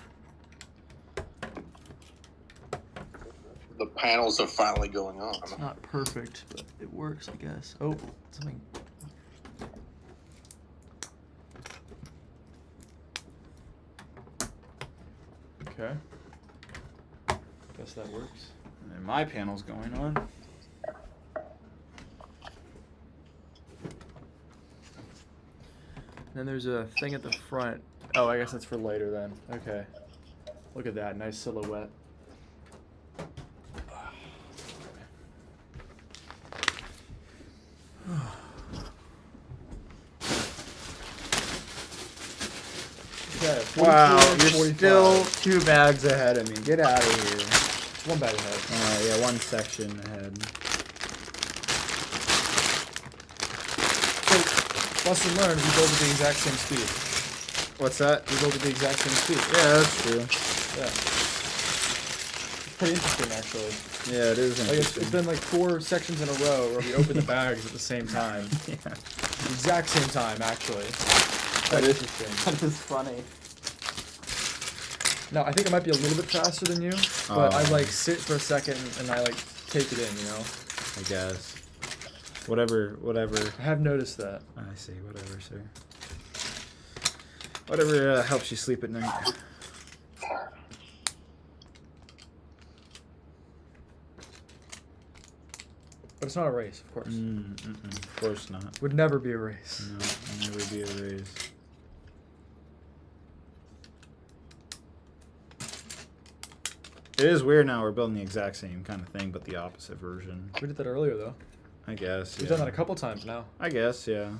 The panels are finally going on. It's not perfect, but it works, I guess. Oh, something. Okay. Guess that works. And my panel's going on. Then there's a thing at the front. Oh, I guess that's for later then. Okay. Look at that, nice silhouette. Okay, Wow, 44, you're 45. still 2 bags ahead of me. Get out of here. It's one bag ahead. Yeah, 1 section ahead. So, lesson learned, we build at the exact same speed. What's that? We build at the exact same speed. Yeah, that's true. Yeah. It's pretty interesting, actually. Yeah, it is Like interesting. it's been like 4 sections in a row where we open the bags at the same time. Yeah. The exact same time, actually. That Quite is interesting. That is funny. Now, I think I might be a little bit faster than you, but I Oh. like sit for a second and I like take it in, you know? I guess. Whatever. I have noticed that. I see. Whatever, sir. Whatever helps you sleep at night. But it's not a race, of course. Of course not. Would never be a race. No, it'll never be a race. It is weird now we're building the exact same kind of thing, but the opposite version. We did that earlier, though. I guess, We've yeah. done that a couple times now. I guess, yeah.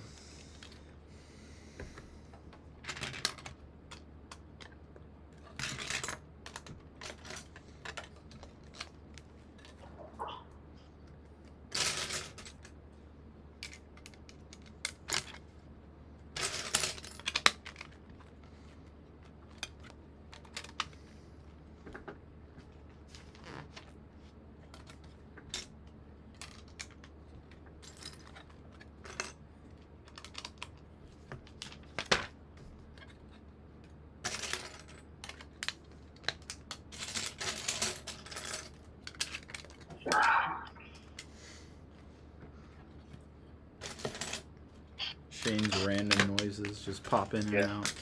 Shane's random noises just pop in and Yeah. out.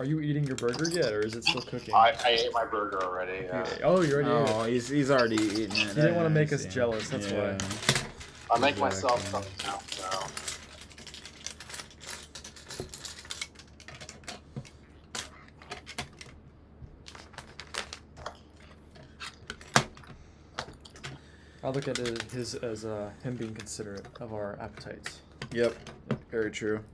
Are you eating your burger yet, or is it still cooking? I ate my burger already. Yeah. Oh, you already ate Oh, it. he's already eaten it. He didn't want to make I us see. jealous, that's why. I make myself Exactly. something now. So. I look at it as him being considerate of our appetites. Yep, very true.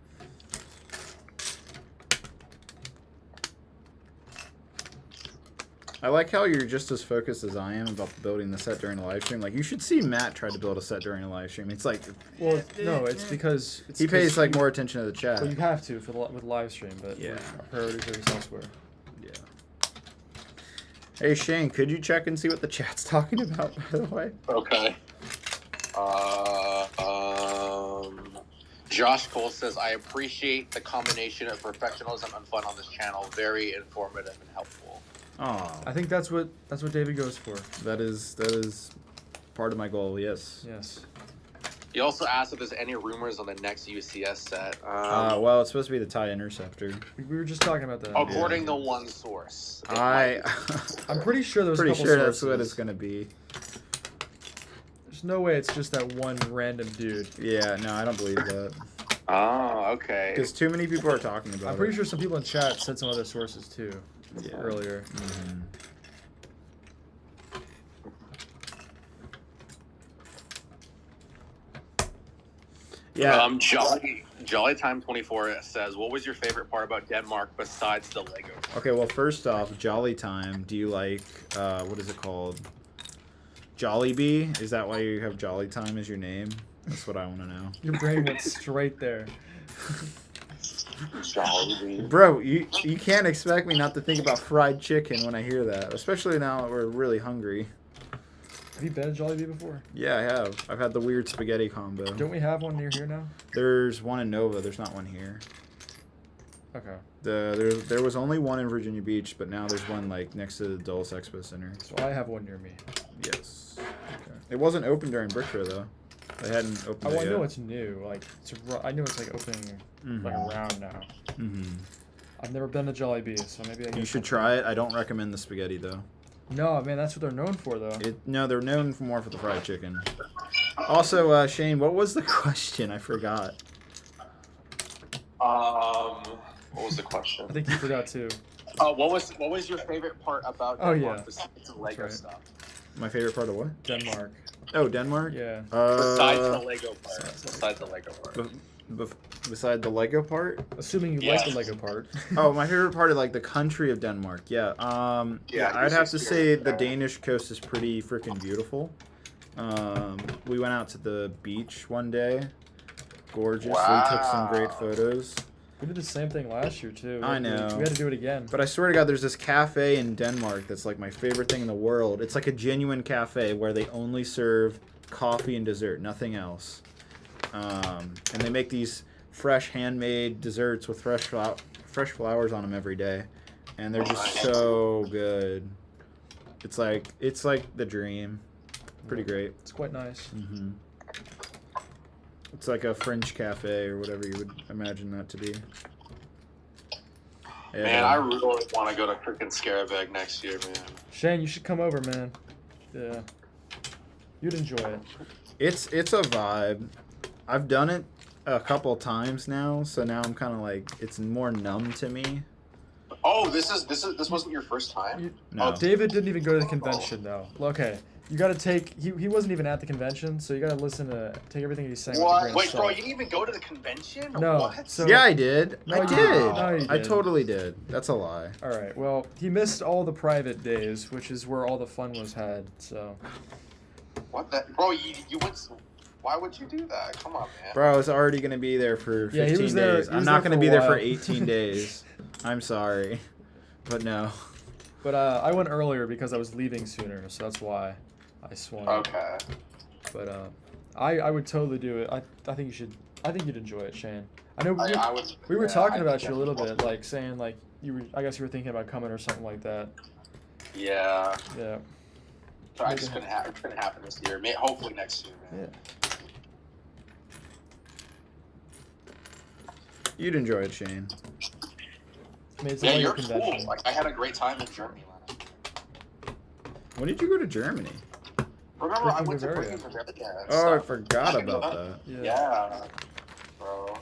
I like how you're just as focused as I am about building the set during the live stream. Like, you should see Matt try to build a set during a live stream. It's like, Well, no, it's because he pays like more attention to the chat. Well, you have to with live stream, but Yeah. our priorities are elsewhere. Yeah. Hey Shane, could you check and see what the chat's talking about, by the way? Okay. Josh Cole says, I appreciate the combination of professionalism and fun on this channel. Very informative and helpful. Oh, I think that's what David goes for. that is part of my goal. Yes. Yes. He also asked if there's any rumors on the next UCS set. Well, it's supposed to be the TIE Interceptor. We were just talking about that. According to one source. it I'm pretty sure there was a pretty couple sure that's sources. what it's gonna be. There's no way it's just that one random dude. Yeah, no, I don't believe that. Oh, okay. Because too many people are talking about I'm pretty it. sure some people in chat said some other sources too Yeah. earlier. Mhm. Yeah. Jolly Time 24 says, what was your favorite part about Denmark besides the Lego? Okay, well, first off, Jolly Time. Do you like, what is it called? Jollibee? Is that why you have Jolly Time as your name? That's what I want to know. Your brain went straight there. Jolly. Bro, you can't expect me not to think about fried chicken when I hear that, especially now that we're really hungry. Have you been to Jollibee before? Yeah, I have. I've had the weird spaghetti combo. Don't we have one near here now? There's one in Nova. There's not one here. Okay. There was only one in Virginia Beach, but now there's one like next to the Dulles Expo Center. So I have one near me. Yes. Okay. It wasn't open during Brick Show though. They hadn't opened Oh, it I know yet. it's new. Like I know it's like opening like Mhm. around now. Mhm. I've never been to Jollibee, so maybe I You get should something. try it. I don't recommend the spaghetti though. No, man, that's what they're known for, though. No, they're known for more for the fried chicken. Also, Shane, what was the question? I forgot. What was the question? I think you forgot too. What was your favorite part about Oh, Denmark yeah. besides the Lego right. stuff? My favorite part of what? Denmark. Oh, Denmark. Yeah. Besides the Lego part. Besides the Lego part. Beside the Lego part. Assuming you like the Lego part. Oh, my favorite part of like the country of Denmark. Yeah. I'd have to say the Danish coast is pretty freaking beautiful. We went out to the beach one day. Gorgeous. We took some great photos. We did the same thing last year too. I know. We had to do it again. But I swear to God, there's this cafe in Denmark that's like my favorite thing in the world. It's like a genuine cafe where they only serve coffee and dessert, nothing else. And they make these fresh handmade desserts with fresh flowers on them every day, and they're just so good. It's like the dream. Pretty great. It's quite nice. Hmm. It's like a French cafe or whatever you would imagine that to be. Yeah. Man, I really want to go to freaking Scarabag next year, man. Shane, you should come over, man. Yeah. You'd enjoy it. It's a vibe. I've done it a couple times now, so now I'm kind of like it's more numb to me. Oh, this wasn't your first time? No. David didn't even go to the convention though. Okay. You gotta take he wasn't even at the convention, so you gotta take everything he's saying with a What? grain of Wait, bro, salt. you didn't even go to the convention? No. What? So Yeah, I did. No, I you did. didn't. No, you I didn't. totally did. That's a lie. Alright, well, he missed all the private days, which is where all the fun was had, so What the? Bro, you went. Why would you do that? Come on, man. Bro, I was already going to be there for 15 Yeah, he was there- days. he I'm was not there going to for be a there for while. 18 days. I'm sorry. But no. but I went earlier because I was leaving sooner, so that's why I swung. Okay. But I would totally do it. I think you should. I think you'd enjoy it, Shane. I know I would. we were yeah, talking I about you a definitely little bit, like saying like I guess you were thinking about coming or something like that. Yeah. Yeah. I just couldn't happen. It's gonna happen this year. Hopefully next year, man. Yeah. You'd enjoy it, Shane. I mean, it's a Yeah, Lego you're convention. cool. Like I had a great time in Germany last year. When did you go to Germany? Remember, I Freaking went to Bavaria. freaking Bavaria. and Oh, I stuff. forgot I about know. that. Yeah. Bro.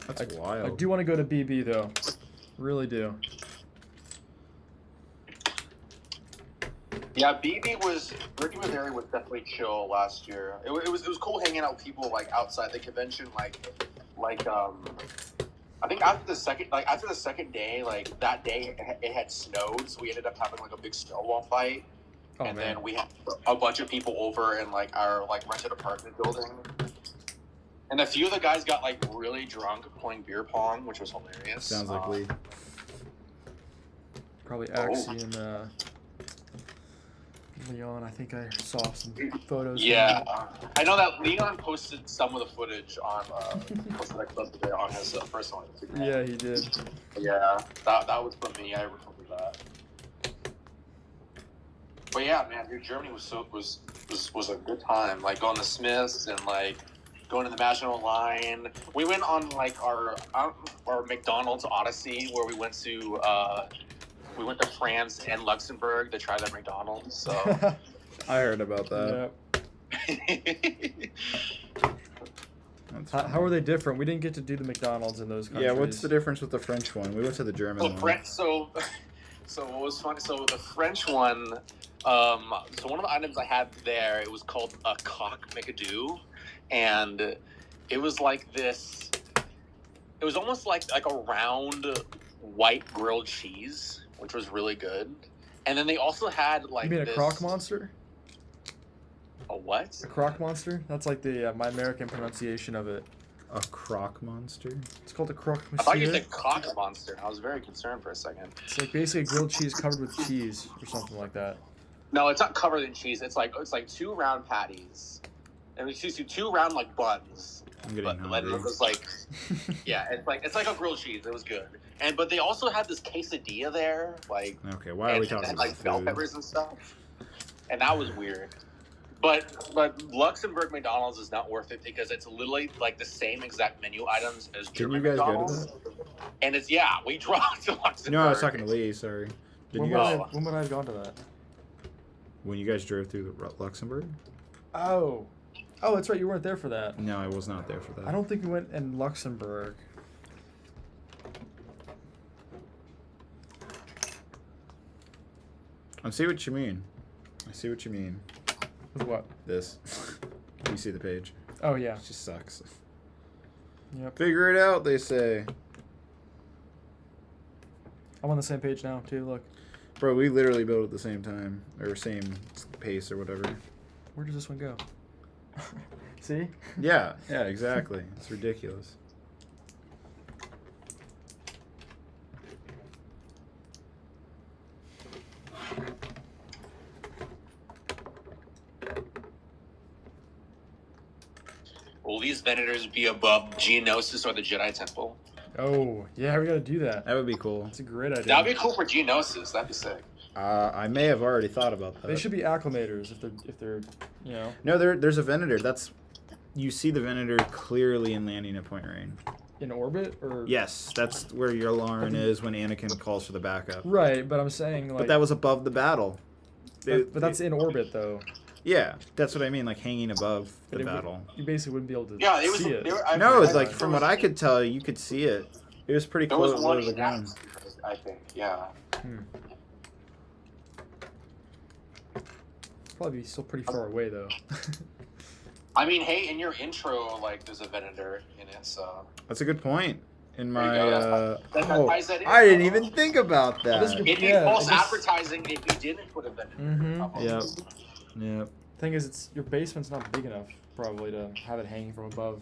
That's wild. I do want to go to BB though. Really do. Yeah, Ricky Bavaria was definitely chill last year. It was cool hanging out with people like outside the convention, like I think after the second day, like that day, it had snowed, so we ended up having like a big snowball fight. Oh, and man. then we had a bunch of people over in like our like rented apartment building. And a few of the guys got like really drunk playing beer pong, which was hilarious. Sounds like Lee. Probably Axie and Leon. I think I saw some photos. Yeah, I know that Leon posted some of the footage on posted that clip today on his personal Instagram. Yeah, he did. Yeah, that was from me. I remember that. But yeah, man, your Germany was a good time. Like going to Smiths and like going to the National Line. We went on like our McDonald's Odyssey where we went to France and Luxembourg to try their McDonald's. So I heard about that. How are they different? We didn't get to do the McDonald's in those countries. Yeah, what's the difference with the French one? We went to the German one. So what was funny? So the French one. So one of the items I had there, it was called a coq McAdoo, and it was like this. It was almost like a round white grilled cheese, which was really good. And then they also had like. You mean this, a croque monster? A what? A croque monster? That's like the my American pronunciation of it. A croque monster? It's called a croque monsieur. I thought you said cock monster. I was very concerned for a second. It's like basically grilled cheese covered with cheese or something like that. No, it's not covered in cheese. It's like two round patties, and we choose two round like buns. I'm getting But hungry. it was like, yeah, it's like a grilled cheese. It was good, but they also had this quesadilla there, like Okay, why are we talking and about like bell food? peppers and stuff, and that was weird. But Luxembourg McDonald's is not worth it because it's literally like the same exact menu items as Didn't German you guys go to McDonald's. that? And it's we drove to Luxembourg. No, I was talking to Lee, sorry. Did you guys, When would I have gone to that? when you guys drove through Luxembourg? Oh, that's right. You weren't there for that. No, I was not there for that. I don't think we went in Luxembourg. I see what you mean. I see what you mean. With what? This. You see the page. Oh yeah. It just sucks. Yep. Figure it out, they say. I'm on the same page now too. Look. Bro, we literally built at the same time. Or same pace or whatever. Where does this one go? See? Yeah, exactly. It's ridiculous. Will these Venators be above Geonosis or the Jedi Temple? Oh yeah, we gotta do that. That would be cool. That's a great idea. That'd be cool for Geonosis. That'd be sick. I may have already thought about that. They should be acclimators if they're you know. No, there's a Venator. You see the Venator clearly in landing at Point Rain. In orbit or. Yes, that's where your Lauren is when Anakin calls for the backup. Right, but I'm saying like. But that was above the battle. But that's in orbit though. Yeah, that's what I mean, like hanging above the But battle. You basically wouldn't be able to see it. No, it's like from what I could tell, you could see it. It was pretty There was close one to the in ground. atmosphere, I think. Yeah. Probably still pretty far away though. I mean, hey, in your intro, like, there's a Venator in it, so. That's a good point. In There my, you go. That ties that in. I didn't even think about that. This is- It'd be Yeah, false it just- advertising if you didn't put a Venator. Yep. Yep. Thing is, your basement's not big enough probably to have it hanging from above.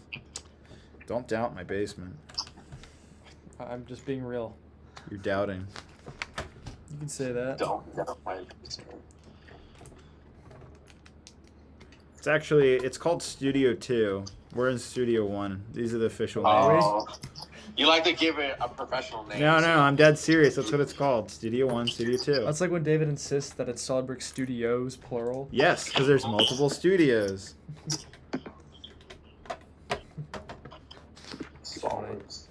Don't doubt my basement. I'm just being real. You're doubting. You can say that. Don't. It's called Studio 2. We're in Studio 1. These are the official names. Oh. You like to give it a professional name. No, I'm dead serious. That's what it's called. Studio 1, Studio 2. That's like when David insists that it's Solidbrick Studios, plural. Yes, because there's multiple studios.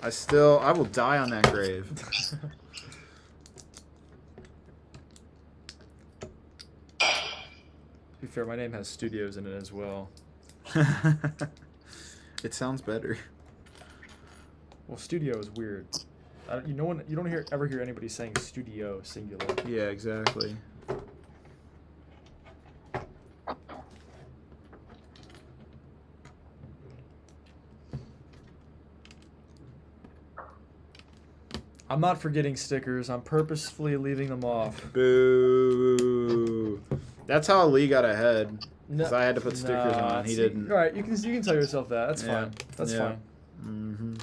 I will die on that grave. To be fair, my name has studios in it as well. It sounds better. Well, studio is weird. You don't ever hear anybody saying studio singular. Yeah, exactly. I'm not forgetting stickers. I'm purposefully leaving them off. Boo. That's how Lee got ahead. No, Because I had to put stickers on. He didn't. All right, you can tell yourself that. That's Yeah. fine. That's Yeah. fine. Mm-hmm.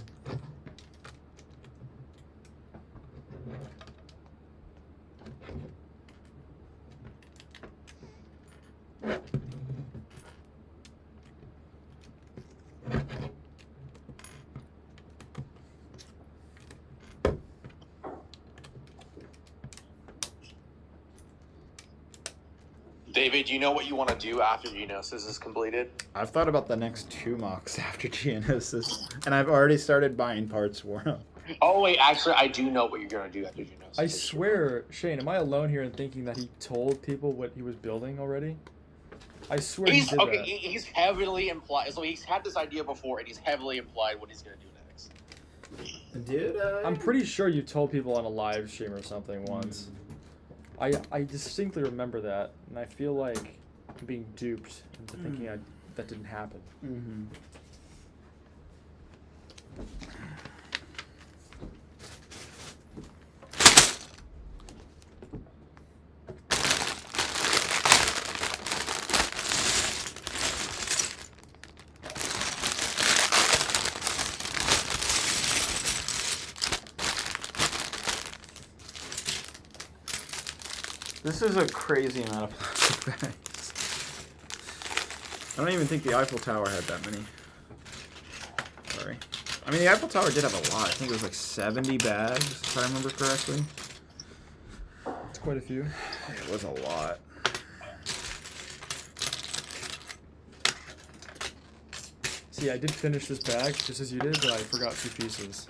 David, do you know what you want to do after Geonosis is completed? I've thought about the next 2 mocks after Geonosis, and I've already started buying parts for them. Oh wait, actually, I do know what you're gonna do after Geonosis. I swear, Shane, am I alone here in thinking that he told people what he was building already? I swear he did that. He's heavily implied. So he's had this idea before, and he's heavily implied what he's gonna do next. Did I? I'm pretty sure you told people on a live stream or something once. I distinctly remember that, and I feel like I'm being duped into thinking that didn't happen. Mm-hmm. This is a crazy amount of plastic bags. I don't even think the Eiffel Tower had that many. Sorry. I mean, the Eiffel Tower did have a lot. I think it was like 70 bags, if I remember correctly. It's quite a few. It was a lot. See, I did finish this bag just as you did, but I forgot 2 pieces.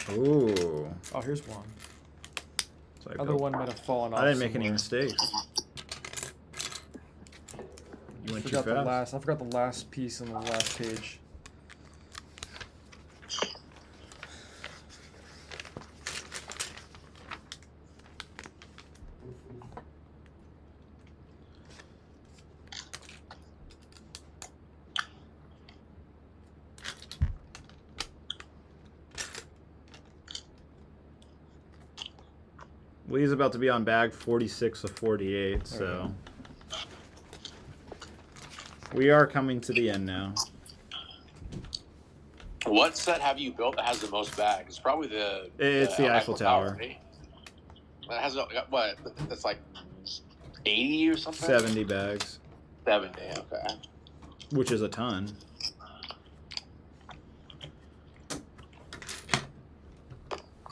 So. Ooh. Oh, here's one. So I Other built- one might have fallen off. I didn't make any somewhere. mistakes. You went too Forgot the fast. last. I forgot the last piece on the last page. Lee's about to be on bag 46 of 48, so we are coming to the end now. What set have you built that has the most bags? It's probably It's the Eiffel Tower. Right? That has what? That's like 80 or something. 70 bags, 70. Okay. which is a ton.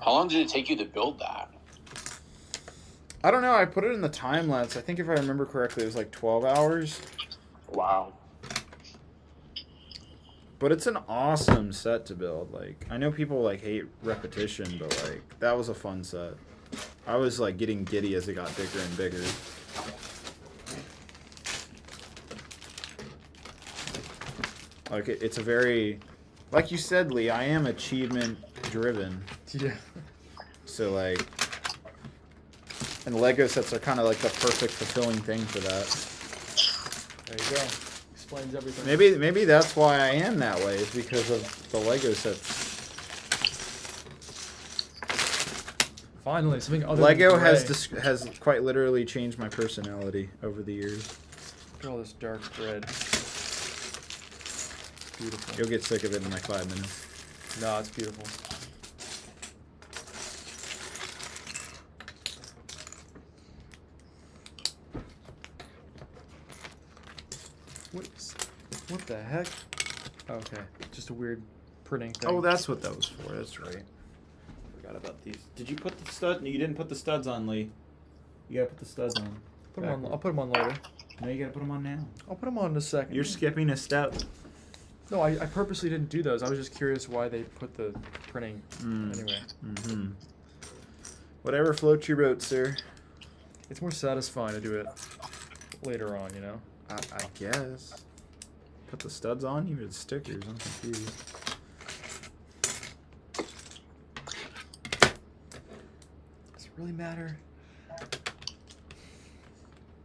How long did it take you to build that? I don't know. I put it in the time lapse. I think if I remember correctly, it was like 12 hours. Wow. But it's an awesome set to build. Like, I know people like hate repetition, but like that was a fun set. I was like getting giddy as it got bigger and bigger. Like it's a very, like you said, Lee. I am achievement driven. Yeah. So like, and Lego sets are kind of like the perfect fulfilling thing for that. There you go. Explains everything. Maybe that's why I am that way. Is because of the Lego sets. Finally, something other Lego than gray. has quite literally changed my personality over the years. Look at all this dark red. Beautiful. You'll get sick of it in like 5 minutes. No, it's beautiful. What the heck? Okay, just a weird printing thing. Oh, that's what that was for. That's right. Forgot about these. Did you put the stud? No, you didn't put the studs on, Lee. You gotta put the studs on. Put 'em on. I'll put them on later. No, you gotta put them on now. I'll put them on in a second. You're skipping a step. No, I purposely didn't do those. I was just curious why they put the printing anyway. Mm-hmm. Whatever floats your boat, sir. It's more satisfying to do it later on, you know? I guess. Put the studs on? You did stickers. I'm confused. Does it really matter?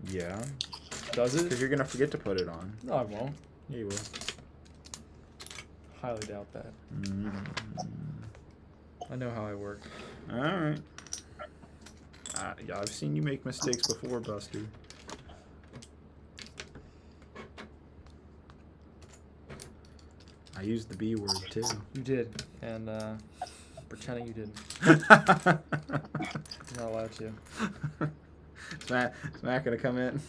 Yeah. Does Because it? you're gonna forget to put it on. No, I won't. Yeah, you will. Highly doubt that. I know how I work. All right. Yeah, I've seen you make mistakes before, Buster. I used the B word too. You did, and pretending you didn't. You're not allowed to. Smack gonna come in.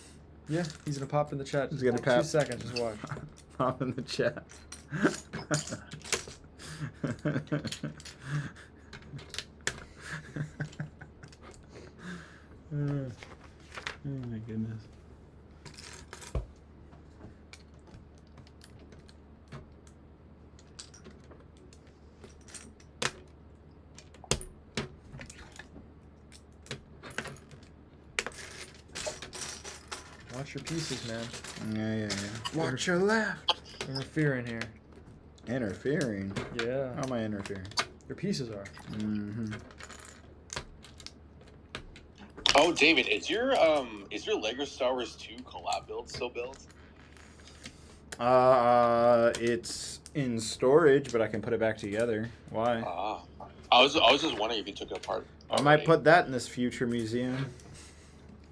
Yeah, he's gonna pop in the chat. He's gonna Like pop. 2 seconds. Just watch. Pop in the chat. Oh my goodness. Watch your pieces, man. Yeah. Watch your left. Interfering here. Interfering? Yeah. How am I interfering? Your pieces are. Mm-hmm. Oh, David, is your Lego Star Wars 2 collab build still built? It's in storage, but I can put it back together. Why? I was just wondering if you took it apart. I might put that in this future museum.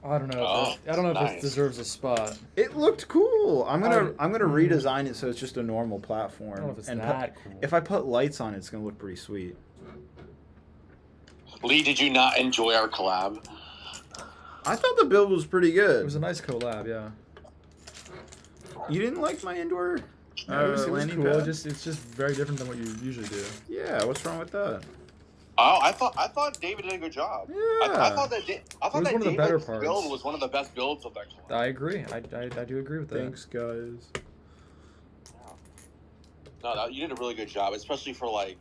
I don't know. Oh, I don't know if nice. it deserves a spot. It looked cool. I'm gonna redesign it so it's just a normal platform. I don't know if it's and that cool. if I put lights on it, it's gonna look pretty sweet. Lee, did you not enjoy our collab? I thought the build was pretty good. It was a nice collab, yeah. You didn't like my indoor It was landing cool. pad? It's just very different than what you usually do. Yeah, what's wrong with that? Oh, I thought David did a good job. Yeah. I thought that one of the better David's parts. build was one of the best builds of that collab. I agree. I do agree with that. Thanks, guys. No, you did a really good job, especially for like,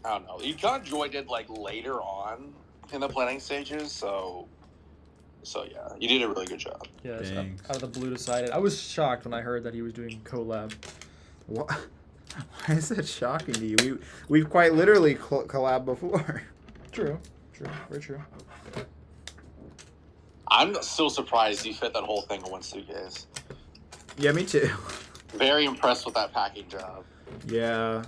I don't know. You kind of joined it like later on in the planning stages, so yeah, you did a really good job. Yes, Thanks. out of the blue decided. I was shocked when I heard that he was doing collab. What? Why is that shocking to you? We've quite literally collabed before. True, very true. I'm still surprised you fit that whole thing in one suitcase. Yeah, me too. Very impressed with that packing job. Yeah,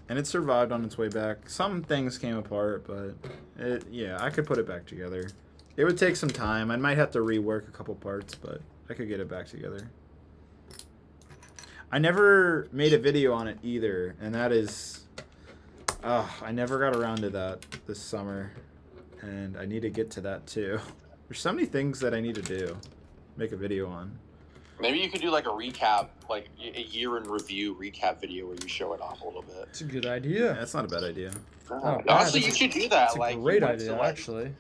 and it survived on its way back. Some things came apart, but I could put it back together. It would take some time. I might have to rework a couple parts, but I could get it back together. I never made a video on it either, and that is... I never got around to that this summer, and I need to get to that too. There's so many things that I need to do. Make a video on. Maybe you could do like a recap, like a year in review recap video where you show it off a little bit. It's a good idea. That's not a bad idea. Honestly, you should do that. It's a like, great you went idea, to, like, actually.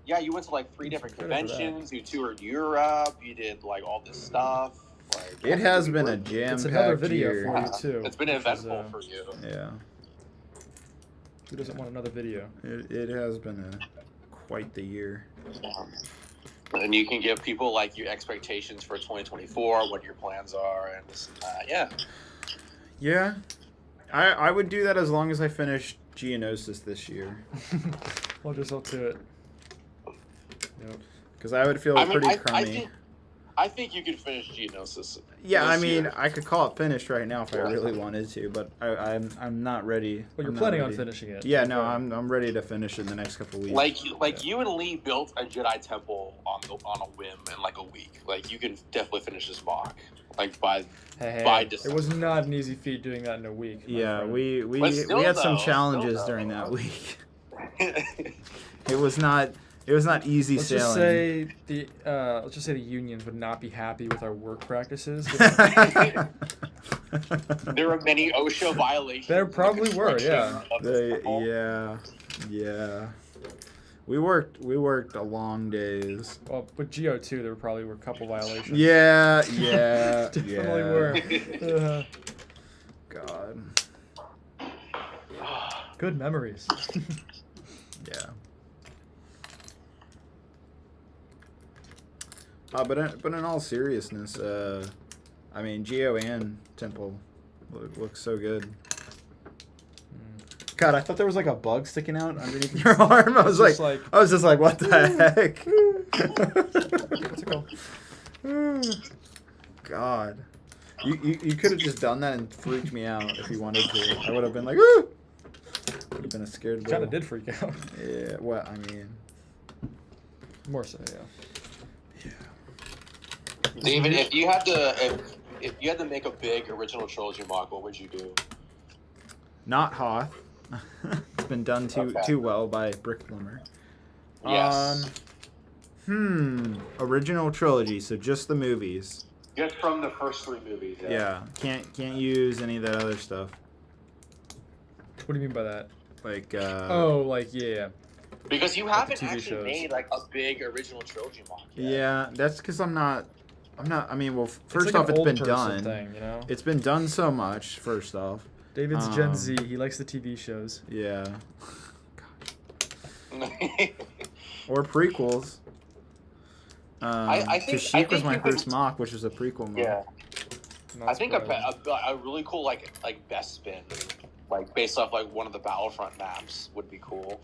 Yeah, you went to like 3 different credit for that. conventions. You toured Europe. You did like all this stuff. Like, It has been a It's jam-packed another video year. for you too. It's been which is, eventful for you. Yeah, Who doesn't want another video? it has been quite the year. And you can give people like your expectations for 2024, what your plans are, and this and that. Yeah. Yeah, I would do that as long as I finish Geonosis this year, Hold yourself to it. Yep. because I would feel pretty crummy. I think you could finish Geonosis. Yeah, I this mean, year. I could call it finished right now if I really wanted to, but I'm not ready. But you're I'm not planning on ready. finishing it. Yeah, no, I'm ready to finish in the next couple weeks. Like you and Lee built a Jedi temple on a whim in like a week. Like you can definitely finish this mock like by December. It was not an easy feat doing that in a week. my Yeah, friend. we But still, had some though, challenges still, during though. that week. It was not easy Let's sailing. just say the unions would not be happy with our work practices. There were many OSHA violations. There probably were, yeah. Yeah. We worked a long days. Well, with Geo too, there probably were a couple violations. Yeah. Definitely were. God. Good memories. Yeah. But in all seriousness, I mean, Geo and Temple look so good. God, I thought there was like a bug sticking out underneath your arm. I was It's like, just like- what the heck? What's it called? God, you could have just done that and freaked me out if you wanted to. I would have been like, ooh. have been a scared Kind little. of did freak out. Yeah. Well, I mean. More so, yeah. David, if you had to make a big original trilogy mock, what would you do? Not Hoth. It's been done Okay. too well by Brick Plumber. Yes. Original trilogy, so just the movies. Just from the first 3 movies. Yeah. Can't use any of that other stuff. What do you mean by that? Like Oh, like, yeah. Because you haven't TV actually shows. made like a big original trilogy mock yet. Yeah, that's because I'm not. I mean, well, It's first like off, an it's old been person done. thing, you know? It's been done so much. First off, David's Gen Um, Z. He likes the TV shows. yeah, or prequels. I think- Kashyyyk I was think my you could- first mock, which was a prequel mock. Yeah. Not I think surprised. a really cool like best spin, like based off like one of the Battlefront maps, would be cool.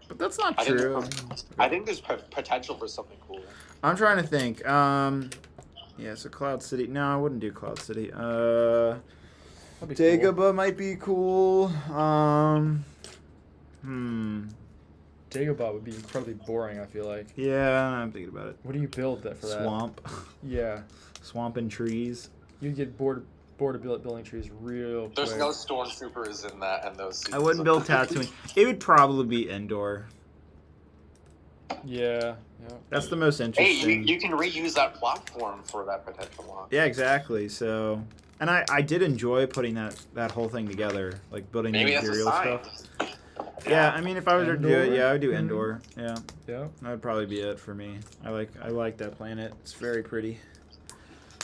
But that's not I think true. I think there's potential for something cool. I'm trying to think. Yeah, so Cloud City. No, I wouldn't do Cloud City. That'd be cool. Dagobah might be cool. Dagobah would be incredibly boring, I feel like. Yeah, I'm thinking about it. What do you build for that? Swamp. Yeah. Swamp and trees. You get bored of building trees real quick. There's no stormtroopers in that and those. I wouldn't build Tatooine. It would probably be indoor. Yeah. That's the most Hey, interesting. you can reuse that platform for that potential mock. Yeah, exactly. So, and I did enjoy putting that whole thing together, like building Maybe the that's a Imperial sign. stuff. Yeah, I mean, if I was to do it, Indoor? yeah, I would do Mhm. indoor. Yeah, Yeah. that would probably be it for me. I like that planet. It's very pretty.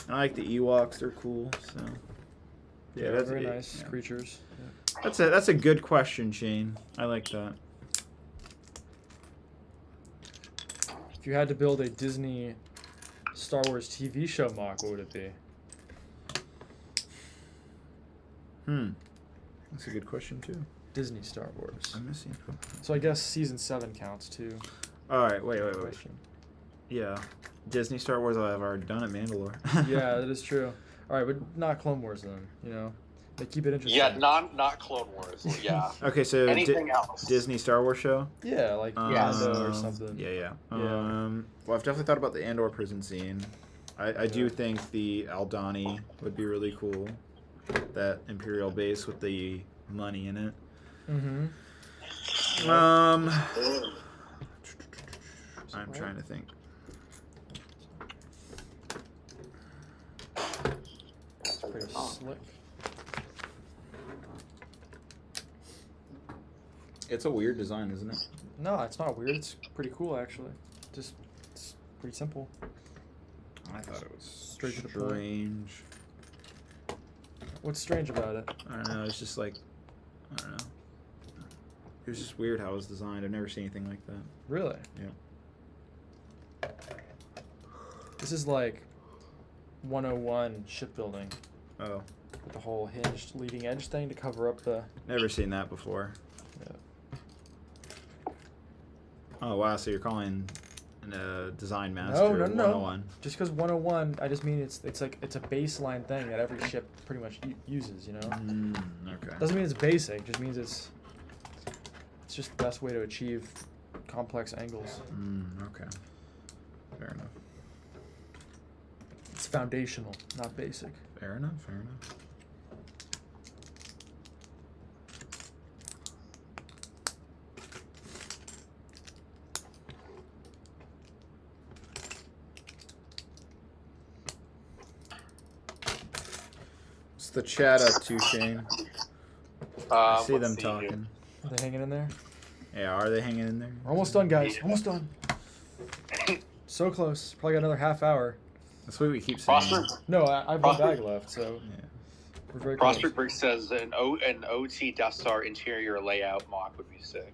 And I like the Ewoks. They're cool. So, yeah, that's very it. nice Yeah. creatures. Yeah. That's a good question, Shane. I like that. If you had to build a Disney Star Wars TV show mock, what would it be? That's a good question too. Disney Star Wars. I'm missing. So I guess season 7 counts too. All right, wait. Question. Yeah, Disney Star Wars. I've already done at Mandalore. Yeah, that is true. All right, but not Clone Wars then. You know, they keep it interesting. Yeah, not Clone Wars. Yeah. Okay, so Anything else? Disney Star Wars show. Yeah, like Mando or something. Yeah. Yeah. Well, I've definitely thought about the Andor prison scene. I do think the Aldani would be really cool. That Imperial base with the money in it. Mm-hmm. I'm trying to think. Pretty slick. It's a weird design, isn't it? No, it's not weird. It's pretty cool actually. Just it's pretty simple. I thought it was Straight to the point. strange. What's strange about it? I don't know. It's just like, I don't know. It was just weird how it was designed. I've never seen anything like that. Really? Yeah. This is like 101 shipbuilding Oh, with the whole hinged leading edge thing to cover up the. never seen that before. Yeah. Oh wow! So you're calling Design Master No. 101? Just because 101, I just mean it's a baseline thing that every ship pretty much uses. You know. Okay. Doesn't mean it's basic. Just means it's just the best way to achieve complex angles. Okay. Fair enough. It's foundational, not basic. Fair enough. Fair enough. What's the chat up to, Shane? I see Let's them see talking. Are they hanging in there? Yeah, are they hanging in there? We're almost done, guys. Almost done. So close. Probably got another half hour. That's what we keep saying. Prospect, No, I have one Prosper- bag left, so Yeah. we're very close. Prospect Brick says an OT Death Star interior layout mock would be sick.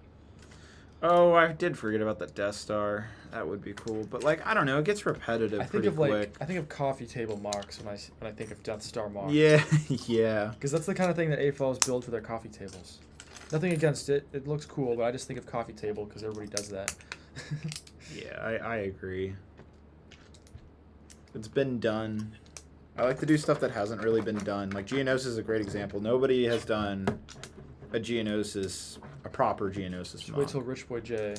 Oh, I did forget about the Death Star. That would be cool. But like, I don't know, it gets repetitive I think pretty of quick. I think of coffee table mocks when I think of Death Star mocks. Yeah, yeah. Because that's the kind of thing that AFLs build for their coffee tables. Nothing against it. It looks cool, but I just think of coffee table because everybody does that. Yeah, I agree. It's been done. I like to do stuff that hasn't really been done. Like Geonosis is a great example. Nobody has done a Geonosis a proper Geonosis Just mod. wait till Rich Boy J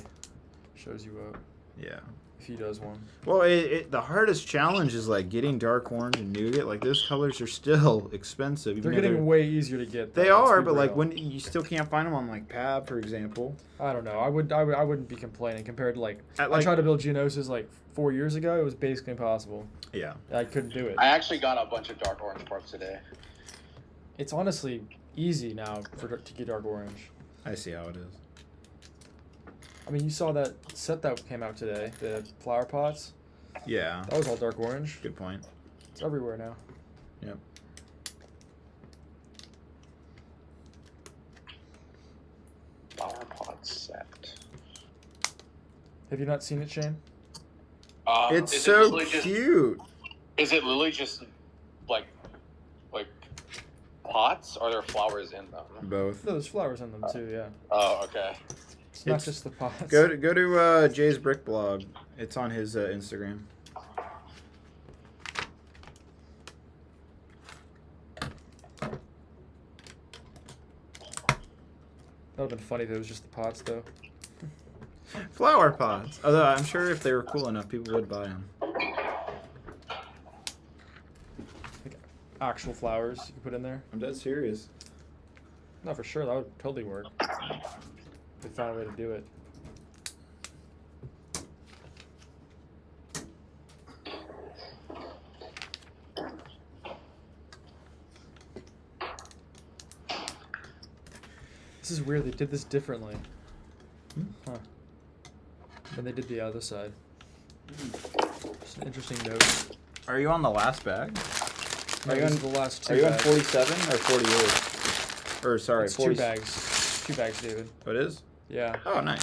shows you up Yeah. if he does one. Well, the hardest challenge is like getting dark orange and nougat. Like those colors are still expensive. even They're though getting way easier to get. They though, let's are, be but like real. when you still can't find them on like Pab, for example. I don't know. I wouldn't be complaining compared to like At, I like- tried to build Geonosis like 4 years ago. It was basically impossible. Yeah. I couldn't do it. I actually got a bunch of dark orange parts today. It's honestly easy now to get dark orange. I see how it is. I mean, you saw that set that came out today, the flower pots. Yeah. That was all dark orange. Good point. It's everywhere now. Yep. Flower pot set. Have you not seen it, Shane? It's is it so literally just- cute. Is it literally just like pots? Or are there flowers in them? Both. No, there's flowers in them too. Yeah. Oh, okay. It's not It's- just the pots. Go to Jay's Brick blog. It's on his Instagram. That would have been funny if it was just the pots, though. Flower pots. Although I'm sure if they were cool enough, people would buy them. Like actual flowers you could put in there. I'm dead serious. No, for sure. That would totally work. If we found a way to do it. This is weird. They did this differently. Huh. Than they did the other side. Just an interesting note. Are you on the last bag? No, Are you these on- are the last two Are you on bags. 47 or 48? Or sorry, It's 40. 2 bags. 2 bags, David. Oh, it is? Yeah. Oh, nice.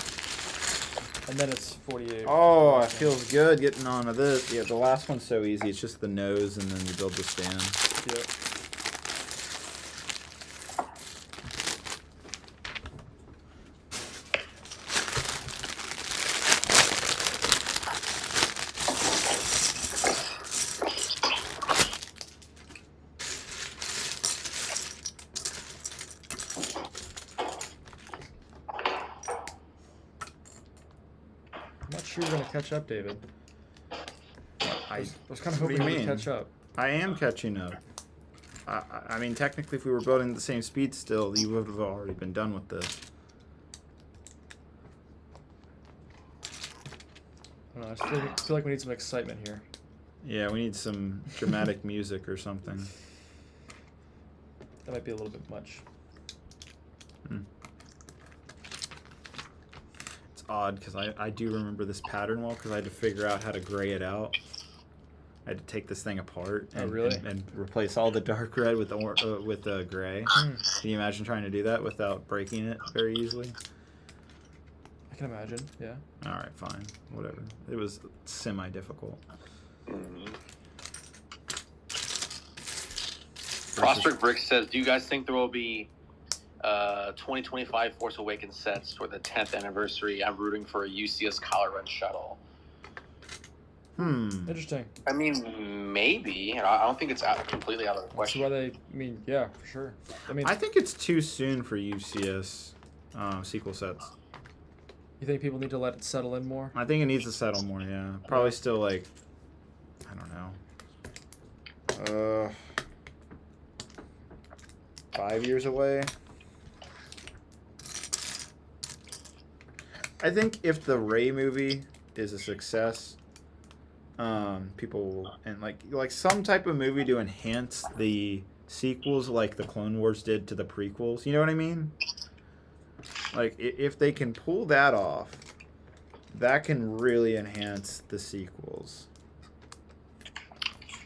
And then it's 48. Oh, it feels good getting onto this. Yeah, the last one's so easy. It's just the nose, and then you build the stand. Yep. I'm not sure you're gonna catch up, David. I was kind of What do hoping you you would mean? catch up. I am catching up. I mean, technically, if we were building at the same speed still, you would have already been done with this. I don't know. I just feel like we need some excitement here. Yeah, we need some dramatic music or something. That might be a little bit much. It's odd because I do remember this pattern well because I had to figure out how to gray it out. I had to take this thing apart Oh, and, really? and replace all the dark red with gray. Can you imagine trying to do that without breaking it very easily? I can imagine. Yeah. All right, fine, whatever. It was semi-difficult. Prospect Brick says, do you guys think there will be 2025 Force Awakens sets for the 10th anniversary? I'm rooting for a UCS Kylo Ren shuttle. Interesting. I mean, maybe. I don't think it's completely out of the See question. why they? I mean, yeah, for sure. I mean, I think it's too soon for UCS sequel sets. you think people need to let it settle in more? I think it needs to settle more, yeah. Probably still like, I don't know. 5 years away. I think if the Rey movie is a success, people will, and like some type of movie to enhance the sequels like the Clone Wars did to the prequels. You know what I mean? Like if they can pull that off, that can really enhance the sequels.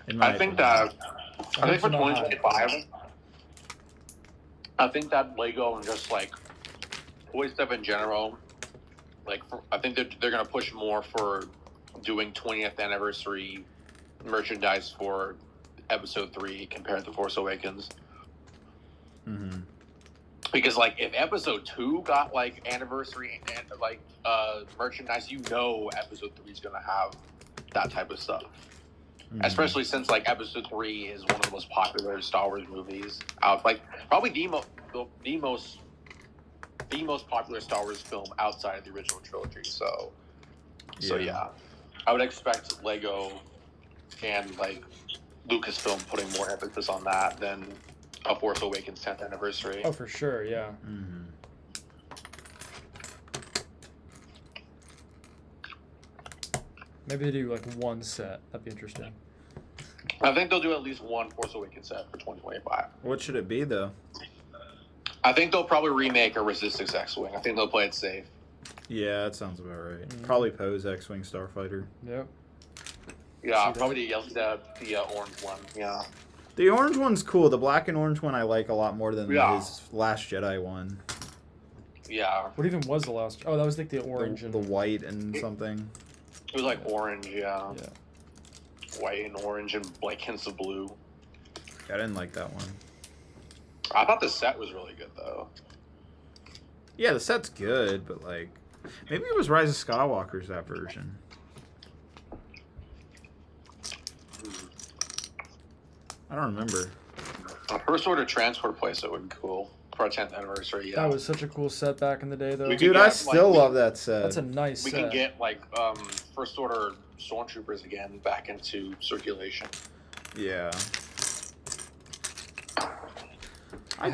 In my I think opinion. I think for Not high. 2025, I think that Lego and just like toy stuff in general, like I think they're gonna push more for doing 20th anniversary merchandise for Episode 3 compared to Force Awakens. Mm-hmm. Because like if Episode 2 got like anniversary and like merchandise, you know Episode 3 is gonna have that type of stuff. Mm-hmm. Especially since like Episode 3 is one of the most popular Star Wars movies out, like probably the most the most popular Star Wars film outside of the original trilogy. So yeah, I would expect Lego and like Lucasfilm putting more emphasis on that than A Force Awakens 10th anniversary. Oh, for sure, yeah. Mm-hmm. Maybe they do like one set. That'd be interesting. I think they'll do at least one Force Awakens set for 2025. What should it be though? I think they'll probably remake a Resistance X-Wing. I think they'll play it safe. Yeah, that sounds about right. Mm. Probably Poe's X-Wing Starfighter. Yep. Yeah, See probably the orange one. Yeah. The orange one's cool. The black and orange one I like a lot more than Yeah. his Last Jedi one. Yeah. What even was the last? Oh, that was like the orange The and white and something. It was like orange, yeah. yeah. White and orange and like hints of blue. I didn't like that one. I thought the set was really good though. Yeah, the set's good, but like maybe it was Rise of Skywalker's that version. I don't remember. A First Order transport playset would be cool for our 10th anniversary. Yeah. That was such a cool set back in the day, though. We Dude, could I get, still like, love that set. That's a nice We set. can get like First Order stormtroopers again back into circulation. Yeah. I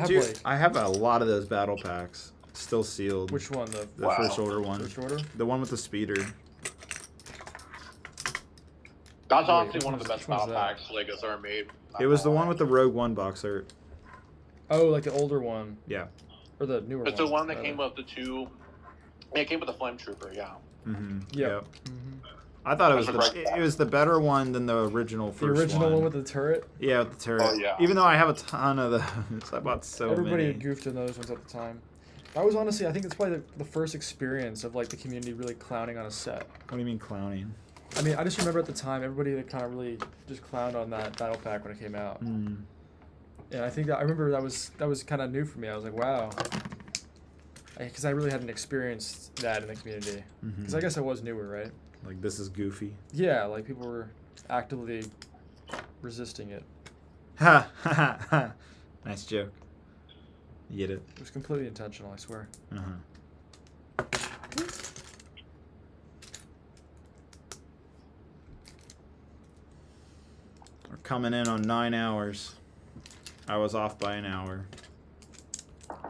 I have a lot of those battle packs still sealed. Which one? The Wow. First Order one. First Order? The one with the speeder. That's Wait, honestly which one of the one's- best which one's battle that? packs Legos ever made. It was the one with the Rogue One box art. Oh, like the older one. Yeah. Or the newer one. It's the one that rather. came with the two. Yeah, it came with the Flame Trooper. Yeah. Mm-hmm. Yep. I thought it was That's the a great it was the better one than the original The first original one with the turret. Yeah, with the turret. Oh, yeah. Even though I have a ton of those, I bought so Everybody many. goofed in those ones at the time. That was honestly, I think it's probably the first experience of like the community really clowning on a set. What do you mean clowning? I mean, I just remember at the time everybody that kind of really just clowned on that battle pack when it came out. Mm. And I think that I remember that was kind of new for me. I was like, wow, because I really hadn't experienced that in the community. Because I guess I was newer, right? Like, this is goofy. Yeah, like people were actively resisting it. Ha ha ha ha. Nice joke. You get it? It was completely intentional, I swear. Uh-huh. We're coming in on 9 hours. I was off by an hour.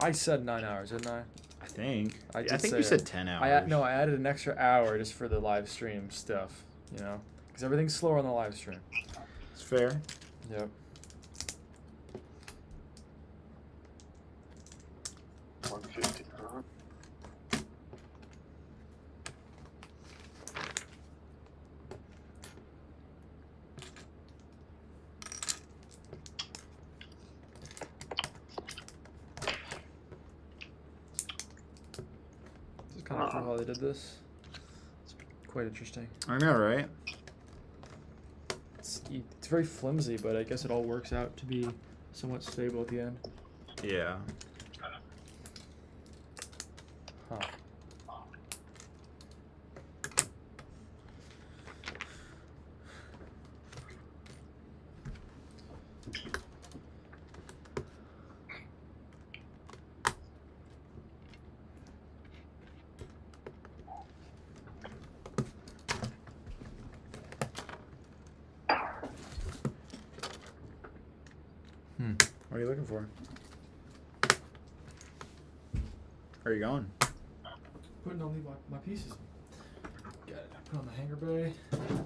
I said 9 hours, didn't I? I think. I I did think say you said it. 10 hours. I added an extra hour just for the live stream stuff, you know? Because everything's slower on the live stream. It's fair. Yep. 150. This is kind of cool how they did this. It's quite interesting. I know, right? It's very flimsy, but I guess it all works out to be somewhat stable at the end. Yeah. Huh. What are you looking for? Where are you going? Putting all my pieces. Got it. Put on the hanger bay. And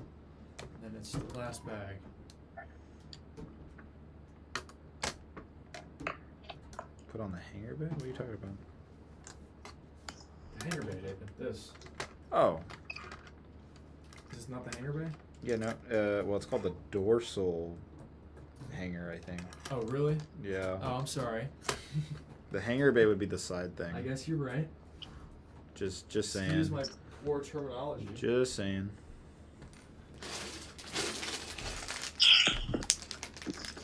then it's the last bag. Put on the hanger bay? What are you talking about? The hanger bay, David. This. Oh. Is this not the hanger bay? Yeah, no. Well, it's called the dorsal hanger, I think. Oh, really? Yeah. Oh, I'm sorry. The hanger bay would be the side thing. I guess you're right. Just Excuse saying. my poor terminology. Just saying.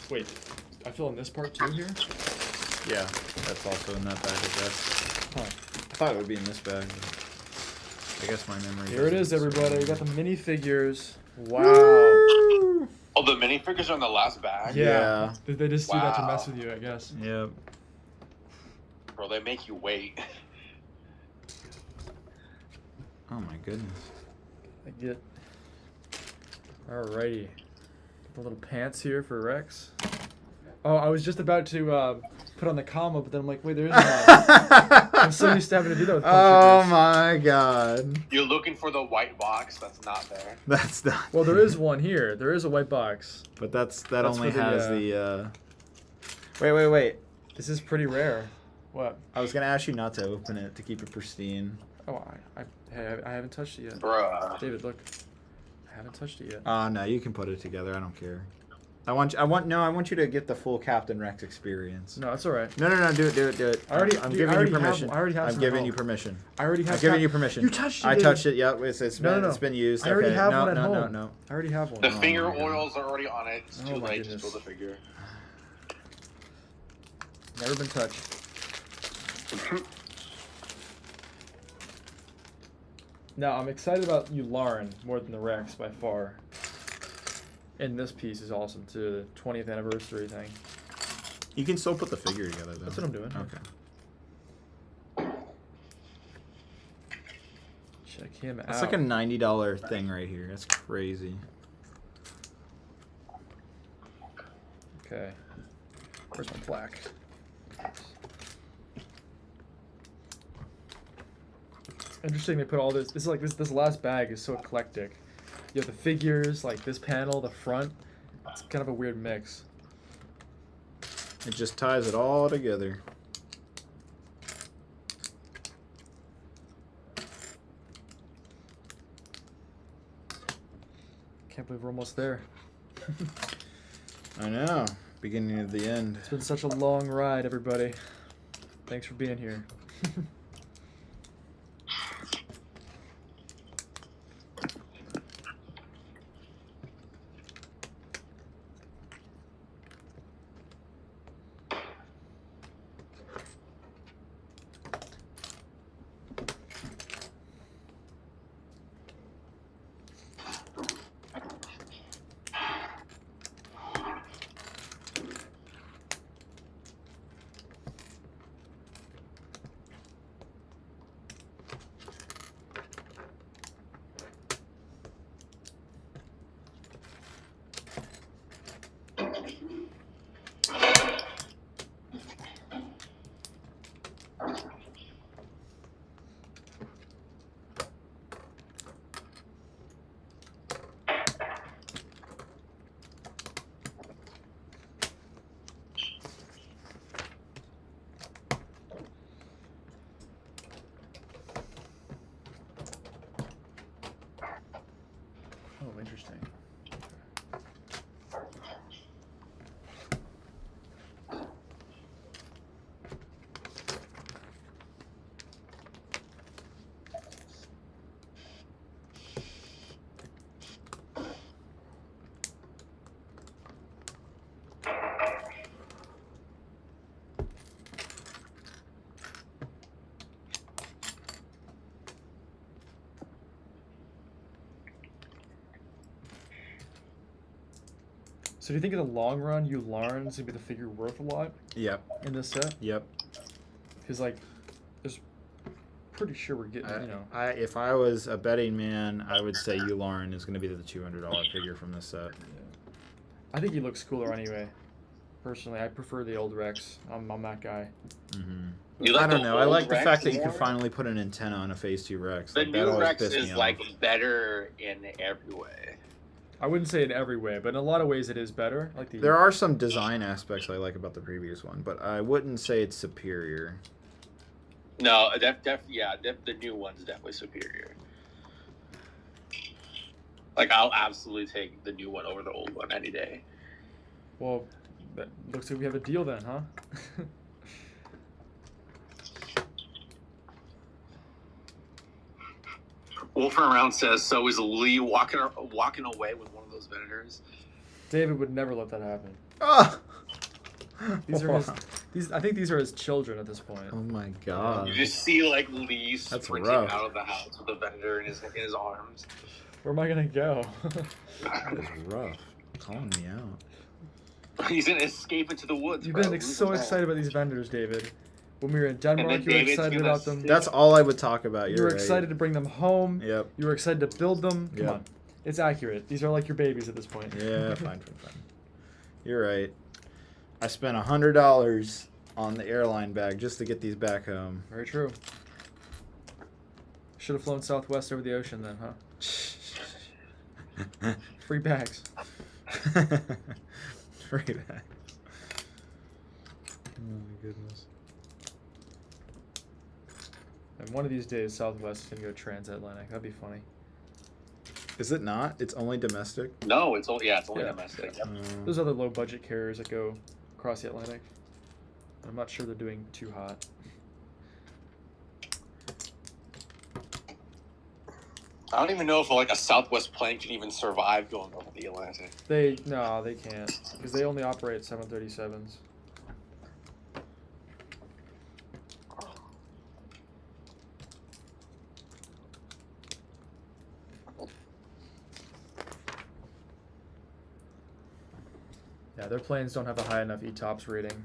Wait, I fill in this part too here? Yeah, that's also in that bag, I guess. Huh. I thought it would be in this bag. But I guess my memory. Here it is, doesn't everybody. We serve got me. the minifigures. Wow. Woo! Oh, the minifigures are in the last bag? Yeah. They just do that to Wow. mess with you, I guess. Yep. Bro, they make you wait. Oh my goodness. I get. Alrighty. The little pants here for Rex. Oh, I was just about to put on the combo, but then I'm like, wait, there isn't one. I'm so used to having to do that with Oh figures. my god. You're looking for the white box that's not there. That's not. Well, there is one here. There is a white box. But that That's only for the, has the. Wait. This is pretty rare. What? I was gonna ask you not to open it to keep it pristine. Oh, I haven't touched it yet. Bruh. David, look. I haven't touched it yet. No, you can put it together. I don't care. I want you to get the full Captain Rex experience. No, it's all right. No, do it. I'm giving you permission. I already have I'm some giving at you home. permission. I already have. I'm giving you permission. You touched it. I David. touched it. Yep. It's No. been used. I already Okay. have no, one at no, home. no. I already have one. The Oh finger my God. oils are already on it. It's Oh too my late to goodness. build a figure. Never been touched. Now, I'm excited about you, Lauren, more than the Rex by far. And this piece is awesome too, the 20th anniversary thing. You can still put the figure together though. That's what I'm doing. Okay. Check him out. That's like a $90 thing right here. That's crazy. Okay. Where's my plaque? Interesting they put all this. This is like this last bag is so eclectic. You have the figures, like this panel, the front. It's kind of a weird mix. It just ties it all together. Can't believe we're almost there. I know. Beginning of the end. It's been such a long ride, everybody. Thanks for being here. Oh, interesting. So do you think in the long run, you Lauren's gonna be the figure worth a lot Yep. in this set? Yep. Because like, there's pretty sure we're getting, you know. If I was a betting man, I would say you, Lauren, is going to be the $200 figure from this set. I think he looks cooler anyway. Personally, I prefer the old Rex. I'm that guy. Mm-hmm. You like I don't the know. I old like the Rex fact that you more? can finally put an antenna on a Phase 2 Rex. The Like, that new always Rex pissed me is off. like better in every way. I wouldn't say in every way, but in a lot of ways it is better. Like the There are some design aspects I like about the previous one, but I wouldn't say it's superior. No, the new one's definitely superior. Like, I'll absolutely take the new one over the old one any day. Well, that looks like we have a deal then, huh? Wolfing Around says, so is Lee walking away with one of those Venators? David would never let that happen. Oh! These are his. I think these are his children at this point. Oh my god. You just see, like, Lee That's sprinting rough. out of the house with the Venator in his arms. Where am I gonna go? That is rough. Calling me out. He's gonna escape into the woods. You've bro. been Lose so his excited about these vendors, David. When we were in Denmark, then you were David's excited gonna about them. That's all I would talk about. You You're were right. excited to bring them home. Yep. You were excited to build them. Come Yep. on. It's accurate. These are like your babies at this point. Yeah, fine. You're right. I spent $100 on the airline bag just to get these back home. Very true. Should have flown Southwest over the ocean then, huh? Free bags. Free bags. Oh my goodness. And one of these days, Southwest is gonna go transatlantic. That'd be funny. Is it not? It's only domestic? No, it's only Yeah. domestic. There's other low budget carriers that go across the Atlantic. I'm not sure they're doing too hot. I don't even know if like a Southwest plane can even survive going over the Atlantic. No, they can't because they only operate 737s. Yeah, their planes don't have a high enough ETOPS rating.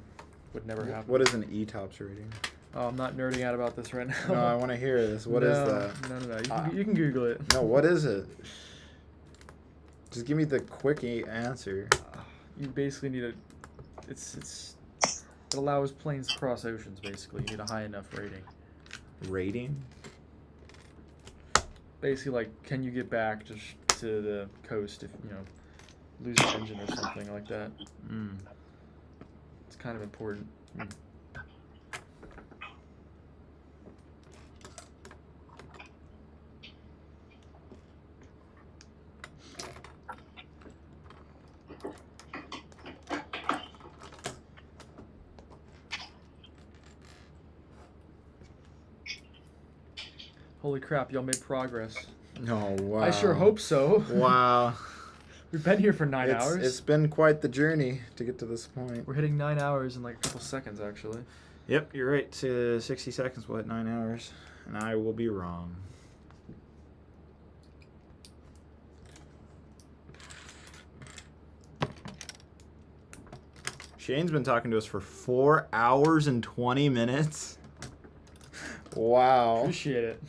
Would never happen. What is an ETOPS rating? Oh, I'm not nerding out about this right now. No, I want to hear this. What is that? No. You can Google it. No, what is it? Just give me the quickie answer. You basically need it allows planes to cross oceans. Basically, you need a high enough rating. Rating? Basically, like, can you get back to the coast if lose an engine or something like that? It's kind of important. Holy crap, y'all made progress. Oh, wow. I sure hope so. Wow. We've been here for 9 hours. It's been quite the journey to get to this point. We're hitting 9 hours in like a couple seconds, actually. Yep, you're right. To 60 seconds, we'll hit 9 hours. And I will be wrong. Shane's been talking to us for 4 hours and 20 minutes. Wow. Appreciate it.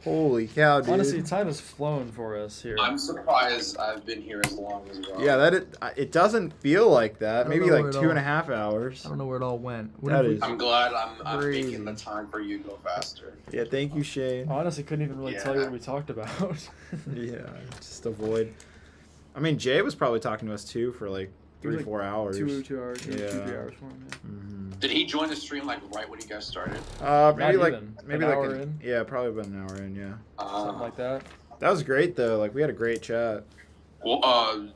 Holy cow, dude. Honestly, time has flown for us here. I'm surprised I've been here as long as well. Yeah, it doesn't feel like that. I don't Maybe know like where it 2.5 hours. I don't know where it all went. What That if we- is- I'm glad I'm Crazy. making the time for you to go faster. Yeah, thank you, Shane. Honestly, couldn't even really tell you Yeah. what we talked about. Yeah, just avoid. I mean, Jay was probably talking to us too for like It was 3-4 hours. 2 hours, Yeah. 2-3 hours for him. Yeah. Did he join the stream like right when you guys started? Maybe like even. maybe An like hour in? yeah, probably about an hour in. Yeah, Something like that. that was great though. Like we had a great chat. Well,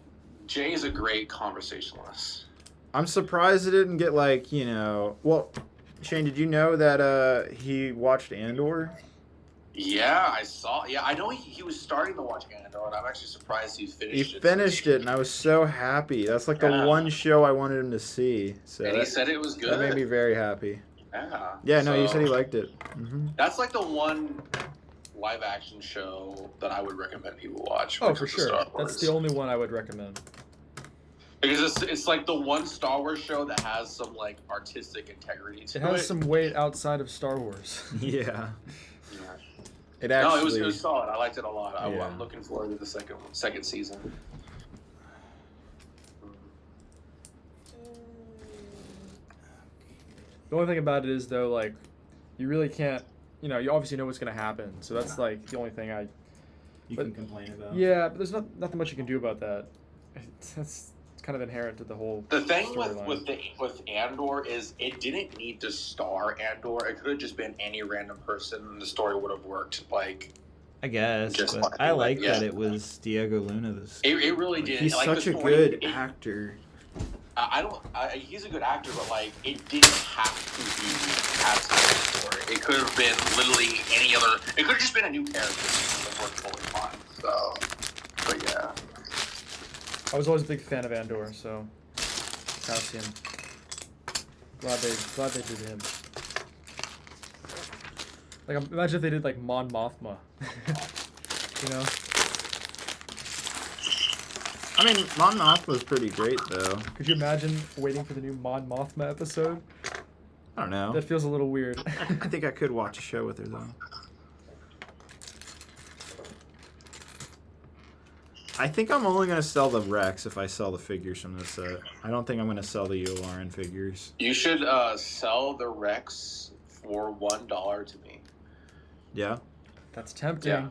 Jay is a great conversationalist. I'm surprised it didn't get like Well, Shane, did you know that he watched Andor? Yeah, I saw. Yeah, I know he was starting to watch Andor, and I'm actually surprised he finished He it. finished it, and I was so happy. That's like the Yeah. one show I wanted him to see. So And he that, said it was good. that made me very happy. Yeah. Yeah, no, you So, said he liked it. That's like the one live action show that I would recommend people watch. Oh, when it for comes to sure. Star That's Wars. the only one I would recommend. Because it's like the one Star Wars show that has some like artistic integrity to It has some weight outside of Star Wars. Yeah, Yeah. it actually. No, it was solid. I liked it a lot. Yeah. I'm looking forward to the second season. The only thing about it is though, like, you really can't. You obviously know what's gonna happen, so that's like the only thing you but- can complain about. Yeah, but there's nothing much you can do about that. It's kind of inherent to the whole. The thing storyline. with Andor is it didn't need to star Andor. It could have just been any random person, and the story would have worked. Like I guess, Just but like- I like yeah. that it was Diego Luna. it really did. He's like, such the a story- good it- actor. He's a good actor, but like it didn't have to be absolute story. It could have been literally any other. It could have just been a new character. It would have worked fully fine. So, but yeah. I was always a big fan of Andor, so Cassian. Glad they did him. Like, imagine if they did like Mon Mothma. I mean, Mon Mothma was pretty great though. Could you imagine waiting for the new Mon Mothma episode? I don't know. That feels a little weird. I think I could watch a show with her though. I think I'm only gonna sell the Rex if I sell the figures from this set. I don't think I'm gonna sell the ULRN figures. You should sell the Rex for $1 to me. Yeah. That's tempting. Yeah.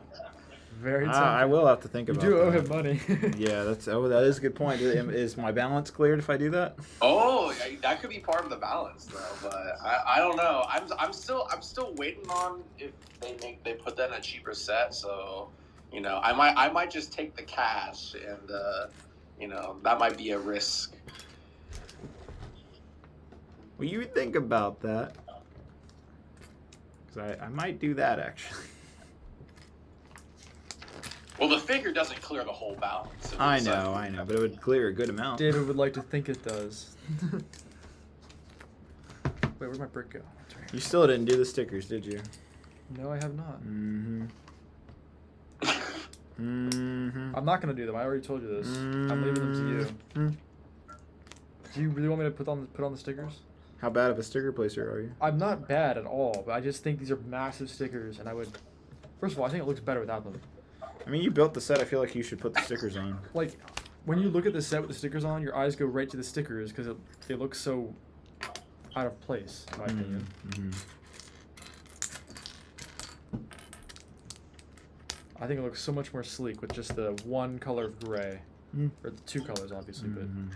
Very tempting. I will have to think You about do owe that. him money. Yeah, that is a good point. Is my balance cleared if I do that? Oh, that could be part of the balance though, but I don't know. I'm still waiting on if they put that in a cheaper set. So, you know, I might just take the cash and you know, that might be a risk. Well, you think about that. Because I might do that actually. Well, the figure doesn't clear the whole balance. I know, but it would clear a good amount. David would like to think it does. Wait, where'd my brick go? It's right here. You still didn't do the stickers, did you? No, I have not. Mm-hmm. Mm-hmm. I'm not gonna do them. I already told you this. I'm leaving them to you. Mm-hmm. Do you really want me to put on the stickers? How bad of a sticker placer are you? I'm not bad at all, but I just think these are massive stickers, and I would. First of all, I think it looks better without them. I mean, you built the set. I feel like you should put the stickers on. Like, when you look at the set with the stickers on, your eyes go right to the stickers because it looks so out of place, in my opinion. Mm-hmm. I think it looks so much more sleek with just the one color of gray. Mm. Or the two colors, obviously, but... Mm-hmm.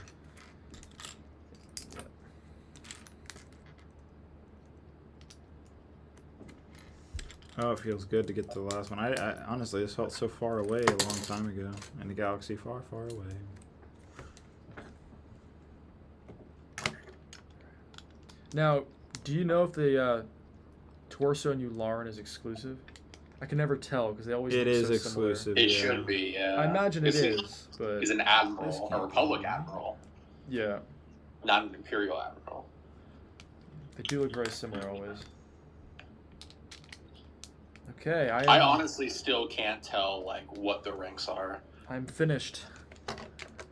Oh, it feels good to get to the last one. I honestly, this felt so far away a long time ago. In the galaxy far, far away. Now, do you know if the torso and ULRN is exclusive? I can never tell because they always It look is so similar. exclusive. It yeah. should be, yeah. I imagine it is, but... He's an admiral, a Republic admiral, Yeah, not an Imperial admiral. they do look very similar always. Okay, I honestly still can't tell like what the ranks are. I'm finished.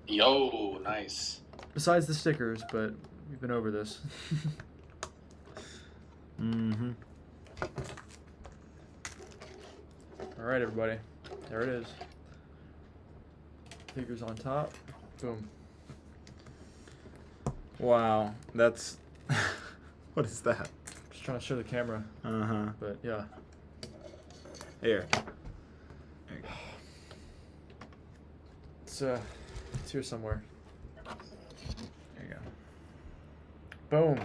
Yo, nice. Besides the stickers, but we've been over this. Mm-hmm. All right, everybody. There it is. Figures on top. Boom. Wow, that's... what is that? Just trying to show the camera, Uh-huh. but yeah. Here. There you go. It's here somewhere. There you go. Boom.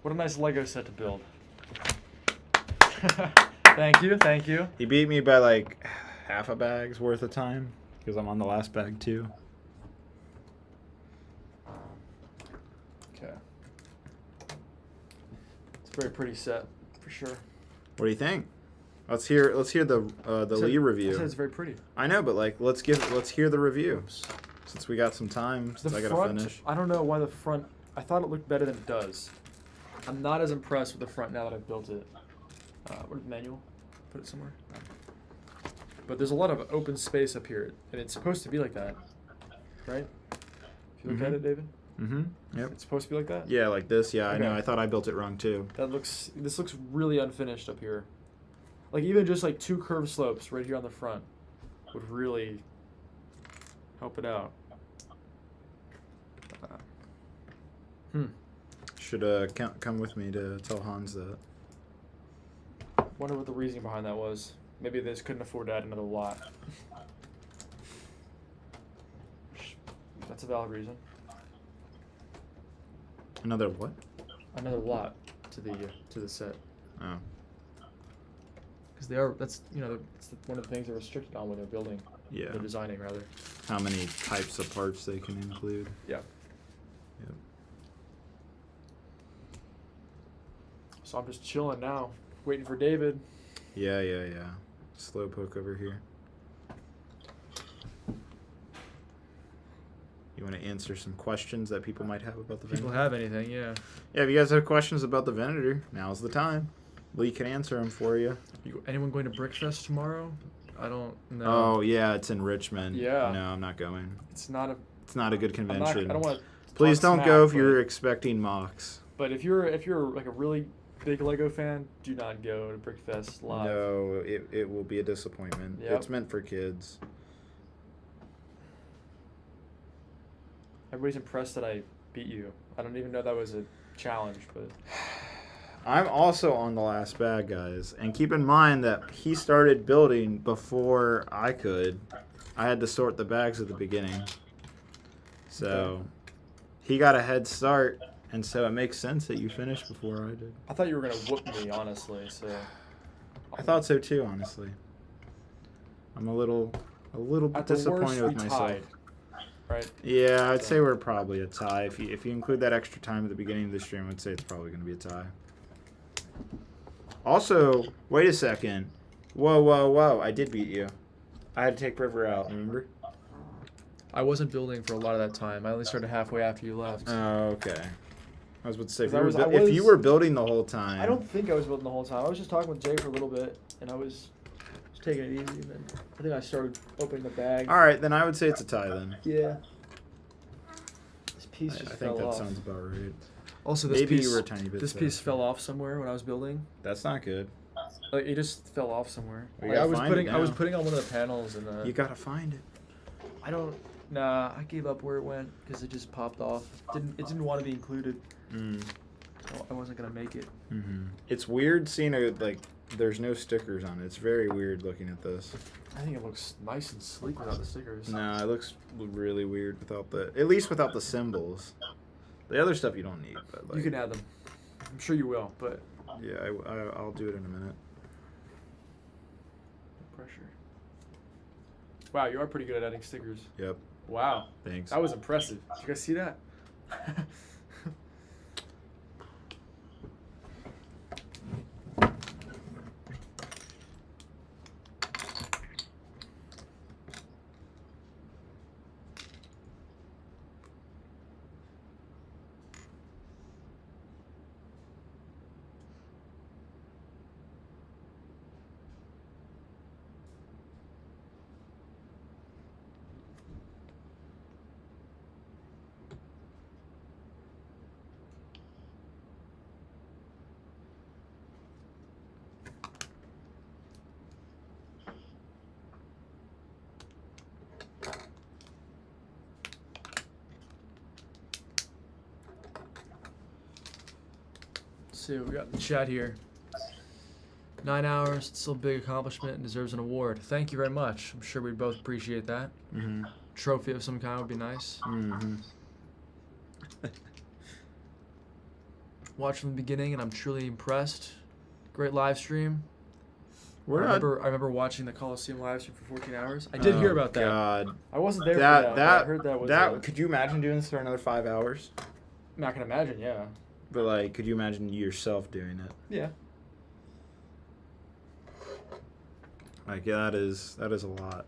What a nice Lego set to build. Thank you, thank you. He beat me by like half a bag's worth of time because I'm on the last bag too. Okay. It's a very pretty set, for sure. What do you think? Let's hear the Lee I review. said it's very pretty. I know, but like let's hear the review since we got some time. The Since I gotta front, finish. I don't know why the front. I thought it looked better than it does. I'm not as impressed with the front now that I've built it. Where's the manual? Put it somewhere. But there's a lot of open space up here, and it's supposed to be like that, right? If you look at it, David. Mm-hmm. Yep. It's supposed to be like that. Yeah, like this. Yeah, I know. Okay. I thought I built it wrong too. This looks really unfinished up here. Like even just like two curved slopes right here on the front would really help it out. Should come with me to tell Hans that. Wonder what the reasoning behind that was. Maybe they just couldn't afford to add another lot. That's a valid reason. Another what? Another lot to the set. Oh. Because they are. That's it's one of the things they're restricted on when they're building. Yeah. They're designing rather. How many types of parts they can include. Yeah. Yep. So I'm just chilling now, waiting for David. Yeah. Slowpoke over here. You want to answer some questions that people might have about the People Venator? have anything? Yeah. Yeah, if you guys have questions about the Venator, now's the time. Lee can answer them for you. Anyone going to Brickfest tomorrow? I don't know. Oh, yeah, it's in Richmond. Yeah. No, I'm not going. It's not a. It's not a good I'm not, convention. I don't want. Please talk don't go smack, if you're expecting mocks. But if you're like a really big Lego fan, do not go to Brickfest live. No, it will be a disappointment. Yep. It's meant for kids. Everybody's impressed that I beat you. I don't even know that was a challenge, but I'm also on the last bag, guys. And keep in mind that he started building before I could. I had to sort the bags at the beginning. So he got a head start, and so it makes sense that you finished before I did. I thought you were gonna whoop me, honestly. So I thought so too, honestly. I'm a little bit at the disappointed worst, with we myself. tied, right? Yeah, I'd So- say we're probably a tie. If you include that extra time at the beginning of the stream, I'd say it's probably going to be a tie. Also, wait a second. Whoa. I did beat you. I had to take River out, remember? I wasn't building for a lot of that time. I only started halfway after you left. Oh, okay. I was about to say, if 'Cause you, I if you was- were building the whole time. I don't think I was building the whole time. I was just talking with Jay for a little bit, and I was just taking it easy. And then I think I started opening the bag. All right, then I would say it's a tie then. Yeah. This I, piece I just think fell that off. sounds about right. Also, this Maybe piece, you were a tiny bit this piece faster. fell off somewhere when I was building. That's not good. Like it just fell off somewhere. We Like, gotta I was find putting it I was now. putting on one of the panels and You got to find it. I don't. Nah, I gave up where it went because it just popped off. It didn't want to be included. So I wasn't gonna make it. It's weird seeing there's no stickers on it. It's very weird looking at this. I think it looks nice and sleek without the stickers. Nah, it looks really weird at least without the symbols. The other stuff you don't need, but You can add them. I'm sure you will, but yeah, I'll do it in a minute. no pressure. Wow, you are pretty good at adding stickers. Yep, Wow, thanks. that was impressive. Did you guys see that? Let's see what we got in the chat here. 9 hours, it's still a big accomplishment and deserves an award. Thank you very much. I'm sure we'd both appreciate that. Trophy of some kind would be nice. Watched from the beginning and I'm truly impressed. Great live stream. I remember watching the Coliseum live stream for 14 hours. I did hear about that. God. I wasn't there for that, but I heard that was Could you imagine doing this for another 5 hours? I can imagine, yeah. But could you imagine yourself doing it? Yeah. That is a lot.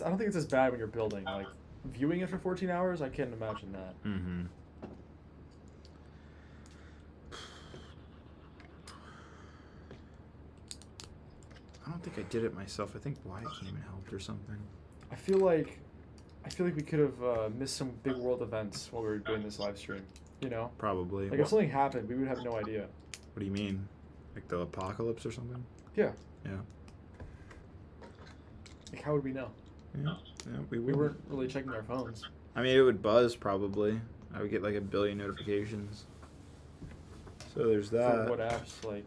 I don't think it's as bad when you're building. Like viewing it for 14 hours, I can't imagine that. I don't think I did it myself. I think Wyatt came and helped or something. I feel like we could have missed some big world events while we were doing this live stream. You know? Probably. Like if something happened, we would have no idea. What do you mean? Like the apocalypse or something? Yeah. Yeah. Like how would we know? Yeah. We weren't really checking our phones. I mean, it would buzz probably. I would get like 1 billion notifications. So there's that. For what apps? Like.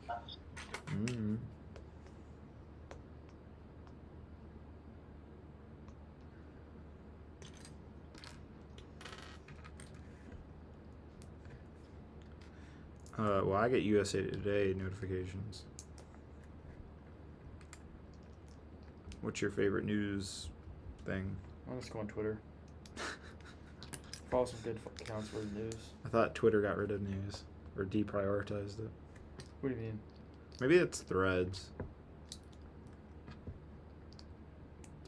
Well, I get USA Today notifications. What's your favorite news thing? I'll just go on Twitter. Follow some good accounts for the news. I thought Twitter got rid of news or deprioritized it. What do you mean? Maybe it's Threads.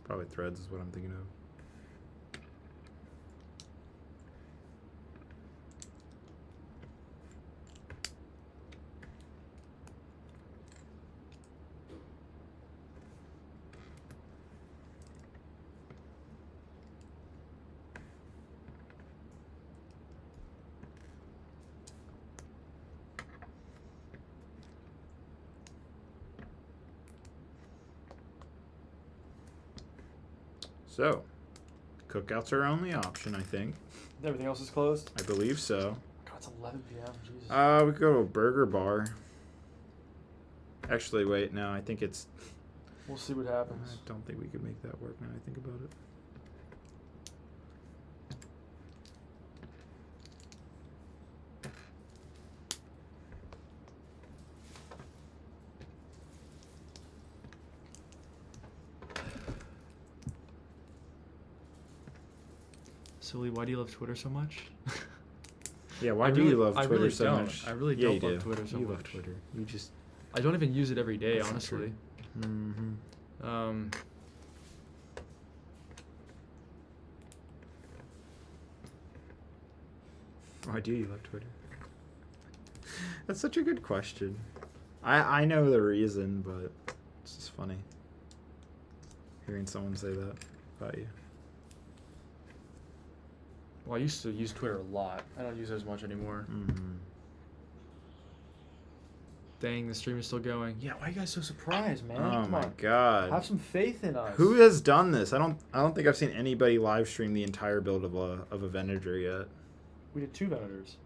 Probably Threads is what I'm thinking of. So, cookouts are our only option, I think. Everything else is closed? I believe so. God, it's 11 p.m. Jesus. We could go to a burger bar. Actually, wait, no, I think it's... We'll see what I happens. don't think we could make that work now I think about it. Sully, why do you love Twitter so much? Yeah, why I do really- you love I Twitter really so don't. much? I really Yeah, don't you love do. Twitter so You love much. Twitter. You just... I don't even use it every day, That's not honestly. Mm-hmm. Why do you love Twitter? That's such a good question. I know the reason, but it's just funny hearing someone say that about you. Well, I used to use Twitter a lot. I don't use it as much anymore. Mm-hmm. Dang, the stream is still going. Yeah, why are you guys so surprised, man? Oh Come my on. god. Have some faith in us. Who has done this? I don't think I've seen anybody live stream the entire build of a Venator yet. We did 2 Venators.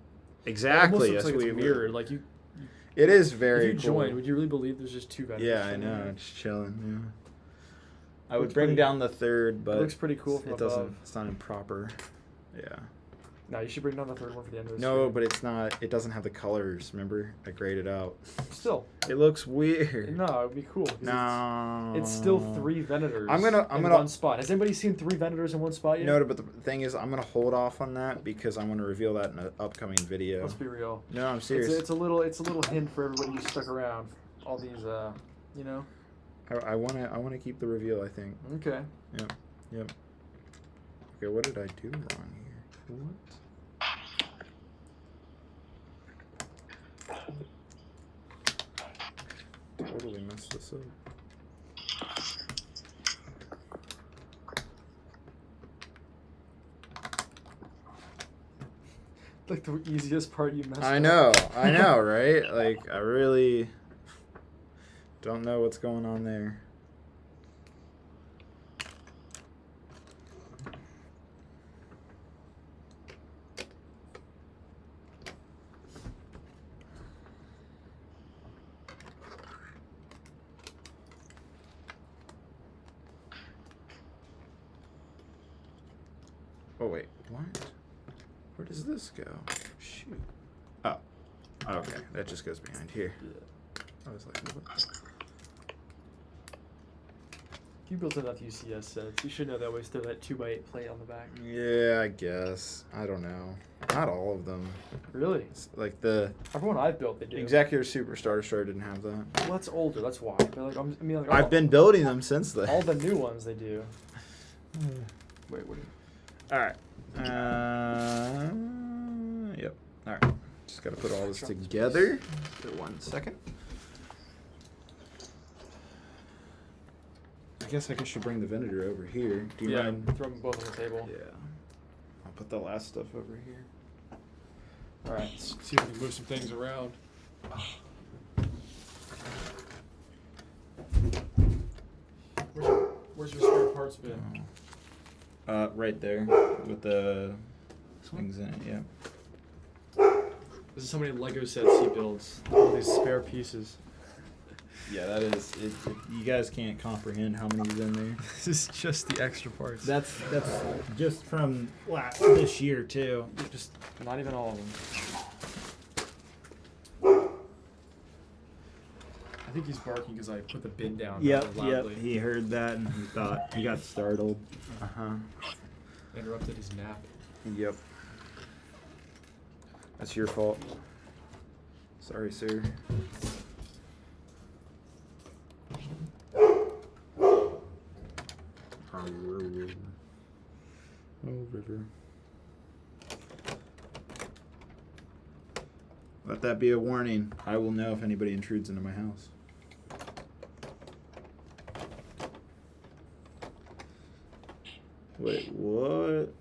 Exactly. It Yes, almost looks like we it's weird. Like you, It is very if you cool. joined, would you really believe there's just 2 Venators? Yeah, I sitting know. there? Just chilling. Yeah. I Looks would bring pretty- down the third, but It looks pretty cool from it doesn't. above. It's not improper. Yeah. No, you should bring down the 3rd one for the end of the No, stream. but it's not. It doesn't have the colors. Remember, I graded out. Still, It looks weird. no, it would be cool. 'cause No. It's still 3 Venators. I'm gonna- in one spot. Has anybody seen 3 Venators in one spot yet? No, but the thing is, I'm gonna hold off on that because I'm gonna reveal that in an upcoming video. Let's be real. No, I'm serious. It's a little hint for everybody who stuck around. All these, you know. I wanna keep the reveal. I think. Okay. Yep. Yep. Okay, what did I do wrong here? What? Totally messed this up. Like the easiest part you messed up. I know, right? Like, I really don't know what's going on there. Oh, wait, what? Where does this go? Shoot. Oh. Okay, that just goes behind here. I was like, what? You built enough UCS sets. You should know that way. Still that 2x8 plate on the back. Yeah, I guess. I don't know. Not all of them. Really? It's like the Everyone I've built, they do. Executive Superstar Store didn't have that. Well, that's older. That's why. But like, I mean, like, I've been building them since then. all the new ones they do. Wait, what? All right. Yep. All right. Just gotta put all this together. Give it 1 second. I guess I should bring the Venator over here. Do you Yeah, mind? throw them both on the table. Yeah. I'll put the last stuff over here. All right. Let's see if we can move some things around. Where's your spare parts bin? Right there with the things in it. Yeah. This is how many Lego sets he builds. All these spare pieces. Yeah, that is. You guys can't comprehend how many's in there. This is just the extra parts. That's just from this year too. Just not even all of them. I think he's barking because I put the bin down rather loudly. He heard that and he thought he got startled. Interrupted his nap. Yep. That's your fault. Sorry, sir. Oh, river. Let that be a warning. I will know if anybody intrudes into my house. Wait, what?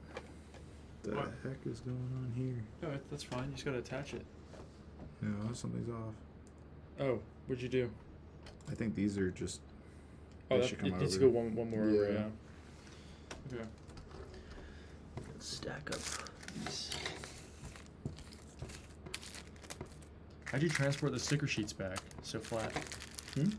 The What? heck is going on here? No, that's fine. You just gotta attach it. No, something's off. Oh, what'd you do? I think these are just. Oh, they that, should come it needs to over. go one more over, Yeah. yeah. Okay. Let's stack up these. How'd you transport the sticker sheets back so flat? Hmm?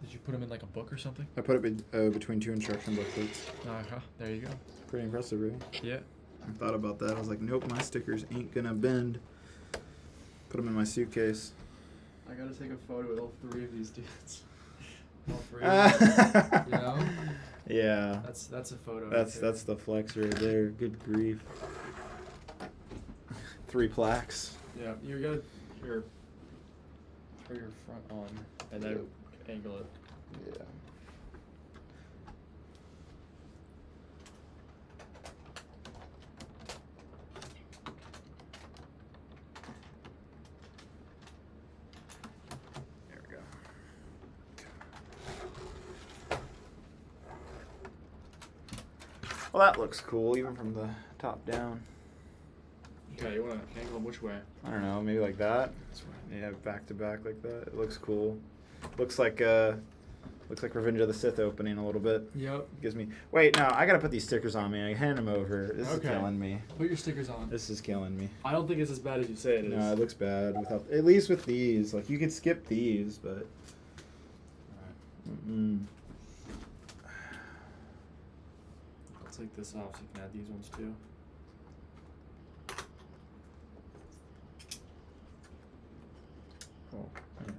Did you put them in like a book or something? I put it between 2 instruction booklets. Uh-huh. There you go. Pretty impressive, right? Yeah. I thought about that. I was like, nope, my stickers ain't gonna bend. Put them in my suitcase. I gotta take a photo with all 3 of these dudes. All 3 of them. You know? Yeah. That's a photo. That's the flex right there. Good grief. 3 plaques. Yeah, you gotta here. Put your front on and then angle it. Yeah. There we go. Well, that looks cool, even from the top down. Okay, you wanna angle them which way? I don't know, maybe like that. This way. Yeah, back to back like that. It looks cool. Looks like Revenge of the Sith opening a little bit. Yep. Gives me. Wait, no, I gotta put these stickers on me. I hand them over. This Okay. is killing me. Put your stickers on. This is killing me. I don't think it's as bad as you say it is. No, it looks bad without. At least with these, like you could skip these, but. Mm-mm. I'll take this off so you can add these ones too. Oh, yeah.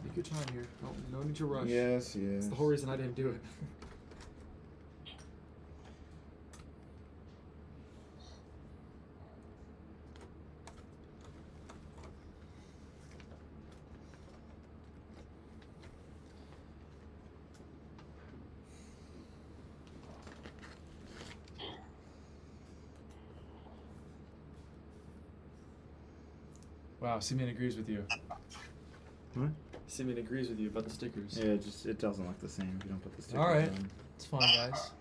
Take your time here. No need to rush. Yes, yes. That's the whole reason I didn't do it. Wow, Simeon agrees with you. What? Simeon agrees with you about the stickers. Yeah, it doesn't look the same if you don't put the stickers All right. on. It's fine, guys.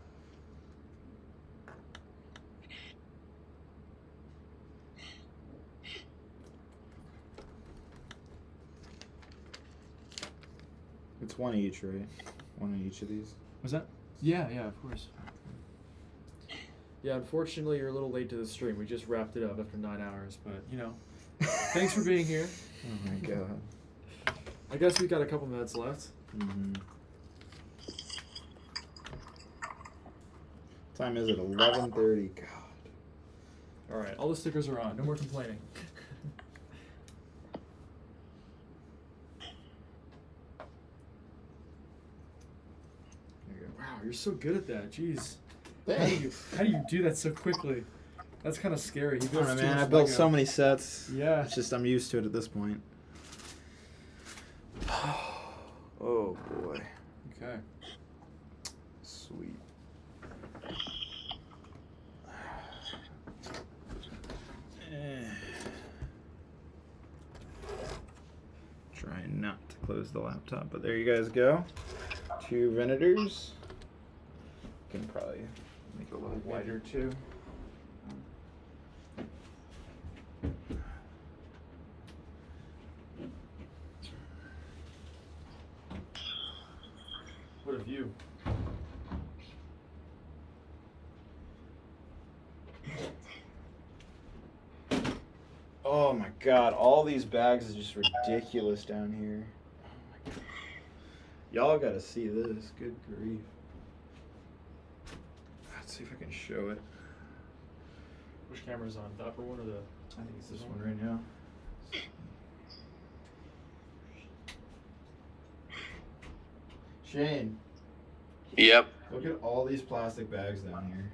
It's one each, right? One in each of these. Was that? Yeah, of course. Yeah, unfortunately, you're a little late to the stream. We just wrapped it up after 9 hours, but you know, thanks for being here. Oh my god. I guess we got a couple minutes left. Mm-hmm. Time is it? 11:30. God. All right, all the stickers are on. No more complaining. There you go. Wow, you're so good at that. Jeez. Thanks. How do you do that so quickly? That's kind of scary. I don't know, man. I built so many sets. Yeah. It's just I'm used to it at this point. Oh boy. Okay. Sweet. Trying not to close the laptop, but there you guys go. 2 Venators. Can probably make it a little wider too. What a view. Oh my god, all these bags is just ridiculous down here. Oh my god. Y'all gotta see this, good grief. Let's see if I can show it. Which camera's on? The upper one or the? I think it's this one right now. Shane, Yep. look at all these plastic bags down here.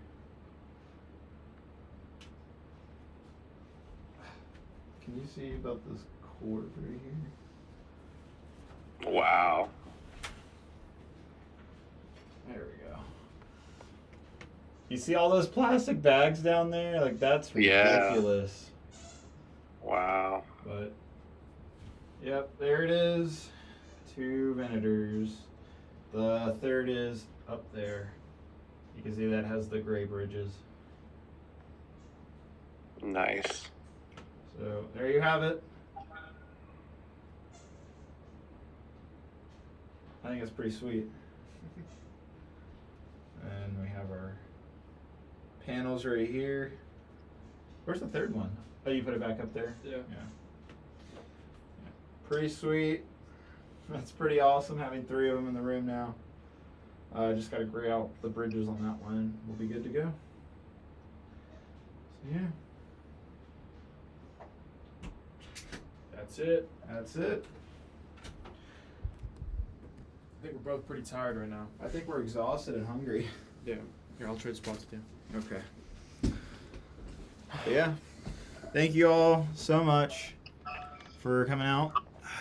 Can you see about this cord right here? Wow. There we go. You see all those plastic bags down there? Like, that's Yeah. ridiculous. Wow. But, yep, there it is. 2 Venators. The third is up there. You can see that has the gray bridges. Nice. So, there you have it. I think it's pretty sweet. Panels right here. Where's the third one? Oh, you put it back up there? Yeah. Pretty sweet. That's pretty awesome having 3 of them in the room now. Just got to gray out the bridges on that one. We'll be good to go. So, yeah. That's it. That's it. I think we're both pretty tired right now. I think we're exhausted and hungry. Yeah. Here, I'll trade spots with you. Okay. But yeah. Thank you all so much for coming out.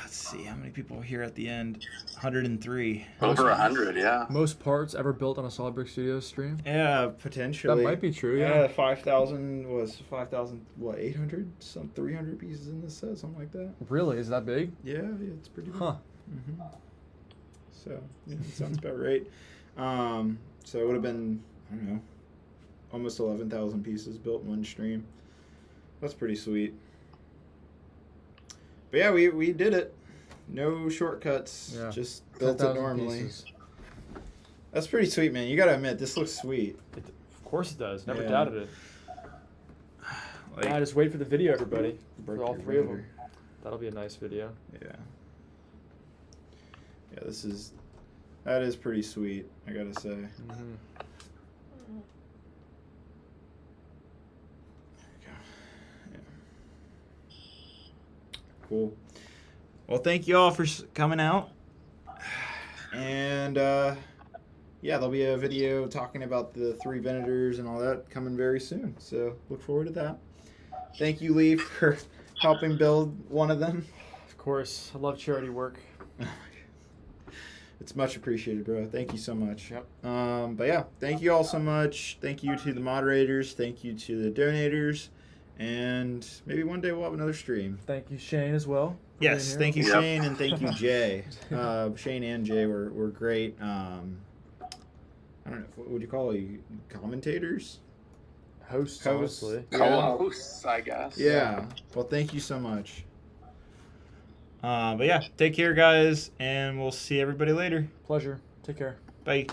Let's see how many people are here at the end. 103. Over 100, yeah. Most parts ever built on a Solid Brick Studios stream? Yeah, potentially. That might be true, Yeah, 5,000 was 5,000, what, 800? Some 300 pieces in this set, something like that. Really? Is that big? Yeah, it's pretty big. Huh. Mm-hmm. So, yeah, it sounds about right. So it would have been, I don't know, almost 11,000 pieces built in one stream. That's pretty sweet. But yeah, we did it. No shortcuts. Yeah. Just built it 10,000 normally. pieces. That's pretty sweet, man. You gotta admit, this looks sweet. Of course it does. Never Yeah. doubted it. Like, Just wait for the video, everybody. For all birthday 3 of them. Venator. That'll be a nice video. Yeah. Yeah, that is pretty sweet, I gotta say. Mm-hmm. Cool. Well, thank you all for coming out. And yeah, there'll be a video talking about the 3 Venators and all that coming very soon. So look forward to that. Thank you, Lee, for helping build one of them. Of course. I love charity work. It's much appreciated, bro. Thank you so much. Yep. But yeah, thank you all so much. Thank you to the moderators. Thank you to the donators. And maybe one day we'll have another stream. Thank you, Shane, as well. for Yes, being here. thank you, Yep. Shane, and thank you, Jay. Shane and Jay were great. I don't know, what would you call you? Commentators? Hosts, Hosts. honestly. Co-hosts, I guess. Yeah. Well, thank you so much. But yeah, take care, guys, and we'll see everybody later. Pleasure. Take care. Bye.